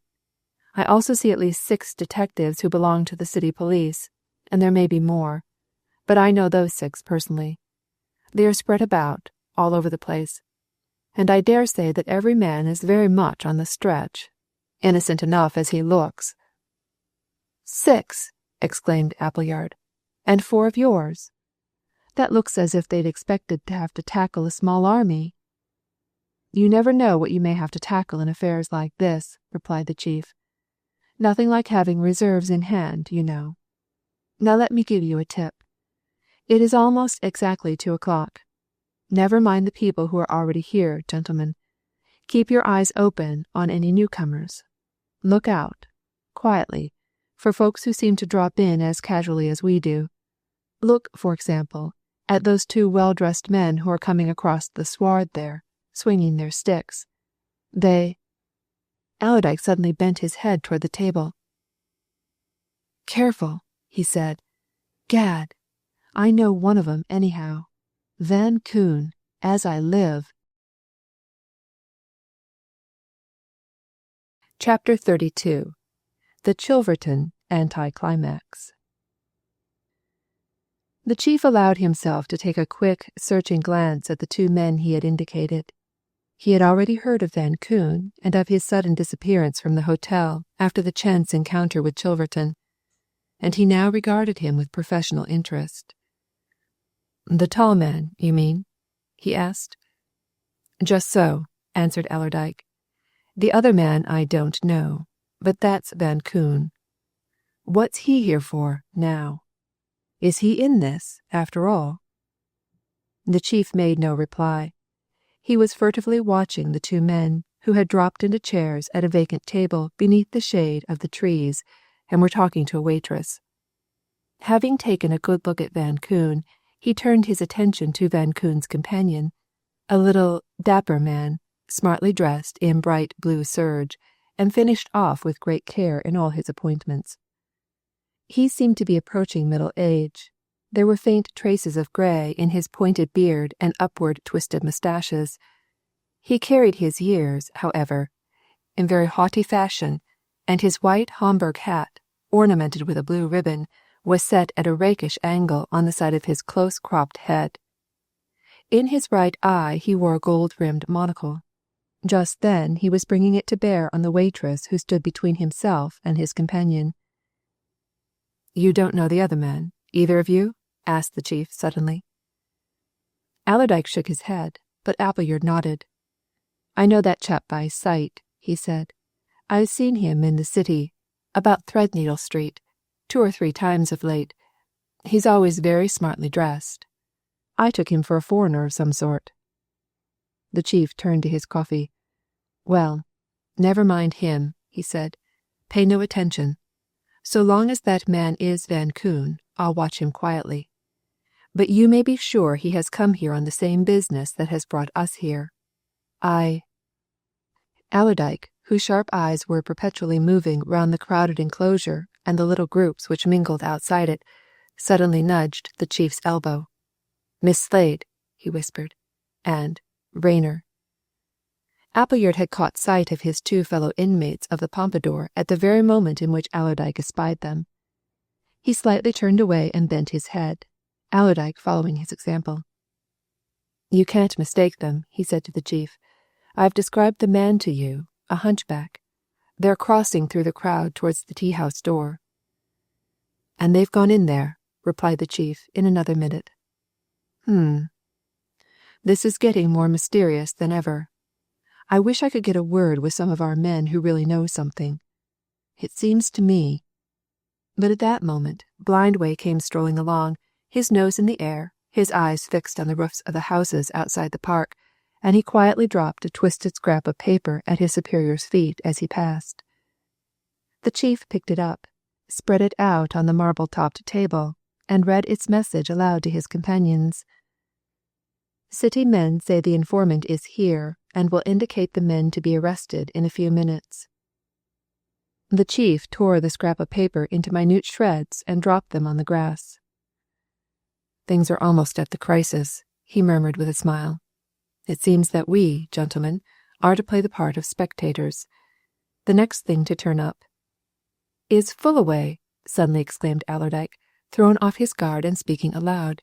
[SPEAKER 1] I also see at least 6 detectives who belong to the city police, and there may be more, but I know those 6 personally. They are spread about, all over the place, and I dare say that every man is very much on the stretch, innocent enough as he looks." "6!" exclaimed Appleyard. "And 4 of yours? That looks as if they'd expected to have to tackle a small army." "You never know what you may have to tackle in affairs like this," replied the chief. "Nothing like having reserves in hand, you know. Now let me give you a tip. It is almost exactly 2 o'clock. Never mind the people who are already here, gentlemen. Keep your eyes open on any newcomers. Look out, quietly, for folks who seem to drop in as casually as we do. Look, for example, at those 2 well-dressed men who are coming across the sward there, swinging their sticks. Allerdyke suddenly bent his head toward the table. "Careful," he said. "Gad, I know one of 'em anyhow. Van Koon, as I live." Chapter 32. The Chilverton Anticlimax. The chief allowed himself to take a quick, searching glance at the 2 men he had indicated. He had already heard of Van Koon and of his sudden disappearance from the hotel after the chance encounter with Chilverton, and he now regarded him with professional interest. "The tall man, you mean?" he asked. "Just so," answered Allerdyke. "The other man I don't know, but that's Van Koon. What's he here for, now? Is he in this, after all?" The chief made no reply. He was furtively watching the 2 men, who had dropped into chairs at a vacant table beneath the shade of the trees, and were talking to a waitress. Having taken a good look at Van Koon, he turned his attention to Van Koon's companion, a little, dapper man, smartly dressed in bright blue serge, and finished off with great care in all his appointments. He seemed to be approaching middle age. There were faint traces of grey in his pointed beard and upward twisted moustaches. He carried his years, however, in very haughty fashion, and his white Homburg hat, ornamented with a blue ribbon, was set at a rakish angle on the side of his close-cropped head. In his right eye he wore a gold-rimmed monocle. Just then he was bringing it to bear on the waitress who stood between himself and his companion. "You don't know the other man, either of you?" asked the chief suddenly. Allerdyke shook his head, but Appleyard nodded. "I know that chap by sight," he said. "I've seen him in the city, about Threadneedle Street, 2 or 3 times of late. He's always very smartly dressed. I took him for a foreigner of some sort." The chief turned to his coffee. "Well, never mind him," he said. "Pay no attention. So long as that man is Van Koon, I'll watch him quietly. But you may be sure he has come here on the same business that has brought us here. Allerdyke, whose sharp eyes were perpetually moving round the crowded enclosure and the little groups which mingled outside it, suddenly nudged the chief's elbow. "Miss Slade," he whispered, and "Rayner." Appleyard had caught sight of his 2 fellow inmates of the Pompadour at the very moment in which Allerdyke espied them. He slightly turned away and bent his head, Allerdyke following his example. "You can't mistake them," he said to the chief. "I've described the man to you, a hunchback. They're crossing through the crowd towards the tea-house door." "And they've gone in there," replied the chief in another minute. This is getting more mysterious than ever. I wish I could get a word with some of our men who really know something. It seems to me—" But at that moment Blindway came strolling along, his nose in the air, his eyes fixed on the roofs of the houses outside the park, and he quietly dropped a twisted scrap of paper at his superior's feet as he passed. The chief picked it up, spread it out on the marble-topped table, and read its message aloud to his companions. "City men say the informant is here and will indicate the men to be arrested in a few minutes." The chief tore the scrap of paper into minute shreds and dropped them on the grass. "Things are almost at the crisis," he murmured with a smile. "It seems that we, gentlemen, are to play the part of spectators. The next thing to turn up." "Is Fullaway," suddenly exclaimed Allerdyke, thrown off his guard and speaking aloud.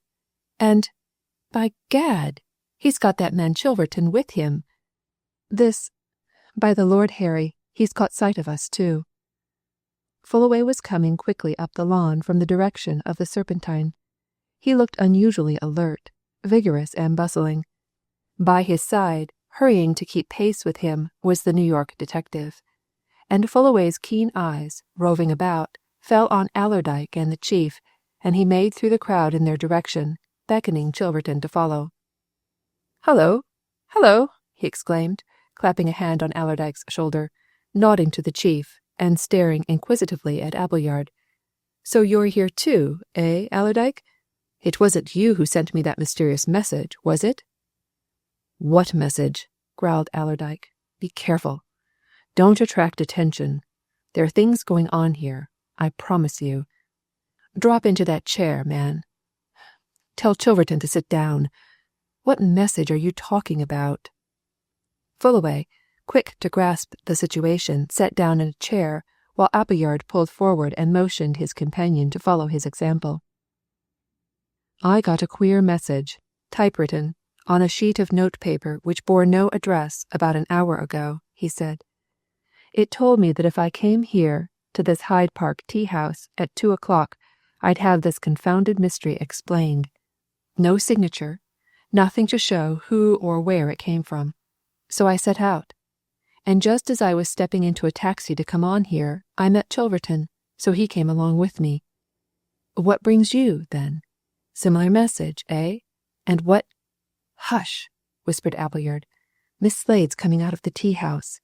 [SPEAKER 1] "And, by gad, he's got that man Chilverton with him. By the Lord Harry, he's caught sight of us too." Fullaway was coming quickly up the lawn from the direction of the Serpentine. He looked unusually alert, vigorous and bustling. By his side, hurrying to keep pace with him, was the New York detective. And Fullaway's keen eyes, roving about, fell on Allerdyke and the chief, and he made through the crowd in their direction, beckoning Chilverton to follow. "Hullo! Hullo!" he exclaimed, clapping a hand on Allerdyke's shoulder, nodding to the chief, and staring inquisitively at Appleyard. "So you're here too, eh, Allerdyke? It wasn't you who sent me that mysterious message, was it?" "What message?" growled Allerdyke. "Be careful. Don't attract attention. There are things going on here, I promise you. Drop into that chair, man. Tell Chilverton to sit down. What message are you talking about?" Fullaway, quick to grasp the situation, sat down in a chair, while Appleyard pulled forward and motioned his companion to follow his example. "I got a queer message, typewritten, on a sheet of notepaper which bore no address about an hour ago," he said. "It told me that if I came here, to this Hyde Park tea-house, at 2:00, I'd have this confounded mystery explained. No signature, nothing to show who or where it came from. So I set out. And just as I was stepping into a taxi to come on here, I met Chilverton, so he came along with me. What brings you, then? Similar message, eh? And what—" "Hush," whispered Appleyard. "Miss Slade's coming out of the tea-house.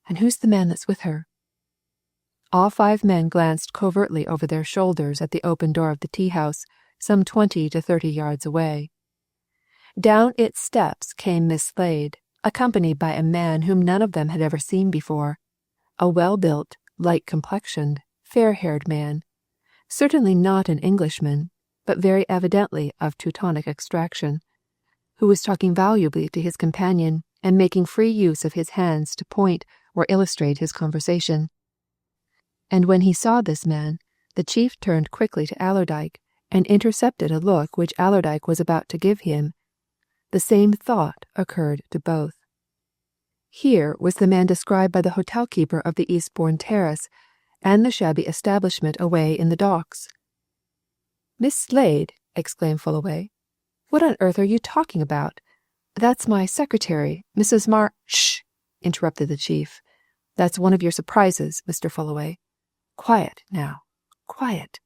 [SPEAKER 1] And who's the man that's with her?" All 5 men glanced covertly over their shoulders at the open door of the tea-house, some 20 to 30 yards away. Down its steps came Miss Slade, accompanied by a man whom none of them had ever seen before, a well-built, light-complexioned, fair-haired man, certainly not an Englishman, but very evidently of Teutonic extraction, who was talking volubly to his companion and making free use of his hands to point or illustrate his conversation. And when he saw this man, the chief turned quickly to Allerdyke and intercepted a look which Allerdyke was about to give him. The same thought occurred to both. Here was the man described by the hotel keeper of the Eastbourne Terrace, and the shabby establishment away in the docks. "Miss Slade!" exclaimed Fullaway. "What on earth are you talking about? That's my secretary, Mrs. "Shh!" interrupted the chief. "That's one of your surprises, Mr. Fullaway. Quiet, now. Quiet.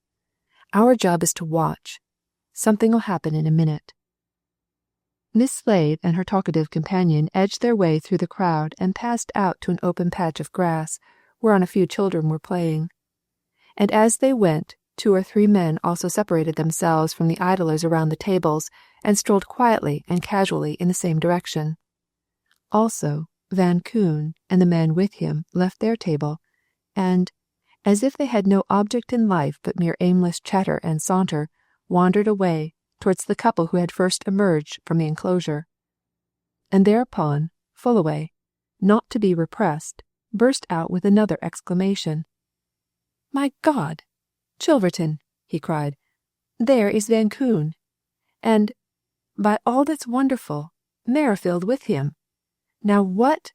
[SPEAKER 1] Our job is to watch. Something'll happen in a minute." Miss Slade and her talkative companion edged their way through the crowd and passed out to an open patch of grass, whereon a few children were playing. And as they went, 2 or 3 men also separated themselves from the idlers around the tables and strolled quietly and casually in the same direction. Also, Van Koon and the man with him left their table, and, as if they had no object in life but mere aimless chatter and saunter, wandered away towards the couple who had first emerged from the enclosure. And thereupon, Fullaway, not to be repressed, burst out with another exclamation. "My God! Chilverton!" he cried. "There is Van Koon! And, by all that's wonderful, Merrifield with him! Now what—"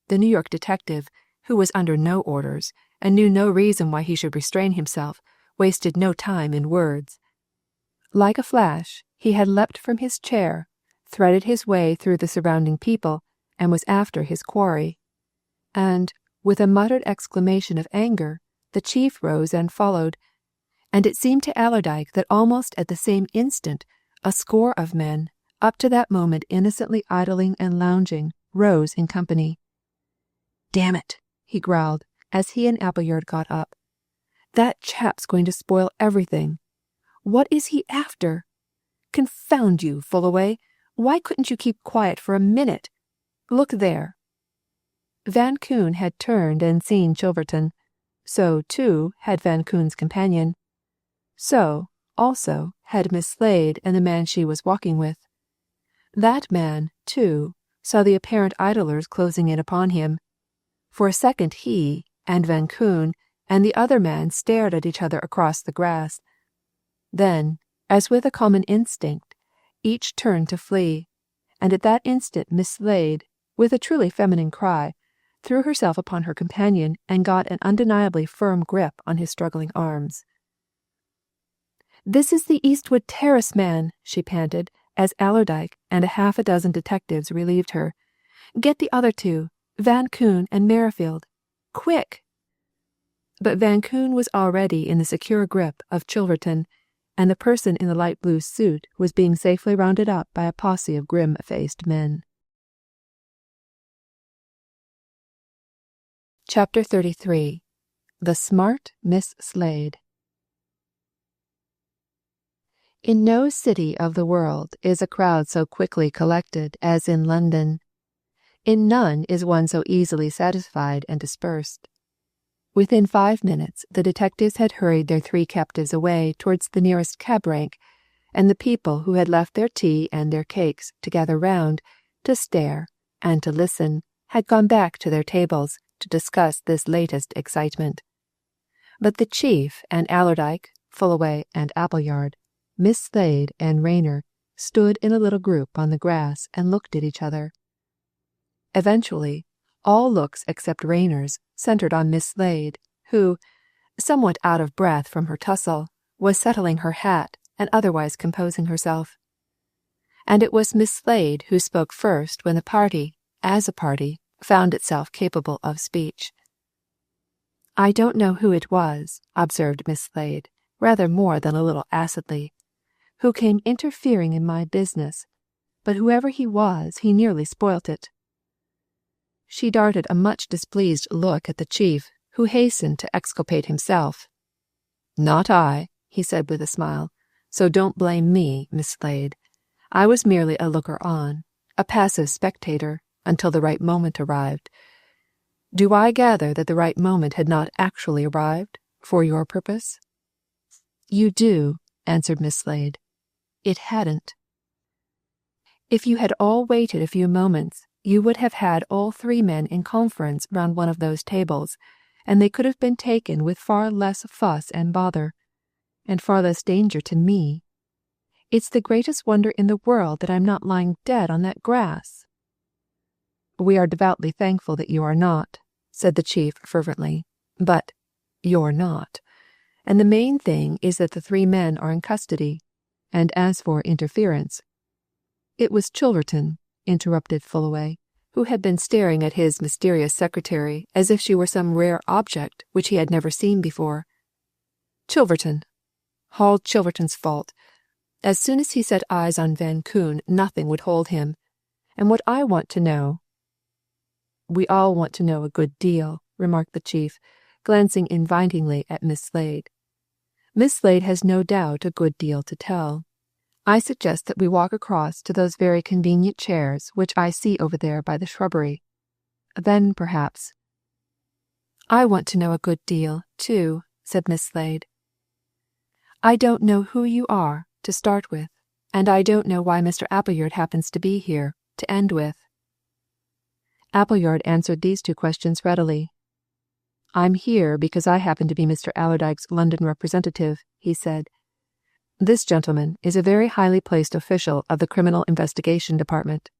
[SPEAKER 1] The New York detective, who was under no orders, and knew no reason why he should restrain himself, wasted no time in words. Like a flash, he had leapt from his chair, threaded his way through the surrounding people, and was after his quarry. And, with a muttered exclamation of anger, the chief rose and followed, and it seemed to Allerdyke that almost at the same instant a score of men, up to that moment innocently idling and lounging, rose in company. "Damn it," he growled, as he and Appleyard got up. "That chap's going to spoil everything. What is he after? Confound you, Fullaway! Why couldn't you keep quiet for a minute? Look there." Van Koon had turned and seen Chilverton. So, too, had Van Koon's companion. So, also, had Miss Slade and the man she was walking with. That man, too, saw the apparent idlers closing in upon him. For a second he, and Van Koon, and the other man stared at each other across the grass. Then, as with a common instinct, each turned to flee, and at that instant Miss Slade, with a truly feminine cry, threw herself upon her companion and got an undeniably firm grip on his struggling arms. "This is the Eastwood Terrace man," she panted, as Allerdyke and half a dozen detectives relieved her. "Get the other two, Van Koon and Merrifield. Quick!" But Van Koon was already in the secure grip of Chilverton, and the person in the light blue suit was being safely rounded up by a posse of grim-faced men. Chapter 33. The Smart Miss Slade. In no city of the world is a crowd so quickly collected as in London. In none is one so easily satisfied and dispersed. Within 5 minutes the detectives had hurried their 3 captives away towards the nearest cab rank, and the people who had left their tea and their cakes to gather round, to stare, and to listen, had gone back to their tables to discuss this latest excitement. But the chief and Allerdyke, Fullaway and Appleyard, Miss Slade and Rayner stood in a little group on the grass and looked at each other. Eventually, all looks except Rayner's centered on Miss Slade, who, somewhat out of breath from her tussle, was settling her hat and otherwise composing herself. And it was Miss Slade who spoke first when the party, as a party, found itself capable of speech. "I don't know who it was," observed Miss Slade, rather more than a little acidly, "who came interfering in my business, but whoever he was, he nearly spoilt it." She darted a much displeased look at the chief, who hastened to exculpate himself. "Not I," he said with a smile, "so don't blame me, Miss Slade. I was merely a looker-on, a passive spectator, until the right moment arrived. Do I gather that the right moment had not actually arrived, for your purpose?" "You do," answered Miss Slade. "It hadn't." "If you had all waited a few moments, you would have had all 3 men in conference round one of those tables, and they could have been taken with far less fuss and bother, and far less danger to me. It's the greatest wonder in the world that I'm not lying dead on that grass." "We are devoutly thankful that you are not," said the chief fervently, "but you're not. And the main thing is that the 3 men are in custody, and as for interference—" "It was Chilverton," interrupted Fullaway, who had been staring at his mysterious secretary as if she were some rare object which he had never seen before. "Chilverton. All Chilverton's fault. As soon as he set eyes on Van Koon, nothing would hold him. And what I want to know—" "We all want to know a good deal," remarked the chief, glancing invitingly at Miss Slade. "Miss Slade has no doubt a good deal to tell. I suggest that we walk across to those very convenient chairs which I see over there by the shrubbery. Then, perhaps—" "I want to know a good deal, too," said Miss Slade. "I don't know who you are, to start with, and I don't know why Mr. Appleyard happens to be here, to end with." Appleyard answered these 2 questions readily. "I'm here because I happen to be Mr. Allerdyke's London representative," he said. "This gentleman is a very highly placed official of the Criminal Investigation Department."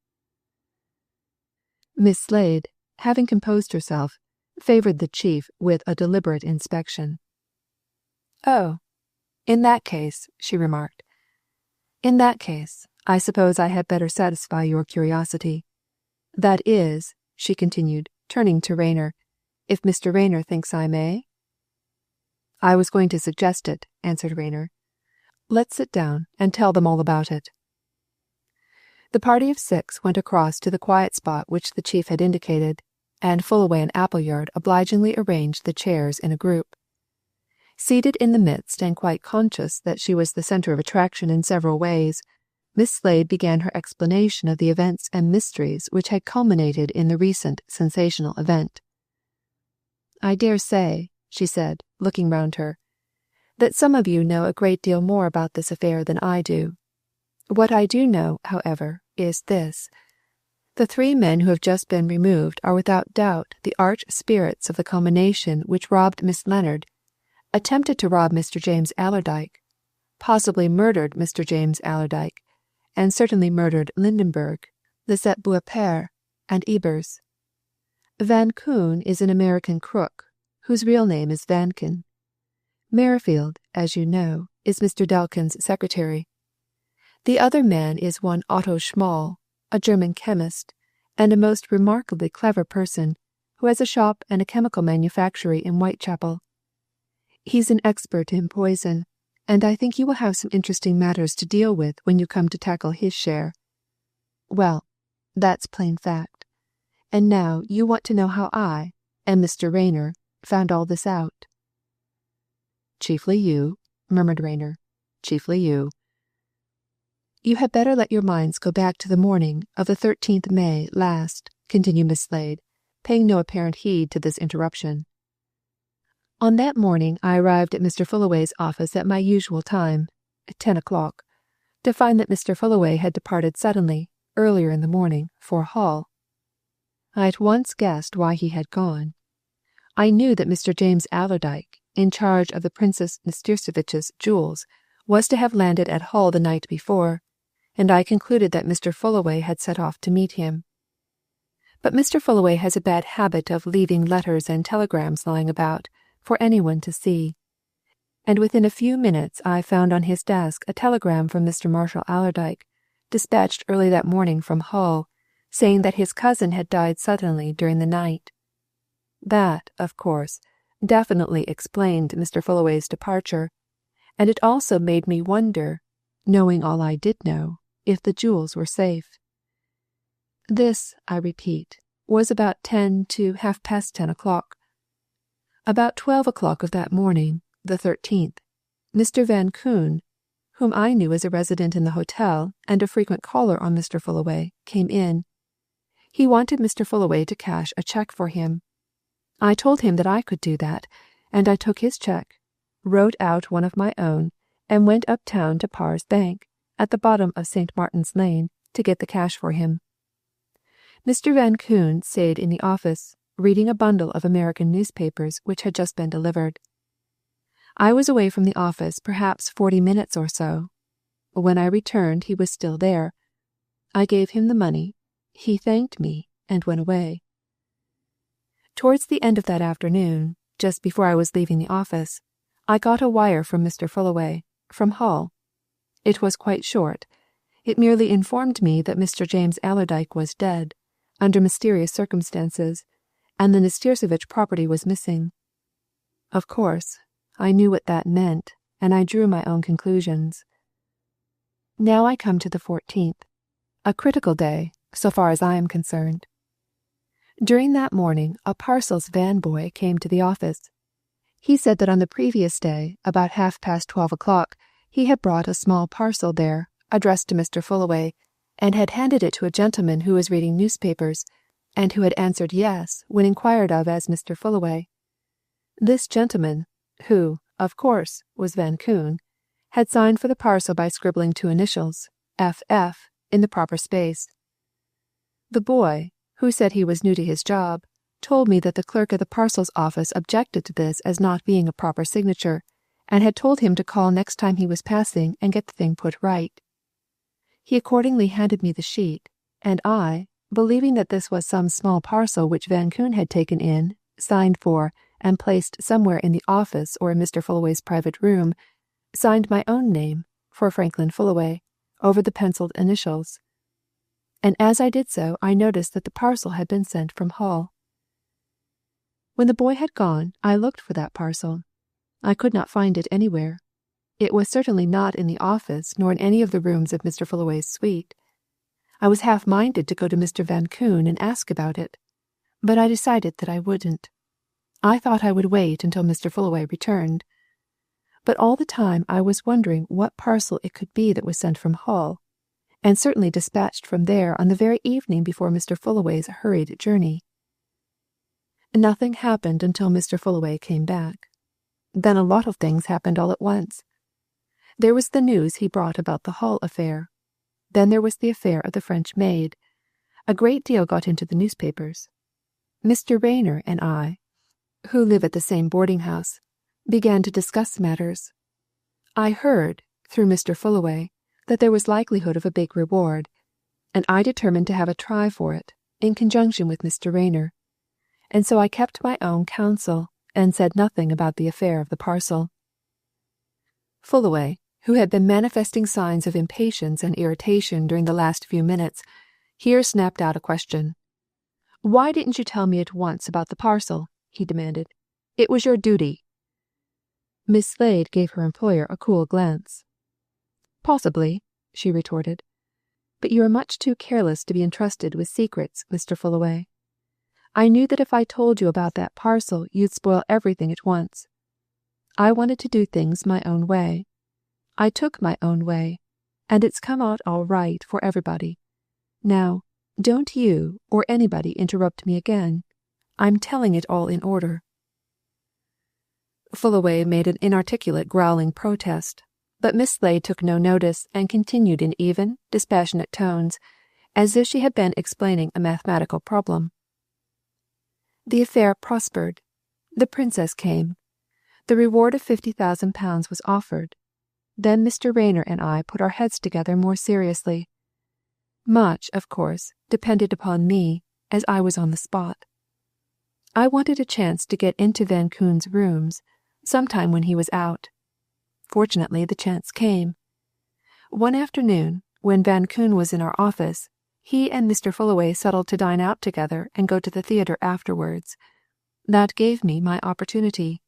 [SPEAKER 1] Miss Slade, having composed herself, favoured the chief with a deliberate inspection. "Oh, in that case," she remarked, "in that case, I suppose I had better satisfy your curiosity. That is," she continued, turning to Rayner, "if Mr. Rayner thinks I may?" "I was going to suggest it," answered Rayner. "Let's sit down and tell them all about it." The party of 6 went across to the quiet spot which the chief had indicated, and Fullaway and Appleyard obligingly arranged the chairs in a group. Seated in the midst and quite conscious that she was the centre of attraction in several ways, Miss Slade began her explanation of the events and mysteries which had culminated in the recent sensational event. "I dare say," she said, looking round her, "that some of you know a great deal more about this affair than I do. What I do know, however, is this. The 3 men who have just been removed are without doubt the arch spirits of the combination which robbed Miss Leonard, attempted to rob Mr. James Allerdyke, possibly murdered Mr. James Allerdyke, and certainly murdered Lindenberg, Lisette Beaupere, and Ebers. Van Koon is an American crook, whose real name is Vankin. Merrifield, as you know, is Mr. Delkin's secretary. The other man is one Otto Schmall, a German chemist, and a most remarkably clever person, who has a shop and a chemical manufactory in Whitechapel. He's an expert in poison, and I think you will have some interesting matters to deal with when you come to tackle his share. Well, that's plain fact. And now you want to know how I, and Mr. Rayner, found all this out." "Chiefly you," murmured Rayner. "Chiefly you." "You had better let your minds go back to the morning of the 13th May last," continued Miss Slade, paying no apparent heed to this interruption. "On that morning I arrived at Mr. Fullaway's office at my usual time, 10 o'clock, to find that Mr. Fullaway had departed suddenly, earlier in the morning, for Hull. I at once guessed why he had gone. I knew that Mr. James Allerdyke, in charge of the Princess Nastirsevitch's jewels, was to have landed at Hull the night before, and I concluded that Mr. Fullaway had set off to meet him. But Mr. Fullaway has a bad habit of leaving letters and telegrams lying about, for anyone to see, and within a few minutes I found on his desk a telegram from Mr. Marshall Allerdyke, dispatched early that morning from Hull, saying that his cousin had died suddenly during the night. That, of course, definitely explained Mr. Fullaway's departure, and it also made me wonder, knowing all I did know, if the jewels were safe. This, I repeat, was about 10 to 10:30 o'clock. About 12 o'clock of that morning, the 13th, Mr. Van Koon, whom I knew as a resident in the hotel and a frequent caller on Mr. Fullaway, came in. He wanted Mr. Fullaway to cash a cheque for him. I told him that I could do that, and I took his cheque, wrote out one of my own, and went uptown to Parr's Bank, at the bottom of St. Martin's Lane, to get the cash for him. Mr. Van Koon stayed in the office, reading a bundle of American newspapers which had just been delivered. I was away from the office perhaps 40 minutes or so. When I returned he was still there. I gave him the money. He thanked me and went away. Towards the end of that afternoon, just before I was leaving the office, I got a wire from Mr. Fullaway, from Hull. It was quite short. It merely informed me that Mr. James Allerdyke was dead, under mysterious circumstances, and the Nastirsevitch property was missing. Of course, I knew what that meant, and I drew my own conclusions. Now I come to the 14th, a critical day, so far as I am concerned. During that morning, a parcels van boy came to the office. He said that on the previous day, about 12:30 o'clock, he had brought a small parcel there, addressed to Mr. Fullaway, and had handed it to a gentleman who was reading newspapers, and who had answered yes when inquired of as Mr. Fullaway. This gentleman, who, of course, was Van Koon, had signed for the parcel by scribbling 2 initials, F.F., in the proper space. The boy, who said he was new to his job, told me that the clerk at the parcels office objected to this as not being a proper signature, and had told him to call next time he was passing and get the thing put right. He accordingly handed me the sheet, and I, believing that this was some small parcel which Van Koon had taken in, signed for, and placed somewhere in the office or in Mr. Fullaway's private room, signed my own name, for Franklin Fullaway, over the penciled initials. And as I did so, I noticed that the parcel had been sent from Hull. When the boy had gone, I looked for that parcel. I could not find it anywhere. It was certainly not in the office nor in any of the rooms of Mr. Fullaway's suite. I was half-minded to go to Mr. Van Koon and ask about it, but I decided that I wouldn't. I thought I would wait until Mr. Fullaway returned. But all the time I was wondering what parcel it could be that was sent from Hull, and certainly dispatched from there on the very evening before Mr. Fullaway's hurried journey. Nothing happened until Mr. Fullaway came back. Then a lot of things happened all at once. There was the news he brought about the Hall affair. Then there was the affair of the French maid. A great deal got into the newspapers. Mr. Rayner and I, who live at the same boarding house, began to discuss matters. I heard, through Mr. Fullaway, that there was likelihood of a big reward, and I determined to have a try for it, in conjunction with Mr. Rayner, and so I kept my own counsel and said nothing about the affair of the parcel. Fullaway, who had been manifesting signs of impatience and irritation during the last few minutes, here snapped out a question. "Why didn't you tell me at once about the parcel?" he demanded. "It was your duty." Miss Slade gave her employer a cool glance. "Possibly," she retorted. "But you are much too careless to be entrusted with secrets, Mr. Fullaway. I knew that if I told you about that parcel, you'd spoil everything at once. I wanted to do things my own way. I took my own way, and it's come out all right for everybody. Now, don't you or anybody interrupt me again. I'm telling it all in order." Fullaway made an inarticulate growling protest, but Miss Slade took no notice and continued in even, dispassionate tones, as if she had been explaining a mathematical problem. The affair prospered. The princess came. The reward of £50,000 was offered. Then Mr. Rayner and I put our heads together more seriously. Much, of course, depended upon me, as I was on the spot. I wanted a chance to get into Van Koon's rooms, sometime when he was out. Fortunately, the chance came. One afternoon, when Van Koon was in our office, he and Mr. Fullaway settled to dine out together and go to the theatre afterwards. That gave me my opportunity.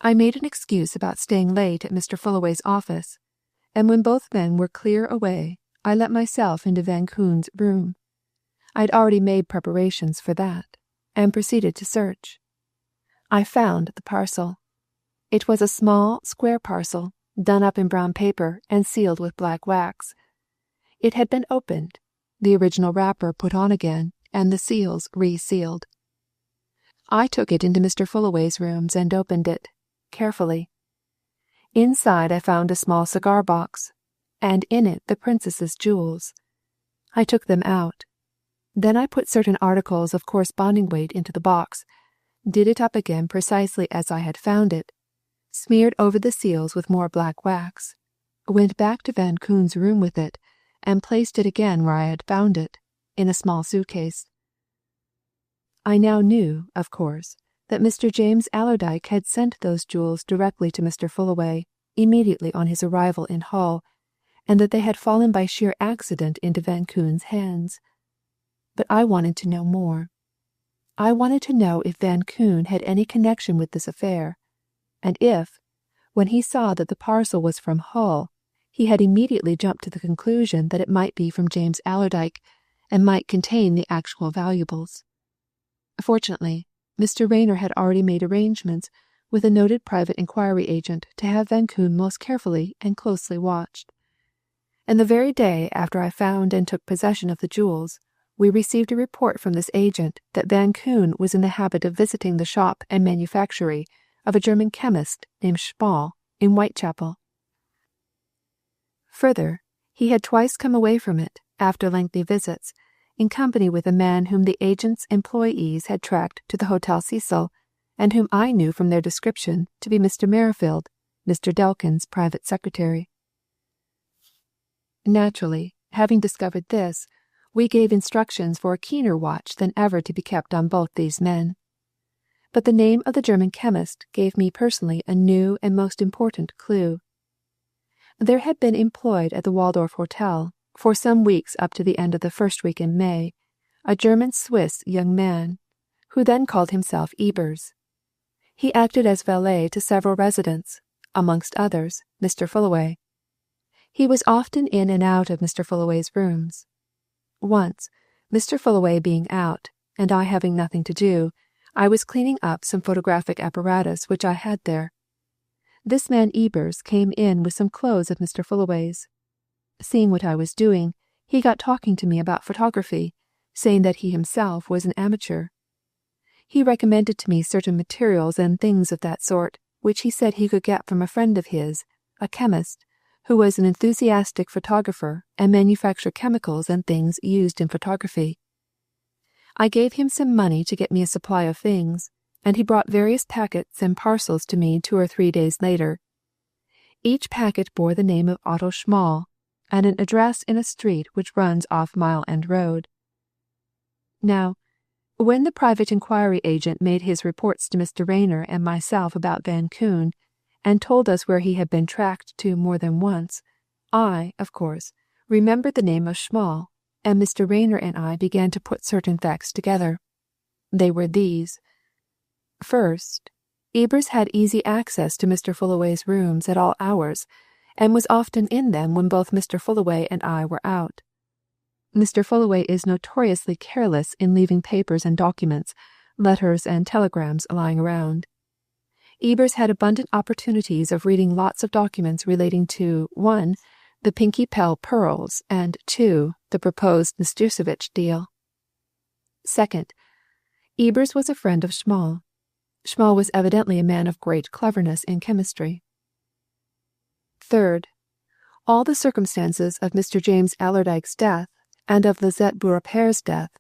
[SPEAKER 1] I made an excuse about staying late at Mr. Fullaway's office, and when both men were clear away, I let myself into Van Koon's room. I'd already made preparations for that, and proceeded to search. I found the parcel. It was a small, square parcel, done up in brown paper and sealed with black wax. It had been opened, the original wrapper put on again, and the seals resealed. I took it into Mr. Fullaway's rooms and opened it, carefully. Inside I found a small cigar box, and in it the princess's jewels. I took them out. Then I put certain articles of corresponding weight into the box, did it up again precisely as I had found it, smeared over the seals with more black wax, went back to Van Koon's room with it, and placed it again where I had found it, in a small suitcase. I now knew, of course, that Mr. James Allerdyke had sent those jewels directly to Mr. Fullaway immediately on his arrival in Hull, and that they had fallen by sheer accident into Van Koon's hands. But I wanted to know more. I wanted to know if Van Koon had any connection with this affair, and if, when he saw that the parcel was from Hull, he had immediately jumped to the conclusion that it might be from James Allerdyke and might contain the actual valuables. Fortunately, Mr. Rayner had already made arrangements with a noted private inquiry agent to have Van Koon most carefully and closely watched. And the very day after I found and took possession of the jewels, we received a report from this agent that Van Koon was in the habit of visiting the shop and manufactory of a German chemist named Schmall in Whitechapel. Further, he had twice come away from it, after lengthy visits, in company with a man whom the agent's employees had tracked to the Hotel Cecil, and whom I knew from their description to be Mr. Merrifield, Mr. Delkin's private secretary. Naturally, having discovered this, we gave instructions for a keener watch than ever to be kept on both these men. But the name of the German chemist gave me personally a new and most important clue. There had been employed at the Waldorf Hotel, for some weeks up to the end of the first week in May, a German-Swiss young man, who then called himself Ebers. He acted as valet to several residents, amongst others, Mr. Fullaway. He was often in and out of Mr. Fullaway's rooms. Once, Mr. Fullaway being out, and I having nothing to do, I was cleaning up some photographic apparatus which I had there. This man Ebers came in with some clothes of Mr. Fullaway's. Seeing what I was doing, he got talking to me about photography, saying that he himself was an amateur. He recommended to me certain materials and things of that sort, which he said he could get from a friend of his, a chemist, who was an enthusiastic photographer and manufactured chemicals and things used in photography. I gave him some money to get me a supply of things, and he brought various packets and parcels to me 2 or 3 days later. Each packet bore the name of Otto Schmall and an address in a street which runs off Mile End Road. Now, when the private inquiry agent made his reports to Mr. Rayner and myself about Van Koon, and told us where he had been tracked to more than once, I, of course, remembered the name of Schmall, and Mr. Rayner and I began to put certain facts together. They were these. First, Ebers had easy access to Mr. Fullaway's rooms at all hours, and was often in them when both Mr. Fullaway and I were out. Mr. Fullaway is notoriously careless in leaving papers and documents, letters and telegrams lying around. Ebers had abundant opportunities of reading lots of documents relating to 1. The Pinky Pell pearls, and 2. The proposed Nastirsevich deal. Second, Ebers was a friend of Schmall. Schmall was evidently a man of great cleverness in chemistry. Third, all the circumstances of Mr. James Allerdyke's death and of Lisette Beaurepair's death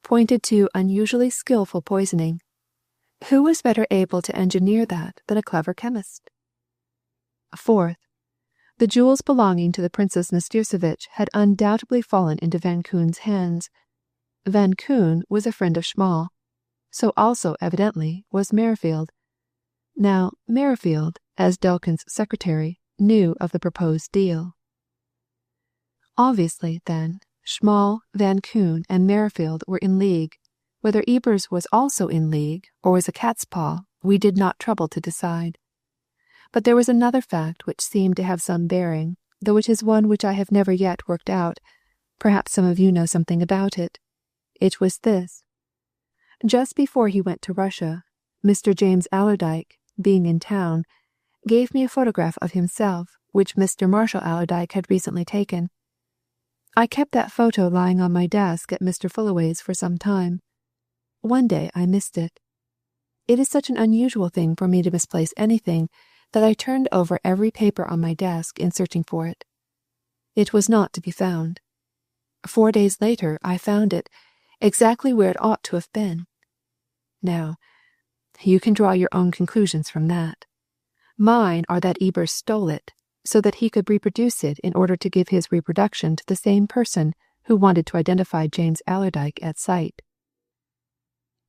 [SPEAKER 1] pointed to unusually skillful poisoning. Who was better able to engineer that than a clever chemist? Fourth, the jewels belonging to the Princess Nastirsevich had undoubtedly fallen into Van Koon's hands. Van Koon was a friend of Schmall. So also, evidently, was Merrifield. Now, Merrifield, as Delkin's secretary, knew of the proposed deal. Obviously, then, Schmall, Van Koon, and Merrifield were in league. Whether Ebers was also in league, or was a cat's paw, we did not trouble to decide. But there was another fact which seemed to have some bearing, though it is one which I have never yet worked out. Perhaps some of you know something about it. It was this. Just before he went to Russia, Mr. James Allerdyke, being in town, gave me a photograph of himself which Mr. Marshall Allerdyke had recently taken. I kept that photo lying on my desk at Mr. Fullaway's for some time. One day I missed it. It is such an unusual thing for me to misplace anything that I turned over every paper on my desk in searching for it. It was not to be found. 4 days later I found it, exactly where it ought to have been. Now, you can draw your own conclusions from that. Mine are that Ebers stole it, so that he could reproduce it in order to give his reproduction to the same person who wanted to identify James Allerdyke at sight.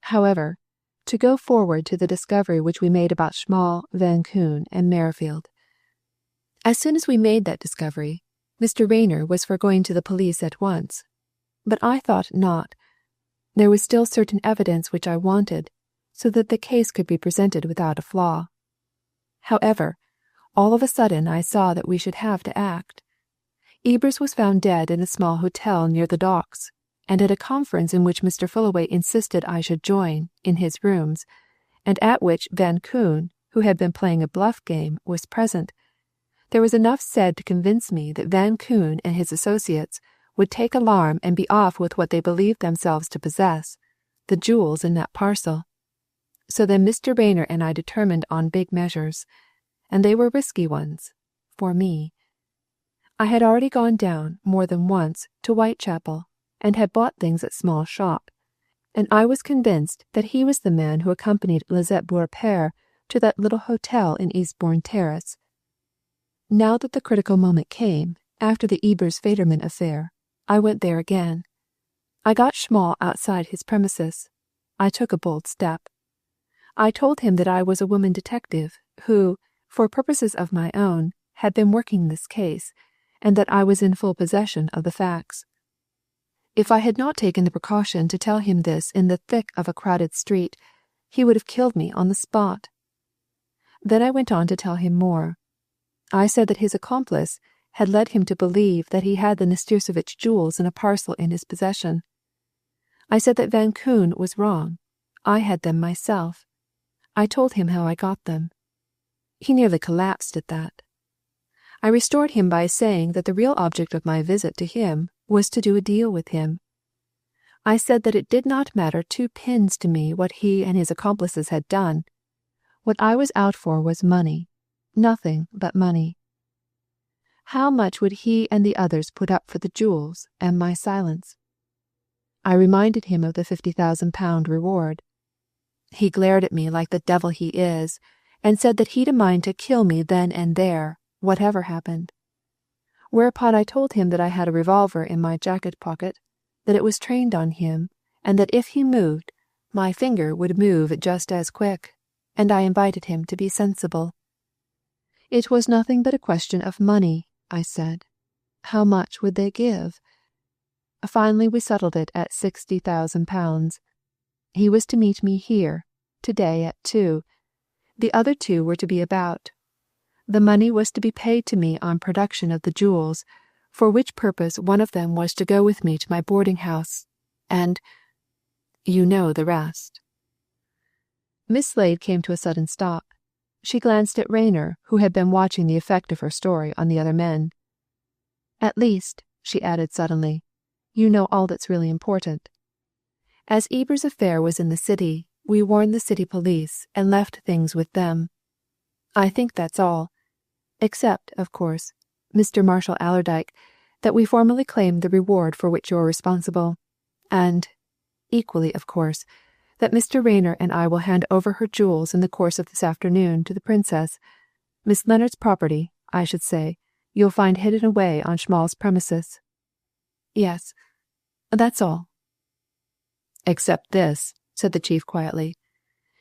[SPEAKER 1] However, to go forward to the discovery which we made about Schmall, Van Koon, and Merrifield. As soon as we made that discovery, Mr. Rayner was for going to the police at once. But I thought not. There was still certain evidence which I wanted, so that the case could be presented without a flaw. However, all of a sudden I saw that we should have to act. Ebers was found dead in a small hotel near the docks, and at a conference in which Mr. Fullaway insisted I should join, in his rooms, and at which Van Koon, who had been playing a bluff game, was present, there was enough said to convince me that Van Koon and his associates would take alarm and be off with what they believed themselves to possess, the jewels in that parcel. So then Mr. Rayner and I determined on big measures, and they were risky ones, for me. I had already gone down, more than once, to Whitechapel, and had bought things at Small's shop, and I was convinced that he was the man who accompanied Lisette Beaurepair to that little hotel in Eastbourne Terrace. Now that the critical moment came, after the Ebers-Federman affair, I went there again. I got Schmall outside his premises. I took a bold step. I told him that I was a woman detective who, for purposes of my own, had been working this case, and that I was in full possession of the facts. If I had not taken the precaution to tell him this in the thick of a crowded street, he would have killed me on the spot. Then I went on to tell him more. I said that his accomplice had led him to believe that he had the Nastirsevich jewels in a parcel in his possession. I said that Van Koon was wrong. I had them myself. I told him how I got them. He nearly collapsed at that. I restored him by saying that the real object of my visit to him was to do a deal with him. I said that it did not matter 2 pins to me what he and his accomplices had done. What I was out for was money, nothing but money. How much would he and the others put up for the jewels and my silence? I reminded him of the £50,000 reward. He glared at me like the devil he is, and said that he'd a mind to kill me then and there, whatever happened. Whereupon I told him that I had a revolver in my jacket pocket, that it was trained on him, and that if he moved, my finger would move just as quick, and I invited him to be sensible. It was nothing but a question of money, I said. How much would they give? Finally we settled it at £60,000. He was to meet me here, today at 2. The other 2 were to be about. The money was to be paid to me on production of the jewels, for which purpose one of them was to go with me to my boarding house, and you know the rest. Miss Slade came to a sudden stop. She glanced at Rayner, who had been watching the effect of her story on the other men. At least, she added suddenly, you know all that's really important. As Eber's affair was in the city, we warned the city police and left things with them. I think that's all. Except, of course, Mr. Marshall Allerdyke, that we formally claim the reward for which you're responsible, and, equally of course, that Mr. Rayner and I will hand over her jewels in the course of this afternoon to the Princess. Miss Leonard's property, I should say, you'll find hidden away on Schmall's premises. Yes, that's all. Except this, said the chief quietly.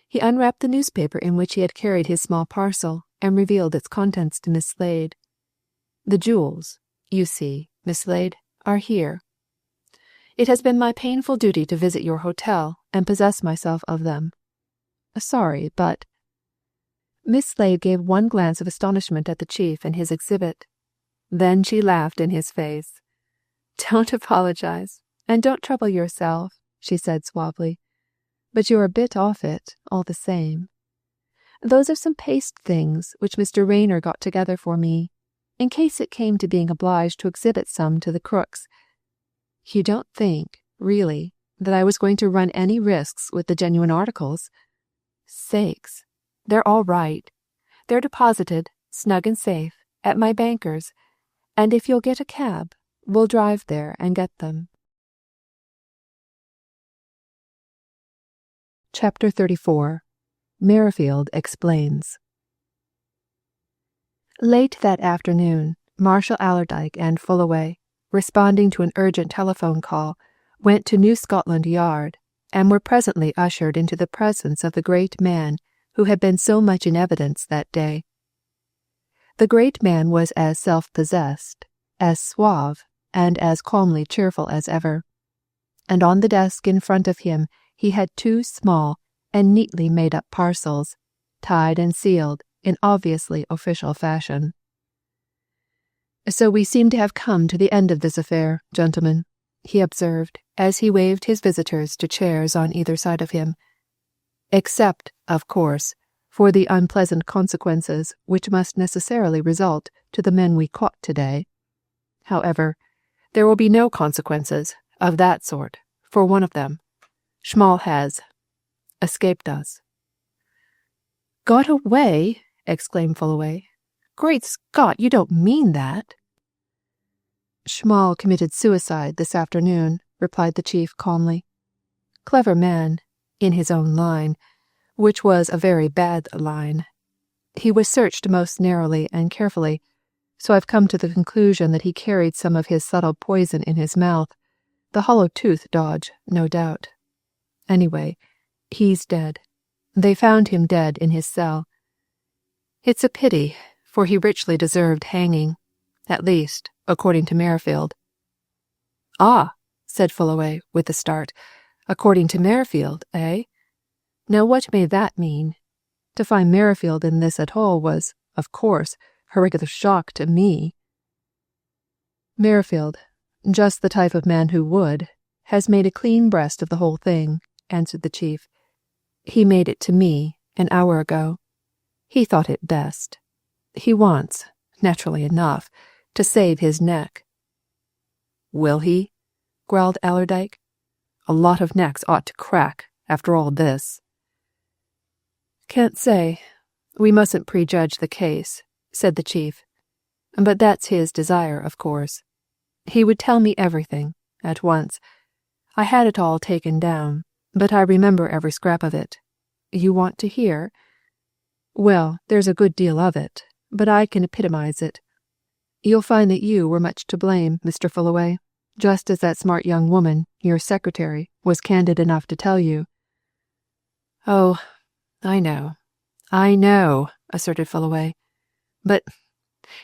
[SPEAKER 1] He unwrapped the newspaper in which he had carried his small parcel and revealed its contents to Miss Slade. The jewels, you see, Miss Slade, are here. It has been my painful duty to visit your hotel and possess myself of them. Sorry, but... Miss Slade gave one glance of astonishment at the chief and his exhibit. Then she laughed in his face. Don't apologize, and don't trouble yourself, she said suavely. But you're a bit off it, all the same. Those are some paste things which Mr. Rayner got together for me, in case it came to being obliged to exhibit some to the crooks. You don't think, really, that I was going to run any risks with the genuine articles? Sakes, they're all right. They're deposited, snug and safe, at my banker's, and if you'll get a cab, we'll drive there and get them. Chapter 34. Merrifield Explains. Late that afternoon, Marshall Allerdyke and Fullaway, responding to an urgent telephone call, went to New Scotland Yard, and were presently ushered into the presence of the great man who had been so much in evidence that day. The great man was as self-possessed, as suave, and as calmly cheerful as ever, and on the desk in front of him he had 2 small and neatly made-up parcels, tied and sealed in obviously official fashion. So we seem to have come to the end of this affair, gentlemen, he observed, as he waved his visitors to chairs on either side of him. Except, of course, for the unpleasant consequences which must necessarily result to the men we caught today. However, there will be no consequences of that sort for one of them. Schmall has escaped us. Got away? Exclaimed Fullaway. Great Scott, you don't mean that. Schmall committed suicide this afternoon, replied the chief calmly. Clever man, in his own line, which was a very bad line. He was searched most narrowly and carefully, so I've come to the conclusion that he carried some of his subtle poison in his mouth, the hollow tooth dodge, no doubt. Anyway, he's dead. They found him dead in his cell. It's a pity, for he richly deserved hanging, at least, according to Merrifield. Ah, said Fullaway, with a start. According to Merrifield, eh? Now what may that mean? To find Merrifield in this at all was, of course, a regular shock to me. Merrifield, just the type of man who would, has made a clean breast of the whole thing, answered the chief. He made it to me an hour ago. He thought it best. He wants, naturally enough, to save his neck. Will he? Growled Allerdyke. A lot of necks ought to crack after all this. Can't say. We mustn't prejudge the case, said the chief. But that's his desire, of course. He would tell me everything, at once. I had it all taken down, but I remember every scrap of it. You want to hear? Well, there's a good deal of it, but I can epitomize it. You'll find that you were much to blame, Mr. Fullaway, just as that smart young woman, your secretary, was candid enough to tell you. Oh, I know, asserted Fullaway. But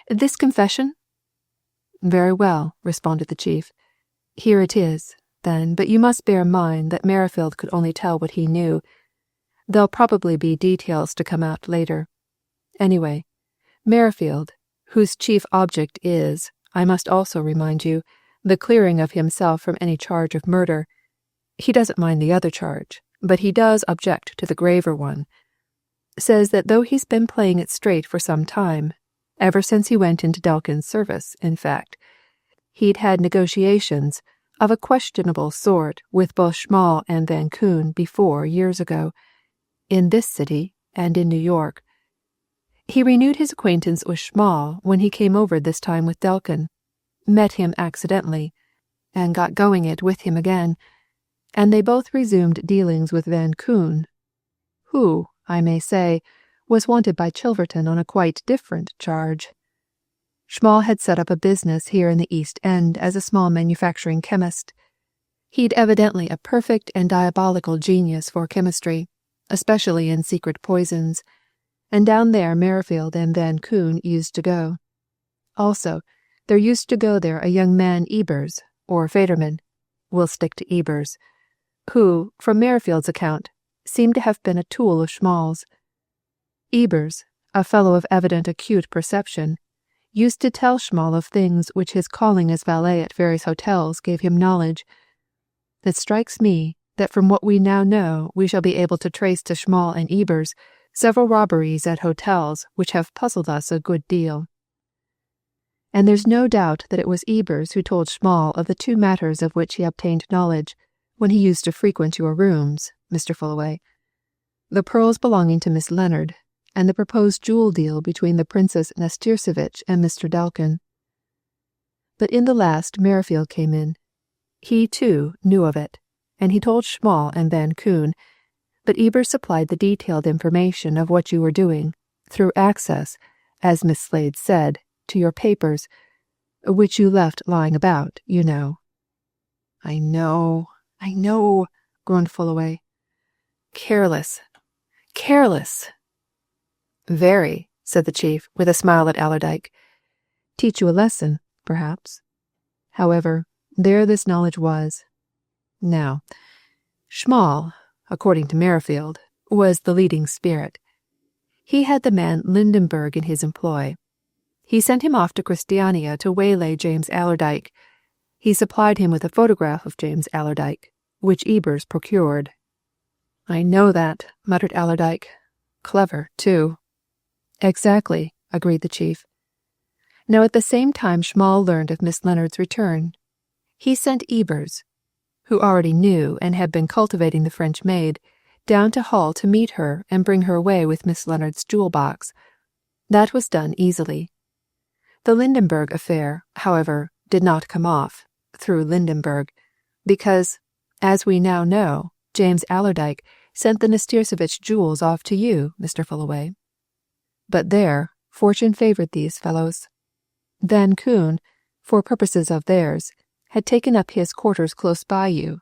[SPEAKER 1] this confession? Very well, responded the chief. Here it is, then, but you must bear in mind that Merrifield could only tell what he knew. There'll probably be details to come out later. Anyway, Merrifield, whose chief object is, I must also remind you, the clearing of himself from any charge of murder. He doesn't mind the other charge, but he does object to the graver one. Says that though he's been playing it straight for some time, ever since he went into Delkin's service, in fact, he'd had negotiations of a questionable sort with both Schmall and Van Koon before, years ago, in this city and in New York. He renewed his acquaintance with Schmall when he came over this time with Delkin, met him accidentally, and got going it with him again, and they both resumed dealings with Van Koon, who, I may say, was wanted by Chilverton on a quite different charge. Schmall had set up a business here in the East End as a small manufacturing chemist. He'd evidently a perfect and diabolical genius for chemistry, especially in secret poisons, and down there Merrifield and Van Koon used to go. Also, there used to go there a young man Ebers, or Federman, we'll stick to Ebers, who, from Merrifield's account, seemed to have been a tool of Schmall's. Ebers, a fellow of evident acute perception, used to tell Schmall of things which his calling as valet at various hotels gave him knowledge. It strikes me that from what we now know we shall be able to trace to Schmall and Ebers several robberies at hotels which have puzzled us a good deal. And there's no doubt that it was Ebers who told Schmall of the two matters of which he obtained knowledge when he used to frequent your rooms, Mr. Fullaway. The pearls belonging to Miss Leonard, and the proposed jewel deal between the Princess Nastirsevich and Mr. Delkin. But in the last Merrifield came in. He, too, knew of it, and he told Schmall and Van Koon, but Ebers supplied the detailed information of what you were doing, through access, as Miss Slade said, to your papers, which you left lying about, you know. I know, groaned Fullaway. Careless. Very, said the chief, with a smile at Allerdyke. Teach you a lesson, perhaps. However, there this knowledge was. Now, Schmall, according to Merrifield, was the leading spirit. He had the man Lindenberg in his employ. He sent him off to Christiania to waylay James Allerdyke. He supplied him with a photograph of James Allerdyke, which Ebers procured. I know that, muttered Allerdyke. Clever, too. Exactly, agreed the chief. Now at the same time Schmall learned of Miss Leonard's return, he sent Ebers, who already knew and had been cultivating the French maid, down to Hull to meet her and bring her away with Miss Leonard's jewel box. That was done easily. The Lindenberg affair, however, did not come off, through Lindenberg, because, as we now know, James Allerdyke sent the Nastirsevich jewels off to you, Mr. Fullaway. But there, fortune favored these fellows. Van Koon, for purposes of theirs, had taken up his quarters close by you.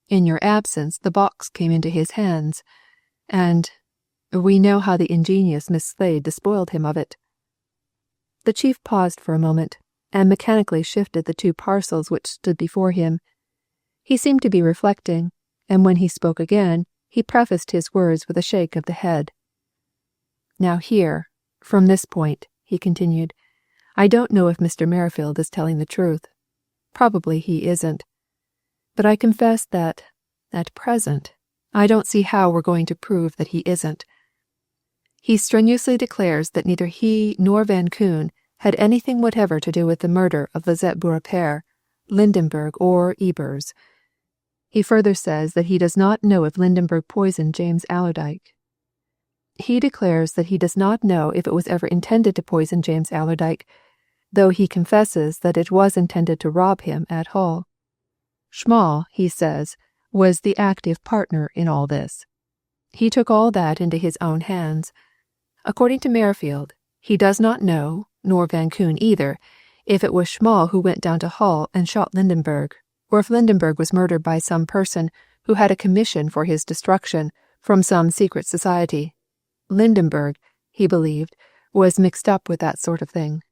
[SPEAKER 1] In your absence, the box came into his hands, and we know how the ingenious Miss Slade despoiled him of it. The chief paused for a moment, and mechanically shifted the two parcels which stood before him. He seemed to be reflecting, and when he spoke again, he prefaced his words with a shake of the head. Now here, from this point, he continued, I don't know if Mr. Merrifield is telling the truth. Probably he isn't. But I confess that, at present, I don't see how we're going to prove that he isn't. He strenuously declares that neither he nor Van Koon had anything whatever to do with the murder of Lisette Beaurepaire, Lindenberg, or Ebers. He further says that he does not know if Lindenberg poisoned James Allerdyke. He declares that he does not know if it was ever intended to poison James Allerdyke, though he confesses that it was intended to rob him at Hull. Schmall, he says, was the active partner in all this. He took all that into his own hands. According to Merrifield, he does not know, nor Van Koon either, if it was Schmall who went down to Hull and shot Lindenberg, or if Lindenberg was murdered by some person who had a commission for his destruction from some secret society. Lindenberg, he believed, was mixed up with that sort of thing.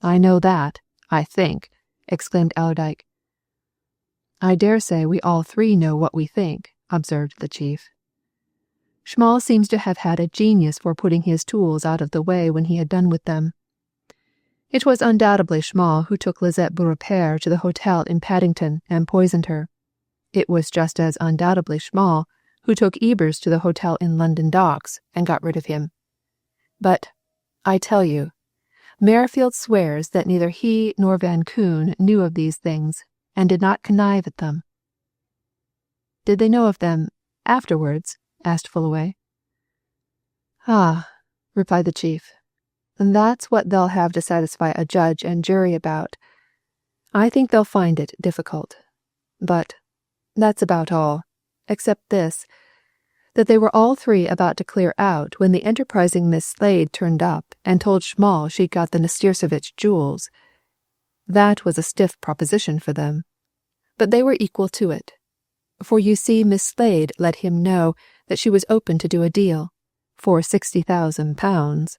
[SPEAKER 1] "I know that, I think," exclaimed Allerdyke. "I dare say we all three know what we think," observed the chief. Schmall seems to have had a genius for putting his tools out of the way when he had done with them. It was undoubtedly Schmall who took Lisette Beaurepaire to the hotel in Paddington and poisoned her. It was just as undoubtedly Schmall who took Ebers to the hotel in London Docks and got rid of him. But, I tell you, Merrifield swears that neither he nor Van Koon knew of these things and did not connive at them. "Did they know of them afterwards?" asked Fullaway. "Ah," replied the chief, "that's what they'll have to satisfy a judge and jury about. I think they'll find it difficult. But that's about all, except this, that they were all three about to clear out when the enterprising Miss Slade turned up and told Schmall she'd got the Nastirsevich jewels. That was a stiff proposition for them. But they were equal to it. For you see, Miss Slade let him know that she was open to do a deal, for £60,000.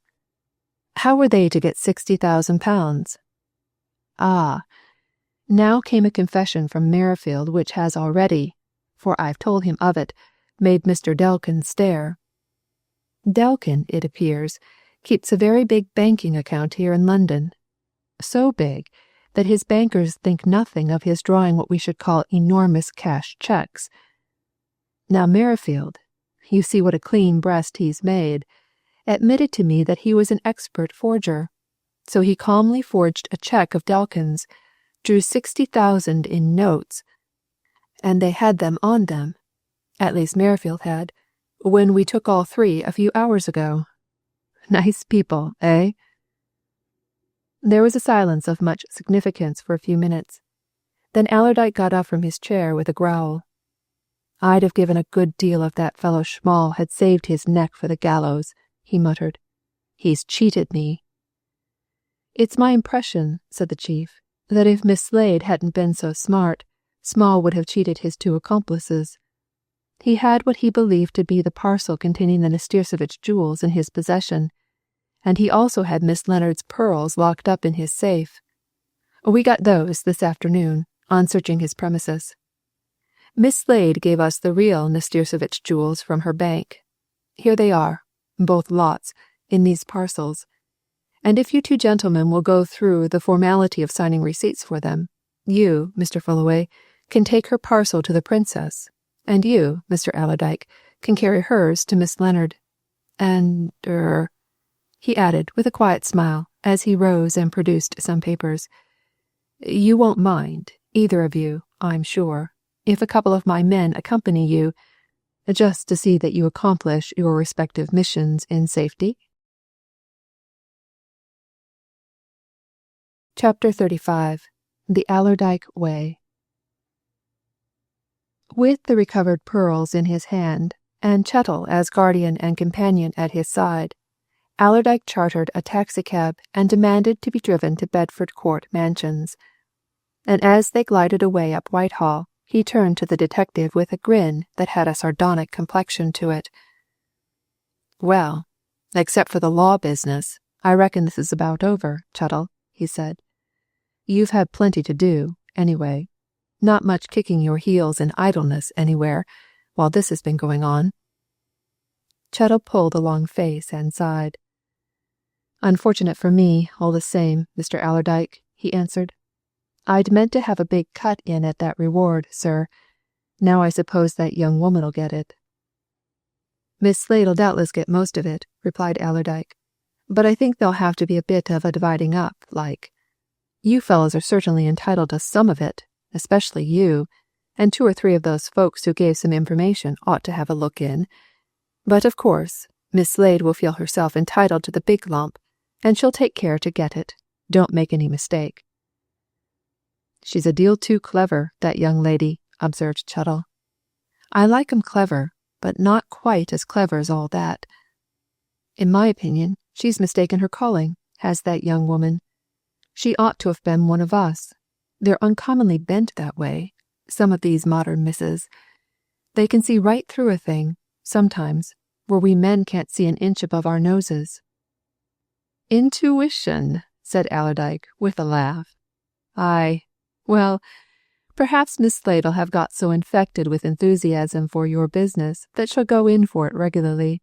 [SPEAKER 1] How were they to get £60,000? Ah, now came a confession from Merrifield which has already, for I've told him of it, made Mr. Delkin stare. Delkin, it appears, keeps a very big banking account here in London. So big that his bankers think nothing of his drawing what we should call enormous cash cheques. Now Merrifield, you see what a clean breast he's made, admitted to me that he was an expert forger, so he calmly forged a cheque of Delkin's, drew 60,000 in notes, and they had them on them, at least Merrifield had, when we took all three a few hours ago. Nice people, eh?" There was a silence of much significance for a few minutes. Then Allerdyke got up from his chair with a growl. "I'd have given a good deal if that fellow Schmall had saved his neck for the gallows," he muttered. "He's cheated me." "It's my impression," said the chief, "that if Miss Slade hadn't been so smart, Schmall would have cheated his two accomplices. He had what he believed to be the parcel containing the Nastirsevich jewels in his possession, and he also had Miss Leonard's pearls locked up in his safe. We got those this afternoon, on searching his premises. Miss Slade gave us the real Nastirsevich jewels from her bank. Here they are, both lots, in these parcels, and if you two gentlemen will go through the formality of signing receipts for them, you, Mr. Fullaway, can take her parcel to the princess, and you, Mr. Allerdyke, can carry hers to Miss Leonard. And, he added with a quiet smile as he rose and produced some papers, you won't mind, either of you, I'm sure, if a couple of my men accompany you, just to see that you accomplish your respective missions in safety?" Chapter 35. The Allerdyke Way. With the recovered pearls in his hand, and Chettle as guardian and companion at his side, Allerdyke chartered a taxicab and demanded to be driven to Bedford Court Mansions. And as they glided away up Whitehall, he turned to the detective with a grin that had a sardonic complexion to it. "Well, except for the law business, I reckon this is about over, Chettle," he said. "You've had plenty to do, anyway. Not much kicking your heels in idleness anywhere, while this has been going on." Chettle pulled a long face and sighed. "Unfortunate for me, all the same, Mr. Allerdyke," he answered. "I'd meant to have a big cut in at that reward, sir. Now I suppose that young woman'll get it." "Miss Slade'll doubtless get most of it," replied Allerdyke. But I think there'll have to be a bit of a dividing up, like. You fellows are certainly entitled to some of it, especially you, and 2 or 3 of those folks who gave some information ought to have a look in. But of course, Miss Slade will feel herself entitled to the big lump, and she'll take care to get it. Don't make any mistake." "She's a deal too clever, that young lady," observed Chettle. "I like 'em clever, but not quite as clever as all that. In my opinion, she's mistaken her calling, has that young woman. She ought to have been one of us. They're uncommonly bent that way, some of these modern misses. They can see right through a thing, sometimes, where we men can't see an inch above our noses." "Intuition," said Allerdyke, with a laugh. "Aye, well, perhaps Miss Slade'll have got so infected with enthusiasm for your business that she'll go in for it regularly.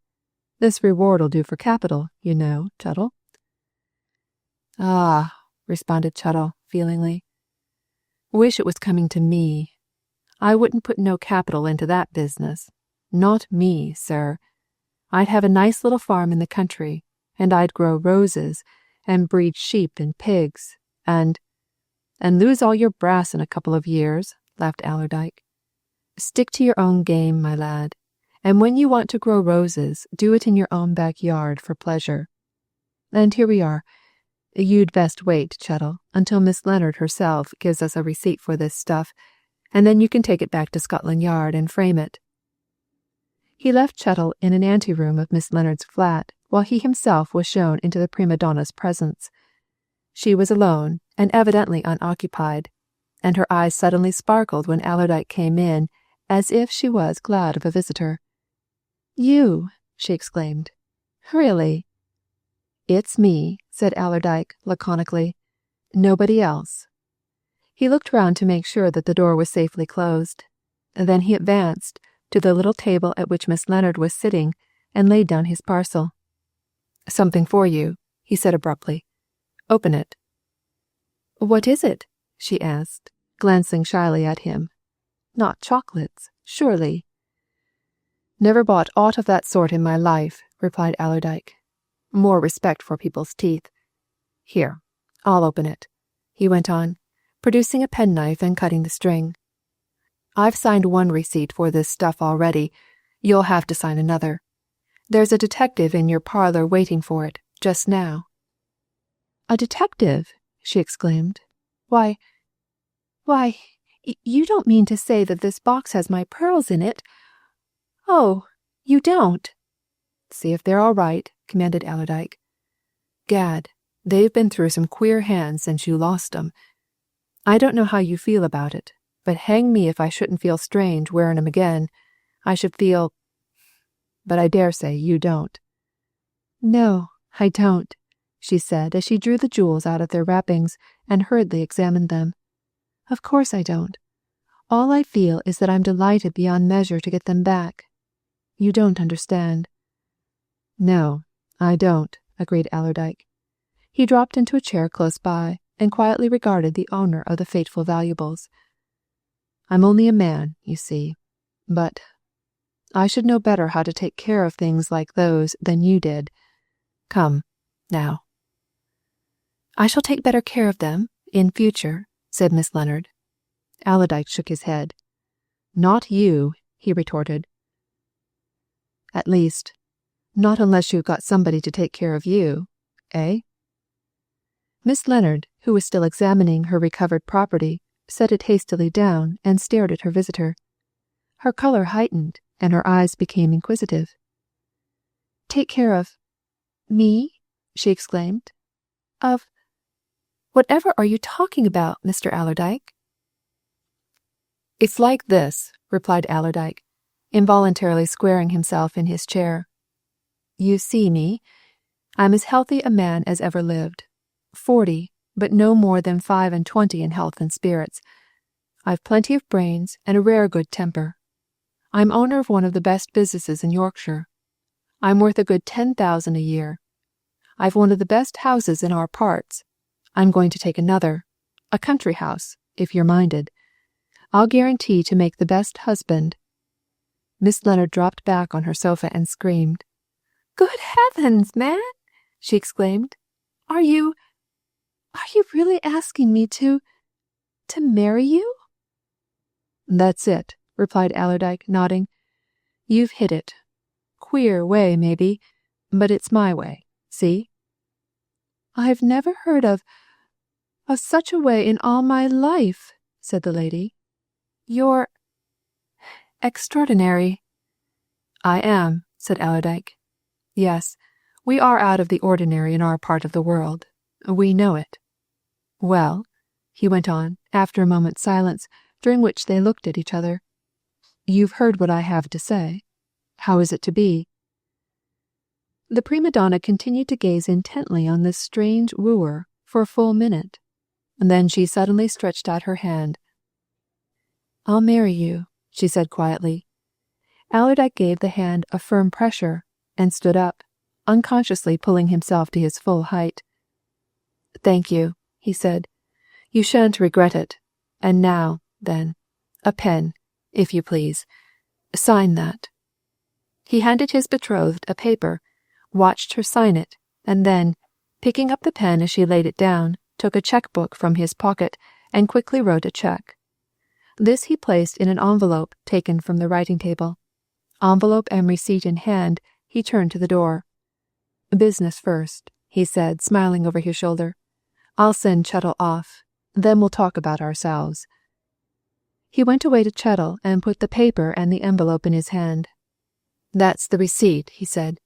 [SPEAKER 1] This reward'll do for capital, you know, Chettle." "Ah," responded Chettle, feelingly. "Wish it was coming to me. I wouldn't put no capital into that business. Not me, sir. I'd have a nice little farm in the country, and I'd grow roses, and breed sheep and pigs, and lose all your brass in a couple of years," laughed Allerdyke. "Stick to your own game, my lad, and when you want to grow roses, do it in your own backyard for pleasure. And here we are. You'd best wait, Chettle, until Miss Leonard herself gives us a receipt for this stuff, and then you can take it back to Scotland Yard and frame it." He left Chettle in an anteroom of Miss Leonard's flat, while he himself was shown into the prima donna's presence. She was alone, and evidently unoccupied, and her eyes suddenly sparkled when Allerdyke came in, as if she was glad of a visitor. "You!" she exclaimed. "Really?" "It's me," said Allerdyke, laconically. "Nobody else." He looked round to make sure that the door was safely closed. Then he advanced to the little table at which Miss Leonard was sitting and laid down his parcel. "Something for you," he said abruptly. "Open it." "What is it?" she asked, glancing shyly at him. "Not chocolates, surely?" "Never bought aught of that sort in my life," replied Allerdyke. "More respect for people's teeth. Here, I'll open it," he went on, producing a penknife and cutting the string. "I've signed one receipt for this stuff already. You'll have to sign another. There's a detective in your parlour waiting for it, just now." "A detective?" she exclaimed. Why, you don't mean to say that this box has my pearls in it? Oh, you don't?" "See if they're all right," commanded Allerdyke. "Gad, they've been through some queer hands since you lost 'em. I don't know how you feel about it, but hang me if I shouldn't feel strange wearing 'em again. I should feel... but I dare say you don't." "No, I don't," she said as she drew the jewels out of their wrappings and hurriedly examined them. "Of course I don't. All I feel is that I'm delighted beyond measure to get them back. You don't understand." "No, I don't," agreed Allerdyke. He dropped into a chair close by and quietly regarded the owner of the fateful valuables. "I'm only a man, you see, but I should know better how to take care of things like those than you did. Come, now." "I shall take better care of them, in future," said Miss Leonard. Allerdyke shook his head. "Not you," he retorted. "At least, not unless you've got somebody to take care of you, eh?" Miss Leonard, who was still examining her recovered property, set it hastily down and stared at her visitor. Her colour heightened, and her eyes became inquisitive. "Take care of me?" she exclaimed. "Of whatever are you talking about, Mr. Allerdyke?" "It's like this," replied Allerdyke, involuntarily squaring himself in his chair. "You see me. I'm as healthy a man as ever lived. 40, but no more than 25 in health and spirits. I've plenty of brains and a rare good temper. I'm owner of one of the best businesses in Yorkshire. I'm worth a good 10,000 a year. I've one of the best houses in our parts. I'm going to take another, a country house, if you're minded. I'll guarantee to make the best husband." Miss Leonard dropped back on her sofa and screamed. "Good heavens, man!" she exclaimed. Are you really asking me to marry you? That's it, replied Allerdyke, nodding. You've hit it. Queer way, maybe, but it's my way, see? I've never heard of such a way in all my life, said the lady. You're extraordinary. I am, said Allerdyke. Yes, we are out of the ordinary in our part of the world. We know it. Well, he went on, after a moment's silence, during which they looked at each other, you've heard what I have to say. How is it to be? The prima donna continued to gaze intently on this strange wooer for a full minute. Then she suddenly stretched out her hand. I'll marry you, she said quietly. Allerdyke gave the hand a firm pressure and stood up, unconsciously pulling himself to his full height. Thank you, he said. You shan't regret it. And now, then, a pen, if you please. Sign that. He handed his betrothed a paper, watched her sign it, and then, picking up the pen as she laid it down, took a checkbook from his pocket and quickly wrote a check. This he placed in an envelope taken from the writing table. Envelope and receipt in hand, he turned to the door. Business first, he said, smiling over his shoulder. I'll send Chettle off. Then we'll talk about ourselves. He went away to Chettle and put the paper and the envelope in his hand. That's the receipt, he said.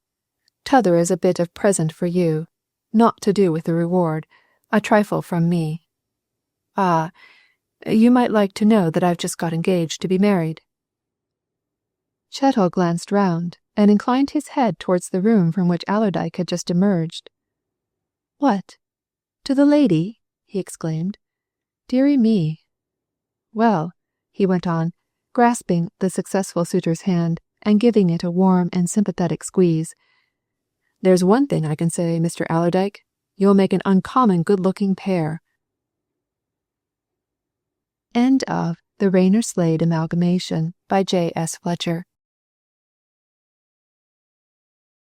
[SPEAKER 1] T'other is a bit of present for you, naught to do with the reward, a trifle from me. Ah, you might like to know that I've just got engaged to be married. Chettle glanced round and inclined his head towards the room from which Allerdyke had just emerged. What? To the lady? He exclaimed. Dearie me. Well, he went on, grasping the successful suitor's hand and giving it a warm and sympathetic squeeze. There's one thing I can say, Mr. Allerdyke. You'll make an uncommon good-looking pair. End of The Rayner-Slade Amalgamation by JS Fletcher.